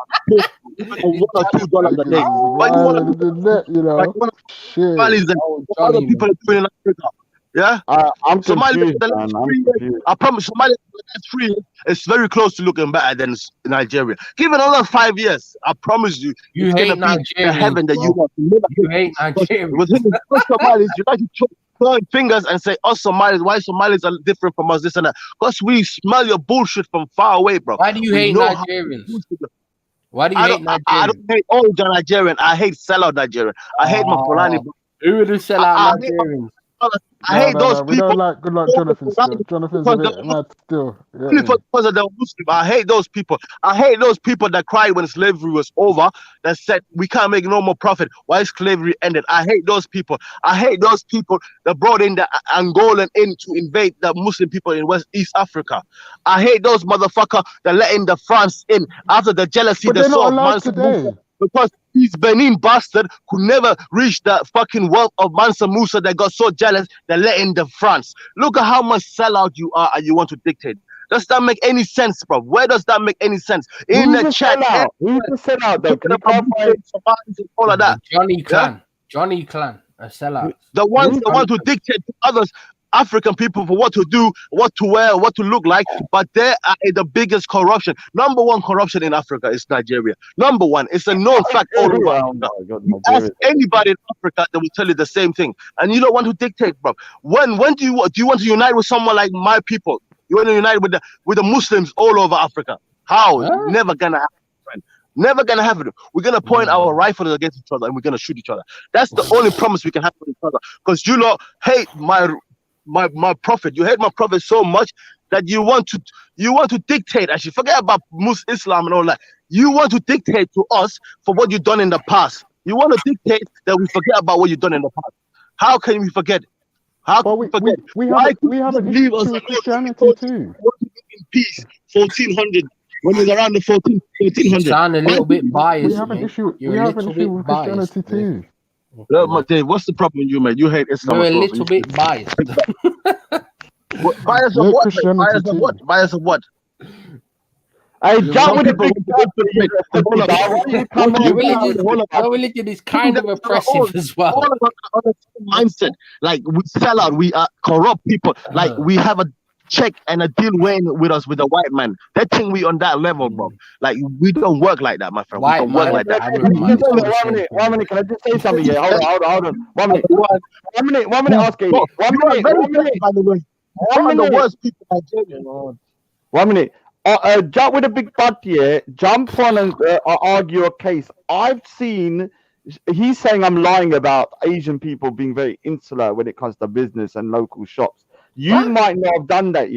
$1 or $2 a day. But you want to, other people are doing in Africa. Yeah, I'm confused, I promise Somalia, the last 3 years, it's very close to looking better than Nigeria. Give it another 5 years, I promise you, it's gonna be the heaven that you want to live. You hate Nigerians. Within the Somalis, you like to point fingers and say, "Us Somalis, why Somalis are different from us?" This and that. Because we smell your bullshit from far away, bro. Why do you hate Nigerians? Why do you hate Nigerians? I don't hate all the Nigerian. I hate sellout Nigerian. I hate my Fulani. Who would sell out Nigerians? I hate those We don't people. like good luck Jonathan still. Jonathan's a bit mad still. Only because of the Muslim. I hate those people. I hate those people that cried when slavery was over, that said we can't make no more profit. Why slavery ended? I hate those people. I hate those people that brought in the Angolan in to invade the Muslim people in East Africa. I hate those motherfuckers that let in the France in after the jealousy But they they're saw not of allowed Mansa today. Musa, because these Benin bastard could never reach the fucking wealth of Mansa Musa. They got so jealous they let in the France. Look at how much sellout you are and you want to dictate. Does that make any sense, bro? Where does that make any sense? In Who's the the chat, sellout? Who's the sellout though? Can you clarify? All of that. Johnny Clan. Johnny Clan. A sellout. The ones that want to dictate to others, African people, for what to do, what to wear, what to look like, but they are the biggest corruption. Number one corruption in Africa is Nigeria. Number one, it's a known fact all over Africa. You ask anybody in Africa, they will tell you the same thing. And you don't want to dictate, bro. When do you want to unite with someone like my people? You want to unite with the Muslims all over Africa? How? Never gonna happen, friend. Never gonna happen. We're gonna point our rifles against each other and we're gonna shoot each other. That's the only promise we can have with each other. Because you lot hate my prophet. You hate my prophet so much that you want to dictate. Actually, forget about Islam and all that. You want to dictate to us for what you've done in the past. You want to dictate that we forget about what you've done in the past. How can we forget? How can we forget? We have an leave us issue with Christianity too. In peace, 1400. When it was around the 1400. You sound a little bit biased. We have an issue. You're We a have an little issue bit with biased, Christianity too. Look, Dave, what's the problem with you, man? You hate Islam. You're a as well, little bit biased. Bias of what? Bias of what? Bias of what? Hey, jump with the big Your religion is kind of oppressive as well. All of us are on the same mindset. Like we sell out, we are corrupt people. Like we have a check and a deal weighing with us with a white man. That thing we on that level, bro. Like we don't work like that, my friend. White we don't work man, like that. One minute, can I just say something? Yeah, hold on. 1 minute. 1 minute, ask it. 1 minute, 1 minute. By the way, one of the worst people in Nigeria. 1 minute. Jump with a big butt here. Jump on and argue a case. I've seen. He's saying I'm lying about Asian people being very insular when it comes to business and local shops. You might not have done that,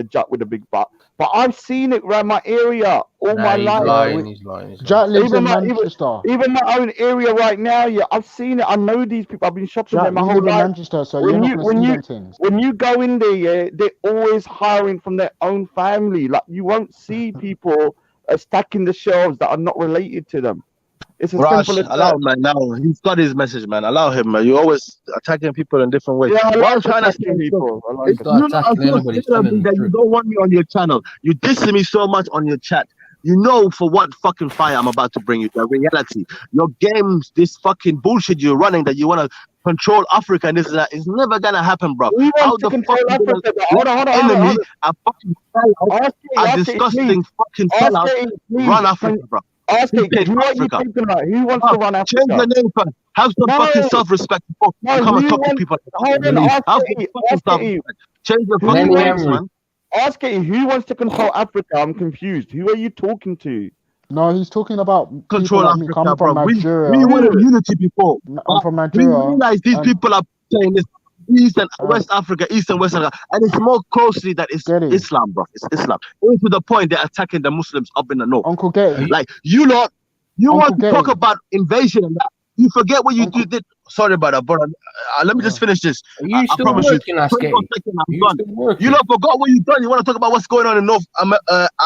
Jack with a big butt, but I've seen it around my area all my life. He's lying. Jack lives in Manchester. Even my own area right now, I've seen it. I know these people. I've been shopping Jack, there my we whole live in life. Manchester, so you're not going to see them things. When you go in there, they're always hiring from their own family. Like you won't see people stacking the shelves that are not related to them. It's as Rush, simple as allow that. him, man. Now he's got his message, man. Allow him, man. You're always attacking people in different ways. Yeah, I What I'm like trying to attacking say, people. I like if it. you not so that you don't want me on your channel. You dissing me so much on your chat. You know for what fucking fire I'm about to bring you. The reality, your games, this fucking bullshit you're running that you want to control Africa and this and that is never gonna happen, bro. We How want to the control fuck you Africa. gonna Hold let on. enemy, a fucking sellout, a disgusting fucking sellout run Africa, bro? Ask it, Dictate who are you Africa. talking about? Who wants to run Africa? Change the name first. Have some fucking self-respect before you come and talk to people. Hold on, Have some fucking self-respect. Change your fucking names, man. Ask it, who wants to control Africa? I'm confused. Who are you talking to? No, he's talking about Control people like me. Africa, I'm from bro. Nigeria. We wanted unity before. I'm from We Nigeria. realize these people are saying this East and West Africa, East and West Africa, and it's more closely that it's Islam, bro. It's Islam. Even to the point they're attacking the Muslims up in the north. Uncle Getty. Like you lot, you Uncle want to Getty. talk about invasion and that. You forget what you did. Sorry about that, but let me just finish this. You I still promise working, you. Askey? 21 seconds, I'm done. You lot forgot what you've done. You want to talk about what's going on in North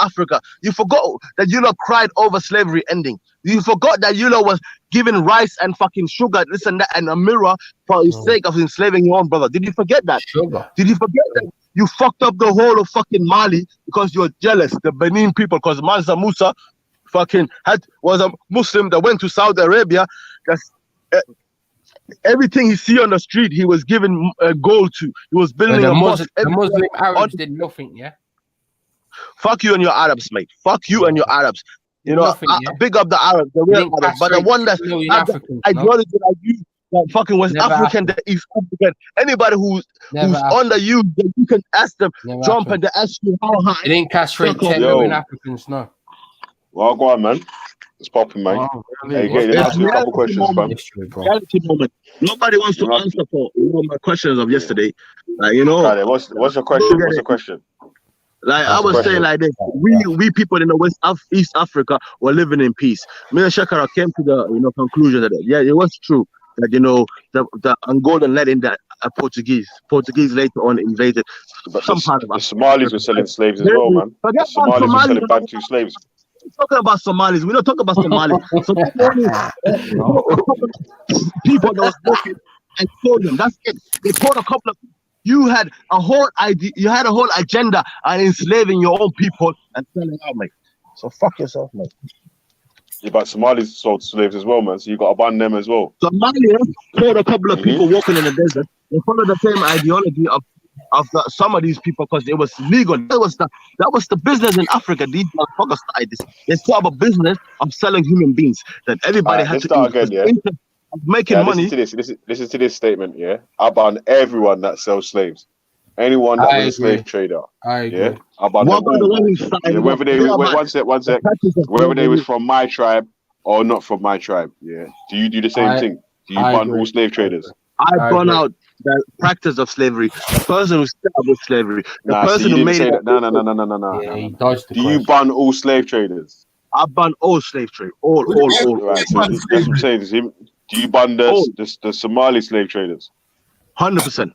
Africa. You forgot that you lot cried over slavery ending. You forgot that you lot was giving rice and fucking sugar, this and that, and a mirror for the sake of enslaving your own brother. Did you forget that? Sugar. Did you forget that? You fucked up the whole of fucking Mali because you're jealous, the Benin people, because Mansa Musa fucking was a Muslim that went to Saudi Arabia. That's everything he see on the street, he was giving gold to. He was building a mosque. The Muslim Arabs did nothing, yeah? Fuck you and your Arabs, mate. Fuck you and your Arabs. You know, Nothing, yeah? big up the Arabs, the real Arabs, but the one that have the ideology like you, like fucking West Never African, the East African, anybody who's under you, then you can ask them, jump and they ask you how high. They didn't castrate Yo. 10 million Africans, no. Well, go on, man. It's popping, mate. Oh, Hey, really? get What's in. that? Ask me a couple questions, fam. Reality moment. Nobody wants to answer for my questions of yesterday. Like, you know, Friday, what's your question? What's the question? like I What's the was saying, question? like this, we people in the East Africa were living in peace. Me and Shakara came to the conclusion that it was true that the Angolan led in that Portuguese later on invaded But some part of the Africa. Somalis were selling slaves as well, man. The Forget about Somalis were Somalis. selling Bantu slaves. We're talking about Somalis. We don't talk about Somalis. So people that was working and sold them. That's it. They told a couple of. You had a whole idea. You had a whole agenda and enslaving your own people and selling out, mate. So fuck yourself, mate. Yeah, but Somalis sold slaves as well, man. So you got to ban them as well. Somalia told a couple of people walking in the desert. They followed the same ideology of some of these people because it was legal. That was the business in Africa. These motherfuckers started this. They set up a business of selling human beings that everybody had to start again, yeah. Making money. Listen to this statement, yeah. I ban everyone that sells slaves. Anyone that was a slave trader. I agree. Yeah. I ban them all. Whether they one sec. Whether they was from my tribe or not from my tribe. Yeah. Do you do the same thing? Do you ban all slave traders? I burn out the practice of slavery. The person who started with slavery. The person who made it. No. Do you ban all slave traders? I ban all slave trade. All. Right. So that's what I'm saying. Do you ban the Somali slave traders? 100%.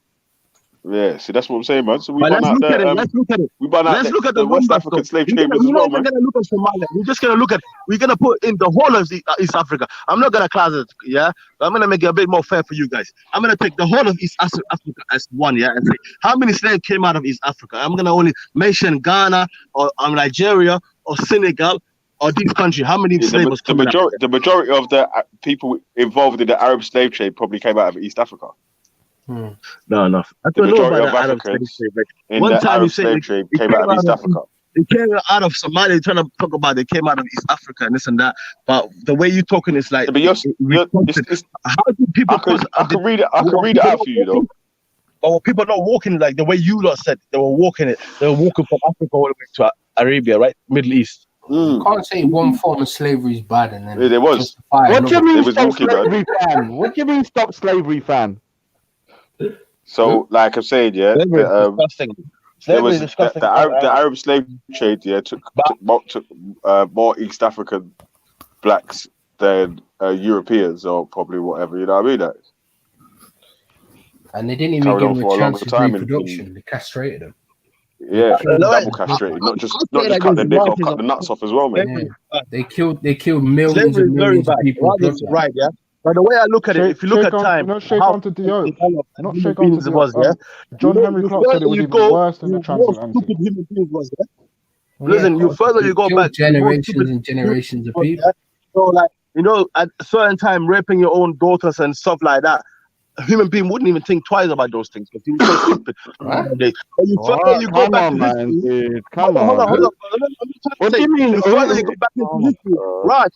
Yeah, see, that's what I'm saying, man. So we But ban out the. let's look at it. We ban out Let's look at the West numbers, African slave We're traders as well, not man. going to look at Somalia. We're just going to look at. We're going to put in the whole of East Africa. I'm not going to class it, yeah. But I'm going to make it a bit more fair for you guys. I'm going to take the whole of East Africa as one, yeah, and say how many slaves came out of East Africa. I'm going to only mention Ghana or Nigeria or Senegal. Or these countries, how many slaves was the majority of the people involved in the Arab slave trade probably came out of East Africa. No. I The don't know majority about of the Arab Africans slave trade. in One the time you Arab say slave trade came out of East Africa. They came out of Somalia. You're trying to talk about they came out of East Africa and this and that. But the way you're talking is like, how do people? I can read it out for you though. But were people not walking like the way you lot said they were walking it? They were walking from Africa all the way to Arabia, right? Middle East. You can't say one form of slavery is bad and then there was. What do you mean stop slavery, fan? What do you mean stop slavery, fan? So, like I'm saying, yeah, disgusting. There was the Arab slave trade, yeah, took more East African blacks than Europeans or probably whatever. You know what I mean? Like, and they didn't even give them a chance to reproduction. They castrated them. Yeah, double castrated, not just cut the dick off, cut the nuts off as well, man. Yeah. They killed millions and millions of people. Right, yeah. But the way I look at it, if you look at time, not shake on to Dio. Not shake on to Dio. John Henry Clark said it was even worse than the transatlantic. Listen, you further you go back, generations and generations of people. So, like, you know, at a certain time, raping your own daughters and stuff like that. A human being wouldn't even think twice about those things because he was so stupid. But you further you go back to history. Hold on. What do you mean? The further you go back into history, right?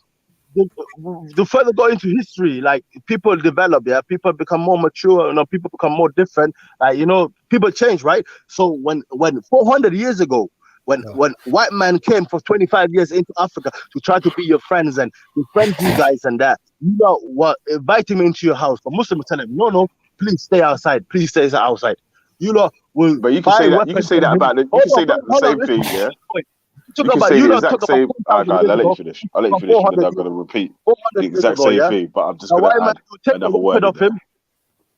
The further go into history, like people develop, yeah, people become more mature, you know, people become more different. Like, you know, people change, right? So when 400 years ago, when white man came for 25 years into Africa to try to be your friends and befriend you guys and that, you know what, invite him into your house. But Muslims tell him, no, please stay outside. Please stay outside. You know, but you can say that. You can say that about the same thing, yeah. You can say the exact same. I'll let you finish. I'll let you finish, and then I'm going to repeat the exact same thing, but I'm just going to add another word of him.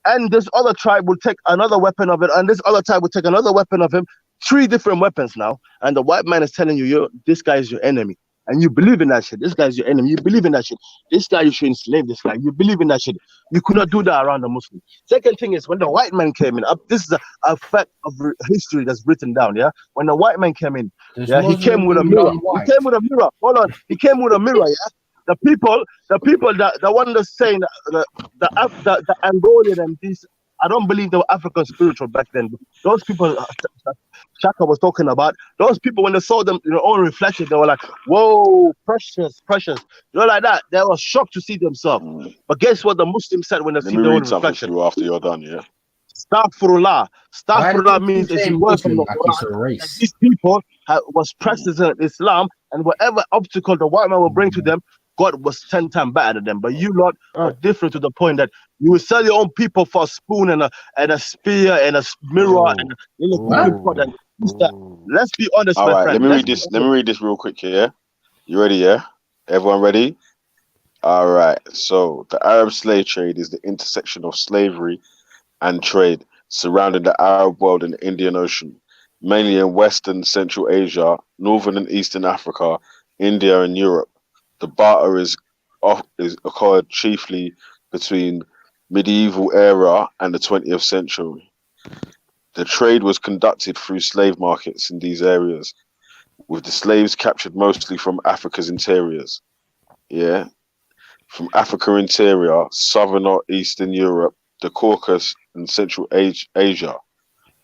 And this other tribe will take another weapon of it, and this other tribe will take another weapon of him. 3 different weapons now, and the white man is telling you, this guy is your enemy, and you believe in that shit. This guy is your enemy. You believe in that shit. This guy, you should enslave this guy. You believe in that shit. You could not do that around the Muslim. Second thing is when the white man came in. This is a fact of history that's written down. Yeah, when the white man came in, he came with a mirror. He came with a mirror. Hold on, he came with a mirror. Yeah. The people that the one that's saying the Angolian and these, I don't believe they were African spiritual back then. Those people Shaka was talking about, those people when they saw them in their own reflection, they were like, whoa, precious. You know, like that. They were shocked to see themselves. But guess what the Muslims said when they see their own reflection? After you're done, yeah. Astaghfirullah. Astaghfirullah means it's worse than the Quran. These people was practicing Islam, and whatever obstacle the white man will bring to them, God was 10 times better than them. But you lot are different to the point that you will sell your own people for a spoon and a spear and a mirror and a little cooking pot and that. Let's be honest, All my right, friend. let me read this. Let me read this real quick here. You ready? Yeah. Everyone ready? All right. So the Arab slave trade is the intersection of slavery and trade surrounding the Arab world and the Indian Ocean, mainly in Western Central Asia, Northern and Eastern Africa, India, and Europe. The barter is occurred chiefly between medieval era and the 20th century. The trade was conducted through slave markets in these areas, with the slaves captured mostly from Africa's interiors. Yeah, from Africa interior, southern or eastern Europe, the Caucasus, and Central Asia.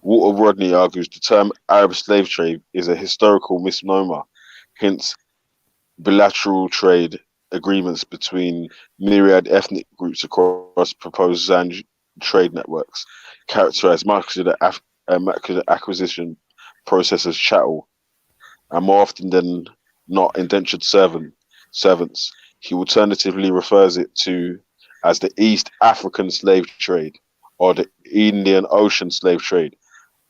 Walter Rodney argues the term Arab slave trade is a historical misnomer, hence bilateral trade agreements between myriad ethnic groups across proposed Zanj trade networks, characterized much of the acquisition process as chattel, and more often than not indentured servants. He alternatively refers it to as the East African slave trade or the Indian Ocean slave trade.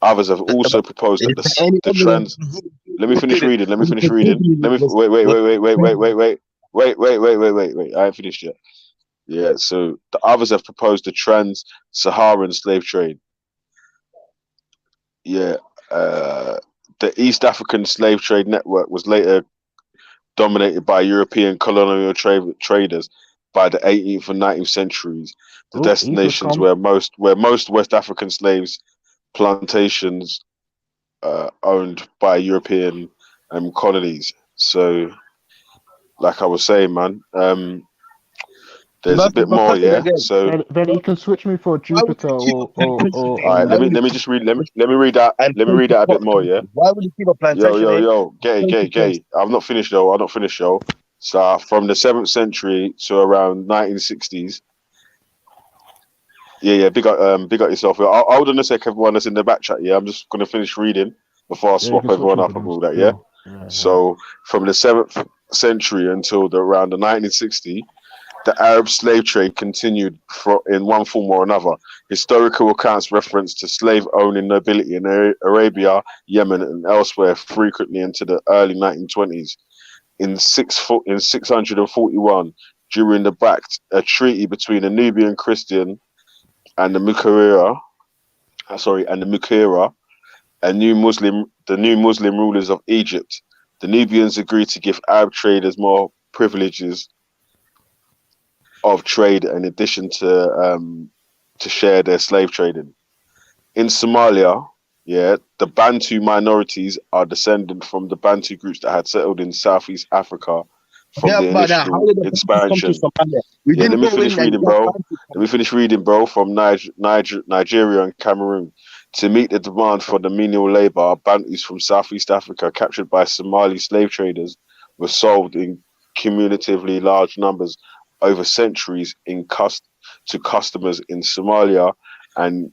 Others have also proposed that the trans. Let me finish reading. Let me finish reading. Let me wait. I ain't finished yet. Yeah. So the others have proposed the trans-Saharan slave trade. Yeah. The East African slave trade network was later dominated by European colonial traders by the 18th and 19th centuries. The destinations where most West African slaves plantations owned by European colonies. So, like I was saying, man, there's a bit more, yeah. So, Then you can switch me for Jupiter or all right. Let me just read. Let me read that. Let me read that a bit more, yeah. Why would you keep a plantation? Yo, gay. I'm not finished though. So from the 7th century to around 1960s. Yeah. Big up yourself. Hold on a sec, everyone that's in the back chat. Yeah, I'm just gonna finish reading before I swap everyone up and all that. Yeah. So from the 7th century until around the 1960s, the Arab slave trade continued in one form or another. Historical accounts reference to slave-owning nobility in Arabia, Yemen, and elsewhere frequently into the early 1920s. In 641, during a treaty between the Nubian Christian and the Mukaira, the new Muslim rulers of Egypt, the Nubians agreed to give Arab traders more privileges of trade in addition to share their slave trading. In Somalia, the Bantu minorities are descended from the Bantu groups that had settled in Southeast Africa from the initial expansion. Let me finish reading, bro. From Nigeria and Cameroon. To meet the demand for the menial labor, Bantus from Southeast Africa captured by Somali slave traders were sold in cumulatively large numbers over centuries to customers in Somalia and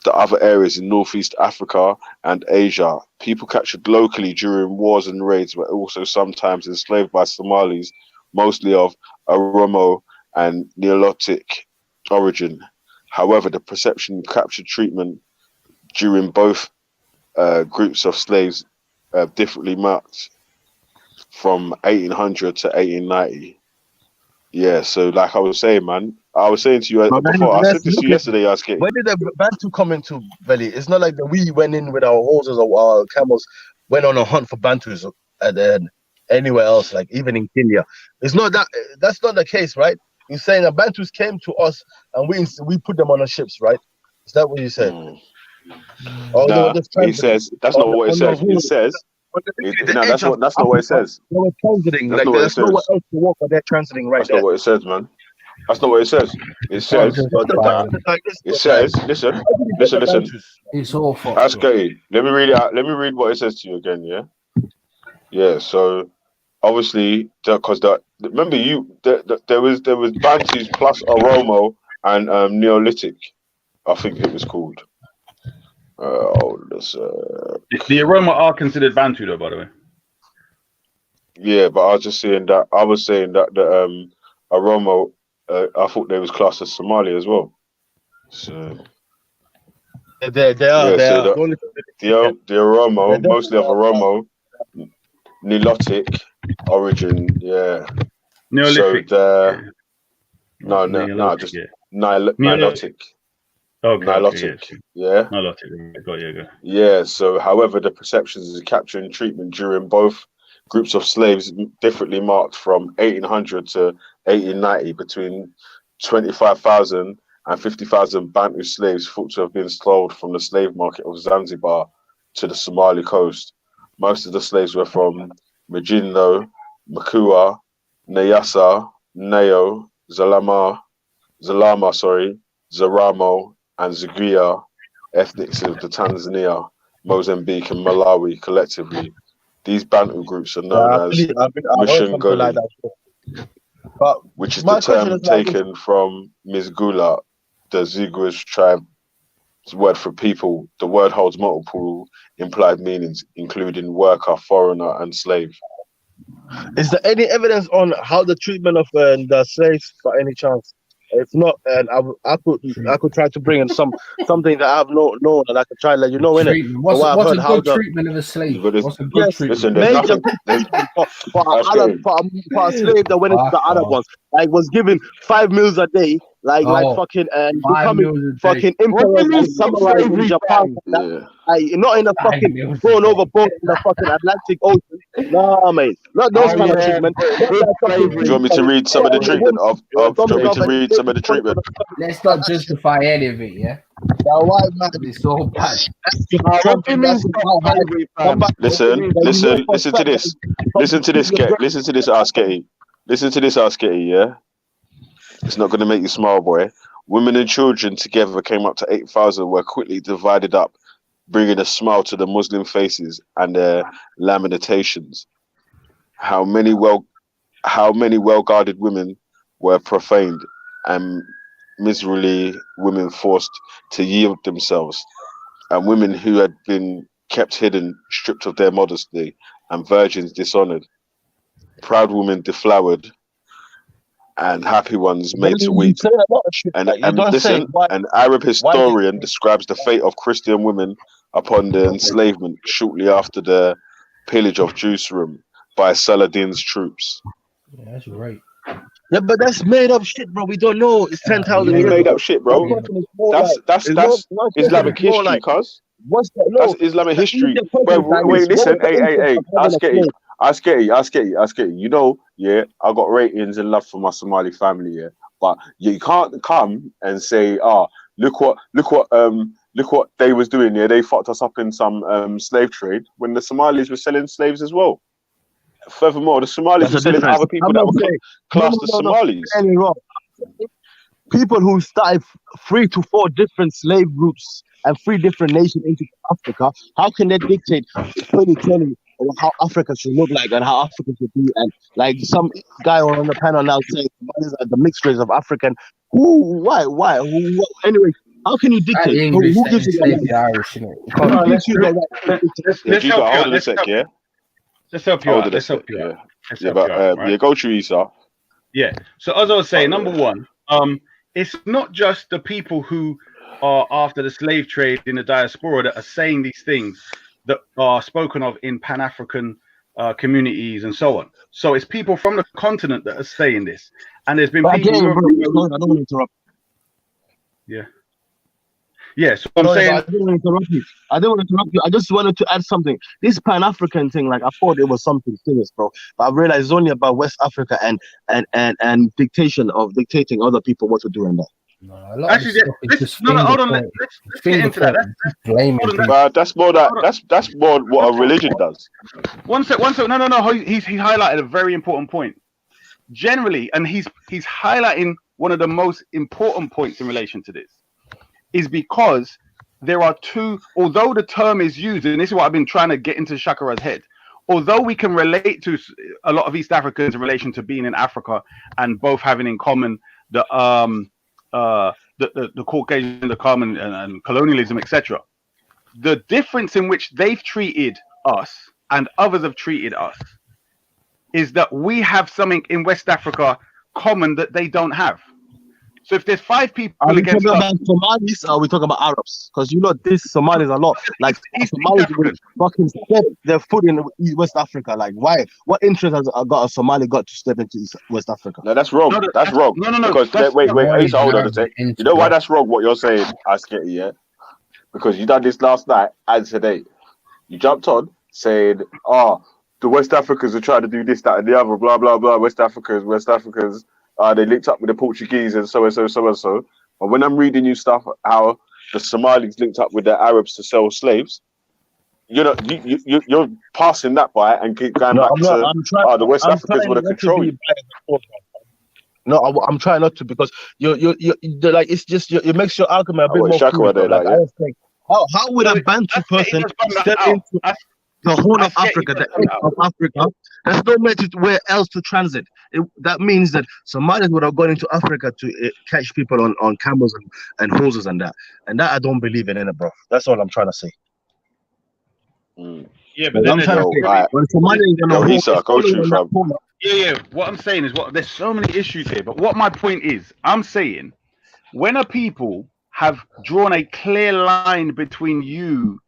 the other areas in Northeast Africa and Asia. People captured locally during wars and raids were also sometimes enslaved by Somalis, mostly of Oromo and Nilotic origin. However, the perception of captured treatment during both groups of slaves differently marked from 1800 to 1890. Yeah, so like I was saying, man, I was saying to you before, I said this to you yesterday, I was kidding. Where did the Bantu come into, Belly? It's not like we went in with our horses or our camels, went on a hunt for Bantus anywhere else, like even in Kenya. It's not that's not the case, right? You're saying the Bantus came to us and we put them on the ships, right? Is that what you said? Nah, it says that's not what it says. It says that's not what it says. They were transiting. That's not what it says. Nowhere else to walk, but they're transiting right That's there. not what it says, man. That's not what it says. It says. Listen. It's all fucked. That's good. Let me read it out. Let me read what it says to you again. Yeah. Yeah. So obviously, because remember there was Bantus plus Oromo and Neolithic, I think it was called. The Oromo are considered Bantu, though, by the way. Yeah, but I was just saying that I was saying that the Oromo, I thought they was classed as Somali as well. So They are. yeah, They so are. the Oromo, mostly of Oromo, Nilotic origin. Yeah. So Neolithic. the no, Neolithic, just yeah. Nilotic. Okay, yes. Nilotic. Yeah. Nilotic. Got you. Yeah. So, however, the perceptions of capture and treatment during both groups of slaves differently marked from 1800 to 1890 between 25,000 and 50,000 Bantu slaves thought to have been sold from the slave market of Zanzibar to the Somali coast. Most of the slaves were from Majino, Makua, Nyassa, Neo, Zalama, Zaramo, and Ziguia ethnics of the Tanzania, Mozambique, and Malawi collectively. These Bantu groups are known as I heard something like Mshangoli, that. But which is the my question term is like this. taken from Mizgula, the Zigua's tribe's word for people. The word holds multiple implied meanings, including worker, foreigner, and slave. Is there any evidence on how the treatment of the slaves, by any chance? If not, and I could try to bring in something that I've known, and I could try to let you know in it. Treatment. But what I've What's a heard, how good the treatment of a slave? But What's a good yes, treatment? listen, there's major nothing. There's, for a slave that went into the Fuck other off. ones, like was given 5 meals a day, like Oh, fucking and 5 becoming meals a day. fucking What do emperors you mean and stop samurais in slavery, Japan. fam? And that, yeah. like, not in a 5 fucking meals a going day. overboard in the fucking Atlantic Ocean. Nah, mate, not those Oh kind of yeah, treatment. Not good like fucking Do you slavery. want me to read some of the treatment of? Do you want me to read some of the treatment? Let's not justify any of it, yeah? Why, man? It's all bad. What do you mean stop slavery, fam? Listen to this. Listen to this, Ask Getty. Listen to this, Ask Getty, yeah? It's not going to make you smile, boy. Women and children together came up to 8,000, were quickly divided up, bringing a smile to the Muslim faces and their lamentations. How many well-guarded women were profaned, and miserably women forced to yield themselves, and women who had been kept hidden, stripped of their modesty, and virgins dishonored. Proud women deflowered, and happy ones made to You weep. say a lot of shit, but you And don't say listen, why. an Arab Why did historian describes the fate of Christian women upon the enslavement shortly after the pillage of Jerusalem by Saladin's troops. Yeah, that's right. Yeah, but that's made up shit, bro. We don't know. It's 10,000 What do you years mean made ago. up shit, My bro? question is more That's like, that's is that's my question Islamic is more history, like, cuz. what's the That's no? Islamic The history. easier question is like Wait, this: what was listen. the impact Hey, of having a slave? ask Getty. You know, yeah, I got ratings and love for my Somali family, yeah. But you can't come and say, look what they was doing, yeah. They fucked us up in some slave trade when the Somalis were selling slaves as well. Furthermore, the Somalis That's were a selling difference. other people I'm that not were saying classed as no. Somalis. Get me wrong. People who started 3 to 4 different slave routes and 3 different nations into Africa, how can they dictate 2020 or how Africa should look like and how Africa should be? And like some guy on the panel now saying Somalis are the mixed race of African. Why? Anyway, how can you That dictate? English Who that gives you the enslaved right? the Irish, innit? You Who can't. gives you the right? Yeah, Let's help Giga, you hold out. on a sec, yeah. Let's help you Hold out. on a Let's sec, help you yeah. out. Let's Yeah, help you out, but right? go through Isa. Yeah. So as I was saying, number one, it's not just the people who are after the slave trade in the diaspora that are saying these things that are spoken of in Pan-African communities and so on. So it's people from the continent that are saying this, and there's been But people. again, bro, I don't want to interrupt. Yeah. Yeah, so I'm Sorry, saying. but I didn't want to interrupt you. I just wanted to add something. This Pan-African thing, like I thought it was something serious, bro. But I realized it's only about West Africa and dictating other people what to do in that. No, a lot Actually, of this stuff is just hold on. finger Let's get into that. Just blaming people. But that's more what a religion does. One sec. No. He's highlighted a very important point. Generally, and he's highlighting one of the most important points in relation to this, is because there are two, although the term is used, and this is what I've been trying to get into Shakara's head, although we can relate to a lot of East Africans in relation to being in Africa and both having in common the Caucasian, the common and colonialism, etc. The difference in which they've treated us and others have treated us is that we have something in West Africa common that they don't have. So if there's 5 people Are we against talking us, about Somalis? Or are we talking about Arabs? Because you know this Somalis a lot. Like Somalis will fucking step their foot in West Africa. Like why? What interest has a Somali got to step into West Africa? No, that's wrong. That's wrong. No. Because wait, I used to hold on a sec. You know why that's wrong? What you're saying, Asketty, yeah? Because you done this last night and today. You jumped on saying, the West Africans are trying to do this, that, and the other, blah, blah, blah. West Africans, they linked up with the Portuguese and so and so, so and so. But when I'm reading you stuff, how the Somalis linked up with the Arabs to sell slaves, you're passing that by and keep going back to the West Africans want to control you. No, I'm trying not to because you're like it's just it makes your argument a bit more fluid. Like, I was saying, how would a Bantu person step into the whole of Africa, the edge of Africa? There's no where else to transit. That means that Somalis would have gone into Africa to catch people on camels and horses and that I don't believe in it, bro. That's all I'm trying to say. Yeah, but then I'm trying to say, when Somalia Yeah. What I'm saying is, there's so many issues here. But what my point is, I'm saying, when a people have drawn a clear line between you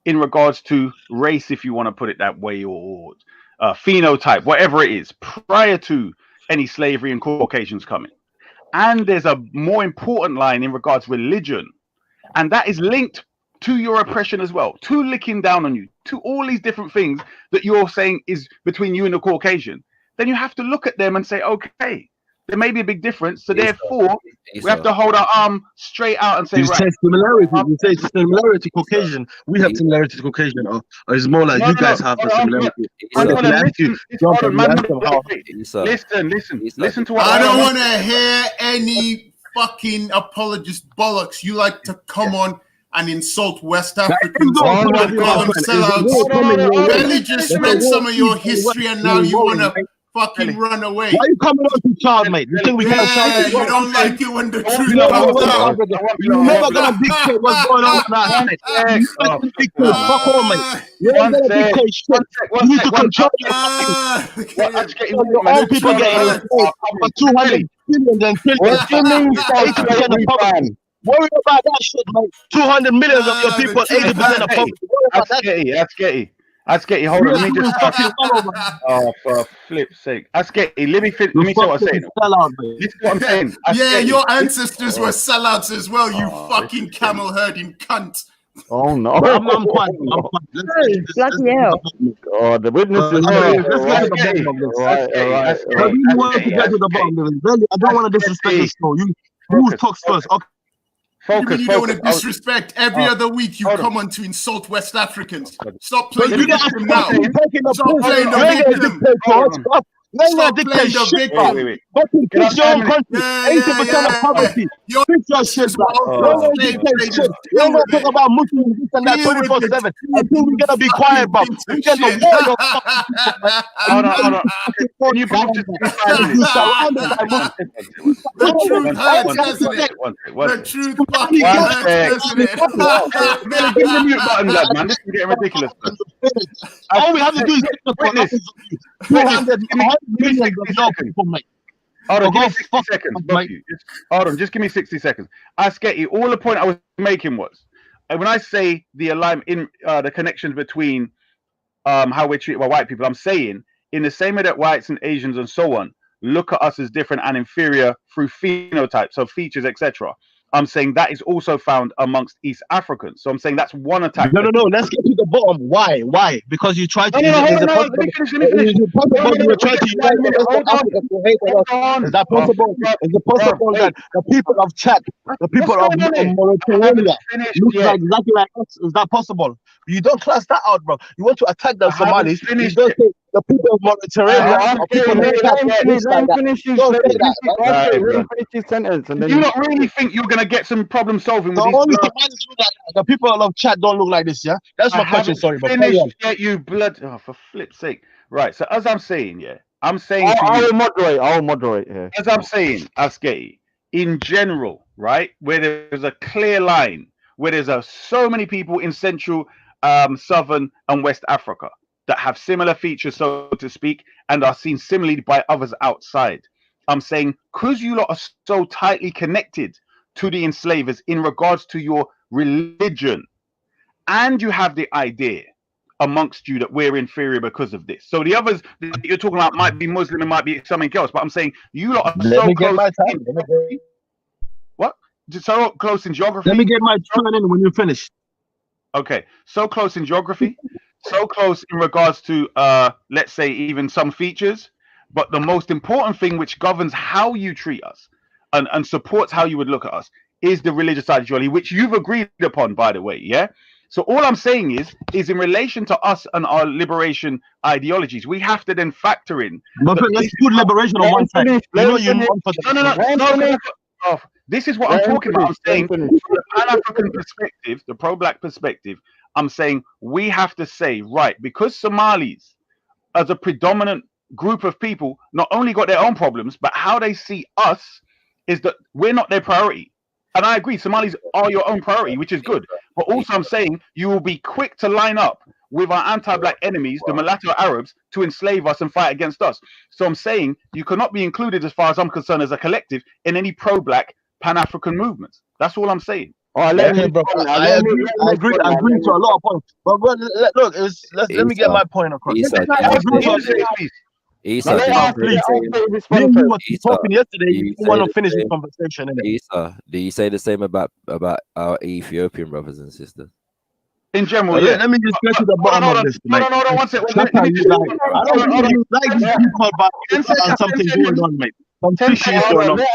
in regards to race, if you want to put it that way, or phenotype, whatever it is, prior to any slavery and Caucasians coming, and there's a more important line in regards to religion, and that is linked to your oppression as well, to licking down on you, to all these different things that you're saying is between you and the Caucasian, then you have to look at them and say, okay, there may be a big difference. So therefore, we have to hold our arm straight out and say, you say similarity. You say similarity Caucasian. We have similarity Caucasian, or it's more like you guys have a similarity. Listen to what I don't want to hear any fucking apologist bollocks. You like to come on and insult West Africans and call them sellouts. Barely just read some of your history and now you want to fucking run away. Why are you coming on to child, mate? You think we can't child? You don't like it when the truth comes out. You're never gonna dictate what's going on outside. You can't dictate. Fuck on, mate. You're not gonna dictate shit. You need to control your own people getting enslaved for 200 billion and killing 80% of poverty. Worry about that shit, mate. 200 million of your people, 80% of poverty. That's getting. Hold on, let me just. For flip's sake, let me say what I'm saying. This is what I'm saying. Yeah, your ancestors were sellouts as well. You fucking camel herding cunt. Oh no! I'm quite. Bloody hell! God, the witnesses. Let's get to the bottom of this. I really want to get to the bottom of this. I don't want to disrespect this show. Who talks first? Okay. You don't want to disrespect. Every other week you come on to insult West Africans. Stop playing the victim now. Stop playing the victim. Stop playing the victim. Fucking fix your own country. 80% of poverty. Fix your shit, bro. You're not talking about Muslims this and that 24/7. I think we're gonna be quiet, bro. We get the war. Hold on. You both just surrounded by Muslims. The truth hurts, doesn't it? The truth fucking hurts, doesn't it? Give the mute button, lad, man. This is getting ridiculous. All we have to do is get the witness. 200 million people, mate. Hold on, give me 60 seconds. Hold on, just give me 60 seconds. Asketty, all the point I was making was, when I say the alignment in the connections between how we're treated by white people, I'm saying in the same way that whites and Asians and so on look at us as different and inferior through phenotypes, so features, etc. I'm saying that is also found amongst East Africans. So I'm saying that's one attack. No. Let's get to the bottom. Why? Because you tried to. Let me finish. You tried to Is that possible? Is it possible that the people of Chad, the people of Mauritania, look like exactly like us? Is that possible? You don't class that out, bro. You want to attack the Somalis. You don't say the people of Mauritania or people of Chad. You not really think you're gonna get some problem solving with the people of Chad don't look like this, yeah? That's my question. Sorry, but yet, you blood. Oh, for flip's sake! Right. So as I'm saying, I'm saying. I'll moderate here. As I'm saying, Asketty, in general, right, where there's a clear line, where there's so many people in Central, Southern, and West Africa, that have similar features, so to speak, and are seen similarly by others outside. I'm saying, because you lot are so tightly connected to the enslavers in regards to your religion, and you have the idea amongst you that we're inferior because of this. So the others that you're talking about might be Muslim and might be something else, but I'm saying you lot are Let so me get close. my time. What? So close in geography. Let me get my turn in when you finish. Okay, so close in geography, so close in regards to let's say even some features, but the most important thing which governs how you treat us and supports how you would look at us is the religious ideology, which you've agreed upon, by the way. Yeah. So all I'm saying is in relation to us and our liberation ideologies, we have to then factor in. But let's put liberation on one side. You want for the No. This is what I'm talking about. I'm saying from the Pan-African perspective, the pro-black perspective, I'm saying we have to say, right, because Somalis, as a predominant group of people, not only got their own problems, but how they see us is that we're not their priority. And I agree, Somalis are your own priority, which is good. But also I'm saying you will be quick to line up with our anti-black enemies, the mulatto Arabs, to enslave us and fight against us. So I'm saying you cannot be included, as far as I'm concerned, as a collective in any pro-black Pan-African movements. That's all I'm saying. I agree to a lot of points. But look, let me get my point across. Isa, please. Me and you were talking yesterday. You want to finish this conversation, innit? Isa, do you say the same about our Ethiopian brothers and sisters? In general, let me just get to the bottom of this. No, one second. I don't think you like these people about something going on, mate. Some fishy is going on. Let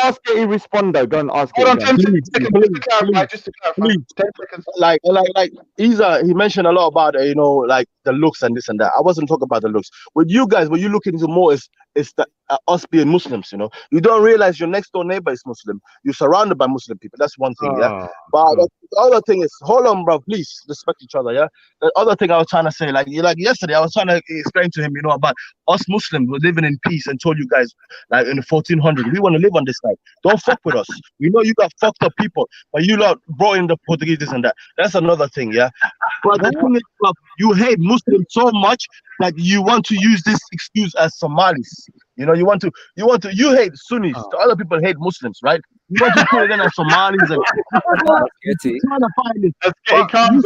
ask Getty respond though. Go and ask Hold on, Getty. 10 seconds. Just to clarify. 10 seconds. Like Isa, he mentioned a lot about like the looks and this and that. I wasn't talking about the looks. With you guys, what you look into more is the us being Muslims. You don't realize your next door neighbor is Muslim. You're surrounded by Muslim people. That's one thing, yeah. But the other thing is, hold on, bro. Please respect each other, yeah. The other thing I was trying to say, like yesterday, I was trying to explain to him, about us Muslims. We're living in peace and told you guys, like in the 1400s, we want to live on this side. Don't fuck with us. We know you got fucked up people, but you lot brought in the Portuguese, this and that. That's another thing, yeah. But the thing is, you hate Muslims so much that you want to use this excuse as Somalis. You hate Sunnis. The other people hate Muslims, right? You want to put it in as Somalis and trying to find it. You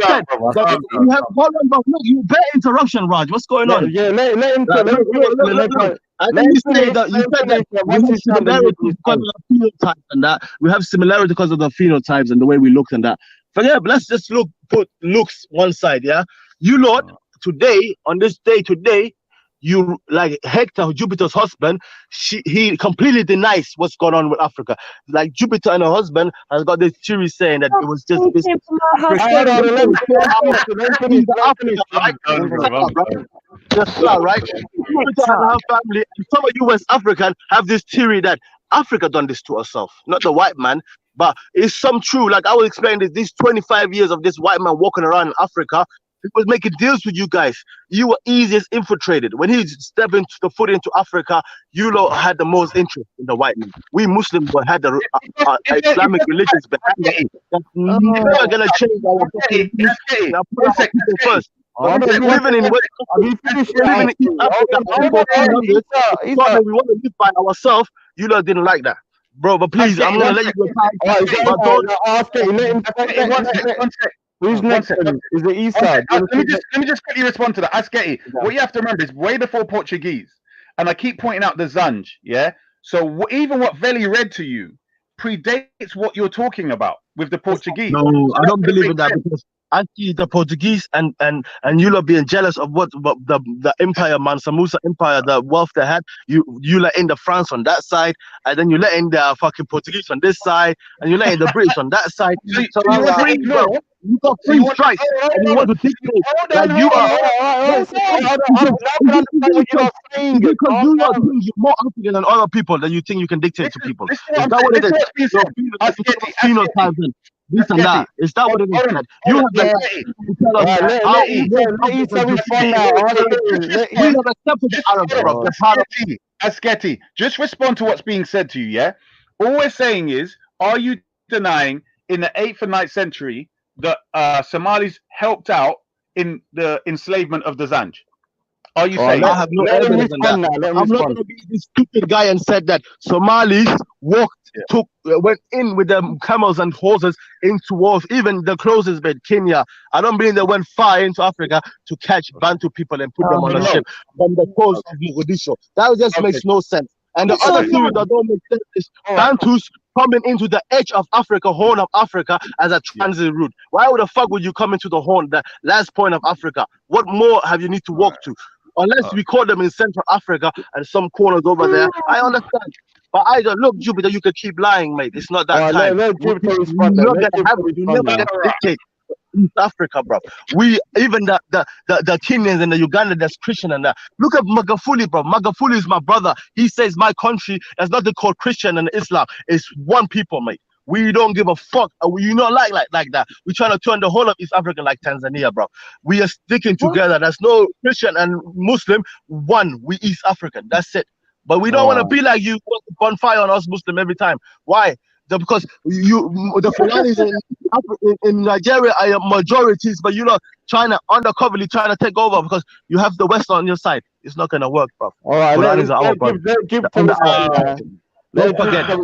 said that you have you bet interruption, Raj. What's going on? Yeah, let him I think you said that we have similarities because of the phenotypes and that. We have similarity because of the phenotypes and the way we look and that. Forget, let's just put looks one side, yeah? You Lord, today, on this day today, you like Hector, Jupiter's husband, he completely denies what's going on with Africa. Like Jupiter and her husband has got this theory saying that it was just this. Just right? Jupiter and her family, and some of you West African have this theory that Africa done this to herself, not the white man. But it's some true. Like I will explain this. These 25 years of this white man walking around in Africa, he was making deals with you guys. You were easiest infiltrated. When he stepped the foot into Africa, you lot had the most interest in the white man. We Muslims had the Islamic religions behind it. That's never gonna change our now put our people first. Living in West living in East Africa, we want to live by ourselves. You lot didn't like that. Bro, but please, I'm gonna let you go. But don't ask him. Who's next? Is it Isa? Let me just quickly respond to that. Asketi, what you have to remember is way before Portuguese, and I keep pointing out the Zanj, yeah? So even what Vellemy read to you predates what you're talking about with the Portuguese. No, I don't believe in that because I see the Portuguese and you lot being jealous of what the empire, Mansa Musa empire, the wealth they had. You let in the France on that side, and then you let in the fucking Portuguese on this side, and you let in the British on that side. So you got free strikes, and you want to dictate like you are. Because you are more African than other people that you think you can dictate to people. Is that what it is? Phenotypes and this and that. Is that what it is? You have accepted the Arabs, bro. Asketi, just respond to what's being said to you, yeah? All we're saying is, are you denying in the 8th and 9th century that Somalis helped out in the enslavement of the Zanj? Are you saying? I have no evidence on that. I'm not going to be this stupid guy and said that Somalis went in with them camels and horses into wars, even the closest bit, Kenya. I don't believe they went far into Africa to catch Bantu people and put them on a ship from the coast of Mogadishu. That just makes no sense. And the other theory that don't make sense is Bantus coming into the edge of Africa, Horn of Africa, as a transit route. Why the fuck would you come into the Horn, the last point of Africa? What more have you need to walk to? Unless we call them in Central Africa and some corners over there, I understand. But I don't look, Jupiter. You could keep lying, mate. It's not that time. Let Jupiter respond. You're not gonna have it. You never get to dictate East Africa, bro. We even the Kenyans and the Uganda that's Christian and that. Look at Magufuli, bro. Magufuli is my brother. He says my country is nothing called Christian and Islam. It's one people, mate. We don't give a fuck. We not like that. We're trying to turn the whole of East Africa like Tanzania, bro. We are sticking together. There's no Christian and Muslim. One, we East African. That's it. But we don't want to be like you, bonfire on us Muslim every time. Why? Because the Fulanis in Nigeria are majorities, but you're not undercoverly trying to take over because you have the West on your side. It's not gonna work, bro. All right, Fulanis are our brothers. Don't forget that.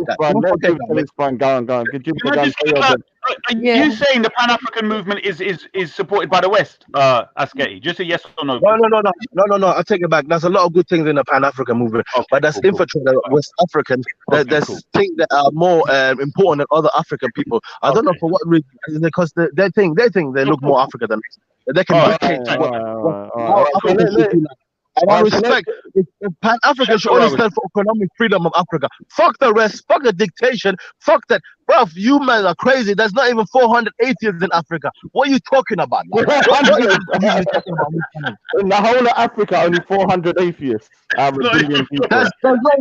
Are you saying the Pan-African movement is supported by the West, Asketi? Just a yes or no? No. I take it back. There's a lot of good things in the Pan-African movement, but that's infiltrated West Africans. There's things that are more important than other African people. I don't know for what reason, because they think they look more African than us. They can dictate what Africans should be like. And I respect if Pan-Africa should only stand for economic freedom of Africa. Fuck the rest, fuck the dictation, fuck that. Bruv, you men are crazy. There's not even 400 atheists in Africa. What are you talking about? In the whole of Africa, only 400 atheists. That's not even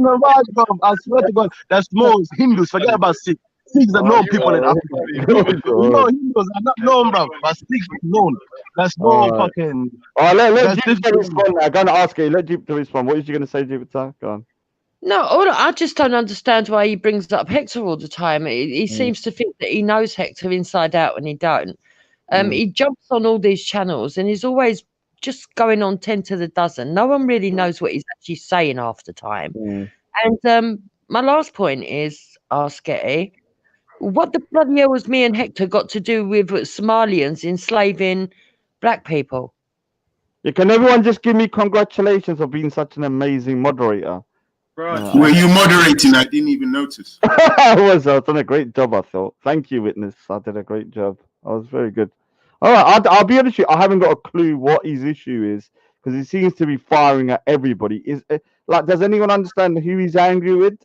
right, bruv. I swear to God, that's more Hindus. Forget about Sikhs. Sikhs are known people in Africa. Hindus are not known, bro. But Sikhs are known. That's no fucking. All right, let Jupiter respond. I'm going to ask you. Let Jupiter respond. What is you going to say, Jupiter? Go on. No, I just don't understand why he brings up Hector all the time. He seems to think that he knows Hector inside out when he don't. He jumps on all these channels and he's always just going on 10 to the dozen. No one really knows what he's actually saying half the time. And my last point is, Asketi, what the bloody hell has me and Hector got to do with Somalians enslaving black people? Yeah, can everyone just give me congratulations for being such an amazing moderator? Right. Were you moderating? I didn't even notice. I've done a great job, I thought. Thank you, Witness. I did a great job. I was very good. All right, I'll be honest with you. I haven't got a clue what his issue is because he seems to be firing at everybody. Does anyone understand who he's angry with?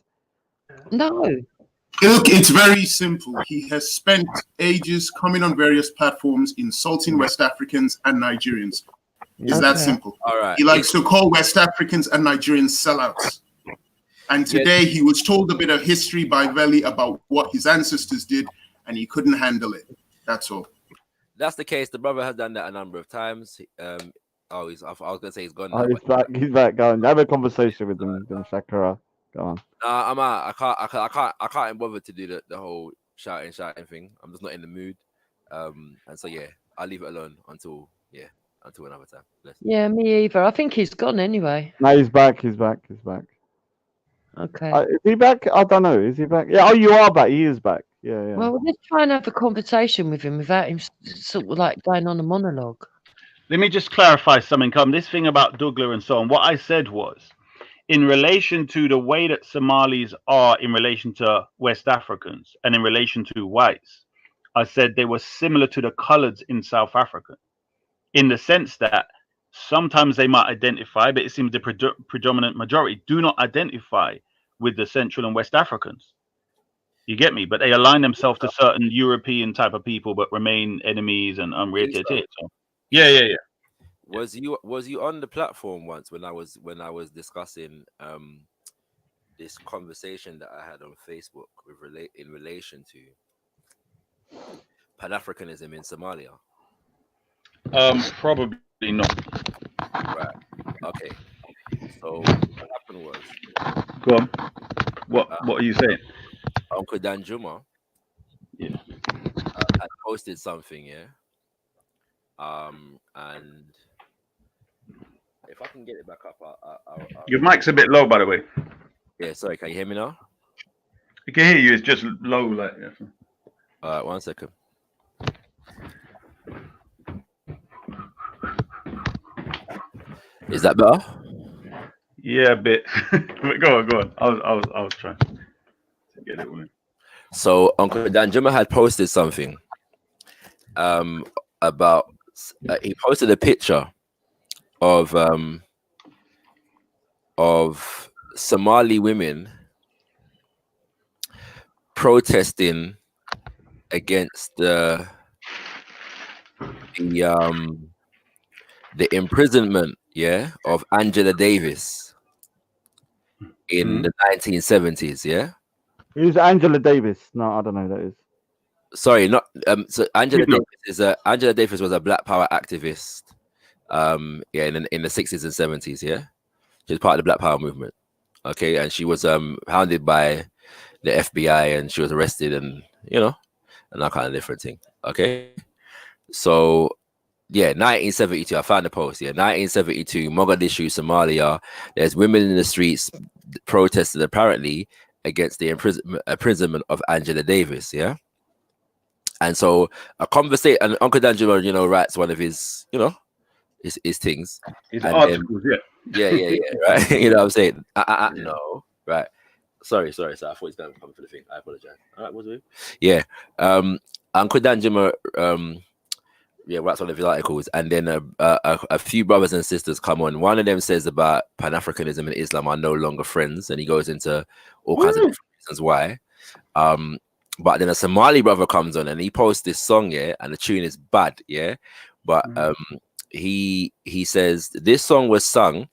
No. Look, it's very simple. He has spent ages coming on various platforms insulting West Africans and Nigerians. It's that simple. All right. He likes to call West Africans and Nigerians sellouts. And today he was told a bit of history by Vellemy about what his ancestors did, and he couldn't handle it. That's all. That's the case. The brother has done that a number of times. I was gonna say he's gone. Oh, he's back. He's back. Go on. Have a conversation with him, Shakira. Go on. I'm out. I can't bother to do the whole shouting thing. I'm just not in the mood. And so yeah, I'll leave it alone until another time. Yeah, me either. I think he's gone anyway. No, he's back. He's back. Okay. Is he back? I don't know. Is he back? Yeah. Oh, you are back. He is back. Yeah. Well, let's try and have a conversation with him without him sort of like going on a monologue. Let me just clarify something. This thing about Douglas and so on. What I said was, in relation to the way that Somalis are in relation to West Africans and in relation to whites, I said they were similar to the coloureds in South Africa, in the sense that sometimes they might identify, but it seems the predominant majority do not identify with the Central and West Africans. You get me? But they align themselves to certain European type of people, but remain enemies and unrelated. So, yeah. Was you on the platform once when I was discussing this conversation that I had on Facebook in relation to Pan-Africanism in Somalia? Probably not. Right. Okay. So what happened was. Go on. What are you saying? Uncle Dan Juma. Yeah. Had a posted something, yeah. And if I can get it back up, I'll Your mic's a bit low, by the way. yeah. Sorry, can you hear me now? I can hear you. It's just low, like. Yeah. All right, 1 second. Is that better? Yeah, a bit. Go on. I was trying to get it with. So Uncle Danjuma had posted something about he posted a picture of Somali women protesting against the imprisonment, yeah, of Angela Davis in the 1970s, yeah. Who's Angela Davis? No, I don't know who that is. Sorry, not so Angela Davis was a Black Power activist, yeah, in the 60s and 70s, yeah. She was part of the Black Power movement, okay, and she was hounded by the FBI, and she was arrested, and and that kind of different thing, okay. So yeah, 1972. I found the post. Yeah, 1972, Mogadishu, Somalia. There's women in the streets protesting apparently against the imprisonment of Angela Davis. Yeah, and so a conversation. And Uncle Danjuma, writes one of his, his things. His articles, yeah, right. You know what I'm saying? No, right. Sorry. So I thought he's going to come for the thing. I apologize. All right, what's it? Yeah, Uncle Danjuma. Yeah, writes one of his articles, and then a few brothers and sisters come on. One of them says about Pan-Africanism and Islam are no longer friends, and he goes into all kinds of different reasons why. But then a Somali brother comes on, and he posts this song, yeah, and the tune is bad, yeah. But he says this song was sung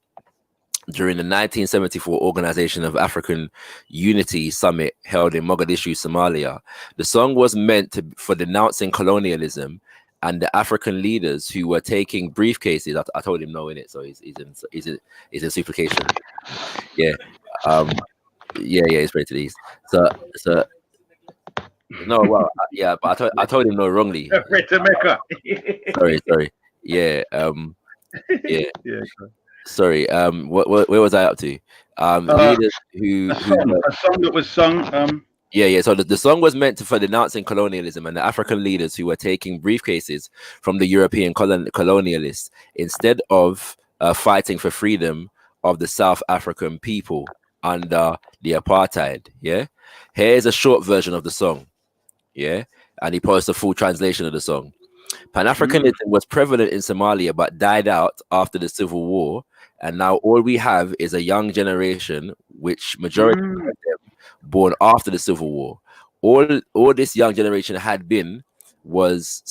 during the 1974 Organization of African Unity Summit held in Mogadishu, Somalia. The song was meant for denouncing colonialism and the African leaders who were taking briefcases. I told him no in it, so he's in supplication. Yeah, he's praying to these. So no, well, yeah, but I told him no wrongly. Sorry. Yeah, yeah. Sorry. Where was I up to? Leaders who a song that was sung. Yeah. So the song was meant for denouncing colonialism and the African leaders who were taking briefcases from the European colonialists instead of fighting for freedom of the South African people under the apartheid. Yeah. Here's a short version of the song. Yeah. And he posts a full translation of the song. Pan-Africanism was prevalent in Somalia but died out after the Civil War. And now all we have is a young generation, which majority of them born after the Civil War. All this young generation had was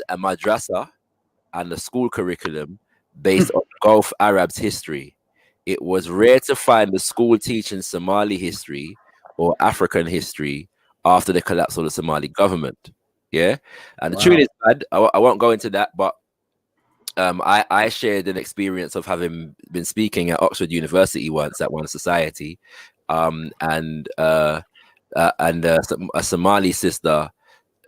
a madrasa and a school curriculum based on Gulf Arabs history. It was rare to find a school teaching Somali history or African history after the collapse of the Somali government. Yeah, and the tune is bad. I won't go into that, but I shared an experience of having been speaking at Oxford University once at one society, and a Somali sister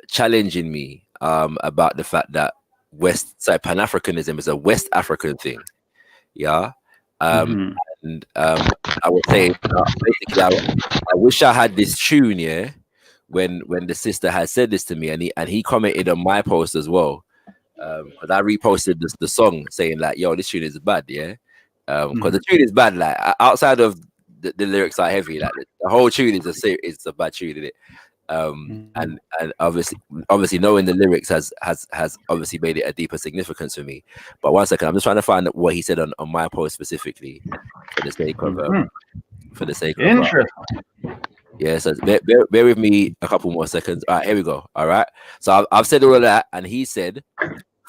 challenging me about the fact that Pan-Africanism is a West African thing. Yeah. And I would say basically I wish I had this tune, yeah, when the sister had said this to me, and he commented on my post as well. Because I reposted the song saying like, yo, this tune is bad, yeah. Because the tune is bad, like outside of the lyrics are heavy, like the whole tune is a bad tune, isn't it? And obviously knowing the lyrics has obviously made it a deeper significance for me. But 1 second, I'm just trying to find what he said on my post specifically for the sake of interesting. Yeah, so bear with me a couple more seconds. All right, here we go. All right, so I've said all of that, and he said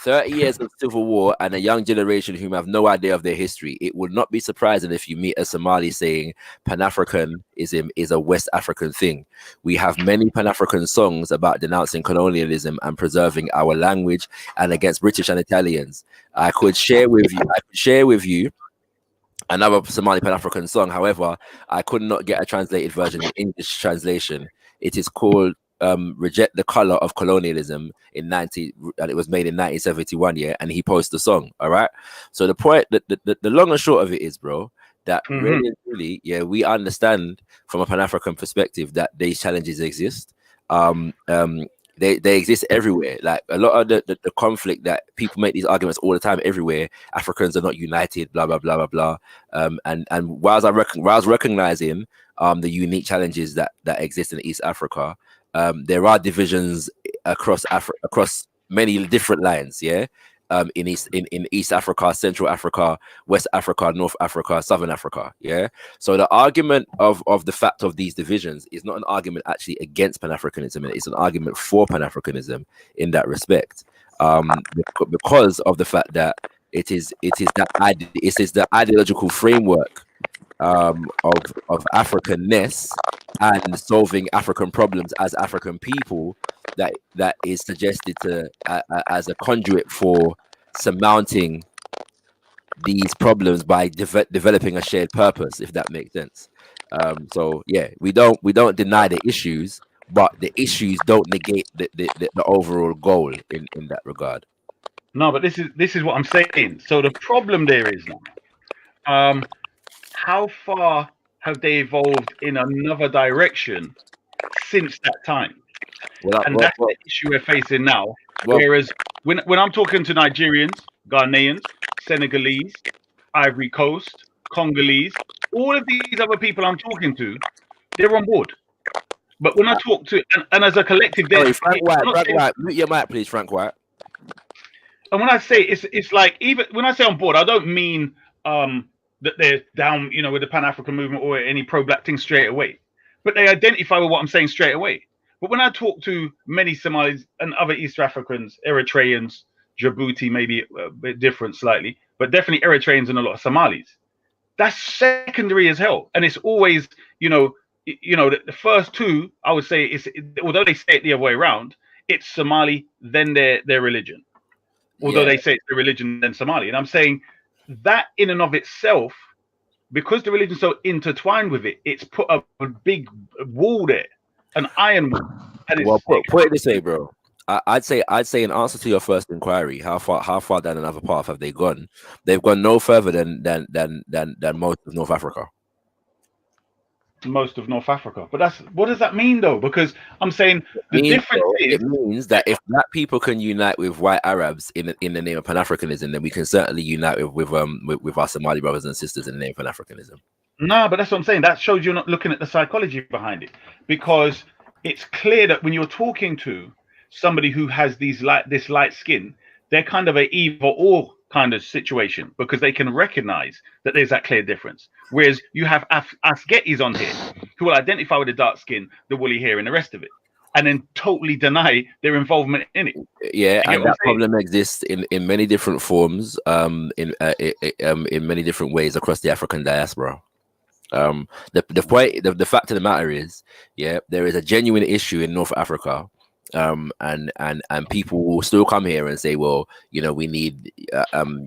30 years of civil war and a young generation who have no idea of their history. It would not be surprising if you meet a Somali saying Pan-Africanism is a West African thing. We have many Pan-African songs about denouncing colonialism and preserving our language and against British and Italians. I could share with you another Somali Pan-African song. However, I could not get a translated version in English translation. It is called "Reject the Color of Colonialism" and it was made in 1971. Yeah, and he posted the song. All right. So the point, the long and short of it is, bro, that really, yeah, we understand from a Pan-African perspective that these challenges exist. They exist everywhere. Like a lot of the conflict that people make these arguments all the time everywhere. Africans are not united, blah blah blah blah blah. And whilst recognizing the unique challenges that exist in East Africa, there are divisions across many different lines. Yeah. In East Africa, Central Africa, West Africa, North Africa, Southern Africa. Yeah. So the argument of the fact of these divisions is not an argument actually against Pan-Africanism. It's an argument for Pan-Africanism in that respect, because of the fact that it is the ideological framework of Africanness and solving African problems as African people that is suggested to as a conduit for surmounting these problems by developing a shared purpose, if that makes sense. So yeah, we don't deny the issues, but the issues don't negate the overall goal in that regard. No, but this is what I'm saying. So the problem there is now, how far have they evolved in another direction since that time? That's the issue we're facing now. Whereas when I'm talking to Nigerians, Ghanaians, Senegalese, Ivory Coast, Congolese, all of these other people I'm talking to, they're on board. But when I talk to and as a collective, Frank White, mute your mic, please, Frank White. And when I say it's like, even when I say on board, I don't mean that they're down, with the Pan-African movement or any pro-black thing straight away. But they identify with what I'm saying straight away. But when I talk to many Somalis and other East Africans, Eritreans, Djibouti, maybe a bit different slightly, but definitely Eritreans and a lot of Somalis, that's secondary as hell. And it's always, the first two, I would say, although they say it the other way around, it's Somali, then their religion. Although they say it's the religion, then Somali. And I'm saying that in and of itself, because the religion's so intertwined with it, it's put up a big wall there, an iron wall. Well, put it this way, bro. I'd say in answer to your first inquiry, how far down another path have they gone? They've gone no further than most of North Africa. Most of North Africa, but what does that mean though? Because I'm saying it means that if black people can unite with white Arabs in the name of Pan-Africanism, then we can certainly unite with our Somali brothers and sisters in the name of Pan-Africanism. No, but that's what I'm saying. That shows you're not looking at the psychology behind it, because it's clear that when you're talking to somebody who has this light skin, they're kind of a either or kind of situation, because they can recognize that there's that clear difference. Whereas you have Asgetis on here who will identify with the dark skin, the woolly hair, and the rest of it, and then totally deny their involvement in it. Yeah, and that problem exists in many different forms, in many different ways across the African diaspora. The fact of the matter is, there is a genuine issue in North Africa. And people will still come here and say, well, we need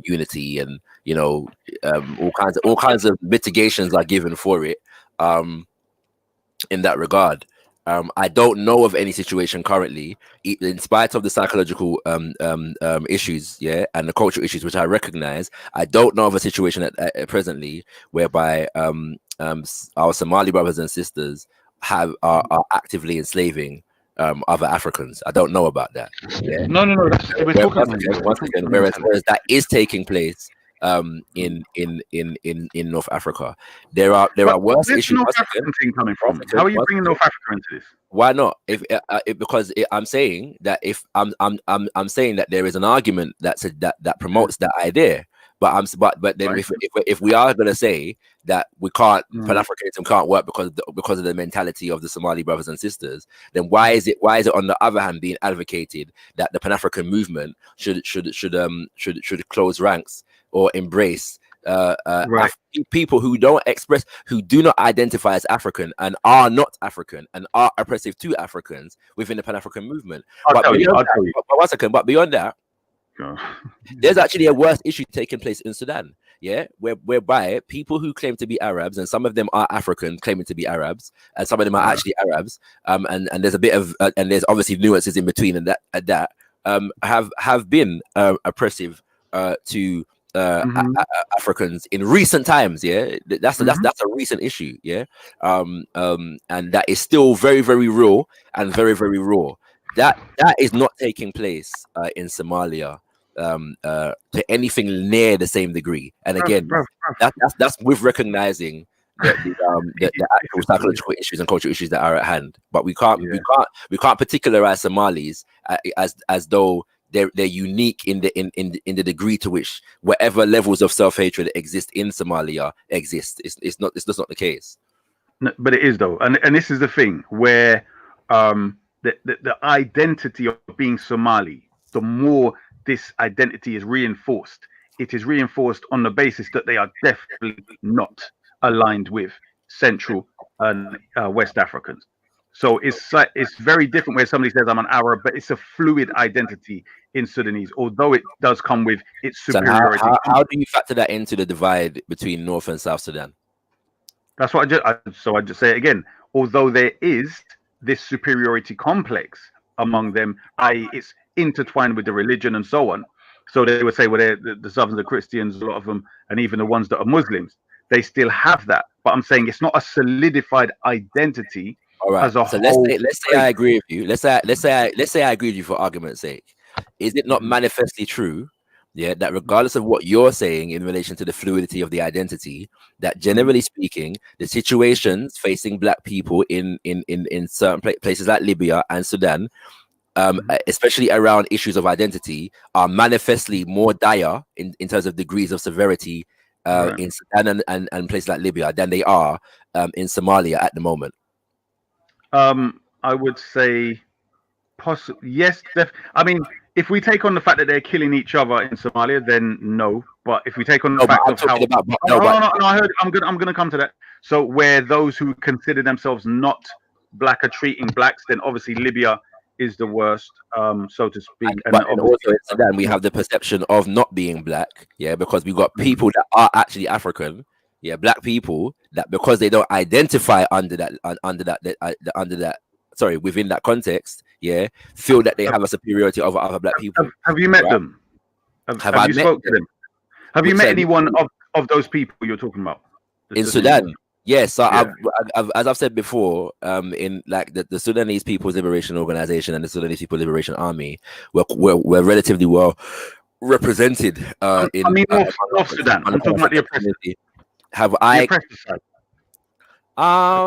unity, and all kinds of mitigations are given for it in that regard. I don't know of any situation currently, in spite of the psychological issues, and the cultural issues, which I recognize. I don't know of a situation presently whereby our Somali brothers and sisters are actively enslaving other Africans. I don't know about that. Yeah? No. We're talking once again, whereas that is taking place in North Africa. There are worse issues. North African thing coming from? How are you bringing North Africa into this? Why not? I'm saying that I'm saying that there is an argument that promotes that idea. But then if we are going to say that we can't Pan-Africanism can't work because of the mentality of the Somali brothers and sisters, then why is it on the other hand being advocated that the Pan-African movement should close ranks or embrace people who do not identify as African and are not African and are oppressive to Africans within the Pan-African movement? But beyond that, There's actually a worse issue taking place in Sudan, yeah, whereby people who claim to be Arabs, and some of them are African, claiming to be Arabs, and some of them are actually Arabs, and there's a bit of and there's obviously nuances in between, and that have been oppressive to Africans in recent times. Yeah, that's a recent issue. Yeah, and that is still very, very real and very, very raw. That is not taking place in Somalia to anything near the same degree. And again, that's with recognizing the actual psychological issues and cultural issues that are at hand. But we can't particularize Somalis as though they're unique in the degree to which whatever levels of self-hatred exist in Somalia exist. It's just not the case. No, but it is though, and this is the thing where the identity of being Somali, the more this identity is reinforced, it is reinforced on the basis that they are definitely not aligned with Central and West Africans. So it's very different where somebody says I'm an Arab, but it's a fluid identity in Sudanese, although it does come with its superiority. So how do you factor that into the divide between North and South Sudan? That's what I just say it again. Although there is this superiority complex among them, i.e., it's intertwined with the religion and so on. So they would say, well, the Southerns are Christians, a lot of them, and even the ones that are Muslims, they still have that. But I'm saying it's not a solidified identity. All right. As a so whole. let's say I agree with you. Let's say I agree with you for argument's sake. Is it not manifestly true, yeah, that regardless of what you're saying in relation to the fluidity of the identity, that generally speaking, the situations facing Black people in certain places like Libya and Sudan, especially around issues of identity, are manifestly more dire in terms of degrees of severity in Sudan and places like Libya than they are in Somalia at the moment? I would say possibly yes. I mean, if we take on the fact that they're killing each other in Somalia, then no. But if we take on the fact of how I heard, I'm gonna come to that. So where those who consider themselves not Black are treating Blacks, then obviously Libya is the worst, so to speak. And also in Sudan, we have the perception of not being Black, yeah, because we've got people that are actually African. Yeah, Black people that because they don't identify under that within that context, yeah, feel that they have a superiority over other Black people. Have you met them? Have you spoke to them? Have you met anyone of those people you're talking about in Sudan? Yes, so I've, as I've said before, in like the Sudanese People's Liberation Organization and the Sudanese People's Liberation Army, we're relatively well represented in North Sudan. I'm talking about the oppressed. Have I?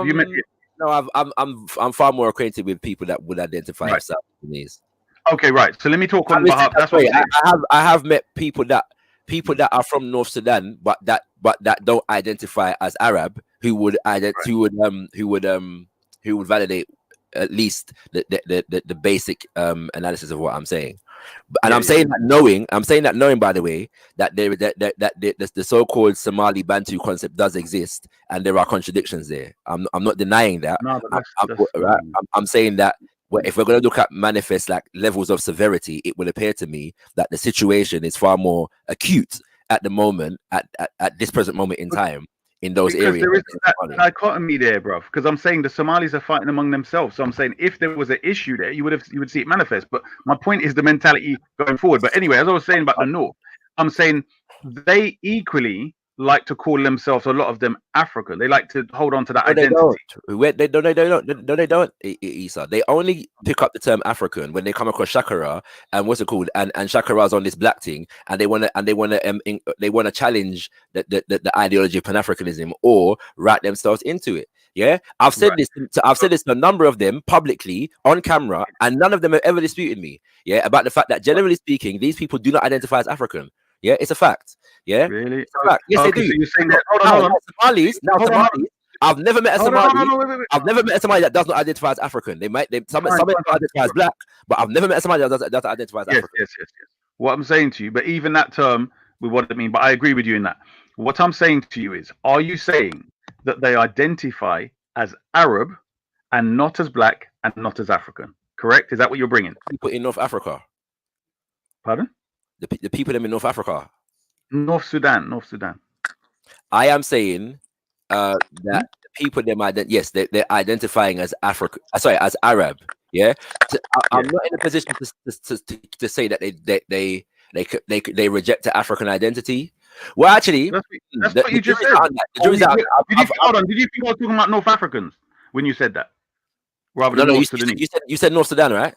You met it? No, I'm far more acquainted with people that would identify as South Sudanese. Okay, right. So let me talk on behalf. That's what I have met people that are from North Sudan, but that don't identify as Arab, who would validate at least the basic analysis of what I'm saying. And I'm saying that knowing, by the way, that the so-called Somali Bantu concept does exist, and there are contradictions there. I'm not denying that. No, I'm saying that if we're going to look at manifest like levels of severity, it will appear to me that the situation is far more acute at the moment, at this present moment in time, in those areas. There is that dichotomy there, bro. Because I'm saying the Somalis are fighting among themselves. So I'm saying if there was an issue there, you would see it manifest. But my point is the mentality going forward. But anyway, as I was saying about the North, I'm saying they equally like to call themselves, a lot of them, African. They like to hold on to that identity. They don't, Issa. They only pick up the term African when they come across Shakara and what's it called, and Shakara's on this Black thing, and they want to challenge the ideology of Pan-Africanism or write themselves into it. Yeah, I've said this to a number of them publicly on camera, and none of them have ever disputed me. Yeah, about the fact that generally speaking, these people do not identify as African. Yeah, it's a fact. Yeah, really? It's a fact. Yes, they do. So you're saying that? Hold on. Somalis. I've never met a Somali. I've never met a Somali that does not identify as African. Some identify as Black, but I've never met a Somali that doesn't identify as African. Yes. What I'm saying to you, but even that term, with what I mean, but I agree with you in that. What I'm saying to you is, are you saying that they identify as Arab and not as Black and not as African? Correct? Is that what you're bringing? People in North Africa. Pardon? the people them in North Africa. North Sudan. I am saying that the people them yes, they're identifying as as Arab. Yeah, I'm not in a position to say that they reject the African identity. Well, actually, that's what you just said. Did you think I was talking about North Africans when you said that? Rather than North Sudanese? You said North Sudan, right?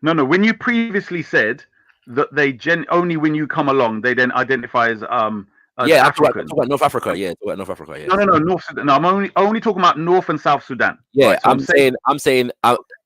No. When you previously said that they only when you come along they then identify as African. I'm talking about North Africa. Yeah, North Africa. Yeah. No, North Sudan. No, I'm only talking about North and South Sudan. Yeah, right? So I'm saying.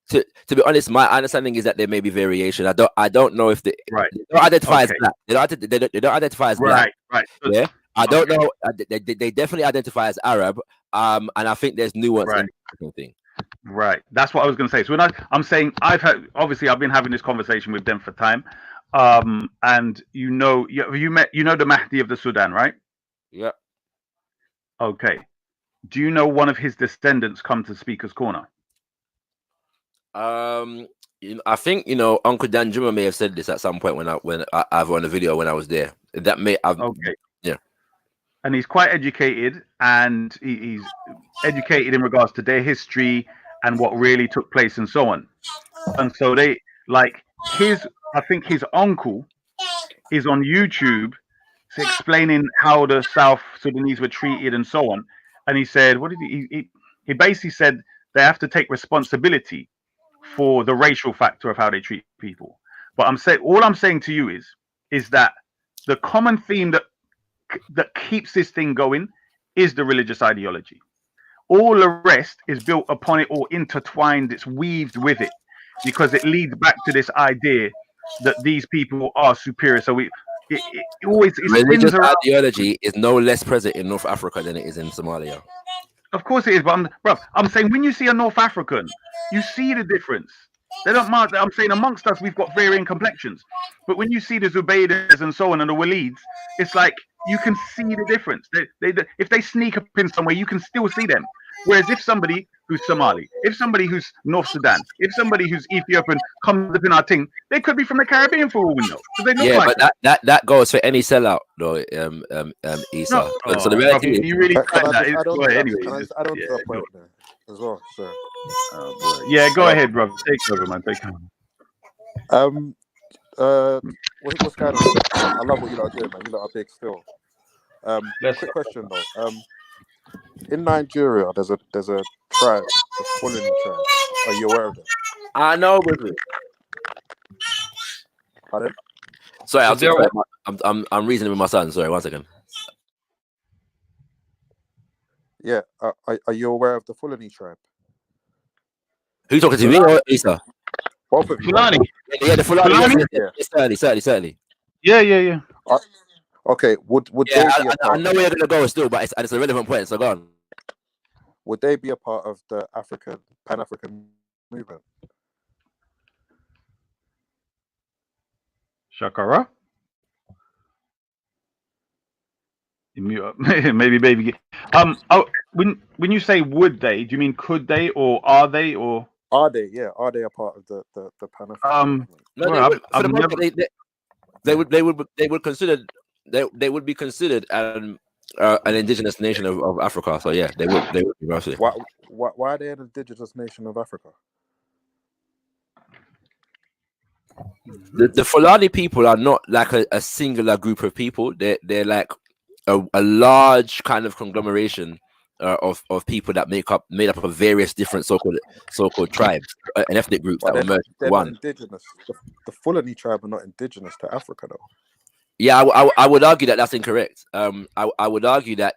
To be honest, my understanding is that there may be variation. I don't know if they don't identify as black. They don't identify as black. Right. Yeah, I don't know. They definitely identify as Arab. And I think there's nuance in the thing. Right. That's what I was going to say. So when I'm saying I've been having this conversation with them for time. And you know the Mahdi of the Sudan, right? Yeah. Okay. Do you know one of his descendants come to Speaker's Corner? I think Uncle Dan Juma may have said this at some point when I've on a video when I was there. That may have yeah. And he's quite educated, and he's educated in regards to their history and what really took place and so on. And so I think his uncle is on YouTube explaining how the South Sudanese were treated and so on. And he said, he basically said they have to take responsibility for the racial factor of how they treat people. But all I'm saying to you is that the common theme that keeps this thing going is the religious ideology. All the rest is built upon it or intertwined, it's weaved with it, because it leads back to this idea that these people are superior. So it always religious ideology is no less present in North Africa than it is in Somalia. Of course it is, but I'm saying when you see a North African, you see the difference. They don't mind. I'm saying amongst us, we've got varying complexions. But when you see the Zubaidas and so on and the Walids, it's like you can see the difference. If they sneak up in somewhere, you can still see them. Whereas if somebody who's Somali, if somebody who's North Sudan, if somebody who's Ethiopian comes up in our thing, they could be from the Caribbean for all we know. They look but that goes for any sellout, though. Isa. No, so the reality is, you really Can I that. just add on Yeah, to that point there as well? Sorry. Yeah, go ahead, bro. Take over, man. Take over. What's going on? I love what you lot are doing, man. You lot are big still. Quick question though. In Nigeria, there's a tribe, the Fulani tribe. Are you aware of it? I know, brother. Pardon? Sorry, I'm reasoning with my son. Sorry, 1 second. Yeah. Are you aware of the Fulani tribe? Who you talking to, me or Isa? Both of you. Fulani. Yeah, the Fulani. Yeah. Certainly. Yeah. Okay. Would they be a part? I know where you're gonna go still, but it's a relevant point. So go on. Would they be a part of the Pan-African movement? Shakara? You mute up. Maybe baby. When you say would they, do you mean could they or are they or are they? Yeah, are they a part of the Pan-African movement? No, they would be considered an indigenous nation of Africa. So yeah, they would be roughly. Why are they an indigenous nation of Africa? The Fulani people are not like a singular group of people. They're like a large kind of conglomeration of people that made up of various different so-called tribes and ethnic groups that were merged into one. Indigenous. The Fulani tribe are not indigenous to Africa, though. Yeah, I would argue that that's incorrect. I would argue that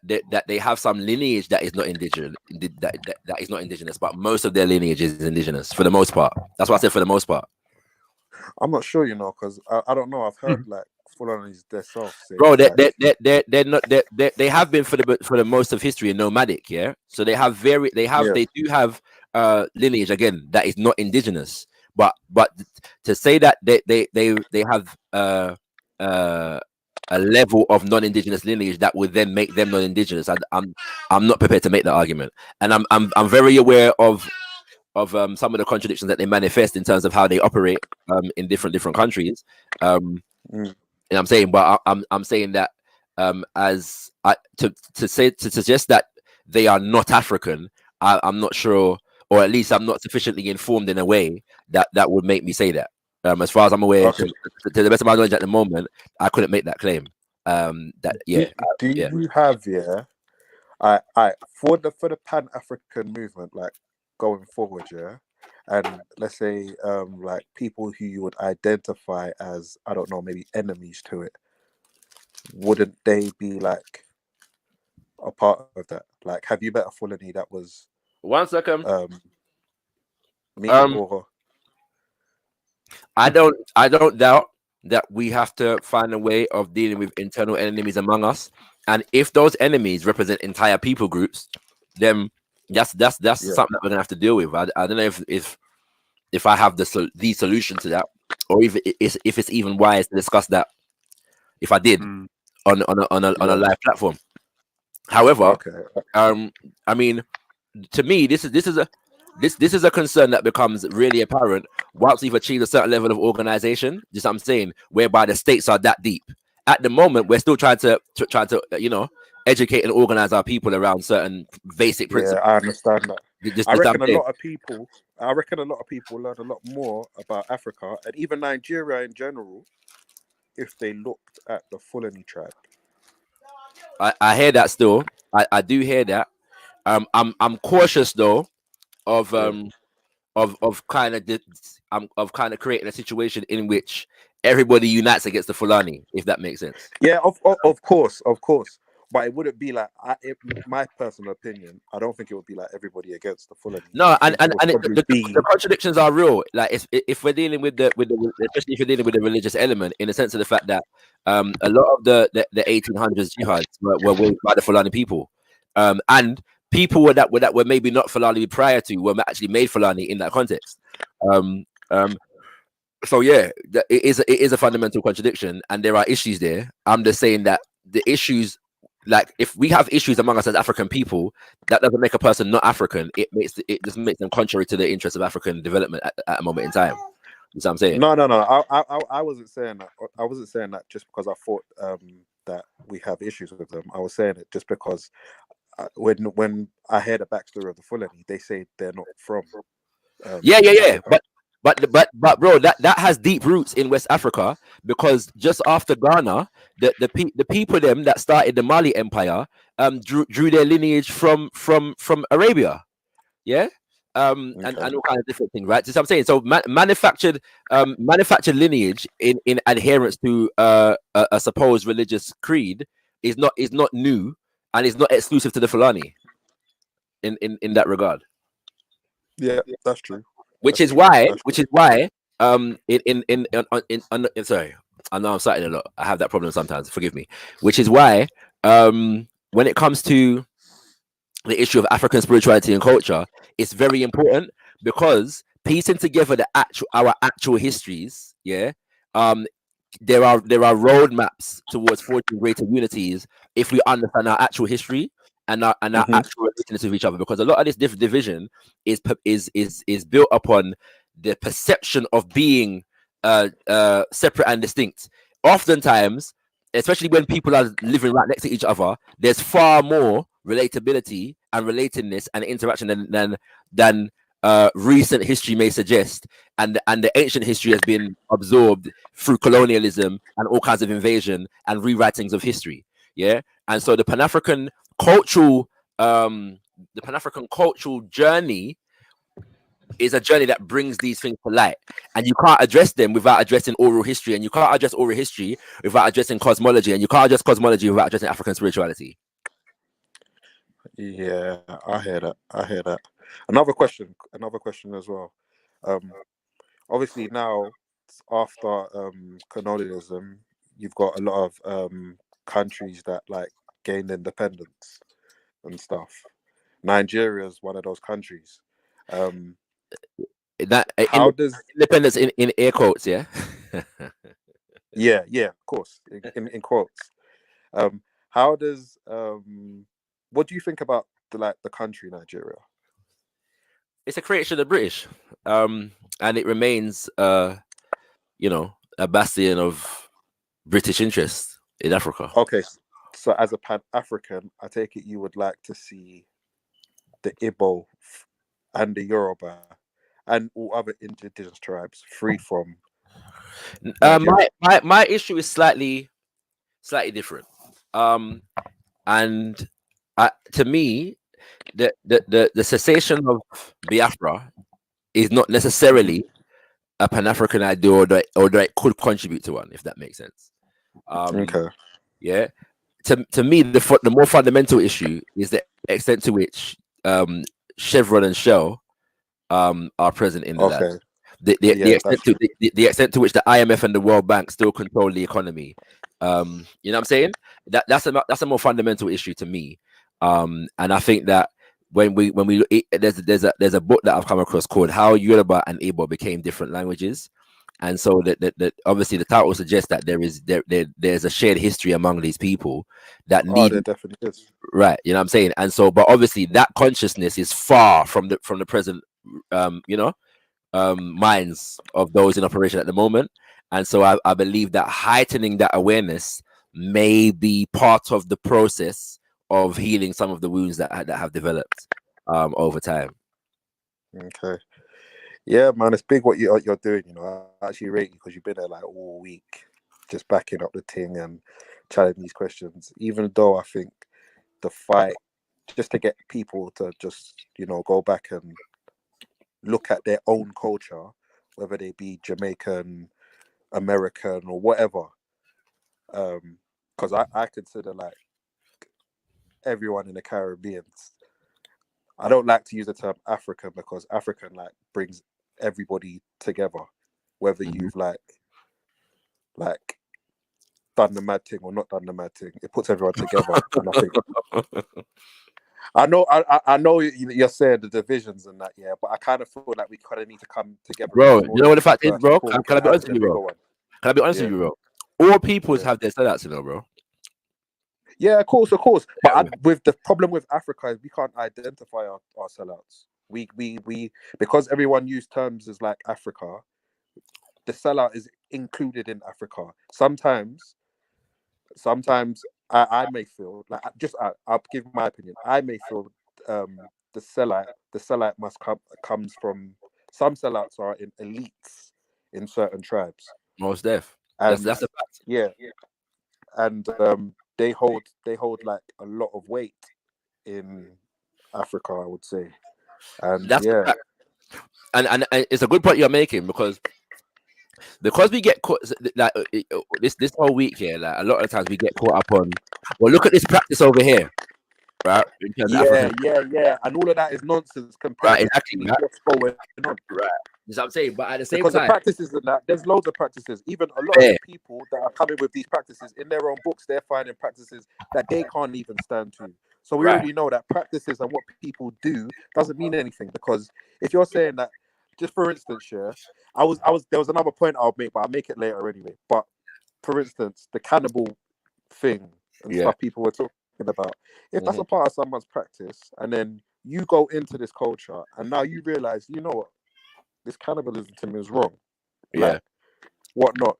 they have some lineage that is not indigenous, that is not indigenous, but most of their lineage is indigenous for the most part. That's why I said for the most part. I'm not sure, because I don't know. I've heard like Fulanis themselves. Bro, they're not. They have been for the most of history nomadic. Yeah, so they do have lineage again that is not indigenous. But to say that they have a level of non-indigenous lineage that would then make them non-indigenous, I'm not prepared to make that argument, and I'm very aware of some of the contradictions that they manifest in terms of how they operate in different countries. You know what I'm saying? But I'm saying that as to suggest that they are not African, I'm not sure, or at least I'm not sufficiently informed in a way that would make me say that. As far as I'm aware, Okay. to the best of my knowledge at the moment, I couldn't make that claim. That Do yeah. you have I for the Pan African movement, like going forward, and let's say like people who you would identify as, I don't know, maybe enemies to it, wouldn't they be like a part of that? Like, have you met a Fulani that was 1 second me or I don't doubt that we have to find a way of dealing with internal enemies among us, and if those enemies represent entire people groups, then that's something that we're gonna have to deal with. I don't know if I have the solution to that, or if it's even wise to discuss that. If I did on a live platform, however, I mean, to me, this is a concern that becomes really apparent once we've achieved a certain level of organization. Just I'm saying, whereby the stakes are that deep. At the moment, we're still trying to educate and organize our people around certain basic principles. I understand that. Just I reckon I'm a lot of people learn a lot more about Africa and even Nigeria in general if they looked at the Fulani tribe. I hear that still. I do hear that. I'm cautious though of kind of creating a situation in which everybody unites against the Fulani, if that makes sense. Yeah, of course. But it wouldn't be like, in my personal opinion, I don't think it would be like everybody against the Fulani. No, the contradictions are real. Like if we're dealing with the especially if you're dealing with the religious element, in the sense of the fact that a lot of the 1800s jihads were waged by the Fulani people, and people that were maybe not Fulani prior to were actually made Fulani in that context. So yeah, it is a fundamental contradiction, and there are issues there. I'm just saying that the issues, like if we have issues among us as African people, that doesn't make a person not African. It just makes them contrary to the interests of African development at a moment in time. You know what I'm saying? No. I wasn't saying that. I wasn't saying that just because I thought that we have issues with them. I was saying it just because when I hear the backstory of the Fulani, they say they're not from. Yeah. But bro, that has deep roots in West Africa, because just after Ghana, the people them that started the Mali Empire drew their lineage from Arabia, and all kinds of different things, right? So I'm saying, so manufactured lineage in adherence to a supposed religious creed is not new, and is not exclusive to the Fulani in that regard. Yeah, that's true. Which is why, sorry, I know I'm citing a lot. I have that problem sometimes. Forgive me. Which is why, when it comes to the issue of African spirituality and culture, it's very important, because piecing together our actual histories, there are roadmaps towards forging greater unities if we understand our actual history and our actual relations with each other, because a lot of this division is built upon the perception of being separate and distinct. Oftentimes, especially when people are living right next to each other, there's far more relatability and relatedness and interaction than recent history may suggest, and the ancient history has been absorbed through colonialism and all kinds of invasion and rewritings of history. And so the Pan-African cultural journey is a journey that brings these things to light, and you can't address them without addressing oral history, and you can't address oral history without addressing cosmology, and you can't address cosmology without addressing African spirituality. Yeah, I hear that. Another question as well. Obviously now after colonialism, you've got a lot of countries that like gained independence and stuff. Nigeria is one of those countries. How does independence in air quotes? Yeah, of course, in quotes. How does what do you think about the country Nigeria? It's a creation of the British, and it remains a bastion of British interests in Africa. Okay, so as a Pan-African, I take it you would like to see the Igbo and the Yoruba and all other indigenous tribes free from My issue is slightly different. And to me, the cessation of Biafra is not necessarily a Pan-African idea, or that it could contribute to one, if that makes sense. Okay. Yeah. To me, the more fundamental issue is the extent to which Chevron and Shell are present in the land. The extent to which the IMF and the World Bank still control the economy. You know what I'm saying? That's a more fundamental issue to me. And I think that when we look, there's a book that I've come across called How Yoruba and Igbo Became Different Languages. And so that obviously the title suggests that there's a shared history among these people that need there definitely is. Right, you know what I'm saying? And so, but obviously that consciousness is far from the present minds of those in operation at the moment. And so I believe that heightening that awareness may be part of the process of healing some of the wounds that have developed over time. Okay. Yeah, man, it's big what you're doing. You know, I actually rate you because you've been there like all week, just backing up the thing and challenging these questions. Even though I think the fight, just to get people to just go back and look at their own culture, whether they be Jamaican, American, or whatever. Because I consider like everyone in the Caribbean. I don't like to use the term African because African like brings everybody together, whether you've like done the mad thing or not done the mad thing. It puts everyone together. And I think I know you're saying the divisions and that, yeah, but I kind of feel like we kind of need to come together. Bro, you know what the fact is, bro? Can I be honest with you, bro? Can I be honest with you, bro? All peoples have their sellouts, bro. Yeah, of course. But with the problem with Africa is we can't identify our sellouts. We because everyone used terms as like Africa, the sellout is included in Africa. Sometimes I may feel like I'll give my opinion. I may feel the sellout comes from some sellouts are in elites in certain tribes. Most def. And that's a fact. Yeah. And they hold like a lot of weight in Africa, I would say. And that's yeah. And it's a good point you're making because we get caught like this whole week here, like a lot of times we get caught up on, well, look at this practice over here, right? Yeah, and all of that is nonsense compared to what's going on. Right. You know what I'm saying? But at the same because time, the practices and that, there's loads of practices. Even a lot of the people that are coming with these practices in their own books, they're finding practices that they can't even stand to. So we already know that practices and what people do doesn't mean anything, because if you're saying that, just for instance, there was another point I'll make, but I'll make it later anyway. But for instance, the cannibal thing and stuff people were talking about, if that's a part of someone's practice, and then you go into this culture and now you realize, you know what, this cannibalism to me is wrong. Like, whatnot.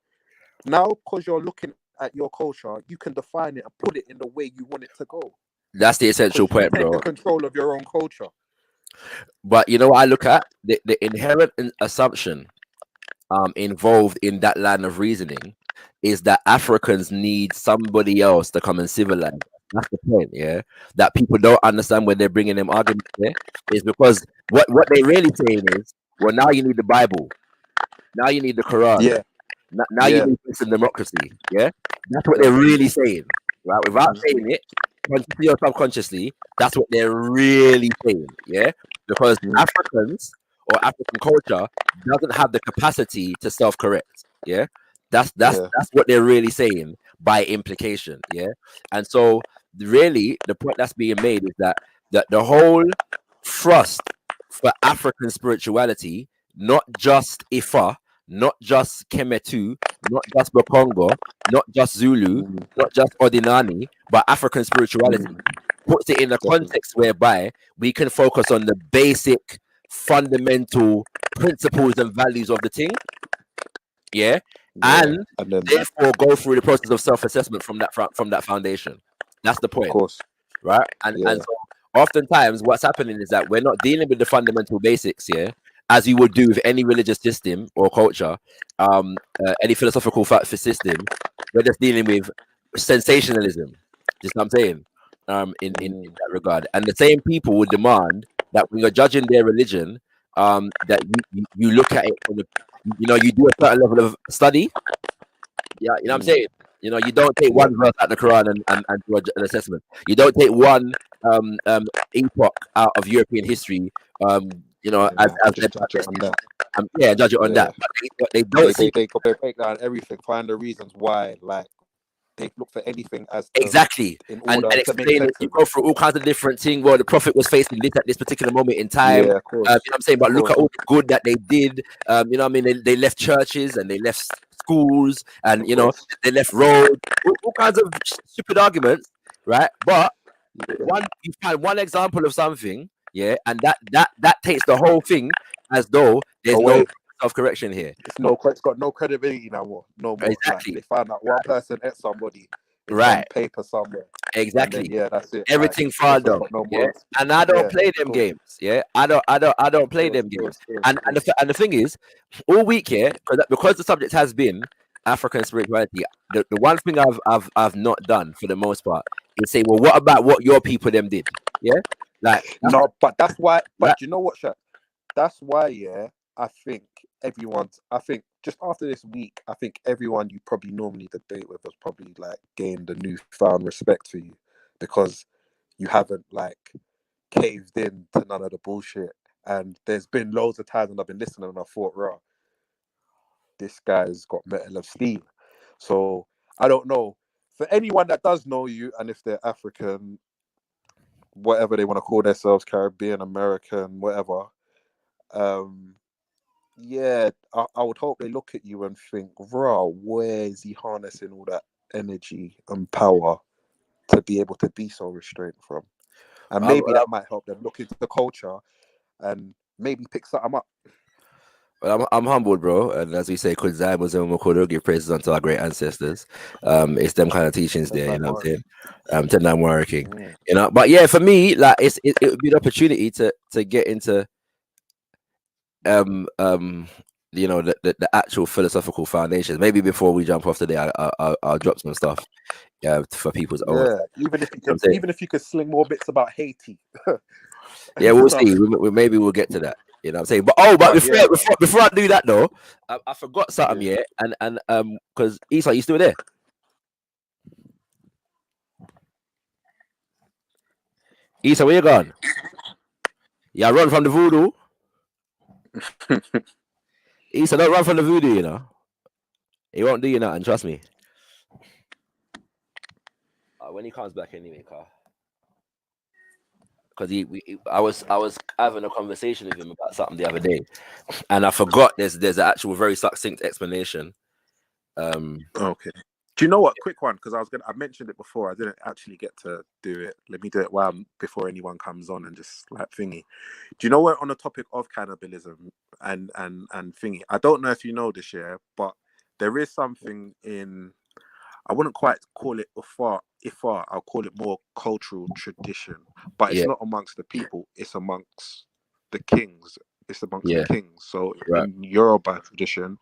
Now, because you're looking at your culture, you can define it and put it in the way you want it to go. That's the essential point, bro. Take the control of your own culture. But you know what I look at? The inherent assumption involved in that line of reasoning is that Africans need somebody else to come and civilize. That's the point, yeah. That people don't understand when they're bringing them arguments there, is because what they're really saying is, well, now you need the Bible, now you need the Quran, now you need Christian democracy, yeah. That's what they're really saying, right? Without saying it, consciously or subconsciously, that's what they're really saying, yeah. Because Africans or African culture doesn't have the capacity to self-correct, yeah. That's what they're really saying by implication, yeah. And so really the point that's being made is that the whole thrust for African spirituality, not just Ifa, not just Kemetu, not just Bakongo, not just Zulu, not just Odinani, but African spirituality puts it in a context whereby we can focus on the basic fundamental principles and values of the thing, yeah, and then therefore go through the process of self-assessment from that foundation. That's the point, of course, right? And so oftentimes what's happening is that we're not dealing with the fundamental basics here, as you would do with any religious system or culture, any philosophical system. We're just dealing with sensationalism. Just what I'm saying, in that regard. And the same people would demand that when you're judging their religion, that you look at it from you do a certain level of study. Yeah, you know what I'm saying? You don't take one verse out of the Quran and do an assessment. You don't take one epoch out of European history, as just judge it on that. Judge it on that. But they don't see they break down everything, find the reasons why, like they look for anything as exactly in and order to make explain it. sense You of go through all kinds of different things. Well, the prophet was facing this at this particular moment in time. Yeah, of course. You know what I'm saying? But look at all the good that they did. You know what I mean? They left churches and they left schools and they left roads. All kinds of stupid arguments, right? But you find one example of something, and that takes the whole thing as though there's no self-correction here. It's got no credibility now more. No more. Exactly. Like, they found out one person at somebody. It's Right. on paper somewhere. Exactly. Then, that's it. Everything filed up. And I don't play them games. I don't play them games. And the thing is, all week here, because the subject has been African spirituality, the one thing I've not done for the most part is say, well, what about what your people them did? Yeah, like no, but that's why. But you know what, Shaq? That's why. I think just after this week, I think everyone you probably normally debate with has probably like gained a newfound respect for you because you haven't like caved in to none of the bullshit. And there's been loads of times when I've been listening and I thought, raw, this guy's got metal of steel. So I don't know. For anyone that does know you, and if they're African, whatever they want to call themselves, Caribbean, American, whatever, I would hope they look at you and think, raw, where is he harnessing all that energy and power to be able to be so restrained from? And maybe that might help them look into the culture and maybe pick something up. Well, I'm humbled, bro. And as we say, give praises unto our great ancestors. It's them kind of teachings there, you know what I'm saying? Tendai working, But yeah, for me, like it would be an opportunity to get into the actual philosophical foundations. Maybe before we jump off today, I'll drop some stuff for people's own. Even if you could sling more bits about Haiti. Yeah, we'll see. Maybe we'll get to that. You know what I'm saying? But before I do that though, I forgot something, and because Isa, you still there? Isa, where you gone? Yeah, run from the voodoo. Isa, don't run from the voodoo, you know. He won't do you nothing, trust me. When he comes back anyway, Carl. Because I was having a conversation with him about something the other day, and I forgot there's an actual very succinct explanation. Okay. Do you know what? Quick one, because I mentioned it before. I didn't actually get to do it. Let me do it before anyone comes on and just like thingy. Do you know what? On the topic of cannibalism and thingy, I don't know if you know this, but there is something in. I wouldn't quite call it Ifar. I'll call it more cultural tradition, but it's not amongst the people. It's amongst the kings. It's amongst the kings. So in Yoruba tradition,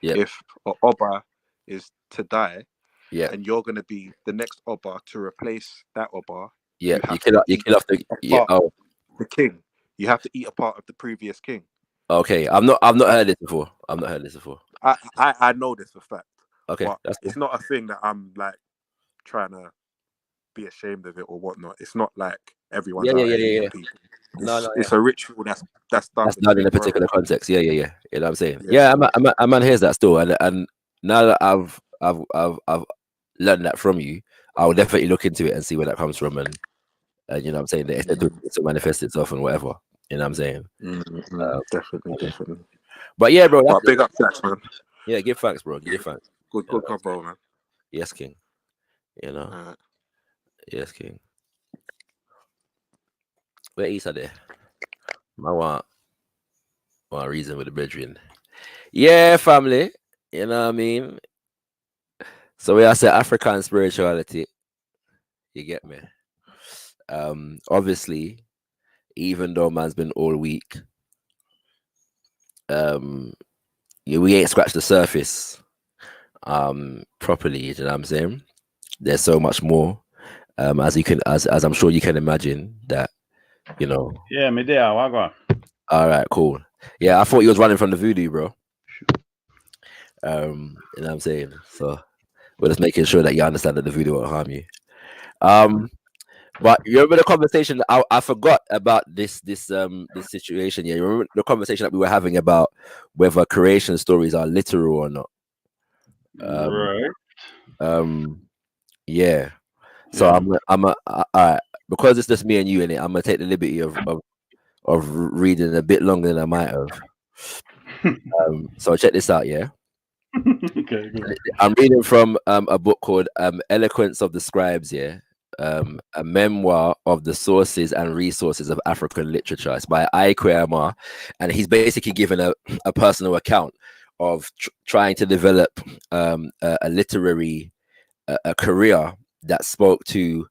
if an Oba is to die, and you're going to be the next Oba to replace that Oba, you kill off the king. You have to eat a part of the previous king. Okay, I've not heard this before. I know this for fact. Okay, but that's cool. It's not a thing that I'm like trying to be ashamed of it or whatnot. It's not like everyone's people. It's a ritual that's done. That's done in a particular context. Yeah. You know what I'm saying? Yeah, a man hears that still, and now that I've learned that from you, I'll definitely look into it and see where that comes from, and you know what I'm saying, the to manifest itself and whatever. You know what I'm saying? Definitely. But yeah, bro. Big up, thanks, man. Yeah, give thanks, bro. Give thanks. Good bro, man. Yes, King. You know. Yes, King. Where Isa there? I want reason with the brethren. Yeah, family. You know what I mean? So we I say African spirituality. You get me? Obviously, even though man's been all week, yeah, we ain't scratched the surface properly. You know what I'm saying? There's so much more. As you can as I'm sure you can imagine that, you know. Yeah, me there. What go? All right, cool. Yeah, I thought you was running from the voodoo, bro. You know what I'm saying? So we're just making sure that you understand that the voodoo won't harm you. But you remember the conversation? I forgot about this situation. Yeah, you remember the conversation that we were having about whether creation stories are literal or not. Right. Yeah. So Yeah. all right, because it's just me and you in it. I'm gonna take the liberty of reading a bit longer than I might have. So check this out. Yeah. Okay, good. I'm reading from a book called Eloquence of the Scribes, yeah. A memoir of the sources and resources of African literature. It's by Ikwema, and he's basically given a personal account of trying to develop a literary a career that spoke to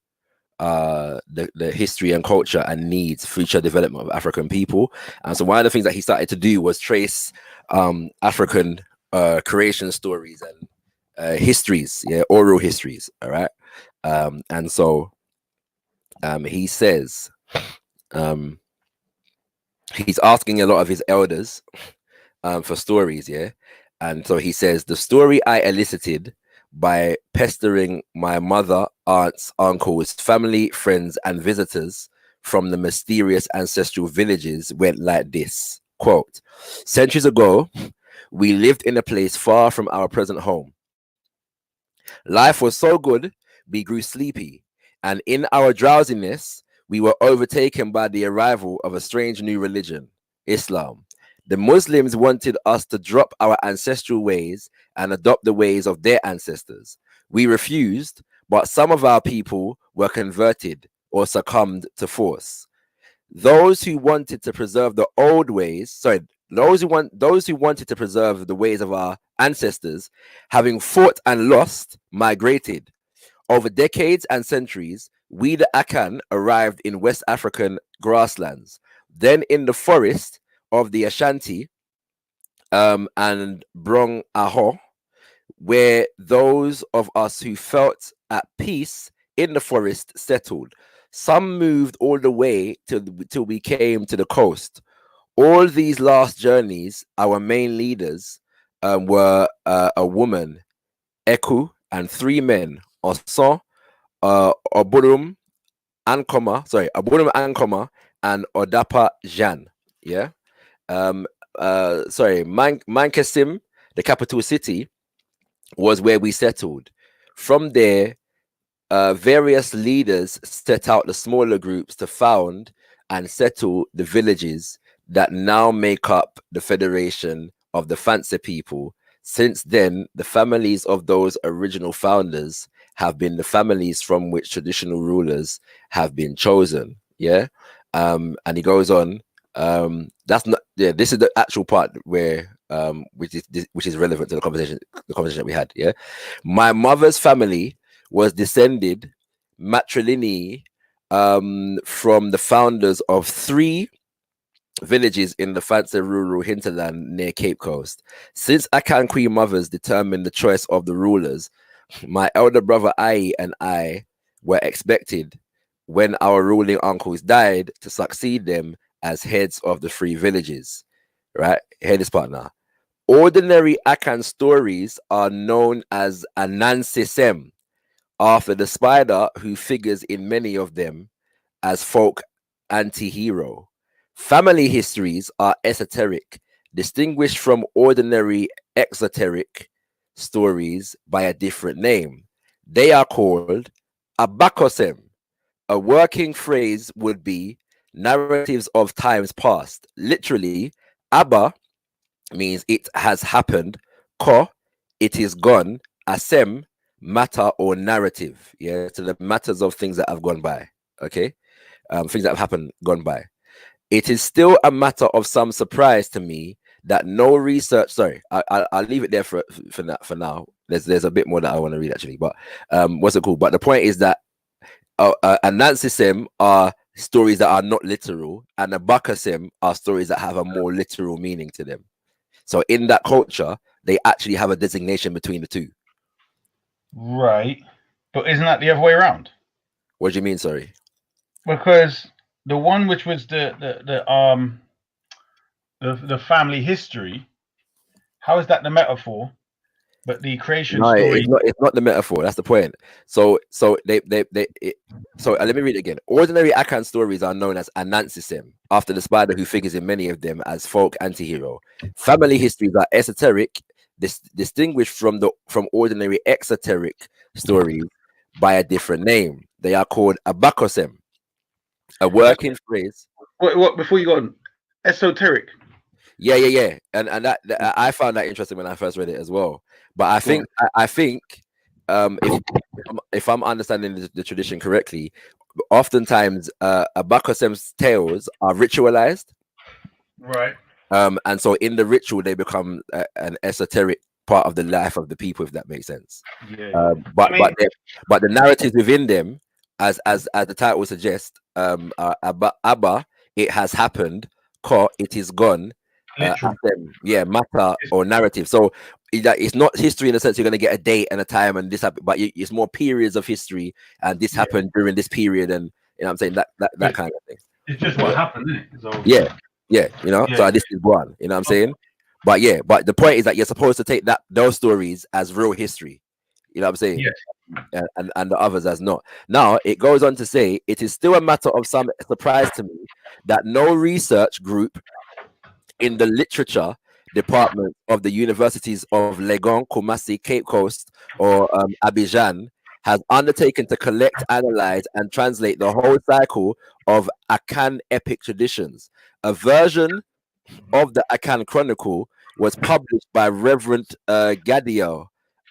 the history and culture and needs future development of African people. And so one of the things that he started to do was trace African creation stories and histories, yeah, oral histories. All right. And so he says he's asking a lot of his elders for stories, yeah. And so he says, the story I elicited by pestering my mother, aunts, uncles, family, friends, and visitors from the mysterious ancestral villages went like this. Quote, centuries ago, we lived in a place far from our present home. Life was so good, we grew sleepy, and in our drowsiness, we were overtaken by the arrival of a strange new religion, Islam. The Muslims wanted us to drop our ancestral ways and adopt the ways of their ancestors. We refused, but some of our people were converted or succumbed to force. Those who wanted to preserve the old ways, those who wanted to preserve the ways of our ancestors, having fought and lost, migrated. Over decades and centuries, we the Akan arrived in West African grasslands. Then in the forest of the Ashanti and Brong Aho, where those of us who felt at peace in the forest settled. Some moved all the way till we came to the coast. All these last journeys, our main leaders were a woman, Eku, and 3 men, Oson, Oburum Ankoma, and Odapa Jan. Yeah. Mankasim, the capital city, was where we settled. From there, various leaders set out the smaller groups to found and settle the villages that now make up the Federation of the Fancy people. Since then, the families of those original founders have been the families from which traditional rulers have been chosen. Yeah. And he goes on. That's not, yeah, this is the actual part where which is relevant to the conversation that we had. Yeah. My mother's family was descended matrilineally from the founders of 3 villages in the fancy rural hinterland near Cape Coast. Since Akan Queen mothers determined the choice of the rulers, my elder brother Ai and I were expected, when our ruling uncles died, to succeed them as heads of the 3 villages. Right? Hear this part now. Ordinary Akan stories are known as Anansisem, after the spider who figures in many of them as folk anti-hero. Family histories are esoteric, distinguished from ordinary exoteric stories by a different name. They are called abakosem. A working phrase would be narratives of times past. Literally, Abba means it has happened. Ko, it is gone. Asem, matter or narrative. Yeah, to the matters of things that have gone by. Okay, things that have happened, gone by. It is still a matter of some surprise to me that no research. Sorry, I'll leave it there for now. There's a bit more that I want to read actually, but what's it called? But the point is that Anansisim are stories that are not literal, and the Bakasim are stories that have a more literal meaning to them. So in that culture, they actually have a designation between the two. Right, but isn't that the other way around? What do you mean? Sorry. Because the one which was the family history, how is that the metaphor? But the creation No, story. it's not the metaphor. That's the point. So let me read it again. Ordinary Akan stories are known as Anansisim, after the spider who figures in many of them as folk anti-hero. Family histories are esoteric, distinguished from ordinary exoteric stories by a different name. They are called Abakosem, a working phrase. What before you go on? Esoteric. Yeah. And that I found that interesting when I first read it as well. But I think if I'm understanding the tradition correctly, oftentimes Abakosem's tales are ritualized. Right. And so in the ritual they become an esoteric part of the life of the people, if that makes sense. Yeah. But the narratives within them, as the title suggests, Abba, it has happened, Ko, it is gone. Matter or narrative. So it's not history in the sense you're going to get a date and a time and this happened, but it's more periods of history, and this happened during this period, and you know what I'm saying, that kind of thing. It's just what happened, isn't it? So, yeah, you know. So this is one, you know what I'm saying. But the point is that you're supposed to take those stories as real history, you know what I'm saying. And the others as not. Now it goes on to say, it is still a matter of some surprise to me that no research group in the literature department of the universities of Legon, Kumasi, Cape Coast, or Abidjan has undertaken to collect, analyze, and translate the whole cycle of Akan epic traditions. A version of the Akan Chronicle was published by Reverend Gadiel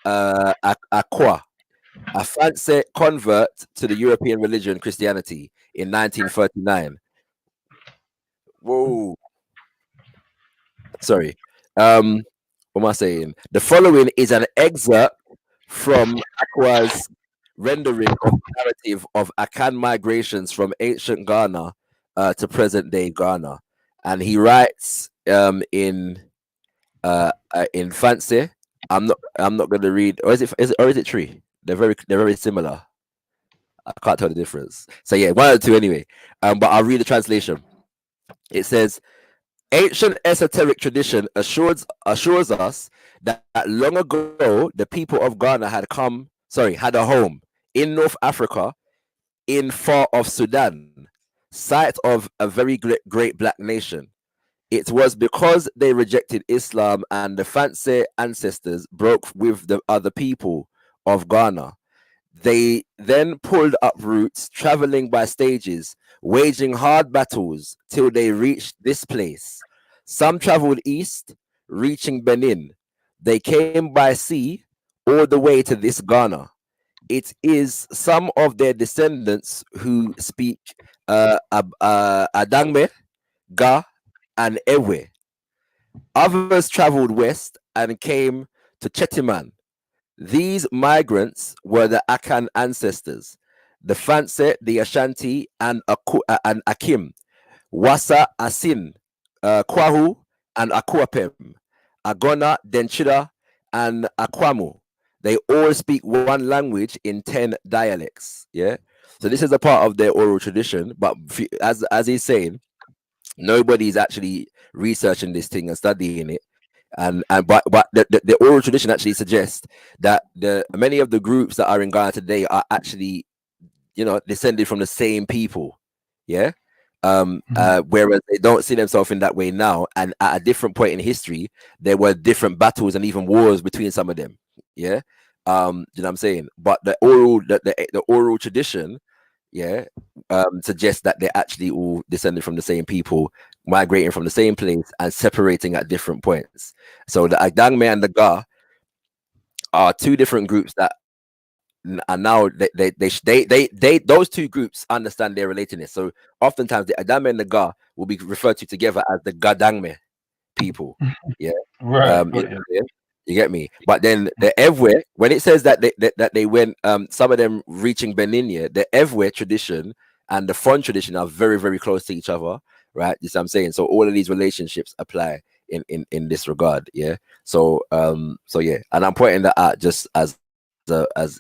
Akwa, a fancy convert to the European religion Christianity, in 1939. Whoa. Sorry. What am I saying? The following is an excerpt from Akwa's rendering of the narrative of Akan migrations from ancient Ghana to present day Ghana. And he writes in fancy. I'm not gonna read, or is it tree? They're very similar. I can't tell the difference. So yeah, one or two anyway. But I'll read the translation. It says, ancient esoteric tradition assures us that long ago the people of Ghana had a home in North Africa, in far off Sudan, site of a very great black nation. It was because they rejected Islam and the fancy ancestors broke with the other people of Ghana. They then pulled up roots, traveling by stages, waging hard battles till they reached this place. Some traveled east, reaching Benin. They came by sea all the way to this Ghana. It is some of their descendants who speak Adangme, Ga, and Ewe. Others traveled west and came to Chetiman. These migrants were the Akan ancestors, the Fanse, the Ashanti, and Akim, Wasa, Asin, Kwahu, and Akuapem, Agona, Denchida, and Akwamu. They all speak one language in 10 dialects. Yeah. So this is a part of their oral tradition, but as he's saying, nobody's actually researching this thing and studying it. But the oral tradition actually suggests that many of the groups that are in Ghana today are actually, descended from the same people. Yeah. Whereas they don't see themselves in that way now, and at a different point in history there were different battles and even wars between some of them. Yeah. You know what I'm saying? But the oral tradition, suggests that they're actually all descended from the same people, migrating from the same place and separating at different points. So the Agdangme and the Ga are two different groups that are now they those two groups understand their relatedness. So oftentimes the Agdangme and the Ga will be referred to together as the Gadangme people. Yeah. Right. You get me? But then the Evwe, when it says that they went, some of them reaching Benin, the Evwe tradition and the Fon tradition are very, very close to each other, right? You see what I'm saying? So all of these relationships apply in this regard, yeah. So yeah, and I'm pointing that out just as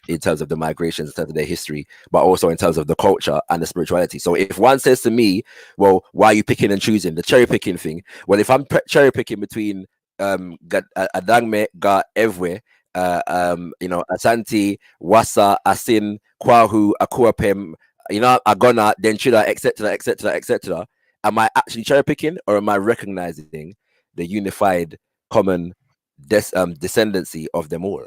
in terms of the migrations, in terms of their history, but also in terms of the culture and the spirituality. So if one says to me, well, why are you picking and choosing the cherry picking thing? Well, if I'm cherry picking between Adangme ga Evwe, Asante, Wasa, Asin, Kwahu, Akuapem, Agona, Denchida, etc. Am I actually cherry picking, or am I recognizing the unified common descendancy of them all?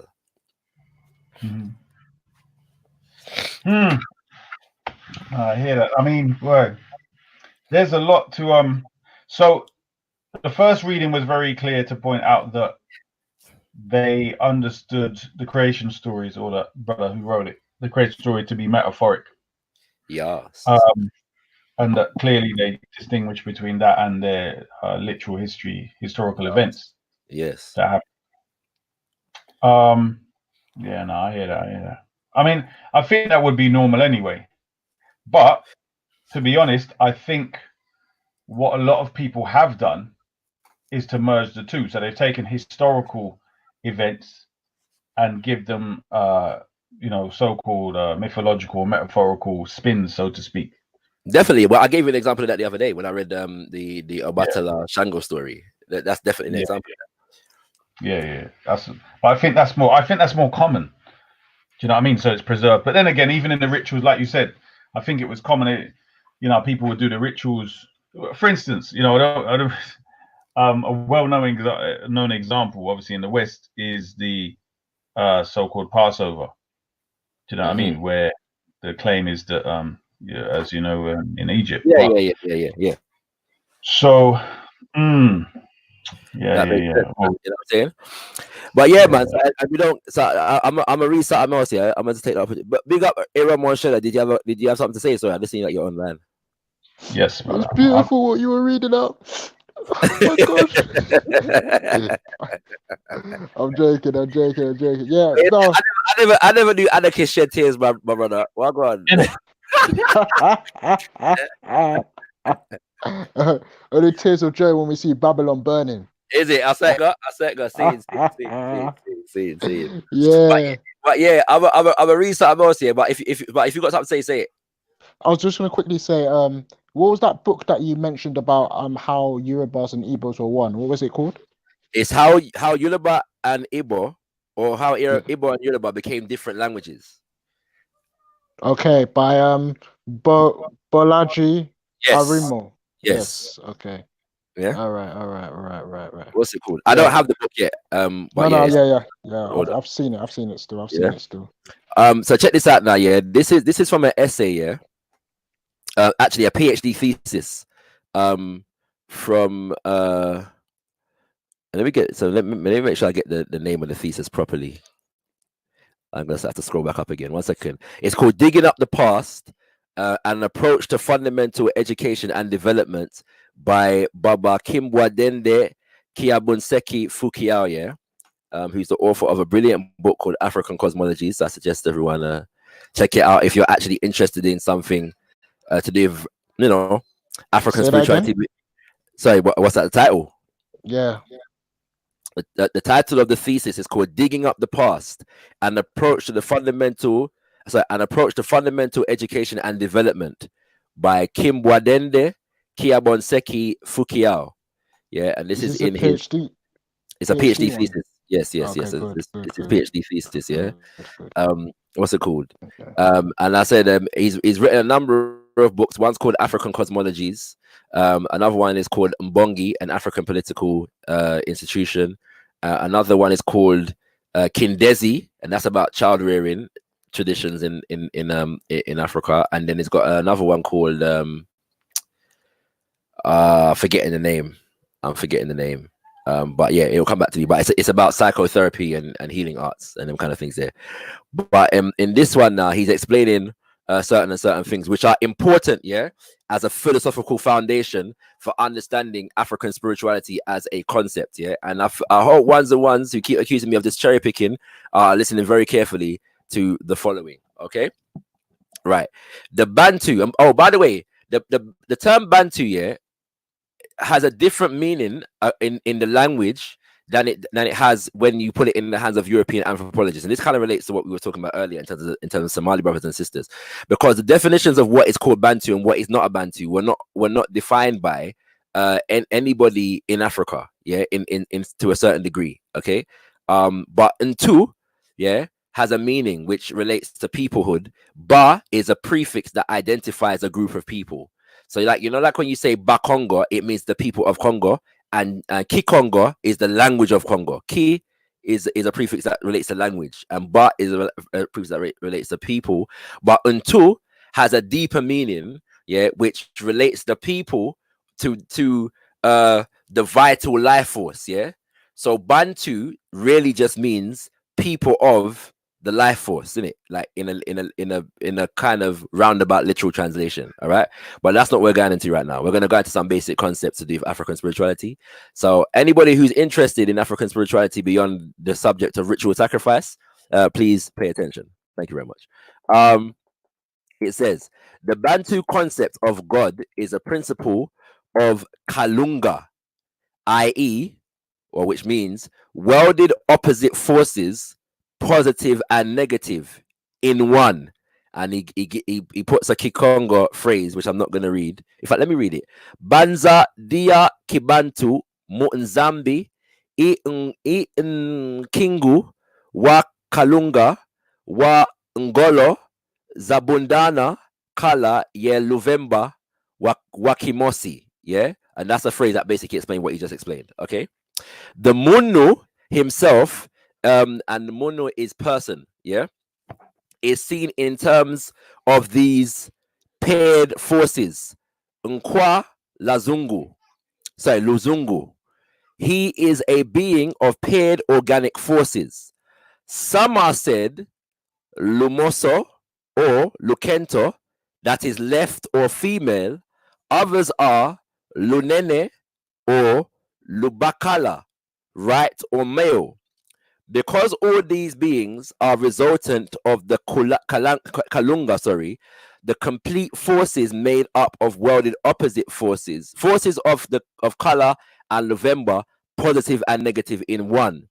I hear that. I mean, word. There's a lot to So the first reading was very clear to point out that they understood the creation stories, or the brother who wrote it, the creation story, to be metaphoric. Yes. And that clearly they distinguish between that and their literal historical events. Yes. That happen. Yeah, no, I hear that. I mean, I think that would be normal anyway. But to be honest, I think what a lot of people have done is to merge the two. So they've taken historical events and give them, so-called mythological, metaphorical spins, so to speak. Definitely. Well, I gave you an example of that the other day when I read the Obatala Shango story. That's definitely an example of that. Yeah. I think that's more common. Do you know what I mean? So it's preserved. But then again, even in the rituals, like you said, I think it was common. People would do the rituals. For instance, a well-known example, obviously in the West, is the so-called Passover. Do you know what I mean? Where the claim is that, as you know, in Egypt. Yeah. So, That makes sense, Well, you know what I'm saying? But yeah, man. I'm a read something else here. I'm gonna take that opportunity. But big up, Aaron Monshella. Did you have something to say? Sorry, I just seen that you're online. Yes, it was beautiful what you were reading up. Oh my god! I'm joking. Yeah, no. I never knew anarchist shed tears, my brother. Well, go on. Only tears of joy when we see Babylon burning. Is it? I said, see. Yeah. But yeah, I'm a read something else here. But if you got something to say, say it. I was just gonna quickly say, what was that book that you mentioned about how Yorubas and Igbos were one? What was it called? It's how Yoruba and Igbo, or how Igbo and Yoruba became different languages. Okay, by Bolaji Arimo. Yes. Okay. Yeah. All right. What's it called? I don't have the book yet. But yeah. I've seen it. I've seen it still. So check this out now. Yeah, this is from an essay. Yeah. Actually, a PhD thesis. From let me make sure I get the name of the thesis properly. I'm gonna have to scroll back up again. 1 second. It's called "Digging Up the Past: An Approach to Fundamental Education and Development" by Baba Kimbwadende Kiabunseki Fukiao, yeah, who's the author of a brilliant book called African Cosmology. So I suggest everyone check it out if you're actually interested in something to do with, African spirituality. Sorry, what's that, the title? Yeah. The title of the thesis is called "Digging Up the Past: An Approach to Fundamental Education and Development" by Kimbwadende Kiabonseki Fukiao. Yeah, and this is in PhD? It's a PhD thesis. Yes. It's his PhD thesis. Yeah. What's it called? And I said he's written a number of books. One's called African Cosmologies. Another one is called Mbongi, an African political institution. Another one is called Kindezi, and that's about child rearing traditions in Africa. And then it's got another one called I'm forgetting the name. But yeah, it'll come back to me. But it's about psychotherapy and healing arts and them kind of things there. But in this one now, he's explaining certain things, which are important, as a philosophical foundation for understanding African spirituality as a concept, And I hope the ones who keep accusing me of this cherry picking are listening very carefully to the following. Okay, right? The Bantu. Oh, by the way, the term Bantu, has a different meaning in the language than it has when you put it in the hands of European anthropologists. And this kind of relates to what we were talking about earlier in terms of Somali brothers and sisters, because the definitions of what is called Bantu and what is not a Bantu were not defined by anybody in Africa, in to a certain degree. Okay, but Ntu, has a meaning which relates to peoplehood. Ba is a prefix that identifies a group of people. So like when you say Bakongo, it means the people of Congo. And Kikongo is the language of Congo. Ki is a prefix that relates to language, and Ba is a prefix that relates to people. But Ntu has a deeper meaning, which relates the people to the vital life force, So Bantu really just means people of the life force, isn't it? Like in a kind of roundabout literal translation. All right, but that's not what we're going into right now. We're going to go into some basic concepts to do with African spirituality. So anybody who's interested in African spirituality beyond the subject of ritual sacrifice, please pay attention. Thank you very much. It says the Bantu concept of God is a principle of Kalunga, i.e., or which means welded opposite forces, positive and negative, in one. And he puts a Kikongo phrase, which I'm not going to read. In fact, let me read it. Banza dia kibantu mu'nzambi kingu wa kalunga wa ngolo zabundana kala ye luvemba wa kimosi. And that's a phrase that basically explains what he just explained. Okay. The Munu himself, and the Munu is person, is seen in terms of these paired forces. Nkwa Lazungu. Sorry, Luzungu. He is a being of paired organic forces. Some are said Lumoso or Lukento, that is left or female. Others are Lunene or Lubakala, right or male. Because all these beings are resultant of the Kalunga, the complete forces made up of welded opposite forces of color and November, positive and negative in one.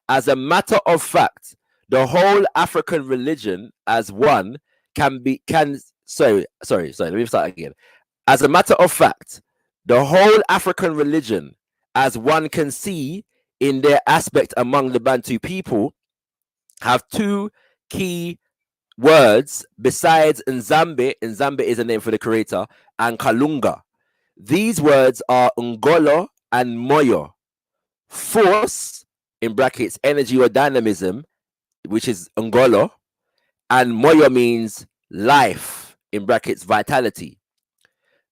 As a matter of fact, the whole African religion as one let me start again. As a matter of fact, the whole African religion as one can see in their aspect among the Bantu people have two key words besides Nzambe. Nzambe is a name for the creator, and Kalunga. These words are Ngolo and Moyo. Force, in brackets, energy or dynamism, which is Ngolo, and Moyo means life, in brackets, vitality.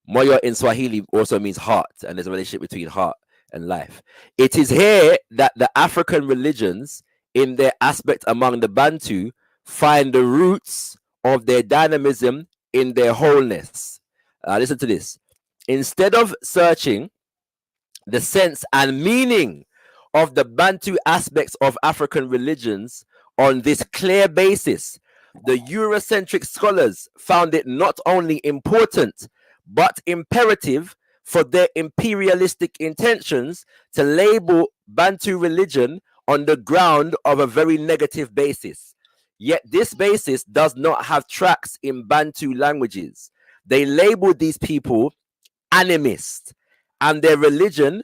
Moyo in Swahili also means heart, and there's a relationship between heart and life. It is here that the African religions, in their aspect among the Bantu, find the roots of their dynamism in their wholeness. Listen to this. Instead of searching the sense and meaning of the Bantu aspects of African religions on this clear basis, the Eurocentric scholars found it not only important but imperative for their imperialistic intentions to label Bantu religion on the ground of a very negative basis. Yet this basis does not have tracks in Bantu languages. They labeled these people animist and their religion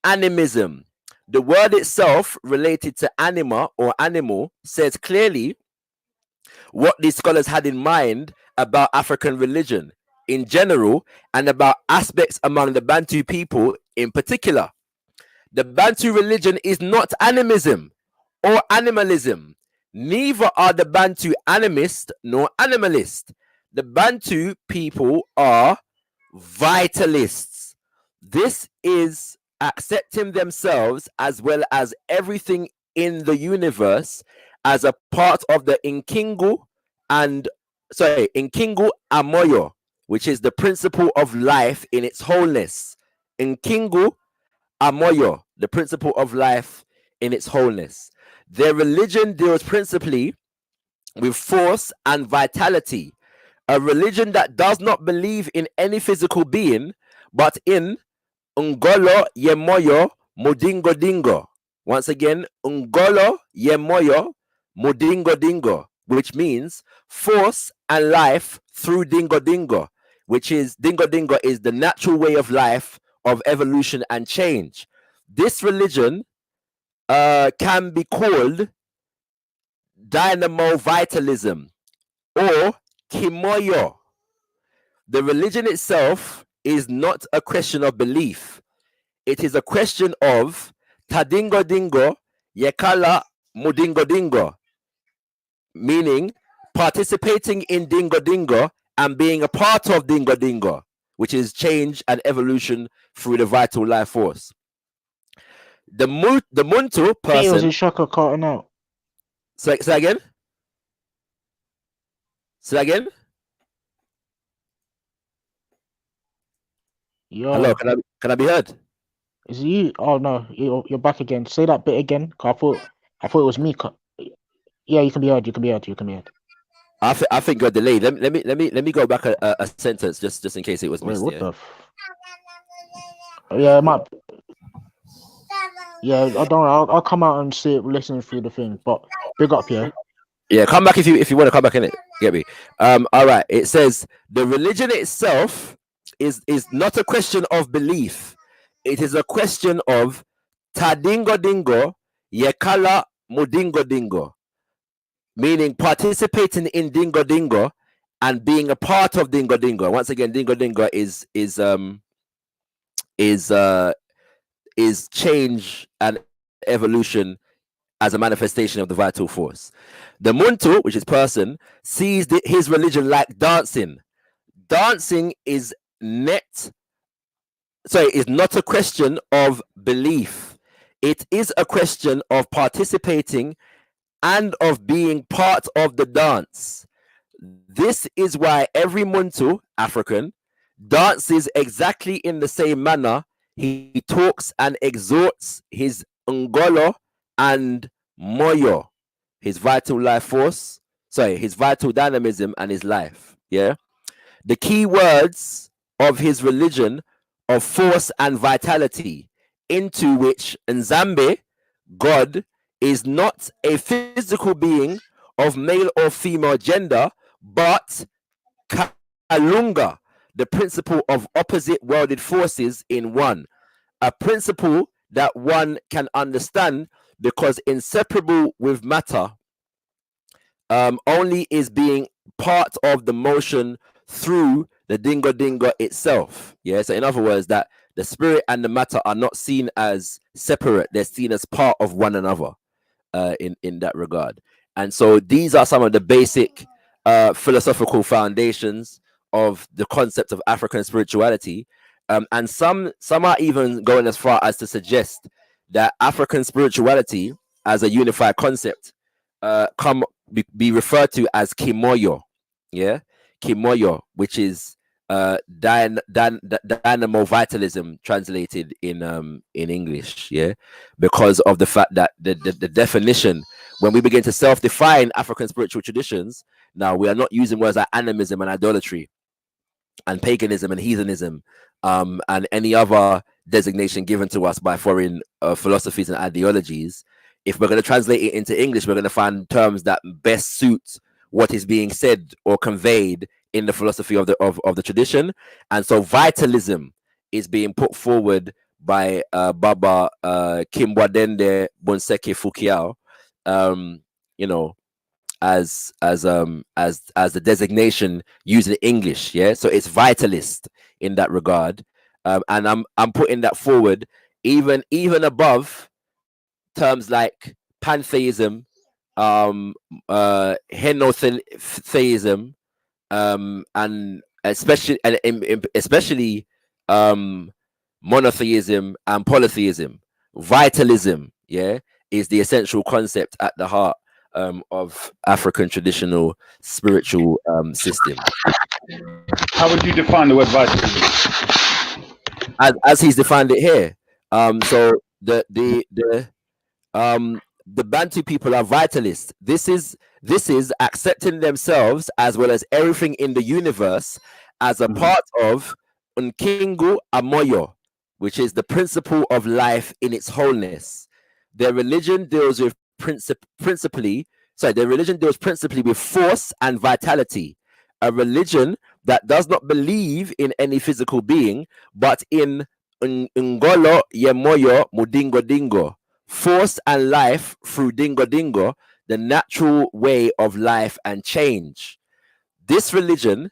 animism. The word itself, related to anima or animal, says clearly what these scholars had in mind about African religion in general and about aspects among the Bantu people in particular. The Bantu religion is not animism or animalism. Neither are the Bantu animist nor animalist. The Bantu people are vitalists. This is accepting themselves as well as everything in the universe as a part of the Nkingu and Nkingu Amoyo, which is the principle of life in its wholeness. Nkingu Amoyo, the principle of life in its wholeness. Their religion deals principally with force and vitality. A religion that does not believe in any physical being, but in Ngolo Yemoyo Mudingo Dingo. Once again, Ngolo Yemoyo Mudingo Dingo, which means force and life through Dingo Dingo, which is Dingo Dingo is the natural way of life, of evolution and change. This religion can be called dynamo vitalism or Kimoyo. The religion itself is not a question of belief. It is a question of Tadingo Dingo Yekala Mudingo Dingo, meaning participating in Dingo Dingo and being a part of Dingo Dingo, which is change and evolution through the vital life force. The Muntu Peter, was person. his Shaka cutting out? Say again? Say again? Yo. Hello, can I be heard? Is it you? Oh no, you're back again. Say that bit again. 'Cause I thought it was me. Yeah, you can be heard. You can be heard. You can be heard. I think you're delayed. Let me go back a sentence just in case it was Wait, missed. what the? Yeah, it might. Yeah, I don't. I'll come out and see it, listening through the thing. But big up, yeah. Yeah, come back if you want to come back in it. Get me? All right. It says the religion itself is not a question of belief. It is a question of Tadingo Dingo Yekala Mudingo Dingo, meaning participating in Dingo Dingo and being a part of Dingo Dingo. Once again, Dingo Dingo is change and evolution as a manifestation of the vital force. The Muntu, which is person, sees his religion like dancing. Dancing is not a question of belief. It is a question of participating and of being part of the dance. This is why every Muntu, African, dances exactly in the same manner. He talks and exhorts his Ngolo and Moyo, his vital life force, his vital dynamism and his life. Yeah. The key words of his religion of force and vitality, into which Nzambe, God, is not a physical being of male or female gender, but Kalunga, the principle of opposite worlded forces in one, a principle that one can understand because inseparable with matter, only is being part of the motion through the Dingo Dingo itself. Yeah, so in other words, that the spirit and the matter are not seen as separate; they're seen as part of one another. In that regard, and so these are some of the basic philosophical foundations of the concept of African spirituality. And some are even going as far as to suggest that African spirituality as a unified concept be referred to as Kimoyo. Yeah, Kimoyo, which is dynamo vitalism translated in English. Yeah, because of the fact that the definition, when we begin to self-define African spiritual traditions, now we are not using words like animism and idolatry and paganism and heathenism and any other designation given to us by foreign philosophies and ideologies. If we're going to translate it into English, we're going to find terms that best suit what is being said or conveyed in the philosophy of the tradition. And so vitalism is being put forward by Baba Kimbwadende Bonseke Fukiao, as the designation used in English. Yeah, so it's vitalist in that regard, and I'm putting that forward even above terms like pantheism, henotheism, and especially monotheism and polytheism. Vitalism, yeah, is the essential concept at the heart of African traditional spiritual system. How would you define the word vitalism? As he's defined it here. So the Bantu people are vitalists. This is accepting themselves as well as everything in the universe as a part of Nkingu Amoyo, which is the principle of life in its wholeness. Their religion deals with principally with force and vitality. A religion that does not believe in any physical being, but in Ngolo Yemoyo Mudingo Dingo, force and life through Dingo Dingo, the natural way of life and change. This religion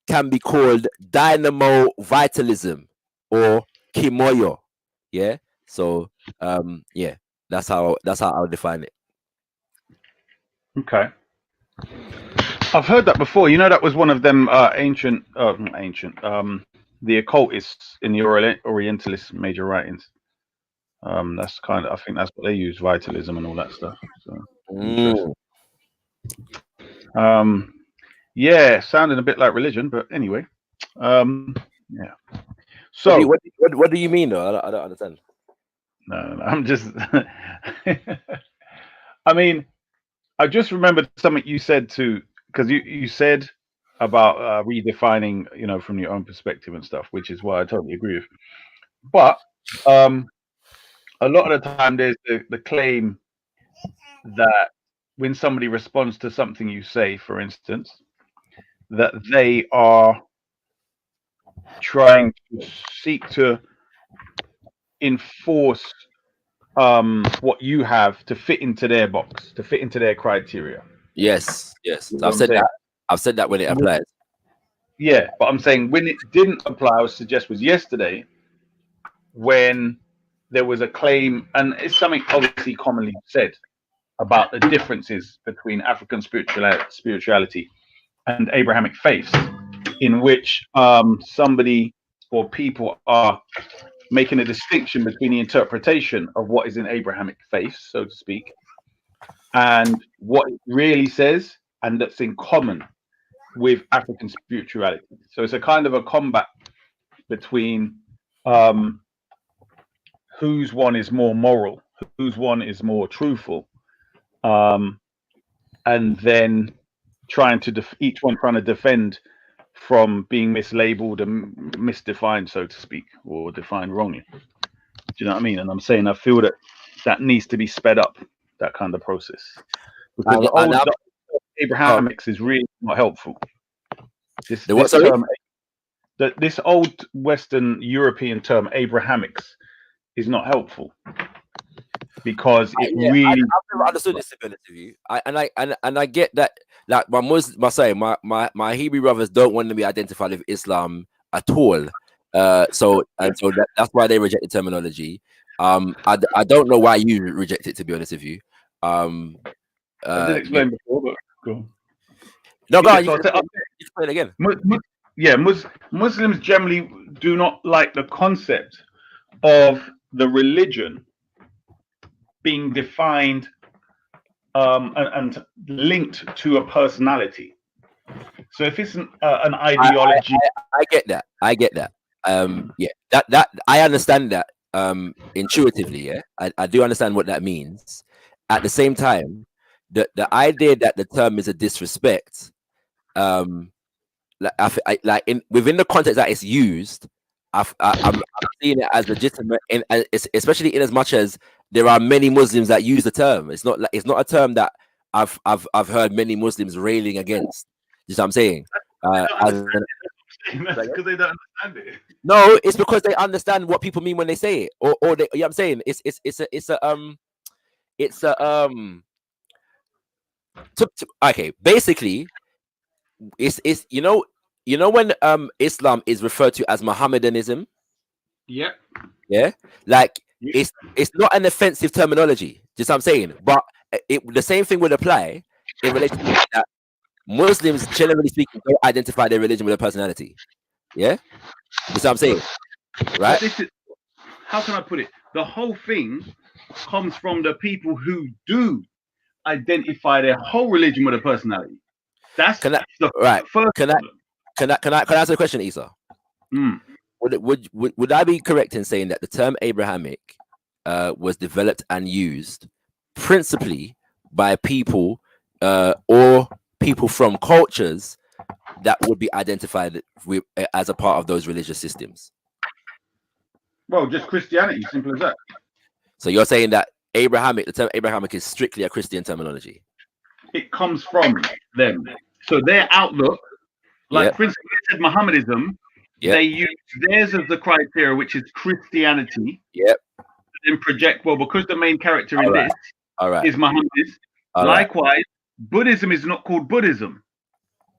can be called dynamo vitalism or Kimoyo. Yeah. So yeah, that's how I would define it. Okay. I've heard that before. You know, that was one of them the occultists in the Orientalist major writings. That's kind of, I think that's what they use, vitalism and all that stuff. So interesting. Yeah, sounding a bit like religion, but anyway. Yeah. So what do you mean though? I don't understand. No, I'm just I mean, I just remembered something you said too, because you said about redefining, you know, from your own perspective and stuff, which is what I totally agree with. But a lot of the time there's the claim that when somebody responds to something you say, for instance, that they are trying to seek to enforce what you have to fit into their box, to fit into their criteria. Yes. You So know I've said that when it applies. Yeah, but I'm saying when it didn't apply, I would suggest was yesterday when there was a claim, and it's something obviously commonly said about the differences between African spirituality and Abrahamic faiths, in which somebody or people are making a distinction between the interpretation of what is in Abrahamic faith, so to speak, and what it really says, and that's in common with African spirituality. So it's a kind of a combat between whose one is more moral, whose one is more truthful, and then trying to each one trying to defend from being mislabeled and misdefined, so to speak, or defined wrongly. Do you know what I mean? And I'm saying I feel that needs to be sped up, that kind of process, because the old Abrahamics is really not helpful. This old Western European term Abrahamics is not helpful because it really. I've never understood this, to be honest with you. I get that, like my Hebrew brothers don't want to be identified with Islam at all. So that's why they reject the terminology. I don't know why you reject it, to be honest with you. I did explain before, but go. No, go on. So explain again. Muslims generally do not like the concept of the religion being defined and linked to a personality. So if it's an ideology, I get that. Yeah, that I understand that intuitively. Yeah, I do understand what that means. At the same time, the idea that the term is a disrespect, within the context that it's used, I'm seeing it as legitimate, especially in as much as there are many Muslims that use the term. It's not a term that I've heard many Muslims railing against. You know what I'm saying? That's because they don't understand it. No, it's because they understand what people mean when they say it, or they, you know what I'm saying? Okay, basically, it's you know when Islam is referred to as Mohammedanism. Yeah. Yeah, like it's not an offensive terminology. Just what I'm saying, but the same thing would apply in relation to that. Muslims, generally speaking, don't identify their religion with a personality. Yeah, that's what I'm saying, right? How can I put it? The whole thing comes from the people who do identify their whole religion with a personality. That's Can I, the right? first Can I answer the question, Isa? Mm. Would I be correct in saying that the term Abrahamic was developed and used principally by people or people from cultures that would be identified with, as a part of those religious systems? Well, just Christianity, simple as that. So you're saying that Abrahamic, the term Abrahamic, is strictly a Christian terminology? It comes from them. So their outlook, like Yep. for instance, they said Mohammedanism, Yep. they use theirs as the criteria, which is Christianity. Yep. Then project, well, because the main character in this is Muhammad. All right. Likewise, Buddhism is not called Buddhism.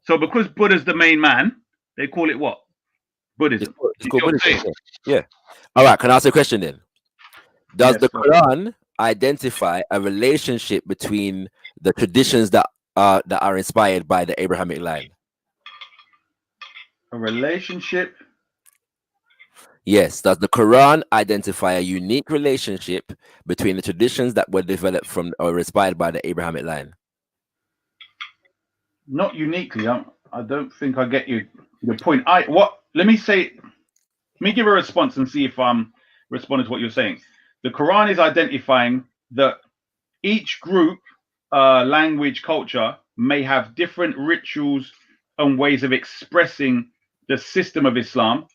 So because Buddha's the main man, they call it what? Buddhism. It's called Buddhism. Yeah. All right. Can I ask a question then? Does the Quran identify a relationship between the traditions that are inspired by the Abrahamic line? A relationship? Yes. Does the Quran identify a unique relationship between the traditions that were developed from or inspired by the Abrahamic line? Not uniquely. I don't think I get your point. Let me give a response and see if I'm responding to what you're saying. The Quran is identifying that each group, language, culture may have different rituals and ways of expressing the system of Islam, but